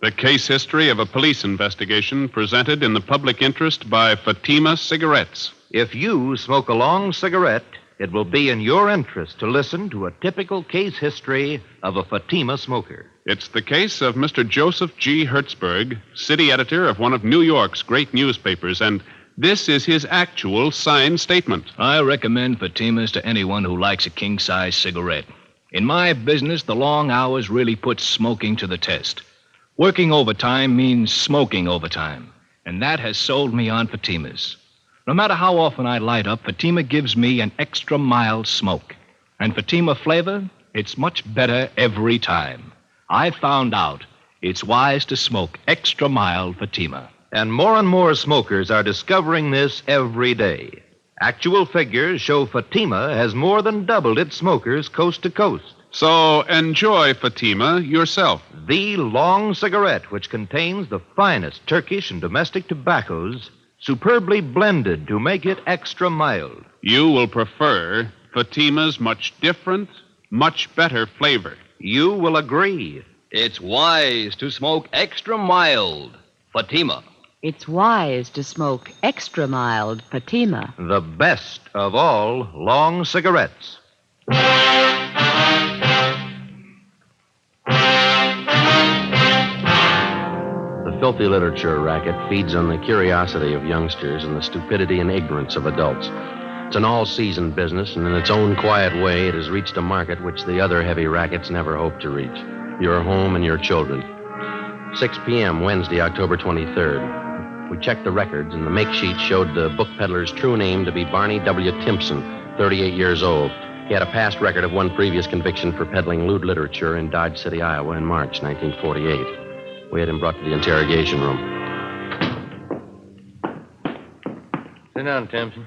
the case history of a police investigation presented in the public interest by Fatima Cigarettes. If you smoke a long cigarette, it will be in your interest to listen to a typical case history of a Fatima smoker. It's the case of Mr. Joseph G. Hertzberg, city editor of one of New York's great newspapers, and this is his actual signed statement. I recommend Fatimas to anyone who likes a king-size cigarette. In my business, the long hours really put smoking to the test. Working overtime means smoking overtime, and that has sold me on Fatimas. No matter how often I light up, Fatima gives me an extra mild smoke. And Fatima flavor, it's much better every time. I found out it's wise to smoke extra mild Fatima. And more smokers are discovering this every day. Actual figures show Fatima has more than doubled its smokers coast to coast. So enjoy Fatima yourself. The long cigarette, which contains the finest Turkish and domestic tobaccos, superbly blended to make it extra mild. You will prefer Fatima's much different, much better flavor. You will agree. It's wise to smoke extra mild. Fatima. It's wise to smoke extra mild Fatima. The best of all long cigarettes. The filthy literature racket feeds on the curiosity of youngsters and the stupidity and ignorance of adults. It's an all-season business, and in its own quiet way, it has reached a market which the other heavy rackets never hoped to reach. Your home and your children. 6 p.m., Wednesday, October 23rd. We checked the records, and the make sheet showed the book peddler's true name to be Barney W. Timpson, 38 years old. He had a past record of one previous conviction for peddling lewd literature in Dodge City, Iowa in March 1948. We had him brought to the interrogation room. Sit down, Timpson.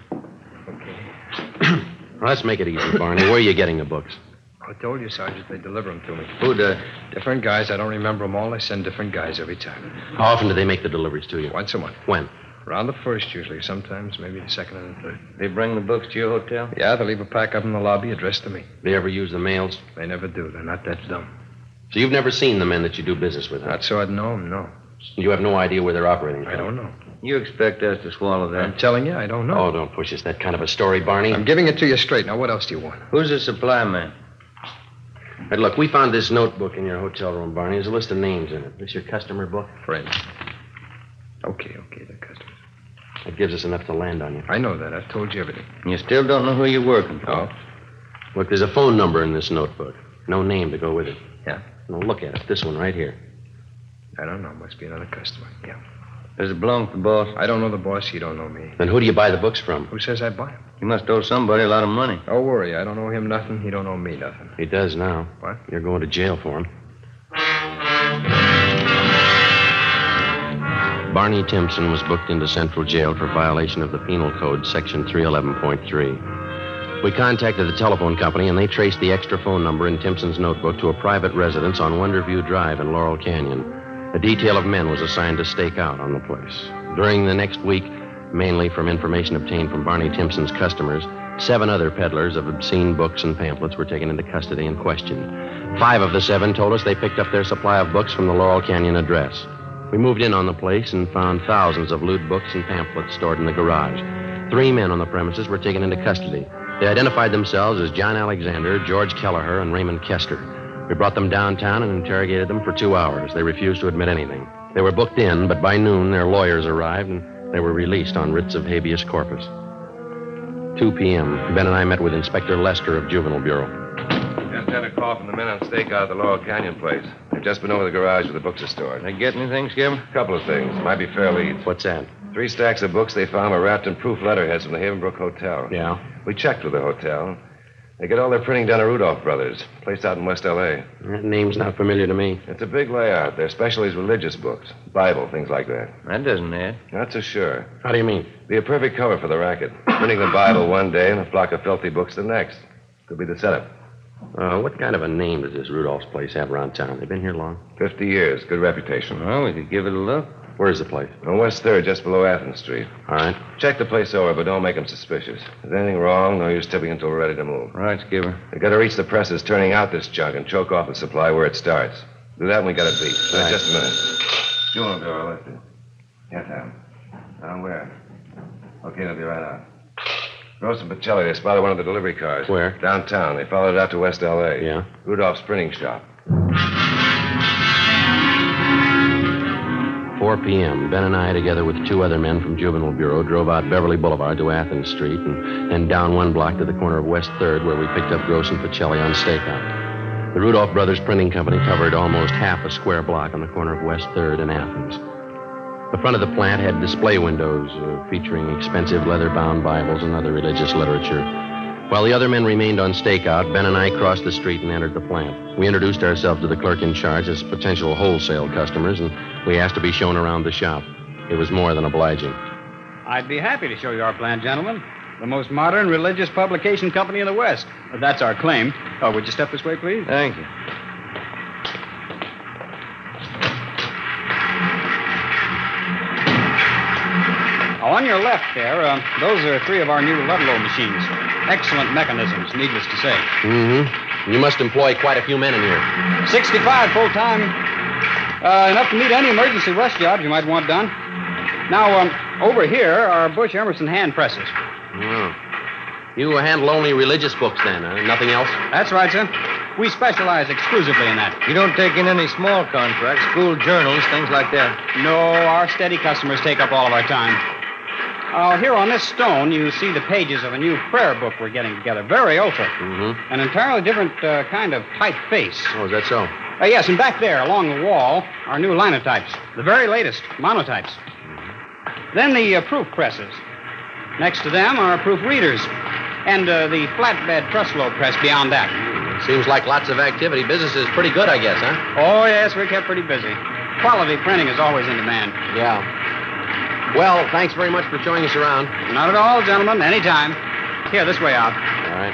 Well, let's make it easy, Barney. Where are you getting the books? I told you, Sergeant, they deliver them to me. Who does? Different guys. I don't remember them all. I send different guys every time. How often do they make the deliveries to you? Once a month. When? Around the first, usually. Sometimes maybe the second and the third. They bring the books to your hotel? Yeah, they leave a pack up in the lobby addressed to me. They ever use the mails? They never do. They're not that dumb. So you've never seen the men that you do business with, huh? Not so I'd know them, no. You have no idea where they're operating from? I don't know. You expect us to swallow that? I'm telling you, I don't know. Oh, don't push us that kind of a story, Barney. I'm giving it to you straight. Now, what else do you want? Who's the supply man? Hey, look, we found this notebook in your hotel room, Barney. There's a list of names in it. This your customer book? Friz. Okay, they're customers. That gives us enough to land on you. I know that. I've told you everything. You still don't know who you're working for? Oh. Look, there's a phone number in this notebook. No name to go with it. Yeah? Now, look at it. This one right here. I don't know. Must be another customer. Yeah. Does it belong to the boss? I don't know the boss. He don't know me. Then who do you buy the books from? Who says I buy them? You must owe somebody a lot of money. Don't worry. I don't owe him nothing. He don't owe me nothing. He does now. What? You're going to jail for him. Barney Timpson was booked into Central Jail for violation of the Penal Code, Section 311.3. We contacted the telephone company, and they traced the extra phone number in Timpson's notebook to a private residence on Wonderview Drive in Laurel Canyon. A detail of men was assigned to stake out on the place. During the next week, mainly from information obtained from Barney Timpson's customers, 7 other peddlers of obscene books and pamphlets were taken into custody and questioned. 5 of the 7 told us they picked up their supply of books from the Laurel Canyon address. We moved in on the place and found thousands of lewd books and pamphlets stored in the garage. 3 men on the premises were taken into custody. They identified themselves as John Alexander, George Kelleher, and Raymond Kester. We brought them downtown and interrogated them for 2 hours. They refused to admit anything. They were booked in, but by noon their lawyers arrived and they were released on writs of habeas corpus. 2 p.m. Ben and I met with Inspector Lester of Juvenile Bureau. Just had a call from the men on stakeout at the Laurel Canyon place. They've just been over the garage where the books are stored. They get anything, Skipper? A couple of things. Might be fair leads. What's that? 3 stacks of books they found were wrapped in proof letterheads from the Havenbrook Hotel. Yeah? We checked with the hotel. They get all their printing done at Rudolph Brothers, place out in West L.A. That name's not familiar to me. It's a big layout. Their specialty is religious books, Bible, things like that. That doesn't add. Not so sure. How do you mean? Be a perfect cover for the racket. Printing the Bible one day and a flock of filthy books the next. Could be the setup. What kind of a name does this Rudolph's place have around town? They been here long? 50 years. Good reputation. Well, we could give it a look. Where's the place? On West 3rd, just below Athens Street. All right. Check the place over, but don't make them suspicious. If there's anything wrong, no use tipping until we're ready to move. Right, Skipper. We got to reach the presses turning out this junk and choke off the supply where it starts. Do that and we got it beat. Right. Just a minute. Funeral door, let's see. Yes, Sam. Down where? Okay, they'll be right out. Gross and Pacelli, they spotted one of the delivery cars. Where? Downtown. They followed it out to West L.A. Yeah? Rudolph's printing shop. 4 p.m. Ben and I, together with 2 other men from Juvenile Bureau, drove out Beverly Boulevard to Athens Street and then down 1 block to the corner of West 3rd, where we picked up Gross and Pacelli on stakeout. The Rudolph Brothers Printing Company covered almost half a square block on the corner of West 3rd and Athens. The front of the plant had display windows featuring expensive leather-bound Bibles and other religious literature. While the other men remained on stakeout, Ben and I crossed the street and entered the plant. We introduced ourselves to the clerk in charge as potential wholesale customers, and we asked to be shown around the shop. It was more than obliging. I'd be happy to show you our plant, gentlemen. The most modern religious publication company in the West. That's our claim. Oh, would you step this way, please? Thank you. On your left there, those are 3 of our new Ludlow machines. Excellent mechanisms, needless to say. Mm-hmm. You must employ quite a few men in here. 65 full-time. Enough to meet any emergency rush jobs you might want done. Now, over here are Bush Emerson hand presses. Oh. You handle only religious books then, nothing else? That's right, sir. We specialize exclusively in that. You don't take in any small contracts, school journals, things like that? No, our steady customers take up all of our time. Here on this stone, you see the pages of a new prayer book we're getting together. Very ultra. Mm-hmm. An entirely different kind of typeface. Oh, is that so? Yes, and back there, along the wall, are new linotypes. The very latest, monotypes. Then the proof presses. Next to them are proof readers. And the flatbed truslow press beyond that. Seems like lots of activity. Business is pretty good, I guess, huh? Oh, yes, we're kept pretty busy. Quality printing is always in demand. Yeah. Well, thanks very much for showing us around. Not at all, gentlemen. Anytime. Here, this way out. All right.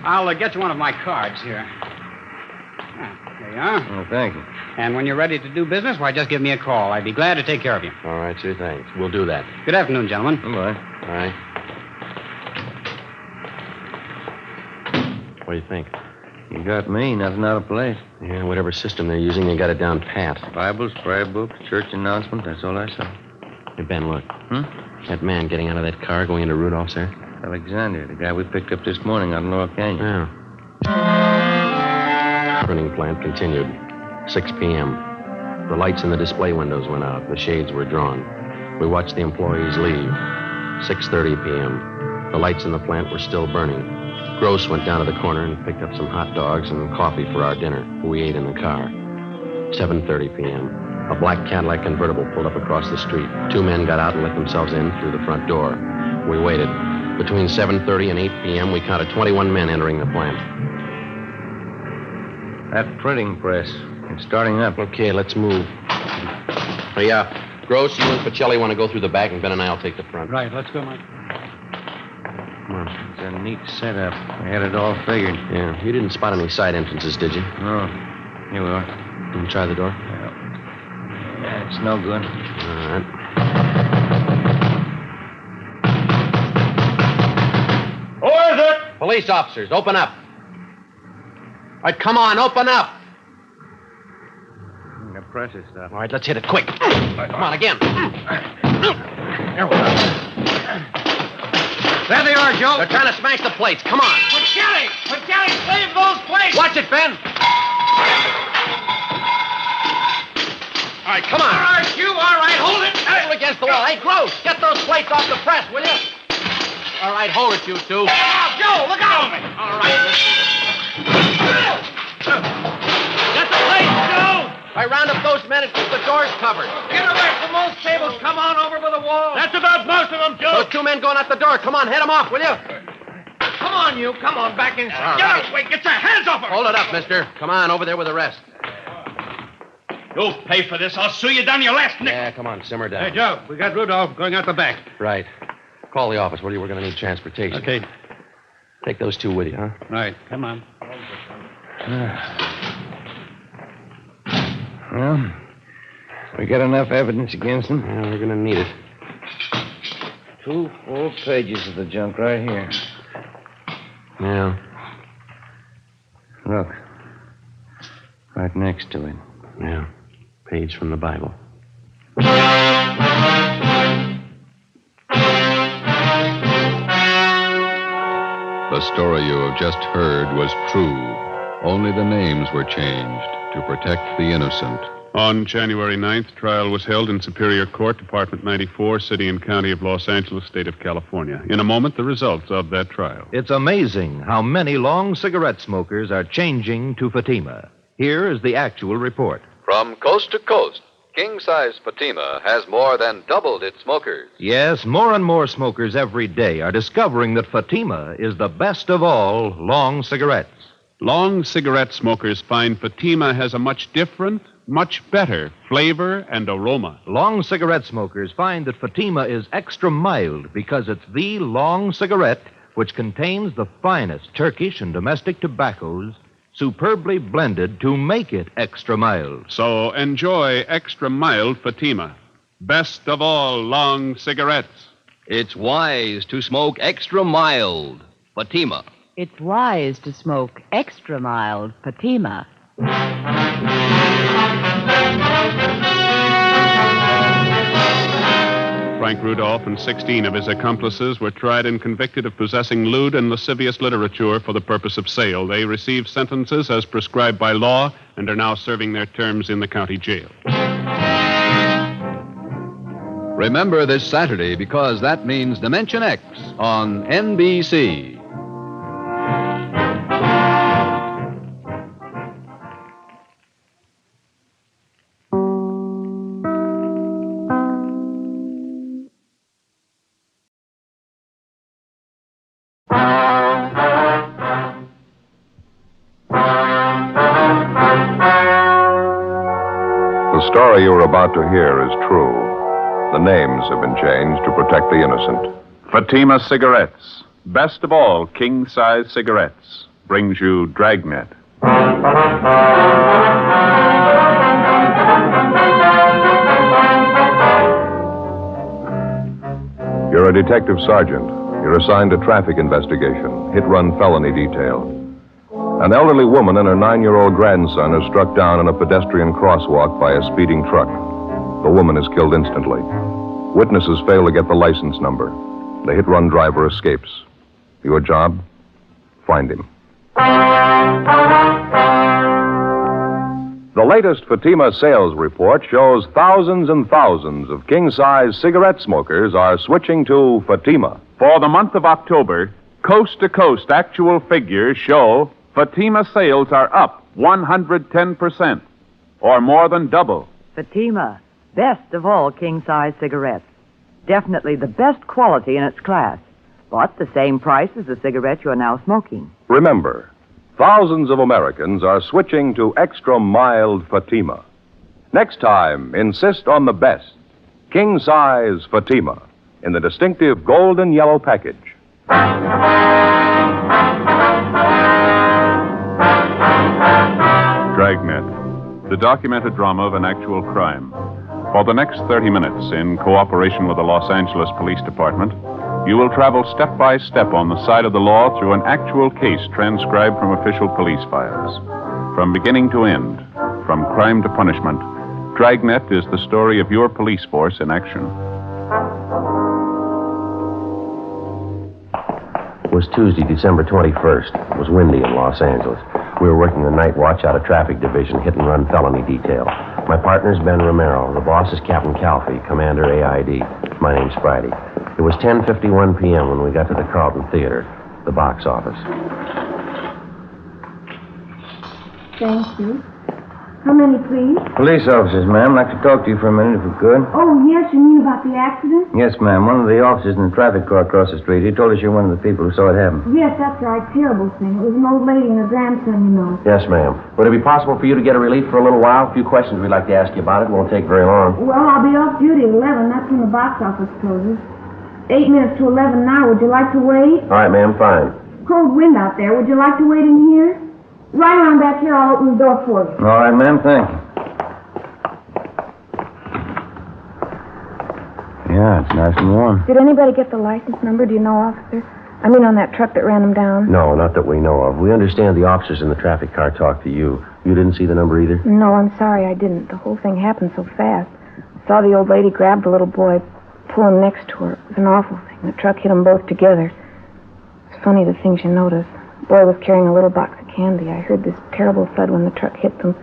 I'll get you one of my cards here. There you are. Oh, thank you. And when you're ready to do business, why, just give me a call. I'd be glad to take care of you. All right, sir, thanks. We'll do that. Good afternoon, gentlemen. Goodbye. All right. What do you think? You got me. Nothing out of place. Yeah, whatever system they're using, they got it down pat. Bibles, prayer books, church announcements. That's all I saw. Hey, Ben, look. That man getting out of that car going into Rudolph's there? Alexander, the guy we picked up this morning out in Laurel Canyon. Yeah. Printing plant continued. 6 p.m. The lights in the display windows went out. The shades were drawn. We watched the employees leave. 6:30 p.m. The lights in the plant were still burning. Gross went down to the corner and picked up some hot dogs and coffee for our dinner. We ate in the car. 7:30 p.m. A black Cadillac convertible pulled up across the street. 2 men got out and let themselves in through the front door. We waited. Between 7:30 and 8 p.m., we counted 21 men entering the plant. That printing press. It's starting up. Okay, let's move. Hey, Gross, you and Pacelli want to go through the back, and Ben and I will take the front. Right, let's go, Mike. Come on. It's a neat setup. I had it all figured. Yeah, you didn't spot any side entrances, did you? No. Here we are. Can you try the door? Yeah, it's no good. All right. Who is it? Police officers, open up. All right, come on, open up. The press is stuff. All right, let's hit it quick. Come on, again. There we go. There they are, Joe. They're trying to smash the plates. Come on. Pacelli! Pacelli, save those plates! Watch it, Ben. All right, come on. All right, you. All right, hold it. Hold against the wall. Hey, Gross, get those plates off the press, will you? All right, hold it, you two. Now, Joe, look out! All right. Get the plates, Joe! I round up those men and keep the doors covered. Get away from those tables. Come on over by the wall. That's about most of them, Joe. Those 2 men going out the door. Come on, head them off, will you? on, you. Come on, back inside. Get out of the way. Get your hands off her. Hold it up, mister. Come on, over there with the rest. You'll pay for this. I'll sue you down your last nickel. Yeah, come on, simmer down. Hey, Joe, we got Rudolph going out the back. Right. Call the office, will you? We're going to need transportation. Okay. Take those two with you, huh? Right, come on. Well, we got enough evidence against them. Yeah, we're going to need it. 2 full pages of the junk right here. Yeah. Look. Right next to it. Yeah. Page from the Bible. The story you have just heard was true. Only the names were changed to protect the innocent. On January 9th, trial was held in Superior Court, Department 94, City and County of Los Angeles, State of California. In a moment, the results of that trial. It's amazing how many long cigarette smokers are changing to Fatima. Here is the actual report. From coast to coast, king-size Fatima has more than doubled its smokers. Yes, more and more smokers every day are discovering that Fatima is the best of all long cigarettes. Long cigarette smokers find Fatima has a much different, much better flavor and aroma. Long cigarette smokers find that Fatima is extra mild because it's the long cigarette which contains the finest Turkish and domestic tobaccos superbly blended to make it extra mild. So enjoy extra mild Fatima. Best of all long cigarettes. It's wise to smoke extra mild Fatima. It's wise to smoke extra mild Fatima. Frank Rudolph and 16 of his accomplices were tried and convicted of possessing lewd and lascivious literature for the purpose of sale. They received sentences as prescribed by law and are now serving their terms in the county jail. Remember this Saturday, because that means Dimension X on NBC. The story you're about to hear is true. The names have been changed to protect the innocent. Fatima Cigarettes. Best of all king-size cigarettes. Brings you Dragnet. You're a detective sergeant. You're assigned to traffic investigation, hit-run felony detail. An elderly woman and her 9-year-old grandson are struck down in a pedestrian crosswalk by a speeding truck. The woman is killed instantly. Witnesses fail to get the license number. The hit-run driver escapes. Your job? Find him. The latest Fatima sales report shows thousands and thousands of king-size cigarette smokers are switching to Fatima. For the month of October, coast-to-coast actual figures show Fatima sales are up 110%, or more than double. Fatima, best of all king-size cigarettes. Definitely the best quality in its class, but the same price as the cigarette you are now smoking. Remember, thousands of Americans are switching to extra mild Fatima. Next time, insist on the best, king-size Fatima, in the distinctive golden yellow package. Dragnet, the documented drama of an actual crime. For the next 30 minutes, in cooperation with the Los Angeles Police Department, you will travel step by step on the side of the law through an actual case transcribed from official police files. From beginning to end, from crime to punishment, Dragnet is the story of your police force in action. It was Tuesday, December 21st. It was windy in Los Angeles. We were working the night watch out of traffic division, hit-and-run felony detail. My partner's Ben Romero. The boss is Captain Calfee, Commander AID. My name's Friday. It was 10:51 p.m. when we got to the Carlton Theater, the box office. Thank you. How many, please? Police officers, ma'am. I'd like to talk to you for a minute, if we could. Oh, yes, you mean about the accident? Yes, ma'am. One of the officers in the traffic car across the street. He told us you're one of the people who saw it happen. Yes, that's right. Terrible thing. It was an old lady and her grandson, you know. Yes, ma'am. Would it be possible for you to get a relief for a little while? A few questions we'd like to ask you about it. It won't take very long. Well, I'll be off duty at 11. That's when the box office closes. 8 minutes to 11 now. Would you like to wait? All right, ma'am. Fine. Cold wind out there. Would you like to wait in here? Right around back here. I'll open the door for you. All right, ma'am. Thank you. Yeah, it's nice and warm. Did anybody get the license number? Do you know, officer? I mean, on that truck that ran them down. No, not that we know of. We understand the officers in the traffic car talked to you. You didn't see the number either? No, I'm sorry, I didn't. The whole thing happened so fast. I saw the old lady grab the little boy, pull him next to her. It was an awful thing. The truck hit them both together. It's funny the things you notice. The boy was carrying a little box of candy. I heard this terrible thud when the truck hit them.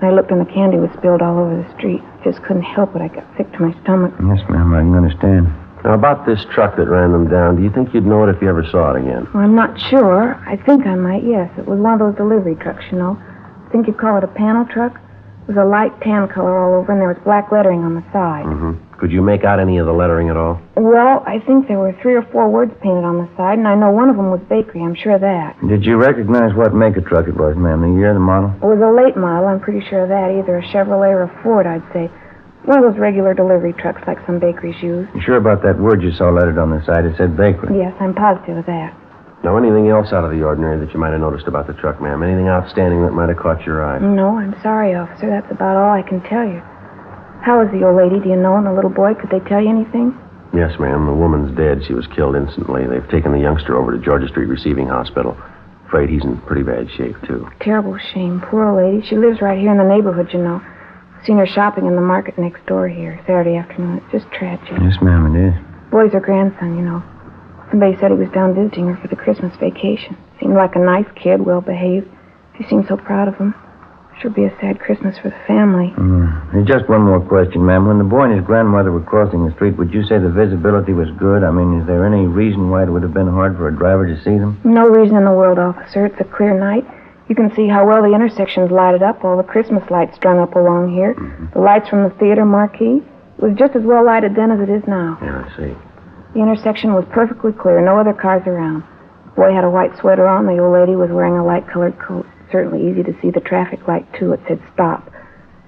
I looked and the candy was spilled all over the street. I just couldn't help it. I got sick to my stomach. Yes, ma'am. I can understand. Now, about this truck that ran them down, do you think you'd know it if you ever saw it again? Well, I'm not sure. I think I might, yes. It was one of those delivery trucks, you know. I think you'd call it a panel truck. It was a light tan color all over, and there was black lettering on the side. Mm-hmm. Could you make out any of the lettering at all? Well, I think there were 3 or 4 words painted on the side, and I know one of them was bakery. I'm sure of that. Did you recognize what make of truck it was, ma'am? The year, the model? It was a late model. I'm pretty sure of that. Either a Chevrolet or a Ford, I'd say. One of those regular delivery trucks like some bakeries use. You sure about that word you saw lettered on the side? It said bakery. Yes, I'm positive of that. Now, anything else out of the ordinary that you might have noticed about the truck, ma'am? Anything outstanding that might have caught your eye? No, I'm sorry, officer. That's about all I can tell you. How is the old lady? Do you know? And the little boy? Could they tell you anything? Yes, ma'am. The woman's dead. She was killed instantly. They've taken the youngster over to Georgia Street Receiving Hospital. Afraid he's in pretty bad shape, too. Terrible shame. Poor old lady. She lives right here in the neighborhood, you know. Seen her shopping in the market next door here Saturday afternoon. It's just tragic. Yes, ma'am, it is. Boy's her grandson, you know. Somebody said he was down visiting her for the Christmas vacation. Seemed like a nice kid, well-behaved. She seemed so proud of him. Sure be a sad Christmas for the family. There's just one more question, ma'am. When the boy and his grandmother were crossing the street, would you say the visibility was good? I mean, is there any reason why it would have been hard for a driver to see them? No reason in the world, officer. It's a clear night. You can see how well the intersection's lighted up, all the Christmas lights strung up along here. Mm-hmm. The lights from the theater marquee. It was just as well lighted then as it is now. Yeah, I see. The intersection was perfectly clear, no other cars around. The boy had a white sweater on. The old lady was wearing a light-colored coat. Certainly easy to see the traffic light, too. It said stop.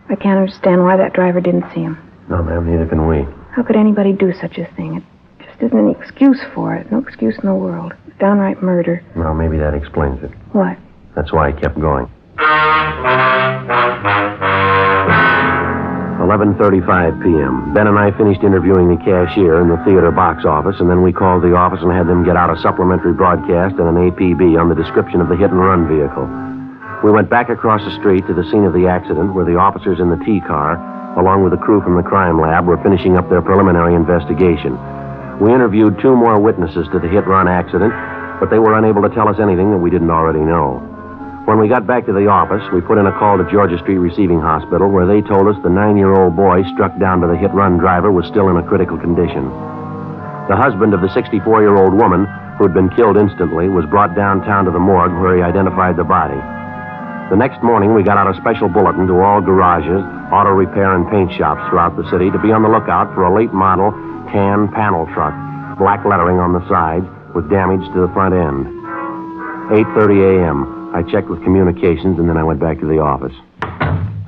I can't understand why that driver didn't see him. No, ma'am, neither can we. How could anybody do such a thing? It just isn't any excuse for it. No excuse in the world. It's downright murder. Well, maybe that explains it. What? That's why he kept going. 11:35 p.m. Ben and I finished interviewing the cashier in the theater box office, and then we called the office and had them get out a supplementary broadcast and an APB on the description of the hit-and-run vehicle. We went back across the street to the scene of the accident where the officers in the T-car, along with the crew from the crime lab, were finishing up their preliminary investigation. We interviewed 2 more witnesses to the hit-run accident, but they were unable to tell us anything that we didn't already know. When we got back to the office, we put in a call to Georgia Street Receiving Hospital, where they told us the 9-year-old boy struck down by the hit-run driver was still in a critical condition. The husband of the 64-year-old woman, who had been killed instantly, was brought downtown to the morgue where he identified the body. The next morning, we got out a special bulletin to all garages, auto repair, and paint shops throughout the city to be on the lookout for a late-model tan panel truck, black lettering on the sides, with damage to the front end. 8:30 a.m. I checked with communications, and then I went back to the office.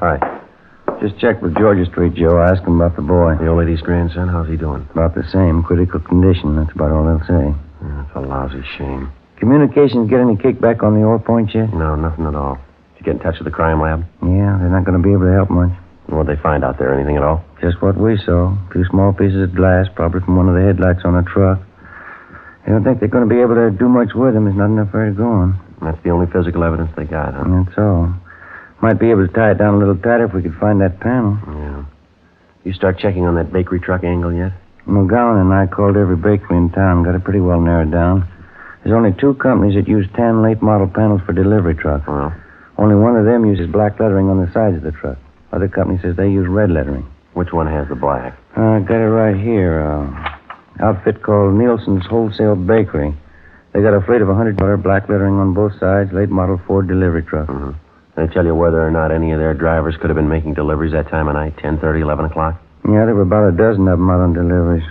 Hi. Just checked with Georgia Street, Joe. I asked him about the boy. The old lady's grandson, how's he doing? About the same. Critical condition. That's about all they'll say. That's a lousy shame. Communications get any kickback on the ore point yet? No, nothing at all. Did you get in touch with the crime lab? Yeah, they're not going to be able to help much. What'd they find out there? Anything at all? Just what we saw. 2 small pieces of glass, probably from one of the headlights on a truck. They don't think they're going to be able to do much with them. There's not enough there to go on. That's the only physical evidence they got, huh? That's all. Might be able to tie it down a little tighter if we could find that panel. Yeah. You start checking on that bakery truck angle yet? McGowan and I called every bakery in town, got it pretty well narrowed down. There's only 2 companies that use tan late model panels for delivery trucks. Well? Only one of them uses black lettering on the sides of the truck. Other company says they use red lettering. Which one has the black? I got it right here. Outfit called Nielsen's Wholesale Bakery. They got a fleet of $100 black lettering on both sides, late model Ford delivery truck. Mm-hmm. They tell you whether or not any of their drivers could have been making deliveries that time of night, 10:30, 11 o'clock? Yeah, there were about a dozen of them out on deliveries.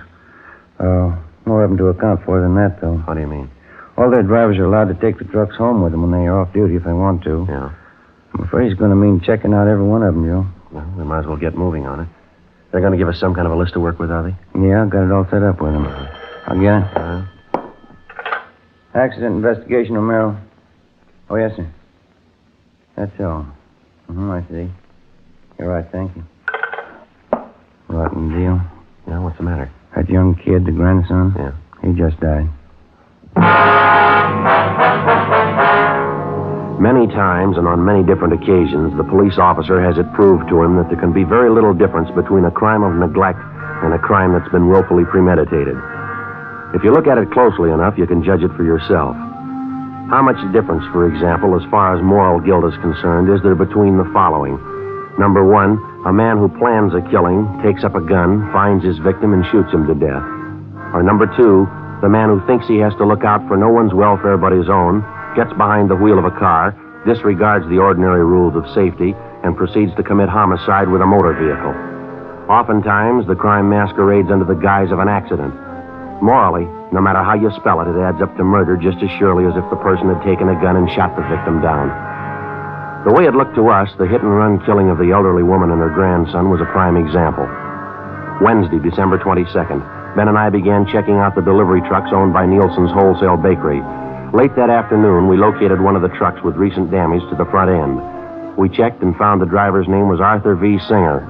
More of them to account for than that, though. How do you mean? All their drivers are allowed to take the trucks home with them when they are off duty if they want to. Yeah. I'm afraid it's going to mean checking out every one of them, Joe. Well, we might as well get moving on it. They're going to give us some kind of a list to work with, are they? Yeah, I've got it all set up with them. I'll get it. Accident investigation, Romero. Oh, yes, sir. That's all. I see. You're right, thank you. Rotten deal. Yeah, what's the matter? That young kid, the grandson? Yeah. He just died. Many times and on many different occasions, the police officer has it proved to him that there can be very little difference between a crime of neglect and a crime that's been willfully premeditated. If you look at it closely enough, you can judge it for yourself. How much difference, for example, as far as moral guilt is concerned, is there between the following? Number one, a man who plans a killing, takes up a gun, finds his victim, and shoots him to death. Or number two, the man who thinks he has to look out for no one's welfare but his own, gets behind the wheel of a car, disregards the ordinary rules of safety, and proceeds to commit homicide with a motor vehicle. Oftentimes, the crime masquerades under the guise of an accident. Morally, no matter how you spell it, it adds up to murder just as surely as if the person had taken a gun and shot the victim down. The way it looked to us, the hit-and-run killing of the elderly woman and her grandson was a prime example. Wednesday, December 22nd, Ben and I began checking out the delivery trucks owned by Nielsen's Wholesale Bakery. Late that afternoon, we located one of the trucks with recent damage to the front end. We checked and found the driver's name was Arthur V. Singer.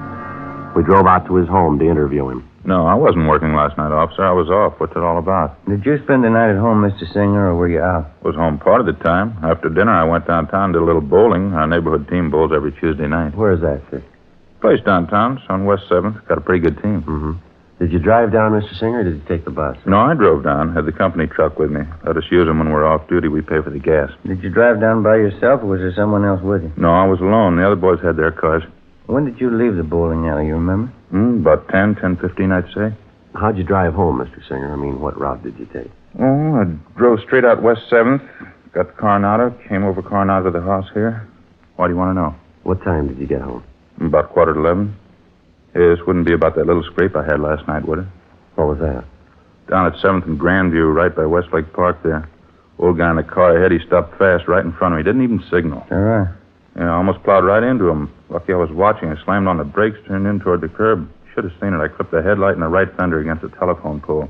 We drove out to his home to interview him. No, I wasn't working last night, officer. I was off. What's it all about? Did you spend the night at home, Mr. Singer, or were you out? Was home part of the time. After dinner, I went downtown, did a little bowling. Our neighborhood team bowls every Tuesday night. Where is that, sir? Place downtown. It's on West 7th. Got a pretty good team. Mm-hmm. Did you drive down, Mr. Singer, or did you take the bus? No, I drove down. Had the company truck with me. Let us use them when we're off duty. We pay for the gas. Did you drive down by yourself, or was there someone else with you? No, I was alone. The other boys had their cars. When did you leave the bowling alley, you remember? About 10:15, I'd say. How'd you drive home, Mr. Singer? I mean, what route did you take? Oh, I drove straight out West 7th. Got the Coronado. Came over Coronado to the house here. Why do you want to know? What time did you get home? About 11:15. This wouldn't be about that little scrape I had last night, would it? What was that? Down at 7th and Grandview, right by Westlake Park there. Old guy in the car ahead, he stopped fast right in front of me. Didn't even signal. All right. Yeah, I almost plowed right into him. Lucky I was watching. I slammed on the brakes, turned in toward the curb. Should have seen it. I clipped the headlight and the right fender against a telephone pole.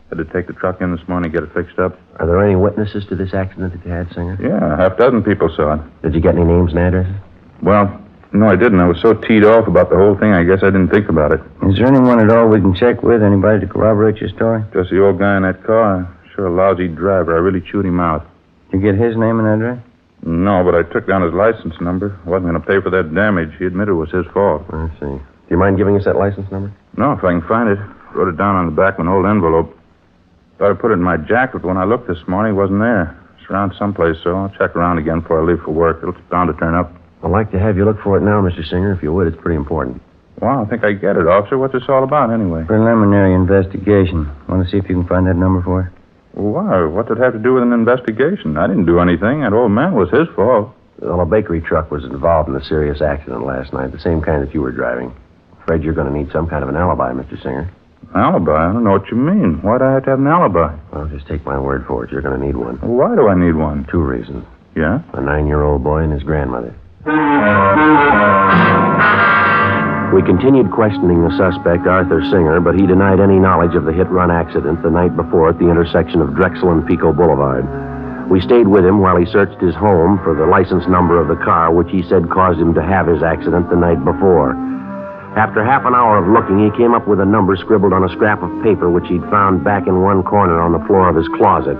Had to take the truck in this morning, get it fixed up. Are there any witnesses to this accident that you had, Singer? Yeah, a half dozen people saw it. Did you get any names and addresses? Well, no, I didn't. I was so teed off about the whole thing, I guess I didn't think about it. Is there anyone at all we can check with? Anybody to corroborate your story? Just the old guy in that car. Sure a lousy driver. I really chewed him out. Did you get his name and address? No, but I took down his license number. I wasn't going to pay for that damage. He admitted it was his fault. I see. Do you mind giving us that license number? No, if I can find it. Wrote it down on the back of an old envelope. Thought I put it in my jacket, but when I looked this morning, it wasn't there. It's around someplace, so I'll check around again before I leave for work. It's bound to turn up. I'd like to have you look for it now, Mr. Singer, if you would. It's pretty important. Well, I think I get it, officer. What's this all about, anyway? Preliminary investigation. Want to see if you can find that number for us? Why? What's it have to do with an investigation? I didn't do anything. That old man was his fault. Well, a bakery truck was involved in a serious accident last night, the same kind that you were driving. Afraid you're going to need some kind of an alibi, Mr. Singer. Alibi? I don't know what you mean. Why'd I have to have an alibi? Well, just take my word for it. You're going to need one. Why do I need one? 2 reasons. Yeah? A 9-year-old boy and his grandmother. We continued questioning the suspect, Arthur Singer, but he denied any knowledge of the hit-run accident the night before at the intersection of Drexel and Pico Boulevard. We stayed with him while he searched his home for the license number of the car, which he said caused him to have his accident the night before. After half an hour of looking, he came up with a number scribbled on a scrap of paper which he'd found back in one corner on the floor of his closet.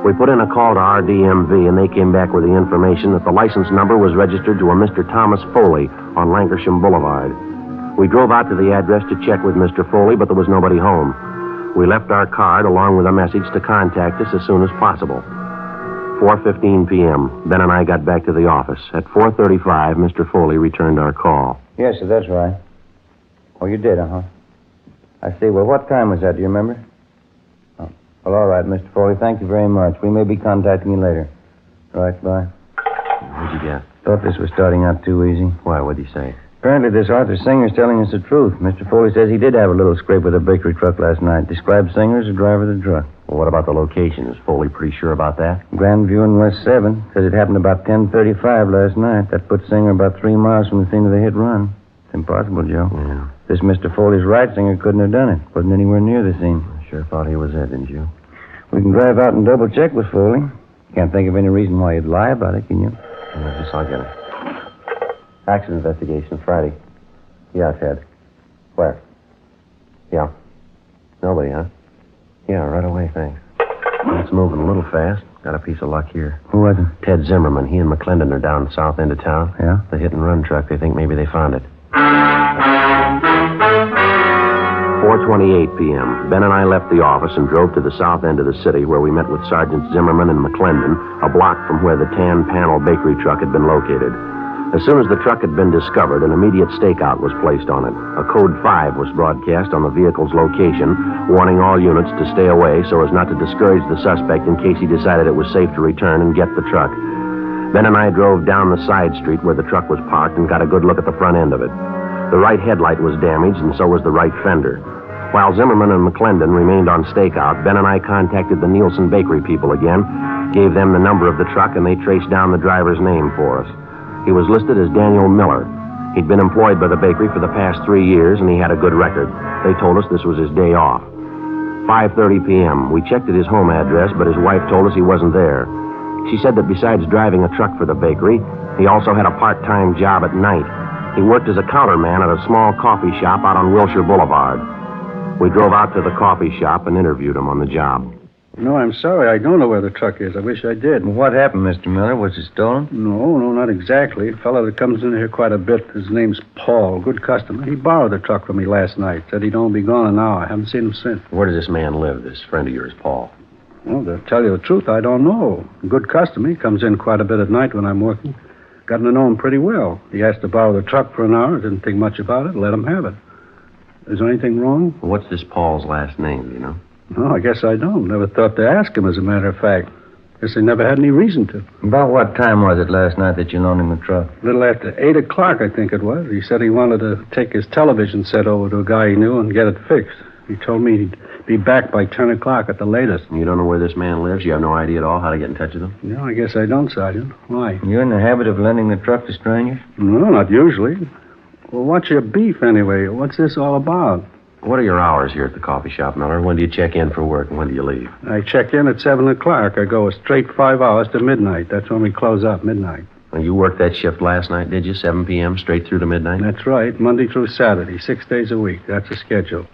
We put in a call to RDMV, and they came back with the information that the license number was registered to a Mr. Thomas Foley on Lankershim Boulevard. We drove out to the address to check with Mr. Foley, but there was nobody home. We left our card along with a message to contact us as soon as possible. 4:15 p.m. Ben and I got back to the office. At 4:35, Mr. Foley returned our call. Yes, sir, that's right. Oh, you did, uh-huh. I see. Well, what time was that? Do you remember? Oh. Well, all right, Mr. Foley. Thank you very much. We may be contacting you later. All right, bye. What'd you get? Thought this was starting out too easy. Why, what'd he say? Apparently, this Arthur Singer's telling us the truth. Mr. Foley says he did have a little scrape with a bakery truck last night. Described Singer as the driver of the truck. Well, what about the location? Is Foley pretty sure about that? Grandview and West 7. Said it happened about 10:35 last night. That puts Singer about 3 miles from the scene of the hit run. It's impossible, Joe. Yeah. This Mr. Foley's right. Singer couldn't have done it. Wasn't anywhere near the scene. I sure thought he was it, didn't you? We can drive out and double-check with Foley. Can't think of any reason why he'd lie about it, can you? I guess I'll get it. Accident investigation, Friday. Yeah, Ted. Where? Yeah. Nobody, huh? Yeah, right away, thanks. It's moving a little fast. Got a piece of luck here. Who was it? Ted Zimmerman. He and McClendon are down the south end of town. Yeah? The hit-and-run truck. They think maybe they found it. 4:28 p.m. Ben and I left the office and drove to the south end of the city where we met with Sergeants Zimmerman and McClendon, a block from where the tan panel bakery truck had been located. As soon as the truck had been discovered, an immediate stakeout was placed on it. A code 5 was broadcast on the vehicle's location, warning all units to stay away so as not to discourage the suspect in case he decided it was safe to return and get the truck. Ben and I drove down the side street where the truck was parked and got a good look at the front end of it. The right headlight was damaged, and so was the right fender. While Zimmerman and McClendon remained on stakeout, Ben and I contacted the Nielsen Bakery people again, gave them the number of the truck, and they traced down the driver's name for us. He was listed as Daniel Miller. He'd been employed by the bakery for the past 3 years, and he had a good record. They told us this was his day off. 5:30 p.m. We checked at his home address, but his wife told us he wasn't there. She said that besides driving a truck for the bakery, he also had a part-time job at night. He worked as a counterman at a small coffee shop out on Wilshire Boulevard. We drove out to the coffee shop and interviewed him on the job. No, I'm sorry. I don't know where the truck is. I wish I did. What happened, Mr. Miller? Was it stolen? No, not exactly. A fellow that comes in here quite a bit, his name's Paul. Good customer. He borrowed the truck from me last night. Said he'd only be gone an hour. I haven't seen him since. Where does this man live, this friend of yours, Paul? Well, to tell you the truth, I don't know. Good customer. He comes in quite a bit at night when I'm working. Gotten to know him pretty well. He asked to borrow the truck for an hour. Didn't think much about it. Let him have it. Is there anything wrong? What's this Paul's last name, do you know? No, I guess I don't. Never thought to ask him, as a matter of fact. Guess I never had any reason to. About what time was it last night that you loaned him the truck? A little after 8 o'clock, I think it was. He said he wanted to take his television set over to a guy he knew and get it fixed. He told me he'd be back by 10 o'clock at the latest. You don't know where this man lives? You have no idea at all how to get in touch with him? No, I guess I don't, Sergeant. Why? You in the habit of lending the truck to strangers? No, not usually. Well, what's your beef, anyway? What's this all about? What are your hours here at the coffee shop, Miller? When do you check in for work and when do you leave? I check in at 7 o'clock. I go a straight 5 hours to midnight. That's when we close up, midnight. And you worked that shift last night, did you? 7 p.m. straight through to midnight? That's right. Monday through Saturday, 6 days a week. That's the schedule.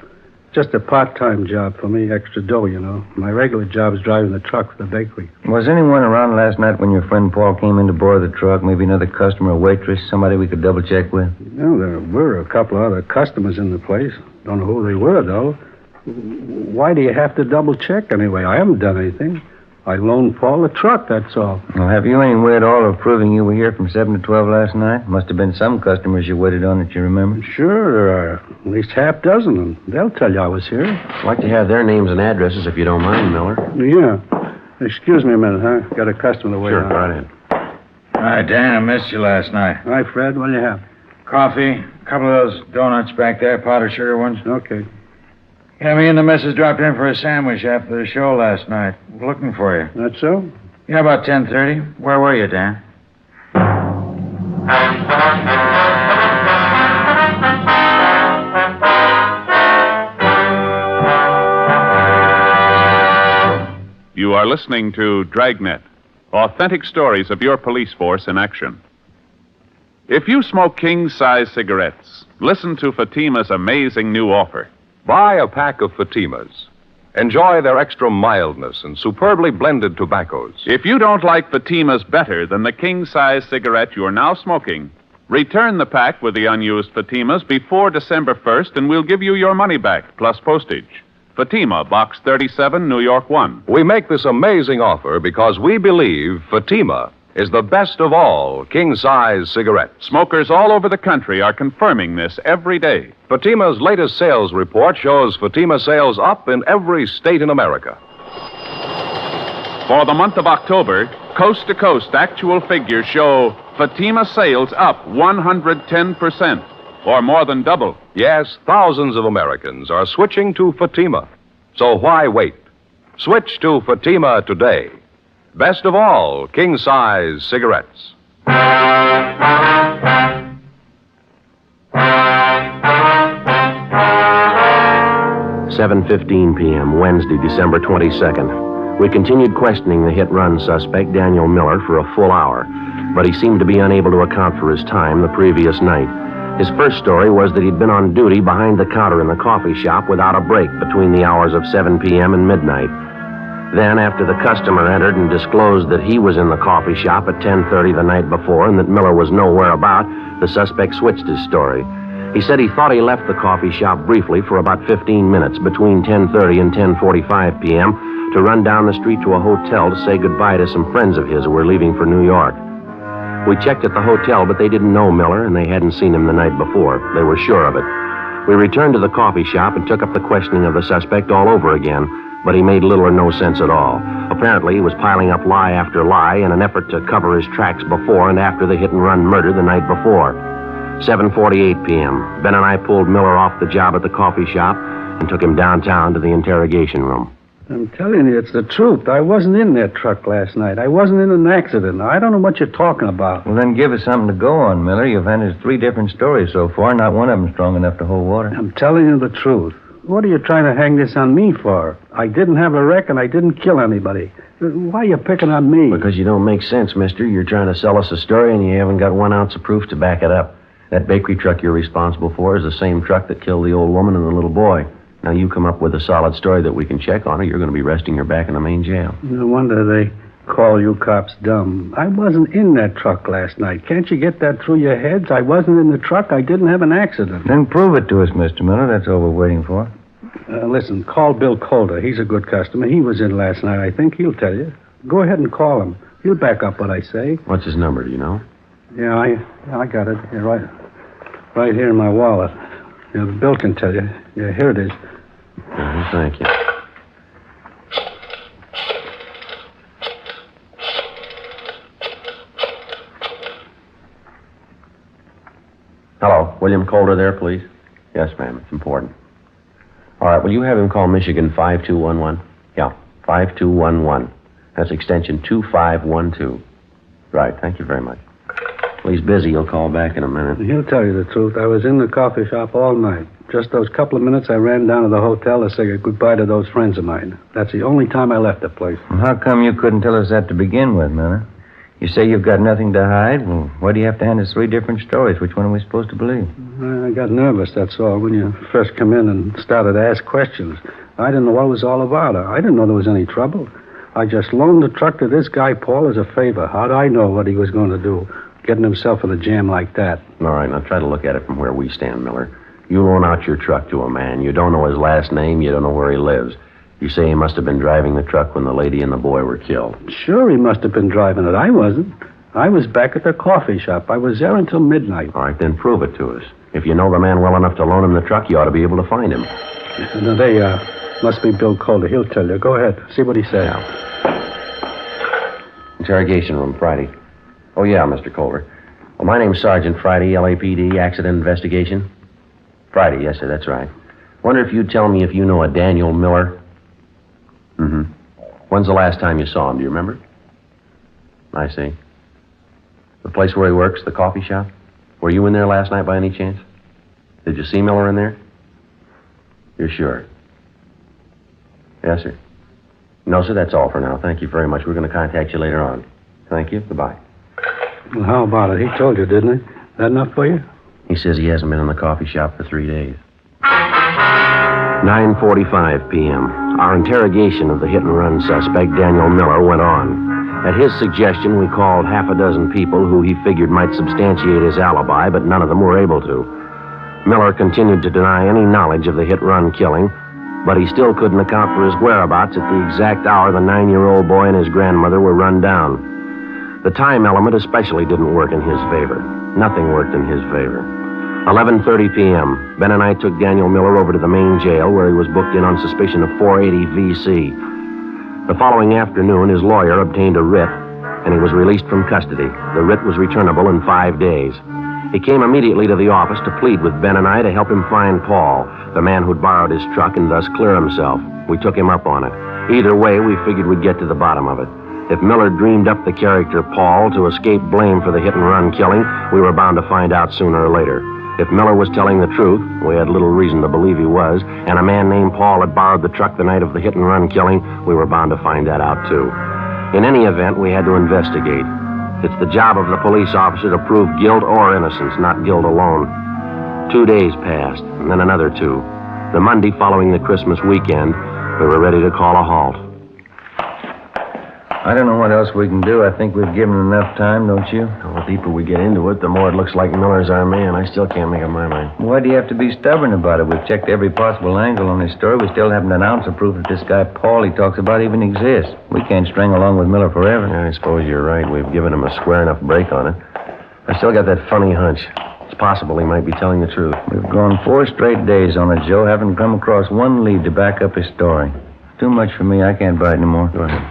Just a part-time job for me, extra dough, you know. My regular job is driving the truck for the bakery. Was anyone around last night when your friend Paul came in to borrow the truck? Maybe another customer, a waitress, somebody we could double-check with? No, there were a couple of other customers in the place. Don't know who they were, though. Why do you have to double-check anyway? I haven't done anything. I loaned Paul a truck, that's all. Well, have you any way at all of proving you were here from 7 to 12 last night? Must have been some customers you waited on that you remember. Sure, there are at least half dozen, and they'll tell you I was here. I'd like to have their names and addresses if you don't mind, Miller. Yeah. Excuse me a minute, huh? Got a customer to wait on. Sure, go right ahead. Hi, Dan. I missed you last night. Hi, Fred. What do you have? Coffee, a couple of those donuts back there, powdered sugar ones. Okay. Yeah, me and the missus dropped in for a sandwich after the show last night. Looking for you. That's so? Yeah, about 10:30. Where were you, Dan? You are listening to Dragnet, authentic stories of your police force in action. If you smoke king-size cigarettes, listen to Fatima's amazing new offer. Buy a pack of Fatimas. Enjoy their extra mildness and superbly blended tobaccos. If you don't like Fatima's better than the king-size cigarette you're now smoking, return the pack with the unused Fatimas before December 1st, and we'll give you your money back, plus postage. Fatima, Box 37, New York 1. We make this amazing offer because we believe Fatima is the best of all king-size cigarettes. Smokers all over the country are confirming this every day. Fatima's latest sales report shows Fatima sales up in every state in America. For the month of October, coast-to-coast actual figures show Fatima sales up 110%, or more than double. Yes, thousands of Americans are switching to Fatima. So why wait? Switch to Fatima today. Best of all, king-size cigarettes. 7:15 p.m., Wednesday, December 22nd. We continued questioning the hit-run suspect, Daniel Miller, for a full hour, but he seemed to be unable to account for his time the previous night. His first story was that he'd been on duty behind the counter in the coffee shop without a break between the hours of 7 p.m. and midnight. Then, after the customer entered and disclosed that he was in the coffee shop at 10:30 the night before and that Miller was nowhere about, the suspect switched his story. He said he thought he left the coffee shop briefly for about 15 minutes between 10:30 and 10:45 p.m. to run down the street to a hotel to say goodbye to some friends of his who were leaving for New York. We checked at the hotel, but they didn't know Miller, and they hadn't seen him the night before. They were sure of it. We returned to the coffee shop and took up the questioning of the suspect all over again, but he made little or no sense at all. Apparently, he was piling up lie after lie in an effort to cover his tracks before and after the hit-and-run murder the night before. 7:48 p.m. Ben and I pulled Miller off the job at the coffee shop and took him downtown to the interrogation room. I'm telling you, it's the truth. I wasn't in that truck last night. I wasn't in an accident. I don't know what you're talking about. Well, then give us something to go on, Miller. You've handed us 3 different stories so far. Not one of them strong enough to hold water. I'm telling you the truth. What are you trying to hang this on me for? I didn't have a wreck and I didn't kill anybody. Why are you picking on me? Because you don't make sense, mister. You're trying to sell us a story and you haven't got 1 ounce of proof to back it up. That bakery truck you're responsible for is the same truck that killed the old woman and the little boy. Now, you come up with a solid story that we can check on, or you're going to be resting your back in the main jail. No wonder they call you cops dumb. I wasn't in that truck last night. Can't you get that through your heads? I wasn't in the truck. I didn't have an accident. Then prove it to us, Mr. Miller. That's all we're waiting for. Listen, call Bill Calder. He's a good customer. He was in last night, I think. He'll tell you. Go ahead and call him. He'll back up what I say. What's his number, do you know? Yeah, I got it. Yeah, right here in my wallet. Yeah, Bill can tell you. Yeah, here it is. Thank you. Hello, William Calder there, please? Yes, ma'am, it's important. All right, will you have him call Michigan 5211? Yeah, 5211. That's extension 2512. Right, thank you very much. Well, he's busy. He'll call back in a minute. He'll tell you the truth. I was in the coffee shop all night. Just those couple of minutes I ran down to the hotel to say goodbye to those friends of mine. That's the only time I left the place. Well, how come you couldn't tell us that to begin with, Miller? You say you've got nothing to hide? Well, why do you have to hand us 3 different stories? Which one are we supposed to believe? I got nervous, that's all, when you first come in and started to ask questions. I didn't know what it was all about. I didn't know there was any trouble. I just loaned the truck to this guy, Paul, as a favor. How'd I know what he was going to do, getting himself in a jam like that? All right, now try to look at it from where we stand, Miller. You loan out your truck to a man. You don't know his last name. You don't know where he lives. You say he must have been driving the truck when the lady and the boy were killed. Sure, he must have been driving it. I wasn't. I was back at the coffee shop. I was there until midnight. All right, then prove it to us. If you know the man well enough to loan him the truck, you ought to be able to find him. Now, they must be Bill Calder. He'll tell you. Go ahead. See what he says. Yeah. Interrogation room, Friday. Oh, yeah, Mr. Calder. Well, my name's Sergeant Friday, LAPD, Accident Investigation. Friday, yes, sir, that's right. Wonder if you'd tell me if you know a Daniel Miller? Mm-hmm. When's the last time you saw him? Do you remember? I see. The place where he works, the coffee shop? Were you in there last night by any chance? Did you see Miller in there? You're sure? Yes, sir. No, sir, that's all for now. Thank you very much. We're going to contact you later on. Thank you. Goodbye. Well, how about it? He told you, didn't he? That enough for you? He says he hasn't been in the coffee shop for 3 days. 9:45 p.m. Our interrogation of the hit-and-run suspect, Daniel Miller, went on. At his suggestion, we called half a dozen people who he figured might substantiate his alibi, but none of them were able to. Miller continued to deny any knowledge of the hit-run killing, but he still couldn't account for his whereabouts at the exact hour the 9-year-old boy and his grandmother were run down. The time element especially didn't work in his favor. Nothing worked in his favor. 11:30 p.m. Ben and I took Daniel Miller over to the main jail where he was booked in on suspicion of 480 VC. The following afternoon, his lawyer obtained a writ, and he was released from custody. The writ was returnable in 5 days. He came immediately to the office to plead with Ben and I to help him find Paul, the man who'd borrowed his truck, and thus clear himself. We took him up on it. Either way, we figured we'd get to the bottom of it. If Miller dreamed up the character Paul to escape blame for the hit-and-run killing, we were bound to find out sooner or later. If Miller was telling the truth, we had little reason to believe he was, and a man named Paul had borrowed the truck the night of the hit-and-run killing, we were bound to find that out, too. In any event, we had to investigate. It's the job of the police officer to prove guilt or innocence, not guilt alone. 2 days passed, and then another 2. The Monday following the Christmas weekend, we were ready to call a halt. I don't know what else we can do. I think we've given enough time, don't you? The deeper we get into it, the more it looks like Miller's our man. I still can't make up my mind. Why do you have to be stubborn about it? We've checked every possible angle on this story. We still haven't an ounce of proof that this guy Paul he talks about even exists. We can't string along with Miller forever. Yeah, I suppose you're right. We've given him a square enough break on it. I still got that funny hunch. It's possible he might be telling the truth. We've gone 4 straight days on it, Joe. Haven't come across one lead to back up his story. Too much for me. I can't bite anymore. Go ahead.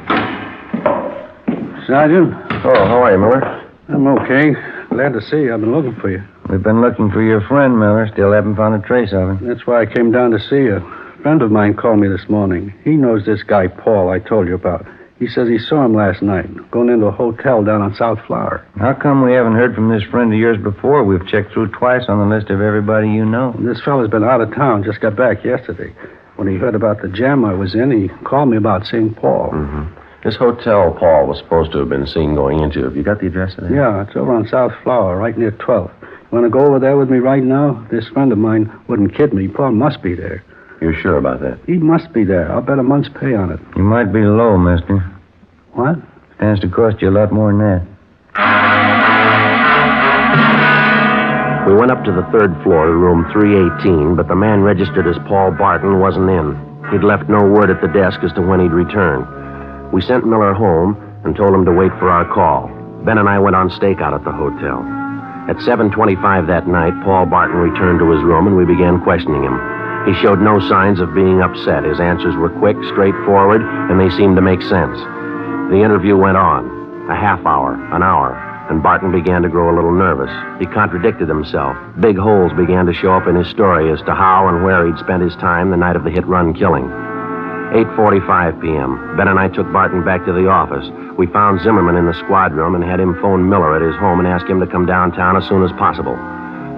Sergeant? Oh, how are you, Miller? I'm okay. Glad to see you. I've been looking for you. We've been looking for your friend, Miller. Still haven't found a trace of him. That's why I came down to see you. A friend of mine called me this morning. He knows this guy, Paul, I told you about. He says he saw him last night, going into a hotel down on South Flower. How come we haven't heard from this friend of yours before? We've checked through twice on the list of everybody you know. This fella's been out of town, just got back yesterday. When he heard about the jam I was in, he called me about seeing Paul. Mm-hmm. This hotel Paul was supposed to have been seen going into. Have you got the address of that? Yeah, it's over on South Flower, right near 12th. You want to go over there with me right now? This friend of mine wouldn't kid me. Paul must be there. You're sure about that? He must be there. I'll bet a month's pay on it. You might be low, mister. What? Stands to cost you a lot more than that. We went up to the 3rd floor, room 318, but the man registered as Paul Barton wasn't in. He'd left no word at the desk as to when he'd return. We sent Miller home and told him to wait for our call. Ben and I went on stakeout at the hotel. At 7:25 that night, Paul Barton returned to his room and we began questioning him. He showed no signs of being upset. His answers were quick, straightforward, and they seemed to make sense. The interview went on, a half hour, an hour, and Barton began to grow a little nervous. He contradicted himself. Big holes began to show up in his story as to how and where he'd spent his time the night of the hit-run killing. 8:45 p.m. Ben and I took Barton back to the office. We found Zimmerman in the squad room and had him phone Miller at his home and ask him to come downtown as soon as possible.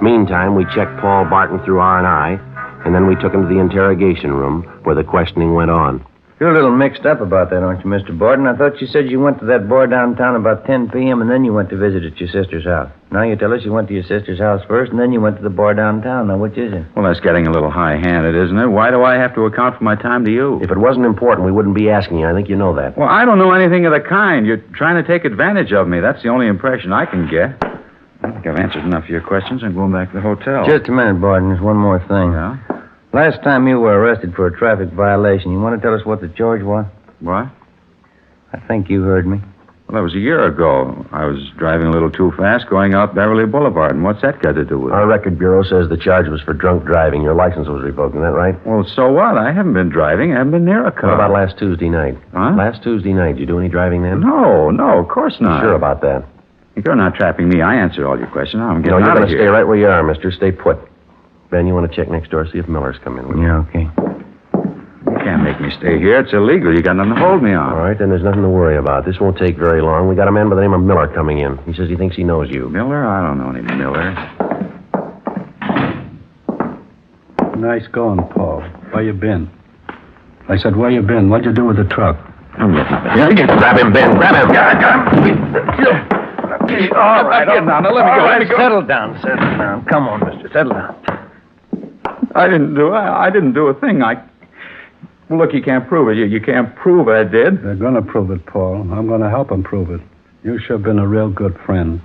Meantime, we checked Paul Barton through R&I, and then we took him to the interrogation room where the questioning went on. You're a little mixed up about that, aren't you, Mr. Barton? I thought you said you went to that bar downtown about 10 p.m. and then you went to visit at your sister's house. Now you tell us you went to your sister's house first and then you went to the bar downtown. Now, which is it? Well, that's getting a little high-handed, isn't it? Why do I have to account for my time to you? If it wasn't important, we wouldn't be asking you. I think you know that. Well, I don't know anything of the kind. You're trying to take advantage of me. That's the only impression I can get. I think I've answered enough of your questions. I'm going back to the hotel. Just a minute, Barton. There's one more thing. Yeah? Last time you were arrested for a traffic violation, you want to tell us what the charge was? What? I think you heard me. Well, that was a year ago. I was driving a little too fast going out Beverly Boulevard. And what's that got to do with it? Our record bureau says the charge was for drunk driving. Your license was revoked. Isn't that right? Well, so what? I haven't been driving. I haven't been near a car. What about last Tuesday night? Huh? Last Tuesday night. Did you do any driving then? No, of course not. You sure about that? You're not trapping me. I answered all your questions. Now I'm getting you're out going of to here. stay right where you are, mister. Stay put. Ben, you want to check next door, see if Miller's come in with you? Yeah, okay. You can't make me stay here. It's illegal. You got nothing to hold me on. All right, then there's nothing to worry about. This won't take very long. We got a man by the name of Miller coming in. He says he thinks he knows you. Miller? I don't know any Miller. Nice going, Paul. Where you been? I said, where you been? What'd you do with the truck? I'm getting up Yeah, grab him, Ben. Grab him. Got him. All right. Now, let me go. Settle down. Come on, mister. Settle down. I didn't do a thing. Well, look, you can't prove it. You can't prove I did. They're going to prove it, Paul. I'm going to help them prove it. You sure been a real good friend.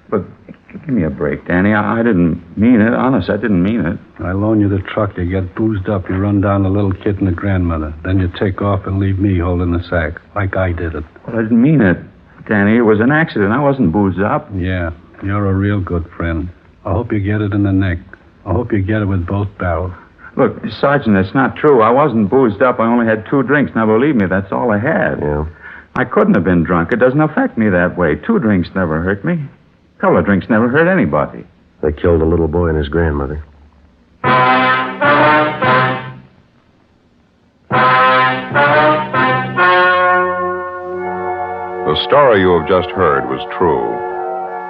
But give me a break, Danny. I didn't mean it. Honest, I didn't mean it. I loan you the truck. You get boozed up. You run down the little kid and the grandmother. Then you take off and leave me holding the sack, like I did it. Well, I didn't mean it, Danny. It was an accident. I wasn't boozed up. Yeah, you're a real good friend. I hope you get it in the neck. I hope you get it with both barrels. Look, Sergeant, it's not true. I wasn't boozed up. I only had 2 drinks. Now, believe me, that's all I had. Yeah. I couldn't have been drunk. It doesn't affect me that way. 2 drinks never hurt me. A couple of drinks never hurt anybody. They killed a little boy and his grandmother. The story you have just heard was true.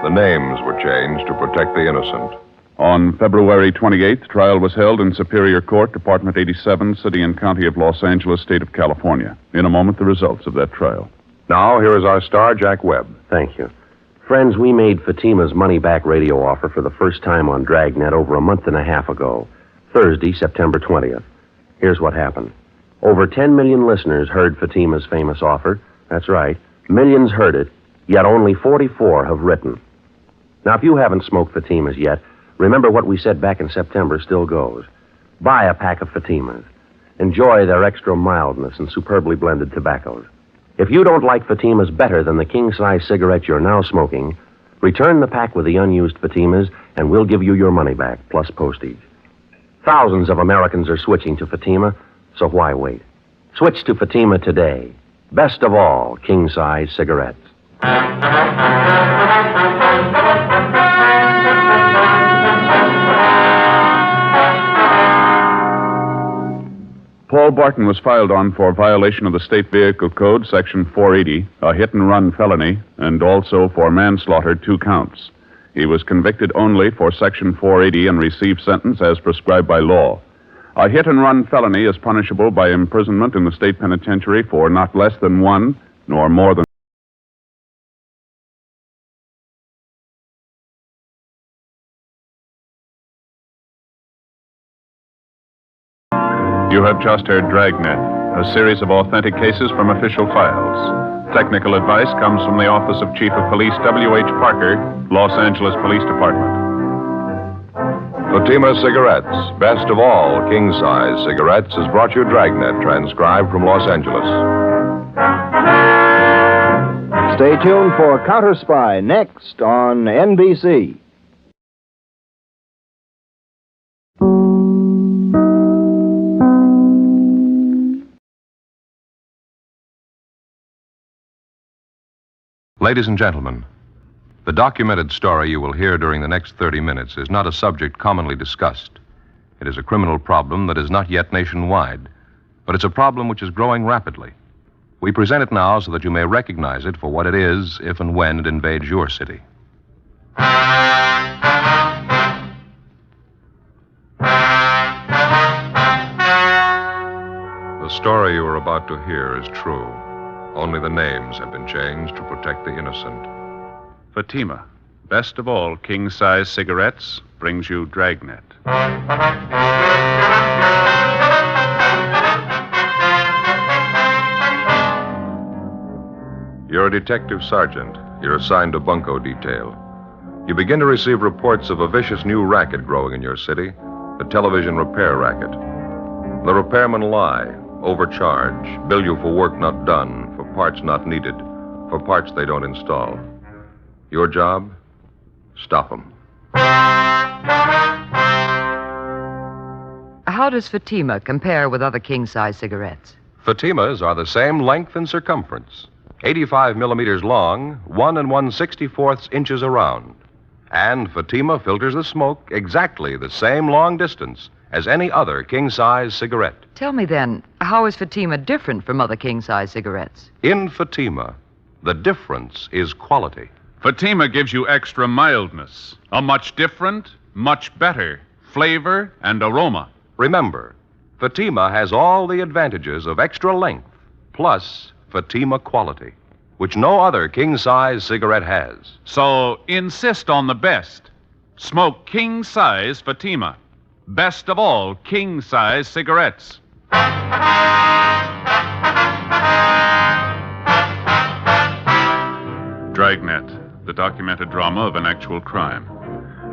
The names were changed to protect the innocent. On February 28th, trial was held in Superior Court, Department 87, City and County of Los Angeles, State of California. In a moment, the results of that trial. Now, here is our star, Jack Webb. Thank you. Friends, we made Fatima's money-back radio offer for the first time on Dragnet over a month and a half ago, Thursday, September 20th. Here's what happened. Over 10 million listeners heard Fatima's famous offer. That's right. Millions heard it, yet only 44 have written. Now, if you haven't smoked Fatimas yet, remember what we said back in September still goes. Buy a pack of Fatimas. Enjoy their extra mildness and superbly blended tobaccos. If you don't like Fatimas better than the king-size cigarette you're now smoking, return the pack with the unused Fatimas, and we'll give you your money back, plus postage. Thousands of Americans are switching to Fatima, so why wait? Switch to Fatima today. Best of all, king-size cigarettes. Paul Barton was filed on for violation of the State Vehicle Code, Section 480, a hit-and-run felony, and also for manslaughter, 2 counts. He was convicted only for Section 480 and received sentence as prescribed by law. A hit-and-run felony is punishable by imprisonment in the state penitentiary for not less than 1, nor more than... You have just heard Dragnet, a series of authentic cases from official files. Technical advice comes from the Office of Chief of Police W.H. Parker, Los Angeles Police Department. Fatima Cigarettes, best of all king-size cigarettes, has brought you Dragnet, transcribed from Los Angeles. Stay tuned for Counter Spy next on NBC. Ladies and gentlemen, the documented story you will hear during the next 30 minutes is not a subject commonly discussed. It is a criminal problem that is not yet nationwide, but it's a problem which is growing rapidly. We present it now so that you may recognize it for what it is if and when it invades your city. The story you are about to hear is true. Only the names have been changed to protect the innocent. Fatima, best of all king-size cigarettes, brings you Dragnet. You're a detective sergeant. You're assigned to bunco detail. You begin to receive reports of a vicious new racket growing in your city, the television repair racket. The repairmen lie, overcharge, bill you for work not done, for parts not needed, for parts they don't install. Your job? Stop them. How does Fatima compare with other king-size cigarettes? Fatimas are the same length and circumference, 85 millimeters long, 1 1/64 inches around. And Fatima filters the smoke exactly the same long distance as any other king-size cigarette. Tell me then, how is Fatima different from other king-size cigarettes? In Fatima, the difference is quality. Fatima gives you extra mildness, a much different, much better flavor and aroma. Remember, Fatima has all the advantages of extra length, plus Fatima quality, which no other king-size cigarette has. So insist on the best. Smoke king-size Fatima. Best of all king-size cigarettes. Dragnet, the documented drama of an actual crime.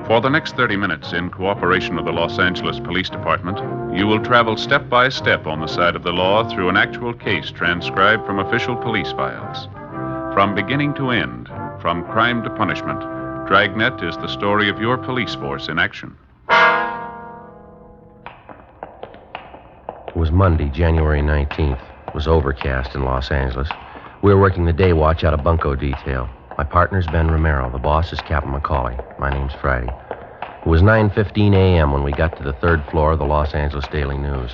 For the next 30 minutes, in cooperation with the Los Angeles Police Department, you will travel step by step on the side of the law through an actual case transcribed from official police files. From beginning to end, from crime to punishment, Dragnet is the story of your police force in action. was Monday, January 19th. It was overcast in Los Angeles. We were working the day watch out of bunco detail. My partner's Ben Romero. The boss is Captain McCauley. My name's Friday. It was 9:15 a.m. when we got to the third floor of the Los Angeles Daily News,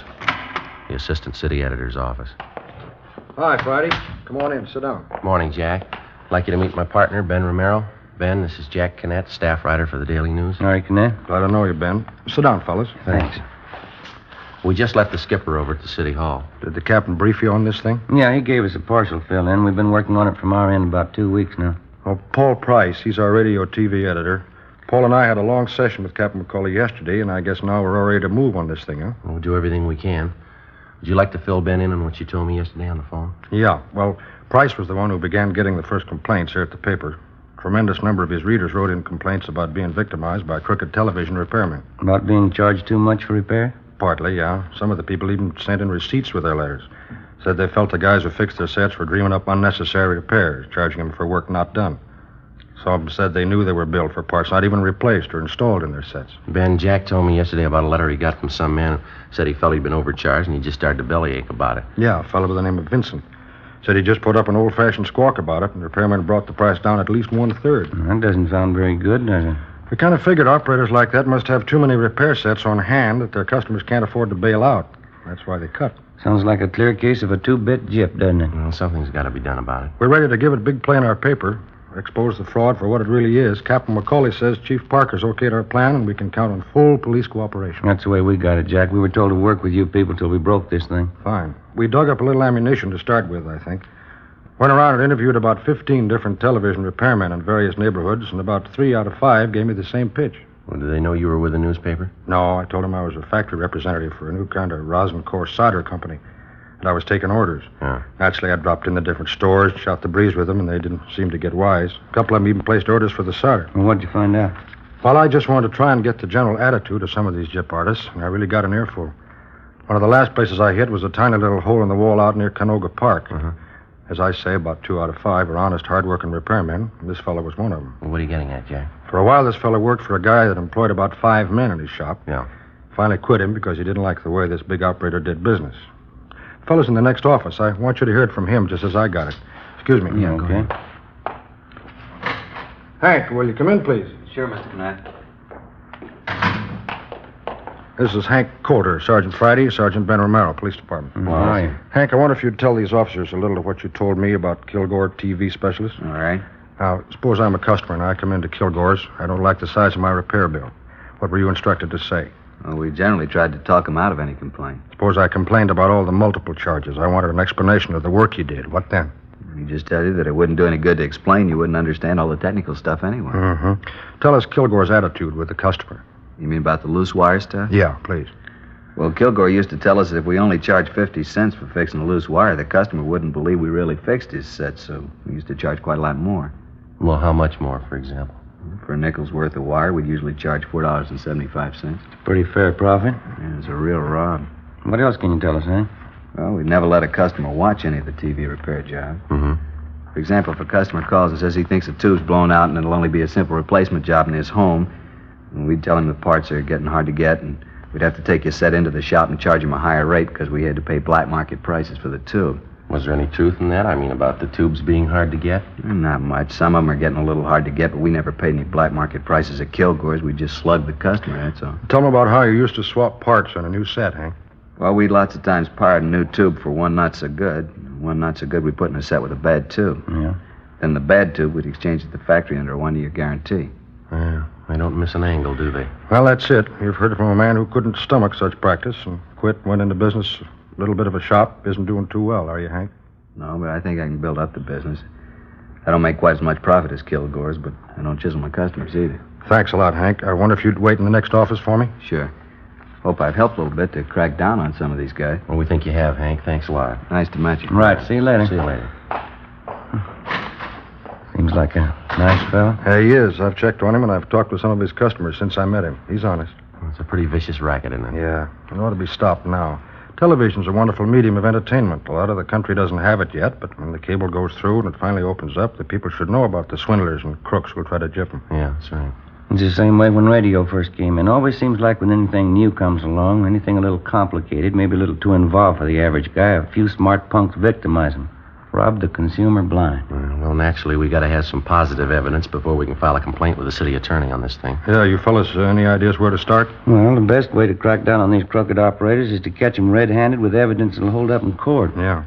the assistant city editor's office. Hi, Friday. Come on in. Sit down. Morning, Jack. I'd like you to meet my partner, Ben Romero. Ben, this is Jack Kinnett, staff writer for the Daily News. All right, Kinnett. Glad to know you, Ben. Sit down, fellas. Thanks. We just left the skipper over at the city hall. Did the captain brief you on this thing? Yeah, he gave us a partial fill-in. We've been working on it from our end about 2 weeks now. Well, Paul Price, he's our radio TV editor. Paul and I had a long session with Captain McCauley yesterday, and I guess now we're all ready to move on this thing, huh? We'll do everything we can. Would you like to fill Ben in on what you told me yesterday on the phone? Yeah. Well, Price was the one who began getting the first complaints here at the paper. A tremendous number of his readers wrote in complaints about being victimized by crooked television repairmen. About being charged too much for repair? Partly, yeah. Some of the people even sent in receipts with their letters. Said they felt the guys who fixed their sets were dreaming up unnecessary repairs, charging them for work not done. Some of them said they knew they were billed for parts not even replaced or installed in their sets. Ben, Jack told me yesterday about a letter he got from some man who said he felt he'd been overcharged and he just started to bellyache about it. Yeah, a fellow by the name of Vincent. Said he just put up an old-fashioned squawk about it, and the repairman brought the price down at least 1/3. That doesn't sound very good, does it? We kind of figured operators like that must have too many repair sets on hand that their customers can't afford to bail out. That's why they cut. Sounds like a clear case of a two-bit gyp, doesn't it? Well, something's got to be done about it. We're ready to give it big play in our paper, expose the fraud for what it really is. Captain McCauley says Chief Parker's okayed our plan, and we can count on full police cooperation. That's the way we got it, Jack. We were told to work with you people till we broke this thing. Fine. We dug up a little ammunition to start with, I think. Went around and interviewed about 15 different television repairmen in various neighborhoods, and about 3 out of 5 gave me the same pitch. Well, did they know you were with the newspaper? No, I told them I was a factory representative for a new kind of rosin core solder company, and I was taking orders. Yeah. Naturally, I dropped in the different stores, shot the breeze with them, and they didn't seem to get wise. A couple of them even placed orders for the solder. Well, what'd you find out? Well, I just wanted to try and get the general attitude of some of these gyp artists, and I really got an earful. One of the last places I hit was a tiny little hole in the wall out near Canoga Park. As I say, about 2 out of 5 are honest, hard-working repairmen, and this fellow was one of them. Well, what are you getting at, Jack? For a while, this fellow worked for a guy that employed about 5 men in his shop. Yeah. Finally quit him because he didn't like the way this big operator did business. Fellow's in the next office. I want you to hear it from him just as I got it. Excuse me. Yeah, okay. Hank, will you come in, please? Sure, Mr. Knapp. This is Hank Coulter, Sergeant Friday, Sergeant Ben Romero, Police Department. Hi. Hank, I wonder if you'd tell these officers a little of what you told me about Kilgore TV specialists. All right. Now, suppose I'm a customer and I come into Kilgore's. I don't like the size of my repair bill. What were you instructed to say? Well, we generally tried to talk him out of any complaint. Suppose I complained about all the multiple charges. I wanted an explanation of the work you did. What then? We just tell you that it wouldn't do any good to explain. You wouldn't understand all the technical stuff anyway. Tell us Kilgore's attitude with the customer. You mean about the loose wire stuff? Yeah, please. Well, Kilgore used to tell us that if we only charged 50 cents for fixing a loose wire, the customer wouldn't believe we really fixed his set, so we used to charge quite a lot more. Well, how much more, for example? For a nickel's worth of wire, we'd usually charge $4.75. Pretty fair profit. Yeah, it's a real rob. What else can you tell us, eh? Well, we'd never let a customer watch any of the TV repair jobs. For example, if a customer calls and says he thinks a tube's blown out and it'll only be a simple replacement job in his home, and we'd tell him the parts are getting hard to get, and we'd have to take his set into the shop and charge him a higher rate because we had to pay black market prices for the tube. Was there any truth in that? I mean, about the tubes being hard to get? Not much. Some of them are getting a little hard to get, but we never paid any black market prices at Kilgore's. We just slugged the customer, that's all. Tell them about how you used to swap parts on a new set, Hank. Well, we'd lots of times pirate a new tube for one not so good. One not so good we put in a set with a bad tube. Yeah. Then the bad tube we'd exchange at the factory under a 1-year guarantee. Yeah. They don't miss an angle, do they? Well, that's it. You've heard it from a man who couldn't stomach such practice and quit, went into business, a little bit of a shop. Isn't doing too well, are you, Hank? No, but I think I can build up the business. I don't make quite as much profit as Kilgore's, but I don't chisel my customers either. Thanks a lot, Hank. I wonder if you'd wait in the next office for me? Sure. Hope I've helped a little bit to crack down on some of these guys. Well, we think you have, Hank. Thanks a lot. Nice to meet you. Right. See you later. See you later. Seems like a nice fellow. Yeah, he is. I've checked on him, and I've talked with some of his customers since I met him. He's honest. Well, it's a pretty vicious racket, isn't it? Yeah. It ought to be stopped now. Television's a wonderful medium of entertainment. A lot of the country doesn't have it yet, but when the cable goes through and it finally opens up, the people should know about the swindlers and crooks who'll try to gyp them. Yeah, that's right. It's the same way when radio first came in. Always seems like when anything new comes along, anything a little complicated, maybe a little too involved for the average guy, a few smart punks victimize him. Rob the consumer blind. Well, naturally, we got to have some positive evidence before we can file a complaint with the city attorney on this thing. Yeah, you fellas, any ideas where to start? Well, the best way to crack down on these crooked operators is to catch them red-handed with evidence that'll hold up in court. Yeah.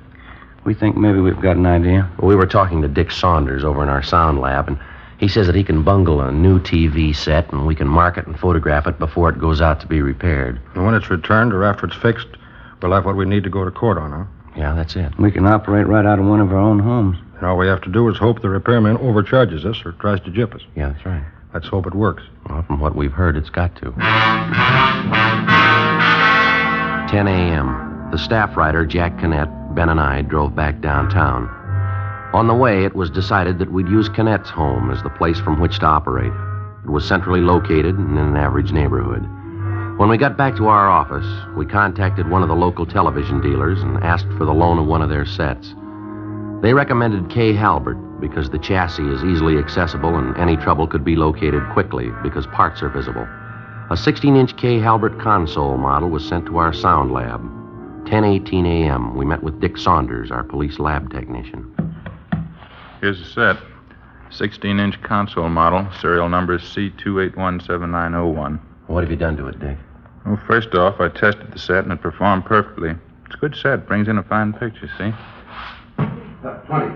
We think maybe we've got an idea. Well, we were talking to Dick Saunders over in our sound lab, and he says that he can bungle a new TV set, and we can mark it and photograph it before it goes out to be repaired. And when it's returned or after it's fixed, we'll have what we need to go to court on, huh? Yeah, that's it. We can operate right out of one of our own homes. And all we have to do is hope the repairman overcharges us or tries to gyp us. Yeah, that's right. Let's hope it works. Well, from what we've heard, it's got to. 10 a.m. The staff writer, Jack Canet, Ben, and I drove back downtown. On the way, it was decided that we'd use Canet's home as the place from which to operate. It was centrally located and in an average neighborhood. When we got back to our office, we contacted one of the local television dealers and asked for the loan of one of their sets. They recommended K. Halbert because the chassis is easily accessible and any trouble could be located quickly because parts are visible. A 16-inch K. Halbert console model was sent to our sound lab. 10:18 a.m., we met with Dick Saunders, our police lab technician. Here's the set. 16-inch console model, serial number C2817901. What have you done to it, Dick? Well, first off, I tested the set and it performed perfectly. It's a good set. Brings in a fine picture, see? 20.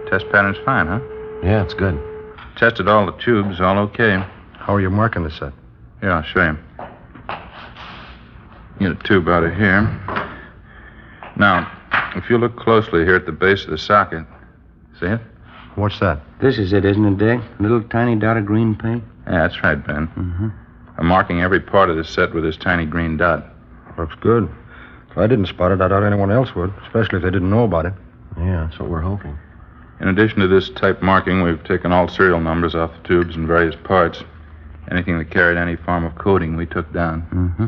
Test pattern's fine, huh? Yeah, it's good. Tested all the tubes, all okay. How are you marking the set? Yeah, I'll show you. Get a tube out of here. Now, if you look closely here at the base of the socket, see it? What's that? This is it, isn't it, Dick? A little tiny dot of green paint? Yeah, that's right, Ben. Mm-hmm. I'm marking every part of the set with this tiny green dot. Looks good. If I didn't spot it, I doubt anyone else would, especially if they didn't know about it. Yeah, that's what we're hoping. In addition to this type marking, we've taken all serial numbers off the tubes and various parts. Anything that carried any form of coding, we took down. Mm-hmm.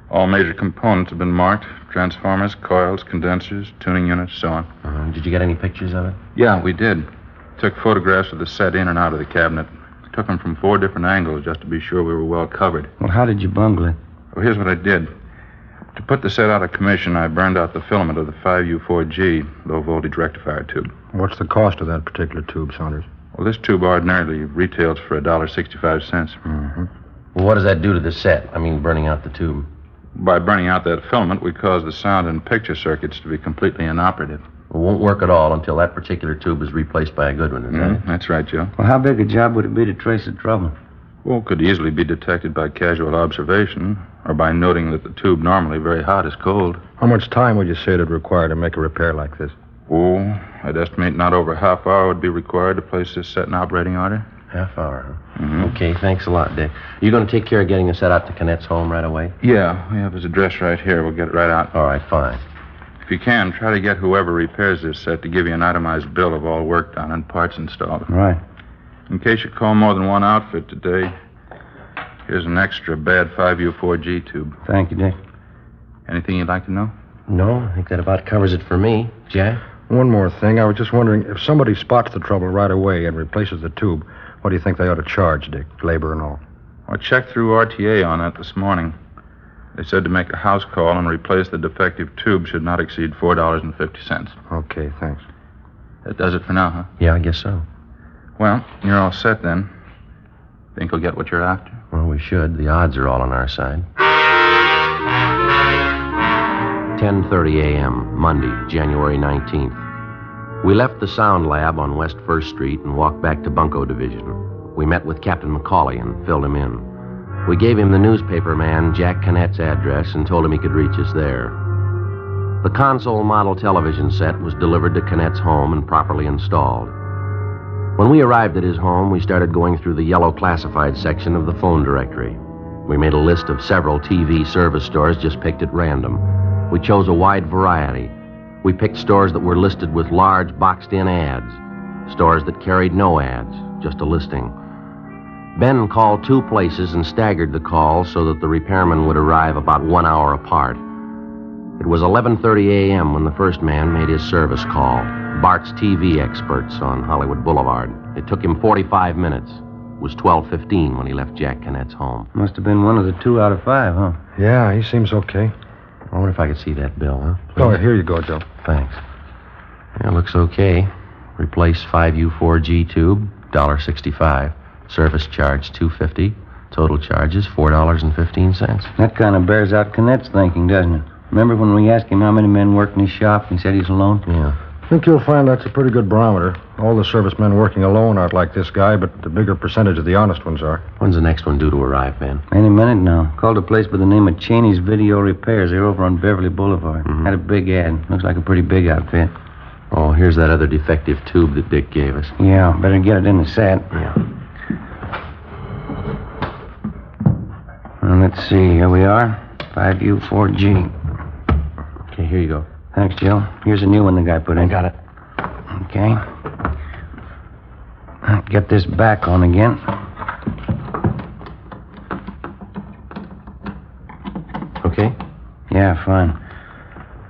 All major components have been marked. Transformers, coils, condensers, tuning units, so on. Did you get any pictures of it? Yeah, we did. Took photographs of the set in and out of the cabinet. Took them from 4 different angles just to be sure we were well covered. Well, how did you bungle it? Well, here's what I did. To put the set out of commission, I burned out the filament of the 5U4G low-voltage rectifier tube. What's the cost of that particular tube, Saunders? Well, this tube ordinarily retails for $1.65. Mm-hmm. Well, what does that do to the set? I mean, burning out the tube. By burning out that filament, we cause the sound and picture circuits to be completely inoperative. It won't work at all until that particular tube is replaced by a good one, isn't it? That's right, Joe. Well, how big a job would it be to trace the trouble? Well, it could easily be detected by casual observation or by noting that the tube normally very hot is cold. How much time would you say it'd require to make a repair like this? Oh, I'd estimate not over a half hour would be required to place this set in operating order. Half hour, huh? Mm-hmm. Okay, thanks a lot, Dick. You going to take care of getting the set out to Canet's home right away? Yeah, we have his address right here. We'll get it right out. All right, fine. If you can, try to get whoever repairs this set to give you an itemized bill of all work done and parts installed. Right. In case you call more than one outfit today, here's an extra bad 5U4G tube. Thank you, Dick. Anything you'd like to know? No, I think that about covers it for me. Jack? One more thing. I was just wondering, if somebody spots the trouble right away and replaces the tube, what do you think they ought to charge, Dick? Labor and all. I checked through RTA on that this morning. They said to make a house call and replace the defective tube should not exceed $4.50. Okay, thanks. That does it for now, huh? Yeah, I guess so. Well, you're all set then. Think you'll get what you're after? Well, we should. The odds are all on our side. 10:30 a.m., Monday, January 19th. We left the sound lab on West 1st Street and walked back to Bunko Division. We met with Captain McCauley and filled him in. We gave him the newspaper man, Jack Canet's address, and told him he could reach us there. The console model television set was delivered to Canet's home and properly installed. When we arrived at his home, we started going through the yellow classified section of the phone directory. We made a list of several TV service stores just picked at random. We chose a wide variety. We picked stores that were listed with large boxed-in ads, stores that carried no ads, just a listing. Ben called 2 places and staggered the calls so that the repairman would arrive about 1 hour apart. It was 11:30 a.m. when the first man made his service call. Bart's TV experts on Hollywood Boulevard. It took him 45 minutes. It was 12:15 when he left Jack Cannett's home. Must have been one of the 2 out of 5, huh? Yeah, he seems okay. I wonder if I could see that bill, huh? Oh, here you go, Joe. Thanks. Yeah, looks okay. Replace 5U4G tube, $1.65. Service charge, $2.50. Total charges, $4.15. That kind of bears out Cannett's thinking, doesn't it? Remember when we asked him how many men worked in his shop and he said he's alone? Yeah. I think you'll find that's a pretty good barometer. All the servicemen working alone aren't like this guy, but the bigger percentage of the honest ones are. When's the next one due to arrive, Ben? Any minute now. Called a place by the name of Cheney's Video Repairs. They're over on Beverly Boulevard. Had a big ad. Looks like a pretty big outfit. Oh, here's that other defective tube that Dick gave us. Yeah, better get it in the set. Yeah. Well, let's see. Here we are. 5U4G. Okay, here you go. Thanks, Joe. Here's a new one the guy put in. I got it. Okay. Get this back on again. Okay? Yeah, fine.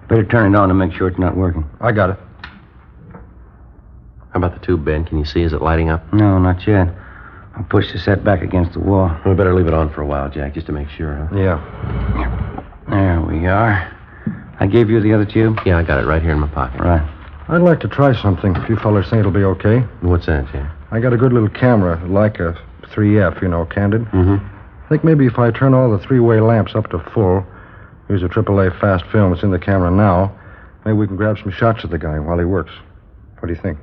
Better turn it on to make sure it's not working. I got it. How about the tube, Ben? Can you see? Is it lighting up? No, not yet. I'll push the set back against the wall. We better leave it on for a while, Jack, just to make sure, huh? Yeah. There we are. I gave you the other tube? Yeah, I got it right here in my pocket. Right. I'd like to try something, if you fellers think it'll be okay. What's that, Jack? I got a good little camera, like a 3F, candid. Mm-hmm. I think maybe if I turn all the three-way lamps up to full, use a AAA fast film that's in the camera now, maybe we can grab some shots of the guy while he works. What do you think?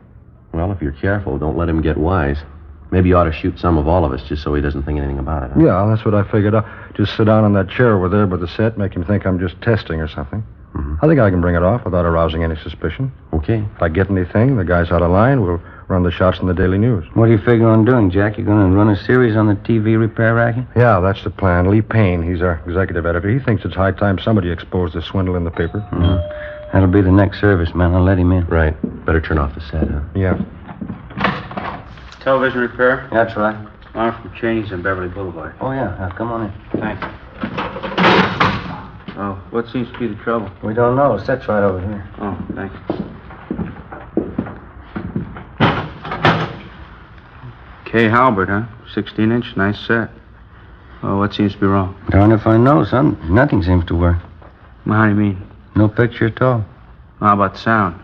Well, if you're careful, don't let him get wise. Maybe you ought to shoot some of all of us just so he doesn't think anything about it. Huh? Yeah, that's what I figured out. Just sit down on that chair over there by the set, make him think I'm just testing or something. Mm-hmm. I think I can bring it off without arousing any suspicion. Okay. If I get anything, the guy's out of line, we'll run the shots in the Daily News. What do you figure on doing, Jack? You going to run a series on the TV repair racket? Yeah, that's the plan. Lee Payne, he's our executive editor. He thinks it's high time somebody exposed this swindle in the paper. Mm-hmm. That'll be the next service, man. I'll let him in. Right. Better turn off the set, huh? Yeah. Television repair? That's right. I'm from Cheney's on Beverly Boulevard. Oh, yeah. Now, come on in. Thanks. Oh, what seems to be the trouble? We don't know. Set's right over here. Oh, thanks. K. Halbert, huh? 16-inch, nice set. Oh, what seems to be wrong? Darn if I know, son. Nothing seems to work. Well, how do you mean? No picture at all. How about the sound?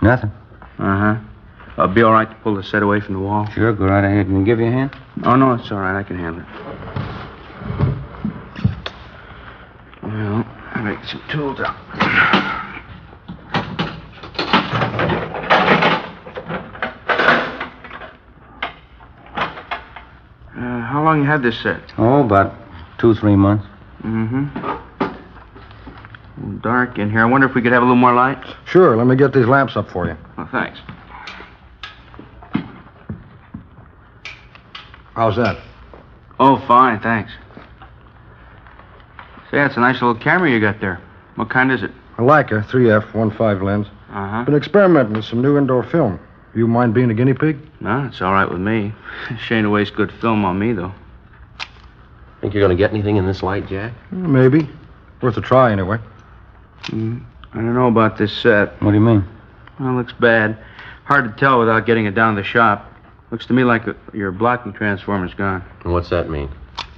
Nothing. Uh-huh. Be all right to pull the set away from the wall? Sure, go right ahead. Can I give you a hand? Oh, no, it's all right. I can handle it. Well, I'll make some tools out. How long you had this set? Oh, about 2-3 months. Mm-hmm. Dark in here. I wonder if we could have a little more light? Sure, let me get these lamps up for you. Well, thanks. How's that? Oh, fine, thanks. Say, that's a nice little camera you got there. What kind is it? A Leica 3F 1.5 lens. Uh-huh. Been experimenting with some new indoor film. You mind being a guinea pig? No, it's all right with me. Shame to waste good film on me, though. Think you're going to get anything in this light, Jack? Maybe. Worth a try, anyway. I don't know about this set. What do you mean? Well, it looks bad. Hard to tell without getting it down to the shop. Looks to me like your blocking transformer's gone. And what's that mean?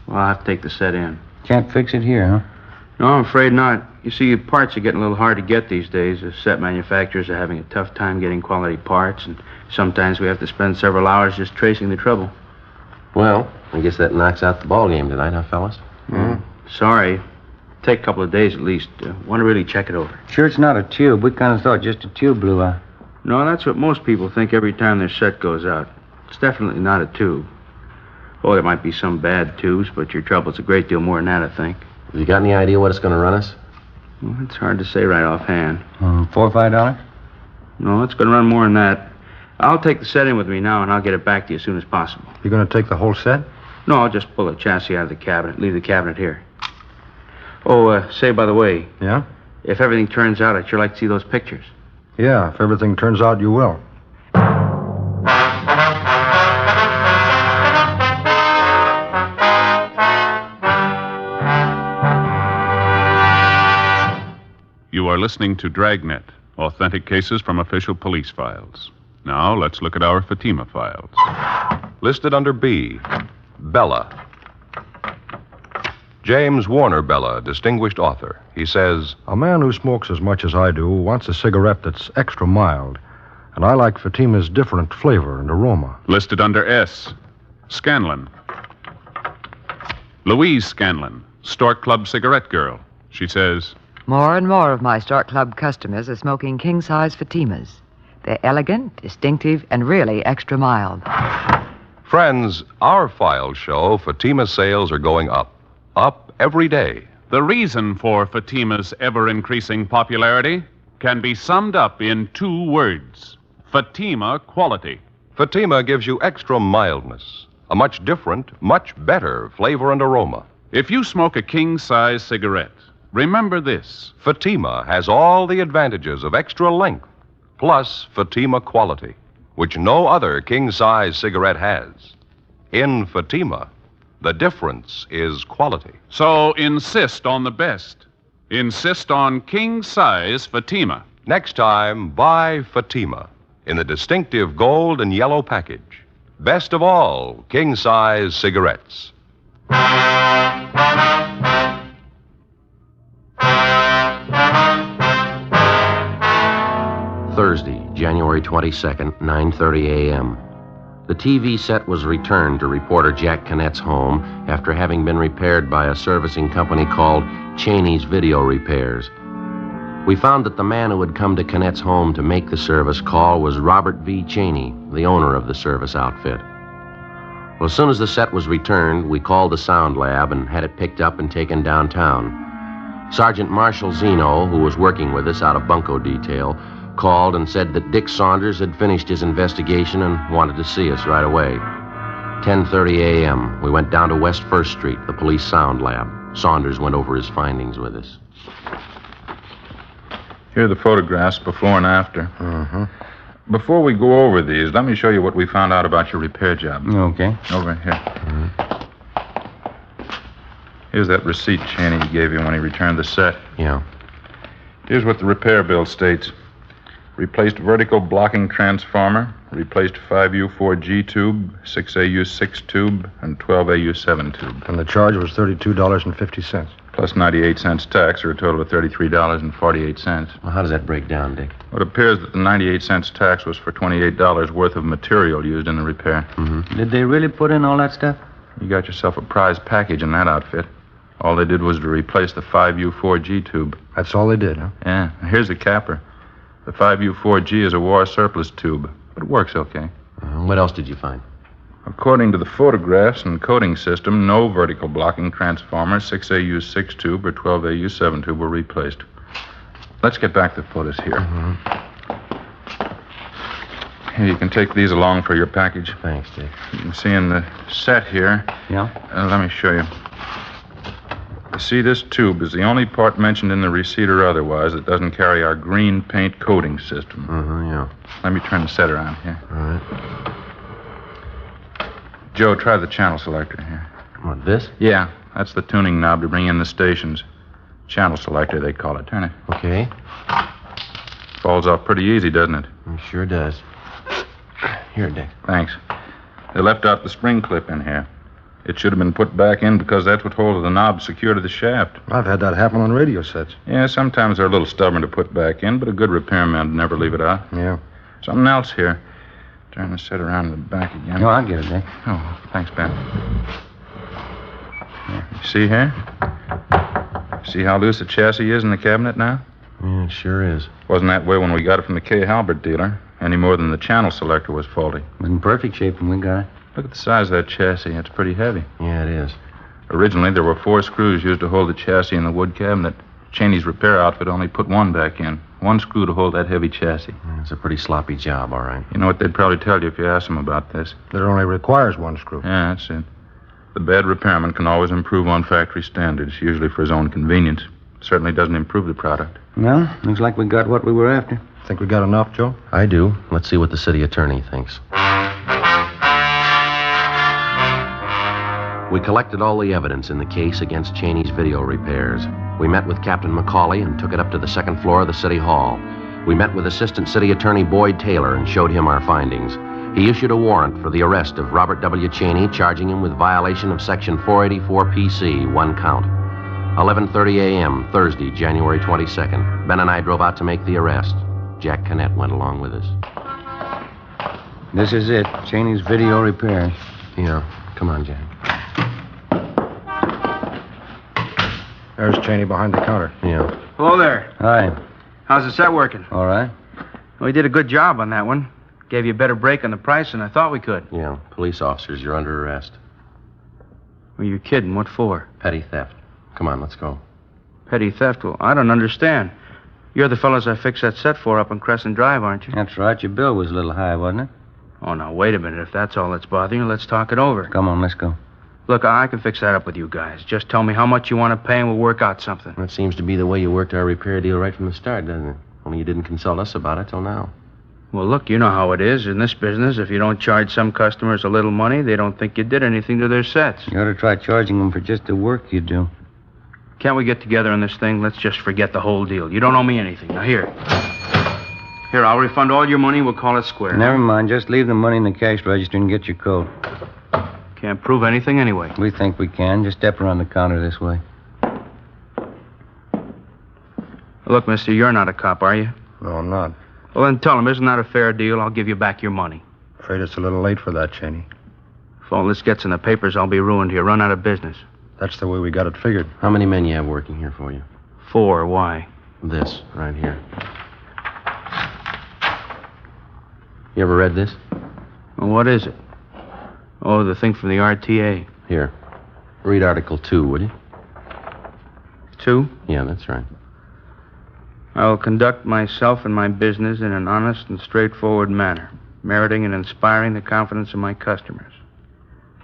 Well, I'll have to take the set in. Can't fix it here, huh? No, I'm afraid not. You see, parts are getting a little hard to get these days. The set manufacturers are having a tough time getting quality parts, and sometimes we have to spend several hours just tracing the trouble. Well, I guess that knocks out the ball game tonight, huh, fellas? Sorry. Take a couple of days at least. Want to really check it over. Sure it's not a tube. We kind of thought just a tube blew out. No, that's what most people think every time their set goes out. It's definitely not a tube. Oh, there might be some bad tubes, but your trouble's a great deal more than that, I think. Have you got any idea what it's going to run us? Well, it's hard to say right offhand. $4 or $5? No, it's going to run more than that. I'll take the set in with me now, and I'll get it back to you as soon as possible. You going to take the whole set? No, I'll just pull the chassis out of the cabinet, leave the cabinet here. Oh, say, by the way, Yeah? if everything turns out, I'd sure like to see those pictures. Yeah, if everything turns out, you will. You are listening to Dragnet, Authentic cases from official police files. Now, let's look at our Fatima files. Listed under B, Bella. James Warner Bella, distinguished author. He says, A man who smokes as much as I do wants a cigarette that's extra mild. And I like Fatima's different flavor and aroma. Listed under S, Scanlon. Louise Scanlon, Stork Club cigarette girl. She says, More and more of my Stork Club customers are smoking king-size Fatimas. They're elegant, distinctive, and really extra mild. Friends, our files show Fatima sales are going up. Up every day. The reason for Fatima's ever-increasing popularity can be summed up in 2 words. Fatima quality. Fatima gives you extra mildness, a much different, much better flavor and aroma. If you smoke a king-size cigarette, remember this. Fatima has all the advantages of extra length, plus Fatima quality, which no other king-size cigarette has. In Fatima, the difference is quality. So insist on the best. Insist on king-size Fatima. Next time, buy Fatima in the distinctive gold and yellow package. Best of all, king-size cigarettes. Thursday, January 22nd, 9:30 a.m. The TV set was returned to reporter Jack Cannett's home after having been repaired by a servicing company called Cheney's Video Repairs. We found that the man who had come to Cannett's home to make the service call was Robert V. Cheney, the owner of the service outfit. Well, as soon as the set was returned, we called the sound lab and had it picked up and taken downtown. Sergeant Marshall Zeno, who was working with us out of bunco detail, called and said that Dick Saunders had finished his investigation and wanted to see us right away. 10:30 a.m., we went down to West 1st Street, the police sound lab. Saunders went over his findings with us. Here are the photographs before and after. Before we go over these, let me show you what we found out about your repair job. Okay. Over here. Here's that receipt Cheney gave you when he returned the set. Yeah. Here's what the repair bill states. Replaced vertical blocking transformer, replaced 5U4G tube, 6AU6 tube, and 12AU7 tube. And the charge was $32.50. Plus 98 cents tax, or a total of $33.48. Well, how does that break down, Dick? Well, it appears that the 98 cents tax was for $28 worth of material used in the repair. Did they really put in all that stuff? You got yourself a prize package in that outfit. All they did was to replace the 5U4G tube. That's all they did, huh? Yeah. Here's the capper. The 5U4G is a war surplus tube, but it works okay. What else did you find? According to the photographs and coding system, no vertical blocking transformer, 6AU6 tube, or 12AU7 tube were replaced. Let's get back to the photos here. Here, you can take these along for your package. Thanks, Dick. You can see in the set here. Yeah? Let me show you. You see, this tube is the only part mentioned in the receipt or otherwise that doesn't carry our green paint coating system. Yeah. Let me turn the set around here. All right. Joe, try the channel selector here. What, this? Yeah, that's the tuning knob to bring in the stations. Channel selector, they call it. Turn it. Okay. Falls off pretty easy, doesn't it? It sure does. Here, Dick. Thanks. They left out the spring clip in here. It should have been put back in because that's what holds the knob secure to the shaft. I've had that happen on radio sets. Yeah, sometimes they're a little stubborn to put back in, but a good repairman would never leave it out. Yeah. Something else here. Turn the set around in the back again. No, I'll get it, Dick. Oh, thanks, Ben. Here, you see here? See how loose the chassis is in the cabinet now? Yeah, it sure is. Wasn't that way when we got it from the K. Halbert dealer, any more than the channel selector was faulty. It was in perfect shape when we got it. Look at the size of that chassis. It's pretty heavy. Yeah, it is. Originally, there were 4 screws used to hold the chassis in the wood cabinet. Cheney's repair outfit only put 1 back in. 1 screw to hold that heavy chassis. It's a pretty sloppy job, all right. You know what they'd probably tell you if you asked them about this? That it only requires 1 screw. Yeah, that's it. The bad repairman can always improve on factory standards, usually for his own convenience. Certainly doesn't improve the product. Well, looks like we got what we were after. Think we got enough, Joe? I do. Let's see what the city attorney thinks. We collected all the evidence in the case against Cheney's Video Repairs. We met with Captain McCauley and took it up to the 2nd floor of the City Hall. We met with Assistant City Attorney Boyd Taylor and showed him our findings. He issued a warrant for the arrest of Robert W. Cheney, charging him with violation of Section 484 PC, 1 count. 11:30 a.m., Thursday, January 22nd. Ben and I drove out to make the arrest. Jack Canet went along with us. This is it. Cheney's video repair. Yeah. Come on, Jack. There's Cheney behind the counter. Yeah. Hello there. Hi. How's the set working? All right. Well, we did a good job on that one. Gave you a better break on the price than I thought we could. Yeah. Police officers, you're under arrest. Well, you're kidding. What for? Petty theft. Come on, let's go. Petty theft? Well, I don't understand. You're the fellows I fixed that set for up on Crescent Drive, aren't you? That's right. Your bill was a little high, wasn't it? Oh, now, wait a minute. If that's all that's bothering you, let's talk it over. Come on, let's go. Look, I can fix that up with you guys. Just tell me how much you want to pay and we'll work out something. That seems to be the way you worked our repair deal right from the start, doesn't it? Only you didn't consult us about it till now. Well, look, you know how it is. In this business, if you don't charge some customers a little money, they don't think you did anything to their sets. You ought to try charging them for just the work you do. Can't we get together on this thing? Let's just forget the whole deal. You don't owe me anything. Now, here. Here, I'll refund all your money. We'll call it square. Never mind. Just leave the money in the cash register and get your coat. Can't prove anything anyway. We think we can. Just step around the counter this way. Look, mister, you're not a cop, are you? No, I'm not. Well, then tell him, isn't that a fair deal? I'll give you back your money. Afraid it's a little late for that, Cheney. If all this gets in the papers, I'll be ruined here. Run out of business. That's the way we got it figured. How many men you have working here for you? 4. Why? This, right here. You ever read this? Well, what is it? Oh, the thing from the RTA. Here. Read Article 2, would you? 2? Yeah, that's right. I will conduct myself and my business in an honest and straightforward manner, meriting and inspiring the confidence of my customers.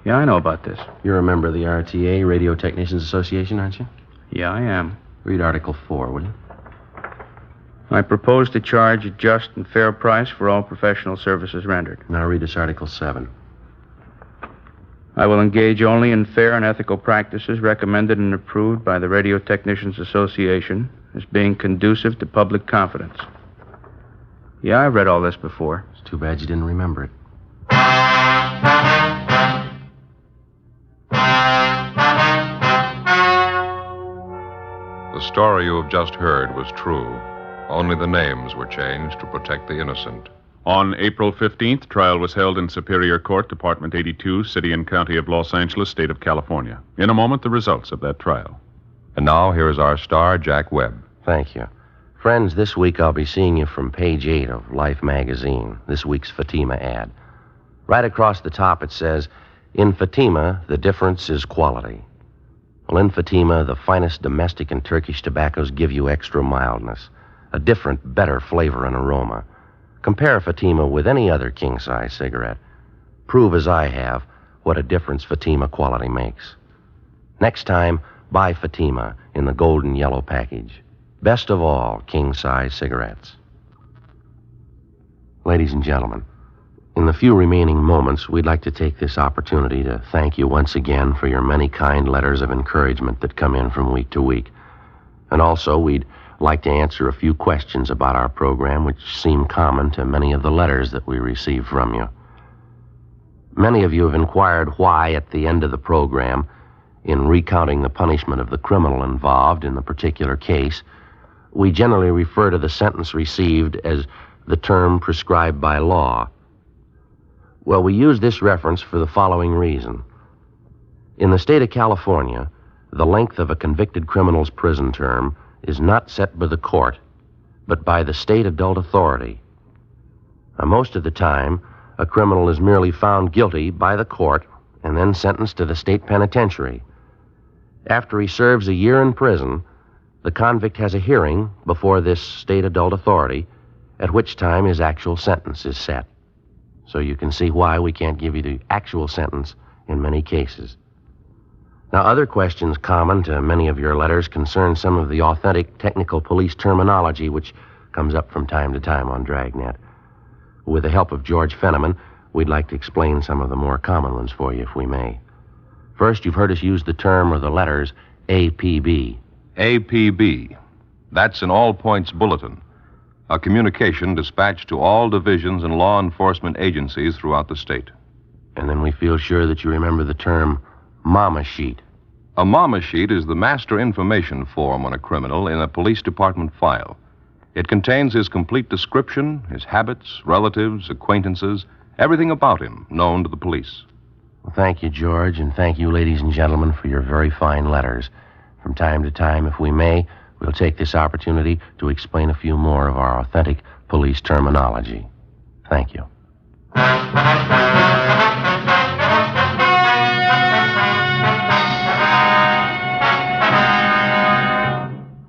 Yeah, I know about this. You're a member of the RTA, Radio Technicians Association, aren't you? Yeah, I am. Read Article 4, will you? I propose to charge a just and fair price for all professional services rendered. Now read us Article 7. I will engage only in fair and ethical practices recommended and approved by the Radio Technicians Association as being conducive to public confidence. Yeah, I've read all this before. It's too bad you didn't remember it. The story you have just heard was true. Only the names were changed to protect the innocent. On April 15th, trial was held in Superior Court, Department 82, City and County of Los Angeles, State of California. In a moment, the results of that trial. And now, here is our star, Jack Webb. Thank you. Friends, this week I'll be seeing you from page 8 of Life magazine, this week's Fatima ad. Right across the top it says, "In Fatima, the difference is quality." Well, in Fatima, the finest domestic and Turkish tobaccos give you extra mildness, a different, better flavor and aroma. Compare Fatima with any other king-size cigarette. Prove, as I have, what a difference Fatima quality makes. Next time, buy Fatima in the golden yellow package. Best of all, king-size cigarettes. Ladies and gentlemen, in the few remaining moments, we'd like to take this opportunity to thank you once again for your many kind letters of encouragement that come in from week to week. And also, we'd like to answer a few questions about our program which seem common to many of the letters that we receive from you. Many of you have inquired why, at the end of the program, in recounting the punishment of the criminal involved in the particular case, we generally refer to the sentence received as the term prescribed by law. Well, we use this reference for the following reason. In the state of California, the length of a convicted criminal's prison term is not set by the court, but by the state adult authority. Now, most of the time, a criminal is merely found guilty by the court and then sentenced to the state penitentiary. After he serves a year in prison, the convict has a hearing before this state adult authority, at which time his actual sentence is set. So you can see why we can't give you the actual sentence in many cases. Now, other questions common to many of your letters concern some of the authentic technical police terminology which comes up from time to time on Dragnet. With the help of George Fenneman, we'd like to explain some of the more common ones for you, if we may. First, you've heard us use the term or the letters APB. APB. That's an all-points bulletin. a communication dispatched to all divisions and law enforcement agencies throughout the state. And then we feel sure that you remember the term mama sheet. A mama sheet is the master information form on a criminal in a police department file. It contains his complete description, his habits, relatives, acquaintances, everything about him known to the police. Well, thank you, George, and thank you, ladies and gentlemen, for your very fine letters. From time to time, if we may, we'll take this opportunity to explain a few more of our authentic police terminology. Thank you.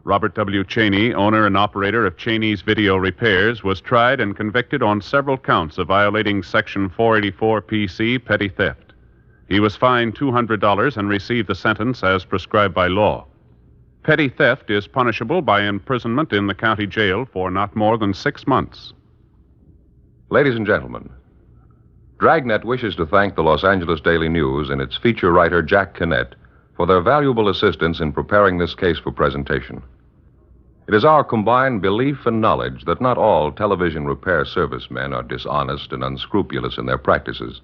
Robert W. Cheney, owner and operator of Cheney's Video Repairs, was tried and convicted on several counts of violating Section 484 PC, petty theft. He was fined $200 and received the sentence as prescribed by law. Petty theft is punishable by imprisonment in the county jail for not more than 6 months. Ladies and gentlemen, Dragnet wishes to thank the Los Angeles Daily News and its feature writer, Jack Kinnett, for their valuable assistance in preparing this case for presentation. It is our combined belief and knowledge that not all television repair servicemen are dishonest and unscrupulous in their practices.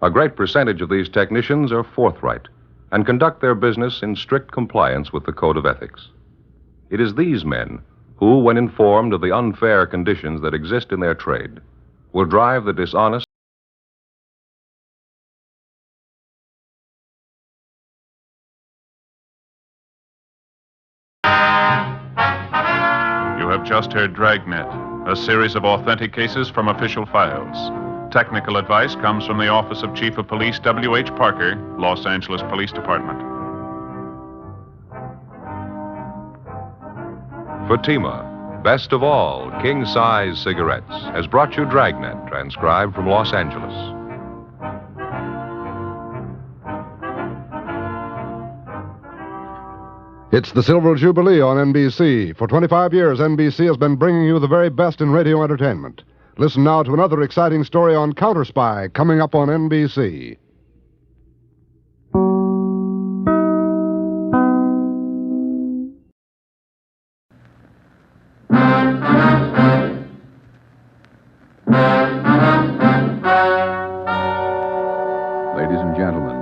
A great percentage of these technicians are forthright and conduct their business in strict compliance with the code of ethics. It is these men who, when informed of the unfair conditions that exist in their trade, will drive the dishonest. You have just heard Dragnet, a series of authentic cases from official files. Technical advice comes from the Office of Chief of Police W.H. Parker, Los Angeles Police Department. Fatima, best of all king-size cigarettes, has brought you Dragnet, transcribed from Los Angeles. It's the Silver Jubilee on NBC. For 25 years, NBC has been bringing you the very best in radio entertainment. Listen now to another exciting story on Counter Spy coming up on NBC. Ladies and gentlemen,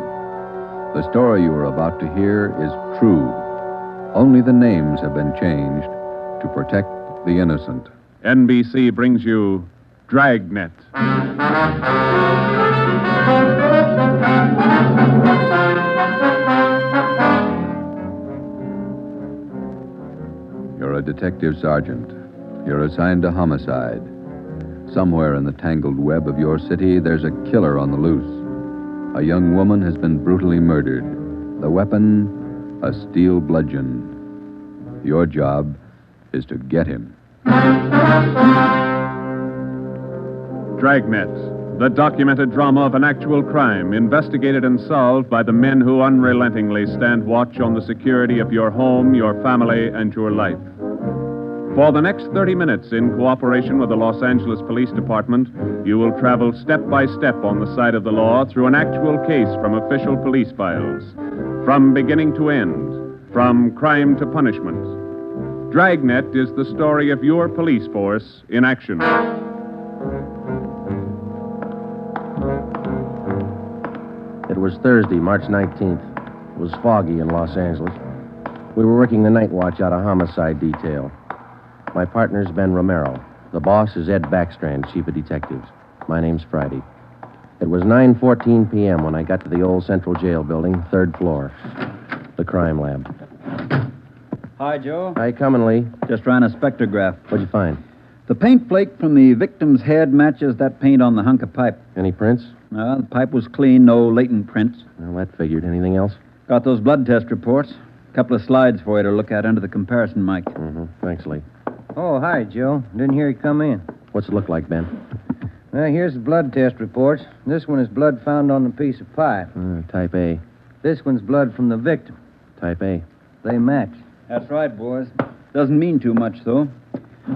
the story you are about to hear is true. Only the names have been changed to protect the innocent. NBC brings you Dragnet. You're a detective sergeant. You're assigned to homicide. Somewhere in the tangled web of your city, there's a killer on the loose. A young woman has been brutally murdered. The weapon, a steel bludgeon. Your job is to get him. Dragnet, the documented drama of an actual crime, investigated and solved by the men who unrelentingly stand watch on the security of your home, your family, and your life. For the next 30 minutes, in cooperation with the Los Angeles Police Department, you will travel step by step on the side of the law through an actual case from official police files. From beginning to end, from crime to punishment. Dragnet is the story of your police force in action. It was Thursday, March 19th. It was foggy in Los Angeles. We were working the night watch out of homicide detail. My partner's Ben Romero. The boss is Ed Backstrand, chief of detectives. My name's Friday. It was 9:14 p.m. when I got to the old Central Jail building, 3rd floor. The crime lab. Hi, Joe. How you coming, Lee? Just ran a spectrograph. What'd you find? The paint flake from the victim's head matches that paint on the hunk of pipe. Any prints? The pipe was clean, no latent prints. Well, that figured. Anything else? Got those blood test reports. A couple of slides for you to look at under the comparison mic. Mm-hmm. Thanks, Lee. Oh, hi, Joe. Didn't hear you come in. What's it look like, Ben? Well, here's the blood test reports. This one is blood found on the piece of pipe. Type A. This one's blood from the victim. Type A. They match. That's right, boys. Doesn't mean too much, though.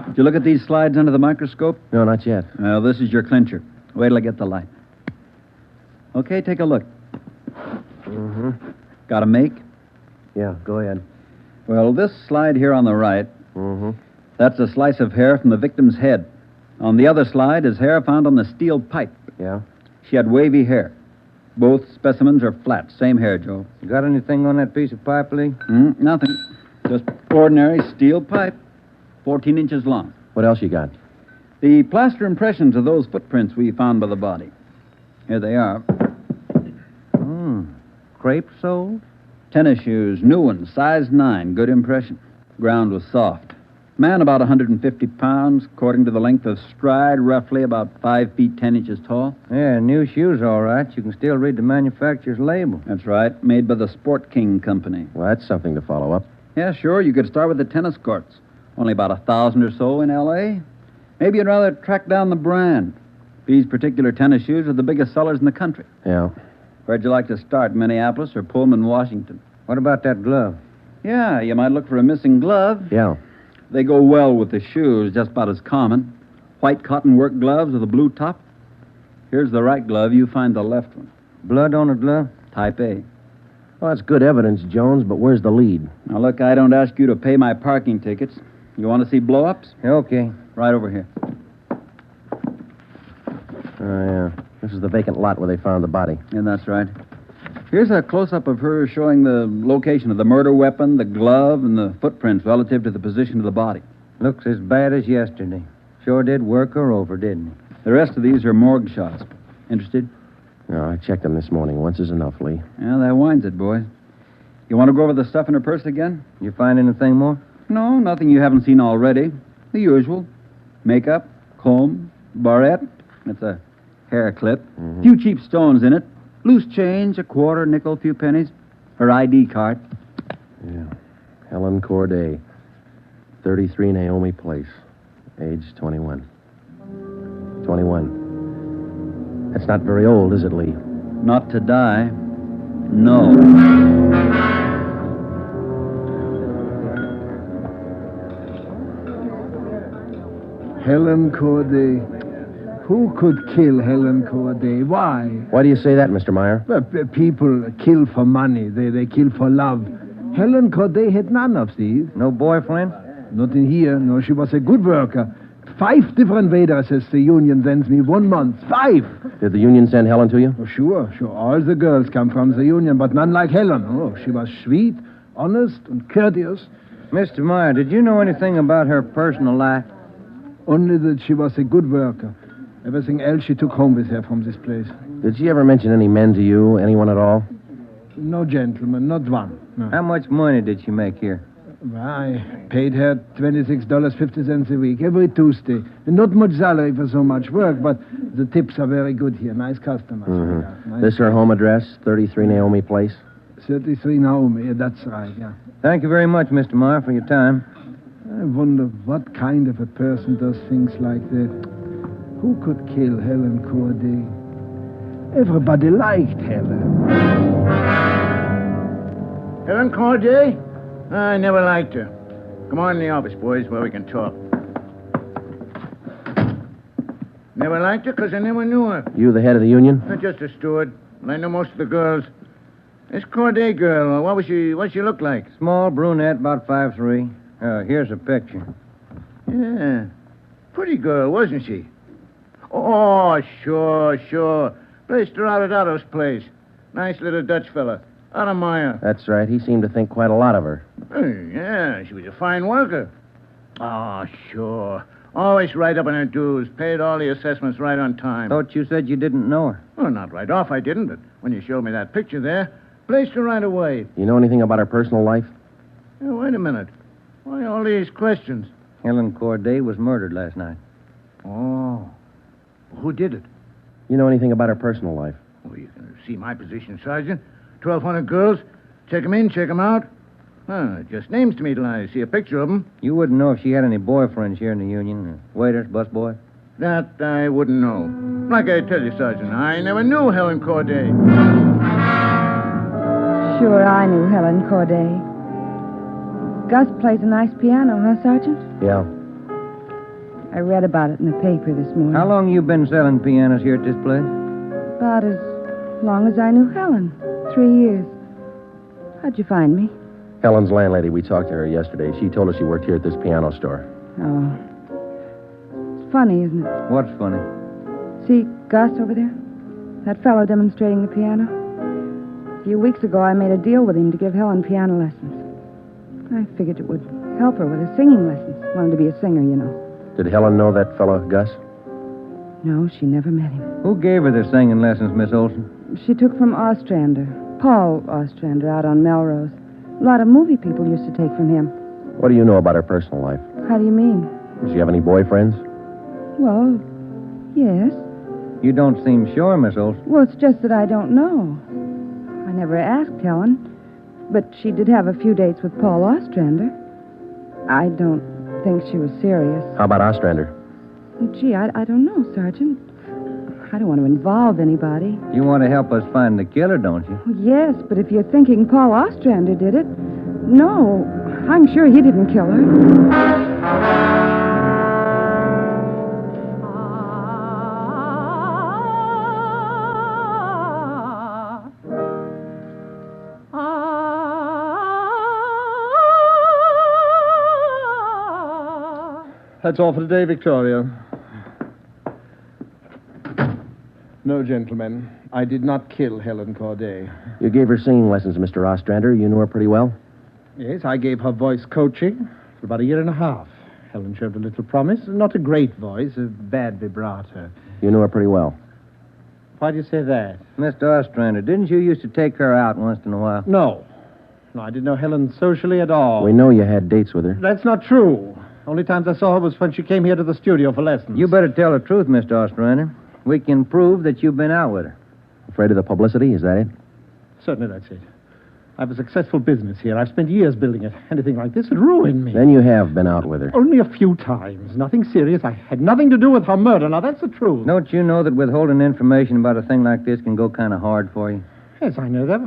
Did you look at these slides under the microscope? No, not yet. Well, this is your clincher. Wait till I get the light. Okay, take a look. Mm-hmm. Got a make? Yeah, go ahead. Well, this slide here on the right, Mm-hmm. That's a slice of hair from the victim's head. On the other slide is hair found on the steel pipe. Yeah? She had wavy hair. Both specimens are flat. Same hair, Joe. You got anything on that piece of pipe, Lee? Nothing. Just ordinary steel pipe, 14 inches long. What else you got? The plaster impressions of those footprints we found by the body. Here they are. Crepe soles? Tennis shoes, new ones, size 9, good impression. Ground was soft. Man about 150 pounds, according to the length of stride, roughly about 5 feet 10 inches tall. Yeah, new shoes, all right. You can still read the manufacturer's label. That's right, made by the Sport King Company. Well, that's something to follow up. Yeah, sure, you could start with the tennis courts. Only about 1,000 or so in L.A. Maybe you'd rather track down the brand. These particular tennis shoes are the biggest sellers in the country. Yeah. Where'd you like to start, Minneapolis or Pullman, Washington? What about that glove? Yeah, you might look for a missing glove. Yeah. They go well with the shoes, just about as common. White cotton work gloves with a blue top. Here's the right glove. You find the left one. Blood on a glove? Type A. Well, that's good evidence, Jones, but where's the lead? Now, look, I don't ask you to pay my parking tickets. You want to see blow-ups? Okay. Right over here. Oh, yeah. This is the vacant lot where they found the body. Yeah, that's right. Here's a close-up of her showing the location of the murder weapon, the glove, and the footprints relative to the position of the body. Looks as bad as yesterday. Sure did work her over, didn't he? The rest of these are morgue shots. Interested? No, I checked them this morning. Once is enough, Lee. Yeah, that winds it, boys. You want to go over the stuff in her purse again? You find anything more? No, nothing you haven't seen already. The usual. Makeup, comb, barrette. That's a hair clip. Few cheap stones in it. Loose change, a quarter, nickel, few pennies. Her ID card. Yeah. Helen Corday, 33 Naomi Place, age 21. 21. That's not very old, is it, Lee? Not to die. No. Helen Corday. Who could kill Helen Corday? Why? Why do you say that, Mr. Meyer? Well, people kill for money. They kill for love. Helen Corday had none of these. No boyfriend? Not in here. No, she was a good worker. 5 different addresses the union sends me 1 month. 5. Did the union send Helen to you? Oh, sure. All the girls come from the union, but none like Helen. Oh, she was sweet, honest, and courteous. Mr. Meyer, did you know anything about her personal life? Only that she was a good worker. Everything else she took home with her from this place. Did she ever mention any men to you? Anyone at all? No gentleman, not one. No. How much money did she make here? Well, I paid her $26.50 a week, every Tuesday. And not much salary for so much work, but the tips are very good here. Nice customers. Mm-hmm. Nice. This her home address, 33 Naomi Place? 33 Naomi, yeah, that's right, yeah. Thank you very much, Mr. Meyer, for your time. I wonder what kind of a person does things like that. Who could kill Helen Corday? Everybody liked Helen. Helen Corday? I never liked her. Come on in the office, boys, where we can talk. Never liked her because I never knew her. You the head of the union? Not just a steward. Well, I know most of the girls. This Corday girl, what she look like? Small brunette, about 5'3". Here's a picture. Yeah. Pretty girl, wasn't she? Oh, sure. Placed her out at Otto's place. Nice little Dutch fella. Otto Meyer. That's right. He seemed to think quite a lot of her. Yeah, she was a fine worker. Oh, sure. Always right up on her dues. Paid all the assessments right on time. Thought you said you didn't know her. Well, not right off, I didn't, but when you showed me that picture there, placed her right away. You know anything about her personal life? Yeah, wait a minute. Why all these questions? Helen Corday was murdered last night. Oh. Who did it? You know anything about her personal life? Well, you can see my position, Sergeant. 1,200 girls. Check them in, check them out. Just names to me till I see a picture of them. You wouldn't know if she had any boyfriends here in the union? Waiters, busboy? That I wouldn't know. Like I tell you, Sergeant, I never knew Helen Corday. Sure, I knew Helen Corday. Gus plays a nice piano, huh, Sergeant? Yeah. I read about it in the paper this morning. How long you been selling pianos here at this place? About as long as I knew Helen. 3 years. How'd you find me? Helen's landlady, we talked to her yesterday. She told us you worked here at this piano store. Oh. It's funny, isn't it? What's funny? See Gus over there? That fellow demonstrating the piano? A few weeks ago, I made a deal with him to give Helen piano lessons. I figured it would help her with her singing lessons. Wanted to be a singer, you know. Did Helen know that fellow, Gus? No, she never met him. Who gave her the singing lessons, Miss Olson? She took from Ostrander. Paul Ostrander out on Melrose. A lot of movie people used to take from him. What do you know about her personal life? How do you mean? Does she have any boyfriends? Well, yes. You don't seem sure, Miss Olson. Well, it's just that I don't know. I never asked Helen, but she did have a few dates with Paul Ostrander. I don't think she was serious. How about Ostrander? Gee, I don't know, Sergeant. I don't want to involve anybody. You want to help us find the killer, don't you? Yes, but if you're thinking Paul Ostrander did it, no, I'm sure he didn't kill her. That's all for today, Victoria. No, gentlemen, I did not kill Helen Corday. You gave her singing lessons, Mr. Ostrander. You knew her pretty well? Yes, I gave her voice coaching for about a year and a half. Helen showed a little promise. Not a great voice, a bad vibrato. You knew her pretty well? Why do you say that? Mr. Ostrander, didn't you used to take her out once in a while? No. No, I didn't know Helen socially at all. We know you had dates with her. That's not true. Only times I saw her was when she came here to the studio for lessons. You better tell the truth, Mr. Ostrander. We can prove that you've been out with her. Afraid of the publicity? Is that it? Certainly that's it. I have a successful business here. I've spent years building it. Anything like this would ruin me. Then you have been out with her. Only a few times. Nothing serious. I had nothing to do with her murder. Now, that's the truth. Don't you know that withholding information about a thing like this can go kind of hard for you? Yes, I know that.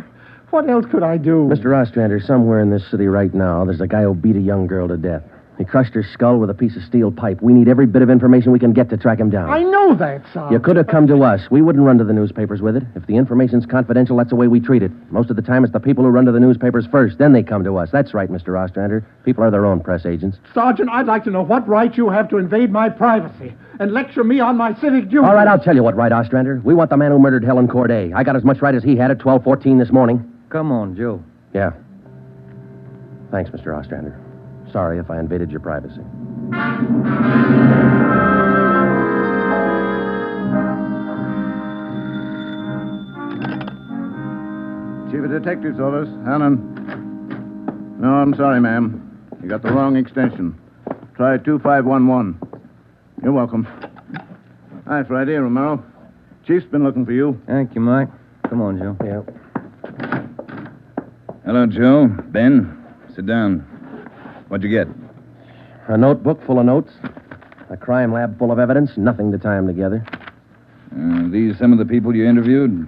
What else could I do? Mr. Ostrander, somewhere in this city right now, there's a guy who beat a young girl to death. He crushed her skull with a piece of steel pipe. We need every bit of information we can get to track him down. I know that, Sergeant. You could have come to us. We wouldn't run to the newspapers with it. If the information's confidential, that's the way we treat it. Most of the time, it's the people who run to the newspapers first. Then they come to us. That's right, Mr. Ostrander. People are their own press agents. Sergeant, I'd like to know what right you have to invade my privacy and lecture me on my civic duty. All right, I'll tell you what right, Ostrander. We want the man who murdered Helen Corday. I got as much right as he had at 12:14 this morning. Come on, Joe. Yeah. Thanks, Mr. Ostrander. Sorry if I invaded your privacy. Chief of Detective's office. Hannon. No, I'm sorry, ma'am. You got the wrong extension. Try 2511. You're welcome. Hi, Friday, Romero. Chief's been looking for you. Thank you, Mike. Come on, Joe. Yeah. Hello, Joe. Ben, sit down. What'd you get? A notebook full of notes. A crime lab full of evidence. Nothing to tie them together. These some of the people you interviewed?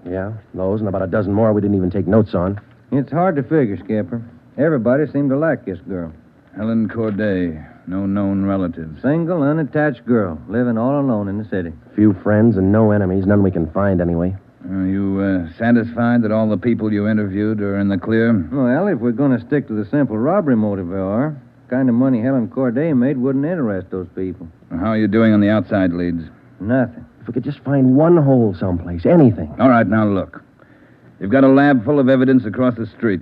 Yeah, those and about a dozen more we didn't even take notes on. It's hard to figure, Skipper. Everybody seemed to like this girl. Helen Corday. No known relatives. Single, unattached girl, living all alone in the city. Few friends and no enemies. None we can find anyway. Are you satisfied that all the people you interviewed are in the clear? Well, if we're going to stick to the simple robbery motive we are, the kind of money Helen Corday made wouldn't interest those people. How are you doing on the outside leads? Nothing. If we could just find one hole someplace, anything. All right, now look. You've got a lab full of evidence across the street.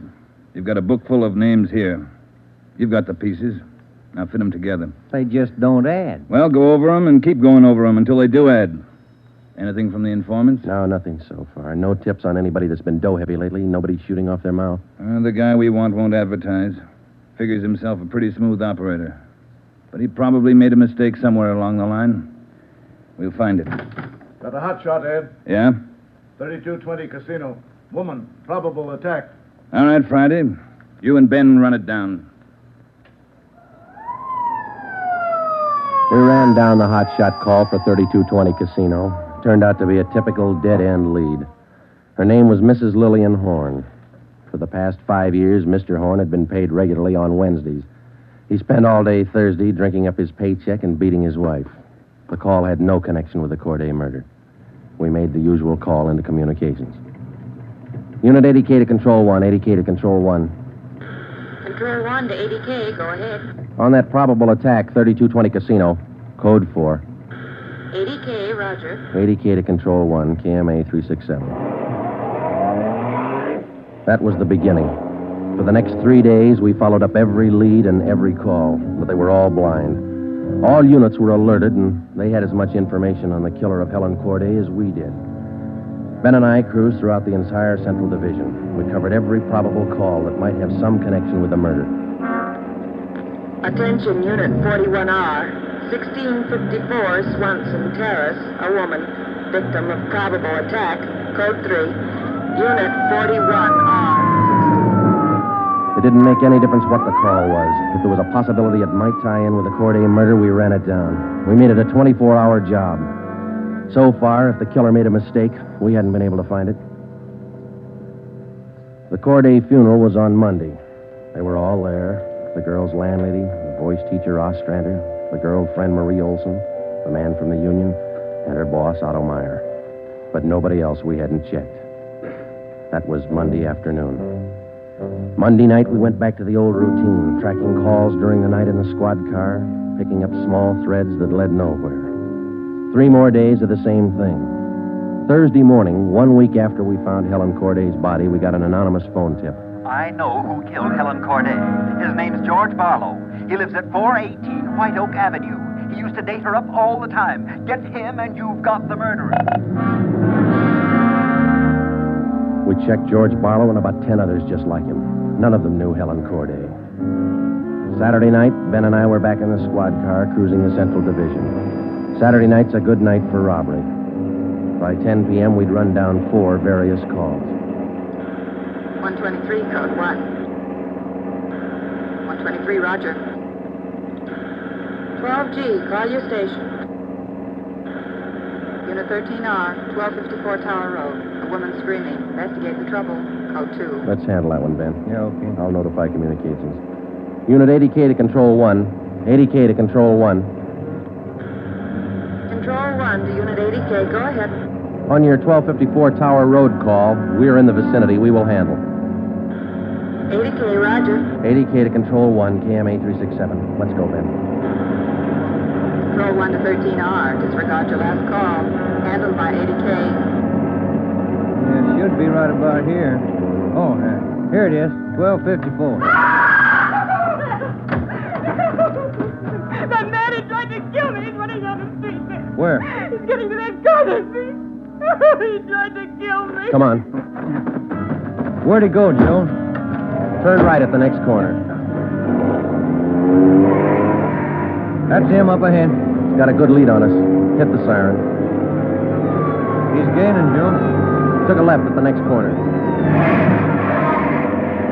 You've got a book full of names here. You've got the pieces. Now fit them together. They just don't add. Well, go over them and keep going over them until they do add. Anything from the informants? No, nothing so far. No tips on anybody that's been dough-heavy lately. Nobody shooting off their mouth. The guy we want won't advertise. Figures himself a pretty smooth operator. But he probably made a mistake somewhere along the line. We'll find it. Got a hot shot, Ed. Yeah? 3220 Casino. Woman. Probable attack. All right, Friday. You and Ben run it down. We ran down the hot shot call for 3220 Casino. Turned out to be a typical dead-end lead. Her name was Mrs. Lillian Horn. For the past 5 years, Mr. Horn had been paid regularly on Wednesdays. He spent all day Thursday drinking up his paycheck and beating his wife. The call had no connection with the Corday murder. We made the usual call into communications. Unit 80K to Control 1, 80K to Control 1. Control 1, 1 to ADK. Go ahead. On that probable attack, 3220 Casino. Code 4. ADK, roger. ADK to Control 1, KMA 367. That was the beginning. For the next 3 days, we followed up every lead and every call, but they were all blind. All units were alerted, and they had as much information on the killer of Helen Corday as we did. Ben and I cruised throughout the entire Central Division. We covered every probable call that might have some connection with the murder. Attention, Unit 41R. 1654 Swanson Terrace. A woman. Victim of probable attack. Code 3. Unit 41R. It didn't make any difference what the call was. If there was a possibility it might tie in with the Corday murder, we ran it down. We made it a 24-hour job. So far, if the killer made a mistake, we hadn't been able to find it. The Corday funeral was on Monday. They were all there. The girl's landlady, the voice teacher Ostrander, the girlfriend Marie Olson, the man from the union, and her boss Otto Meyer. But nobody else we hadn't checked. That was Monday afternoon. Monday night, we went back to the old routine, tracking calls during the night in the squad car, picking up small threads that led nowhere. 3 more days of the same thing. Thursday morning, 1 week after we found Helen Corday's body, we got an anonymous phone tip. I know who killed Helen Corday. His name's George Barlow. He lives at 418 White Oak Avenue. He used to date her up all the time. Get him and you've got the murderer. We checked George Barlow and about 10 others just like him. None of them knew Helen Corday. Saturday night, Ben and I were back in the squad car cruising the Central Division. Saturday night's a good night for robbery. By 10 p.m., we'd run down 4 various calls. 123, code 1. 123, roger. 12G, call your station. Unit 13R, 1254 Tower Road. A woman screaming. Investigate the trouble. Code 2. Let's handle that one, Ben. Yeah, okay. I'll notify communications. Unit 80K to Control 1. 80K to Control 1. Control 1 to Unit 80K. Go ahead. On your 1254 Tower Road call, we're in the vicinity. We will handle. 80K, roger. 80K to Control 1, KMA 367. Let's go, Ben. Control 1 to 13R. Disregard your last call. Handled by 80K. Yeah, it should be right about here. Oh, here it is. 1254. That man who tried to kill me is running down the street there. Where? He's getting to that corner street. He tried to kill me. Come on. Where'd he go, Joe? Turn right at the next corner. That's him up ahead. He's got a good lead on us. Hit the siren. He's gaining, Joe. Took a left at the next corner.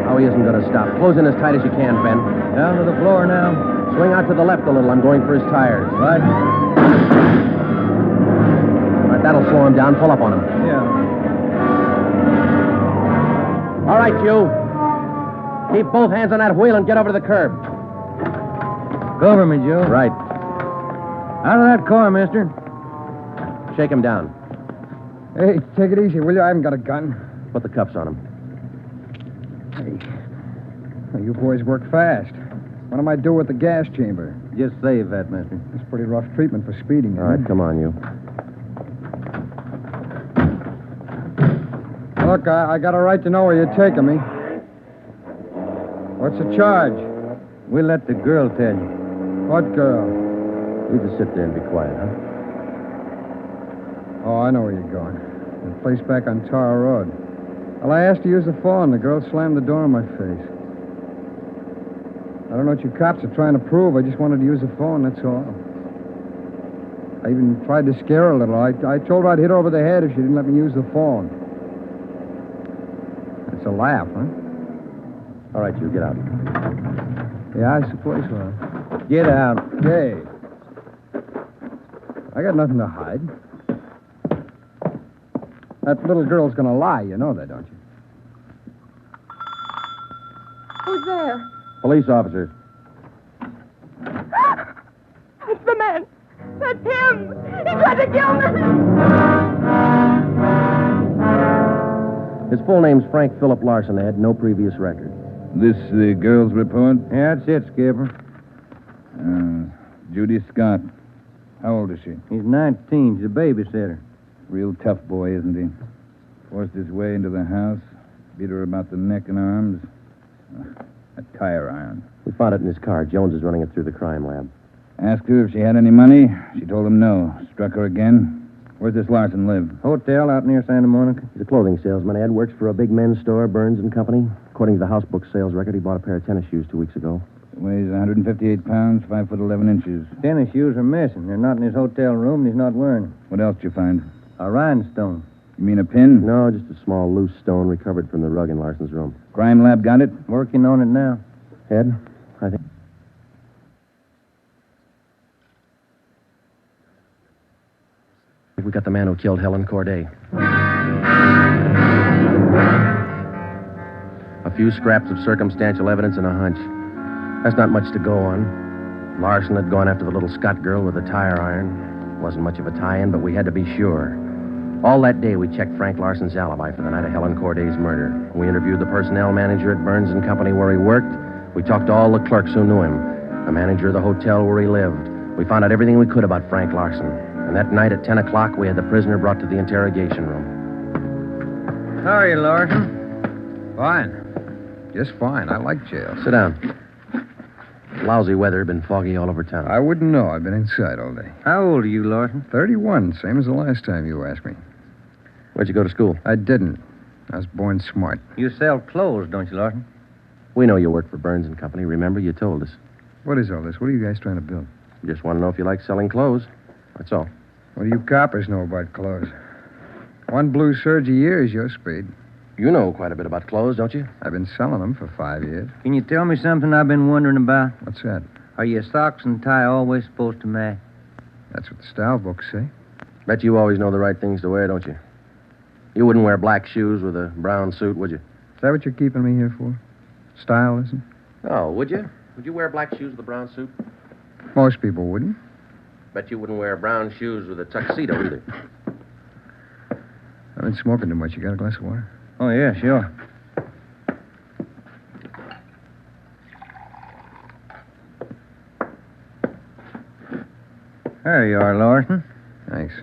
Oh, he isn't going to stop. Close in as tight as you can, Ben. Down to the floor now. Swing out to the left a little. I'm going for his tires. Right. All right, that'll slow him down. Pull up on him. Yeah. All right, you. Keep both hands on that wheel and get over to the curb. Cover me, Joe. Right. Out of that car, mister. Shake him down. Hey, take it easy, will you? I haven't got a gun. Put the cuffs on him. Hey, well, you boys work fast. What am I do with the gas chamber? Just save that, mister. It's pretty rough treatment for speeding. All right, come on, you. Look, I got a right to know where you're taking me. What's the charge? We'll let the girl tell you. What girl? You just sit there and be quiet, huh? Oh, I know where you're going. The place back on Tower Road. Well, I asked to use the phone. The girl slammed the door in my face. I don't know what you cops are trying to prove. I just wanted to use the phone, that's all. I even tried to scare her a little. I told her I'd hit her over the head if she didn't let me use the phone. That's a laugh, huh? All right, you, get out. Yeah, I suppose so. Get out. Hey. I got nothing to hide. That little girl's gonna lie. You know that, don't you? Who's there? Police officer. That's the man. That's him. He tried to kill me. His full name's Frank Philip Larson. They had no previous record. This the girl's report? Yeah, that's it, Skipper. Judy Scott. How old is she? He's 19. She's a babysitter. Real tough boy, isn't he? Forced his way into the house, beat her about the neck and arms. A tire iron. We found it in his car. Jones is running it through the crime lab. Asked her if she had any money. She told him no. Struck her again. Where's this Larson live? Hotel out near Santa Monica. He's a clothing salesman, Ed. Works for a big men's store, Burns and Company. According to the house book sales record, he bought a pair of tennis shoes 2 weeks ago. Weighs 158 pounds, 5 foot 11 inches. Tennis shoes are missing. They're not in his hotel room, and he's not wearing them. What else did you find? A rhinestone. You mean a pin? No, just a small loose stone recovered from the rug in Larson's room. Crime lab got it? Working on it now. Ed, I think... We got the man who killed Helen Corday. A few scraps of circumstantial evidence and a hunch. That's not much to go on. Larson had gone after the little Scott girl with a tire iron. Wasn't much of a tie-in, but we had to be sure. All that day, we checked Frank Larson's alibi for the night of Helen Corday's murder. We interviewed the personnel manager at Burns and Company where he worked. We talked to all the clerks who knew him. The manager of the hotel where he lived. We found out everything we could about Frank Larson. And that night at 10 o'clock, we had the prisoner brought to the interrogation room. How are you, Larson? Fine. Just fine. I like jail. Sit down. Lousy weather, been foggy all over town. I wouldn't know. I've been inside all day. How old are you, Larson? 31, same as the last time you asked me. Where'd you go to school? I didn't. I was born smart. You sell clothes, don't you, Larson? We know you work for Burns and Company. Remember, you told us. What is all this? What are you guys trying to build? Just want to know if you like selling clothes. That's all. What do you coppers know about clothes? One blue serge a year is your speed. You know quite a bit about clothes, don't you? I've been selling them for 5 years. Can you tell me something I've been wondering about? What's that? Are your socks and tie always supposed to match? That's what the style books say. Bet you always know the right things to wear, don't you? You wouldn't wear black shoes with a brown suit, would you? Is that what you're keeping me here for? Style, isn't it? No, would you? Would you wear black shoes with a brown suit? Most people wouldn't. Bet you wouldn't wear brown shoes with a tuxedo either. I've been smoking too much. You got a glass of water? Oh, yeah, sure. There you are, Larson. Thanks.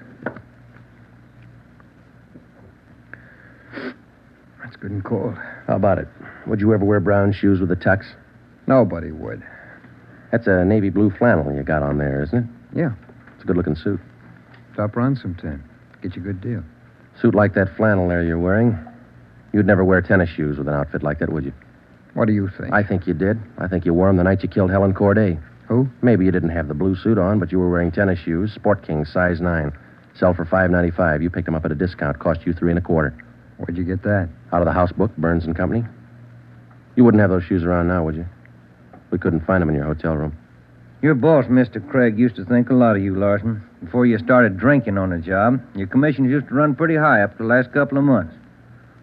That's good and cold. How about it? Would you ever wear brown shoes with a tux? Nobody would. That's a navy blue flannel you got on there, isn't it? Yeah. It's a good-looking suit. Stop around sometime. Get you a good deal. Suit like that flannel there you're wearing, you'd never wear tennis shoes with an outfit like that, would you? What do you think? I think you did. I think you wore them the night you killed Helen Corday. Who? Maybe you didn't have the blue suit on, but you were wearing tennis shoes, Sport King, size 9. Sell for $5.95. You picked them up at a discount. Cost you $3 1/4. Where'd you get that? Out of the house book, Burns and Company. You wouldn't have those shoes around now, would you? We couldn't find them in your hotel room. Your boss, Mr. Craig, used to think a lot of you, Larson. Before you started drinking on the job, your commissions used to run pretty high up for the last couple of months.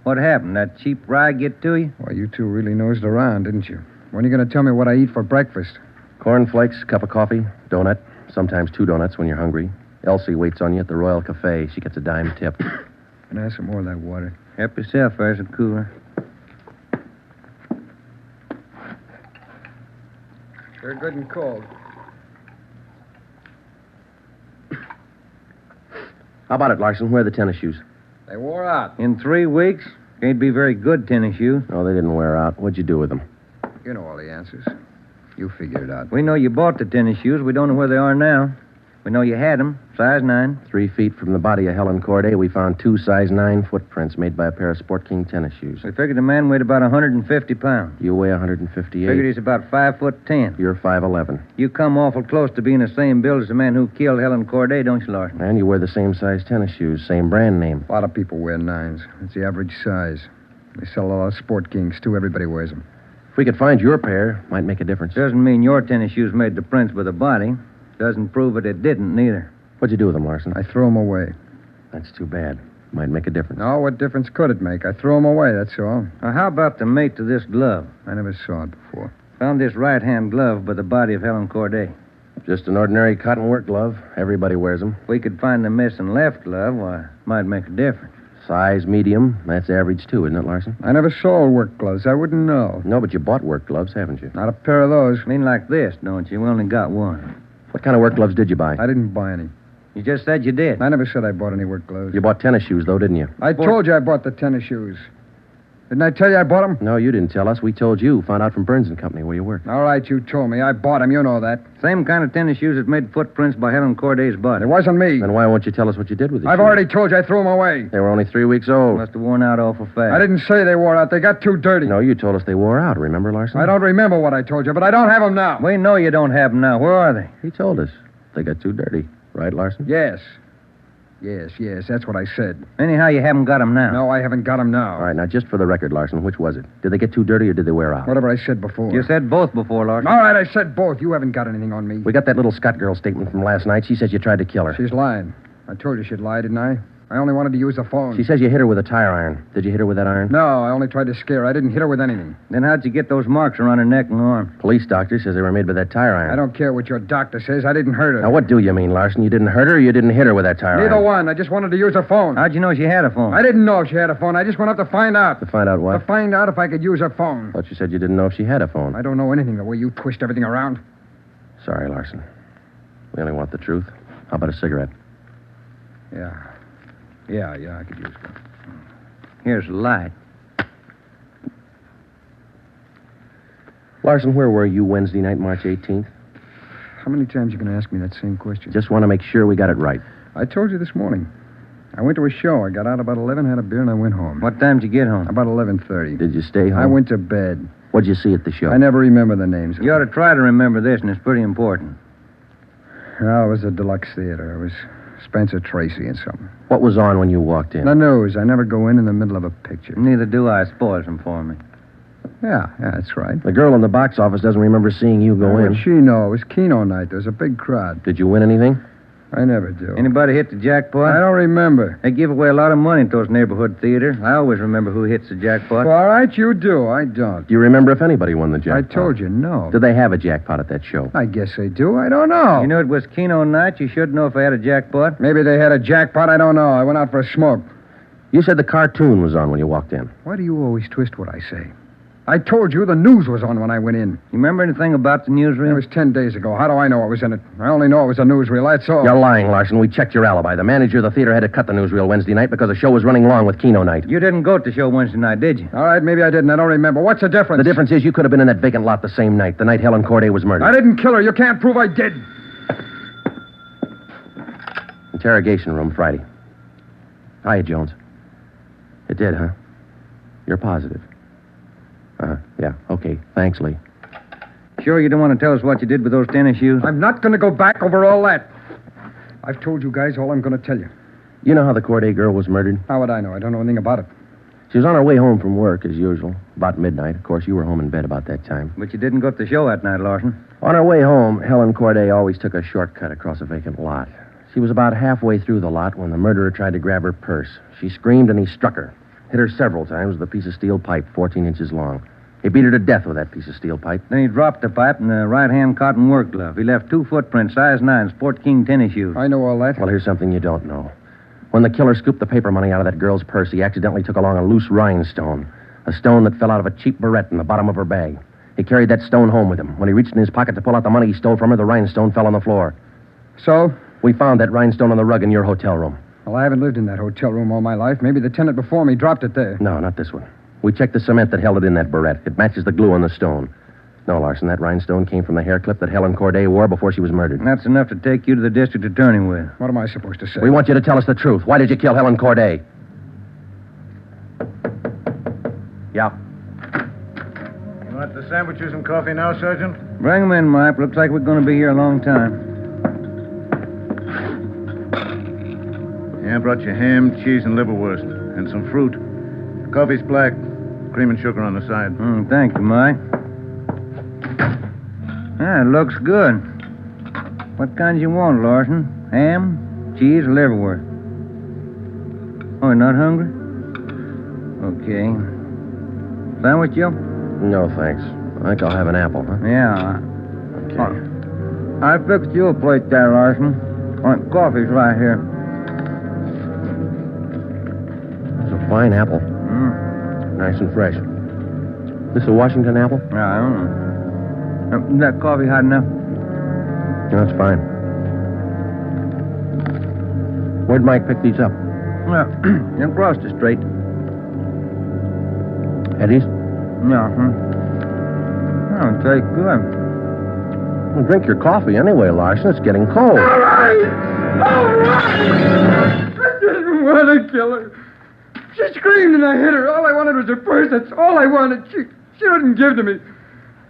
What happened? That cheap rye get to you? Well, you two really nosed around, didn't you? When are you going to tell me what I eat for breakfast? Cornflakes, cup of coffee, donut, sometimes 2 donuts when you're hungry. Elsie waits on you at the Royal Cafe. She gets a dime tip. Can I have some more of that water? Help yourself, there's a cooler. They're good and cold. How about it, Larson? Where are the tennis shoes? They wore out. In 3 weeks? Can't be very good tennis shoes. No, they didn't wear out. What'd you do with them? You know all the answers. You figure it out. We know you bought the tennis shoes. We don't know where they are now. We know you had them, size 9. 3 feet from the body of Helen Corday, we found 2 size 9 footprints made by a pair of Sport King tennis shoes. We figured the man weighed about 150 pounds. You weigh 158. Figured he's about 5'10". You're 5'11". You come awful close to being the same build as the man who killed Helen Corday, don't you, Larson? And you wear the same size tennis shoes, same brand name. A lot of people wear 9s. It's the average size. They sell a lot of Sport Kings, too. Everybody wears them. If we could find your pair, might make a difference. Doesn't mean your tennis shoes made the prints with the body. Doesn't prove it didn't, neither. What'd you do with them, Larson? I threw them away. That's too bad. Might make a difference. No, what difference could it make? I threw them away, that's all. Now, how about the mate to this glove? I never saw it before. Found this right-hand glove by the body of Helen Corday. Just an ordinary cotton work glove. Everybody wears them. If we could find the missing left glove, why, it might make a difference. Size medium. That's average, too, isn't it, Larson? I never saw work gloves. I wouldn't know. No, but you bought work gloves, haven't you? Not a pair of those. I mean like this, don't you? We only got one. What kind of work gloves did you buy? I didn't buy any. You just said you did. I never said I bought any work gloves. You bought tennis shoes, though, didn't you? I told you I bought the tennis shoes. Didn't I tell you I bought them? No, you didn't tell us. We told you. Found out from Burns & Company where you worked. All right, you told me. I bought them. You know that. Same kind of tennis shoes that made footprints by Helen Corday's butt. It wasn't me. Then why won't you tell us what you did with these I've shoes? already told you I threw them away. They were only 3 weeks old. Must have worn out awful fast. I didn't say they wore out. They got too dirty. No, you told us they wore out. Remember, Larson? I don't remember what I told you, but I don't have them now. We know you don't have them now. Where are they? He told us. They got too dirty. Right, Larson? Yes. Yes, that's what I said. Anyhow, you haven't got them now. No, I haven't got them now. All right, now, just for the record, Larson, which was it? Did they get too dirty or did they wear out? Whatever I said before. You said both before, Larson. All right, I said both. You haven't got anything on me. We got that little Scott girl statement from last night. She says you tried to kill her. She's lying. I told you she'd lie, didn't I? I only wanted to use the phone. She says you hit her with a tire iron. Did you hit her with that iron? No, I only tried to scare her. I didn't hit her with anything. Then how'd you get those marks around her neck and arm? Police doctor says they were made by that tire iron. I don't care what your doctor says. I didn't hurt her. Now, what do you mean, Larson? You didn't hurt her or you didn't hit her with that tire Neither iron? one. I just wanted to use her phone. How'd you know she had a phone? I didn't know if she had a phone. I just went up to find out. To find out what? To find out if I could use her phone. Thought you said you didn't know if she had a phone. I don't know anything the way you twist everything around. Sorry, Larson. We only want the truth. How about a cigarette? Yeah, I could use one. Here's the light. Larson, where were you Wednesday night, March 18th? How many times you going to ask me that same question? Just want to make sure we got it right. I told you this morning. I went to a show. I got out about 11, had a beer, and I went home. What time did you get home? About 11:30. Did you stay home? I went to bed. What'd you see at the show? I never remember the names. You ought to try to remember this, and it's pretty important. Oh, it was a deluxe theater. It was Spencer Tracy and something. What was on when you walked in? The news. I never go in the middle of a picture. Neither do I. Spoils them for me. Yeah, that's right. The girl in the box office doesn't remember seeing you go in. What'd she know? It was Keno night. There was a big crowd. Did you win anything? I never do. Anybody hit the jackpot? I don't remember. They give away a lot of money at those neighborhood theaters. I always remember who hits the jackpot. Well, all right, you do. I don't. Do you remember if anybody won the jackpot? I told you, no. Did they have a jackpot at that show? I guess they do. I don't know. You knew it was Keno night. You should know if they had a jackpot. Maybe they had a jackpot. I don't know. I went out for a smoke. You said the cartoon was on when you walked in. Why do you always twist what I say? I told you the news was on when I went in. You remember anything about the newsreel? It was 10 days ago. How do I know what was in it? I only know it was a newsreel, that's all. You're lying, Larson. We checked your alibi. The manager of the theater had to cut the newsreel Wednesday night because the show was running long with Keno night. You didn't go to the show Wednesday night, did you? All right, maybe I didn't. I don't remember. What's the difference? The difference is you could have been in that vacant lot the same night, the night Helen Corday was murdered. I didn't kill her. You can't prove I did. Interrogation room, Friday. Hiya, Jones. It did, huh? You're positive. Yeah, okay. Thanks, Lee. Sure you don't want to tell us what you did with those tennis shoes? I'm not going to go back over all that. I've told you guys all I'm going to tell you. You know how the Corday girl was murdered? How would I know? I don't know anything about it. She was on her way home from work, as usual, about midnight. Of course, you were home in bed about that time. But you didn't go to the show that night, Larson. On her way home, Helen Corday always took a shortcut across a vacant lot. She was about halfway through the lot when the murderer tried to grab her purse. She screamed and he struck her. Hit her several times with a piece of steel pipe 14 inches long. He beat her to death with that piece of steel pipe. Then he dropped the pipe in the right-hand cotton work glove. He left 2 footprints, size 9, Sport King tennis shoes. I know all that. Well, here's something you don't know. When the killer scooped the paper money out of that girl's purse, he accidentally took along a loose rhinestone. A stone that fell out of a cheap barrette in the bottom of her bag. He carried that stone home with him. When he reached in his pocket to pull out the money he stole from her, the rhinestone fell on the floor. So? We found that rhinestone on the rug in your hotel room. Well, I haven't lived in that hotel room all my life. Maybe the tenant before me dropped it there. No, not this one. We checked the cement that held it in that barrette. It matches the glue on the stone. No, Larson, that rhinestone came from the hair clip that Helen Corday wore before she was murdered. And that's enough to take you to the district attorney with. What am I supposed to say? We want you to tell us the truth. Why did you kill Helen Corday? Yeah. You want the sandwiches and coffee now, Sergeant? Bring them in, Mike. Looks like we're going to be here a long time. Yeah, I brought you ham, cheese, and liverwurst, and some fruit. Coffee's black, cream and sugar on the side. Thank you, Mike. Ah, it looks good. What kind you want, Larson? Ham, cheese, or liverwurst? Oh, you're not hungry? Okay. Sandwich, Joe? No, thanks. I think I'll have an apple, huh? Yeah. Okay. I fixed you a plate there, Larson. Coffee's right here. fine apple. Nice and fresh. This a Washington apple? Yeah, I don't know. Is that coffee hot enough? No, it's fine. Where'd Mike pick these up? Well, across the street. Eddie's? Yeah, Oh, take good. Well, drink your coffee anyway, Larson. It's getting cold. All right! I didn't want to kill her. She screamed and I hit her. All I wanted was her purse. That's all I wanted. She wouldn't give to me.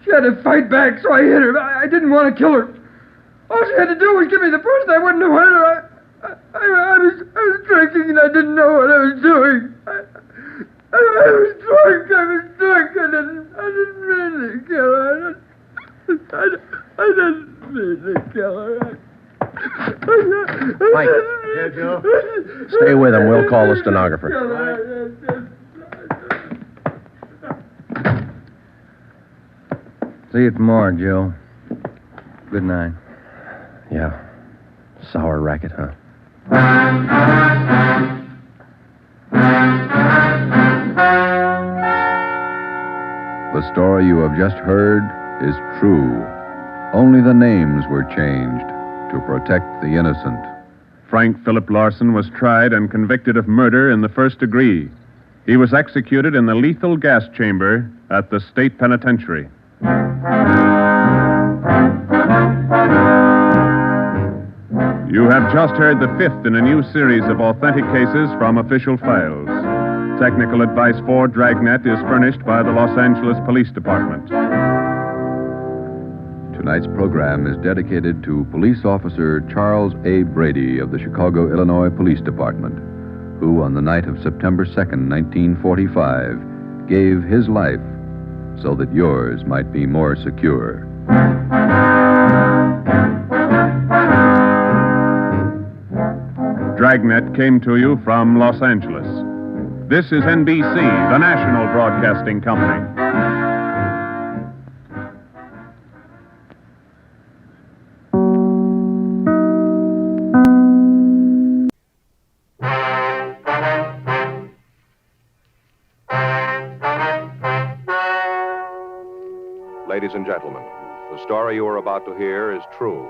She had to fight back, so I hit her. I didn't want to kill her. All she had to do was give me the purse and I wouldn't have hurt her. I was drinking and I didn't know what I was doing. I was drunk. I didn't mean to kill her. I didn't mean to kill her. Mike. Yeah, Joe? Stay with him. We'll call the stenographer. See you tomorrow, Joe. Good night. Yeah. Sour racket, huh? The story you have just heard is true. Only the names were changed to protect the innocent. Frank Philip Larson was tried and convicted of murder in the first degree. He was executed in the lethal gas chamber at the state penitentiary. You have just heard the fifth in a new series of authentic cases from official files. Technical advice for Dragnet is furnished by the Los Angeles Police Department. Tonight's program is dedicated to Police Officer Charles A. Brady of the Chicago, Illinois Police Department, who on the night of September 2nd, 1945, gave his life so that yours might be more secure. Dragnet came to you from Los Angeles. This is NBC, the national broadcasting company. Ladies and gentlemen, the story you are about to hear is true.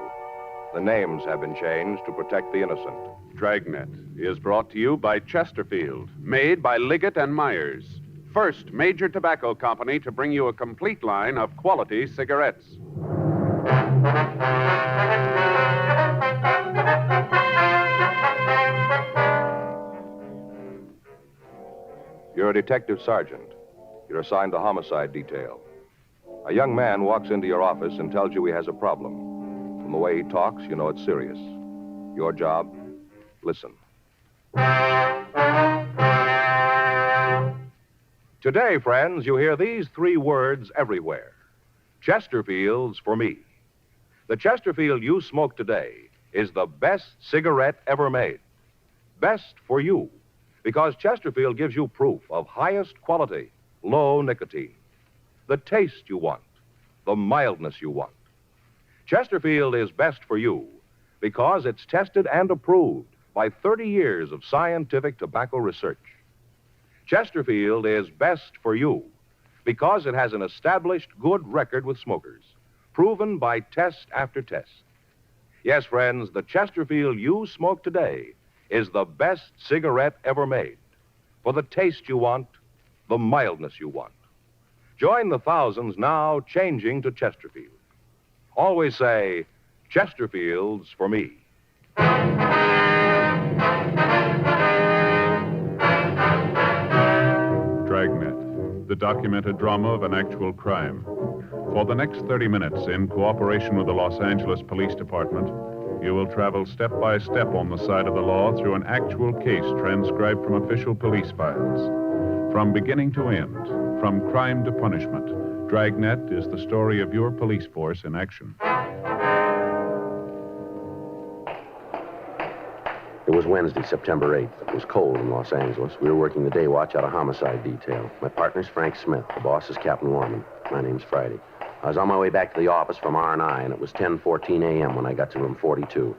The names have been changed to protect the innocent. Dragnet is brought to you by Chesterfield, made by Liggett and Myers. First major tobacco company to bring you a complete line of quality cigarettes. You're a detective sergeant. You're assigned to homicide detail. A young man walks into your office and tells you he has a problem. From the way he talks, you know it's serious. Your job? Listen. Today, friends, you hear these three words everywhere. Chesterfield's for me. The Chesterfield you smoke today is the best cigarette ever made. Best for you, because Chesterfield gives you proof of highest quality, low nicotine. The taste you want, the mildness you want. Chesterfield is best for you because it's tested and approved by 30 years of scientific tobacco research. Chesterfield is best for you because it has an established good record with smokers, proven by test after test. Yes, friends, the Chesterfield you smoke today is the best cigarette ever made. For the taste you want, the mildness you want. Join the thousands now changing to Chesterfield. Always say, Chesterfield's for me. Dragnet, the documented drama of an actual crime. For the next 30 minutes, in cooperation with the Los Angeles Police Department, you will travel step by step on the side of the law through an actual case transcribed from official police files. From beginning to end, from crime to punishment, Dragnet is the story of your police force in action. It was Wednesday, September 8th. It was cold in Los Angeles. We were working the day watch out of homicide detail. My partner's Frank Smith. The boss is Captain Warman. My name's Friday. I was on my way back to the office from R&I, and it was 10:14 a.m. when I got to room 42.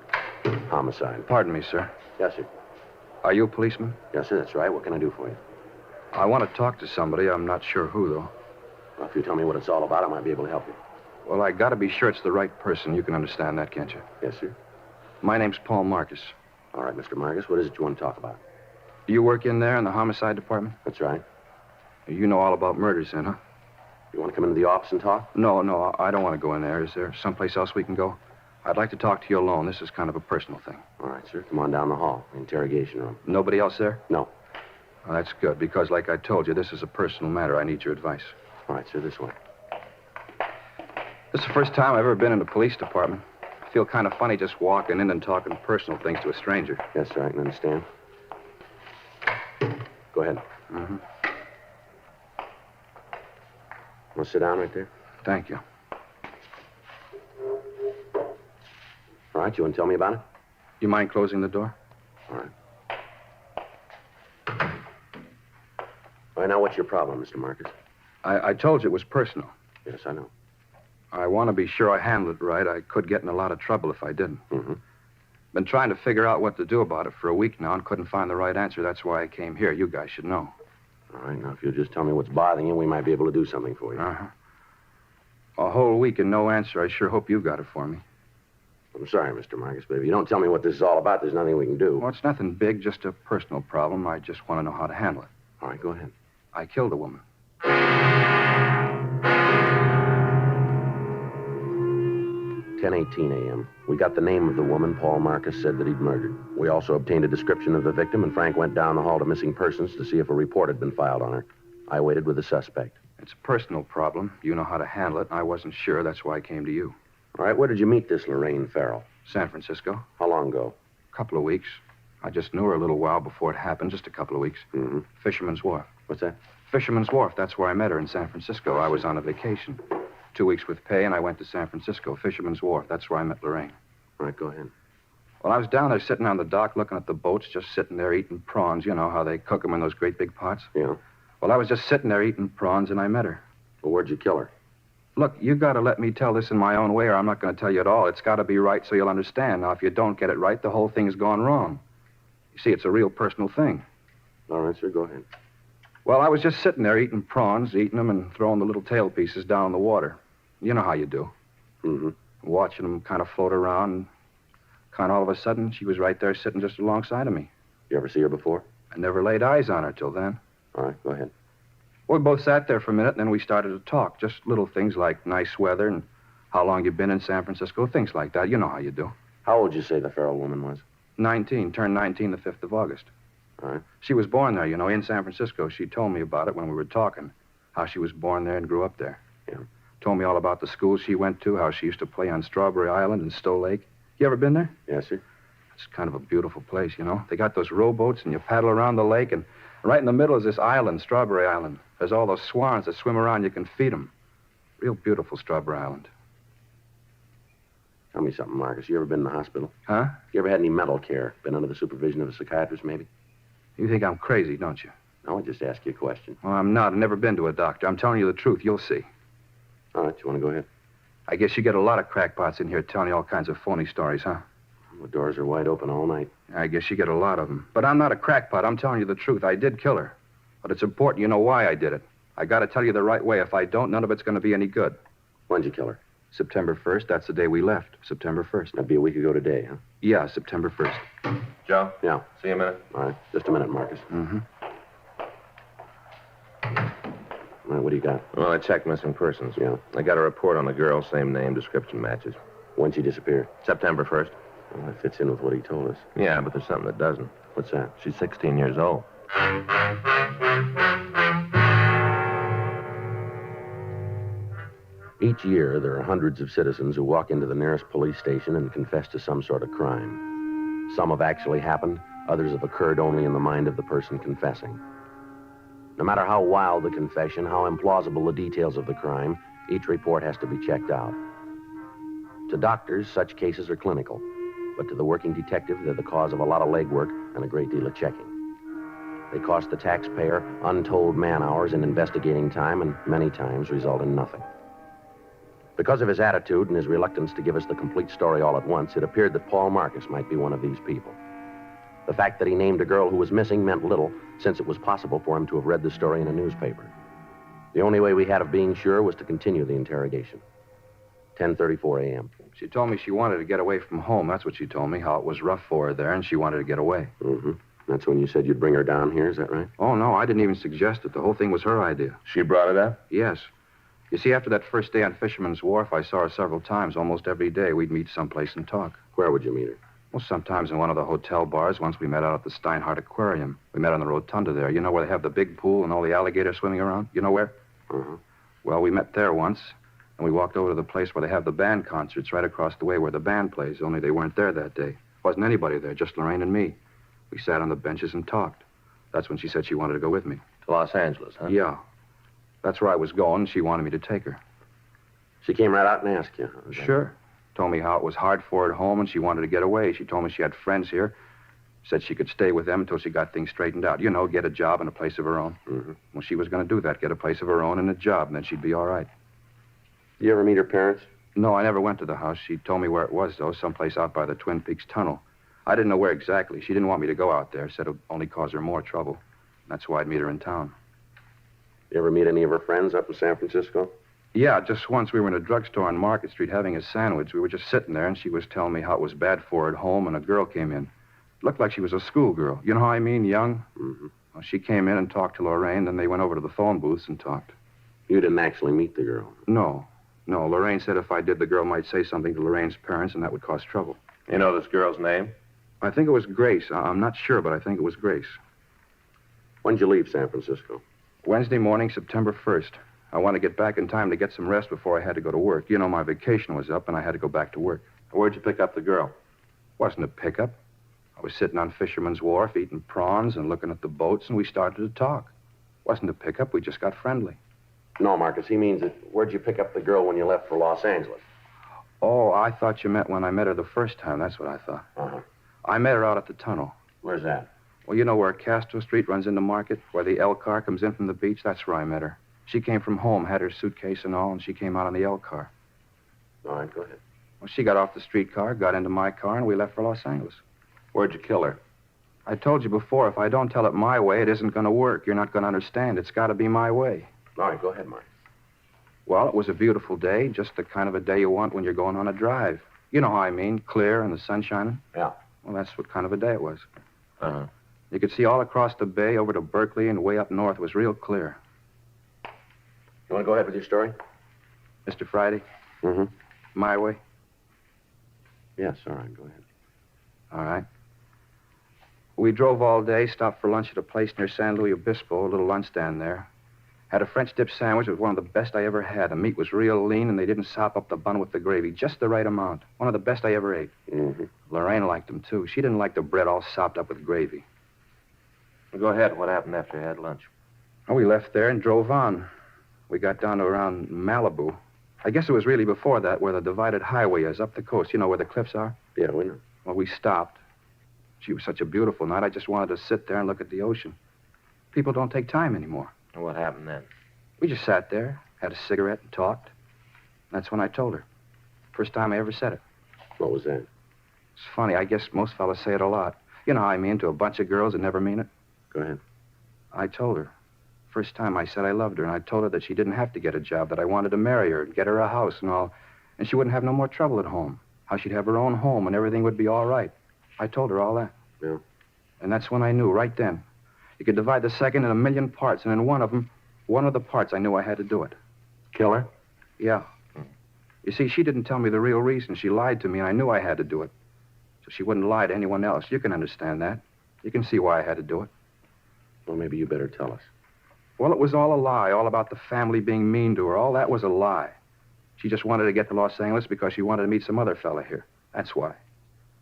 Homicide. Pardon me, sir. Yes, sir. Are you a policeman? Yes, sir, that's right. What can I do for you? I want to talk to somebody. I'm not sure who, though. Well, if you tell me what it's all about, I might be able to help you. Well, I got to be sure it's the right person. You can understand that, can't you? Yes, sir. My name's Paul Marcus. All right, Mr. Marcus, what is it you want to talk about? You work in there in the homicide department? That's right. You know all about murders, then, huh? You want to come into the office and talk? No, I don't want to go in there. Is there someplace else we can go? I'd like to talk to you alone. This is kind of a personal thing. All right, sir. Come on down the hall. Interrogation room. Nobody else there? No. Well, that's good, because like I told you, this is a personal matter. I need your advice. All right, sir, this way. This is the first time I've ever been in the police department. I feel kind of funny just walking in and talking personal things to a stranger. Yes, sir, I can understand. Go ahead. Mm-hmm. Want to sit down right there? Thank you. All right, you want to tell me about it? You mind closing the door? All right. All right, now what's your problem, Mr. Marcus? I told you it was personal. Yes, I know. I want to be sure I handle it right. I could get in a lot of trouble if I didn't. Mm-hmm. Been trying to figure out what to do about it for a week now and couldn't find the right answer. That's why I came here. You guys should know. All right, now if you'll just tell me what's bothering you, we might be able to do something for you. Uh-huh. A whole week and no answer. I sure hope you got it for me. I'm sorry, Mr. Marcus, but if you don't tell me what this is all about, there's nothing we can do. Well, it's nothing big, just a personal problem. I just want to know how to handle it. All right, go ahead. I killed a woman. 10:18 a.m. We got the name of the woman Paul Marcus said that he'd murdered. We also obtained a description of the victim, and Frank went down the hall to missing persons to see if a report had been filed on her. I waited with the suspect. It's a personal problem. You know how to handle it. I wasn't sure. That's why I came to you. All right, where did you meet this Lorraine Farrell? San Francisco. How long ago? A couple of weeks. I just knew her a little while before it happened, just a couple of weeks. Mm-hmm. Fisherman's Wharf. What's that? Fisherman's Wharf. That's where I met her in San Francisco. I was on a vacation. 2 weeks with pay, and I went to San Francisco. Fisherman's Wharf. That's where I met Lorraine. All right, go ahead. Well, I was down there sitting on the dock looking at the boats, just sitting there eating prawns. You know how they cook them in those great big pots? Yeah. Well, I was just sitting there eating prawns, and I met her. Well, where'd you kill her? Look, you got to let me tell this in my own way, or I'm not going to tell you at all. It's got to be right so you'll understand. Now, if you don't get it right, the whole thing's gone wrong. You see, it's a real personal thing. All right, sir, go ahead. Well, I was just sitting there eating prawns, eating them, and throwing the little tail pieces down in the water. You know how you do. Mm-hmm. Watching them kind of float around, and kind of all of a sudden, she was right there sitting just alongside of me. You ever see her before? I never laid eyes on her till then. All right, go ahead. Well, we both sat there for a minute, and then we started to talk. Just little things like nice weather and how long you've been in San Francisco, things like that. You know how you do. How old did you say the Farrell woman was? 19. Turned 19 the 5th of August. All right. She was born there, you know, in San Francisco. She told me about it when we were talking, how she was born there and grew up there. Yeah. Told me all about the school she went to, how she used to play on Strawberry Island and Stowe Lake. You ever been there? Yes, sir. It's kind of a beautiful place, you know. They got those rowboats, and you paddle around the lake, and right in the middle is this island, Strawberry Island. There's all those swans that swim around. You can feed them. Real beautiful, Strawberry Island. Tell me something, Marcus. You ever been in the hospital? Huh? You ever had any mental care? Been under the supervision of a psychiatrist, maybe? You think I'm crazy, don't you? No, I just asked you a question. Well, I'm not. I've never been to a doctor. I'm telling you the truth. You'll see. All right, you want to go ahead? I guess you get a lot of crackpots in here telling you all kinds of phony stories, huh? The doors are wide open all night. I guess you get a lot of them. But I'm not a crackpot. I'm telling you the truth. I did kill her. But it's important you know why I did it. I got to tell you the right way. If I don't, none of it's going to be any good. When'd you kill her? September 1st. That's the day we left. September 1st. That'd be a week ago today, huh? Yeah, September 1st. Joe? Yeah. See you a minute. All right. Just a minute, Marcus. Mm-hmm. All right, what do you got? Well, I checked missing persons. Yeah. I got a report on the girl, same name, description matches. When'd she disappear? September 1st. Well, that fits in with what he told us. Yeah, but there's something that doesn't. What's that? She's 16 years old. Each year, there are hundreds of citizens who walk into the nearest police station and confess to some sort of crime. Some have actually happened, others have occurred only in the mind of the person confessing. No matter how wild the confession, how implausible the details of the crime, each report has to be checked out. To doctors, such cases are clinical, but to the working detective, they're the cause of a lot of legwork and a great deal of checking. They cost the taxpayer untold man-hours and investigating time, and many times result in nothing. Because of his attitude and his reluctance to give us the complete story all at once, it appeared that Paul Marcus might be one of these people. The fact that he named a girl who was missing meant little, since it was possible for him to have read the story in a newspaper. The only way we had of being sure was to continue the interrogation. 10:34 a.m. She told me she wanted to get away from home. That's what she told me, how it was rough for her there, and she wanted to get away. Mm-hmm. That's when you said you'd bring her down here, is that right? Oh, no, I didn't even suggest it. The whole thing was her idea. She brought it up? Yes. You see, after that first day on Fisherman's Wharf, I saw her several times. Almost every day, we'd meet someplace and talk. Where would you meet her? Well, sometimes in one of the hotel bars. Once we met out at the Steinhardt Aquarium. We met on the rotunda there. You know where they have the big pool and all the alligators swimming around? You know where? Uh-huh. Well, we met there once, and we walked over to the place where they have the band concerts right across the way where the band plays, only they weren't there that day. Wasn't anybody there, just Lorraine and me. We sat on the benches and talked. That's when she said she wanted to go with me. To Los Angeles, huh? Yeah. That's where I was going, and she wanted me to take her. She came right out and asked you. Sure. Told me how it was hard for her at home, and she wanted to get away. She told me she had friends here. Said she could stay with them until she got things straightened out. You know, get a job and a place of her own. Mm-hmm. Well, she was going to do that, get a place of her own and a job, and then she'd be all right. You ever meet her parents? No, I never went to the house. She told me where it was, though, someplace out by the Twin Peaks Tunnel. I didn't know where exactly. She didn't want me to go out there. Said it would only cause her more trouble. That's why I'd meet her in town. You ever meet any of her friends up in San Francisco? Yeah, just once we were in a drugstore on Market Street having a sandwich. We were just sitting there, and she was telling me how it was bad for her at home, and a girl came in. Looked like she was a schoolgirl. You know how I mean, young? Mm-hmm. Well, she came in and talked to Lorraine, then they went over to the phone booths and talked. You didn't actually meet the girl? No. Lorraine said if I did, the girl might say something to Lorraine's parents, and that would cause trouble. You know this girl's name? I think it was Grace. I'm not sure, but I think it was Grace. When'd you leave San Francisco? Wednesday morning, September 1st. I wanted to get back in time to get some rest before I had to go to work. You know, my vacation was up, and I had to go back to work. Where'd you pick up the girl? Wasn't a pickup. I was sitting on Fisherman's Wharf, eating prawns and looking at the boats, and we started to talk. Wasn't a pickup. We just got friendly. No, Marcus, he means that where'd you pick up the girl when you left for Los Angeles? Oh, I thought you meant when I met her the first time. That's what I thought. Uh-huh. I met her out at the tunnel. Where's that? Well, you know where Castro Street runs into Market, where the L car comes in from the beach? That's where I met her. She came from home, had her suitcase and all, and she came out on the L car. All right, go ahead. Well, she got off the streetcar, got into my car, and we left for Los Angeles. Where'd you kill her? I told you before, if I don't tell it my way, it isn't going to work. You're not going to understand. It's got to be my way. All right, go ahead, Mark. Well, it was a beautiful day, just the kind of a day you want when you're going on a drive. You know how I mean, clear and the sun shining. Yeah. Well, that's what kind of a day it was. Uh-huh. You could see all across the bay over to Berkeley and way up north. It was real clear. You want to go ahead with your story? Mr. Friday? Mm-hmm. My way? Yes, all right, go ahead. All right. We drove all day, stopped for lunch at a place near San Luis Obispo, a little lunch stand there. Had a French dip sandwich. It was one of the best I ever had. The meat was real lean, and they didn't sop up the bun with the gravy. Just the right amount. One of the best I ever ate. Mm-hmm. Lorraine liked them, too. She didn't like the bread all sopped up with gravy. Well, go ahead. What happened after you had lunch? Well, we left there and drove on. We got down to around Malibu. I guess it was really before that, where the divided highway is, up the coast. You know where the cliffs are? Yeah, we know. Well, we stopped. She was such a beautiful night, I just wanted to sit there and look at the ocean. People don't take time anymore. And what happened then? We just sat there, had a cigarette, and talked. That's when I told her. First time I ever said it. What was that? It's funny. I guess most fellas say it a lot. You know how I mean, to a bunch of girls that never mean it. Go ahead. I told her. First time I said I loved her, and I told her that she didn't have to get a job, that I wanted to marry her and get her a house and all, and she wouldn't have no more trouble at home. How she'd have her own home and everything would be all right. I told her all that. Yeah. And that's when I knew, right then. You could divide the second in a million parts, and in one of the parts, I knew I had to do it. Kill her? Yeah. You see, she didn't tell me the real reason. She lied to me, and I knew I had to do it. So she wouldn't lie to anyone else. You can understand that. You can see why I had to do it. Well, maybe you better tell us. Well, it was all a lie, all about the family being mean to her. All that was a lie. She just wanted to get to Los Angeles because she wanted to meet some other fella here. That's why.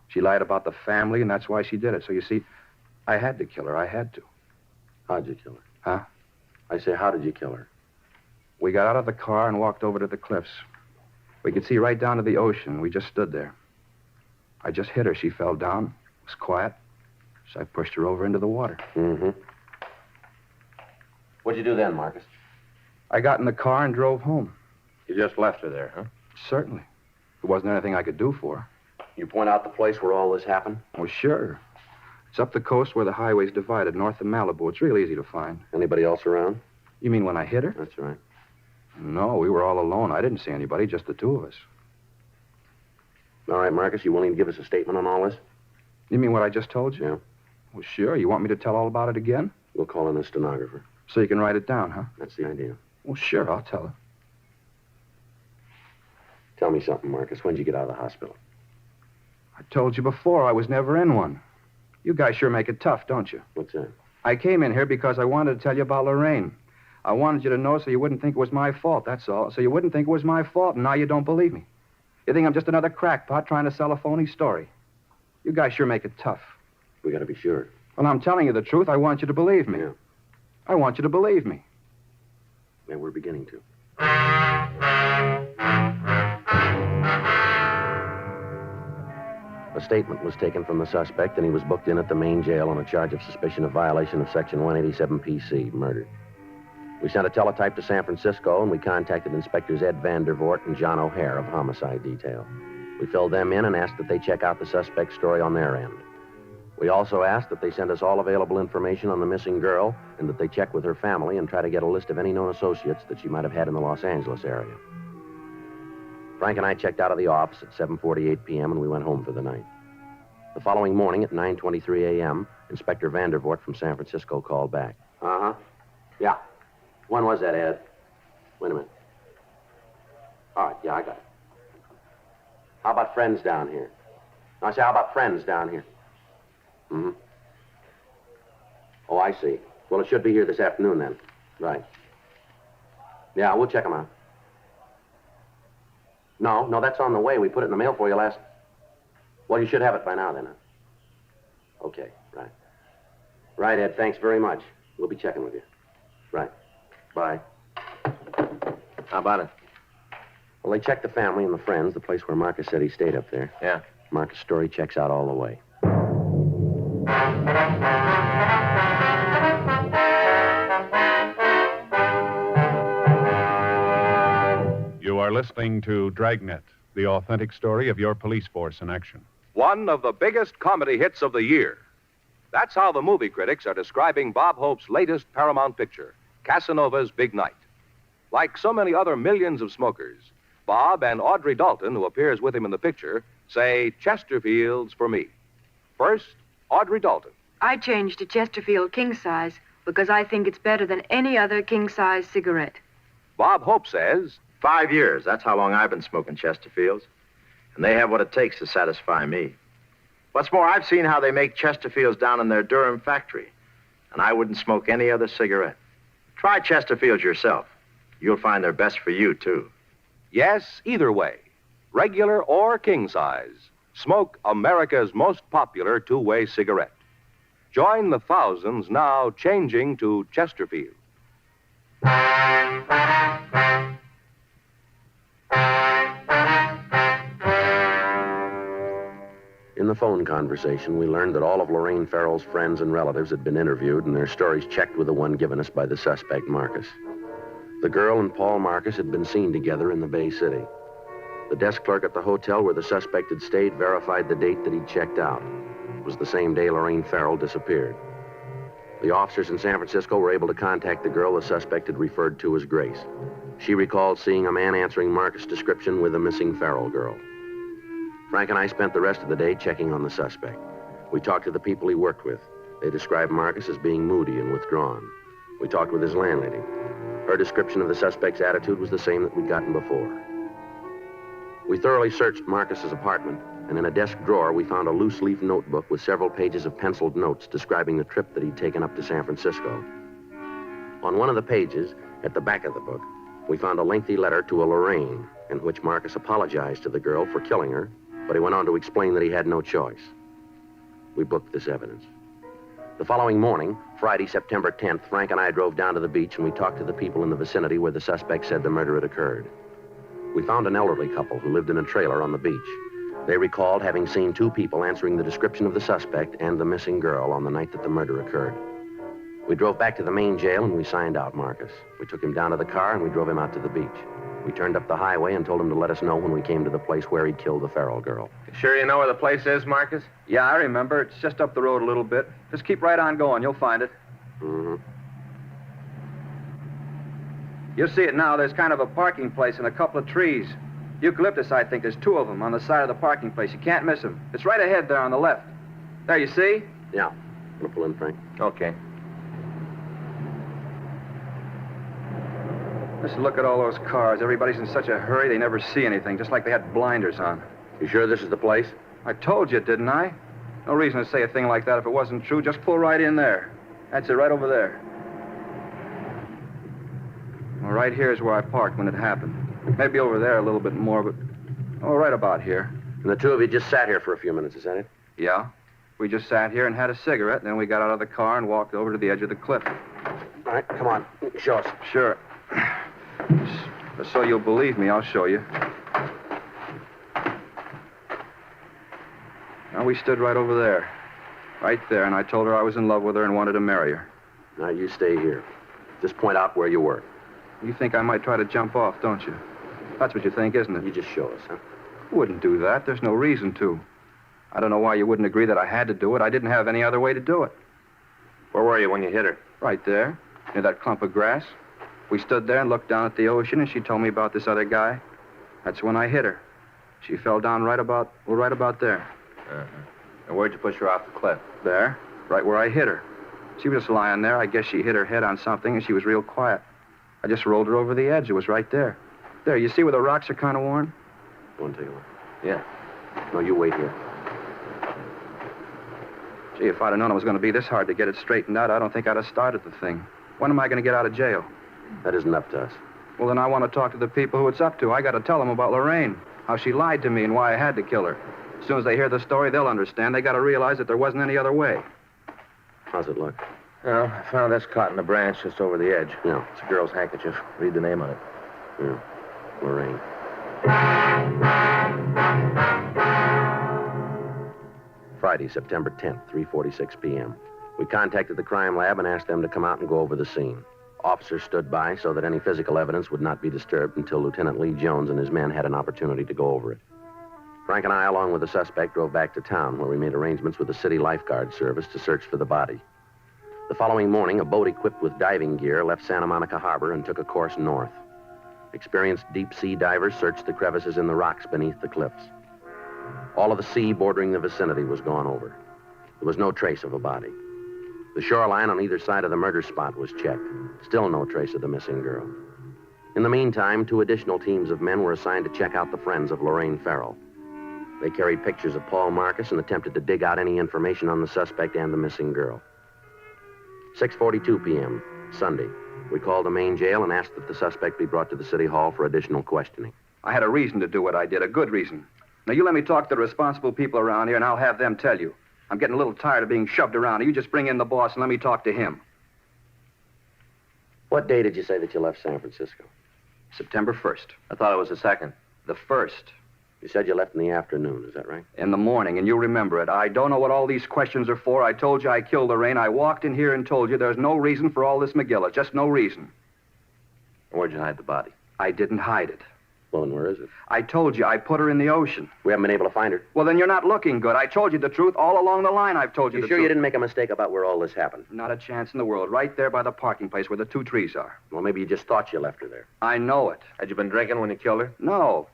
She lied about the family, and that's why she did it. So, you see, I had to kill her. I had to. How'd you kill her? Huh? I say, how did you kill her? We got out of the car and walked over to the cliffs. We could see right down to the ocean. We just stood there. I just hit her. She fell down. It was quiet. So I pushed her over into the water. Mm-hmm. What'd you do then, Marcus? I got in the car and drove home. You just left her there, huh? Certainly. There wasn't anything I could do for her. You point out the place where all this happened? Well, sure. It's up the coast where the highway's divided, north of Malibu. It's real easy to find. Anybody else around? You mean when I hit her? That's right. No, we were all alone. I didn't see anybody, just the two of us. All right, Marcus, you willing to give us a statement on all this? You mean what I just told you? Yeah. Well, sure. You want me to tell all about it again? We'll call in a stenographer. So you can write it down, huh? That's the idea. Well, sure, I'll tell her. Tell me something, Marcus. When'd you get out of the hospital? I told you before I was never in one. You guys sure make it tough, don't you? What's that? I came in here because I wanted to tell you about Lorraine. I wanted you to know so you wouldn't think it was my fault, that's all. So you wouldn't think it was my fault, and now you don't believe me. You think I'm just another crackpot trying to sell a phony story. You guys sure make it tough. We gotta be sure. Well, I'm telling you the truth. I want you to believe me. Yeah. I want you to believe me. Yeah, we're beginning to. A statement was taken from the suspect, and he was booked in at the main jail on a charge of suspicion of violation of Section 187 PC, murder. We sent a teletype to San Francisco, and we contacted Inspectors Ed Vandervoort and John O'Hare of Homicide Detail. We filled them in and asked that they check out the suspect's story on their end. We also asked that they send us all available information on the missing girl and that they check with her family and try to get a list of any known associates that she might have had in the Los Angeles area. Frank and I checked out of the office at 7:48 p.m. and we went home for the night. The following morning at 9:23 a.m., Inspector Vandervoort from San Francisco called back. Uh-huh. Yeah. When was that, Ed? Wait a minute. All right, yeah, I got it. How about friends down here? I say, how about friends down here? Mm-hmm. Oh, I see. Well, it should be here this afternoon then. Right. Yeah, we'll check them out. No, that's on the way. We put it in the mail for you last... Well, you should have it by now then, huh? Okay, right. Right, Ed, thanks very much. We'll be checking with you. Right. Bye. How about it? Well, they checked the family and the friends, the place where Marcus said he stayed up there. Yeah. Marcus' story checks out all the way. You are listening to Dragnet, the authentic story of your police force in action. One of the biggest comedy hits of the year. That's how the movie critics are describing Bob Hope's latest Paramount picture, Casanova's Big Night. Like so many other millions of smokers, Bob and Audrey Dalton, who appears with him in the picture, say Chesterfields for me. First, Audrey Dalton. I changed to Chesterfield king size because I think it's better than any other king size cigarette. Bob Hope says, 5 years. That's how long I've been smoking Chesterfields. And they have what it takes to satisfy me. What's more, I've seen how they make Chesterfields down in their Durham factory. And I wouldn't smoke any other cigarette. Try Chesterfields yourself. You'll find they're best for you, too. yes, either way, regular or king size, smoke America's most popular two-way cigarette. Join the thousands now changing to Chesterfield. In the phone conversation, we learned that all of Lorraine Farrell's friends and relatives had been interviewed and their stories checked with the one given us by the suspect, Marcus. The girl and Paul Marcus had been seen together in the Bay City. The desk clerk at the hotel where the suspect had stayed verified the date that he'd checked out. It was the same day Lorraine Farrell disappeared. The officers in San Francisco were able to contact the girl the suspect had referred to as Grace. She recalled seeing a man answering Marcus' description with the missing Farrell girl. Frank and I spent the rest of the day checking on the suspect. We talked to the people he worked with. They described Marcus as being moody and withdrawn. We talked with his landlady. Her description of the suspect's attitude was the same that we'd gotten before. We thoroughly searched Marcus's apartment, and in a desk drawer, we found a loose-leaf notebook with several pages of penciled notes describing the trip that he'd taken up to San Francisco. On one of the pages, at the back of the book, we found a lengthy letter to a Lorraine, in which Marcus apologized to the girl for killing her, but he went on to explain that he had no choice. We booked this evidence. The following morning, Friday, September 10th, Frank and I drove down to the beach and we talked to the people in the vicinity where the suspect said the murder had occurred. We found an elderly couple who lived in a trailer on the beach. They recalled having seen two people answering the description of the suspect and the missing girl on the night that the murder occurred. We drove back to the main jail and we signed out Marcus. We took him down to the car and we drove him out to the beach. We turned up the highway and told him to let us know when we came to the place where he'd killed the Farrell girl. Sure you know where the place is, Marcus? Yeah, I remember. It's just up the road a little bit. Just keep right on going. You'll find it. Mm-hmm. You'll see it now. There's kind of a parking place and a couple of trees. Eucalyptus, I think. There's 2 of them on the side of the parking place. You can't miss them. It's right ahead there on the left. There, you see? Yeah. Gonna pull in, Frank? Okay. Just look at all those cars. Everybody's in such a hurry they never see anything, just like they had blinders on. You sure this is the place? I told you, didn't I? No reason to say a thing like that if it wasn't true. Just pull right in there. That's it, right over there. Well, right here is where I parked when it happened. Maybe over there a little bit more, but... Oh, right about here. And the 2 of you just sat here for a few minutes, is that it? Yeah. We just sat here and had a cigarette, and then we got out of the car and walked over to the edge of the cliff. All right, come on. Show us. Sure. Just so you'll believe me, I'll show you. Now, we stood right over there. Right there, and I told her I was in love with her and wanted to marry her. Now, you stay here. Just point out where you were. You think I might try to jump off, don't you? That's what you think, isn't it? You just show us, huh? Wouldn't do that. There's no reason to. I don't know why you wouldn't agree that I had to do it. I didn't have any other way to do it. Where were you when you hit her? Right there, near that clump of grass. We stood there and looked down at the ocean, and she told me about this other guy. That's when I hit her. She fell down right about there. Uh-huh. And where'd you push her off the cliff? There, right where I hit her. She was just lying there. I guess she hit her head on something, and she was real quiet. I just rolled her over the edge. It was right there. There, you see where the rocks are kind of worn? Go and take a look. Yeah. No, you wait here. Gee, if I'd have known it was going to be this hard to get it straightened out, I don't think I'd have started the thing. When am I going to get out of jail? That isn't up to us. Well, then I want to talk to the people who it's up to. I got to tell them about Lorraine, how she lied to me and why I had to kill her. As soon as they hear the story, they'll understand. They got to realize that there wasn't any other way. How's it look? Well, I found this caught in the branch just over the edge. Yeah. It's a girl's handkerchief. Read the name on it. Yeah. Lorraine. Friday, September 10th, 3:46 p.m. We contacted the crime lab and asked them to come out and go over the scene. Officers stood by so that any physical evidence would not be disturbed until Lieutenant Lee Jones and his men had an opportunity to go over it. Frank and I, along with the suspect, drove back to town where we made arrangements with the city lifeguard service to search for the body. The following morning, a boat equipped with diving gear left Santa Monica Harbor and took a course north. Experienced deep-sea divers searched the crevices in the rocks beneath the cliffs. All of the sea bordering the vicinity was gone over. There was no trace of a body. The shoreline on either side of the murder spot was checked. Still no trace of the missing girl. In the meantime, 2 additional teams of men were assigned to check out the friends of Lorraine Farrell. They carried pictures of Paul Marcus and attempted to dig out any information on the suspect and the missing girl. 6:42 p.m., Sunday. We called the main jail and asked that the suspect be brought to the city hall for additional questioning. I had a reason to do what I did, a good reason. Now, you let me talk to the responsible people around here, and I'll have them tell you. I'm getting a little tired of being shoved around. You just bring in the boss and let me talk to him. What day did you say that you left San Francisco? September 1st. I thought it was the 2nd. The 1st. You said you left in the afternoon, is that right? In the morning, and you remember it. I don't know what all these questions are for. I told you I killed Lorraine. I walked in here and told you there's no reason for all this McGilla. Just no reason. Where'd you hide the body? I didn't hide it. Well, and where is it? I told you I put her in the ocean. We haven't been able to find her. Well, then you're not looking good. I told you the truth all along the line. I've told you the sure truth. You didn't make a mistake about where all this happened? Not a chance in the world. Right there by the parking place where the 2 trees are. Well, maybe you just thought you left her there. I know it. Had you been drinking when you killed her? No.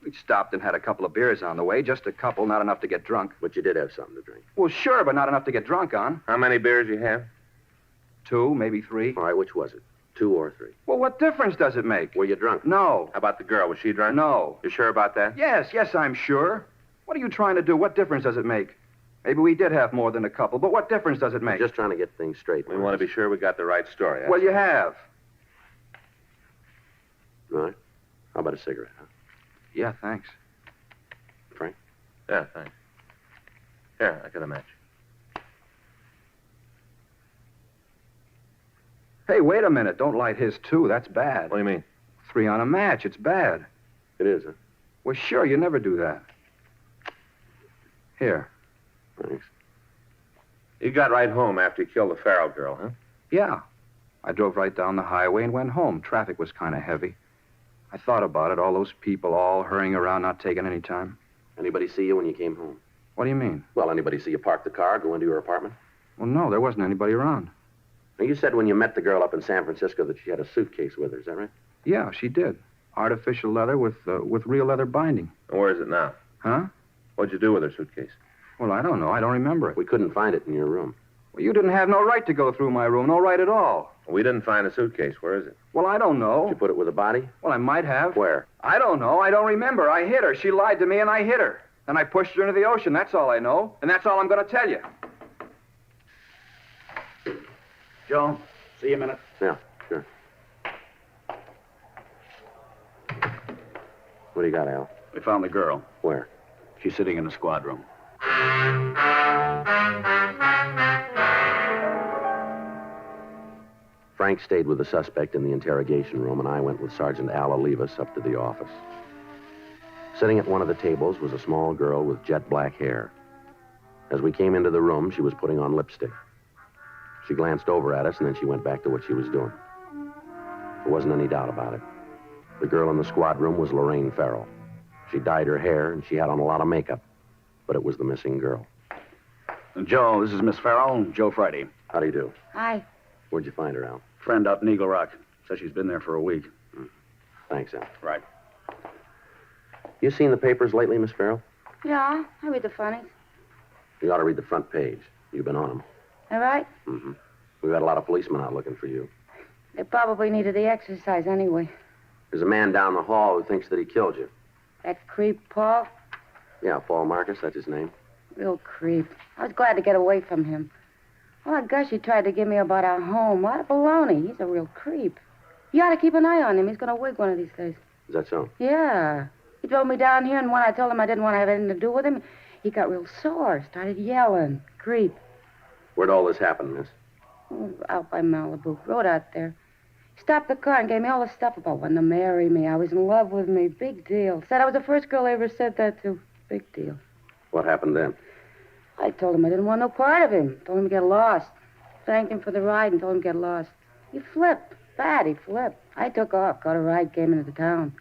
We stopped and had a couple of beers on the way. Just a couple, not enough to get drunk. But you did have something to drink. Well, sure, but not enough to get drunk on. How many beers you have? 2, maybe 3. All right, which was it? 2 or 3? Well, what difference does it make? Were you drunk? No. How about the girl? Was she drunk? No. You sure about that? Yes, I'm sure. What are you trying to do? What difference does it make? Maybe we did have more than a couple, but what difference does it make? We're just trying to get things straight. We want to be sure we got the right story. Well, you have. All right. How about a cigarette, huh? Yeah, thanks. Frank? Yeah, thanks. Here, I got a match. Hey, wait a minute. Don't light his, too. That's bad. What do you mean? 3 on a match. It's bad. It is, huh? Well, sure. You never do that. Here. Thanks. You got right home after you killed the Farrell girl, huh? Yeah. I drove right down the highway and went home. Traffic was kind of heavy. I thought about it, all those people all hurrying around, not taking any time. Anybody see you when you came home? What do you mean? Well, anybody see you park the car, go into your apartment? Well, no, there wasn't anybody around. Now, you said when you met the girl up in San Francisco that she had a suitcase with her, is that right? Yeah, she did. Artificial leather with real leather binding. And where is it now? Huh? What'd you do with her suitcase? Well, I don't know. I don't remember it. We couldn't find it in your room. Well, you didn't have no right to go through my room. No right at all. We didn't find a suitcase. Where is it? Well, I don't know. Did you put it with a body? Well, I might have. Where? I don't know. I don't remember. I hit her. She lied to me, and I hit her. Then I pushed her into the ocean. That's all I know. And that's all I'm going to tell you. Joe, see you a minute. Yeah, sure. What do you got, Al? We found the girl. Where? She's sitting in the squad room. Frank stayed with the suspect in the interrogation room, and I went with Sergeant Al Olivas up to the office. Sitting at one of the tables was a small girl with jet black hair. As we came into the room, she was putting on lipstick. She glanced over at us, and then she went back to what she was doing. There wasn't any doubt about it. The girl in the squad room was Lorraine Farrell. She dyed her hair, and she had on a lot of makeup, but it was the missing girl. Joe, this is Miss Farrell, Joe Friday. How do you do? Hi. Where'd you find her, Al? Friend up in Eagle Rock. Says she's been there for a week. Thanks, Al. Right. You seen the papers lately, Miss Farrell? Yeah, I read the funnies. You ought to read the front page. You've been on them. All right? Mm-hmm. We've got a lot of policemen out looking for you. They probably needed the exercise anyway. There's a man down the hall who thinks that he killed you. That creep, Paul? Yeah, Paul Marcus, that's his name. Real creep. I was glad to get away from him. Oh, gosh, he tried to give me about our home. What a baloney. He's a real creep. You ought to keep an eye on him. He's going to wig one of these days. Is that so? Yeah. He drove me down here, and when I told him I didn't want to have anything to do with him, he got real sore, started yelling. Creep. Where'd all this happen, miss? Oh, out by Malibu. Road out there. He stopped the car and gave me all the stuff about wanting to marry me. I was in love with me. Big deal. Said I was the first girl I ever said that to. Big deal. What happened then? I told him I didn't want no part of him. Told him to get lost. Thanked him for the ride and told him to get lost. He flipped. Bad, he flipped. I took off, got a ride, came into the town.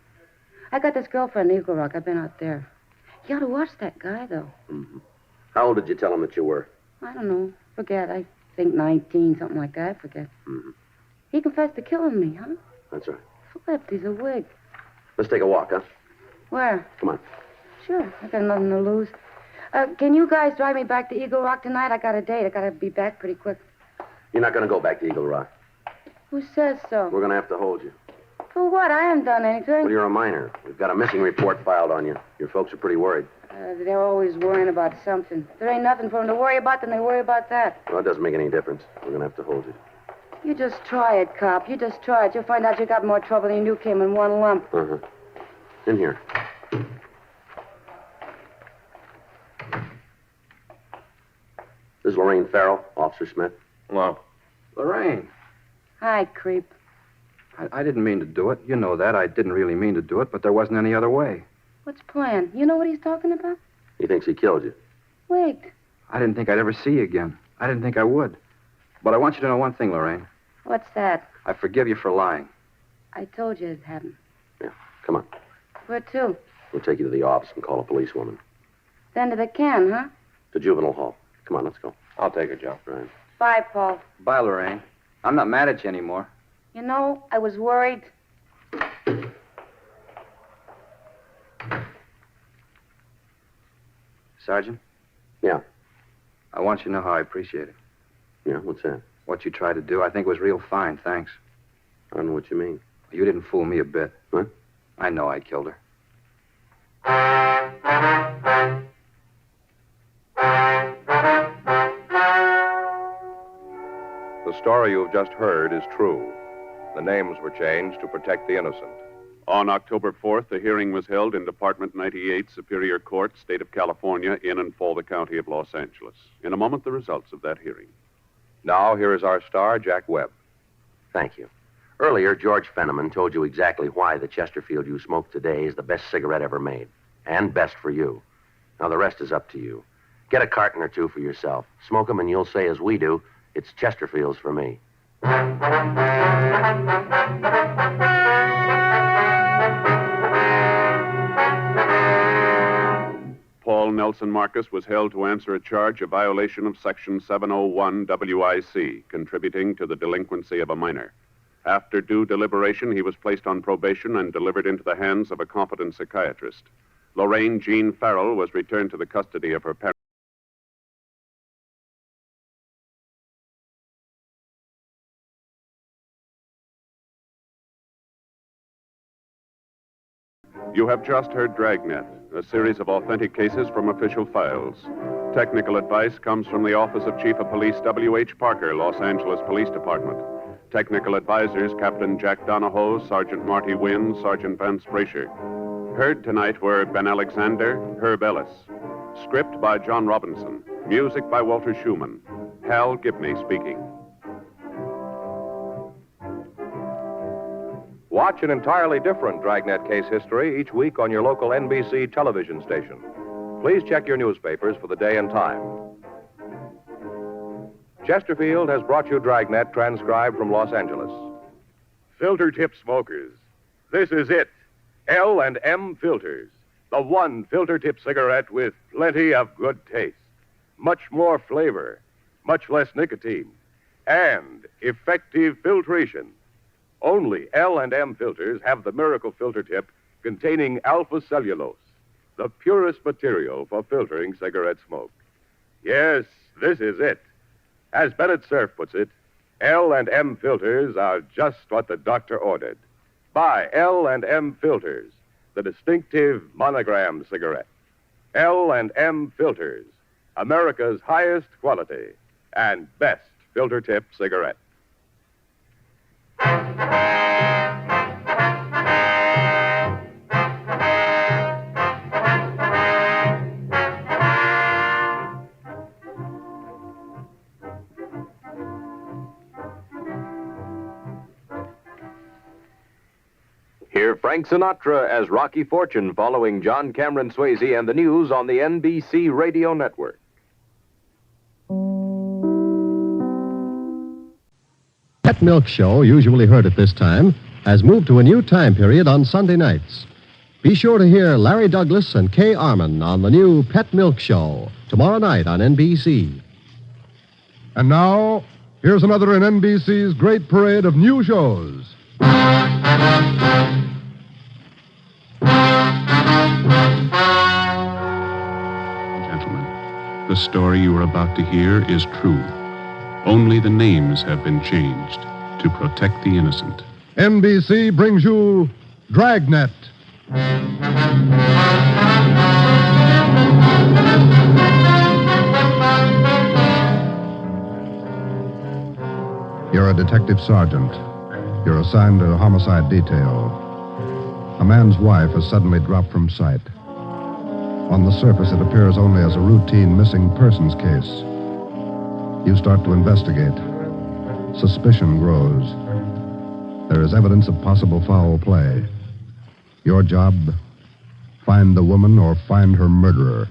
I got this girlfriend in Eagle Rock. I've been out there. You ought to watch that guy, though. Mm-hmm. How old did you tell him that you were? I don't know. Forget. I think 19, something like that. I forget. Mm-hmm. He confessed to killing me, huh? That's right. Flipped. He's a wig. Let's take a walk, huh? Where? Come on. Sure. I got nothing to lose. Can you guys drive me back to Eagle Rock tonight? I got a date. I got to be back pretty quick. You're not going to go back to Eagle Rock. Who says so? We're going to have to hold you. For what? I haven't done anything. Well, you're a minor. We've got a missing report filed on you. Your folks are pretty worried. They're always worrying about something. If there ain't nothing for them to worry about, then they worry about that. Well, it doesn't make any difference. We're going to have to hold you. You just try it, cop. You just try it. You'll find out you got more trouble than you came in one lump. Uh-huh. In here. This is Lorraine Farrell, Officer Smith. Hello. Lorraine. Hi, creep. I didn't mean to do it. You know that. I didn't really mean to do it, but there wasn't any other way. What's plan? You know what he's talking about? He thinks he killed you. Wait. I didn't think I'd ever see you again. I didn't think I would. But I want you to know one thing, Lorraine. What's that? I forgive you for lying. I told you it hadn't. Yeah, come on. Where to? We'll take you to the office and call a policewoman. Then to the can, huh? To juvenile hall. Come on, let's go. I'll take her, Joe. Right. Bye, Paul. Bye, Lorraine. I'm not mad at you anymore. You know, I was worried. Sergeant? Yeah. I want you to know how I appreciate it. Yeah, what's that? What you tried to do, I think was real fine, thanks. I don't know what you mean. You didn't fool me a bit. What? I know I killed her. The story you've just heard is true. The names were changed to protect the innocent. On October 4th, the hearing was held in Department 98, Superior Court, State of California, in and for the County of Los Angeles. In a moment, the results of that hearing. Now, here is our star, Jack Webb. Thank you. Earlier, George Fenneman told you exactly why the Chesterfield you smoke today is the best cigarette ever made. And best for you. Now, the rest is up to you. Get a carton or two for yourself. Smoke them and you'll say, as we do, it's Chesterfields for me. Nelson Marcus was held to answer a charge of violation of Section 701 WIC, contributing to the delinquency of a minor. After due deliberation, he was placed on probation and delivered into the hands of a competent psychiatrist. Lorraine Jean Farrell was returned to the custody of her parents. You have just heard Dragnet, a series of authentic cases from official files. Technical advice comes from the Office of Chief of Police W.H. Parker, Los Angeles Police Department. Technical advisors Captain Jack Donahoe, Sergeant Marty Wynn, Sergeant Vance Brasher. Heard tonight were Ben Alexander, Herb Ellis. Script by John Robinson. Music by Walter Schumann. Hal Gibney speaking. Watch an entirely different Dragnet case history each week on your local NBC television station. Please check your newspapers for the day and time. Chesterfield has brought you Dragnet, transcribed from Los Angeles. Filter tip smokers, this is it. L&M Filters, the one filter tip cigarette with plenty of good taste, much more flavor, much less nicotine, and effective filtration. Only L&M filters have the miracle filter tip containing alpha cellulose, the purest material for filtering cigarette smoke. Yes, this is it. As Bennett Cerf puts it, L&M filters are just what the doctor ordered. Buy L&M filters, the distinctive monogram cigarette. L&M filters, America's highest quality and best filter tip cigarette. Hear Frank Sinatra as Rocky Fortune following John Cameron Swayze and the news on the NBC Radio Network. Pet Milk Show, usually heard at this time, has moved to a new time period on Sunday nights. Be sure to hear Larry Douglas and Kay Arman on the new Pet Milk Show tomorrow night on NBC. And now, here's another in NBC's great parade of new shows. Gentlemen, the story you are about to hear is true. Only the names have been changed to protect the innocent. NBC brings you Dragnet. You're a detective sergeant. You're assigned to a homicide detail. A man's wife has suddenly dropped from sight. On the surface, it appears only as a routine missing persons case. You start to investigate. Suspicion grows. There is evidence of possible foul play. Your job, find the woman or find her murderer.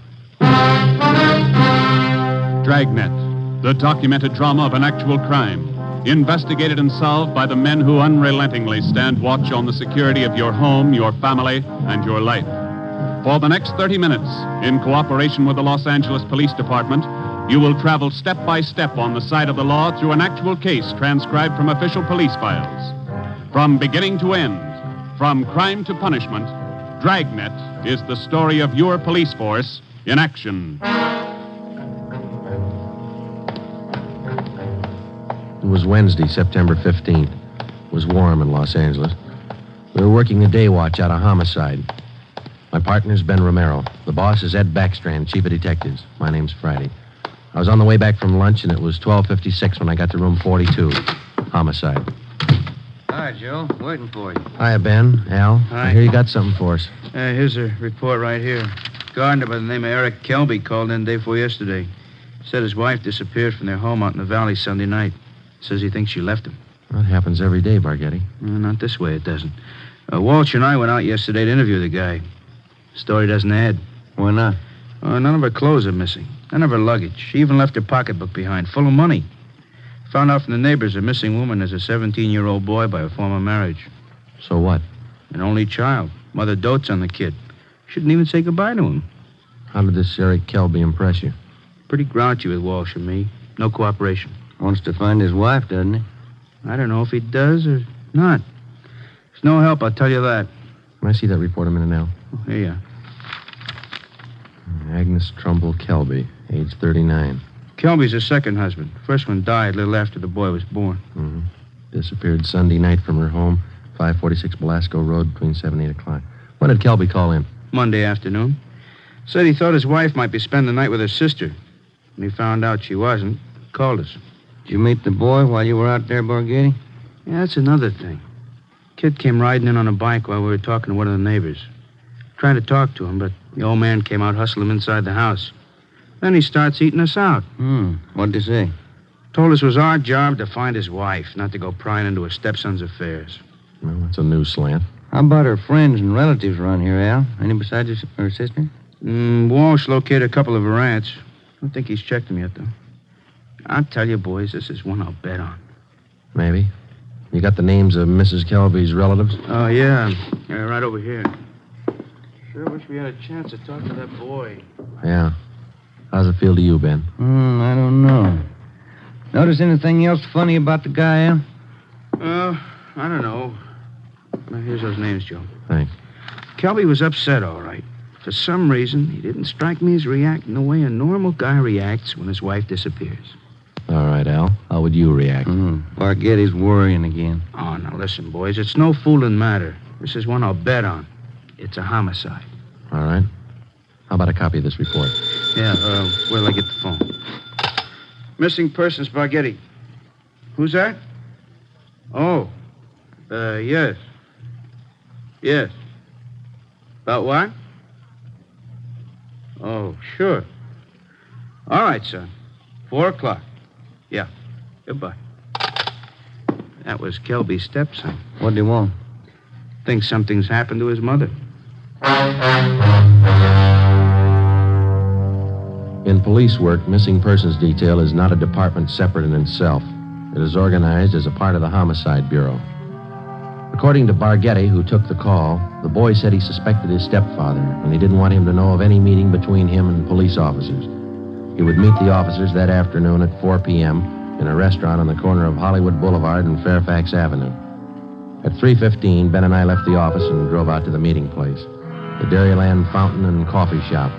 Dragnet, the documented drama of an actual crime. Investigated and solved by the men who unrelentingly stand watch on the security of your home, your family, and your life. For the next 30 minutes, in cooperation with the Los Angeles Police Department, you will travel step by step on the side of the law through an actual case transcribed from official police files. From beginning to end, from crime to punishment, Dragnet is the story of your police force in action. It was Wednesday, September 15th. It was warm in Los Angeles. We were working the day watch out of homicide. My partner's Ben Romero. The boss is Ed Backstrand, chief of detectives. My name's Friday. I was on the way back from lunch, and it was 12:56 when I got to room 42. Homicide. Hi, Joe. Waiting for you. Hiya, Ben. Al. Hi. I hear you got something for us. Here's a report right here. Gardener by the name of Eric Kelby called in day before yesterday. Said his wife disappeared from their home out in the valley Sunday night. Says he thinks she left him. That happens every day, Barghetti. Not this way, it doesn't. Walsh and I went out yesterday to interview the guy. Story doesn't add. Why not? None of her clothes are missing. None of her luggage. She even left her pocketbook behind, full of money. Found out from the neighbors a missing woman is a 17-year-old boy by a former marriage. So what? An only child. Mother dotes on the kid. Shouldn't even say goodbye to him. How did this Eric Kelby impress you? Pretty grouchy with Walsh and me. No cooperation. Wants to find his wife, doesn't he? I don't know if he does or not. It's no help, I'll tell you that. Can I see that report a minute now? Oh, here you are. Agnes Trumbull Kelby, age 39. Kelby's her second husband. First one died a little after the boy was born. Mm-hmm. Disappeared Sunday night from her home, 546 Belasco Road, between 7 and 8 o'clock. When did Kelby call in? Monday afternoon. Said he thought his wife might be spending the night with her sister. When he found out she wasn't, called us. Did you meet the boy while you were out there, Borghetti? Yeah, that's another thing. Kid came riding in on a bike while we were talking to one of the neighbors. Trying to talk to him, but the old man came out, hustled him inside the house. Then he starts eating us out. What'd he say? Told us it was our job to find his wife, not to go prying into her stepson's affairs. Well, that's a new slant. How about her friends and relatives around here, Al? Any besides her sister? Walsh located a couple of her aunts. I don't think he's checked them yet, though. I'll tell you, boys, this is one I'll bet on. Maybe. You got the names of Mrs. Kelby's relatives? Oh, yeah. Right over here. Sure wish we had a chance to talk to that boy. Yeah. How's it feel to you, Ben? I don't know. Notice anything else funny about the guy, Al? I don't know. Well, here's those names, Joe. Thanks. Kelby was upset, all right. For some reason, he didn't strike me as reacting the way a normal guy reacts when his wife disappears. All right, Al. How would you react? Borghetti's worrying again. Oh, now listen, boys. It's no fooling matter. This is one I'll bet on. It's a homicide. All right. How about a copy of this report? Yeah, where'll I get the phone? Missing persons, Borghetti. Who's that? Oh. Yes. Yes. About what? Oh, sure. All right, son. 4 o'clock. Yeah. Goodbye. That was Kelby's stepson. What'd he want? Thinks something's happened to his mother. In police work, missing persons detail is not a department separate in itself. It is organized as a part of the Homicide Bureau. According to Borghetti, who took the call, the boy said he suspected his stepfather, and he didn't want him to know of any meeting between him and police officers. He would meet the officers that afternoon at 4 p.m. in a restaurant on the corner of Hollywood Boulevard and Fairfax Avenue. At 3:15, Ben and I left the office and drove out to the meeting place, the Dairyland Fountain and Coffee Shop.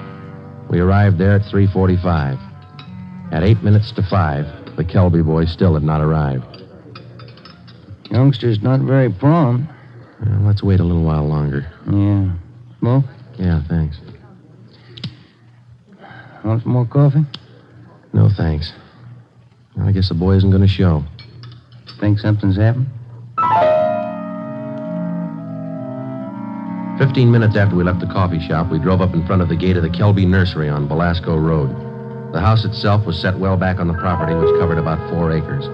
We arrived there at 3:45. At 8 minutes to 5, the Kelby boy still had not arrived. Youngster's not very prompt. Well, let's wait a little while longer. Yeah. Smoke? Yeah, thanks. Want some more coffee? No, thanks. Well, I guess the boy isn't going to show. Think something's happened? 15 minutes after we left the coffee shop, we drove up in front of the gate of the Kelby Nursery on Belasco Road. The house itself was set well back on the property, which covered about 4 acres.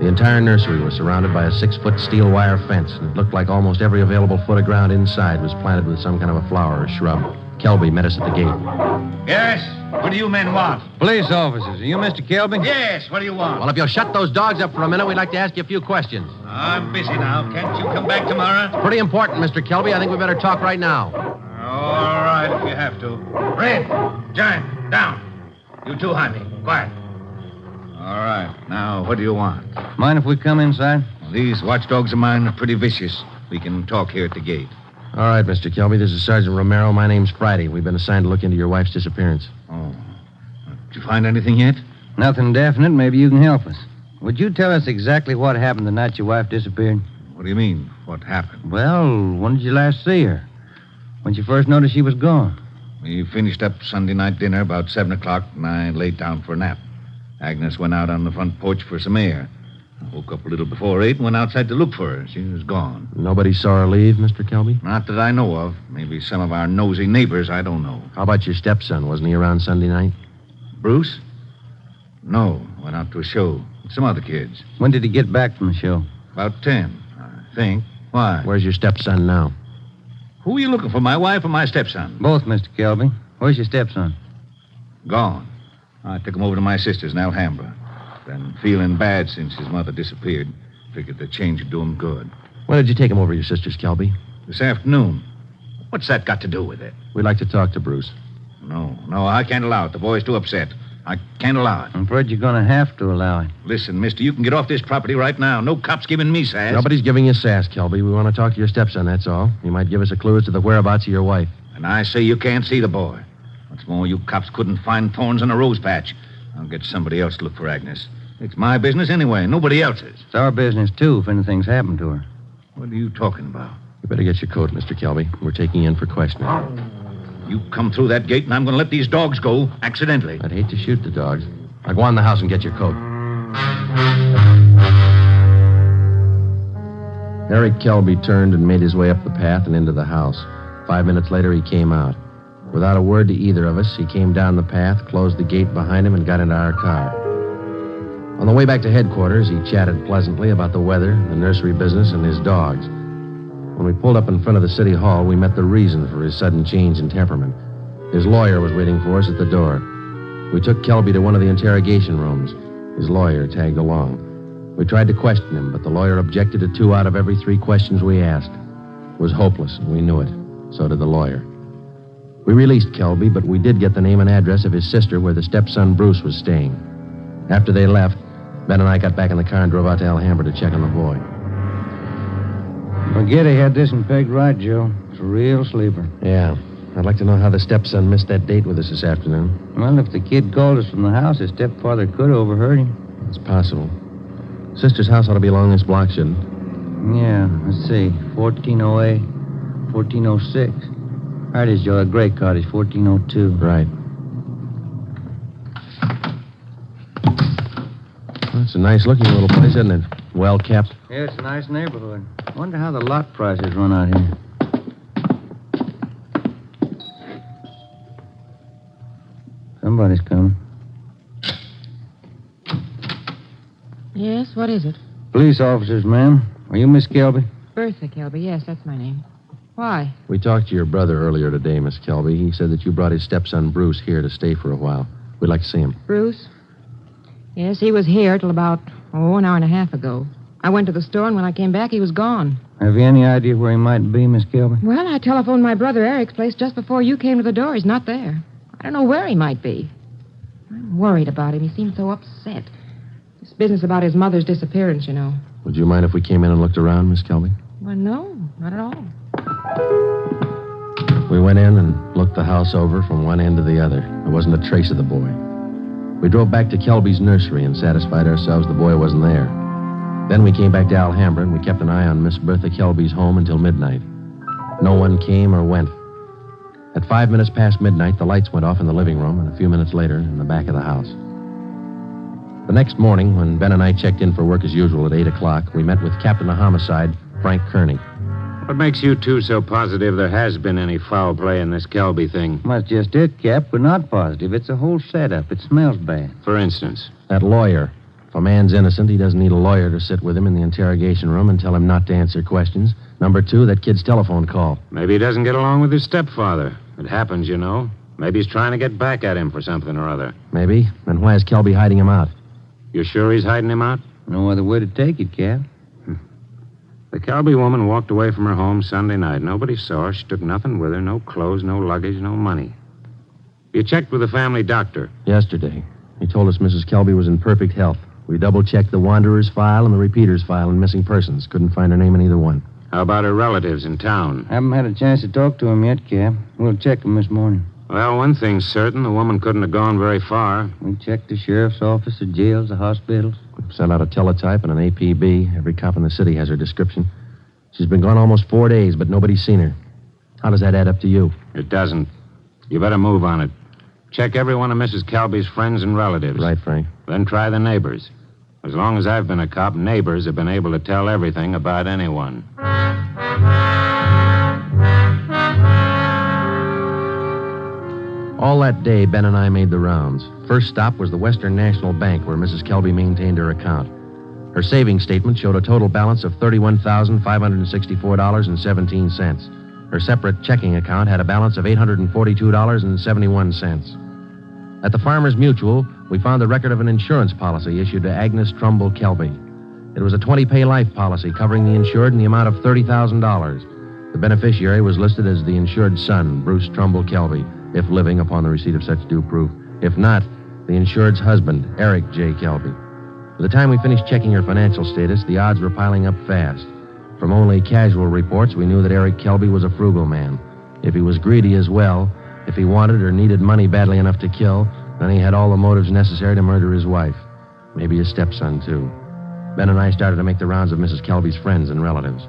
The entire nursery was surrounded by a 6-foot steel wire fence, and it looked like almost every available foot of ground inside was planted with some kind of a flower or shrub. Kelby met us at the gate. Yes? What do you men want? Police officers. Are you Mr. Kelby? Yes, what do you want? Well, if you'll shut those dogs up for a minute, we'd like to ask you a few questions. I'm busy now. Can't you come back tomorrow? It's pretty important, Mr. Kelby. I think we better talk right now. All right, if you have to. Red, Giant, down. You two, Jaime. Quiet. All right. Now, what do you want? Mind if we come inside? Well, these watchdogs of mine are pretty vicious. We can talk here at the gate. All right, Mr. Kelby. This is Sergeant Romero. My name's Friday. We've been assigned to look into your wife's disappearance. Oh. Did you find anything yet? Nothing definite. Maybe you can help us. Would you tell us exactly what happened the night your wife disappeared? What do you mean, what happened? Well, when did you last see her? When you first noticed she was gone? We finished up Sunday night dinner about 7 o'clock, and I laid down for a nap. Agnes went out on the front porch for some air. I woke up a little before 8 and went outside to look for her. She was gone. Nobody saw her leave, Mr. Kelby? Not that I know of. Maybe some of our nosy neighbors, I don't know. How about your stepson? Wasn't he around Sunday night? Bruce? No, went out to a show with some other kids. When did he get back from the show? About 10, I think. Why? Where's your stepson now? Who are you looking for, my wife or my stepson? Both, Mr. Kelby. Where's your stepson? Gone. I took him over to my sister's in Alhambra. Been feeling bad since his mother disappeared. Figured the change would do him good. When did you take him over to your sister's, Kelby? This afternoon. What's that got to do with it? We'd like to talk to Bruce. No, I can't allow it. The boy's too upset. I can't allow it. I'm afraid you're going to have to allow it. Listen, mister, you can get off this property right now. No cop's giving me sass. Nobody's giving you sass, Kelby. We want to talk to your stepson, that's all. He might give us a clue as to the whereabouts of your wife. And I say you can't see the boy. What's more, you cops couldn't find thorns in a rose patch. I'll get somebody else to look for Agnes. It's my business anyway, nobody else's. It's our business, too, if anything's happened to her. What are you talking about? You better get your coat, Mr. Kelby. We're taking you in for questioning. You come through that gate, and I'm going to let these dogs go, accidentally. I'd hate to shoot the dogs. Now go on in the house and get your coat. Eric Kelby turned and made his way up the path and into the house. 5 minutes later, he came out. Without a word to either of us, he came down the path, closed the gate behind him, and got into our car. On the way back to headquarters, he chatted pleasantly about the weather, the nursery business, and his dogs. When we pulled up in front of the city hall, we met the reason for his sudden change in temperament. His lawyer was waiting for us at the door. We took Kelby to one of the interrogation rooms. His lawyer tagged along. We tried to question him, but the lawyer objected to 2 out of every 3 questions we asked. It was hopeless, and we knew it. So did the lawyer. We released Kelby, but we did get the name and address of his sister where the stepson Bruce was staying. After they left, Ben and I got back in the car and drove out to Alhambra to check on the boy. Forget he had this one pegged right, Joe. It's a real sleeper. Yeah. I'd like to know how the stepson missed that date with us this afternoon. Well, if the kid called us from the house, his stepfather could have overheard him. It's possible. Sister's house ought to be along this block, shouldn't it? Yeah, let's see. 1408, 1406. Right is, Joe. That gray cottage, 1402. Right. Well, it's a nice-looking little place, isn't it? Well kept. Yeah, it's a nice neighborhood. Wonder how the lot prices run out here. Somebody's coming. Yes, what is it? Police officers, ma'am. Are you Miss Kelby? Bertha Kelby, yes, that's my name. Why? We talked to your brother earlier today, Miss Kelby. He said that you brought his stepson Bruce here to stay for a while. We'd like to see him. Bruce? Yes, he was here till about, an hour and a half ago. I went to the store, and when I came back, he was gone. Have you any idea where he might be, Miss Kelby? Well, I telephoned my brother Eric's place just before you came to the door. He's not there. I don't know where he might be. I'm worried about him. He seems so upset. This business about his mother's disappearance, you know. Would you mind if we came in and looked around, Miss Kelby? Well, no, not at all. We went in and looked the house over from one end to the other. There wasn't a trace of the boy. We drove back to Kelby's nursery and satisfied ourselves the boy wasn't there. Then we came back to Alhambra and we kept an eye on Miss Bertha Kelby's home until midnight. No one came or went. At 5 minutes past midnight, the lights went off in the living room, and a few minutes later, in the back of the house. The next morning, when Ben and I checked in for work as usual at 8 o'clock, we met with Captain of Homicide, Frank Kearney. What makes you two so positive there has been any foul play in this Kelby thing? That's just it, Cap. We're not positive. It's a whole setup. It smells bad. For instance? That lawyer. If a man's innocent, he doesn't need a lawyer to sit with him in the interrogation room and tell him not to answer questions. Number 2, that kid's telephone call. Maybe he doesn't get along with his stepfather. It happens, you know. Maybe he's trying to get back at him for something or other. Maybe. Then why is Kelby hiding him out? You sure he's hiding him out? No other way to take it, Cap. The Kelby woman walked away from her home Sunday night. Nobody saw her. She took nothing with her. No clothes, no luggage, no money. You checked with the family doctor? Yesterday. He told us Mrs. Kelby was in perfect health. We double-checked the Wanderer's file and the Repeater's file and missing persons. Couldn't find her name in either one. How about her relatives in town? Haven't had a chance to talk to him yet, Cap. We'll check him this morning. Well, one thing's certain. The woman couldn't have gone very far. We checked the sheriff's office, the jails, the hospitals. We've sent out a teletype and an APB. Every cop in the city has her description. She's been gone almost 4 days, but nobody's seen her. How does that add up to you? It doesn't. You better move on it. Check every one of Mrs. Kelby's friends and relatives. Right, Frank. Then try the neighbors. As long as I've been a cop, neighbors have been able to tell everything about anyone. All that day, Ben and I made the rounds. First stop was the Western National Bank, where Mrs. Kelby maintained her account. Her savings statement showed a total balance of $31,564.17. Her separate checking account had a balance of $842.71. At the Farmers Mutual, we found the record of an insurance policy issued to Agnes Trumbull Kelby. It was a 20-pay life policy covering the insured in the amount of $30,000. The beneficiary was listed as the insured son, Bruce Trumbull Kelby. if living, upon the receipt of such due proof. If not, the insured's husband, Eric J. Kelby. By the time we finished checking her financial status, the odds were piling up fast. From only casual reports, we knew that Eric Kelby was a frugal man. If he was greedy as well, if he wanted or needed money badly enough to kill, then he had all the motives necessary to murder his wife. Maybe his stepson, too. Ben and I started to make the rounds of Mrs. Kelby's friends and relatives.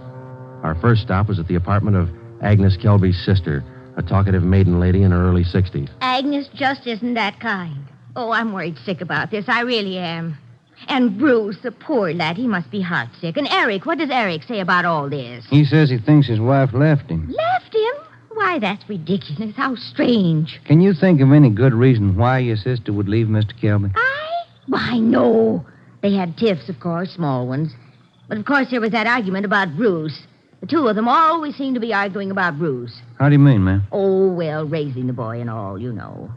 Our first stop was at the apartment of Agnes Kelby's sister, a talkative maiden lady in her early 60s. Agnes just isn't that kind. Oh, I'm worried sick about this. I really am. And Bruce, the poor lad, he must be heartsick. And Eric, what does Eric say about all this? He says he thinks his wife left him. Left him? Why, that's ridiculous. How strange. Can you think of any good reason why your sister would leave Mr. Kelby? Why, no. They had tiffs, of course, small ones. But, of course, there was that argument about Bruce. The two of them always seem to be arguing about Bruce. How do you mean, ma'am? Oh, well, raising the boy and all, you know.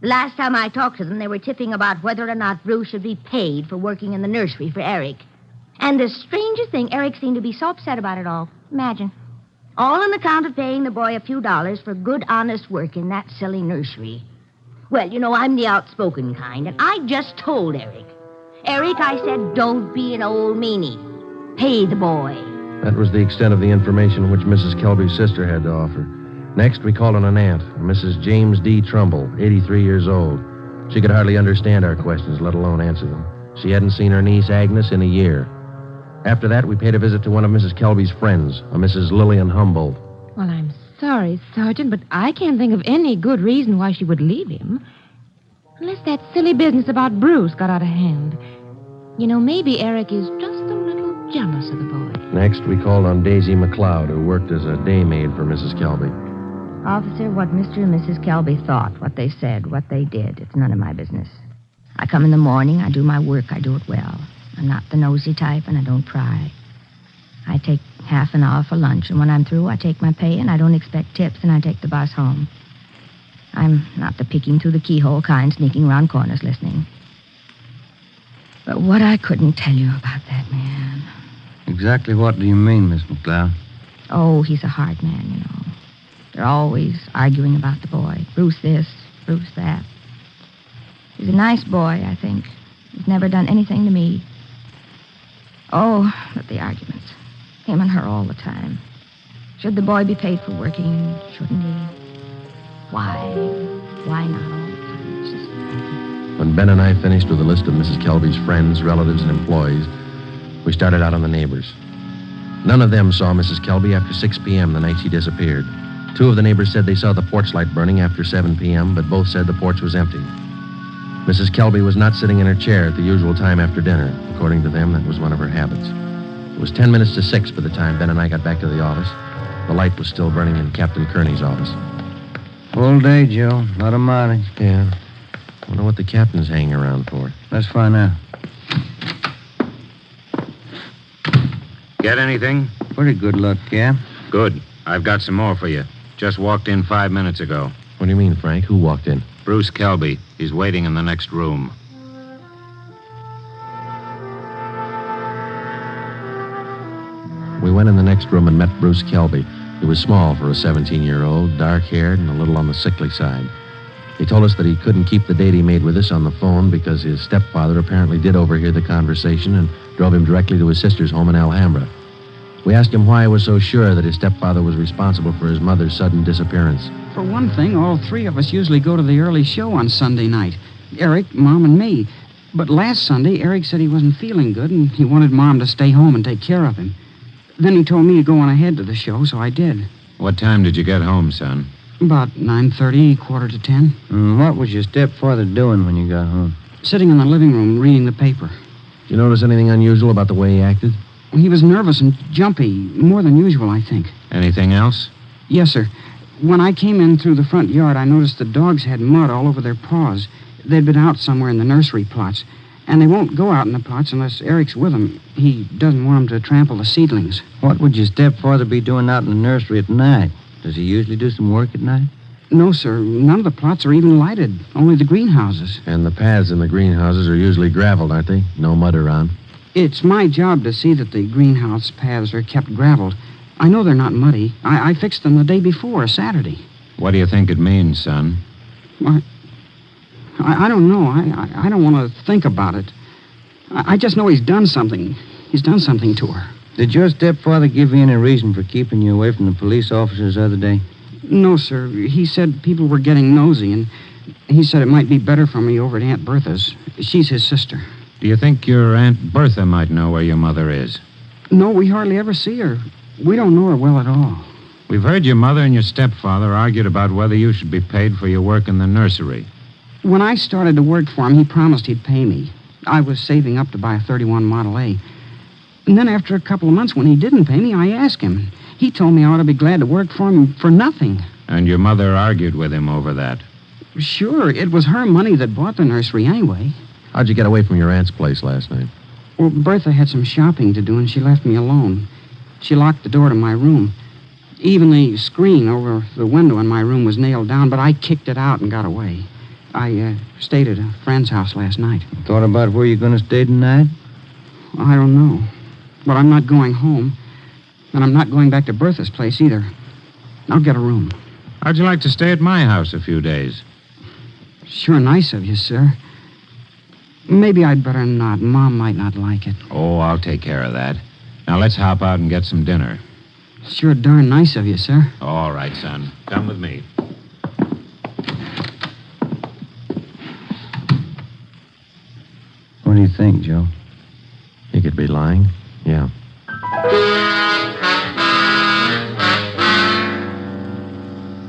The last time I talked to them, they were tiffing about whether or not Bruce should be paid for working in the nursery for Eric. And the strangest thing, Eric seemed to be so upset about it all. Imagine. All on account of paying the boy a few dollars for good, honest work in that silly nursery. Well, you know, I'm the outspoken kind, and I just told Eric. Eric, I said, don't be an old meanie. Pay the boy. That was the extent of the information which Mrs. Kelby's sister had to offer. Next, we called on an aunt, Mrs. James D. Trumbull, 83 years old. She could hardly understand our questions, let alone answer them. She hadn't seen her niece, Agnes, in a year. After that, we paid a visit to one of Mrs. Kelby's friends, a Mrs. Lillian Humboldt. Well, I'm sorry, Sergeant, but I can't think of any good reason why she would leave him. Unless that silly business about Bruce got out of hand. You know, maybe Eric is just a little jealous of the boy. Next, we called on Daisy McLeod, who worked as a day maid for Mrs. Kelby. Officer, what Mr. and Mrs. Kelby thought, what they said, what they did, it's none of my business. I come in the morning, I do my work, I do it well. I'm not the nosy type, and I don't pry. I take half an hour for lunch, and when I'm through, I take my pay, and I don't expect tips, and I take the bus home. I'm not the peeking through the keyhole kind, sneaking around corners listening. But what I couldn't tell you about that man. Exactly what do you mean, Miss McLeod? Oh, he's a hard man, you know. They're always arguing about the boy. Bruce this, Bruce that. He's a nice boy, I think. He's never done anything to me. Oh, but the arguments. Him and her all the time. Should the boy be paid for working? Shouldn't he? Why? Why not all the time? It's just... When Ben and I finished with a list of Mrs. Kelby's friends, relatives, and employees, we started out on the neighbors. None of them saw Mrs. Kelby after 6 p.m. the night she disappeared. 2 of the neighbors said they saw the porch light burning after 7 p.m., but both said the porch was empty. Mrs. Kelby was not sitting in her chair at the usual time after dinner. According to them, that was one of her habits. It was 10 minutes to 6 by the time Ben and I got back to the office. The light was still burning in Captain Kearney's office. Full day, Joe. Lot of mileage. Yeah. Wonder what the captain's hanging around for. Let's find out. Get anything? Pretty good luck, Cap. Good. I've got some more for you. Just walked in 5 minutes ago. What do you mean, Frank? Who walked in? Bruce Kelby. He's waiting in the next room. We went in the next room and met Bruce Kelby. He was small for a 17-year-old, dark-haired, and a little on the sickly side. He told us that he couldn't keep the date he made with us on the phone because his stepfather apparently did overhear the conversation and drove him directly to his sister's home in Alhambra. We asked him why he was so sure that his stepfather was responsible for his mother's sudden disappearance. For one thing, all 3 of us usually go to the early show on Sunday night. Eric, Mom, and me. But last Sunday, Eric said he wasn't feeling good and he wanted Mom to stay home and take care of him. Then he told me to go on ahead to the show, so I did. What time did you get home, son? About 9:30, 9:45. What was your stepfather doing when you got home? Sitting in the living room reading the paper. Did you notice anything unusual about the way he acted? He was nervous and jumpy, more than usual, I think. Anything else? Yes, sir. When I came in through the front yard, I noticed the dogs had mud all over their paws. They'd been out somewhere in the nursery plots. And they won't go out in the plots unless Eric's with them. He doesn't want them to trample the seedlings. What would your stepfather be doing out in the nursery at night? Does he usually do some work at night? No, sir. None of the plots are even lighted. Only the greenhouses. And the paths in the greenhouses are usually graveled, aren't they? No mud around. It's my job to see that the greenhouse paths are kept graveled. I know they're not muddy. I fixed them the day before, Saturday. What do you think it means, son? I don't know. I don't want to think about it. I just know he's done something. He's done something to her. Did your stepfather give you any reason for keeping you away from the police officers the other day? No, sir. He said people were getting nosy, and he said it might be better for me over at Aunt Bertha's. She's his sister. Do you think your Aunt Bertha might know where your mother is? No, we hardly ever see her. We don't know her well at all. We've heard your mother and your stepfather argued about whether you should be paid for your work in the nursery. When I started to work for him, he promised he'd pay me. I was saving up to buy a 31 Model A. And then after a couple of months, when he didn't pay me, I asked him. He told me I ought to be glad to work for him for nothing. And your mother argued with him over that. Sure, it was her money that bought the nursery anyway. How'd you get away from your aunt's place last night? Well, Bertha had some shopping to do, and she left me alone. She locked the door to my room. Even the screen over the window in my room was nailed down, but I kicked it out and got away. I stayed at a friend's house last night. Thought about where you're going to stay tonight? I don't know. But I'm not going home. And I'm not going back to Bertha's place either. I'll get a room. How'd you like to stay at my house a few days? Sure nice of you, sir. Maybe I'd better not. Mom might not like it. Oh, I'll take care of that. Now let's hop out and get some dinner. Sure darn nice of you, sir. All right, son. Come with me. What do you think, Joe? He could be lying. Yeah.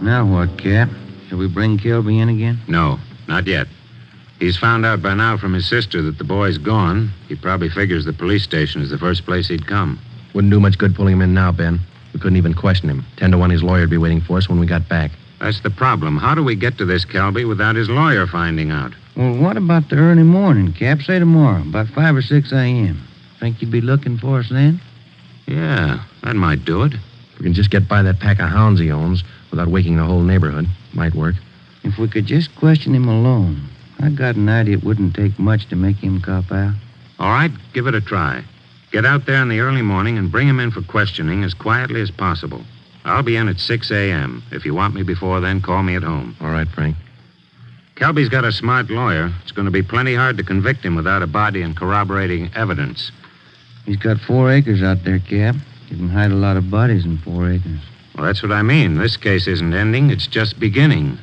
Now what, Cap? Shall we bring Kelby in again? No, not yet. He's found out by now from his sister that the boy's gone. He probably figures the police station is the first place he'd come. Wouldn't do much good pulling him in now, Ben. We couldn't even question him. 10 to 1 his lawyer'd be waiting for us when we got back. That's the problem. How do we get to this Kelby without his lawyer finding out? Well, what about the early morning, Cap? Say tomorrow, about 5 or 6 a.m. Think you'd be looking for us then? Yeah, that might do it. If we can just get by that pack of hounds he owns without waking the whole neighborhood, might work. If we could just question him alone, I got an idea it wouldn't take much to make him cop out. All right, give it a try. Get out there in the early morning and bring him in for questioning as quietly as possible. I'll be in at 6 a.m. If you want me before then, call me at home. All right, Frank. Kelby's got a smart lawyer. It's going to be plenty hard to convict him without a body and corroborating evidence. He's got 4 acres out there, Cap. You can hide a lot of bodies in 4 acres. Well, that's what I mean. This case isn't ending. It's just beginning.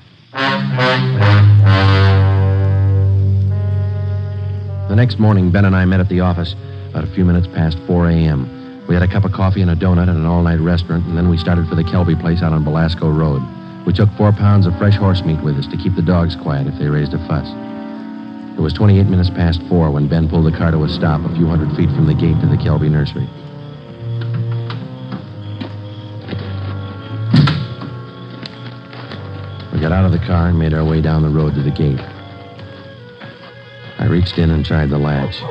The next morning, Ben and I met at the office about a few minutes past 4 a.m. We had a cup of coffee and a donut at an all-night restaurant, and then we started for the Kelby place out on Belasco Road. We took 4 pounds of fresh horse meat with us to keep the dogs quiet if they raised a fuss. It was 28 minutes past 4 when Ben pulled the car to a stop a few hundred feet from the gate to the Kelby nursery. We got out of the car and made our way down the road to the gate. I reached in and tried the latch.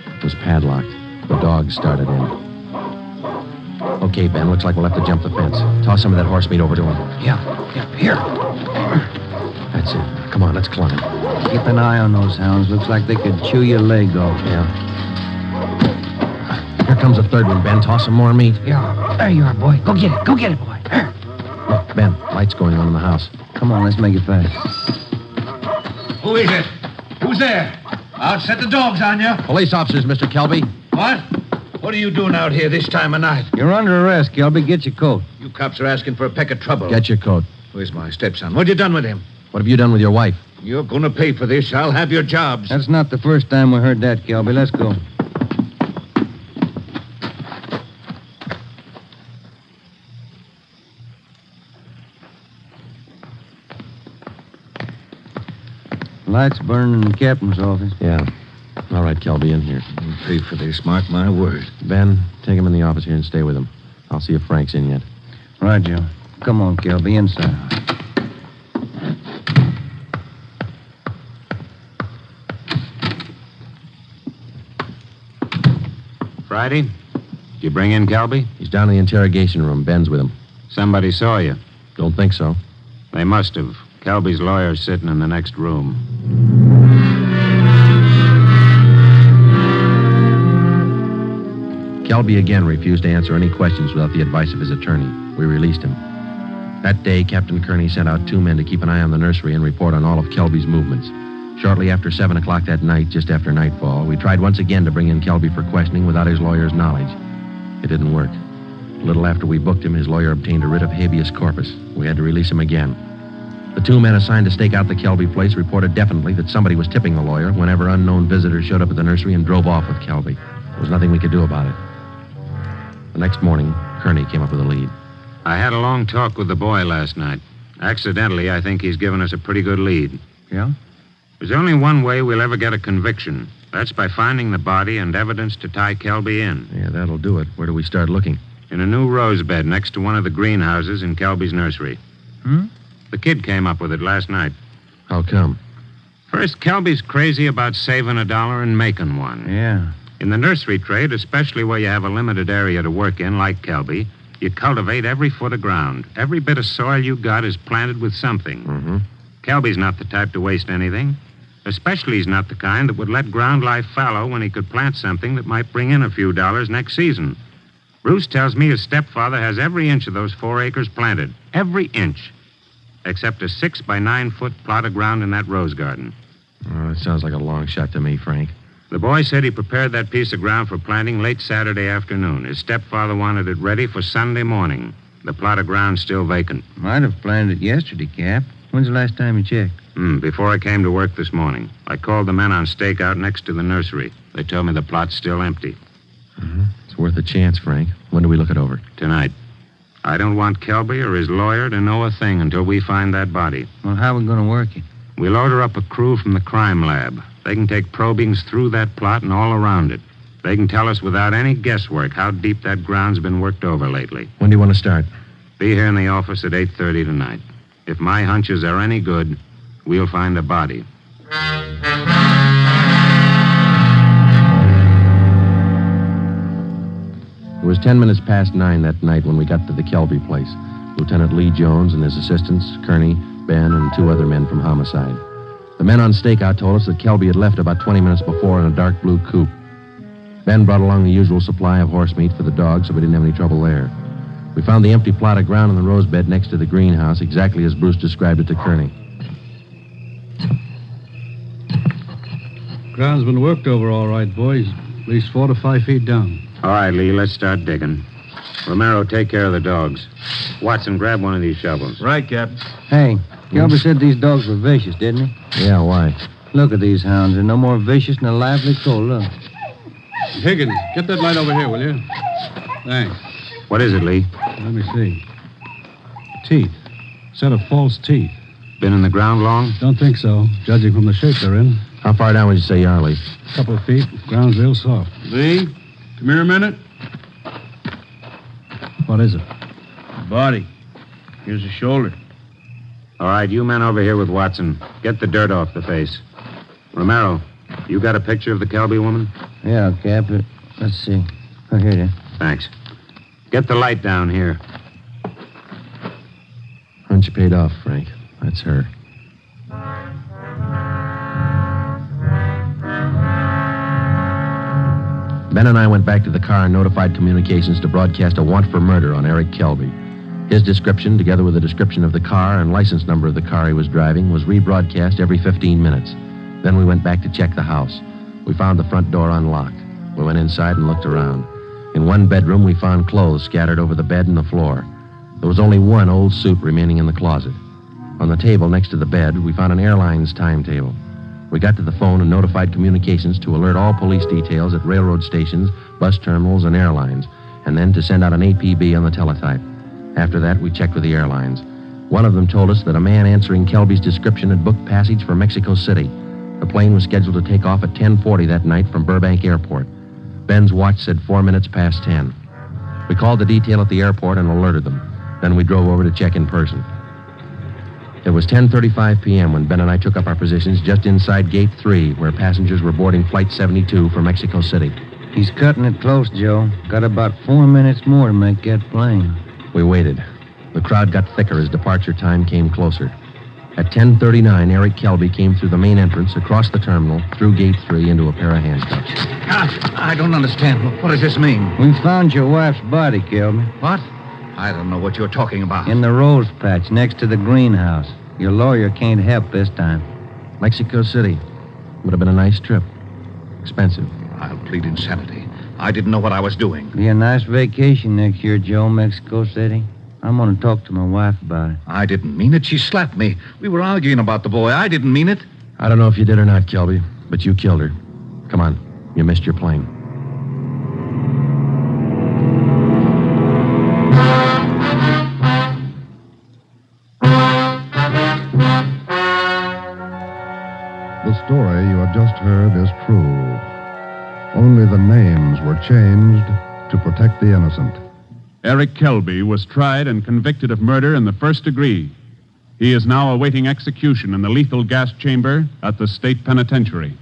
It was padlocked. The dogs started in. Okay, Ben, looks like we'll have to jump the fence. Toss some of that horse meat over to him. Yeah, here. That's it. Come on, let's climb. Keep an eye on those hounds. Looks like they could chew your leg off. Yeah. Here comes a third one, Ben. Toss some more meat. Yeah, there you are, boy. Go get it. Go get it, boy. Here. Look, Ben, lights going on in the house. Come on, let's make it fast. Who is it? Who's there? I'll set the dogs on you. Police officers, Mr. Kelby. What? What are you doing out here this time of night? You're under arrest, Kelby. Get your coat. You cops are asking for a peck of trouble. Get your coat. Where's my stepson? What you done with him? What have you done with your wife? You're going to pay for this. I'll have your jobs. That's not the first time we heard that, Kelby. Let's go. Lights burning in the captain's office. Yeah. All right, Kelby, in here. You'll pay for this, mark my word. Ben, take him in the office here and stay with him. I'll see if Frank's in yet. Right, Joe. Come on, Kelby, inside. Friday? Did you bring in Kelby? He's down in the interrogation room. Ben's with him. Somebody saw you. Don't think so. They must have. Kelby's lawyer's sitting in the next room. Kelby again refused to answer any questions without the advice of his attorney. We released him. That day, Captain Kearney sent out 2 men to keep an eye on the nursery and report on all of Kelby's movements. Shortly after 7 o'clock that night, just after nightfall, we tried once again to bring in Kelby for questioning without his lawyer's knowledge. It didn't work. A little after we booked him, his lawyer obtained a writ of habeas corpus. We had to release him again. The 2 men assigned to stake out the Kelby place reported definitely that somebody was tipping the lawyer whenever unknown visitors showed up at the nursery and drove off with Kelby. There was nothing we could do about it. The next morning, Kearney came up with a lead. I had a long talk with the boy last night. Accidentally, I think he's given us a pretty good lead. Yeah? There's only one way we'll ever get a conviction. That's by finding the body and evidence to tie Kelby in. Yeah, that'll do it. Where do we start looking? In a new rose bed next to one of the greenhouses in Kelby's nursery. The kid came up with it last night. How come? First, Kelby's crazy about saving $1 and making one. Yeah. In the nursery trade, especially where you have a limited area to work in, like Kelby, you cultivate every foot of ground. Every bit of soil you got is planted with something. Kelby's not the type to waste anything. Especially he's not the kind that would let ground lie fallow when he could plant something that might bring in a few dollars next season. Bruce tells me his stepfather has every inch of those 4 acres planted. Every inch. Except a 6 by 9 foot plot of ground in that rose garden. Oh, that sounds like a long shot to me, Frank. The boy said he prepared that piece of ground for planting late Saturday afternoon. His stepfather wanted it ready for Sunday morning. The plot of ground's still vacant. Might have planted it yesterday, Cap. When's the last time you checked? Before I came to work this morning. I called the men on stakeout next to the nursery. They told me the plot's still empty. It's worth a chance, Frank. When do we look it over? Tonight. I don't want Kelby or his lawyer to know a thing until we find that body. Well, how are we going to work it? We'll order up a crew from the crime lab. They can take probings through that plot and all around it. They can tell us without any guesswork how deep that ground's been worked over lately. When do you want to start? Be here in the office at 8:30 tonight. If my hunches are any good, we'll find a body. It was 10 minutes past 9 that night when we got to the Kelby place. Lieutenant Lee Jones and his assistants, Kearney, Ben, and 2 other men from homicide. The men on stakeout told us that Kelby had left about 20 minutes before in a dark blue coupe. Ben brought along the usual supply of horse meat for the dogs, so we didn't have any trouble there. We found the empty plot of ground in the rose bed next to the greenhouse, exactly as Bruce described it to Kearney. Ground's been worked over all right, boys. At least 4 to 5 feet down. All right, Lee, let's start digging. Romero, take care of the dogs. Watson, grab one of these shovels. Right, Captain. Hey, Kelby said these dogs were vicious, didn't he? Yeah, why? Look at these hounds. They're no more vicious than a lively colt. Look. Higgins, get that light over here, will you? Thanks. What is it, Lee? Let me see. Teeth. Set of false teeth. Been in the ground long? Don't think so, judging from the shape they're in. How far down would you say you are, Lee? A couple of feet. Ground's real soft. Lee, come here a minute. What is it? Body. Here's the shoulder. All right, you men over here with Watson. Get the dirt off the face. Romero, you got a picture of the Kelby woman? Yeah, Cap. Let's see. Oh, here it is. Thanks. Get the light down here. Hunch paid off, Frank. That's her. Ben and I went back to the car and notified communications to broadcast a want for murder on Eric Kelby. His description, together with a description of the car and license number of the car he was driving, was rebroadcast every 15 minutes. Then we went back to check the house. We found the front door unlocked. We went inside and looked around. In one bedroom, we found clothes scattered over the bed and the floor. There was only one old suit remaining in the closet. On the table next to the bed, we found an airline's timetable. We got to the phone and notified communications to alert all police details at railroad stations, bus terminals, and airlines, and then to send out an APB on the teletype. After that, we checked with the airlines. One of them told us that a man answering Kelby's description had booked passage for Mexico City. The plane was scheduled to take off at 10:40 that night from Burbank Airport. Ben's watch said 4 minutes past 10. We called the detail at the airport and alerted them. Then we drove over to check in person. It was 10:35 p.m. when Ben and I took up our positions just inside Gate 3, where passengers were boarding Flight 72 for Mexico City. He's cutting it close, Joe. Got about 4 minutes more to make that plane. We waited. The crowd got thicker as departure time came closer. At 10:39, Eric Kelby came through the main entrance, across the terminal, through Gate 3, into a pair of handcuffs. I don't understand. What does this mean? We found your wife's body, Kelby. What? I don't know what you're talking about. In the rose patch next to the greenhouse. Your lawyer can't help this time. Mexico City. Would have been a nice trip. Expensive. I'll plead insanity. I didn't know what I was doing. Be a nice vacation next year, Joe, Mexico City. I'm going to talk to my wife about it. I didn't mean it. She slapped me. We were arguing about the boy. I didn't mean it. I don't know if you did or not, Kelby, but you killed her. Come on. You missed your plane. The story you have just heard is true. Only the names were changed to protect the innocent. Eric Kelby was tried and convicted of murder in the first degree. He is now awaiting execution in the lethal gas chamber at the state penitentiary.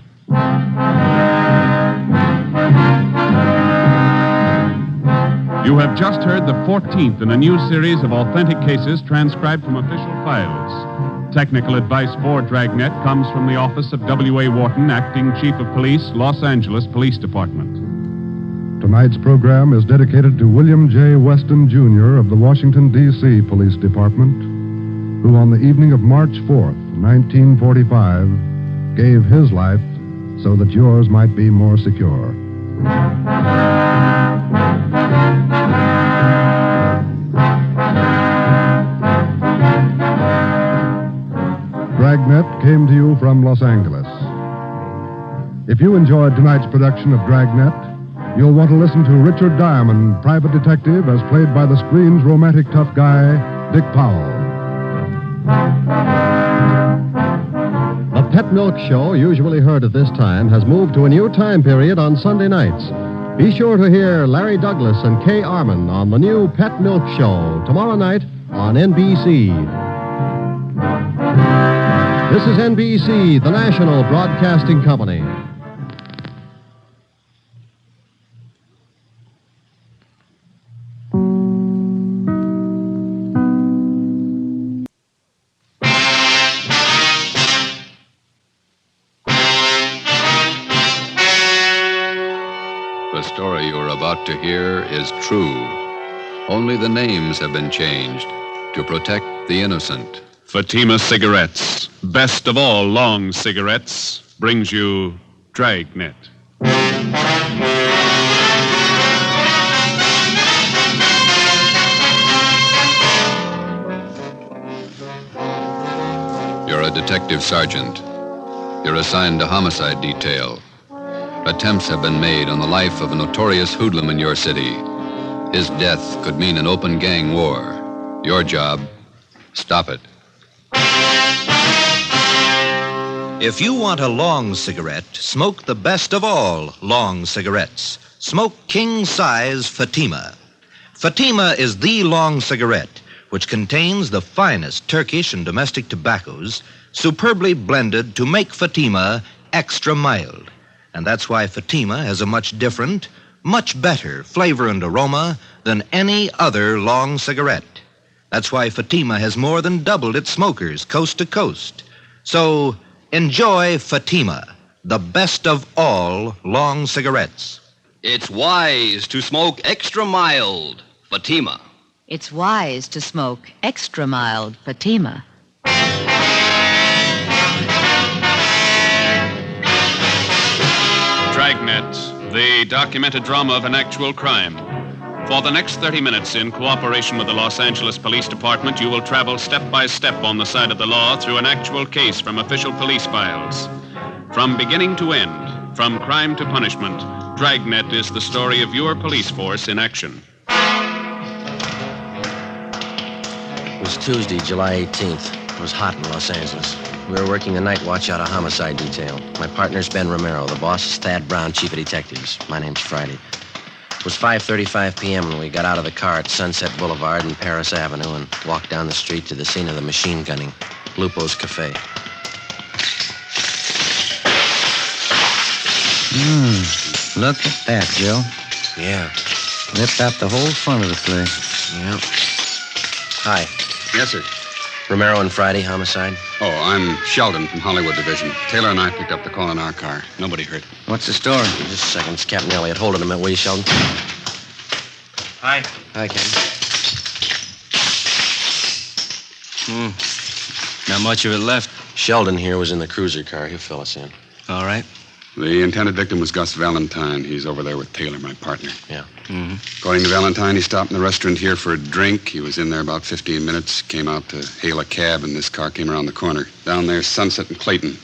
You have just heard the 14th in a new series of authentic cases transcribed from official files. Technical advice for Dragnet comes from the office of W.A. Wharton, Acting Chief of Police, Los Angeles Police Department. Tonight's program is dedicated to William J. Weston, Jr. of the Washington, D.C. Police Department, who on the evening of March 4th, 1945, gave his life so that yours might be more secure. Dragnet came to you from Los Angeles. If you enjoyed tonight's production of Dragnet, you'll want to listen to Richard Diamond, private detective, as played by the screen's romantic tough guy, Dick Powell. The Pet Milk Show, usually heard at this time, has moved to a new time period on Sunday nights. Be sure to hear Larry Douglas and Kay Arman on the new Pet Milk Show tomorrow night on NBC. This is NBC, the national broadcasting company. The story you're about to hear is true. Only the names have been changed to protect the innocent. Fatima Cigarettes, best of all long cigarettes, brings you Dragnet. You're a detective sergeant. You're assigned to homicide detail. Attempts have been made on the life of a notorious hoodlum in your city. His death could mean an open gang war. Your job, stop it. If you want a long cigarette, smoke the best of all long cigarettes. Smoke king-size Fatima. Fatima is the long cigarette, which contains the finest Turkish and domestic tobaccos, superbly blended to make Fatima extra mild. And that's why Fatima has a much different, much better flavor and aroma than any other long cigarette. That's why Fatima has more than doubled its smokers coast to coast. So enjoy Fatima, the best of all long cigarettes. It's wise to smoke extra mild Fatima. It's wise to smoke extra mild Fatima. Dragnet, the documented drama of an actual crime. For the next 30 minutes, in cooperation with the Los Angeles Police Department, you will travel step by step on the side of the law through an actual case from official police files. From beginning to end, from crime to punishment, Dragnet is the story of your police force in action. It was Tuesday, July 18th. It was hot in Los Angeles. We were working the night watch out of homicide detail. My partner's Ben Romero. The boss is Thad Brown, chief of detectives. My name's Friday. It was 5:35 p.m. when we got out of the car at Sunset Boulevard and Paris Avenue and walked down the street to the scene of the machine gunning, Lupo's Cafe. Look at that, Joe. Yeah. Ripped out the whole front of the place. Yeah. Hi. Yes, sir. Romero and Friday, homicide. Oh, I'm Sheldon from Hollywood Division. Taylor and I picked up the call in our car. Nobody hurt. What's the story? Just a second. It's Captain Elliott. Hold it a minute, will you, Sheldon? Hi. Hi, Captain. Not much of it left. Sheldon here was in the cruiser car. He'll fill us in. All right. The intended victim was Gus Valentine. He's over there with Taylor, my partner. Yeah. According to Valentine, he stopped in the restaurant here for a drink. He was in there about 15 minutes, came out to hail a cab, and this car came around the corner. Down there, Sunset and Clayton.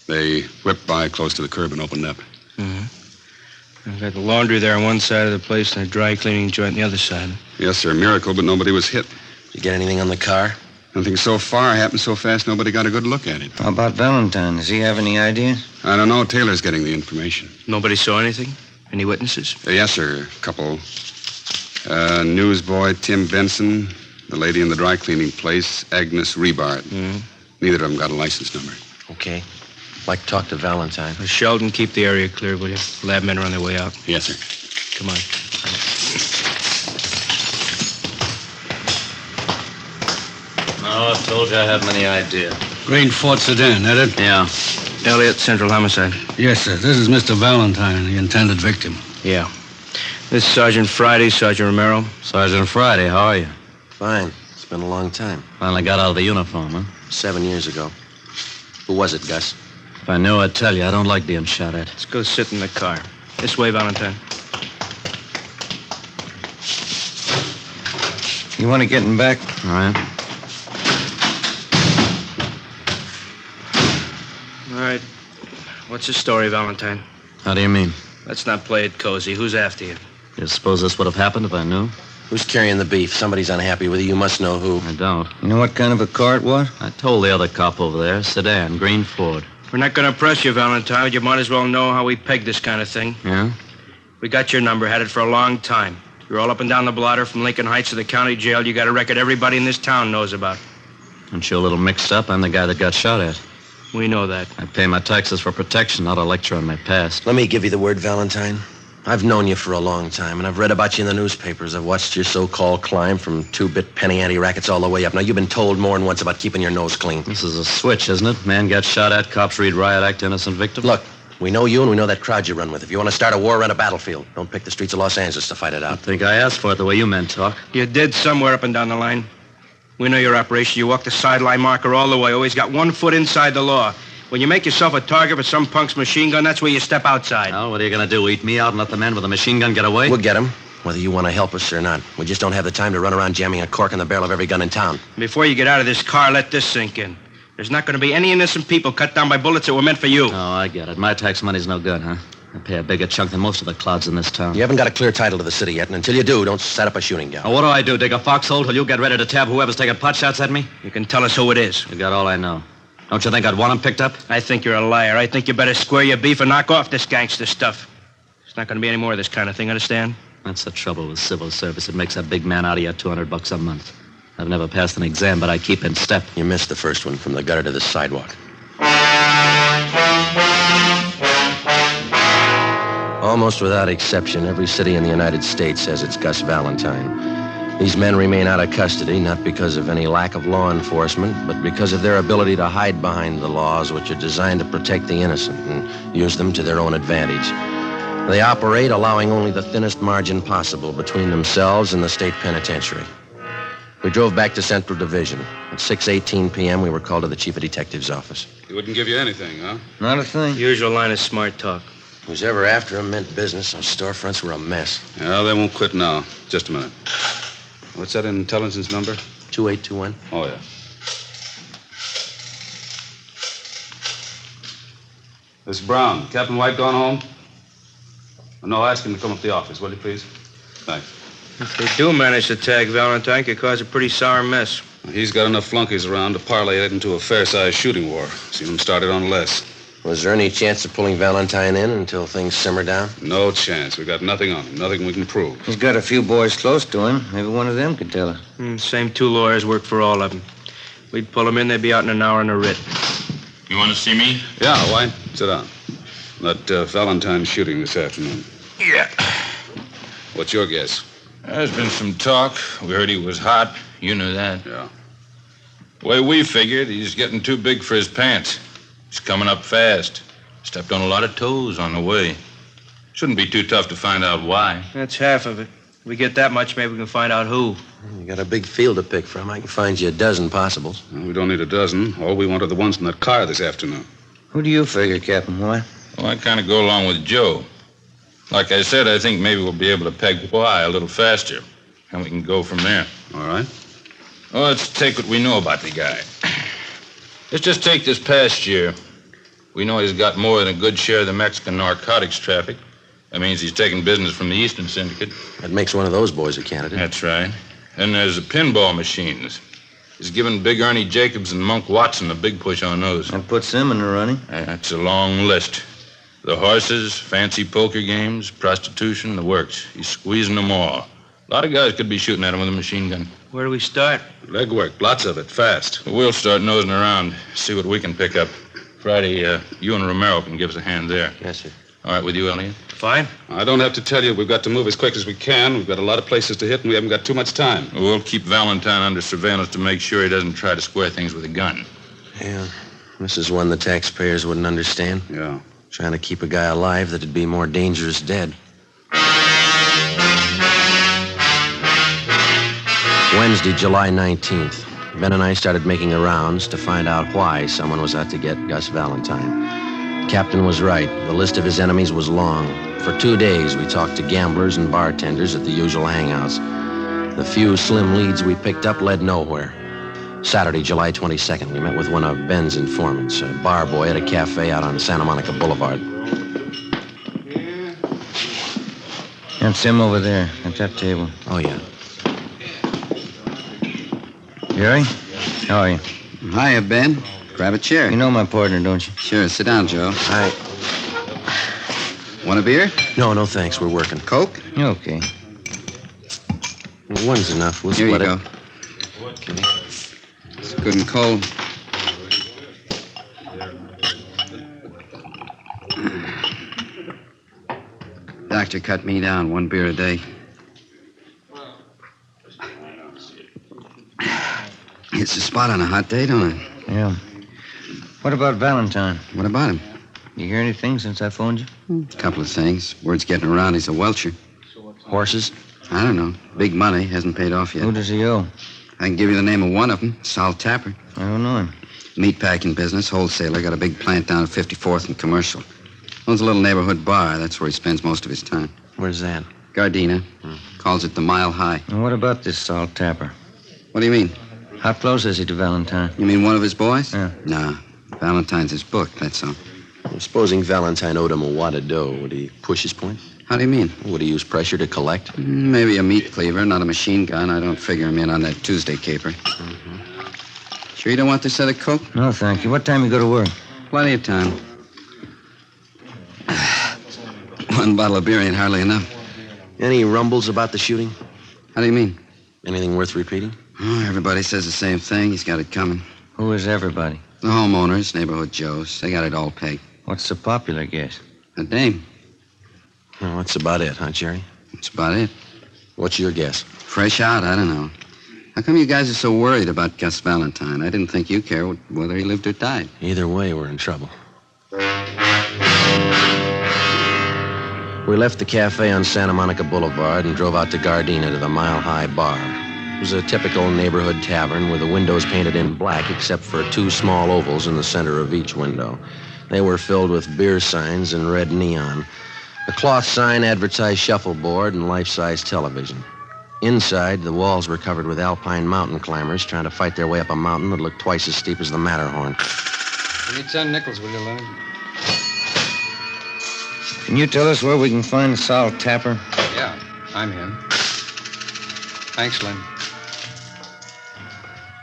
They whipped by close to the curb and opened up. I've got the laundry there on one side of the place and a dry cleaning joint on the other side. Yes, sir, miracle, but nobody was hit. Did you get anything on the car? Nothing so far. Happened so fast, nobody got a good look at it. How about Valentine? Does he have any ideas? I don't know. Taylor's getting the information. Nobody saw anything? Any witnesses? Yes, sir. A couple. Newsboy Tim Benson, the lady in the dry cleaning place, Agnes Rebard. Neither of them got a license number. Okay. I'd like to talk to Valentine. Sheldon, keep the area clear, will you? Lab men are on their way out. Yes, sir. Come on. Oh, I told you I had many ideas. Green Ford sedan, that it? Yeah. Elliot, Central Homicide. Yes, sir. This is Mr. Valentine, the intended victim. Yeah. This is Sergeant Friday, Sergeant Romero. Sergeant Friday, how are you? Fine. It's been a long time. Finally got out of the uniform, huh? 7 years ago. Who was it, Gus? If I knew, I'd tell you. I don't like being shot at. Let's go sit in the car. This way, Valentine. You want to get him back? All right. All right. What's the story, Valentine? How do you mean? Let's not play it cozy. Who's after you? You suppose this would have happened if I knew? Who's carrying the beef? Somebody's unhappy with you. You must know who. I don't. You know what kind of a car it was? I told the other cop over there. Sedan, green Ford. We're not going to press you, Valentine. You might as well know how we peg this kind of thing. Yeah? We got your number, had it for a long time. You're all up and down the blotter from Lincoln Heights to the county jail. You got a record everybody in this town knows about. Aren't you a little mixed up? I'm the guy that got shot at. We know that. I pay my taxes for protection, not a lecture on my past. Let me give you the word, Valentine. I've known you for a long time, and I've read about you in the newspapers. I've watched your so-called climb from two-bit penny ante rackets all the way up. Now, you've been told more than once about keeping your nose clean. This is a switch, isn't it? Man gets shot at, cops read riot act, innocent victim. Look, we know you and we know that crowd you run with. If you want to start a war, run a battlefield. Don't pick the streets of Los Angeles to fight it out. I think I asked for it the way you men talk. You did somewhere up and down the line. We know your operation. You walk the sideline marker all the way. Always got 1 foot inside the law. When you make yourself a target for some punk's machine gun, that's where you step outside. Well, what are you going to do, eat me out and let the man with the machine gun get away? We'll get him, whether you want to help us or not. We just don't have the time to run around jamming a cork in the barrel of every gun in town. Before you get out of this car, let this sink in. There's not going to be any innocent people cut down by bullets that were meant for you. Oh, I get it. My tax money's no good, huh? I pay a bigger chunk than most of the clouds in this town. You haven't got a clear title to the city yet, and until you do, don't set up a shooting gallery. Now, what do I do, dig a foxhole till you get ready to tab whoever's taking pot shots at me? You can tell us who it is. You got all I know. Don't you think I'd want him picked up? I think you're a liar. I think you better square your beef and knock off this gangster stuff. There's not going to be any more of this kind of thing, understand? That's the trouble with civil service. It makes a big man out of you $200 a month. I've never passed an exam, but I keep in step. You missed the first one, from the gutter to the sidewalk. Almost without exception, every city in the United States has its Gus Valentine. These men remain out of custody, not because of any lack of law enforcement, but because of their ability to hide behind the laws which are designed to protect the innocent and use them to their own advantage. They operate allowing only the thinnest margin possible between themselves and the state penitentiary. We drove back to Central Division. At 6:18 p.m., we were called to the chief of detective's office. He wouldn't give you anything, huh? Not a thing. Usual line of smart talk. Who's ever after him meant business. Those storefronts were a mess. Yeah, they won't quit now. Just a minute. What's that intelligence number? 2821. Oh, yeah. Miss Brown, Captain White gone home? No, ask him to come up to the office, will you, please? Thanks. If they do manage to tag Valentine, it could cause a pretty sour mess. He's got enough flunkies around to parlay it into a fair-sized shooting war. Seen him started on less. Was there any chance of pulling Valentine in until things simmer down? No chance. We got nothing on him. Nothing we can prove. He's got a few boys close to him. Maybe one of them could tell us. Same 2 lawyers work for all of them. We'd pull them in, they'd be out in an hour in a writ. You want to see me? Yeah, White. Sit down. That Valentine shooting this afternoon. Yeah. What's your guess? There's been some talk. We heard he was hot. You knew that. Yeah. The way we figured, he's getting too big for his pants. He's coming up fast. Stepped on a lot of toes on the way. Shouldn't be too tough to find out why. That's half of it. If we get that much, maybe we can find out who. You got a big field to pick from. I can find you a dozen possibles. Well, we don't need a dozen. All we want are the ones in that car this afternoon. Who do you figure, Captain White? Well, I kind of go along with Joe. Like I said, I think maybe we'll be able to peg Y a little faster. And we can go from there. All right. Well, let's take what we know about the guy. Let's just take this past year. We know he's got more than a good share of the Mexican narcotics traffic. That means he's taking business from the Eastern Syndicate. That makes one of those boys a candidate. That's right. And there's the pinball machines. He's given Big Ernie Jacobs and Monk Watson a big push on those. That puts them in the running. That's a long list. The horses, fancy poker games, prostitution, the works. He's squeezing them all. A lot of guys could be shooting at him with a machine gun. Where do we start? Legwork, lots of it, fast. We'll start nosing around, see what we can pick up. Friday, you and Romero can give us a hand there. Yes, sir. All right with you, Elliot? Fine. I don't have to tell you, we've got to move as quick as we can. We've got a lot of places to hit, and we haven't got too much time. We'll keep Valentine under surveillance to make sure he doesn't try to square things with a gun. Yeah. This is one the taxpayers wouldn't understand. Yeah. Trying to keep a guy alive that'd be more dangerous dead. Wednesday, July 19th. Ben and I started making the rounds to find out why someone was out to get Gus Valentine. Captain was right. The list of his enemies was long. For 2 days, we talked to gamblers and bartenders at the usual hangouts. The few slim leads we picked up led nowhere. Saturday, July 22nd, we met with one of Ben's informants, a bar boy at a cafe out on Santa Monica Boulevard. That's him over there at that table. Oh, yeah. Jerry? How are you? Hiya, Ben. Grab a chair. You know my partner, don't you? Sure. Sit down, Joe. Hi. Want a beer? No, thanks. We're working. Coke? Okay. One's enough. We'll Here you split go. it. Okay. It's good and cold. Doctor cut me down 1 beer a day. It's a spot on a hot day, don't it? Yeah. What about Valentine? What about him? You hear anything since I phoned you? A couple of things. Word's getting around he's a welcher. Horses? I don't know. Big money. Hasn't paid off yet. Who does he owe? I can give you the name of one of them. Sal Tapper. I don't know him. Meatpacking business, wholesaler. Got a big plant down at 54th and Commercial. Owns a little neighborhood bar. That's where he spends most of his time. Where's that? Gardena. Calls it the Mile High. And what about this Sal Tapper? What do you mean? How close is he to Valentine? You mean one of his boys? Yeah. Nah. Valentine's his book, that's all. Supposing Valentine owed him a wad of dough, would he push his point? How do you mean? Would he use pressure to collect? Maybe a meat cleaver, not a machine gun. I don't figure him in on that Tuesday caper. Sure you don't want this set of Coke? No, thank you. What time you go to work? Plenty of time. 1 bottle of beer ain't hardly enough. Any rumbles about the shooting? How do you mean? Anything worth repeating? Oh, everybody says the same thing. He's got it coming. Who is everybody? The homeowners, neighborhood Joes. They got it all pegged. What's the popular guess? A dame. Well, that's about it, huh, Jerry? That's about it. What's your guess? Fresh out, I don't know. How come you guys are so worried about Gus Valentine? I didn't think you cared whether he lived or died. Either way, we're in trouble. We left the cafe on Santa Monica Boulevard and drove out to Gardena to the Mile High Bar. It was a typical neighborhood tavern with the windows painted in black except for 2 small ovals in the center of each window. They were filled with beer signs and red neon. A cloth sign advertised shuffleboard and life-size television. Inside, the walls were covered with alpine mountain climbers trying to fight their way up a mountain that looked twice as steep as the Matterhorn. Give me 10 nickels, will you, Leonard? Can you tell us where we can find Sal Tapper? Yeah, I'm him. Thanks, Lynn.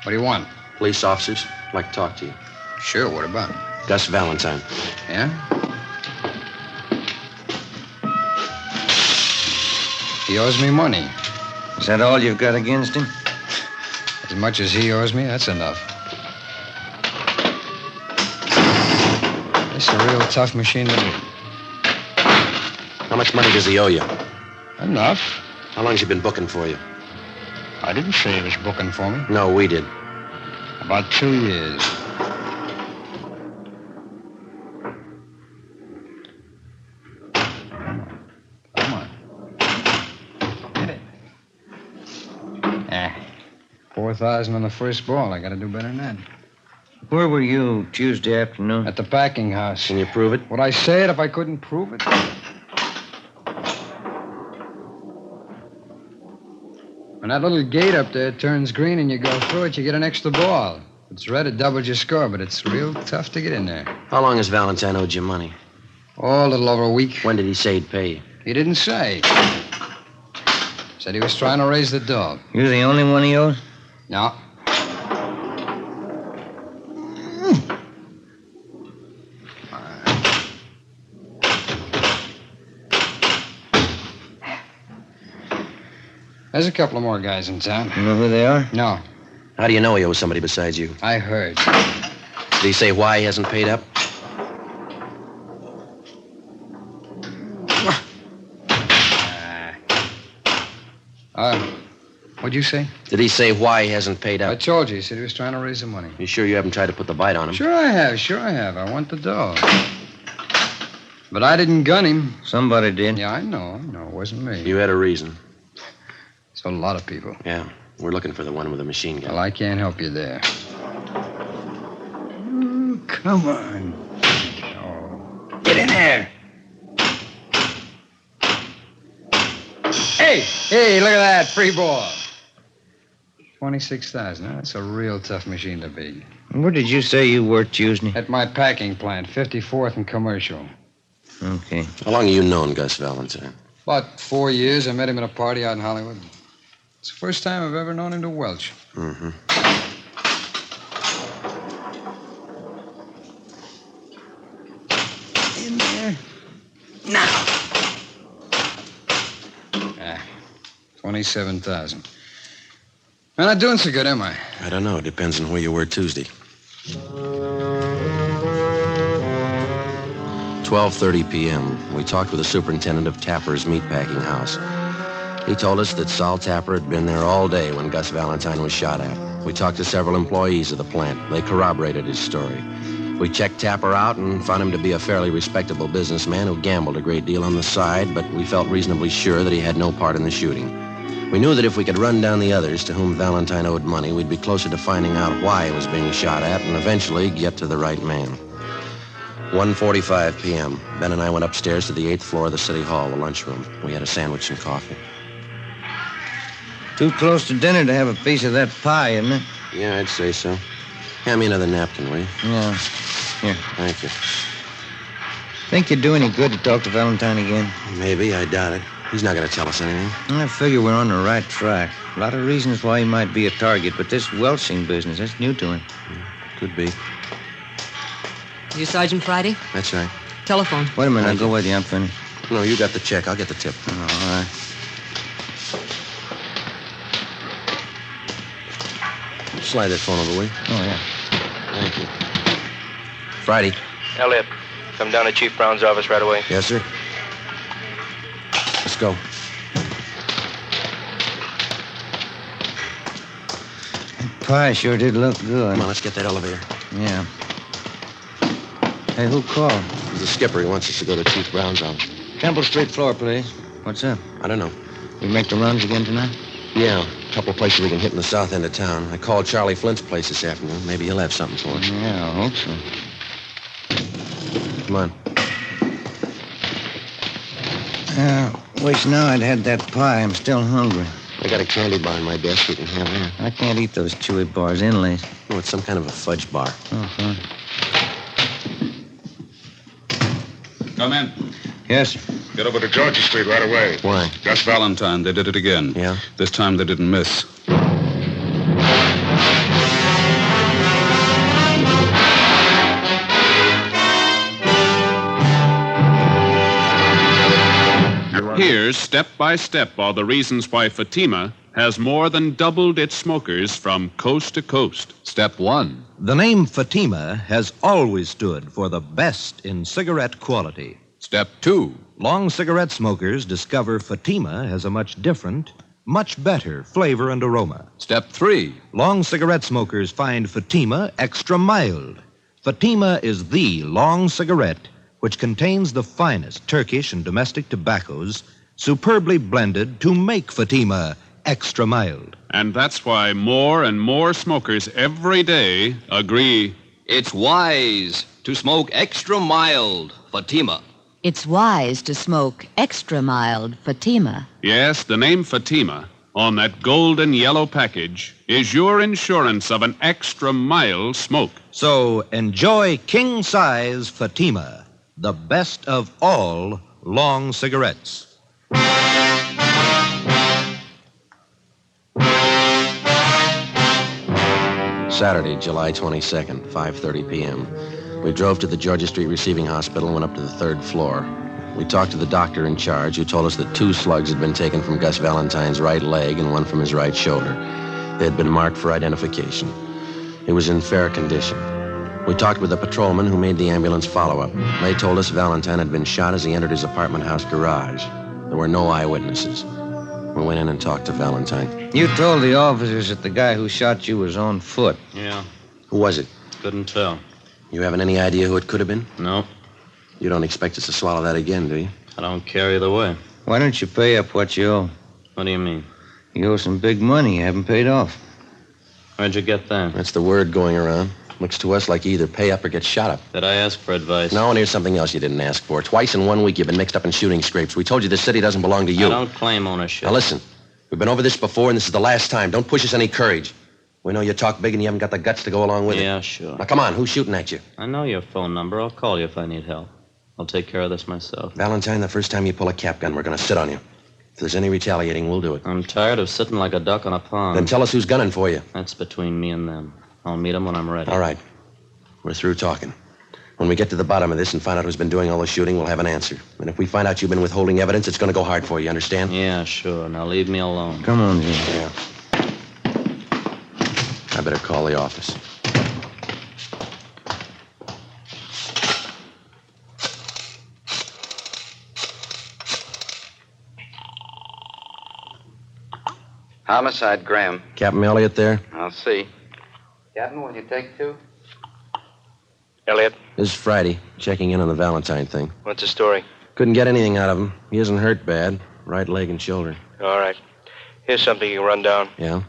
What do you want? Police officers. I'd like to talk to you. Sure, what about? Gus Valentine. Yeah? He owes me money. Is that all you've got against him? As much as he owes me, that's enough. This is a real tough machine to beat. How much money does he owe you? Enough. How long's he been booking for you? I didn't say he was booking for me. No, we did. About 2 years. Come on. Get it. $1,000 on the first ball. I got to do better than that. Where were you Tuesday afternoon? At the packing house. Can you prove it? Would I say it if I couldn't prove it? When that little gate up there turns green and you go through it, you get an extra ball. If it's red, it doubles your score, but it's real tough to get in there. How long has Valentine owed you money? Oh, a little over a week. When did he say he'd pay you? He didn't say. Said he was trying to raise the dog. You're the only one he owes? No. There's a couple of more guys in town. You know who they are? No. How do you know he owes somebody besides you? I heard. Did he say why he hasn't paid up? What'd you say? Did he say why he hasn't paid up? I told you. He said he was trying to raise the money. You sure you haven't tried to put the bite on him? Sure I have. I want the dog. But I didn't gun him. Somebody did. Yeah, I know. It wasn't me. You had a reason. So a lot of people. Yeah, we're looking for the one with the machine gun. Well, I can't help you there. Ooh, come on. Oh. Get in there. Hey, look at that. Free ball. 26,000. Now, that's a real tough machine to beat. Where did you say you worked Tuesday? At my packing plant, 54th and Commercial. Okay. How long have you known Gus Valentine? About 4 years. I met him at a party out in Hollywood. It's the first time I've ever known him to welch. Mm-hmm. In there. Now. 27,000. I'm not doing so good, am I? I don't know. It depends on where you were Tuesday. 12:30 p.m. We talked with the superintendent of Tapper's meatpacking house. He told us that Sol Tapper had been there all day when Gus Valentine was shot at. We talked to several employees of the plant. They corroborated his story. We checked Tapper out and found him to be a fairly respectable businessman who gambled a great deal on the side, but we felt reasonably sure that he had no part in the shooting. We knew that if we could run down the others to whom Valentine owed money, we'd be closer to finding out why he was being shot at and eventually get to the right man. 1:45 p.m. Ben and I went upstairs to the 8th floor of the city hall, the lunchroom. We had a sandwich and coffee. Too close to dinner to have a piece of that pie, isn't it? Yeah, I'd say so. Hand me another napkin, will you? Yeah. Here. Thank you. Think you'd do any good to talk to Valentine again? Maybe. I doubt it. He's not going to tell us anything. I figure we're on the right track. A lot of reasons why he might be a target, but this welching business, that's new to him. Could be. You Sergeant Friday? That's right. Telephone. Wait a minute. I'll go with you. I'm finished. No, you got the check. I'll get the tip. Oh, all right. Slide that phone over, will you? Oh, yeah. Thank you. Friday. Elliot, come down to Chief Brown's office right away. Yes, sir. Let's go. Pie sure did look good. Come on, let's get that elevator. Yeah. Hey, who called? The skipper. He wants us to go to Chief Brown's office. Temple Street floor, please. What's up? I don't know. We make the runs again tonight? Yeah, a couple of places we can hit in the south end of town. I called Charlie Flint's place this afternoon. Maybe he'll have something for us. Yeah, I hope so. Come on. Wish now I'd had that pie. I'm still hungry. I got a candy bar in my desk. We can have that. I can't eat those chewy bars inlays. Oh, it's some kind of a fudge bar. Oh, fine. Come in. Yes, sir. Get over to Georgia Street right away. Why? Gus Valentine. They did it again. Yeah? This time they didn't miss. Here's step by step are the reasons why Fatima has more than doubled its smokers from coast to coast. Step 1. The name Fatima has always stood for the best in cigarette quality. Step 2. Long cigarette smokers discover Fatima has a much different, much better flavor and aroma. Step 3. Long cigarette smokers find Fatima extra mild. Fatima is the long cigarette which contains the finest Turkish and domestic tobaccos superbly blended to make Fatima extra mild. And that's why more and more smokers every day agree. It's wise to smoke extra mild Fatima. It's wise to smoke extra mild Fatima. Yes, the name Fatima on that golden yellow package is your insurance of an extra mild smoke. So enjoy king-size Fatima, the best of all long cigarettes. Saturday, July 22nd, 5:30 p.m. We drove to the Georgia Street Receiving Hospital and went up to the third floor. We talked to the doctor in charge, who told us that 2 slugs had been taken from Gus Valentine's right leg and 1 from his right shoulder. They had been marked for identification. He was in fair condition. We talked with the patrolman who made the ambulance follow-up. They told us Valentine had been shot as he entered his apartment house garage. There were no eyewitnesses. We went in and talked to Valentine. You told the officers that the guy who shot you was on foot. Yeah. Who was it? Couldn't tell. You haven't any idea who it could have been? No. You don't expect us to swallow that again, do you? I don't care either way. Why don't you pay up what you owe? What do you mean? You owe some big money you haven't paid off. Where'd you get that? That's the word going around. Looks to us like you either pay up or get shot up. Did I ask for advice? No, and here's something else you didn't ask for. Twice in 1 week you've been mixed up in shooting scrapes. We told you this city doesn't belong to you. I don't claim ownership. Now listen, we've been over this before, and this is the last time. Don't push us any courage. We know you talk big and you haven't got the guts to go along with it. Yeah, sure. Now come on, who's shooting at you? I know your phone number. I'll call you if I need help. I'll take care of this myself. Valentine, the first time you pull a cap gun, we're going to sit on you. If there's any retaliating, we'll do it. I'm tired of sitting like a duck on a pond. Then tell us who's gunning for you. That's between me and them. I'll meet them when I'm ready. All right. We're through talking. When we get to the bottom of this and find out who's been doing all the shooting, we'll have an answer. And if we find out you've been withholding evidence, it's going to go hard for you, understand? Yeah, sure. Now leave me alone. Come on, Jim. Yeah. I better call the office. Homicide, Graham. Captain Elliott there? I'll see. Captain, will you take 2? Elliot, This is Friday, checking in on the Valentine thing. what's the story? Couldn't get anything out of him. He isn't hurt bad. Right leg and shoulder. All right. Here's something you can run down. Yeah?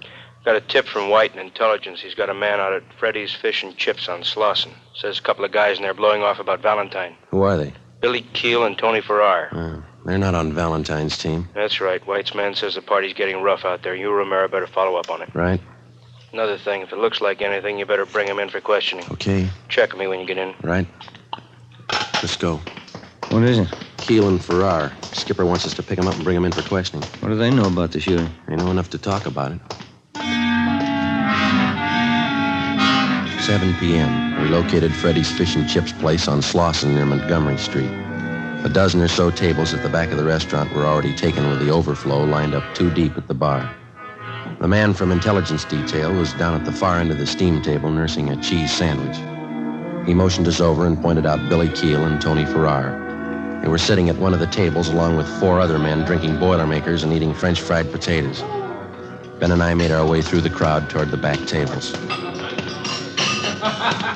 Got a tip from White in Intelligence. He's got a man out at Freddy's Fish and Chips on Slauson. Says a couple of guys in there blowing off about Valentine. Who are they? Billy Keel and Tony Farrar. They're not on Valentine's team. That's right. White's man says the party's getting rough out there. You, Romero, better follow up on it. Right? Another thing, if it looks like anything, you better bring him in for questioning. Okay. Check me when you get in. Right? Let's go. What is it? Keel and Farrar. Skipper wants us to pick him up and bring him in for questioning. What do they know about the shooting? They know enough to talk about it. 7 p.m. We located Freddy's Fish and Chips place on Slauson near Montgomery Street. A dozen or so tables at the back of the restaurant were already taken with the overflow lined up 2 deep at the bar. The man from Intelligence Detail was down at the far end of the steam table nursing a cheese sandwich. He motioned us over and pointed out Billy Keel and Tony Farrar. They were sitting at one of the tables along with 4 other men drinking Boilermakers and eating French fried potatoes. Ben and I made our way through the crowd toward the back tables.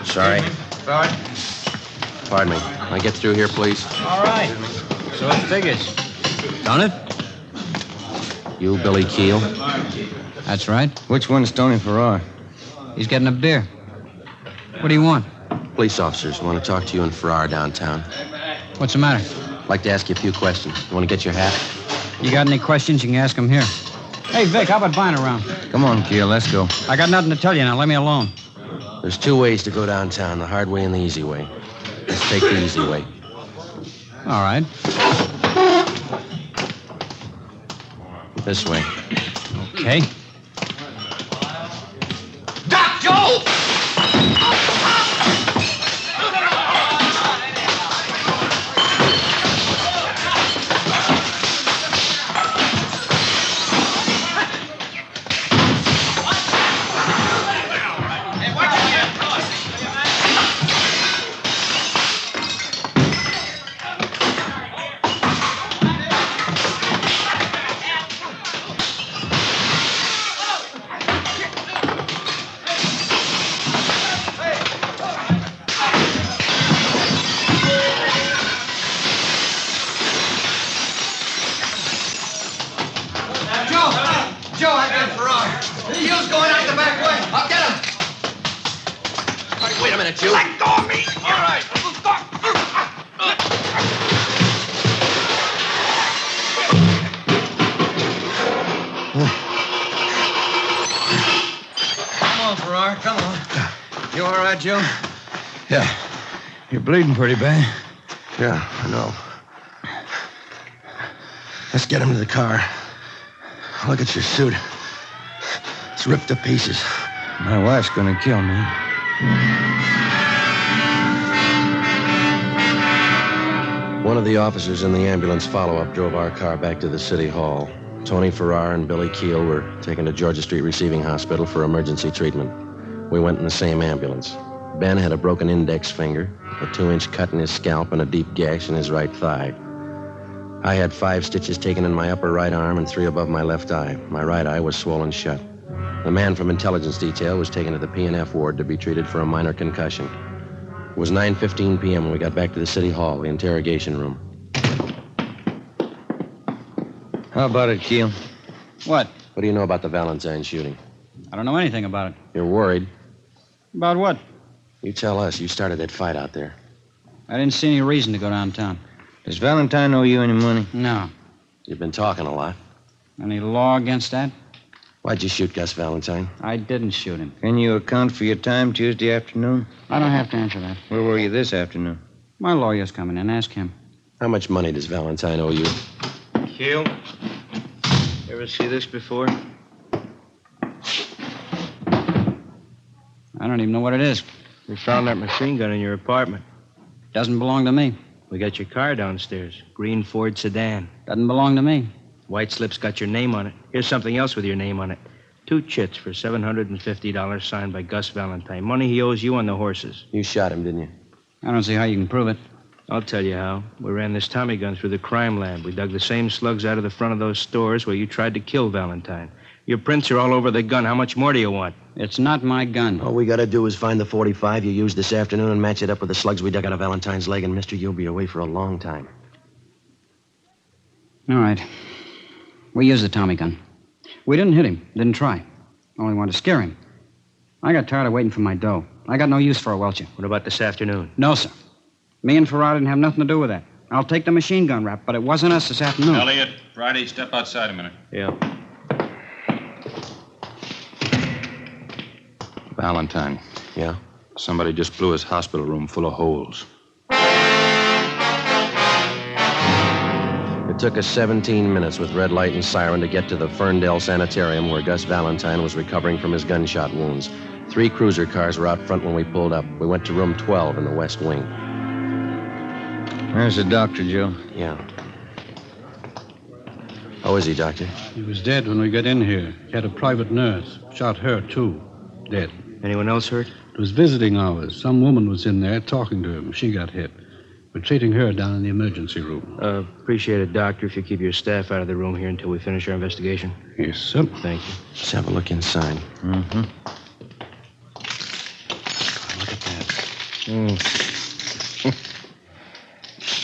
Sorry. Sorry? Pardon me. Can I get through here, please? All right. So it figures. Done it? You, Billy Keel? That's right. Which one's Tony Farrar? He's getting a beer. What do you want? Police officers want to talk to you and Farrar downtown. What's the matter? I'd like to ask you a few questions. You want to get your hat? You got any questions, you can ask him here. Hey, Vic, how about buying around? Come on, Keel, let's go. I got nothing to tell you now. Let me alone. There's 2 ways to go downtown, the hard way and the easy way. Let's take the easy way. All right. This way. Okay. Doc Joe! Wait a minute, you. Let go of me! All right. Come on, Farrar, come on. You all right, Joe? Yeah. You're bleeding pretty bad. Yeah, I know. Let's get him to the car. Look at your suit. It's ripped to pieces. My wife's gonna kill me. One of the officers in the ambulance follow-up drove our car back to the city hall. Tony Farrar and Billy Keel were taken to Georgia Street Receiving Hospital for emergency treatment. We went in the same ambulance. Ben had a broken index finger, a 2-inch cut in his scalp, and a deep gash in his right thigh. I had 5 stitches taken in my upper right arm and 3 above my left eye. My right eye was swollen shut. The man from intelligence detail was taken to the P&F ward to be treated for a minor concussion. It was 9:15 p.m. when we got back to the city hall, the interrogation room. How about it, Keel? What? What do you know about the Valentine shooting? I don't know anything about it. You're worried. About what? You tell us. You started that fight out there. I didn't see any reason to go downtown. Does Valentine owe you any money? No. You've been talking a lot. Any law against that? Why'd you shoot Gus Valentine? I didn't shoot him. Can you account for your time Tuesday afternoon? I don't have to answer that. Where were you this afternoon? My lawyer's coming in. Ask him. How much money does Valentine owe you? Keel, ever see this before? I don't even know what it is. We found that machine gun in your apartment. Doesn't belong to me. We got your car downstairs. Green Ford sedan. Doesn't belong to me. White slip's got your name on it. Here's something else with your name on it. 2 chits for $750 signed by Gus Valentine. Money he owes you on the horses. You shot him, didn't you? I don't see how you can prove it. I'll tell you how. We ran this Tommy gun through the crime lab. We dug the same slugs out of the front of those stores where you tried to kill Valentine. Your prints are all over the gun. How much more do you want? It's not my gun. All we gotta do is find the .45 you used this afternoon and match it up with the slugs we dug out of Valentine's leg, and mister, you'll be away for a long time. All right. We used the Tommy gun. We didn't hit him. Didn't try. Only wanted to scare him. I got tired of waiting for my dough. I got no use for a welcher. What about this afternoon? No, sir. Me and Farrar didn't have nothing to do with that. I'll take the machine gun rap, but it wasn't us this afternoon. Elliot, Friday, step outside a minute. Yeah. Valentine. Yeah? Somebody just blew his hospital room full of holes. It took us 17 minutes with red light and siren to get to the Ferndale Sanitarium where Gus Valentine was recovering from his gunshot wounds. 3 cruiser cars were out front when we pulled up. We went to room 12 in the West Wing. Where's the doctor, Joe? Yeah. How is he, Doctor? He was dead when we got in here. He had a private nurse. Shot her, too. Dead. Anyone else hurt? It was visiting hours. Some woman was in there talking to him. She got hit. We're treating her down in the emergency room. Appreciate it, Doctor, if you keep your staff out of the room here until we finish our investigation. Yes, sir. Thank you. Let's have a look inside. Mm-hmm. Look at that.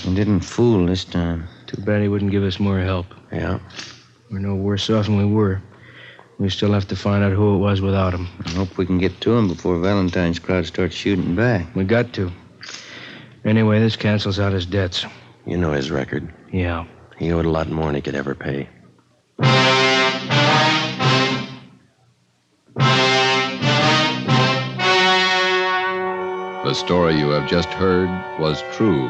He didn't fool this time. Too bad he wouldn't give us more help. Yeah. We're no worse off than we were. We still have to find out who it was without him. I hope we can get to him before Valentine's crowd starts shooting back. We got to. Anyway, this cancels out his debts. You know his record. Yeah. He owed a lot more than he could ever pay. The story you have just heard was true.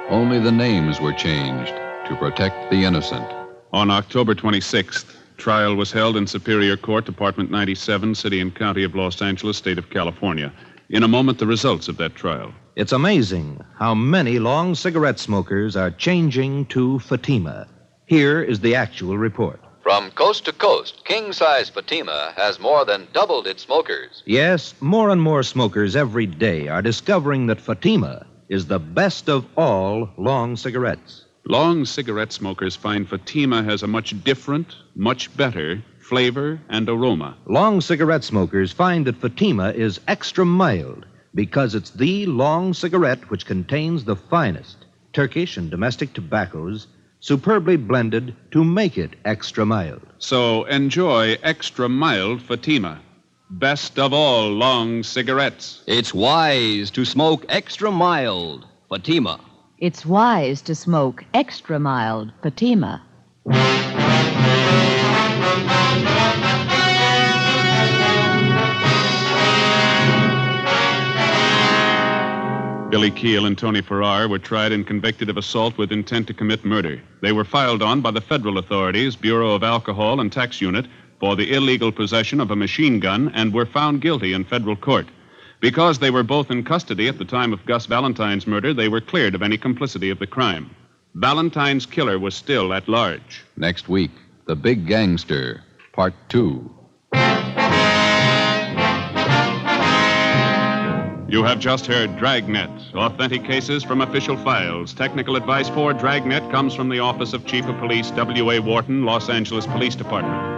Only the names were changed to protect the innocent. On October 26th, trial was held in Superior Court, Department 97, City and County of Los Angeles, State of California. In a moment, the results of that trial. It's amazing how many long cigarette smokers are changing to Fatima. Here is the actual report. From coast to coast, king-size Fatima has more than doubled its smokers. Yes, more and more smokers every day are discovering that Fatima is the best of all long cigarettes. Long cigarette smokers find Fatima has a much different, much better flavor and aroma. Long cigarette smokers find that Fatima is extra mild because it's the long cigarette which contains the finest Turkish and domestic tobaccos superbly blended to make it extra mild. So enjoy extra mild Fatima. best of all long cigarettes. It's wise to smoke extra mild, Fatima. It's wise to smoke extra mild, Fatima. Billy Keel and Tony Farrar were tried and convicted of assault with intent to commit murder. They were filed on by the federal authorities, Bureau of Alcohol and Tax Unit, for the illegal possession of a machine gun and were found guilty in federal court. Because they were both in custody at the time of Gus Valentine's murder, they were cleared of any complicity of the crime. Valentine's killer was still at large. Next week, The Big Gangster, Part 2. You have just heard Dragnet, authentic cases from official files. Technical advice for Dragnet comes from the Office of Chief of Police W.A. Wharton, Los Angeles Police Department.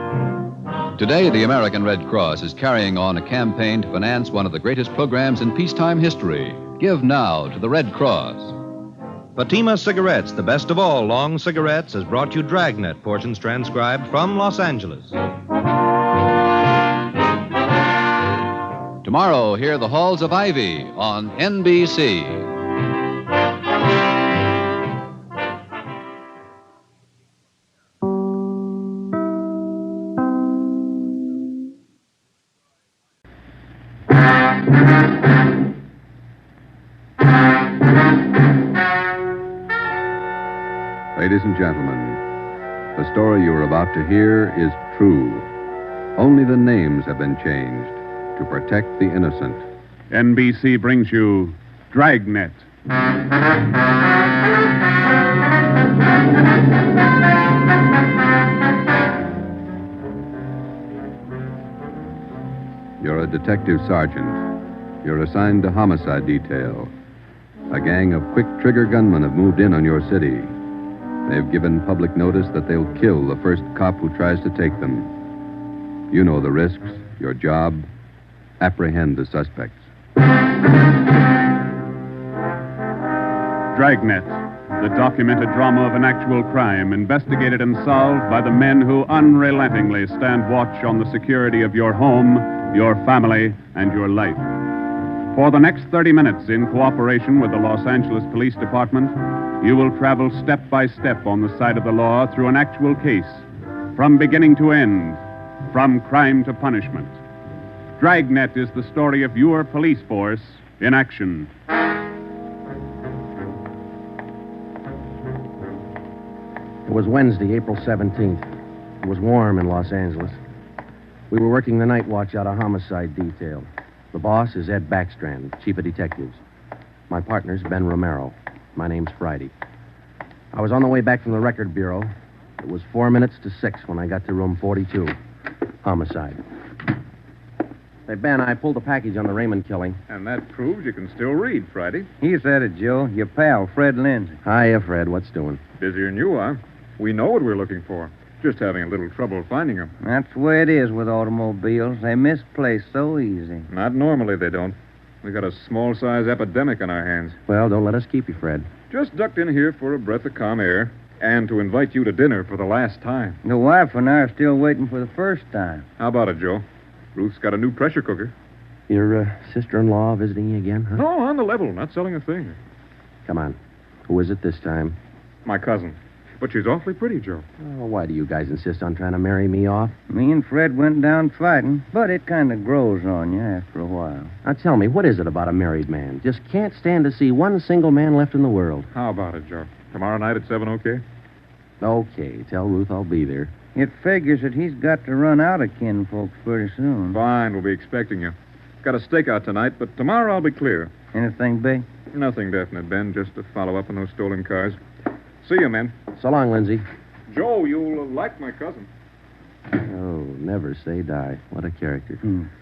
Today, the American Red Cross is carrying on a campaign to finance one of the greatest programs in peacetime history. Give now to the Red Cross. Fatima Cigarettes, the best of all long cigarettes, has brought you Dragnet, portions transcribed from Los Angeles. Tomorrow, hear The Halls of Ivy on NBC. Ladies and gentlemen, the story you are about to hear is true. Only the names have been changed to protect the innocent. NBC brings you Dragnet. You're a detective sergeant. You're assigned to homicide detail. A gang of quick-trigger gunmen have moved in on your city. They've given public notice that they'll kill the first cop who tries to take them. You know the risks, your job. Apprehend the suspects. Dragnet, the documented drama of an actual crime, investigated and solved by the men who unrelentingly stand watch on the security of your home, your family, and your life. For the next 30 minutes, in cooperation with the Los Angeles Police Department, you will travel step by step on the side of the law through an actual case, from beginning to end, from crime to punishment. Dragnet is the story of your police force in action. It was Wednesday, April 17th. It was warm in Los Angeles. We were working the night watch out of homicide detail. The boss is Ed Backstrand, chief of detectives. My partner's Ben Romero. My name's Friday. I was on the way back from the record bureau. It was 4 minutes to 6 when I got to room 42. Homicide. Hey, Ben, I pulled the package on the Raymond killing. And that proves you can still read, Friday. He said it, Joe. Your pal, Fred Lindsay. Hiya, Fred. What's doing? Busier than you are. We know what we're looking for. Just having a little trouble finding them. That's the way it is with automobiles. They misplace so easy. Not normally, they don't. We got a small-size epidemic on our hands. Well, don't let us keep you, Fred. Just ducked in here for a breath of calm air and to invite you to dinner for the last time. The wife and I are still waiting for the first time. How about it, Joe? Ruth's got a new pressure cooker. Your sister-in-law visiting you again, huh? No, on the level. Not selling a thing. Come on. Who is it this time? My cousin. But she's awfully pretty, Joe. Oh, why do you guys insist on trying to marry me off? Me and Fred went down fighting, but it kind of grows on you after a while. Now, tell me, what is it about a married man? Just can't stand to see one single man left in the world. How about it, Joe? Tomorrow night at 7, okay? Okay. Tell Ruth I'll be there. It figures that he's got to run out of kinfolks pretty soon. Fine, we'll be expecting you. Got a stakeout tonight, but tomorrow I'll be clear. Anything big? Nothing definite, Ben. Just to follow up on those stolen cars. See you, men. So long, Lindsay. Joe, you'll like my cousin. Oh, never say die. What a character.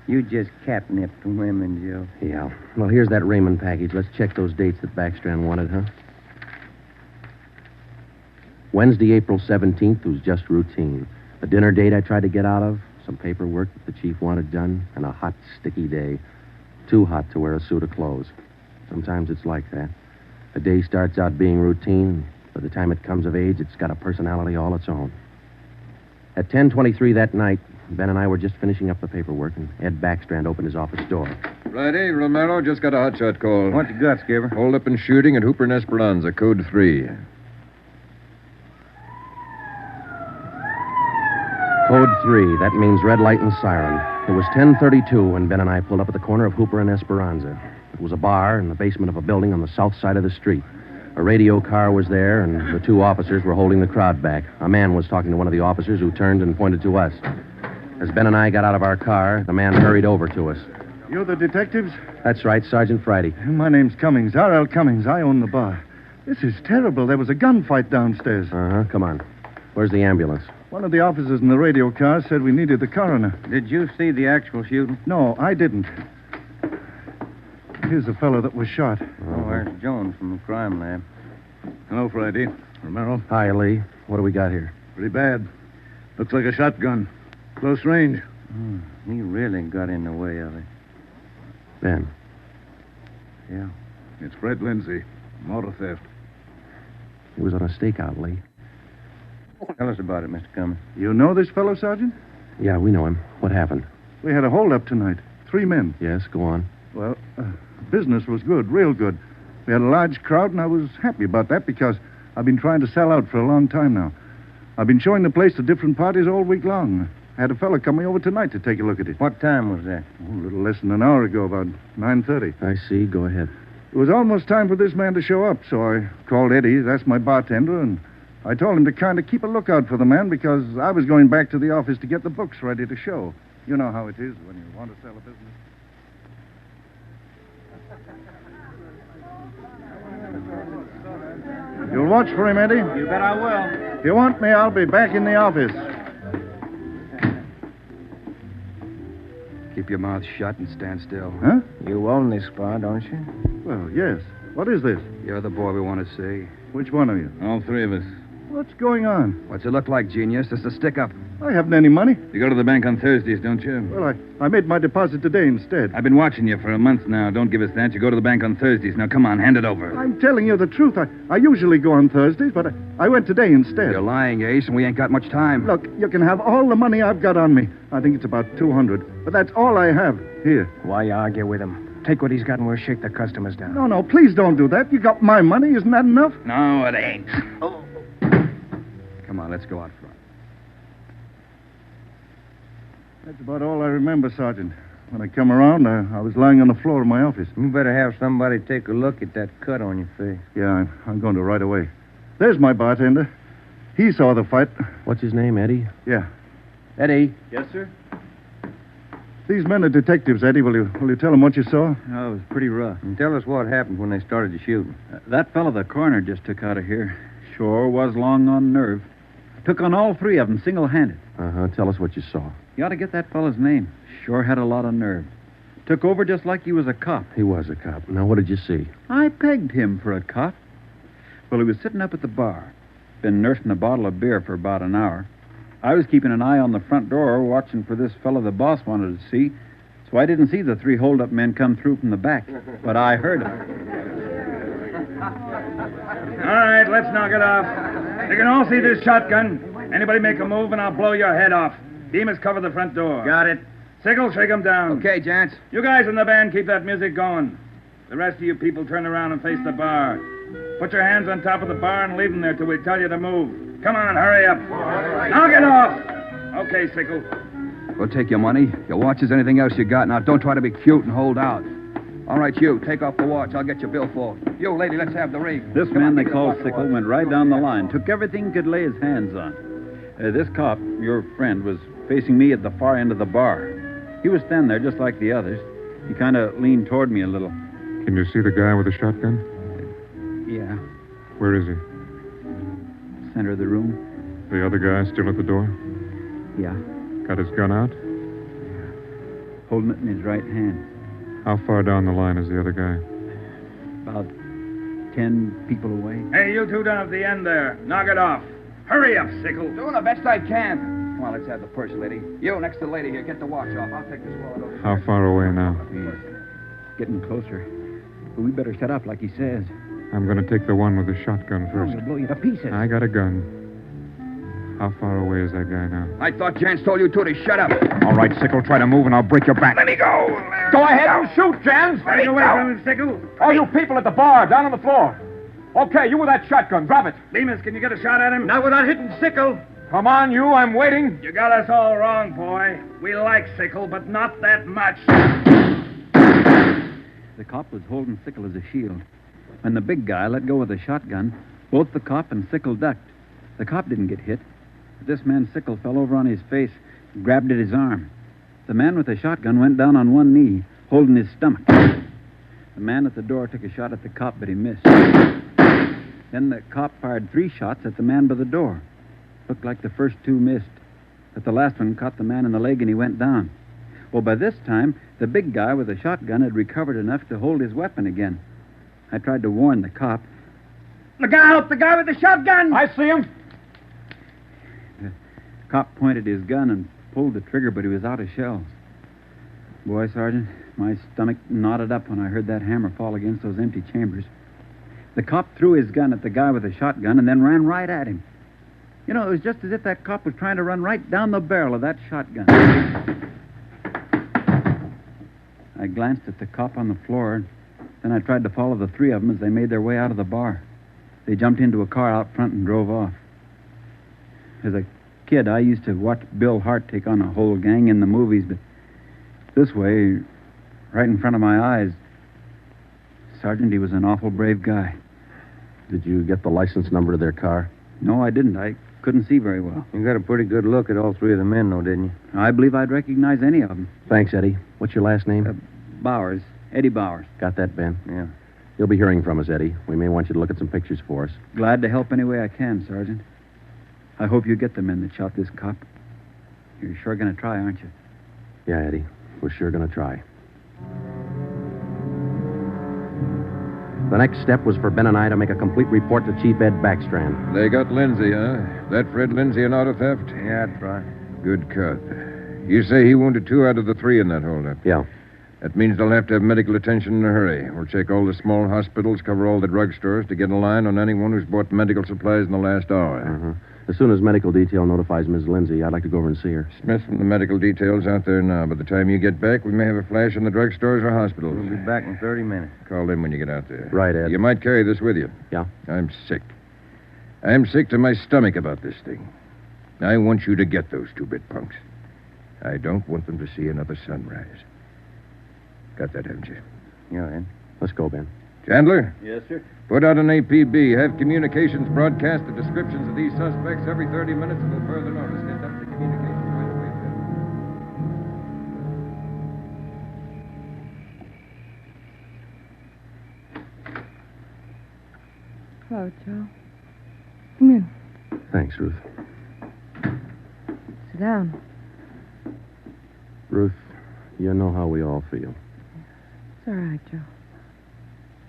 You just catnipped women, Joe. Yeah. Well, here's that Raymond package. Let's check those dates that Backstrand wanted, huh? Wednesday, April 17th was just routine. A dinner date I tried to get out of, some paperwork that the chief wanted done, and a hot, sticky day. Too hot to wear a suit of clothes. Sometimes it's like that. A day starts out being routine. By the time it comes of age, it's got a personality all its own. At 10:23 that night, Ben and I were just finishing up the paperwork, and Ed Backstrand opened his office door. Friday, Romero, just got a hotshot call. What you got, Skipper? Hold up and shooting at Hooper and Esperanza, code 3. Code 3. That means red light and siren. It was 10:32 when Ben and I pulled up at the corner of Hooper and Esperanza. It was a bar in the basement of a building on the south side of the street. A radio car was there, and the 2 officers were holding the crowd back. A man was talking to one of the officers who turned and pointed to us. As Ben and I got out of our car, the man hurried over to us. You're the detectives? That's right, Sergeant Friday. My name's Cummings, R.L. Cummings. I own the bar. This is terrible. There was a gunfight downstairs. Uh-huh, come on. Where's the ambulance? One of the officers in the radio car said we needed the coroner. Did you see the actual shooting? No, I didn't. Here's the fellow that was shot. Oh, there's Jones from the crime lab. Hello, Friday. Romero. Hi, Lee. What do we got here? Pretty bad. Looks like a shotgun. Close range. He really got in the way of it. Ben. Yeah. It's Fred Lindsay. Motor theft. He was on a stakeout, Lee. Tell us about it, Mr. Cummings. You know this fellow, Sergeant? Yeah, we know him. What happened? We had a holdup tonight. 3 men. Yes, go on. Well, business was good, real good. We had a large crowd, and I was happy about that because I've been trying to sell out for a long time now. I've been showing the place to different parties all week long. I had a fellow coming over tonight to take a look at it. What time was that? Oh, a little less than an hour ago, about 9:30. I see. Go ahead. It was almost time for this man to show up, so I called Eddie, that's my bartender, and I told him to kind of keep a lookout for the man because I was going back to the office to get the books ready to show. You know how it is when you want to sell a business. You'll watch for him, Eddie? You bet I will. If you want me, I'll be back in the office. Keep your mouth shut and stand still. Huh? You own this bar, don't you? Well, yes. What is this? You're the boy we want to see. Which one of you? All 3 of us. What's going on? What's it look like, genius? It's a stick-up. I haven't any money. You go to the bank on Thursdays, don't you? Well, I made my deposit today instead. I've been watching you for a month now. Don't give us that. You go to the bank on Thursdays. Now, come on, hand it over. I'm telling you the truth. I usually go on Thursdays, but I went today instead. You're lying, Ace, and we ain't got much time. Look, you can have all the money I've got on me. I think it's about 200, but that's all I have. Here. Why argue with him? Take what he's got and we'll shake the customers down. No, please don't do that. You got my money. Isn't that enough? No, it ain't. Come on, let's go out front. That's about all I remember, Sergeant. When I come around, I was lying on the floor of my office. You better have somebody take a look at that cut on your face. Yeah, I'm going to right away. There's my bartender. He saw the fight. What's his name, Eddie? Yeah. Eddie. Yes, sir? These men are detectives, Eddie. Will you tell them what you saw? Oh, it was pretty rough. And tell us what happened when they started the shooting. That fellow the coroner just took out of here sure was long on nerve. Took on all 3 of them single-handed. Uh-huh. Tell us what you saw. You ought to get that fellow's name. Sure had a lot of nerve. Took over just like he was a cop. He was a cop. Now, what did you see? I pegged him for a cop. Well, he was sitting up at the bar. Been nursing a bottle of beer for about an hour. I was keeping an eye on the front door, watching for this fellow the boss wanted to see, so I didn't see the 3 hold-up men come through from the back, but I heard them. All right, let's knock it off. You can all see this shotgun. Anybody make a move, and I'll blow your head off. Demas, cover the front door. Got it. Sickle, shake him down. Okay, gents. You guys in the band, keep that music going. The rest of you people turn around and face the bar. Put your hands on top of the bar and leave them there till we tell you to move. Come on, hurry up. Knock it off. Okay, Sickle. We'll take your money, your watches, anything else you got. Now, don't try to be cute and hold out. All right, you, take off the watch. I'll get your billfold. You, lady, let's have the ring. This man they call Sickle went right down the line, took everything he could lay his hands on. This cop, your friend, was facing me at the far end of the bar. He was standing there just like the others. He kind of leaned toward me a little. Can you see the guy with the shotgun? Yeah, Where is he? center of the room. The other guy still at the door? Yeah, Got his gun out? holding it in his right hand. How far down the line is the other guy? About 10 people away. Hey, you two down at the end there. Knock it off. Hurry up, Sickle. Doing the best I can. Come on, let's have the purse, lady. You, next to the lady here, get the watch off. I'll take this wallet over. How far away now? He's getting closer. But we better set up like he says. I'm going to take the one with the shotgun Oh, first. he'll blow you to pieces. I got a gun. How far away is that guy now? I thought Jans told you to shut up. All right, Sickle, try to move and I'll break your back. Let me go. Go ahead and shoot, Jans. Stay away from him, Sickle. All you people at the bar, down on the floor. Okay, you with that shotgun, grab it. Bemis, can you get a shot at him? Not without hitting Sickle. Come on, you, I'm waiting. You got us all wrong, boy. We like Sickle, but not that much. The cop was holding Sickle as a shield. When the big guy let go of the shotgun, both the cop and Sickle ducked. The cop didn't get hit. But this man, Sickle, fell over on his face, grabbed at his arm. The man with the shotgun went down on one knee, holding his stomach. The man at the door took a shot at the cop, but he missed. Then the cop fired 3 shots at the man by the door. Looked like the first 2 missed, but the last one caught the man in the leg and he went down. Well, by this time, the big guy with the shotgun had recovered enough to hold his weapon again. I tried to warn the cop. Look out! The guy with the shotgun! I see him. The cop pointed his gun and pulled the trigger, but he was out of shells. Boy, Sergeant, my stomach knotted up when I heard that hammer fall against those empty chambers. The cop threw his gun at the guy with the shotgun and then ran right at him. You know, it was just as if that cop was trying to run right down the barrel of that shotgun. I glanced at the cop on the floor, then I tried to follow the 3 of them as they made their way out of the bar. They jumped into a car out front and drove off. As a kid, I used to watch Bill Hart take on a whole gang in the movies, but this way, right in front of my eyes, Sergeant, he was an awful brave guy. Did you get the license number of their car? No, I didn't. I couldn't see very well. You got a pretty good look at all 3 of the men, though, didn't you? I believe I'd recognize any of them. Thanks, Eddie. What's your last name? Bowers. Eddie Bowers. Got that, Ben? Yeah. You'll be hearing from us, Eddie. We may want you to look at some pictures for us. Glad to help any way I can, Sergeant. I hope you get the men that shot this cop. You're sure going to try, aren't you? Yeah, Eddie. We're sure going to try. The next step was for Ben and I to make a complete report to Chief Ed Backstrand. They got Lindsay, huh? That Fred Lindsay an auto theft? Yeah, that's right. Good cut. You say he wounded 2 out of the 3 in that holdup? Yeah. That means they'll have to have medical attention in a hurry. We'll check all the small hospitals, cover all the drugstores to get a line on anyone who's bought medical supplies in the last hour. Mm-hmm. As soon as medical detail notifies Miss Lindsay, I'd like to go over and see her. Smith from the medical detail's out there now. By the time you get back, we may have a flash in the drugstores or hospitals. We'll be back in 30 minutes. Call in when you get out there. Right, Ed. You might carry this with you. Yeah? I'm sick. I'm sick to my stomach about this thing. I want you to get those 2-bit punks. I don't want them to see another sunrise. Got that, haven't you? Yeah, Ed. Let's go, Ben. Chandler? Yes, sir. Put out an APB. Have communications broadcast the descriptions of these suspects every 30 minutes until further notice. Get up to communications right away, Hello, Joe. Come in. Thanks, Ruth. Sit down. Ruth, you know how we all feel. It's all right, Joe.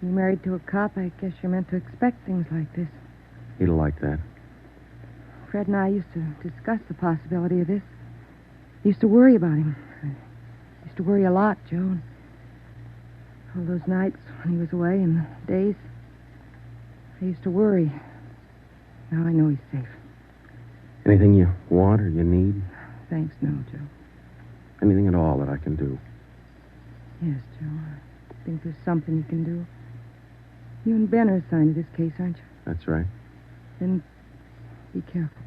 You're married to a cop. I guess you're meant to expect things like this. He'll like that. Fred and I used to discuss the possibility of this. I used to worry about him. I used to worry a lot, Joe. All those nights when he was away and the days, I used to worry. Now I know he's safe. Anything you want or you need? Thanks, no, Joe. Anything at all that I can do? Yes, Joe. I think there's something you can do. You and Ben are assigned to this case, aren't you? That's right. Then be careful.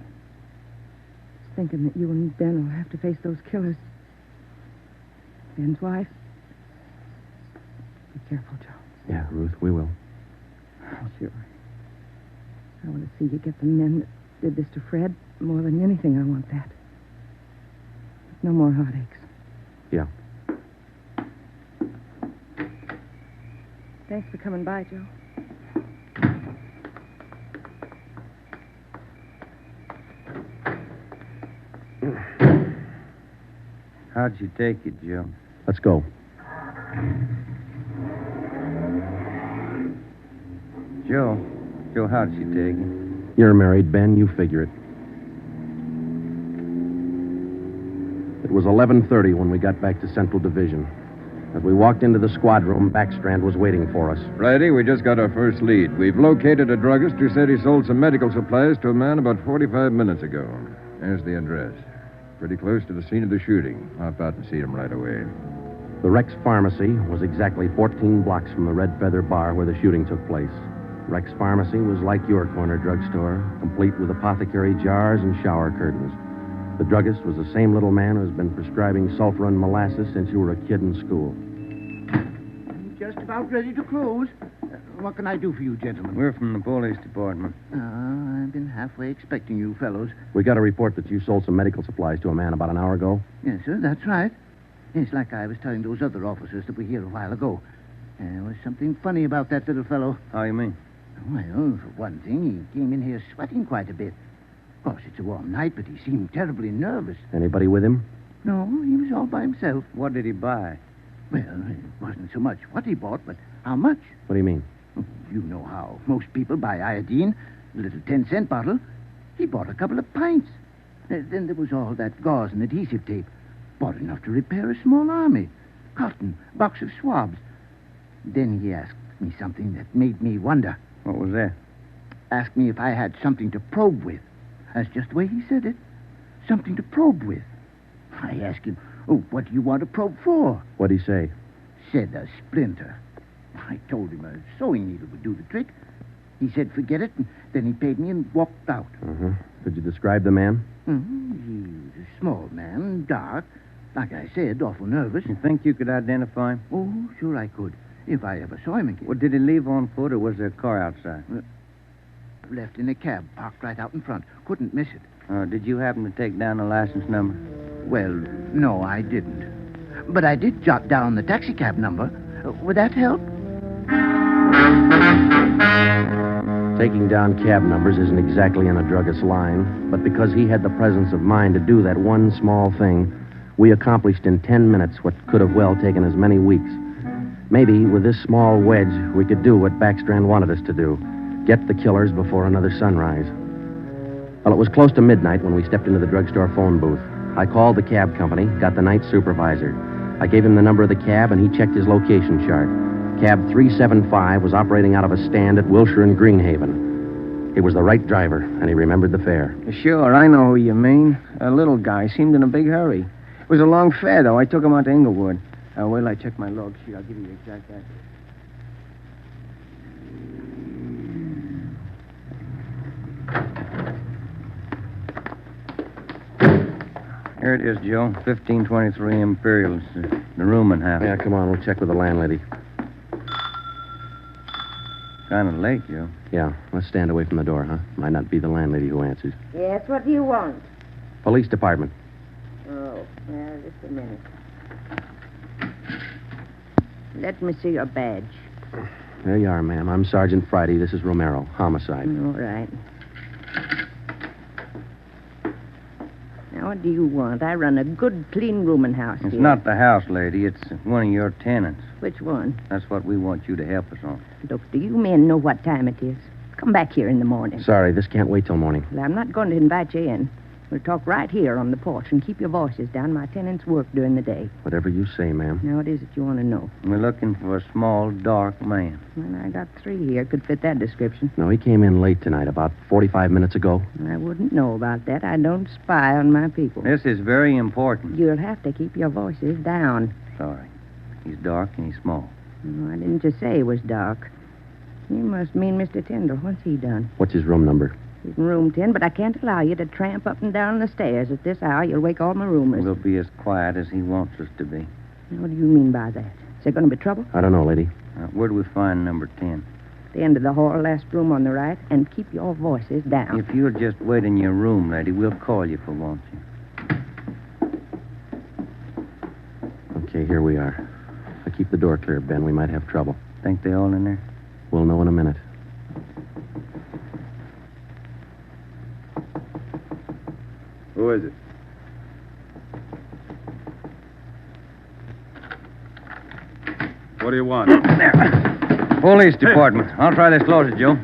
Just thinking that you and Ben will have to face those killers. Ben's wife. Be careful, Joe. Yeah, Ruth, we will. Oh, sure. I want to see you get the men that did this to Fred. More than anything, I want that. No more heartaches. Yeah. Thanks for coming by, Joe. How'd you take it, Joe? Let's go. Joe, how'd she take it? You're married, Ben. You figure it. It was 11:30 when we got back to Central Division. As we walked into the squad room, Backstrand was waiting for us. Friday, we just got our first lead. We've located a druggist who said he sold some medical supplies to a man about 45 minutes ago. There's the address. Pretty close to the scene of the shooting. Hop out and see him right away. The Rex Pharmacy was exactly 14 blocks from the Red Feather Bar where the shooting took place. Rex Pharmacy was like your corner drugstore, complete with apothecary jars and shower curtains. The druggist was the same little man who's been prescribing sulfur and molasses since you were a kid in school. I'm just about ready to close. What can I do for you, gentlemen? We're from the police department. I've been halfway expecting you fellows. We got a report that you sold some medical supplies to a man about an hour ago. Yes, sir, that's right. It's like I was telling those other officers that were here a while ago. There was something funny about that little fellow. How you mean? Well, for one thing, he came in here sweating quite a bit. Of course, it's a warm night, but he seemed terribly nervous. Anybody with him? No, he was all by himself. What did he buy? Well, it wasn't so much what he bought, but how much. What do you mean? You know how most people buy iodine, a little 10-cent bottle. He bought a couple of pints. Then there was all that gauze and adhesive tape. Bought enough to repair a small army. Cotton, box of swabs. Then he asked me something that made me wonder. What was that? Asked me if I had something to probe with. That's just the way he said it. Something to probe with. I asked him, what do you want to probe for? What'd he say? Said a splinter. I told him a sewing needle would do the trick. He said, forget it, and then he paid me and walked out. Uh-huh. Could you describe the man? He was a small man, dark. Like I said, awful nervous. You think you could identify him? Oh, sure I could, if I ever saw him again. Well, did he leave on foot, or was there a car outside? Left in a cab, parked right out in front. Couldn't miss it. Did you happen to take down the license number? Well, no, I didn't. But I did jot down the taxicab number. Would that help? Taking down cab numbers isn't exactly in a druggist's line, but because he had the presence of mind to do that one small thing, we accomplished in 10 minutes what could have well taken as many weeks. Maybe with this small wedge, we could do what Backstrand wanted us to do. Get the killers before another sunrise. Well, it was close to midnight when we stepped into the drugstore phone booth. I called the cab company, got the night supervisor. I gave him the number of the cab, and he checked his location chart. Cab 375 was operating out of a stand at Wilshire and Greenhaven. He was the right driver, and he remembered the fare. Sure, I know who you mean. A little guy seemed in a big hurry. It was a long fare, though. I took him out to Inglewood. Wait till I check my log sheet. I'll give you the exact address. Here it is, Joe. 1523 Imperial. It's the room and half. Yeah, come on. We'll check with the landlady. Kind of late, Joe. Yeah, let's stand away from the door, huh? Might not be the landlady who answers. Yes, what do you want? Police department. Oh, well, just a minute. Let me see your badge. There you are, ma'am. I'm Sergeant Friday. This is Romero. Homicide. All right. Now, what do you want? I run a good, clean rooming house It's here. not the house, lady. It's one of your tenants. Which one? That's what we want you to help us on. Look, do you men know what time it is? Come back here in the morning. Sorry, this can't wait till morning. Well, I'm not going to invite you in. We'll talk right here on the porch and keep your voices down. My tenants work during the day. Whatever you say, ma'am. Now, what is it you want to know? We're looking for a small, dark man. Well, I got 3 here. Could fit that description. No, he came in late tonight, about 45 minutes ago. I wouldn't know about that. I don't spy on my people. This is very important. You'll have to keep your voices down. Sorry. He's dark and he's small. No, I didn't just say he was dark. You must mean Mr. Tyndall. What's he done? What's his room number? He's in room 10, but I can't allow you to tramp up and down the stairs at this hour. You'll wake all my roomers. We'll be as quiet as he wants us to be. Now, what do you mean by that? Is there going to be trouble? I don't know, lady. Where do we find number 10? The end of the hall, last room on the right, and keep your voices down. If you'll just wait in your room, lady, we'll call you if we want you. Okay, here we are. If I keep the door clear, Ben, we might have trouble. Think they all in there? We'll know in a minute. Who is it? What do you want? Police department. I'll try this closet, Joe.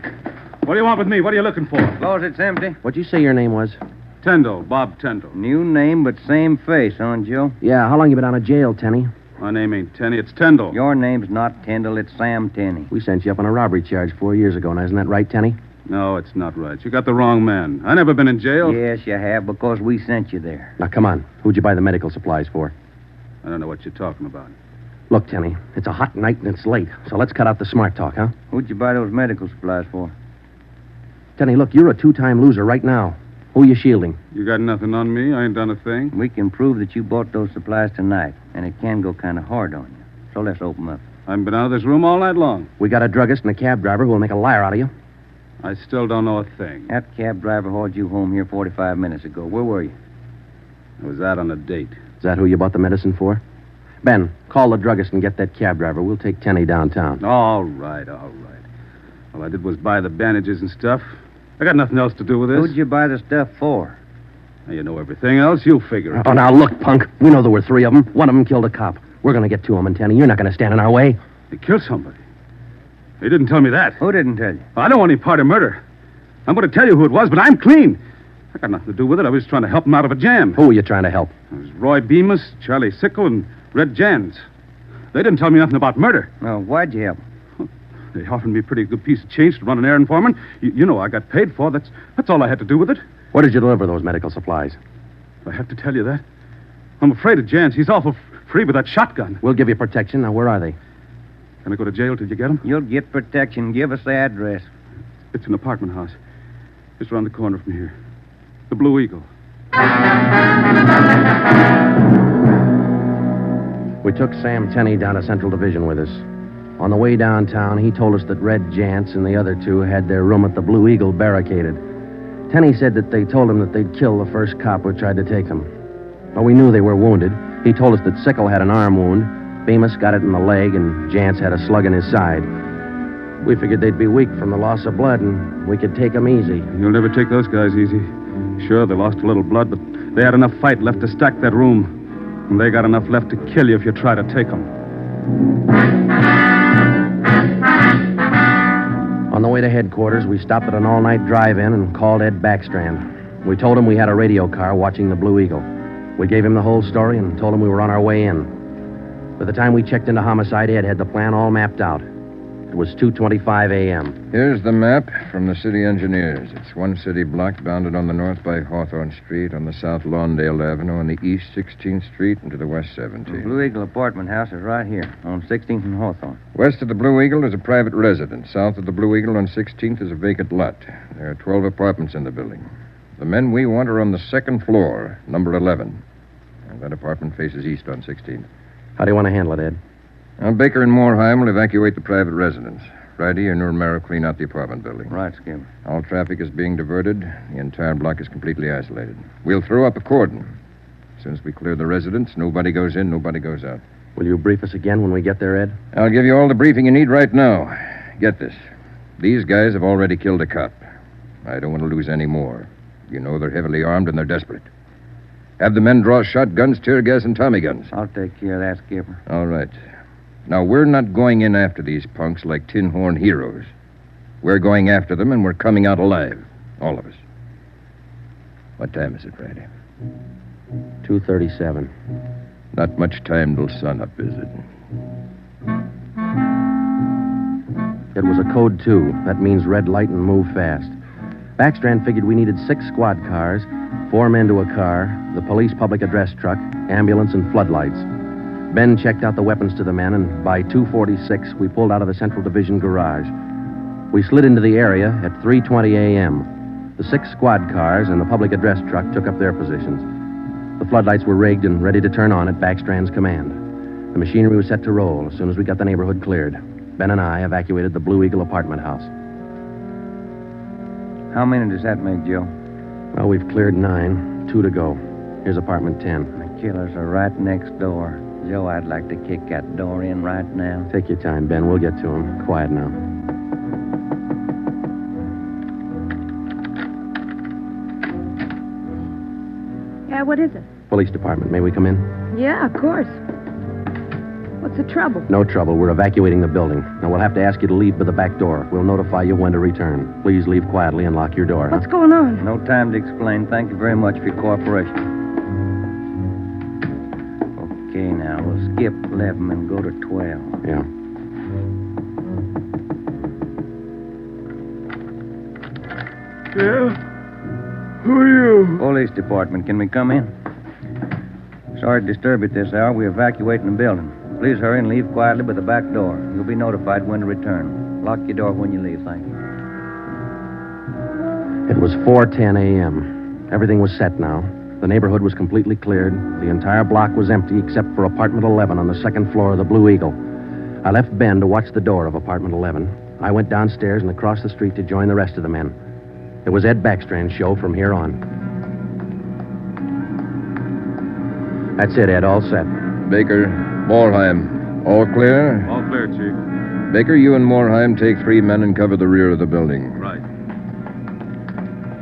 What do you want with me? What are you looking for? Closet's empty. What'd you say your name was? Tyndall, Bob Tyndall. New name, but same face, huh, Joe? Yeah, how long you been out of jail, Tenny? My name ain't Tenney, it's Tyndall. Your name's not Tyndall, it's Sam Tenney. We sent you up on a robbery charge 4 years ago. Now, isn't that right, Tenney? No, it's not right. You got the wrong man. I never been in jail. Yes, you have, because we sent you there. Now, come on. Who'd you buy the medical supplies for? I don't know what you're talking about. Look, Tenney, it's a hot night and it's late, so let's cut out the smart talk, huh? Who'd you buy those medical supplies for? Tenney, look, you're a two-time loser right now. Who are you shielding? You got nothing on me. I ain't done a thing. We can prove that you bought those supplies tonight, and it can go kind of hard on you. So let's open up. I haven't been out of this room all night long. We got a druggist and a cab driver who will make a liar out of you. I still don't know a thing. That cab driver hauled you home here 45 minutes ago. Where were you? I was out on a date. Is that who you bought the medicine for? Ben, call the druggist and get that cab driver. We'll take Tenney downtown. All right. All I did was buy the bandages and stuff. I got nothing else to do with this. Who'd you buy the stuff for? Now, you know everything else. You figure it. Oh, now, look, punk. We know there were 3 of them. One of them killed a cop. We're going to get to him, and Tenney, you're not going to stand in our way. They killed somebody. They didn't tell me that. Who didn't tell you? I don't want any part of murder. I'm going to tell you who it was, but I'm clean. I got nothing to do with it. I was trying to help him out of a jam. Who were you trying to help? It was Roy Bemis, Charlie Sickle, and Red Jans. They didn't tell me nothing about murder. Well, why'd you help? They offered me a pretty good piece of change to run an errand for them. You know I got paid for. That's all I had to do with it. Where did you deliver those medical supplies? I have to tell you that. I'm afraid of Jans. He's awful free with that shotgun. We'll give you protection. Now, where are they? Can I go to jail till you get them? You'll get protection. Give us the address. It's an apartment house. Just around the corner from here. The Blue Eagle. We took Sam Tenney down to Central Division with us. On the way downtown, he told us that Red Jantz and the other 2 had their room at the Blue Eagle barricaded. Tenney said that they told him that they'd kill the first cop who tried to take them. But we knew they were wounded. He told us that Sickle had an arm wound, Bemis got it in the leg, and Jantz had a slug in his side. We figured they'd be weak from the loss of blood, and we could take them easy. You'll never take those guys easy. Sure, they lost a little blood, but they had enough fight left to stack that room. And they got enough left to kill you if you try to take them. On the way to headquarters, we stopped at an all-night drive-in and called Ed Backstrand. We told him we had a radio car watching the Blue Eagle. We gave him the whole story and told him we were on our way in. By the time we checked into homicide, Ed had the plan all mapped out. It was 2:25 a.m. Here's the map from the city engineers. It's one city block bounded on the north by Hawthorne Street, on the south Lawndale Avenue, on the east 16th Street, and to the west 17th. The Blue Eagle apartment house is right here, on 16th and Hawthorne. West of the Blue Eagle is a private residence. South of the Blue Eagle on 16th is a vacant lot. There are 12 apartments in the building. The men we want are on the second floor, number 11. And that apartment faces east on 16th. How do you want to handle it, Ed? Now, Baker and Moorheim will evacuate the private residence. Friday, and Nuremberg clean out the apartment building. Right, Skip. All traffic is being diverted. The entire block is completely isolated. We'll throw up a cordon. As soon as we clear the residence, nobody goes in, nobody goes out. Will you brief us again when we get there, Ed? I'll give you all the briefing you need right now. Get this. These guys have already killed a cop. I don't want to lose any more. You know they're heavily armed and they're desperate. Have the men draw shotguns, tear gas, and Tommy guns. I'll take care of that, Skipper. All right. Now, we're not going in after these punks like tin horn heroes. We're going after them, and we're coming out alive. All of us. What time is it, Friday? 2:37. Not much time till sunup, is it? It was a code 2. That means red light and move fast. Backstrand figured we needed 6 squad cars, 4 men to a car, the police public address truck, ambulance, and floodlights. Ben checked out the weapons to the men, and by 2:46, we pulled out of the Central Division garage. We slid into the area at 3:20 a.m. The 6 squad cars and the public address truck took up their positions. The floodlights were rigged and ready to turn on at Backstrand's command. The machinery was set to roll as soon as we got the neighborhood cleared. Ben and I evacuated the Blue Eagle apartment house. How many does that make, Joe? Well, we've cleared 9. 2 to go. Here's apartment 10. The killers are right next door. Joe, I'd like to kick that door in right now. Take your time, Ben. We'll get to him. Quiet now. Yeah, what is it? Police department. May we come in? Yeah, of course. What's the trouble? No trouble. We're evacuating the building. Now, we'll have to ask you to leave by the back door. We'll notify you when to return. Please leave quietly and lock your door. What's going on? No time to explain. Thank you very much for your cooperation. Okay, now, we'll skip 11 and go to 12. Yeah. Yeah? Who are you? Police department. Can we come in? Sorry to disturb you at this hour. We're evacuating the building. Please hurry and leave quietly by the back door. You'll be notified when to return. Lock your door when you leave, thank you. It was 4:10 a.m. Everything was set now. The neighborhood was completely cleared. The entire block was empty except for apartment 11 on the second floor of the Blue Eagle. I left Ben to watch the door of apartment 11. I went downstairs and across the street to join the rest of the men. It was Ed Backstrand's show from here on. That's it, Ed. All set. Baker, Morheim, all clear? All clear, Chief. Baker, you and Morheim take 3 men and cover the rear of the building. Right.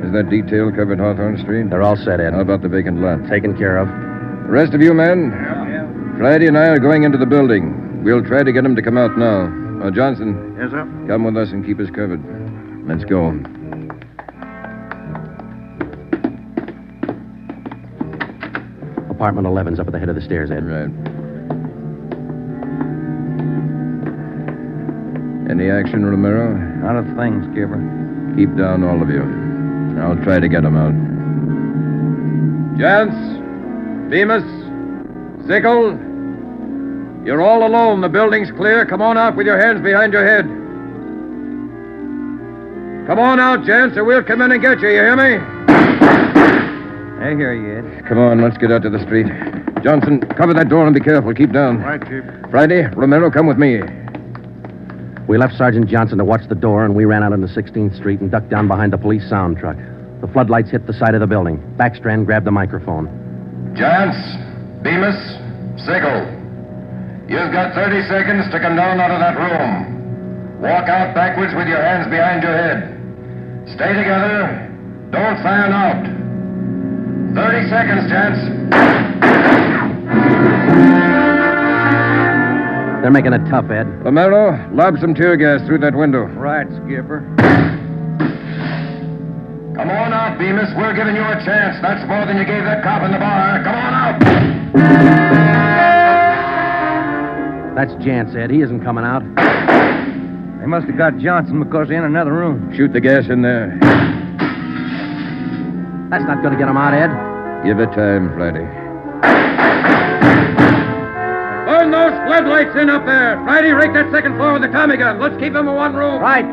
Is that detail covered Hawthorne Street? They're all set, Ed. How about the vacant lot? Taken care of. The rest of you men? Yeah. Friday and I are going into the building. We'll try to get him to come out now. Johnson. Yes, sir? Come with us and keep us covered. Let's go. Apartment 11's up at the head of the stairs, Ed. Right. Any action, Romero? Not a thing, Skipper. Keep down, all of you. I'll try to get them out. Jance, Bemis, Sickle, you're all alone. The building's clear. Come on out with your hands behind your head. Come on out, Jance, or we'll come in and get you. You hear me? I hear you, Ed. Come on, let's get out to the street. Johnson, cover that door and be careful. Keep down. Right, Chief. Friday, Romero, come with me. We left Sergeant Johnson to watch the door, and we ran out into 16th Street and ducked down behind the police sound truck. The floodlights hit the side of the building. Backstrand grabbed the microphone. Jance, Bemis, Sickle. You've got 30 seconds to come down out of that room. Walk out backwards with your hands behind your head. Stay together. Don't fan out. 30 seconds, Jance. They're making it tough, Ed. Romero, lob some tear gas through that window. Right, Skipper. Come on out, Bemis. We're giving you a chance. That's more than you gave that cop in the bar. Come on out. That's Jance, Ed. He isn't coming out. They must have got Johnson because they're in another room. Shoot the gas in there. That's not going to get him out, Ed. Give it time, Friday. Burn those floodlights in up there. Friday, rake that second floor with the Tommy gun. Let's keep them in one room. Right.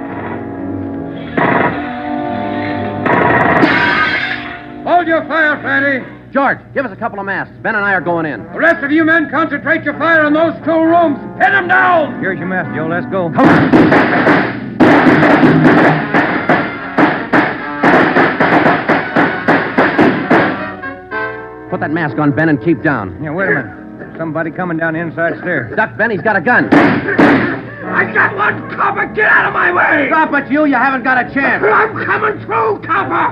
Hold your fire, Friday. George, give us a couple of masks. Ben and I are going in. The rest of you men concentrate your fire on those 2 rooms. Pin them down. Here's your mask, Joe. Let's go. Come on. Put that mask on, Ben, and keep down. Yeah, wait a minute. Somebody coming down the inside stairs. Duck, Ben. He's got a gun. I got one, copper. Get out of my way. Stop it, you. You haven't got a chance. I'm coming through, copper.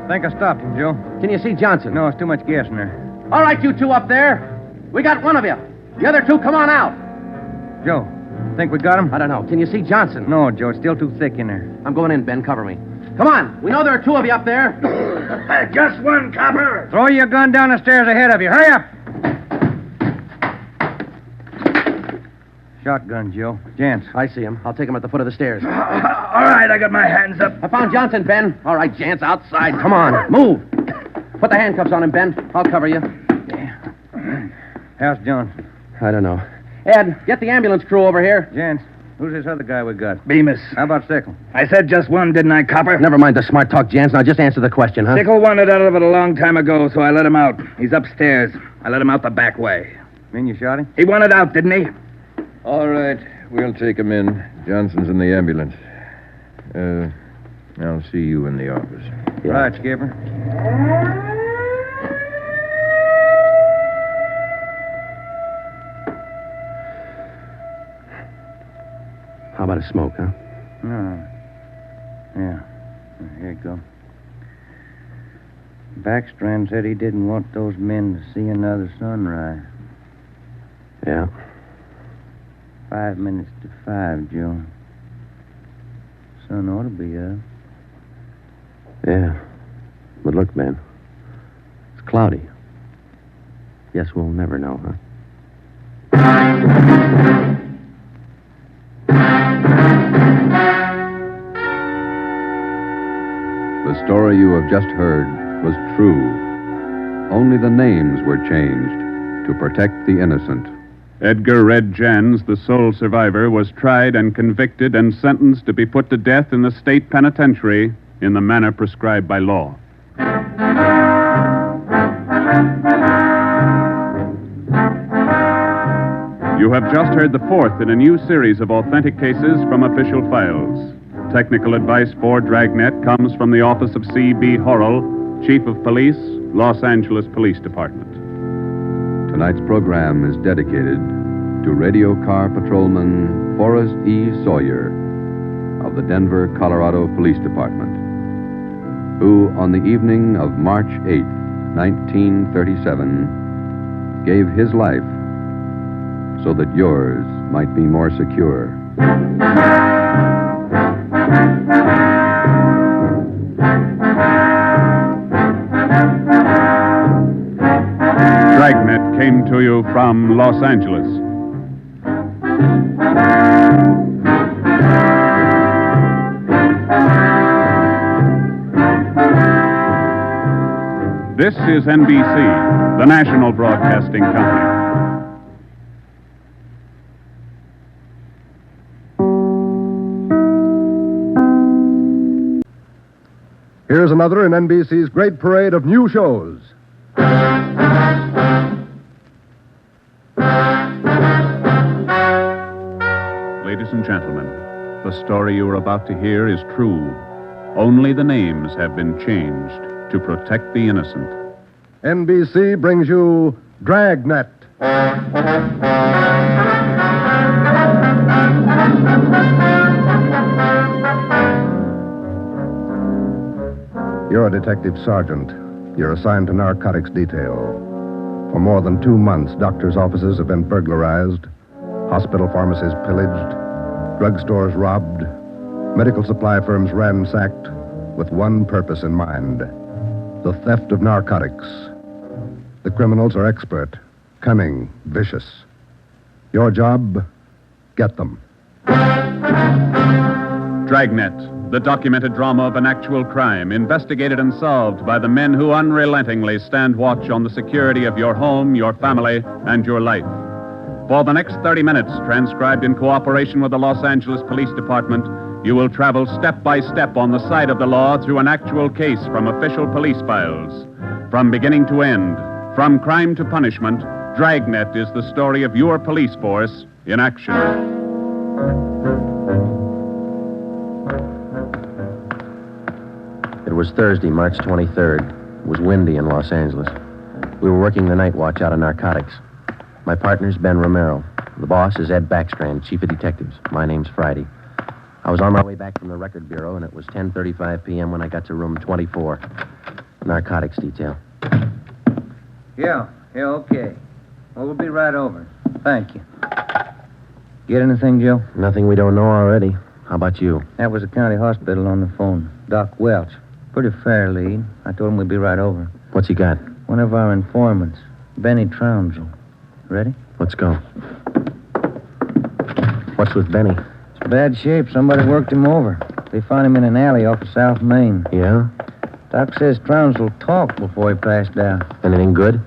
Think I stopped him, Joe. Can you see Johnson? No, it's too much gas in there. All right, you 2 up there. We got one of you. The other 2, come on out. Joe, think we got him? I don't know. Can you see Johnson? No, Joe. It's still too thick in there. I'm going in, Ben. Cover me. Come on. We know there are 2 of you up there. Just one, copper. Throw your gun down the stairs ahead of you. Hurry up. Shotgun, Joe. Jance. I see him. I'll take him at the foot of the stairs. All right, I got my hands up. I found Johnson, Ben. All right, Jance, outside. Come on. Move. Put the handcuffs on him, Ben. I'll cover you. Yeah. How's Johnson? I don't know. Ed, get the ambulance crew over here. Jance, who's this other guy we got? Bemis. How about Sickle? I said just one, didn't I, copper? Never mind the smart talk, Jance. Now just answer the question, huh? Sickle wanted out of it a long time ago, so I let him out. He's upstairs. I let him out the back way. Mean you shot him? He wanted out, didn't he? All right. We'll take him in. Johnson's in the ambulance. I'll see you in the office. Yeah. Right, Skipper. How about a smoke, huh? No. Yeah. Here you go. Backstrand said he didn't want those men to see another sunrise. Yeah. 5 minutes to 5, Joe. Sun ought to be up. Yeah. But look, man. It's cloudy. Guess we'll never know, huh? The story you have just heard was true. Only the names were changed to protect the innocent. Edgar Red Jans, the sole survivor, was tried and convicted and sentenced to be put to death in the state penitentiary in the manner prescribed by law. You have just heard the fourth in a new series of authentic cases from official files. Technical advice for Dragnet comes from the office of C.B. Horrell, Chief of Police, Los Angeles Police Department. Tonight's program is dedicated to radio car patrolman Forrest E. Sawyer of the Denver, Colorado Police Department, who on the evening of March 8, 1937, gave his life so that yours might be more secure. Dragnet came to you from Los Angeles. This is NBC, the national broadcasting company. Here's another in NBC's great parade of new shows. Ladies and gentlemen, the story you are about to hear is true. Only the names have been changed to protect the innocent. NBC brings you Dragnet. You're a detective sergeant. You're assigned to narcotics detail. For more than 2 months, doctors' offices have been burglarized, hospital pharmacies pillaged, drugstores robbed, medical supply firms ransacked, with one purpose in mind: the theft of narcotics. The criminals are expert, cunning, vicious. Your job, get them. Dragnet, the documented drama of an actual crime, investigated and solved by the men who unrelentingly stand watch on the security of your home, your family, and your life. For the next 30 minutes, transcribed in cooperation with the Los Angeles Police Department, you will travel step by step on the side of the law through an actual case from official police files. From beginning to end, from crime to punishment, Dragnet is the story of your police force in action. It was Thursday, March 23rd. It was windy in Los Angeles. We were working the night watch out of narcotics. My partner's Ben Romero. The boss is Ed Backstrand, chief of detectives. My name's Friday. I was on my way back from the record bureau, and it was 10:35 p.m. when I got to room 24. Narcotics detail. Yeah, okay. Well, we'll be right over. Thank you. Get anything, Joe? Nothing we don't know already. How about you? That was the county hospital on the phone. Doc Welch. Pretty fair lead. I told him we'd be right over. What's he got? One of our informants, Benny Trounsel. Ready? Let's go. What's with Benny? It's bad shape. Somebody worked him over. They found him in an alley off of South Main. Yeah? Doc says Trounsel talked before he passed out. Anything good?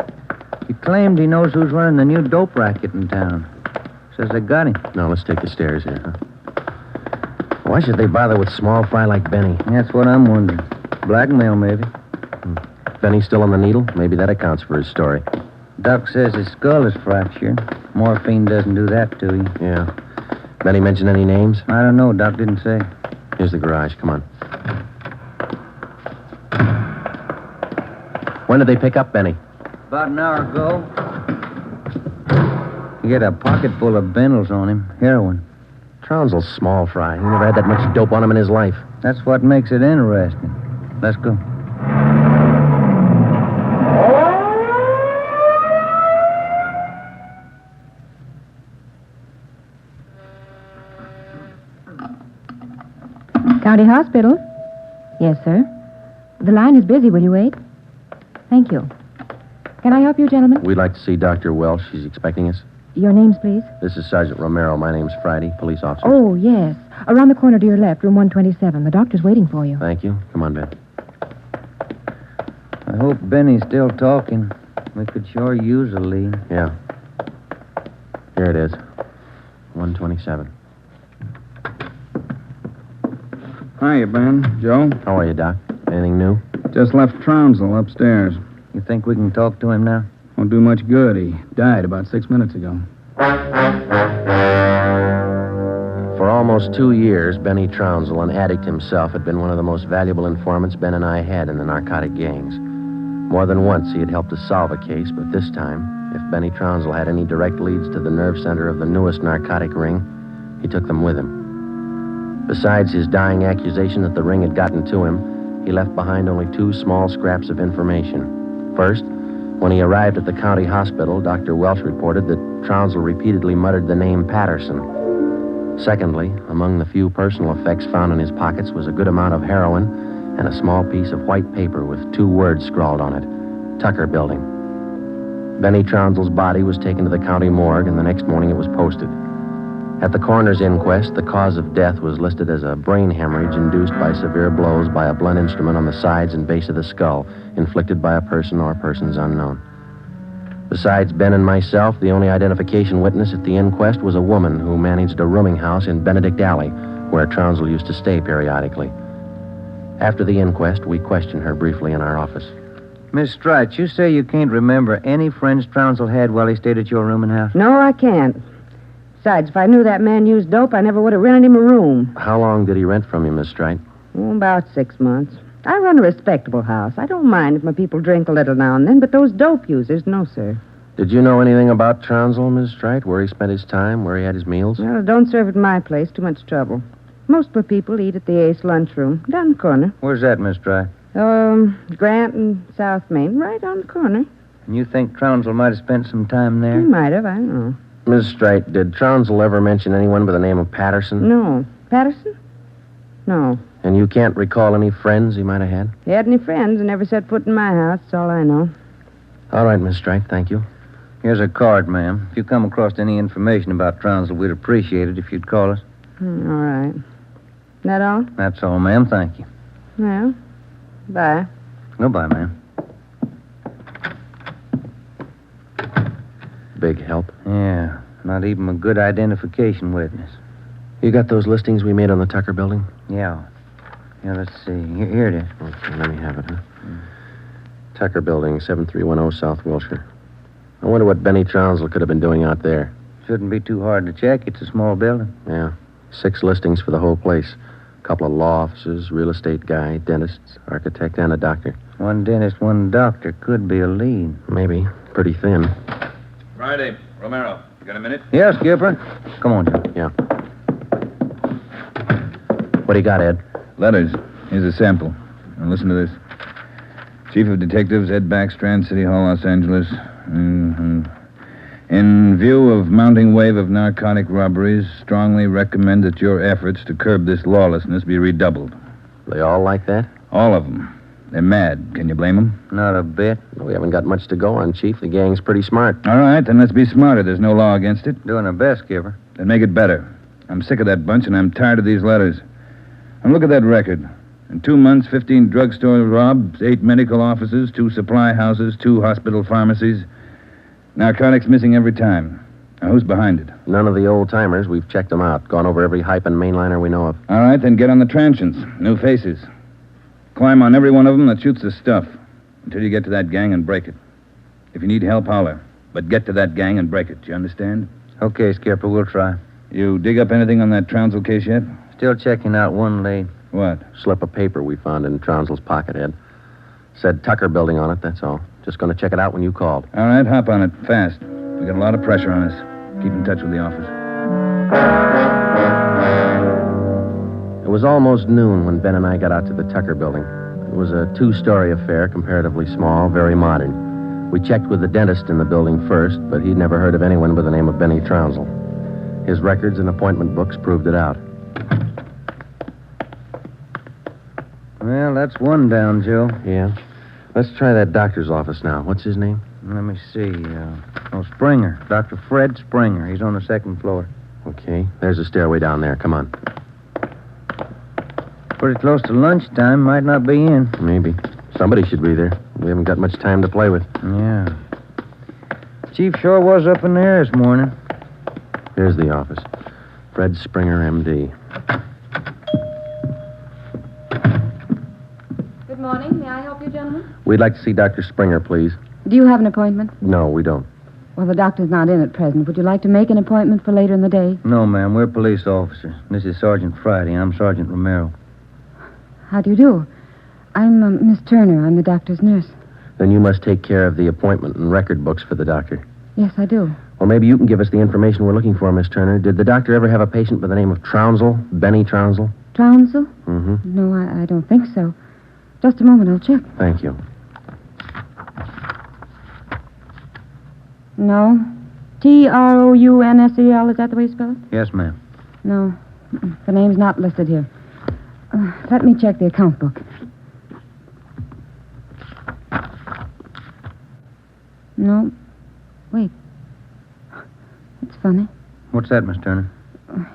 He claimed he knows who's running the new dope racket in town. Says they got him. No, let's take the stairs here, huh? Why should they bother with small fry like Benny? That's what I'm wondering. Blackmail, maybe. Benny's still on the needle? Maybe that accounts for his story. Doc says his skull is fractured. Morphine doesn't do that to you. Yeah. Benny mention any names? I don't know. Doc didn't say. Here's the garage. Come on. When did they pick up Benny? About an hour ago. He had a pocket full of bundles on him. Heroin. Trounsel's small fry. He never had that much dope on him in his life. That's what makes it interesting. Let's go. County Hospital? Yes, sir. The line is busy. Will you wait? Thank you. Can I help you, gentlemen? We'd like to see Dr. Welsh. She's expecting us. Your names, please? This is Sergeant Romero. My name's Friday, police officer. Oh, yes. Around the corner to your left, room 127. The doctor's waiting for you. Thank you. Come on, Ben. I hope Benny's still talking. We could sure use a lead. Yeah. Here it is. 127. Hiya, Ben. Joe? How are you, Doc? Anything new? Just left Trounsel upstairs. You think we can talk to him now? Won't do much good. He died about 6 minutes ago. For almost 2 years, Benny Trounsel, an addict himself, had been one of the most valuable informants Ben and I had in the narcotic gangs. More than once, he had helped us solve a case, but this time, if Benny Trounsel had any direct leads to the nerve center of the newest narcotic ring, he took them with him. Besides his dying accusation that the ring had gotten to him, he left behind only 2 small scraps of information. First, when he arrived at the county hospital, Dr. Welsh reported that Trounsel repeatedly muttered the name Patterson. Secondly, among the few personal effects found in his pockets was a good amount of heroin and a small piece of white paper with 2 words scrawled on it, Tucker Building. Benny Trounsel's body was taken to the county morgue, and the next morning it was posted. At the coroner's inquest, the cause of death was listed as a brain hemorrhage induced by severe blows by a blunt instrument on the sides and base of the skull, inflicted by a person or persons unknown. Besides Ben and myself, the only identification witness at the inquest was a woman who managed a rooming house in Benedict Alley, where Trounsel used to stay periodically. After the inquest, we questioned her briefly in our office. Miss Strite, you say you can't remember any friends Trounsel had while he stayed at your rooming house? No, I can't. Besides, if I knew that man used dope, I never would have rented him a room. How long did he rent from you, Miss Strite? Oh, about 6 months. I run a respectable house. I don't mind if my people drink a little now and then, but those dope users, no, sir. Did you know anything about Trounsel, Miss Strite? Where he spent his time, where he had his meals? Well, don't serve at my place. Too much trouble. Most of the people eat at the Ace lunchroom, down the corner. Where's that, Miss Strite? Grant and South Main, right on the corner. And you think Trounsel might have spent some time there? He might have, I don't know. Miss Strite, did Trounsel ever mention anyone by the name of Patterson? No. Patterson? No. And you can't recall any friends he might have had? He had any friends and never set foot in my house. That's all I know. All right, Miss Strite, thank you. Here's a card, ma'am. If you come across any information about Trounsel, we'd appreciate it if you'd call us. All right. That all? That's all, ma'am. Thank you. Well, bye. Goodbye, ma'am. Big help. Yeah, not even a good identification witness. You got those listings we made on the Tucker Building? Yeah. Yeah, let's see. Here it is. Okay, let me have it, huh? Tucker Building, 7310 South Wilshire. I wonder what Benny Trounsel could have been doing out there. Shouldn't be too hard to check. It's a small building. Yeah. 6 listings for the whole place. A couple of law offices, real estate guy, dentists, architect, and a doctor. One dentist, one doctor could be a lead. Maybe. Pretty thin. Friday. Romero, you got a minute? Yes, Skipper. Come on, Joe. Yeah. What do you got, Ed? Letters. Here's a sample. Now listen to this. Chief of Detectives, Ed Backstrand, City Hall, Los Angeles. In view of mounting wave of narcotic robberies, strongly recommend that your efforts to curb this lawlessness be redoubled. They all like that? All of them. They're mad. Can you blame them? Not a bit. We haven't got much to go on, Chief. The gang's pretty smart. All right, then let's be smarter. There's no law against it. Doing our best, Skipper. Then make it better. I'm sick of that bunch, and I'm tired of these letters. And look at that record. In 2 months, 15 drugstore robs, 8 medical offices, 2 supply houses, 2 hospital pharmacies. Narcotics missing every time. Now, who's behind it? None of the old-timers. We've checked them out. Gone over every hype and mainliner we know of. All right, then get on the transients. New faces. Climb on every one of them that shoots the stuff until you get to that gang and break it. If you need help, holler. But get to that gang and break it. You understand? Okay, Skipper, we'll try. You dig up anything on that Trounsel case yet? Still checking out one lead. What? Slip of paper we found in Trounsel's pocket, Ed. Said Tucker Building on it, that's all. Just going to check it out when you called. All right, hop on it, fast. We got a lot of pressure on us. Keep in touch with the office. It was almost noon when Ben and I got out to the Tucker Building. It was a 2-story affair, comparatively small, very modern. We checked with the dentist in the building first, but he'd never heard of anyone by the name of Benny Trounsel. His records and appointment books proved it out. Well, that's one down, Joe. Yeah. Let's try that doctor's office now. What's his name? Let me see. Springer. Dr. Fred Springer. He's on the second floor. Okay, there's a stairway down there. Come on. Pretty close to lunchtime. Might not be in. Maybe. Somebody should be there. We haven't got much time to play with. Yeah. Chief sure was up in there this morning. Here's the office. Fred Springer, M.D. Good morning. May I help you, gentlemen? We'd like to see Dr. Springer, please. Do you have an appointment? No, we don't. Well, the doctor's not in at present. Would you like to make an appointment for later in the day? No, ma'am. We're police officers. This is Sergeant Friday. I'm Sergeant Romero. How do you do? I'm Miss Turner. I'm the doctor's nurse. Then you must take care of the appointment and record books for the doctor. Yes, I do. Well, maybe you can give us the information we're looking for, Miss Turner. Did the doctor ever have a patient by the name of Trounsel? Benny Trounsel? Trounsel? Mm-hmm. No, I don't think so. Just a moment. I'll check. Thank you. No. Trounsel, is that the way you spell it? Yes, ma'am. No. The name's not listed here. Let me check the account book. No. Wait. It's funny. What's that, Miss Turner?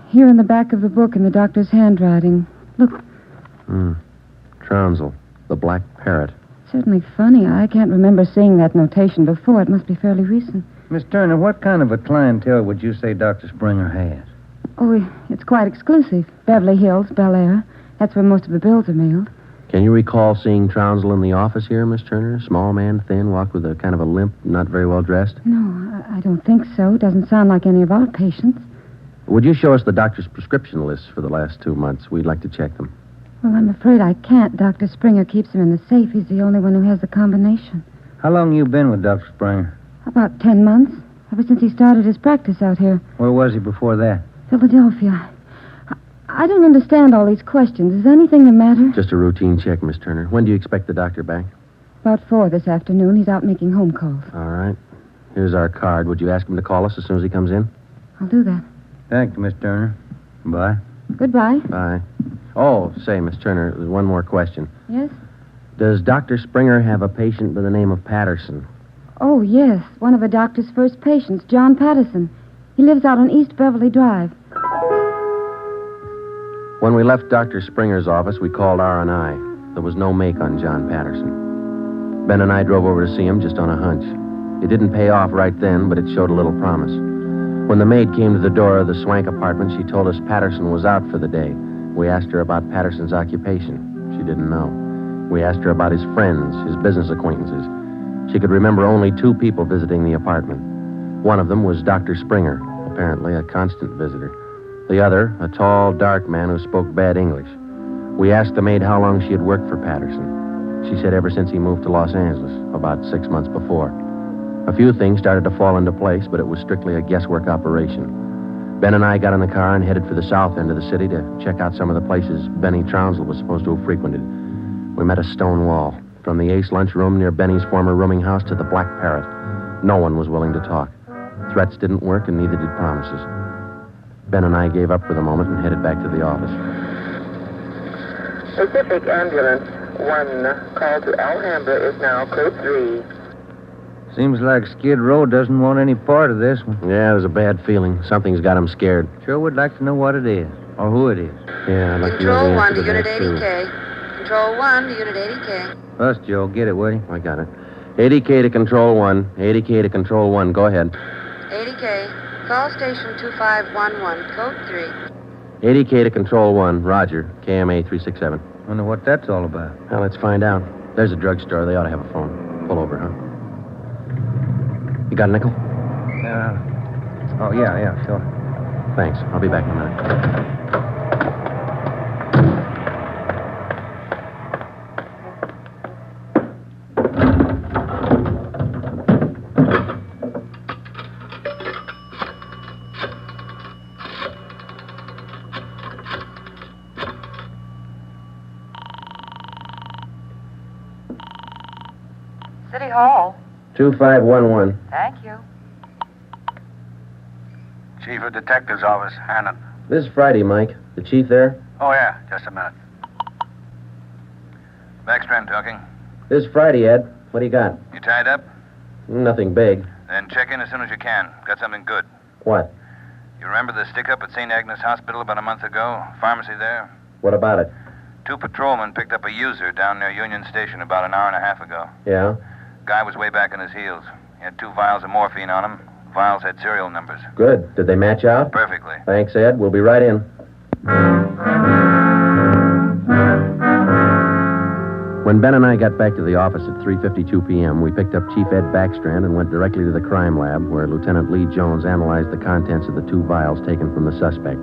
Here in the back of the book in the doctor's handwriting. Look. Trounsel, the black parrot. Certainly funny. I can't remember seeing that notation before. It must be fairly recent. Miss Turner, what kind of a clientele would you say Dr. Springer has? Oh, it's quite exclusive. Beverly Hills, Bel Air. That's where most of the bills are mailed. Can you recall seeing Trounsel in the office here, Miss Turner? Small man, thin, walked with a kind of a limp, not very well dressed? No, I don't think so. Doesn't sound like any of our patients. Would you show us the doctor's prescription lists for the last 2 months? We'd like to check them. Well, I'm afraid I can't. Dr. Springer keeps them in the safe. He's the only one who has the combination. How long you been with Dr. Springer? About 10 months. Ever since he started his practice out here. Where was he before that? Philadelphia. I don't understand all these questions. Is anything the matter? Just a routine check, Miss Turner. When do you expect the doctor back? About 4 this afternoon. He's out making home calls. All right. Here's our card. Would you ask him to call us as soon as he comes in? I'll do that. Thank you, Miss Turner. Bye. Goodbye. Bye. Oh, say, Miss Turner, there's one more question. Yes? Does Dr. Springer have a patient by the name of Patterson? Oh, yes. One of the doctor's first patients, John Patterson. He lives out on East Beverly Drive. When we left Dr. Springer's office, we called R&I. There was no make on John Patterson. Ben and I drove over to see him just on a hunch. It didn't pay off right then, but it showed a little promise. When the maid came to the door of the Swank apartment, she told us Patterson was out for the day. We asked her about Patterson's occupation. She didn't know. We asked her about his friends, his business acquaintances. She could remember only 2 people visiting the apartment. One of them was Dr. Springer, apparently a constant visitor. The other, a tall, dark man who spoke bad English. We asked the maid how long she had worked for Patterson. She said ever since he moved to Los Angeles, about 6 months before. A few things started to fall into place, but it was strictly a guesswork operation. Ben and I got in the car and headed for the south end of the city to check out some of the places Benny Trounsel was supposed to have frequented. We met a stone wall. From the Ace lunchroom near Benny's former rooming house to the Black Parrot. No one was willing to talk. Threats didn't work, and neither did promises. Ben and I gave up for the moment and headed back to the office. Pacific Ambulance 1, call to Alhambra is now code 3. Seems like Skid Row doesn't want any part of this one. Yeah, there's a bad feeling. Something's got him scared. Sure would like to know what it is, or who it is. Yeah, I'd like to know the answer to Unit that, too. 80K. Control 1 to Unit 80K. Us, Joe. Get it, will you? I got it. 80K to Control 1. 80K to Control 1. Go ahead. 80K. Call station 2511, code 3. 80K to Control 1. Roger. KMA 367. Wonder what that's all about. Well, let's find out. There's a drugstore. They ought to have a phone. Pull over, huh? You got a nickel? Yeah, sure. Thanks. I'll be back in a minute. City Hall. 2511. Thank you. Chief of Detective's Office, Hannon. This Friday, Mike. The chief there? Oh, yeah, just a minute. Backstrand talking. This Friday, Ed. What do you got? You tied up? Nothing big. Then check in as soon as you can. Got something good. What? You remember the stick-up at St. Agnes Hospital about a month ago? Pharmacy there? What about it? 2 patrolmen picked up a user down near Union Station about an hour and a half ago. Yeah? Guy was way back on his heels. He had 2 vials of morphine on him. Vials had serial numbers. Good. Did they match out? Perfectly. Thanks, Ed. We'll be right in. When Ben and I got back to the office at 3:52 p.m., we picked up Chief Ed Backstrand and went directly to the crime lab, where Lieutenant Lee Jones analyzed the contents of the 2 vials taken from the suspect.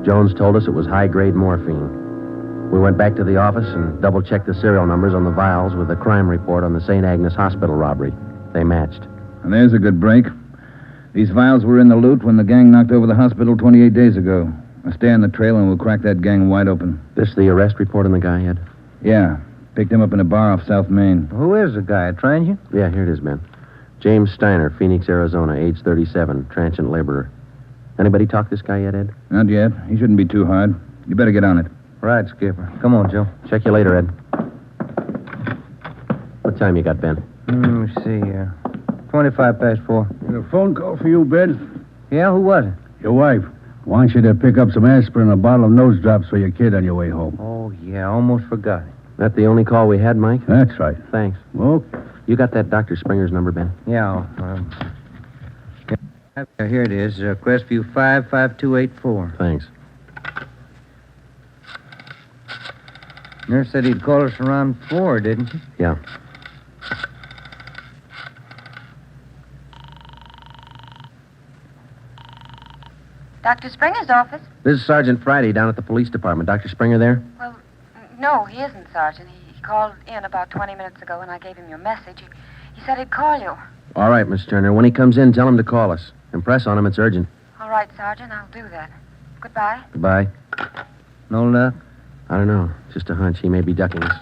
Jones told us it was high-grade morphine. We went back to the office and double-checked the serial numbers on the vials with the crime report on the St. Agnes Hospital robbery. They matched. And there's a good break. These vials were in the loot when the gang knocked over the hospital 28 days ago. I'll stay on the trail and we'll crack that gang wide open. This the arrest report on the guy, Ed? Yeah. Picked him up in a bar off South Main. Who is the guy, a transient? Yeah, here it is, Ben. James Steiner, Phoenix, Arizona, age 37, transient laborer. Anybody talk this guy yet, Ed? Not yet. He shouldn't be too hard. You better get on it. Right, Skipper. Come on, Joe. Check you later, Ed. What time you got, Ben? Let me see, 25 past 4. A phone call for you, Ben? Yeah, who was it? Your wife. Wants you to pick up some aspirin and a bottle of nose drops for your kid on your way home. Oh, yeah, almost forgot it. That the only call we had, Mike? That's right. Thanks. Well, you got that Dr. Springer's number, Ben? Yeah, here it is, Crestview 55284. Thanks. Nurse said he'd call us around 4, didn't she? Yeah. Dr. Springer's office? This is Sergeant Friday down at the police department. Dr. Springer there? Well, no, he isn't, Sergeant. He called in about 20 minutes ago, and I gave him your message. He said he'd call you. All right, Miss Turner. When he comes in, tell him to call us. Impress on him. It's urgent. All right, Sergeant, I'll do that. Goodbye. Goodbye. No luck? I don't know. Just a hunch. He may be ducking us.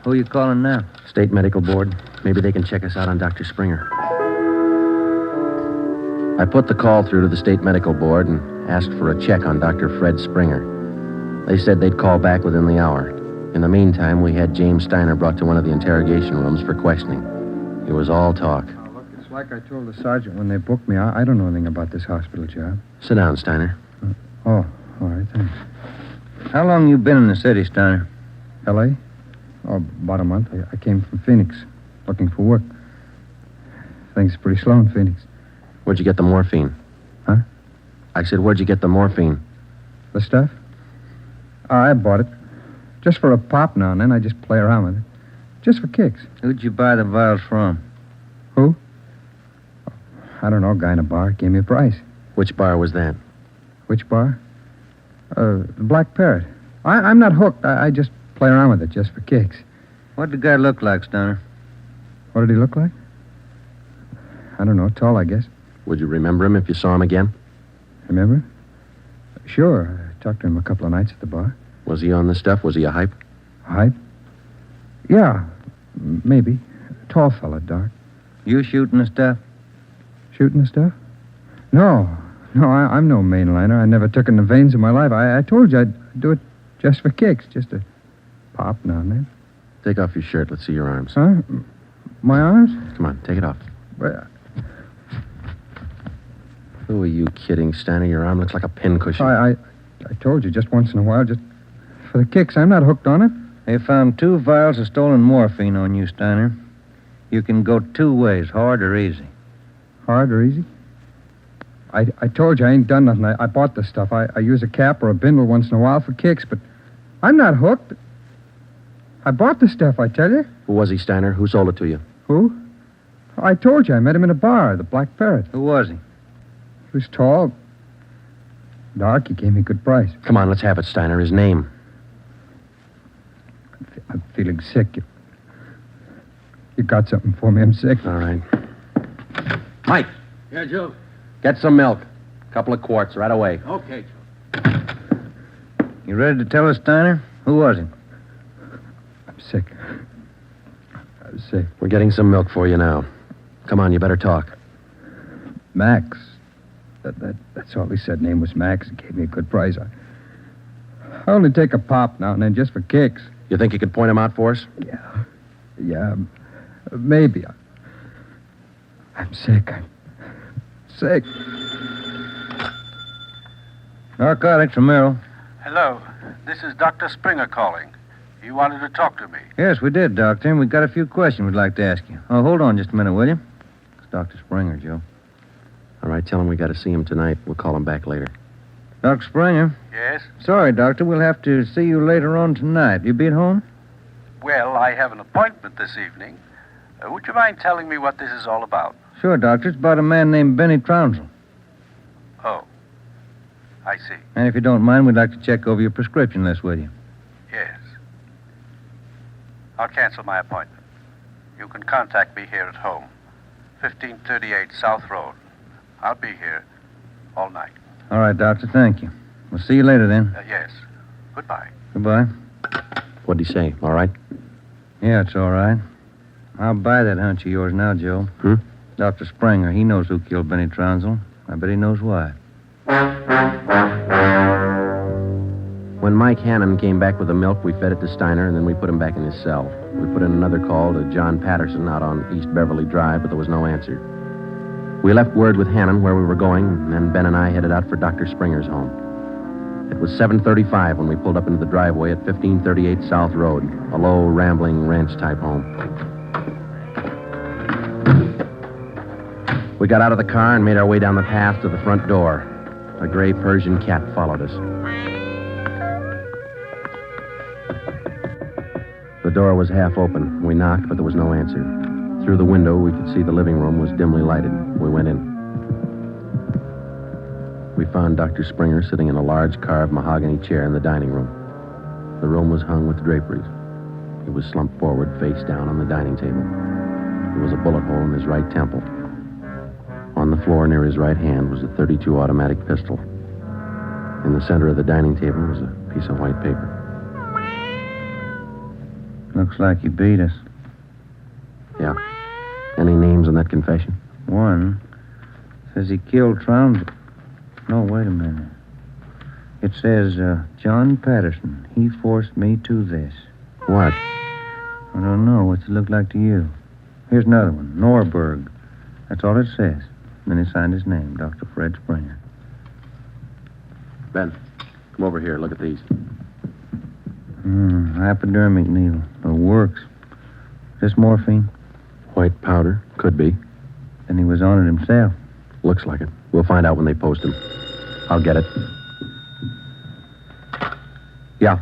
Who you calling now? State Medical Board. Maybe they can check us out on Dr. Springer. I put the call through to the State Medical Board and asked for a check on Dr. Fred Springer. They said they'd call back within the hour. In the meantime, we had James Steiner brought to one of the interrogation rooms for questioning. It was all talk. Look, it's like I told the sergeant when they booked me. I don't know anything about this hospital job. Sit down, Steiner. Oh, all right, thanks. How long you been in the city, Steiner? L.A.? Oh, about a month. I came from Phoenix, looking for work. Things are pretty slow in Phoenix. Where'd you get the morphine? Huh? I said, where'd you get the morphine? The stuff? Oh, I bought it. Just for a pop now and then. I just play around with it. Just for kicks. Who'd you buy the vials from? Who? I don't know. A guy in a bar gave me a price. Which bar was that? Which bar? The Black Parrot. I'm not hooked. I just play around with it just for kicks. What did the guy look like, Steiner? What did he look like? I don't know. Tall, I guess. Would you remember him if you saw him again? Remember? Sure. I talked to him a couple of nights at the bar. Was he on the stuff? Was he a hype? Hype? Yeah, maybe. Tall fella, dark. You shooting the stuff? Shooting the stuff? No, I'm no mainliner. I never took in the veins in my life. I told you I'd do it just for kicks, just a pop now and then. Take off your shirt. Let's see your arms. Huh? My arms? Come on, take it off. Well, who are you kidding, Steiner? Your arm looks like a pincushion. I told you, just once in a while, just for the kicks. I'm not hooked on it. They found 2 vials of stolen morphine on you, Steiner. You can go 2 ways, hard or easy. Hard or easy? I told you I ain't done nothing. I bought this stuff. I use a cap or a bindle once in a while for kicks, but I'm not hooked. I bought the stuff, I tell you. Who was he, Steiner? Who sold it to you? Who? I told you I met him in a bar, the Black Parrot. Who was he? He was tall. Dark. He gave me a good price. Come on, let's have it, Steiner. His name. I'm feeling sick. You got something for me? I'm sick. All right. Mike. Yeah, Joe? Get some milk. A couple of quarts right away. Okay, Joe. You ready to tell us, Steiner? Who was he? I'm sick. I'm sick. We're getting some milk for you now. Come on, you better talk. Max. That's all he said. Name was Max. He gave me a good price. I only take a pop now and then just for kicks. You think you could point him out for us? Yeah. Maybe. I'm sick. I'm sick. Narcotics from Merrill. Hello. This is Dr. Springer calling. You wanted to talk to me. Yes, we did, Doctor, and we've got a few questions we'd like to ask you. Oh, hold on just a minute, will you? It's Dr. Springer, Joe. All right, tell him we got to see him tonight. We'll call him back later. Dr. Springer? Yes? Sorry, Doctor, we'll have to see you later on tonight. You be at home? Well, I have an appointment this evening. Would you mind telling me what this is all about? Sure, Doctor. It's about a man named Benny Trounsel. Oh. I see. And if you don't mind, we'd like to check over your prescription list with you. Yes. I'll cancel my appointment. You can contact me here at home. 1538 South Road. I'll be here all night. All right, Doctor, thank you. We'll see you later then. Yes. Goodbye. Goodbye. What'd he say? All right? Yeah, it's all right. I'll buy that hunch of yours now, Joe. Dr. Springer, he knows who killed Benny Trounsel. I bet he knows why. When Mike Hannon came back with the milk, we fed it to Steiner, and then we put him back in his cell. We put in another call to John Patterson out on East Beverly Drive, but there was no answer. We left word with Hannon where we were going, and then Ben and I headed out for Dr. Springer's home. It was 7:35 when we pulled up into the driveway at 1538 South Road, a low, rambling ranch-type home. We got out of the car and made our way down the path to the front door. A gray Persian cat followed us. The door was half open. We knocked, but there was no answer. Through the window, we could see the living room was dimly lighted. We went in. We found Dr. Springer sitting in a large carved mahogany chair in the dining room. The room was hung with draperies. He was slumped forward, face down on the dining table. There was a bullet hole in his right temple. On the floor near his right hand was a .32 automatic pistol. In the center of the dining table was a piece of white paper. Looks like he beat us. Yeah. Any names on that confession? One says he killed Trounsel. No, wait a minute. It says, John Patterson. He forced me to this. What? I don't know. What's it look like to you? Here's another one. Norberg. That's all it says. Then he signed his name, Dr. Fred Springer. Ben, come over here. Look at these. Hypodermic needle. It works. Is this morphine? White powder. Could be. Then he was on it himself. Looks like it. We'll find out when they post him. I'll get it. Yeah.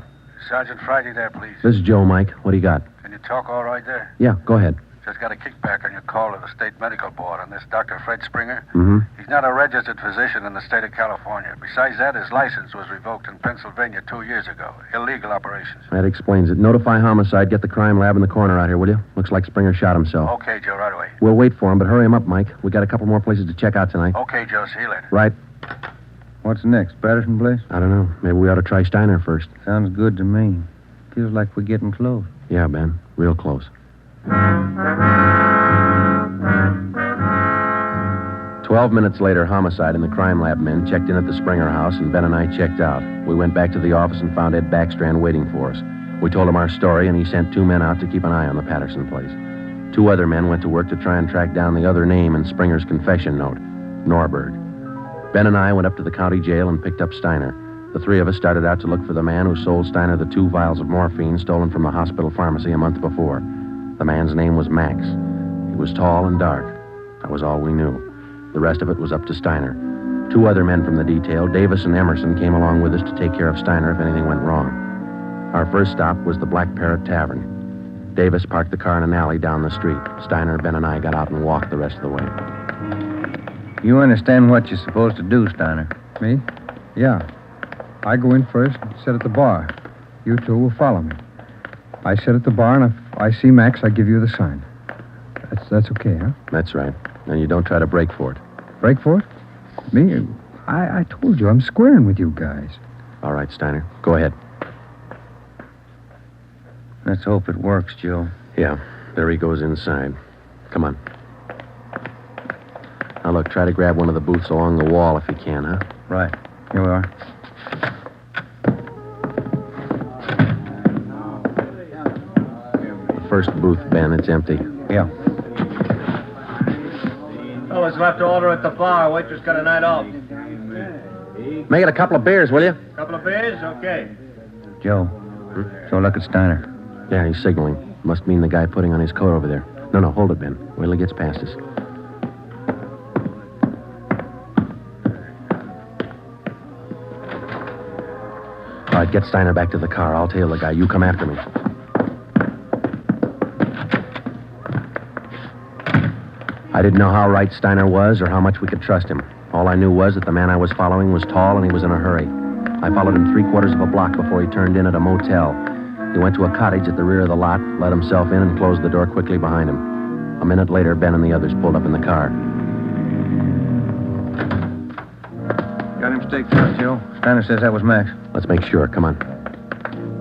Sergeant Friday there, please. This is Joe, Mike. What do you got? Can you talk all right there? Yeah, go ahead. Just got a kickback on your call to the state medical board on this Dr. Fred Springer. Mm-hmm. He's not a registered physician in the state of California. Besides that, his license was revoked in Pennsylvania 2 years ago. Illegal operations. That explains it. Notify homicide. Get the crime lab in the corner out here, will you? Looks like Springer shot himself. Okay, Joe, right away. We'll wait for him, but hurry him up, Mike. We got a couple more places to check out tonight. Okay, Joe, see you later. Right. What's next? Patterson place? I don't know. Maybe we ought to try Steiner first. Sounds good to me. Feels like we're getting close. Yeah, Ben. Real close. 12 minutes later, homicide and the crime lab men checked in at the Springer house, and Ben and I checked out. We went back to the office and found Ed Backstrand waiting for us. We told him our story, and he sent 2 men out to keep an eye on the Patterson place. 2 other men went to work to try and track down the other name in Springer's confession note, Norberg. Ben and I went up to the county jail and picked up Steiner. The 3 of us started out to look for the man who sold Steiner the 2 vials of morphine stolen from the hospital pharmacy a month before. The man's name was Max. He was tall and dark. That was all we knew. The rest of it was up to Steiner. 2 other men from the detail, Davis and Emerson, came along with us to take care of Steiner if anything went wrong. Our first stop was the Black Parrot Tavern. Davis parked the car in an alley down the street. Steiner, Ben, and I got out and walked the rest of the way. You understand what you're supposed to do, Steiner? Me? Yeah. I go in first and sit at the bar. You 2 will follow me. I sit at the bar, and if I see Max, I give you the sign. That's okay, huh? That's right. And you don't try to break for it. Break for it? Me? I told you, I'm squaring with you guys. All right, Steiner. Go ahead. Let's hope it works, Joe. Yeah. There he goes inside. Come on. Now, look, try to grab one of the booths along the wall if you can, huh? Right. Here we are. First booth, Ben. It's empty. Yeah. what's left to order at the bar. Waitress got a night off. Make it a couple of beers, will you? Couple of beers? Okay. Joe, so look at Steiner. Yeah, he's signaling. Must mean the guy putting on his coat over there. No, hold it, Ben. Wait till he gets past us. All right, get Steiner back to the car. I'll tail the guy. You come after me. I didn't know how right Steiner was or how much we could trust him. All I knew was that the man I was following was tall and he was in a hurry. I followed him 3/4 of a block before he turned in at a motel. He went to a cottage at the rear of the lot, let himself in, and closed the door quickly behind him. A minute later, Ben and the others pulled up in the car. Got him staked first, Joe. Steiner says that was Max. Let's make sure. Come on.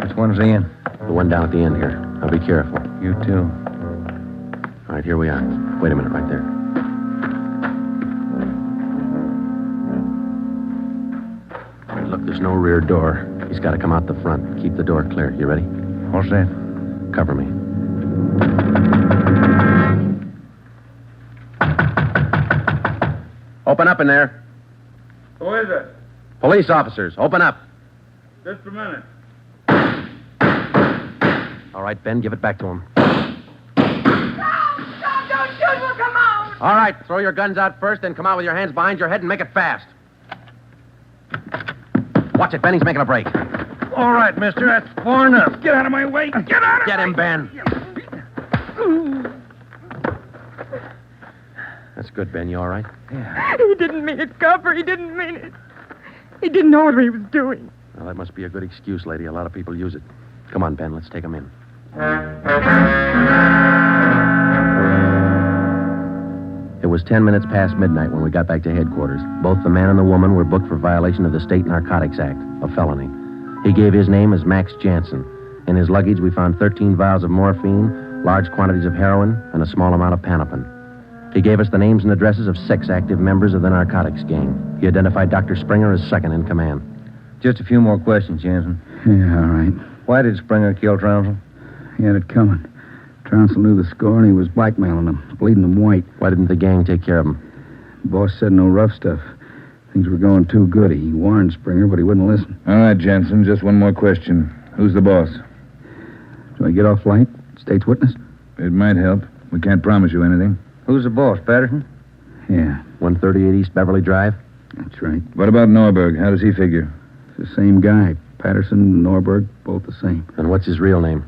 Which one's he in? The one down at the end here. Now be careful. You too. All right, here we are. Wait a minute right there. All right, look, there's no rear door. He's got to come out the front. Keep the door clear. You ready? All set. Cover me. Open up in there. Who is it? Police officers, open up. Just a minute. All right, Ben, give it back to him. Don't shoot, we'll come out. All right, throw your guns out first, then come out with your hands behind your head and make it fast. Watch it, Ben, he's making a break. All right, mister, that's far enough. Get out of my way. Get out of Get my him, Ben. That's good, Ben. You all right? Yeah. He didn't mean it, Copper. He didn't mean it. He didn't know what he was doing. Well, that must be a good excuse, lady. A lot of people use it. Come on, Ben. Let's take him in. It was 10 minutes past midnight when we got back to headquarters. Both the man and the woman were booked for violation of the State Narcotics Act, a felony. He gave his name as Max Jansen. In his luggage, we found 13 vials of morphine, large quantities of heroin, and a small amount of Panopin. He gave us the names and addresses of 6 active members of the narcotics gang. He identified Dr. Springer as second in command. Just a few more questions, Jansen. Yeah, all right. Why did Springer kill Trounsel? He had it coming. Trounsel knew the score, and he was blackmailing him, bleeding him white. Why didn't the gang take care of him? The boss said no rough stuff. Things were going too good. He warned Springer, but he wouldn't listen. All right, Jansen, just one more question. Who's the boss? Do I get off light? State's witness? It might help. We can't promise you anything. Who's the boss, Patterson? Yeah. 138 East Beverly Drive? That's right. What about Norberg? How does he figure? It's the same guy. Patterson and Norberg, both the same. And what's his real name?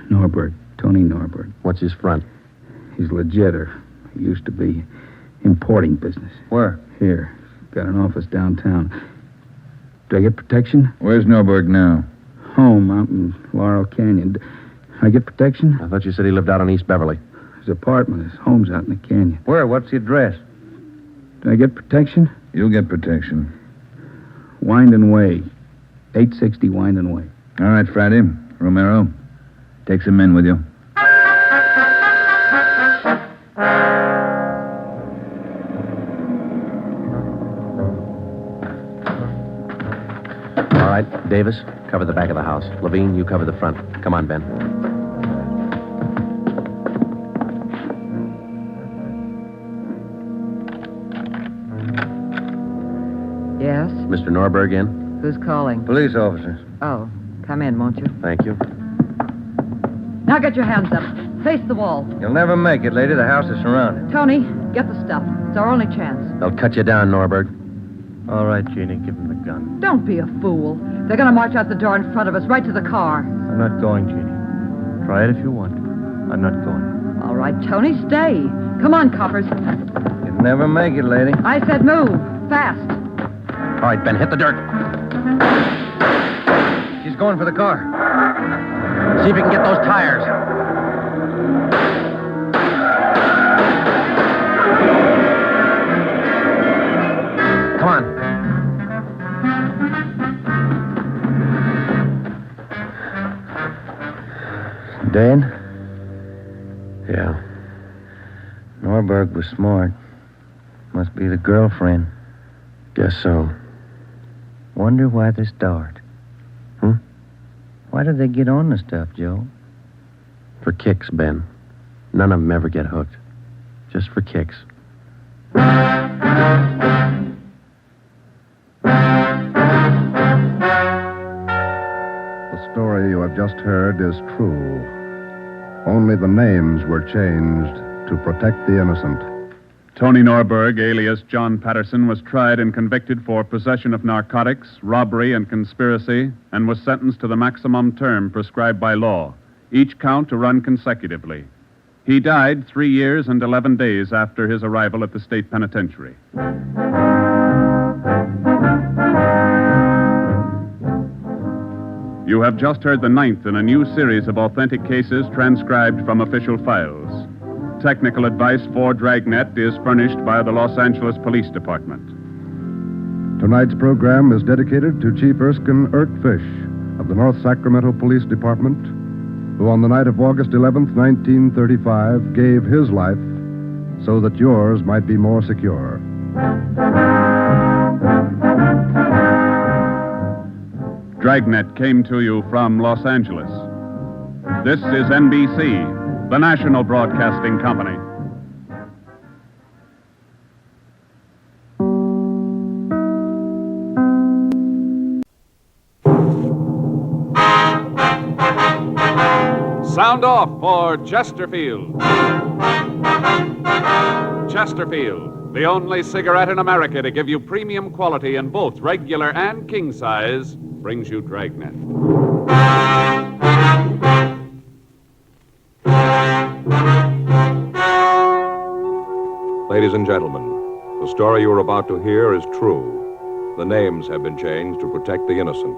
Norberg. Tony Norberg. What's his front? He's legit, or he used to be. Importing business. Where? Here. Got an office downtown. Do I get protection? Where's Norberg now? Home, out in Laurel Canyon. Do I get protection? I thought you said he lived out on East Beverly. His apartment, his home's out in the canyon. Where? What's the address? Do I get protection? You'll get protection. Winding Way. 860 Winding Way. All right, Friday. Romero, take some men with you. All right, Davis, cover the back of the house. Levine, you cover the front. Come on, Ben. Yes? Mr. Norberg in? Who's calling? Police officers. Oh, come in, won't you? Thank you. Now get your hands up. Face the wall. You'll never make it, lady. The house is surrounded. Tony, get the stuff. It's our only chance. They'll cut you down, Norberg. All right, Jeannie, give him the gun. Don't be a fool. They're going to march out the door in front of us, right to the car. I'm not going, Jeannie. Try it if you want. I'm not going. All right, Tony, stay. Come on, coppers. You'll never make it, lady. I said move. Fast. All right, Ben, hit the dirt. She's going for the car. See if you can get those tires. Come on. Dead? Yeah. Norberg was smart. Must be the girlfriend. Guess so. Wonder why they start. Why did they get on the stuff, Joe? For kicks, Ben. None of them ever get hooked. Just for kicks. The story you have just heard is true. Only the names were changed to protect the innocent. Tony Norberg, alias John Patterson, was tried and convicted for possession of narcotics, robbery, and conspiracy, and was sentenced to the maximum term prescribed by law, each count to run consecutively. He died 3 years and 11 days after his arrival at the state penitentiary. You have just heard the 9th in a new series of authentic cases transcribed from official files. Technical advice for Dragnet is furnished by the Los Angeles Police Department. Tonight's program is dedicated to Chief Erskine Fish of the North Sacramento Police Department, who on the night of August 11th, 1935, gave his life so that yours might be more secure. Dragnet came to you from Los Angeles. This is NBC, the national broadcasting company. Sound off for Chesterfield. Chesterfield, the only cigarette in America to give you premium quality in both regular and king size, brings you Dragnet. Ladies and gentlemen, the story you are about to hear is true. The names have been changed to protect the innocent.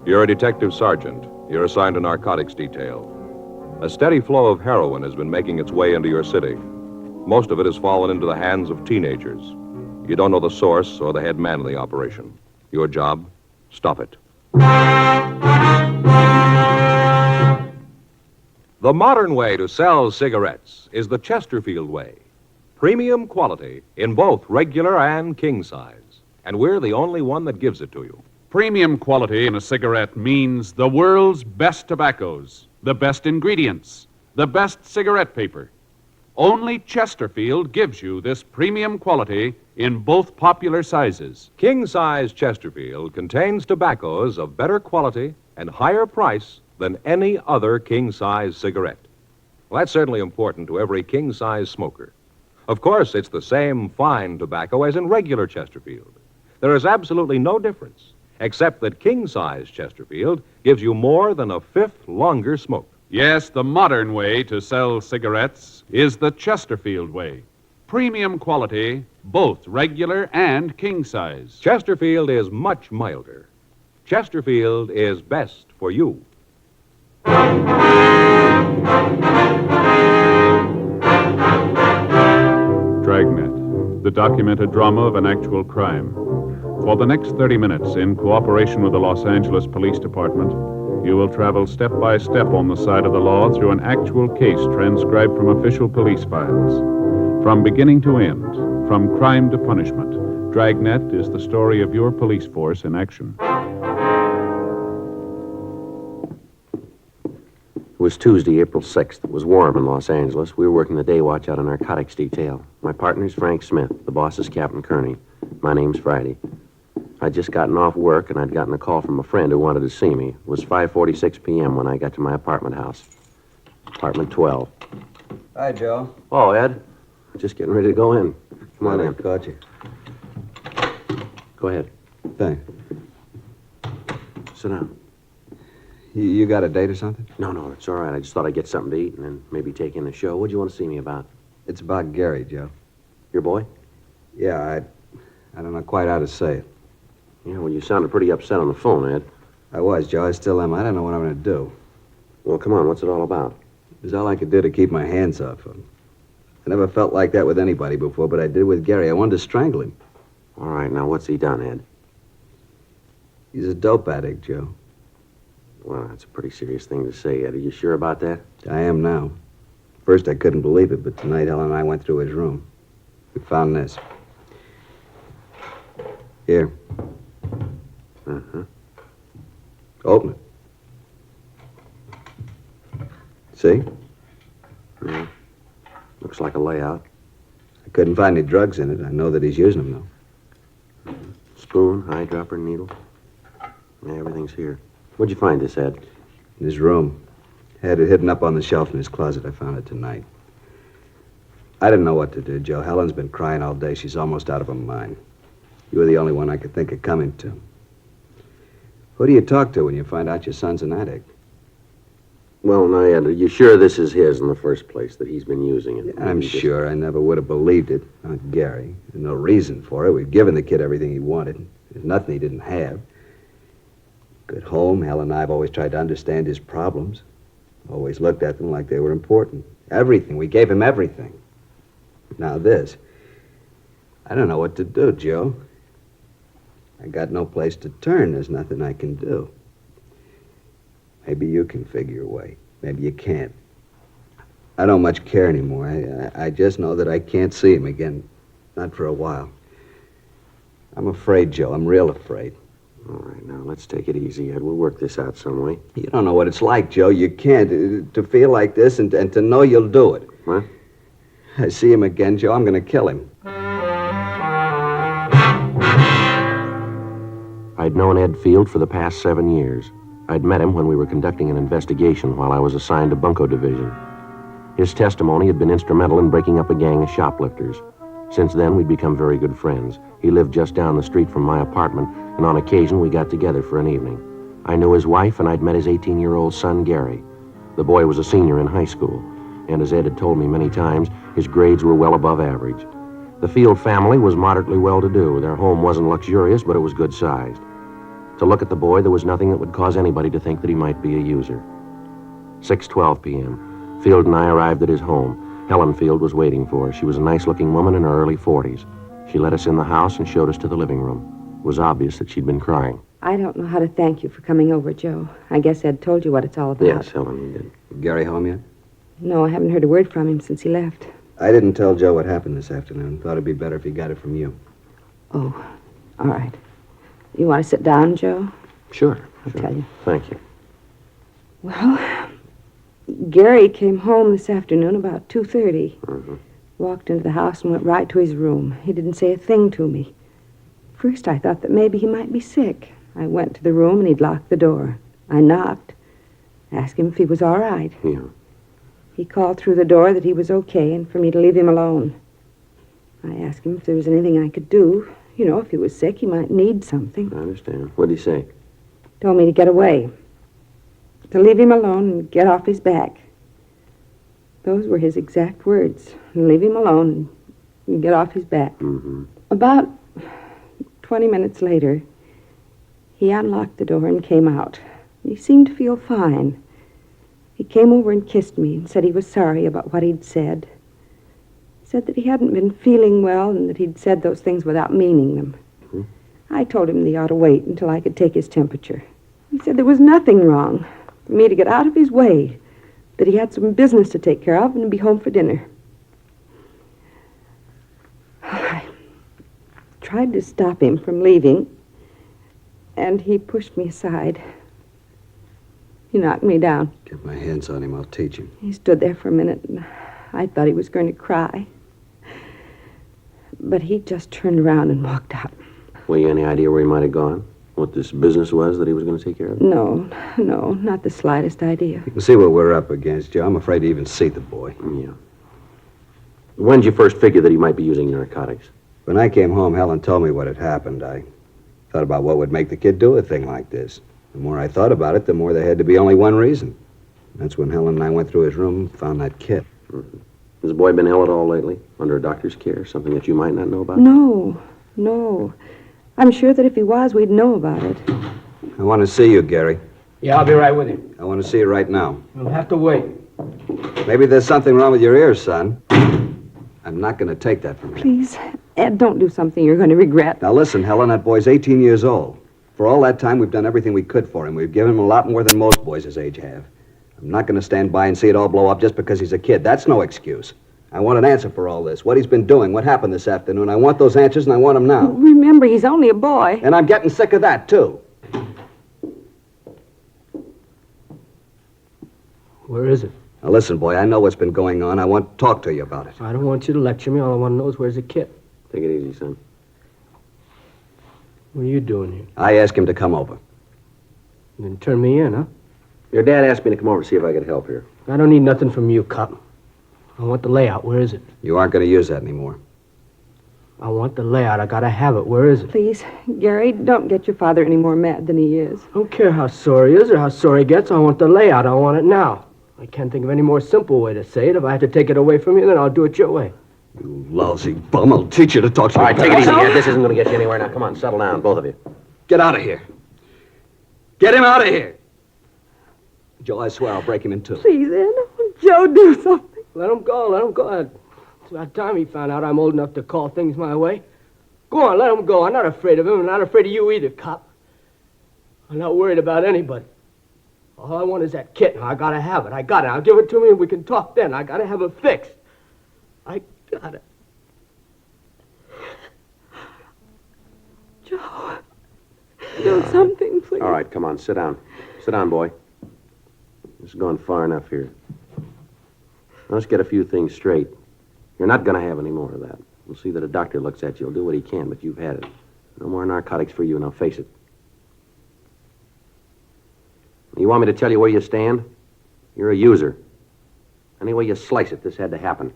You're a detective sergeant. You're assigned to narcotics detail. A steady flow of heroin has been making its way into your city. Most of it has fallen into the hands of teenagers. You don't know the source or the head man of the operation. Your job, stop it. The modern way to sell cigarettes is the Chesterfield way. Premium quality in both regular and king size. And we're the only one that gives it to you. Premium quality in a cigarette means the world's best tobaccos, the best ingredients, the best cigarette paper. Only Chesterfield gives you this premium quality in both popular sizes. King-size Chesterfield contains tobaccos of better quality and higher price than any other king-size cigarette. Well, that's certainly important to every king-size smoker. Of course, it's the same fine tobacco as in regular Chesterfield. There is absolutely no difference, except that king-size Chesterfield gives you more than a fifth longer smoke. Yes, the modern way to sell cigarettes is the Chesterfield way. Premium quality, both regular and king size. Chesterfield is much milder. Chesterfield is best for you. Dragnet, the documented drama of an actual crime. For the next 30 minutes, in cooperation with the Los Angeles Police Department, you will travel step by step on the side of the law through an actual case transcribed from official police files. From beginning to end, from crime to punishment, Dragnet is the story of your police force in action. It was Tuesday, April 6th. It was warm in Los Angeles. We were working the day watch out of narcotics detail. My partner's Frank Smith. The boss is Captain Kearney. My name's Friday. I'd just gotten off work, and I'd gotten a call from a friend who wanted to see me. It was 5:46 p.m. when I got to my apartment house. Apartment 12. Hi, Joe. Oh, Ed. Just getting ready to go in. Come on in. Caught you. Go ahead. Thanks. Sit down. You got a date or something? No, it's all right. I just thought I'd get something to eat and then maybe take in the show. What do you want to see me about? It's about Gary, Joe. Your boy? Yeah, I don't know quite how to say it. Yeah, well, you sounded pretty upset on the phone, Ed. I was, Joe. I still am. I don't know what I'm going to do. Well, come on. What's it all about? It was all I could do to keep my hands off him. I never felt like that with anybody before, but I did with Gary. I wanted to strangle him. All right, now what's he done, Ed? He's a dope addict, Joe. Well, that's a pretty serious thing to say, Ed. Are you sure about that? I am now. First, I couldn't believe it, but tonight Helen and I went through his room. We found this. Here. Uh-huh. Open it. See? Yeah. Looks like a layout. I couldn't find any drugs in it. I know that he's using them, though. Spoon, eyedropper, needle. Yeah, everything's here. Where'd you find this, Ed? In his room. Had it hidden up on the shelf in his closet. I found it tonight. I didn't know what to do, Joe. Helen's been crying all day. She's almost out of her mind. You were the only one I could think of coming to. Who do you talk to when you find out your son's an addict? Well, now, Ed, are you sure this is his in the first place, that he's been using it? I'm sure. I never would have believed it. Not Gary. There's no reason for it. We've given the kid everything he wanted. There's nothing he didn't have. Good home. Helen and I have always tried to understand his problems. Always looked at them like they were important. Everything. We gave him everything. Now this. I don't know what to do, Joe. I got no place to turn. There's nothing I can do. Maybe you can figure a way. Maybe you can't. I don't much care anymore. I just know that I can't see him again. Not for a while. I'm afraid, Joe. I'm real afraid. All right, now, let's take it easy, Ed. We'll work this out some way. You don't know what it's like, Joe. You can't. To feel like this and to know you'll do it. What? I see him again, Joe. I'm going to kill him. I'd known Ed Field for the past 7 years. I'd met him when we were conducting an investigation while I was assigned to Bunko Division. His testimony had been instrumental in breaking up a gang of shoplifters. Since then, we'd become very good friends. He lived just down the street from my apartment, and on occasion we got together for an evening. I knew his wife, and I'd met his 18-year-old son, Gary. The boy was a senior in high school, and as Ed had told me many times, his grades were well above average. The Field family was moderately well-to-do. Their home wasn't luxurious, but it was good-sized. To look at the boy, there was nothing that would cause anybody to think that he might be a user. 6:12 p.m. Field and I arrived at his home. Helen Field was waiting for us. She was a nice-looking woman in her early 40s. She led us in the house and showed us to the living room. It was obvious that she'd been crying. I don't know how to thank you for coming over, Joe. I guess Ed told you what it's all about. Yes, Helen, he did. Gary home yet? No, I haven't heard a word from him since he left. I didn't tell Joe what happened this afternoon. Thought it'd be better if he got it from you. Oh, all right. You want to sit down, Joe? Sure. I'll tell you. Thank you. Well, Gary came home this afternoon about 2:30. Mm-hmm. Walked into the house and went right to his room. He didn't say a thing to me. First, I thought that maybe he might be sick. I went to the room and he'd locked the door. I knocked, asked him if he was all right. Yeah. He called through the door that he was okay and for me to leave him alone. I asked him if there was anything I could do. You know, if he was sick, he might need something. I understand. What'd he say? Told me to get away. To leave him alone and get off his back. Those were his exact words. Leave him alone and get off his back. Mm-hmm. About 20 minutes later, he unlocked the door and came out. He seemed to feel fine. He came over and kissed me and said he was sorry about what he'd said. Said that he hadn't been feeling well and that he'd said those things without meaning them. Mm-hmm. I told him that he ought to wait until I could take his temperature. He said there was nothing wrong, for me to get out of his way, that he had some business to take care of and be home for dinner. I tried to stop him from leaving, and he pushed me aside. He knocked me down. Get my hands on him. I'll teach him. He stood there for a minute, and I thought he was going to cry. But he just turned around and walked out. Well, you any idea where he might have gone? What this business was that he was going to take care of? No, not the slightest idea. You can see what we're up against, Joe. I'm afraid to even see the boy. Yeah. When did you first figure that he might be using narcotics? When I came home, Helen told me what had happened. I thought about what would make the kid do a thing like this. The more I thought about it, the more there had to be only one reason. That's when Helen and I went through his room and found that kid. Mm-hmm. Has the boy been ill at all lately? Under a doctor's care? Something that you might not know about? No. I'm sure that if he was, we'd know about it. I want to see you, Gary. Yeah, I'll be right with him. I want to see you right now. We'll have to wait. Maybe there's something wrong with your ears, son. I'm not going to take that from you. Please, Ed, don't do something you're going to regret. Now listen, Helen, that boy's 18 years old. For all that time, we've done everything we could for him. We've given him a lot more than most boys his age have. I'm not going to stand by and see it all blow up just because he's a kid. That's no excuse. I want an answer for all this. What he's been doing, what happened this afternoon. I want those answers, and I want them now. Remember, he's only a boy. And I'm getting sick of that, too. Where is it? Now, listen, boy, I know what's been going on. I want to talk to you about it. I don't want you to lecture me. All I want to know is where's the kid. Take it easy, son. What are you doing here? I asked him to come over. You didn't turn me in, huh? Your dad asked me to come over to see if I could help here. I don't need nothing from you, cop. I want the layout. Where is it? You aren't going to use that anymore. I want the layout. I gotta have it. Where is it? Please, Gary, don't get your father any more mad than he is. I don't care how sore he is or how sore he gets. I want the layout. I want it now. I can't think of any more simple way to say it. If I have to take it away from you, then I'll do it your way. You lousy bum. I'll teach you to talk to All right, take it easy, Ed. This isn't going to get you anywhere. Now, come on, settle down, both of you. Get out of here. Get him out of here. Joe, I swear I'll break him in two. Please, Ed. Joe, do something. Let him go. Let him go. It's about time he found out I'm old enough to call things my way. Go on, let him go. I'm not afraid of him. I'm not afraid of you either, cop. I'm not worried about anybody. All I want is that kit. I gotta have it. I got it. I'll give it to me and we can talk then. I gotta have it fixed. I got it. Joe, do something, please. All right, come on, sit down. Sit down, boy. This is going far enough here. Now, let's get a few things straight. You're not going to have any more of that. We'll see that a doctor looks at you. He'll do what he can, but you've had it. No more narcotics for you, now face it. You want me to tell you where you stand? You're a user. Any way you slice it, this had to happen.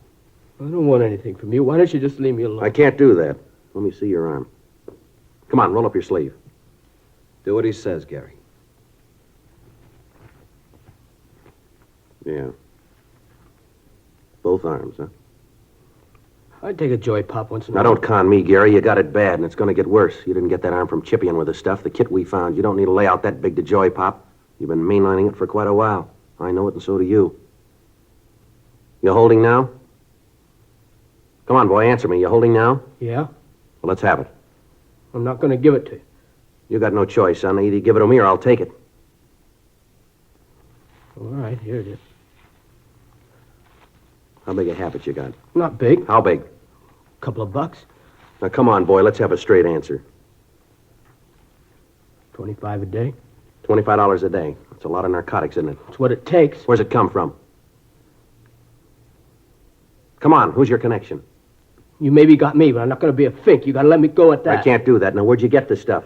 I don't want anything from you. Why don't you just leave me alone? I can't do that. Let me see your arm. Come on, roll up your sleeve. Do what he says, Gary. Yeah. Both arms, huh? I'd take a joy pop once in a Now, while. don't con me, Gary. You got it bad, and it's going to get worse. You didn't get that arm from chipping with the stuff. The kit we found. You don't need a layout that big to joy pop. You've been mainlining it for quite a while. I know it, and so do you. You holding now? Come on, boy, answer me. You holding now? Yeah? Well, let's have it. I'm not going to give it to you. You got no choice, son. Either give it to me or I'll take it. All right, here it is. How big a habit you got? Not big. How big? Couple of bucks. Now, come on, boy. Let's have a straight answer. 25 a day. $25 a day. That's a lot of narcotics, isn't it? It's what it takes. Where's it come from? Come on, who's your connection? You maybe got me, but I'm not going to be a fink. You got to let me go at that. I can't do that. Now, where'd you get this stuff?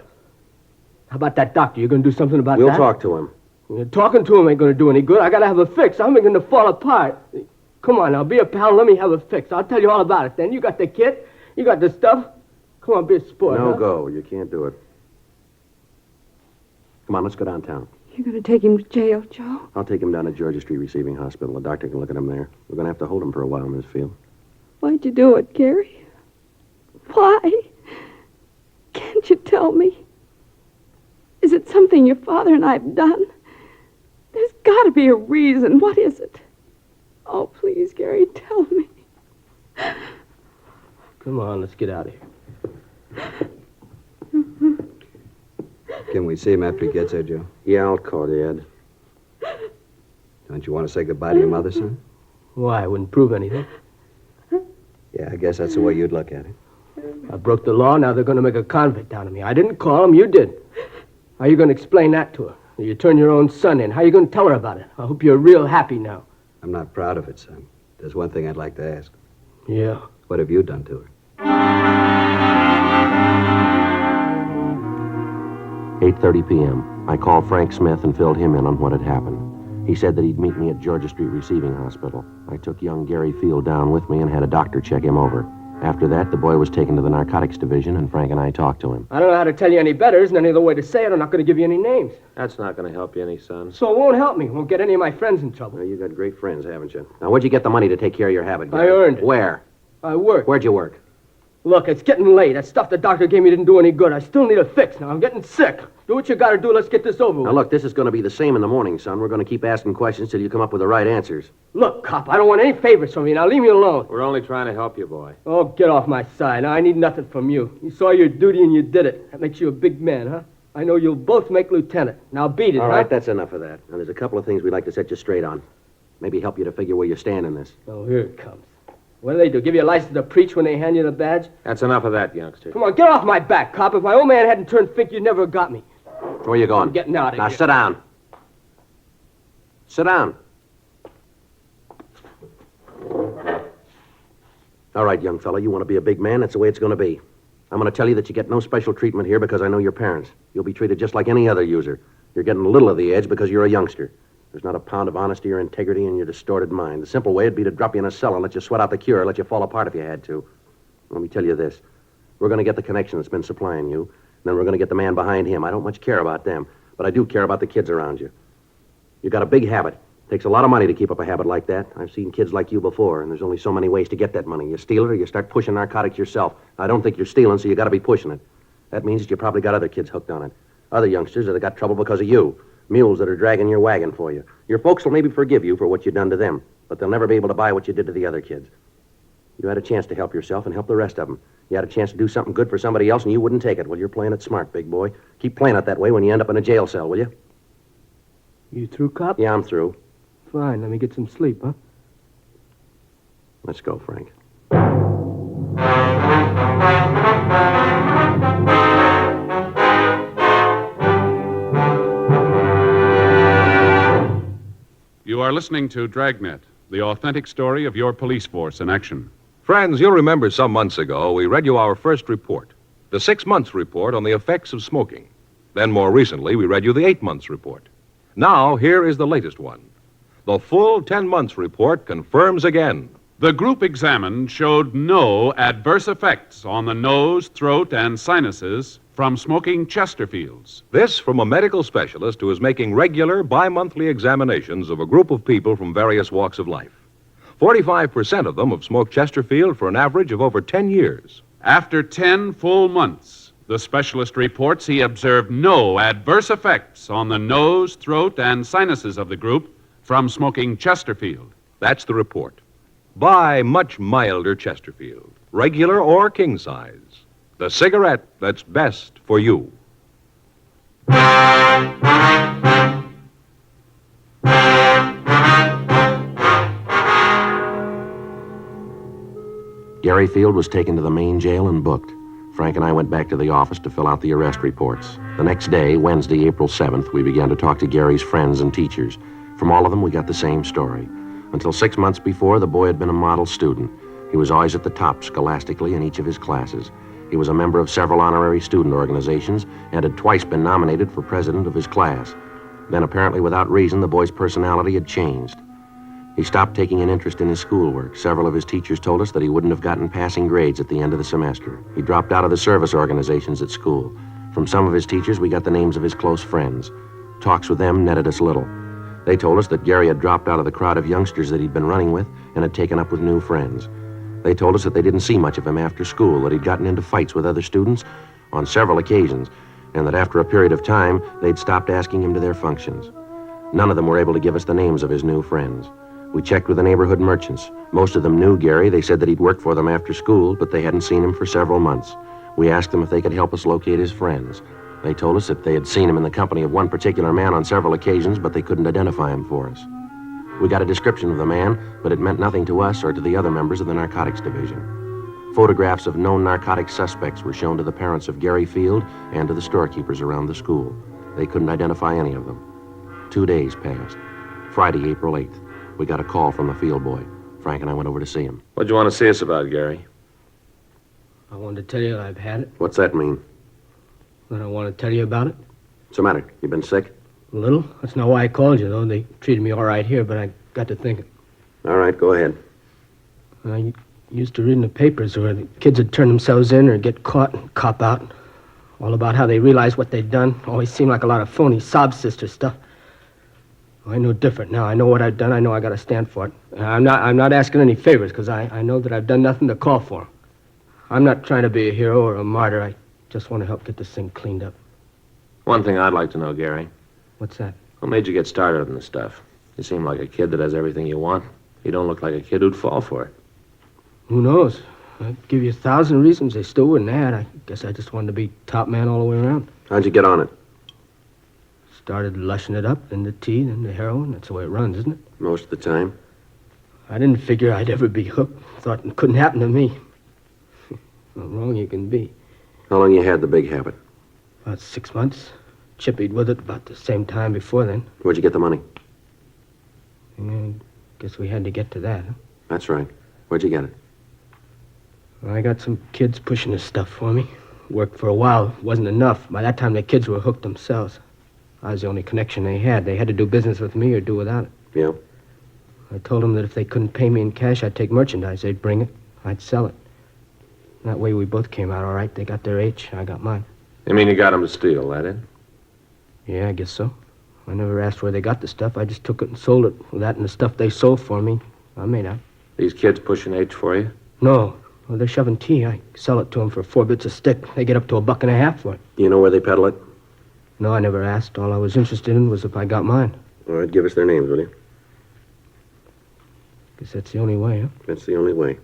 How about that doctor? You going to do something about that? We'll talk to him. Talking to him ain't going to do any good. I got to have a fix. I'm going to fall apart. Come on now, be a pal. Let me have a fix. I'll tell you all about it then. You got the kit. You got the stuff. Come on, be a sport. No huh? go. You can't do it. Come on, let's go downtown. You're going to take him to jail, Joe? I'll take him down to Georgia Street Receiving Hospital. The doctor can look at him there. We're going to have to hold him for a while, Miss Field. Why'd you do it, Gary? Why? Can't you tell me? Is it something your father and I have done? There's got to be a reason. What is it? Oh, please, Gary, tell me. Come on, let's get out of here. Can we see him after he gets there, Joe? Yeah, I'll call you, Ed. Don't you want to say goodbye to your mother, son? Why? It wouldn't prove anything. Yeah, I guess that's the way you'd look at it. I broke the law. Now they're going to make a convict out of me. I didn't call him. You did. How are you going to explain that to her? You turn your own son in. How are you going to tell her about it? I hope you're real happy now. I'm not proud of it, son. There's one thing I'd like to ask. Yeah. What have you done to her? 8:30 p.m. I called Frank Smith and filled him in on what had happened. He said that he'd meet me at Georgia Street Receiving Hospital. I took young Gary Field down with me and had a doctor check him over. After that, the boy was taken to the narcotics division, and Frank and I talked to him. I don't know how to tell you any better. Isn't any other way to say it. I'm not going to give you any names. That's not going to help you any, son. So it won't help me. It won't get any of my friends in trouble. Well, you got great friends, haven't you? Now, where'd you get the money to take care of your habit, Gary? I earned it. Where? I worked. Where'd you work? Look, it's getting late. That stuff the doctor gave me didn't do any good. I still need a fix. Now, I'm getting sick. Do what you got to do. Let's get this over with. Now, look, this is going to be the same in the morning, son. We're going to keep asking questions till you come up with the right answers. Look, cop, I don't want any favors from you. Now, leave me alone. We're only trying to help you, boy. Oh, get off my side. Now, I need nothing from you. You saw your duty and you did it. That makes you a big man, huh? I know you'll both make lieutenant. Now, beat it, All huh? right, that's enough of that. Now, there's a couple of things we'd like to set you straight on. Maybe help you to figure where you stand in this. Oh, here it comes. What do? Give you a license to preach when they hand you the badge? That's enough of that, youngster. Come on, get off my back, cop. If my old man hadn't turned fink, you'd never have got me. Where are you going? I'm getting out of now, here. sit down. Sit down. All right, young fella, you want to be a big man, that's the way it's going to be. I'm going to tell you that you get no special treatment here because I know your parents. You'll be treated just like any other user. You're getting a little of the edge because you're a youngster. There's not a pound of honesty or integrity in your distorted mind. The simple way would be to drop you in a cell and let you sweat out the cure, let you fall apart if you had to. Let me tell you this. We're going to get the connection that's been supplying you, and then we're going to get the man behind him. I don't much care about them, but I do care about the kids around you. You got a big habit. Takes a lot of money to keep up a habit like that. I've seen kids like you before, and there's only so many ways to get that money. You steal it or you start pushing narcotics yourself. I don't think you're stealing, so you got to be pushing it. That means that you probably got other kids hooked on it. Other youngsters that have got trouble because of you. Mules that are dragging your wagon for you. Your folks will maybe forgive you for what you've done to them, but they'll never be able to buy what you did to the other kids. You had a chance to help yourself and help the rest of them. You had a chance to do something good for somebody else, and you wouldn't take it. Well, you're playing it smart, big boy. Keep playing it that way when you end up in a jail cell, will you? You through, cop? Yeah, I'm through. Fine, let me get some sleep, huh? Let's go, Frank. You are listening to Dragnet, the authentic story of your police force in action. Friends, you'll remember some months ago we read you our first report, the 6 months report on the effects of smoking. Then more recently, we read you the 8 months report. Now, here is the latest one. The full 10 months report confirms again. The group examined showed no adverse effects on the nose, throat, and sinuses from smoking Chesterfields. This from a medical specialist who is making regular bi-monthly examinations of a group of people from various walks of life. 45% of them have smoked Chesterfield for an average of over 10 years. After 10 full months, the specialist reports he observed no adverse effects on the nose, throat, and sinuses of the group from smoking Chesterfield. That's the report. Buy much milder Chesterfield, regular or king size. The cigarette that's best for you. Gary Field was taken to the main jail and booked. Frank and I went back to the office to fill out the arrest reports. The next day, Wednesday, April 7th, we began to talk to Gary's friends and teachers. From all of them, we got the same story. Until 6 months before, the boy had been a model student. He was always at the top scholastically in each of his classes. He was a member of several honorary student organizations and had twice been nominated for president of his class. Then, apparently without reason, the boy's personality had changed. He stopped taking an interest in his schoolwork. Several of his teachers told us that he wouldn't have gotten passing grades at the end of the semester. He dropped out of the service organizations at school. From some of his teachers, we got the names of his close friends. Talks with them netted us little. They told us that Gary had dropped out of the crowd of youngsters that he'd been running with and had taken up with new friends. They told us that they didn't see much of him after school, that he'd gotten into fights with other students on several occasions, and that after a period of time, they'd stopped asking him to their functions. None of them were able to give us the names of his new friends. We checked with the neighborhood merchants. Most of them knew Gary. They said that he'd worked for them after school, but they hadn't seen him for several months. We asked them if they could help us locate his friends. They told us that they had seen him in the company of one particular man on several occasions, but they couldn't identify him for us. We got a description of the man, but it meant nothing to us or to the other members of the narcotics division. Photographs of known narcotics suspects were shown to the parents of Gary Field and to the storekeepers around the school. They couldn't identify any of them. 2 days passed. Friday, April 8th, we got a call from the field boy. Frank and I went over to see him. What'd you want to see us about, Gary? I wanted to tell you I've had it. What's that mean? I don't want to tell you about it. What's the matter? You been sick? A little. That's not why I called you, though. They treated me all right here, but I got to thinking. All right, go ahead. I used to read in the papers where the kids would turn themselves in or get caught and cop out. All about how they realized what they'd done. Always seemed like a lot of phony sob sister stuff. I know different now. I know what I've done. I know I got to stand for it. I'm not asking any favors because I know that I've done nothing to call for 'em. I'm not trying to be a hero or a martyr. I just want to help get this thing cleaned up. One thing I'd like to know, Gary. What's that? What made you get started on this stuff? You seem like a kid that has everything you want. You don't look like a kid who'd fall for it. Who knows? I'd give you 1,000 reasons they still wouldn't add. I guess I just wanted to be top man all the way around. How'd you get on it? Started lushing it up, then the tea, then the heroin. That's the way it runs, isn't it? Most of the time. I didn't figure I'd ever be hooked. Thought it couldn't happen to me. How wrong you can be. How long you had the big habit? About 6 months. Chippied with it about the same time before then. Where'd you get the money? Yeah, guess we had to get to that, huh? That's right. Where'd you get it? I got some kids pushing this stuff for me. Worked for a while. Wasn't enough. By that time, the kids were hooked themselves. I was the only connection they had. They had to do business with me or do without it. Yeah? I told them that if they couldn't pay me in cash, I'd take merchandise. They'd bring it. I'd sell it. That way we both came out all right. They got their H, I got mine. You mean you got them to steal, that it? Yeah, I guess so. I never asked where they got the stuff. I just took it and sold it. With that and the stuff they sold for me, I made out. These kids pushing H for you? No. Well, they're shoving tea. I sell it to them for 4 bits a stick. They get up to $1.50 for it. Do you know where they peddle it? No, I never asked. All I was interested in was if I got mine. All right, give us their names, will you? Guess that's the only way, huh? That's the only way.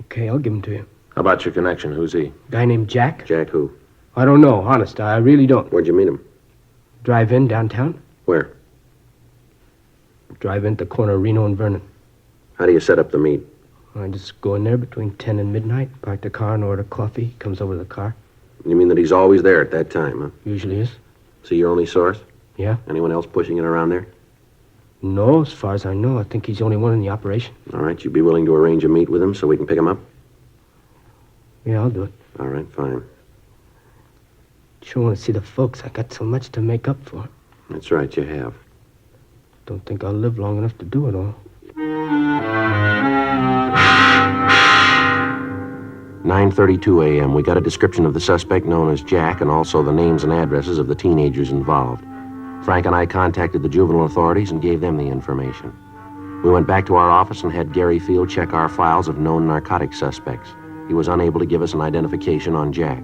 Okay, I'll give them to you. How about your connection? Who's he? Guy named Jack? Jack who? I don't know, honest. I really don't. Where'd you meet him? Drive-in downtown? Where? Drive-in at the corner of Reno and Vernon. How do you set up the meet? I just go in there between 10 and midnight, park the car and order coffee. He comes over to the car. You mean that he's always there at that time, huh? Usually is. So your only source? Yeah. Anyone else pushing it around there? No, as far as I know. I think he's the only one in the operation. All right, you'd be willing to arrange a meet with him so we can pick him up? Yeah, I'll do it. All right, fine. Sure want to see the folks. I got so much to make up for. That's right, you have. Don't think I'll live long enough to do it all. 9:32 a.m. We got a description of the suspect known as Jack and also the names and addresses of the teenagers involved. Frank and I contacted the juvenile authorities and gave them the information. We went back to our office and had Gary Field check our files of known narcotic suspects. He was unable to give us an identification on Jack.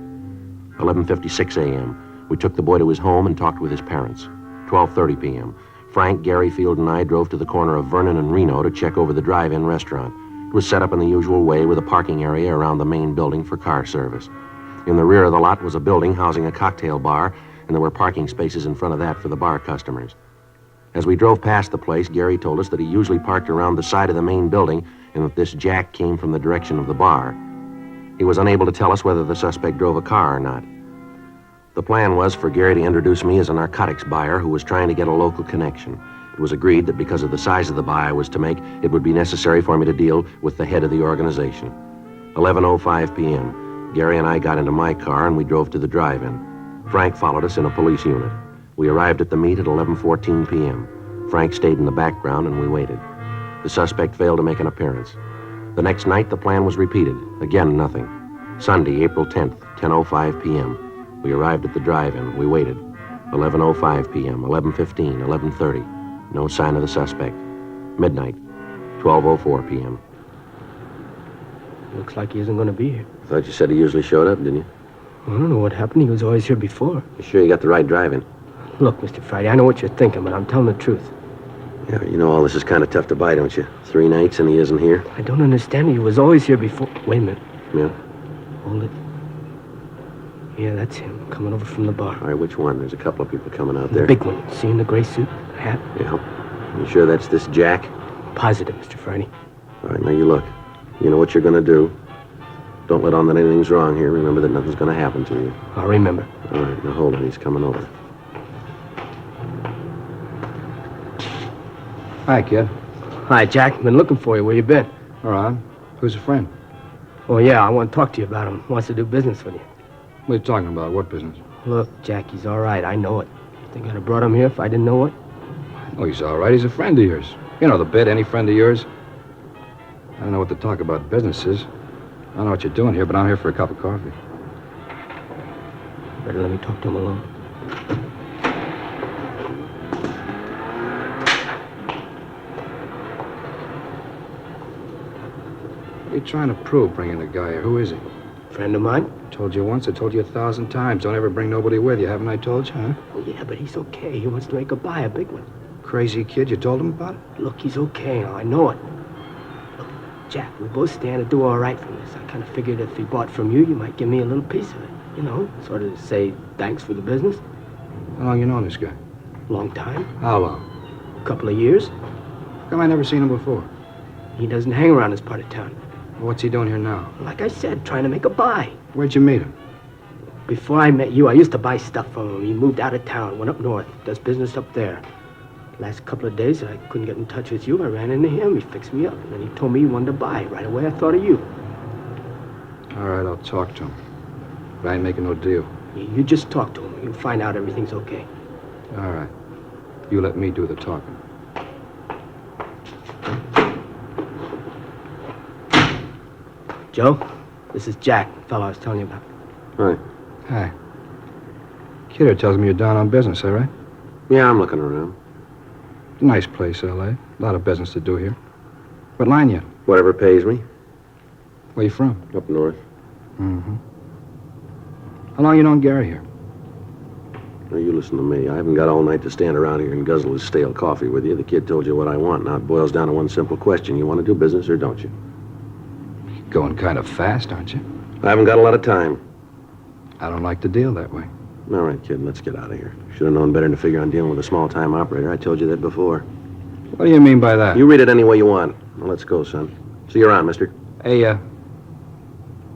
11:56 a.m. We took the boy to his home and talked with his parents. 12:30 p.m. Frank, Gary Field, and I drove to the corner of Vernon and Reno to check over the drive-in restaurant. It was set up in the usual way with a parking area around the main building for car service. In the rear of the lot was a building housing a cocktail bar, and there were parking spaces in front of that for the bar customers. As we drove past the place, Gary told us that he usually parked around the side of the main building and that this Jack came from the direction of the bar. He was unable to tell us whether the suspect drove a car or not. The plan was for Gary to introduce me as a narcotics buyer who was trying to get a local connection. It was agreed that because of the size of the buy I was to make, it would be necessary for me to deal with the head of the organization. 11:05 p.m. Gary and I got into my car and we drove to the drive-in. Frank followed us in a police unit. We arrived at the meet at 11:14 p.m. Frank stayed in the background and we waited. The suspect failed to make an appearance. The next night, the plan was repeated. Again, nothing. Sunday, April 10th, 10:05 p.m. We arrived at the drive-in. We waited. 11:05 p.m., 11:15, 11:30. No sign of the suspect. Midnight, 12:04 p.m. Looks like he isn't going to be here. I thought you said he usually showed up, didn't you? I don't know what happened. He was always here before. You sure you got the right drive-in? Look, Mr. Friday, I know what you're thinking, but I'm telling the truth. Yeah, you know all this is kind of tough to buy, don't you? 3 nights and he isn't here? I don't understand. He was always here before. Wait a minute. Yeah? Hold it. Yeah, that's him, coming over from the bar. All right, which one? There's a couple of people coming out The there. big one. See in the gray suit, hat? Yeah. You sure that's this Jack? Positive, Mr. Friday. All right, now you look. You know what you're going to do. Don't let on that anything's wrong here. Remember that nothing's going to happen to you. I'll remember. All right, now hold on. He's coming over. Hi, kid. Hi, Jack. Been looking for you. Where you been? All right. Who's a friend? Oh, yeah, I want to talk to you about him. Wants to do business with you. What are you talking about? What business? Look, Jack, he's all right. I know it. Think I'd have brought him here if I didn't know it? Oh, he's all right. He's a friend of yours. You know the bit, any friend of yours? I don't know what to talk about businesses. I don't know what you're doing here, but I'm here for a cup of coffee. Better let me talk to him alone. What are you trying to prove, bringing the guy here? Who is he? Friend of mine. Told you once, I told you 1,000 times. Don't ever bring nobody with you, haven't I told you, huh? Oh, yeah, but he's okay. He wants to make a buy, a big one. Crazy kid, you told him about it? Look, he's okay. I know it. Look, Jack, we both stand to do all right from this. I kind of figured if he bought from you, you might give me a little piece of it. You know, sort of say thanks for the business. How long you known this guy? Long time. How long? A couple of years. How come I never seen him before? He doesn't hang around this part of town. Well, what's he doing here now? Like I said, trying to make a buy. Where'd you meet him? Before I met you, I used to buy stuff from him. He moved out of town, went up north, does business up there. Last couple of days, I couldn't get in touch with you. I ran into him. He fixed me up. And then he told me he wanted to buy. Right away, I thought of you. All right, I'll talk to him. But I ain't making no deal. You just talk to him. You'll find out everything's okay. All right. You let me do the talking. Joe, this is Jack, the fellow I was telling you about. Hi. Hi. Kidder tells me you're down on business, all right? Yeah, I'm looking around. Nice place, L.A. A lot of business to do here. What line you? Whatever pays me. Where you from? Up north. Mm-hmm. How long you known Gary here? Now, you listen to me. I haven't got all night to stand around here and guzzle his stale coffee with you. The kid told you what I want. Now it boils down to one simple question. You want to do business or don't you? You're going kind of fast, aren't you? I haven't got a lot of time. I don't like to deal that way. All right, kid, let's get out of here. Should have known better than to figure on dealing with a small-time operator. I told you that before. What do you mean by that? You read it any way you want. Well, let's go, son. See you around, mister. Hey,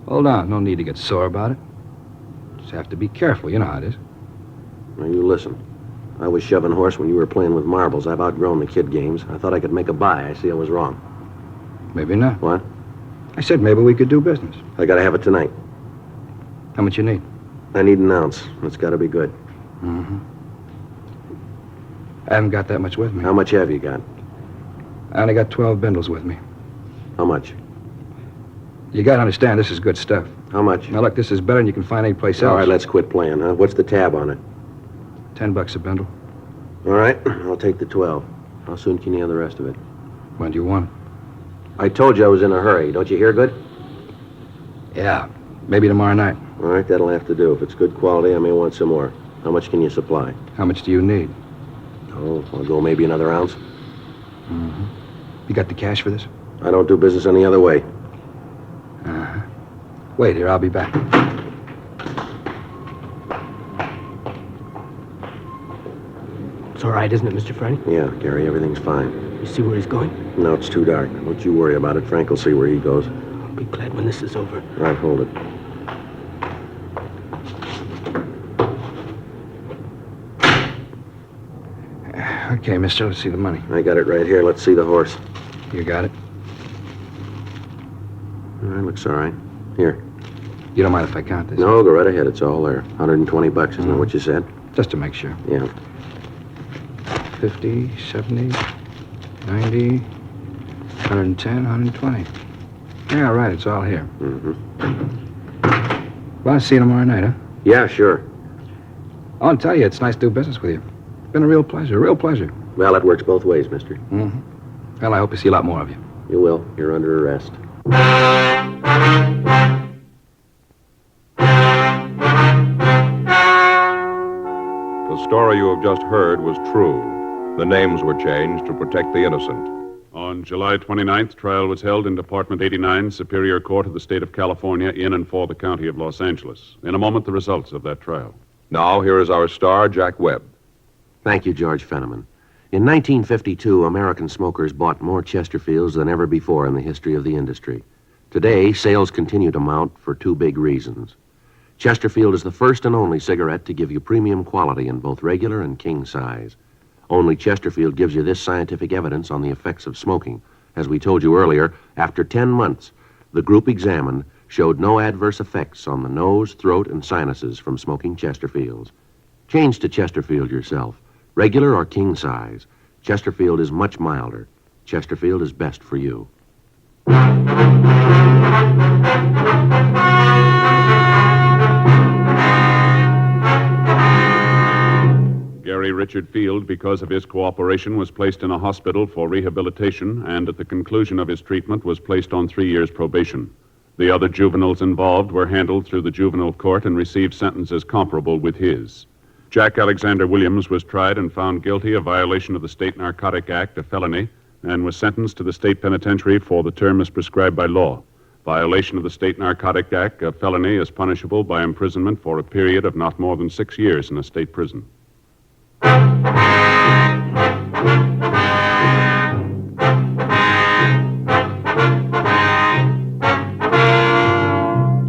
hold on. No need to get sore about it. Just have to be careful. You know how it is. Now, you listen. I was shoving horse when you were playing with marbles. I've outgrown the kid games. I thought I could make a buy. I see I was wrong. Maybe not. What? I said maybe we could do business. I gotta have it tonight. How much you need? I need an ounce. It's gotta be good. Mm-hmm. I haven't got that much with me. How much have you got? I only got 12 bindles with me. How much? You gotta understand, this is good stuff. How much? Now, look, this is better than you can find anyplace else. All right, let's quit playing, huh? What's the tab on it? $10 a bindle. All right, I'll take the 12. How soon can you have the rest of it? When do you want it? I told you I was in a hurry. Don't you hear good? Yeah, maybe tomorrow night. All right, that'll have to do. If it's good quality, I may want some more. How much can you supply? How much do you need? Oh, I'll go maybe another ounce. Mm-hmm. You got the cash for this? I don't do business any other way. Uh-huh. Wait here, I'll be back. It's all right, isn't it, Mr. Freddy? Yeah, Gary, everything's fine. You see where he's going? No, it's too dark. Don't you worry about it. Frank will see where he goes. I'll be glad when this is over. All right, hold it. Okay, mister, let's see the money. I got it right here. Let's see the horse. You got it? All right, looks all right. Here. You don't mind if I count this? No, go right ahead. It's all there. $120, isn't that what you said? Just to make sure. Yeah. 50, 70, 90, 110, 120. Yeah, all right, it's all here. Mm-hmm. Well, I'll see you tomorrow night, huh? Yeah, sure. I want to tell you, it's nice to do business with you. It's been a real pleasure. Well, it works both ways, mister. Mm-hmm. Well, I hope to see a lot more of you. You will. You're under arrest. The story you have just heard was true. The names were changed to protect the innocent. On July 29th, trial was held in Department 89, Superior Court of the State of California, in and for the County of Los Angeles. In a moment, the results of that trial. Now, here is our star, Jack Webb. Thank you, George Fenneman. In 1952, American smokers bought more Chesterfields than ever before in the history of the industry. Today, sales continue to mount for two big reasons. Chesterfield is the first and only cigarette to give you premium quality in both regular and king size. Only Chesterfield gives you this scientific evidence on the effects of smoking. As we told you earlier, after 10 months, the group examined showed no adverse effects on the nose, throat, and sinuses from smoking Chesterfields. Change to Chesterfield yourself, regular or king size. Chesterfield is much milder. Chesterfield is best for you. Gary Richard Field, because of his cooperation, was placed in a hospital for rehabilitation and at the conclusion of his treatment was placed on 3 years probation. The other juveniles involved were handled through the juvenile court and received sentences comparable with his. Jack Alexander Williams was tried and found guilty of violation of the State Narcotic Act, a felony, and was sentenced to the state penitentiary for the term as prescribed by law. Violation of the State Narcotic Act, a felony, is punishable by imprisonment for a period of not more than 6 years in a state prison.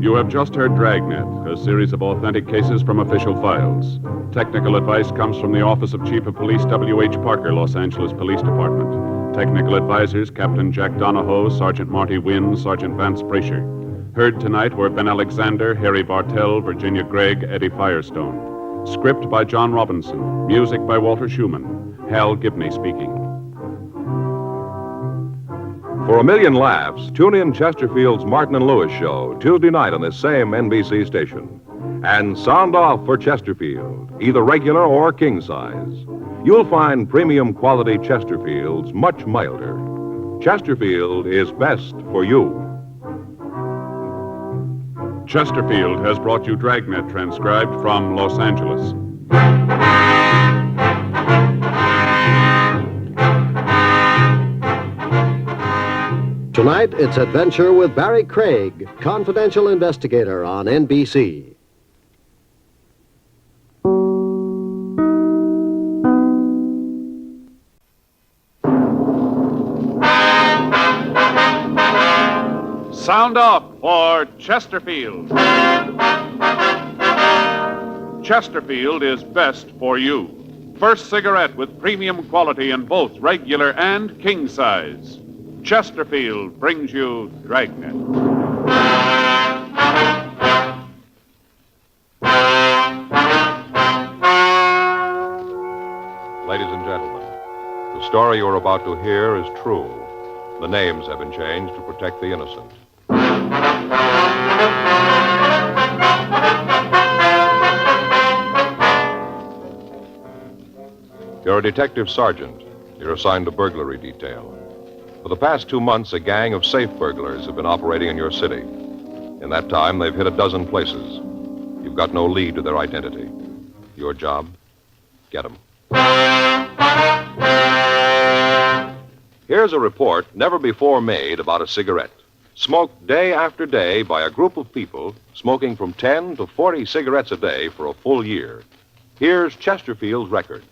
You have just heard Dragnet, a series of authentic cases from official files. Technical advice comes from the Office of Chief of Police W.H. Parker, Los Angeles Police Department. Technical advisors Captain Jack Donahoe, Sergeant Marty Wynn, Sergeant Vance Brasher. Heard tonight were Ben Alexander, Harry Bartell, Virginia Gregg, Eddie Firestone. Script by John Robinson. Music by Walter Schumann. Hal Gibney speaking. For a million laughs, tune in Chesterfield's Martin and Lewis show Tuesday night on this same NBC station. And sound off for Chesterfield, either regular or king size. You'll find premium quality Chesterfields much milder. Chesterfield is best for you. Chesterfield has brought you Dragnet, transcribed from Los Angeles. Tonight, it's Adventure with Barry Craig, confidential investigator on NBC. Sound off for Chesterfield. Chesterfield is best for you. First cigarette with premium quality in both regular and king size. Chesterfield brings you Dragnet. Ladies and gentlemen, the story you're about to hear is true. The names have been changed to protect the innocent. You're a detective sergeant. You're assigned to burglary detail. For the past 2 months, a gang of safe burglars have been operating in your city. In that time, they've hit a dozen places. You've got no lead to their identity. Your job? Get them. Here's a report never before made about a cigarette. Smoked day after day by a group of people smoking from 10 to 40 cigarettes a day for a full year. Here's Chesterfield's record.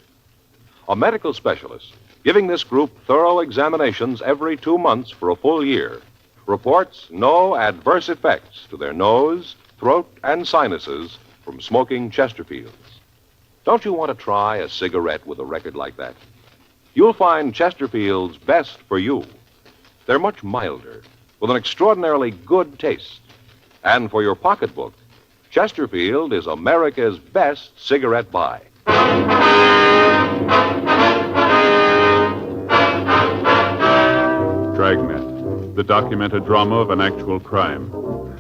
A medical specialist giving this group thorough examinations every 2 months for a full year, reports no adverse effects to their nose, throat, and sinuses from smoking Chesterfields. Don't you want to try a cigarette with a record like that? You'll find Chesterfield's best for you. They're much milder, with an extraordinarily good taste. And for your pocketbook, Chesterfield is America's best cigarette buy. Dragnet, the documented drama of an actual crime.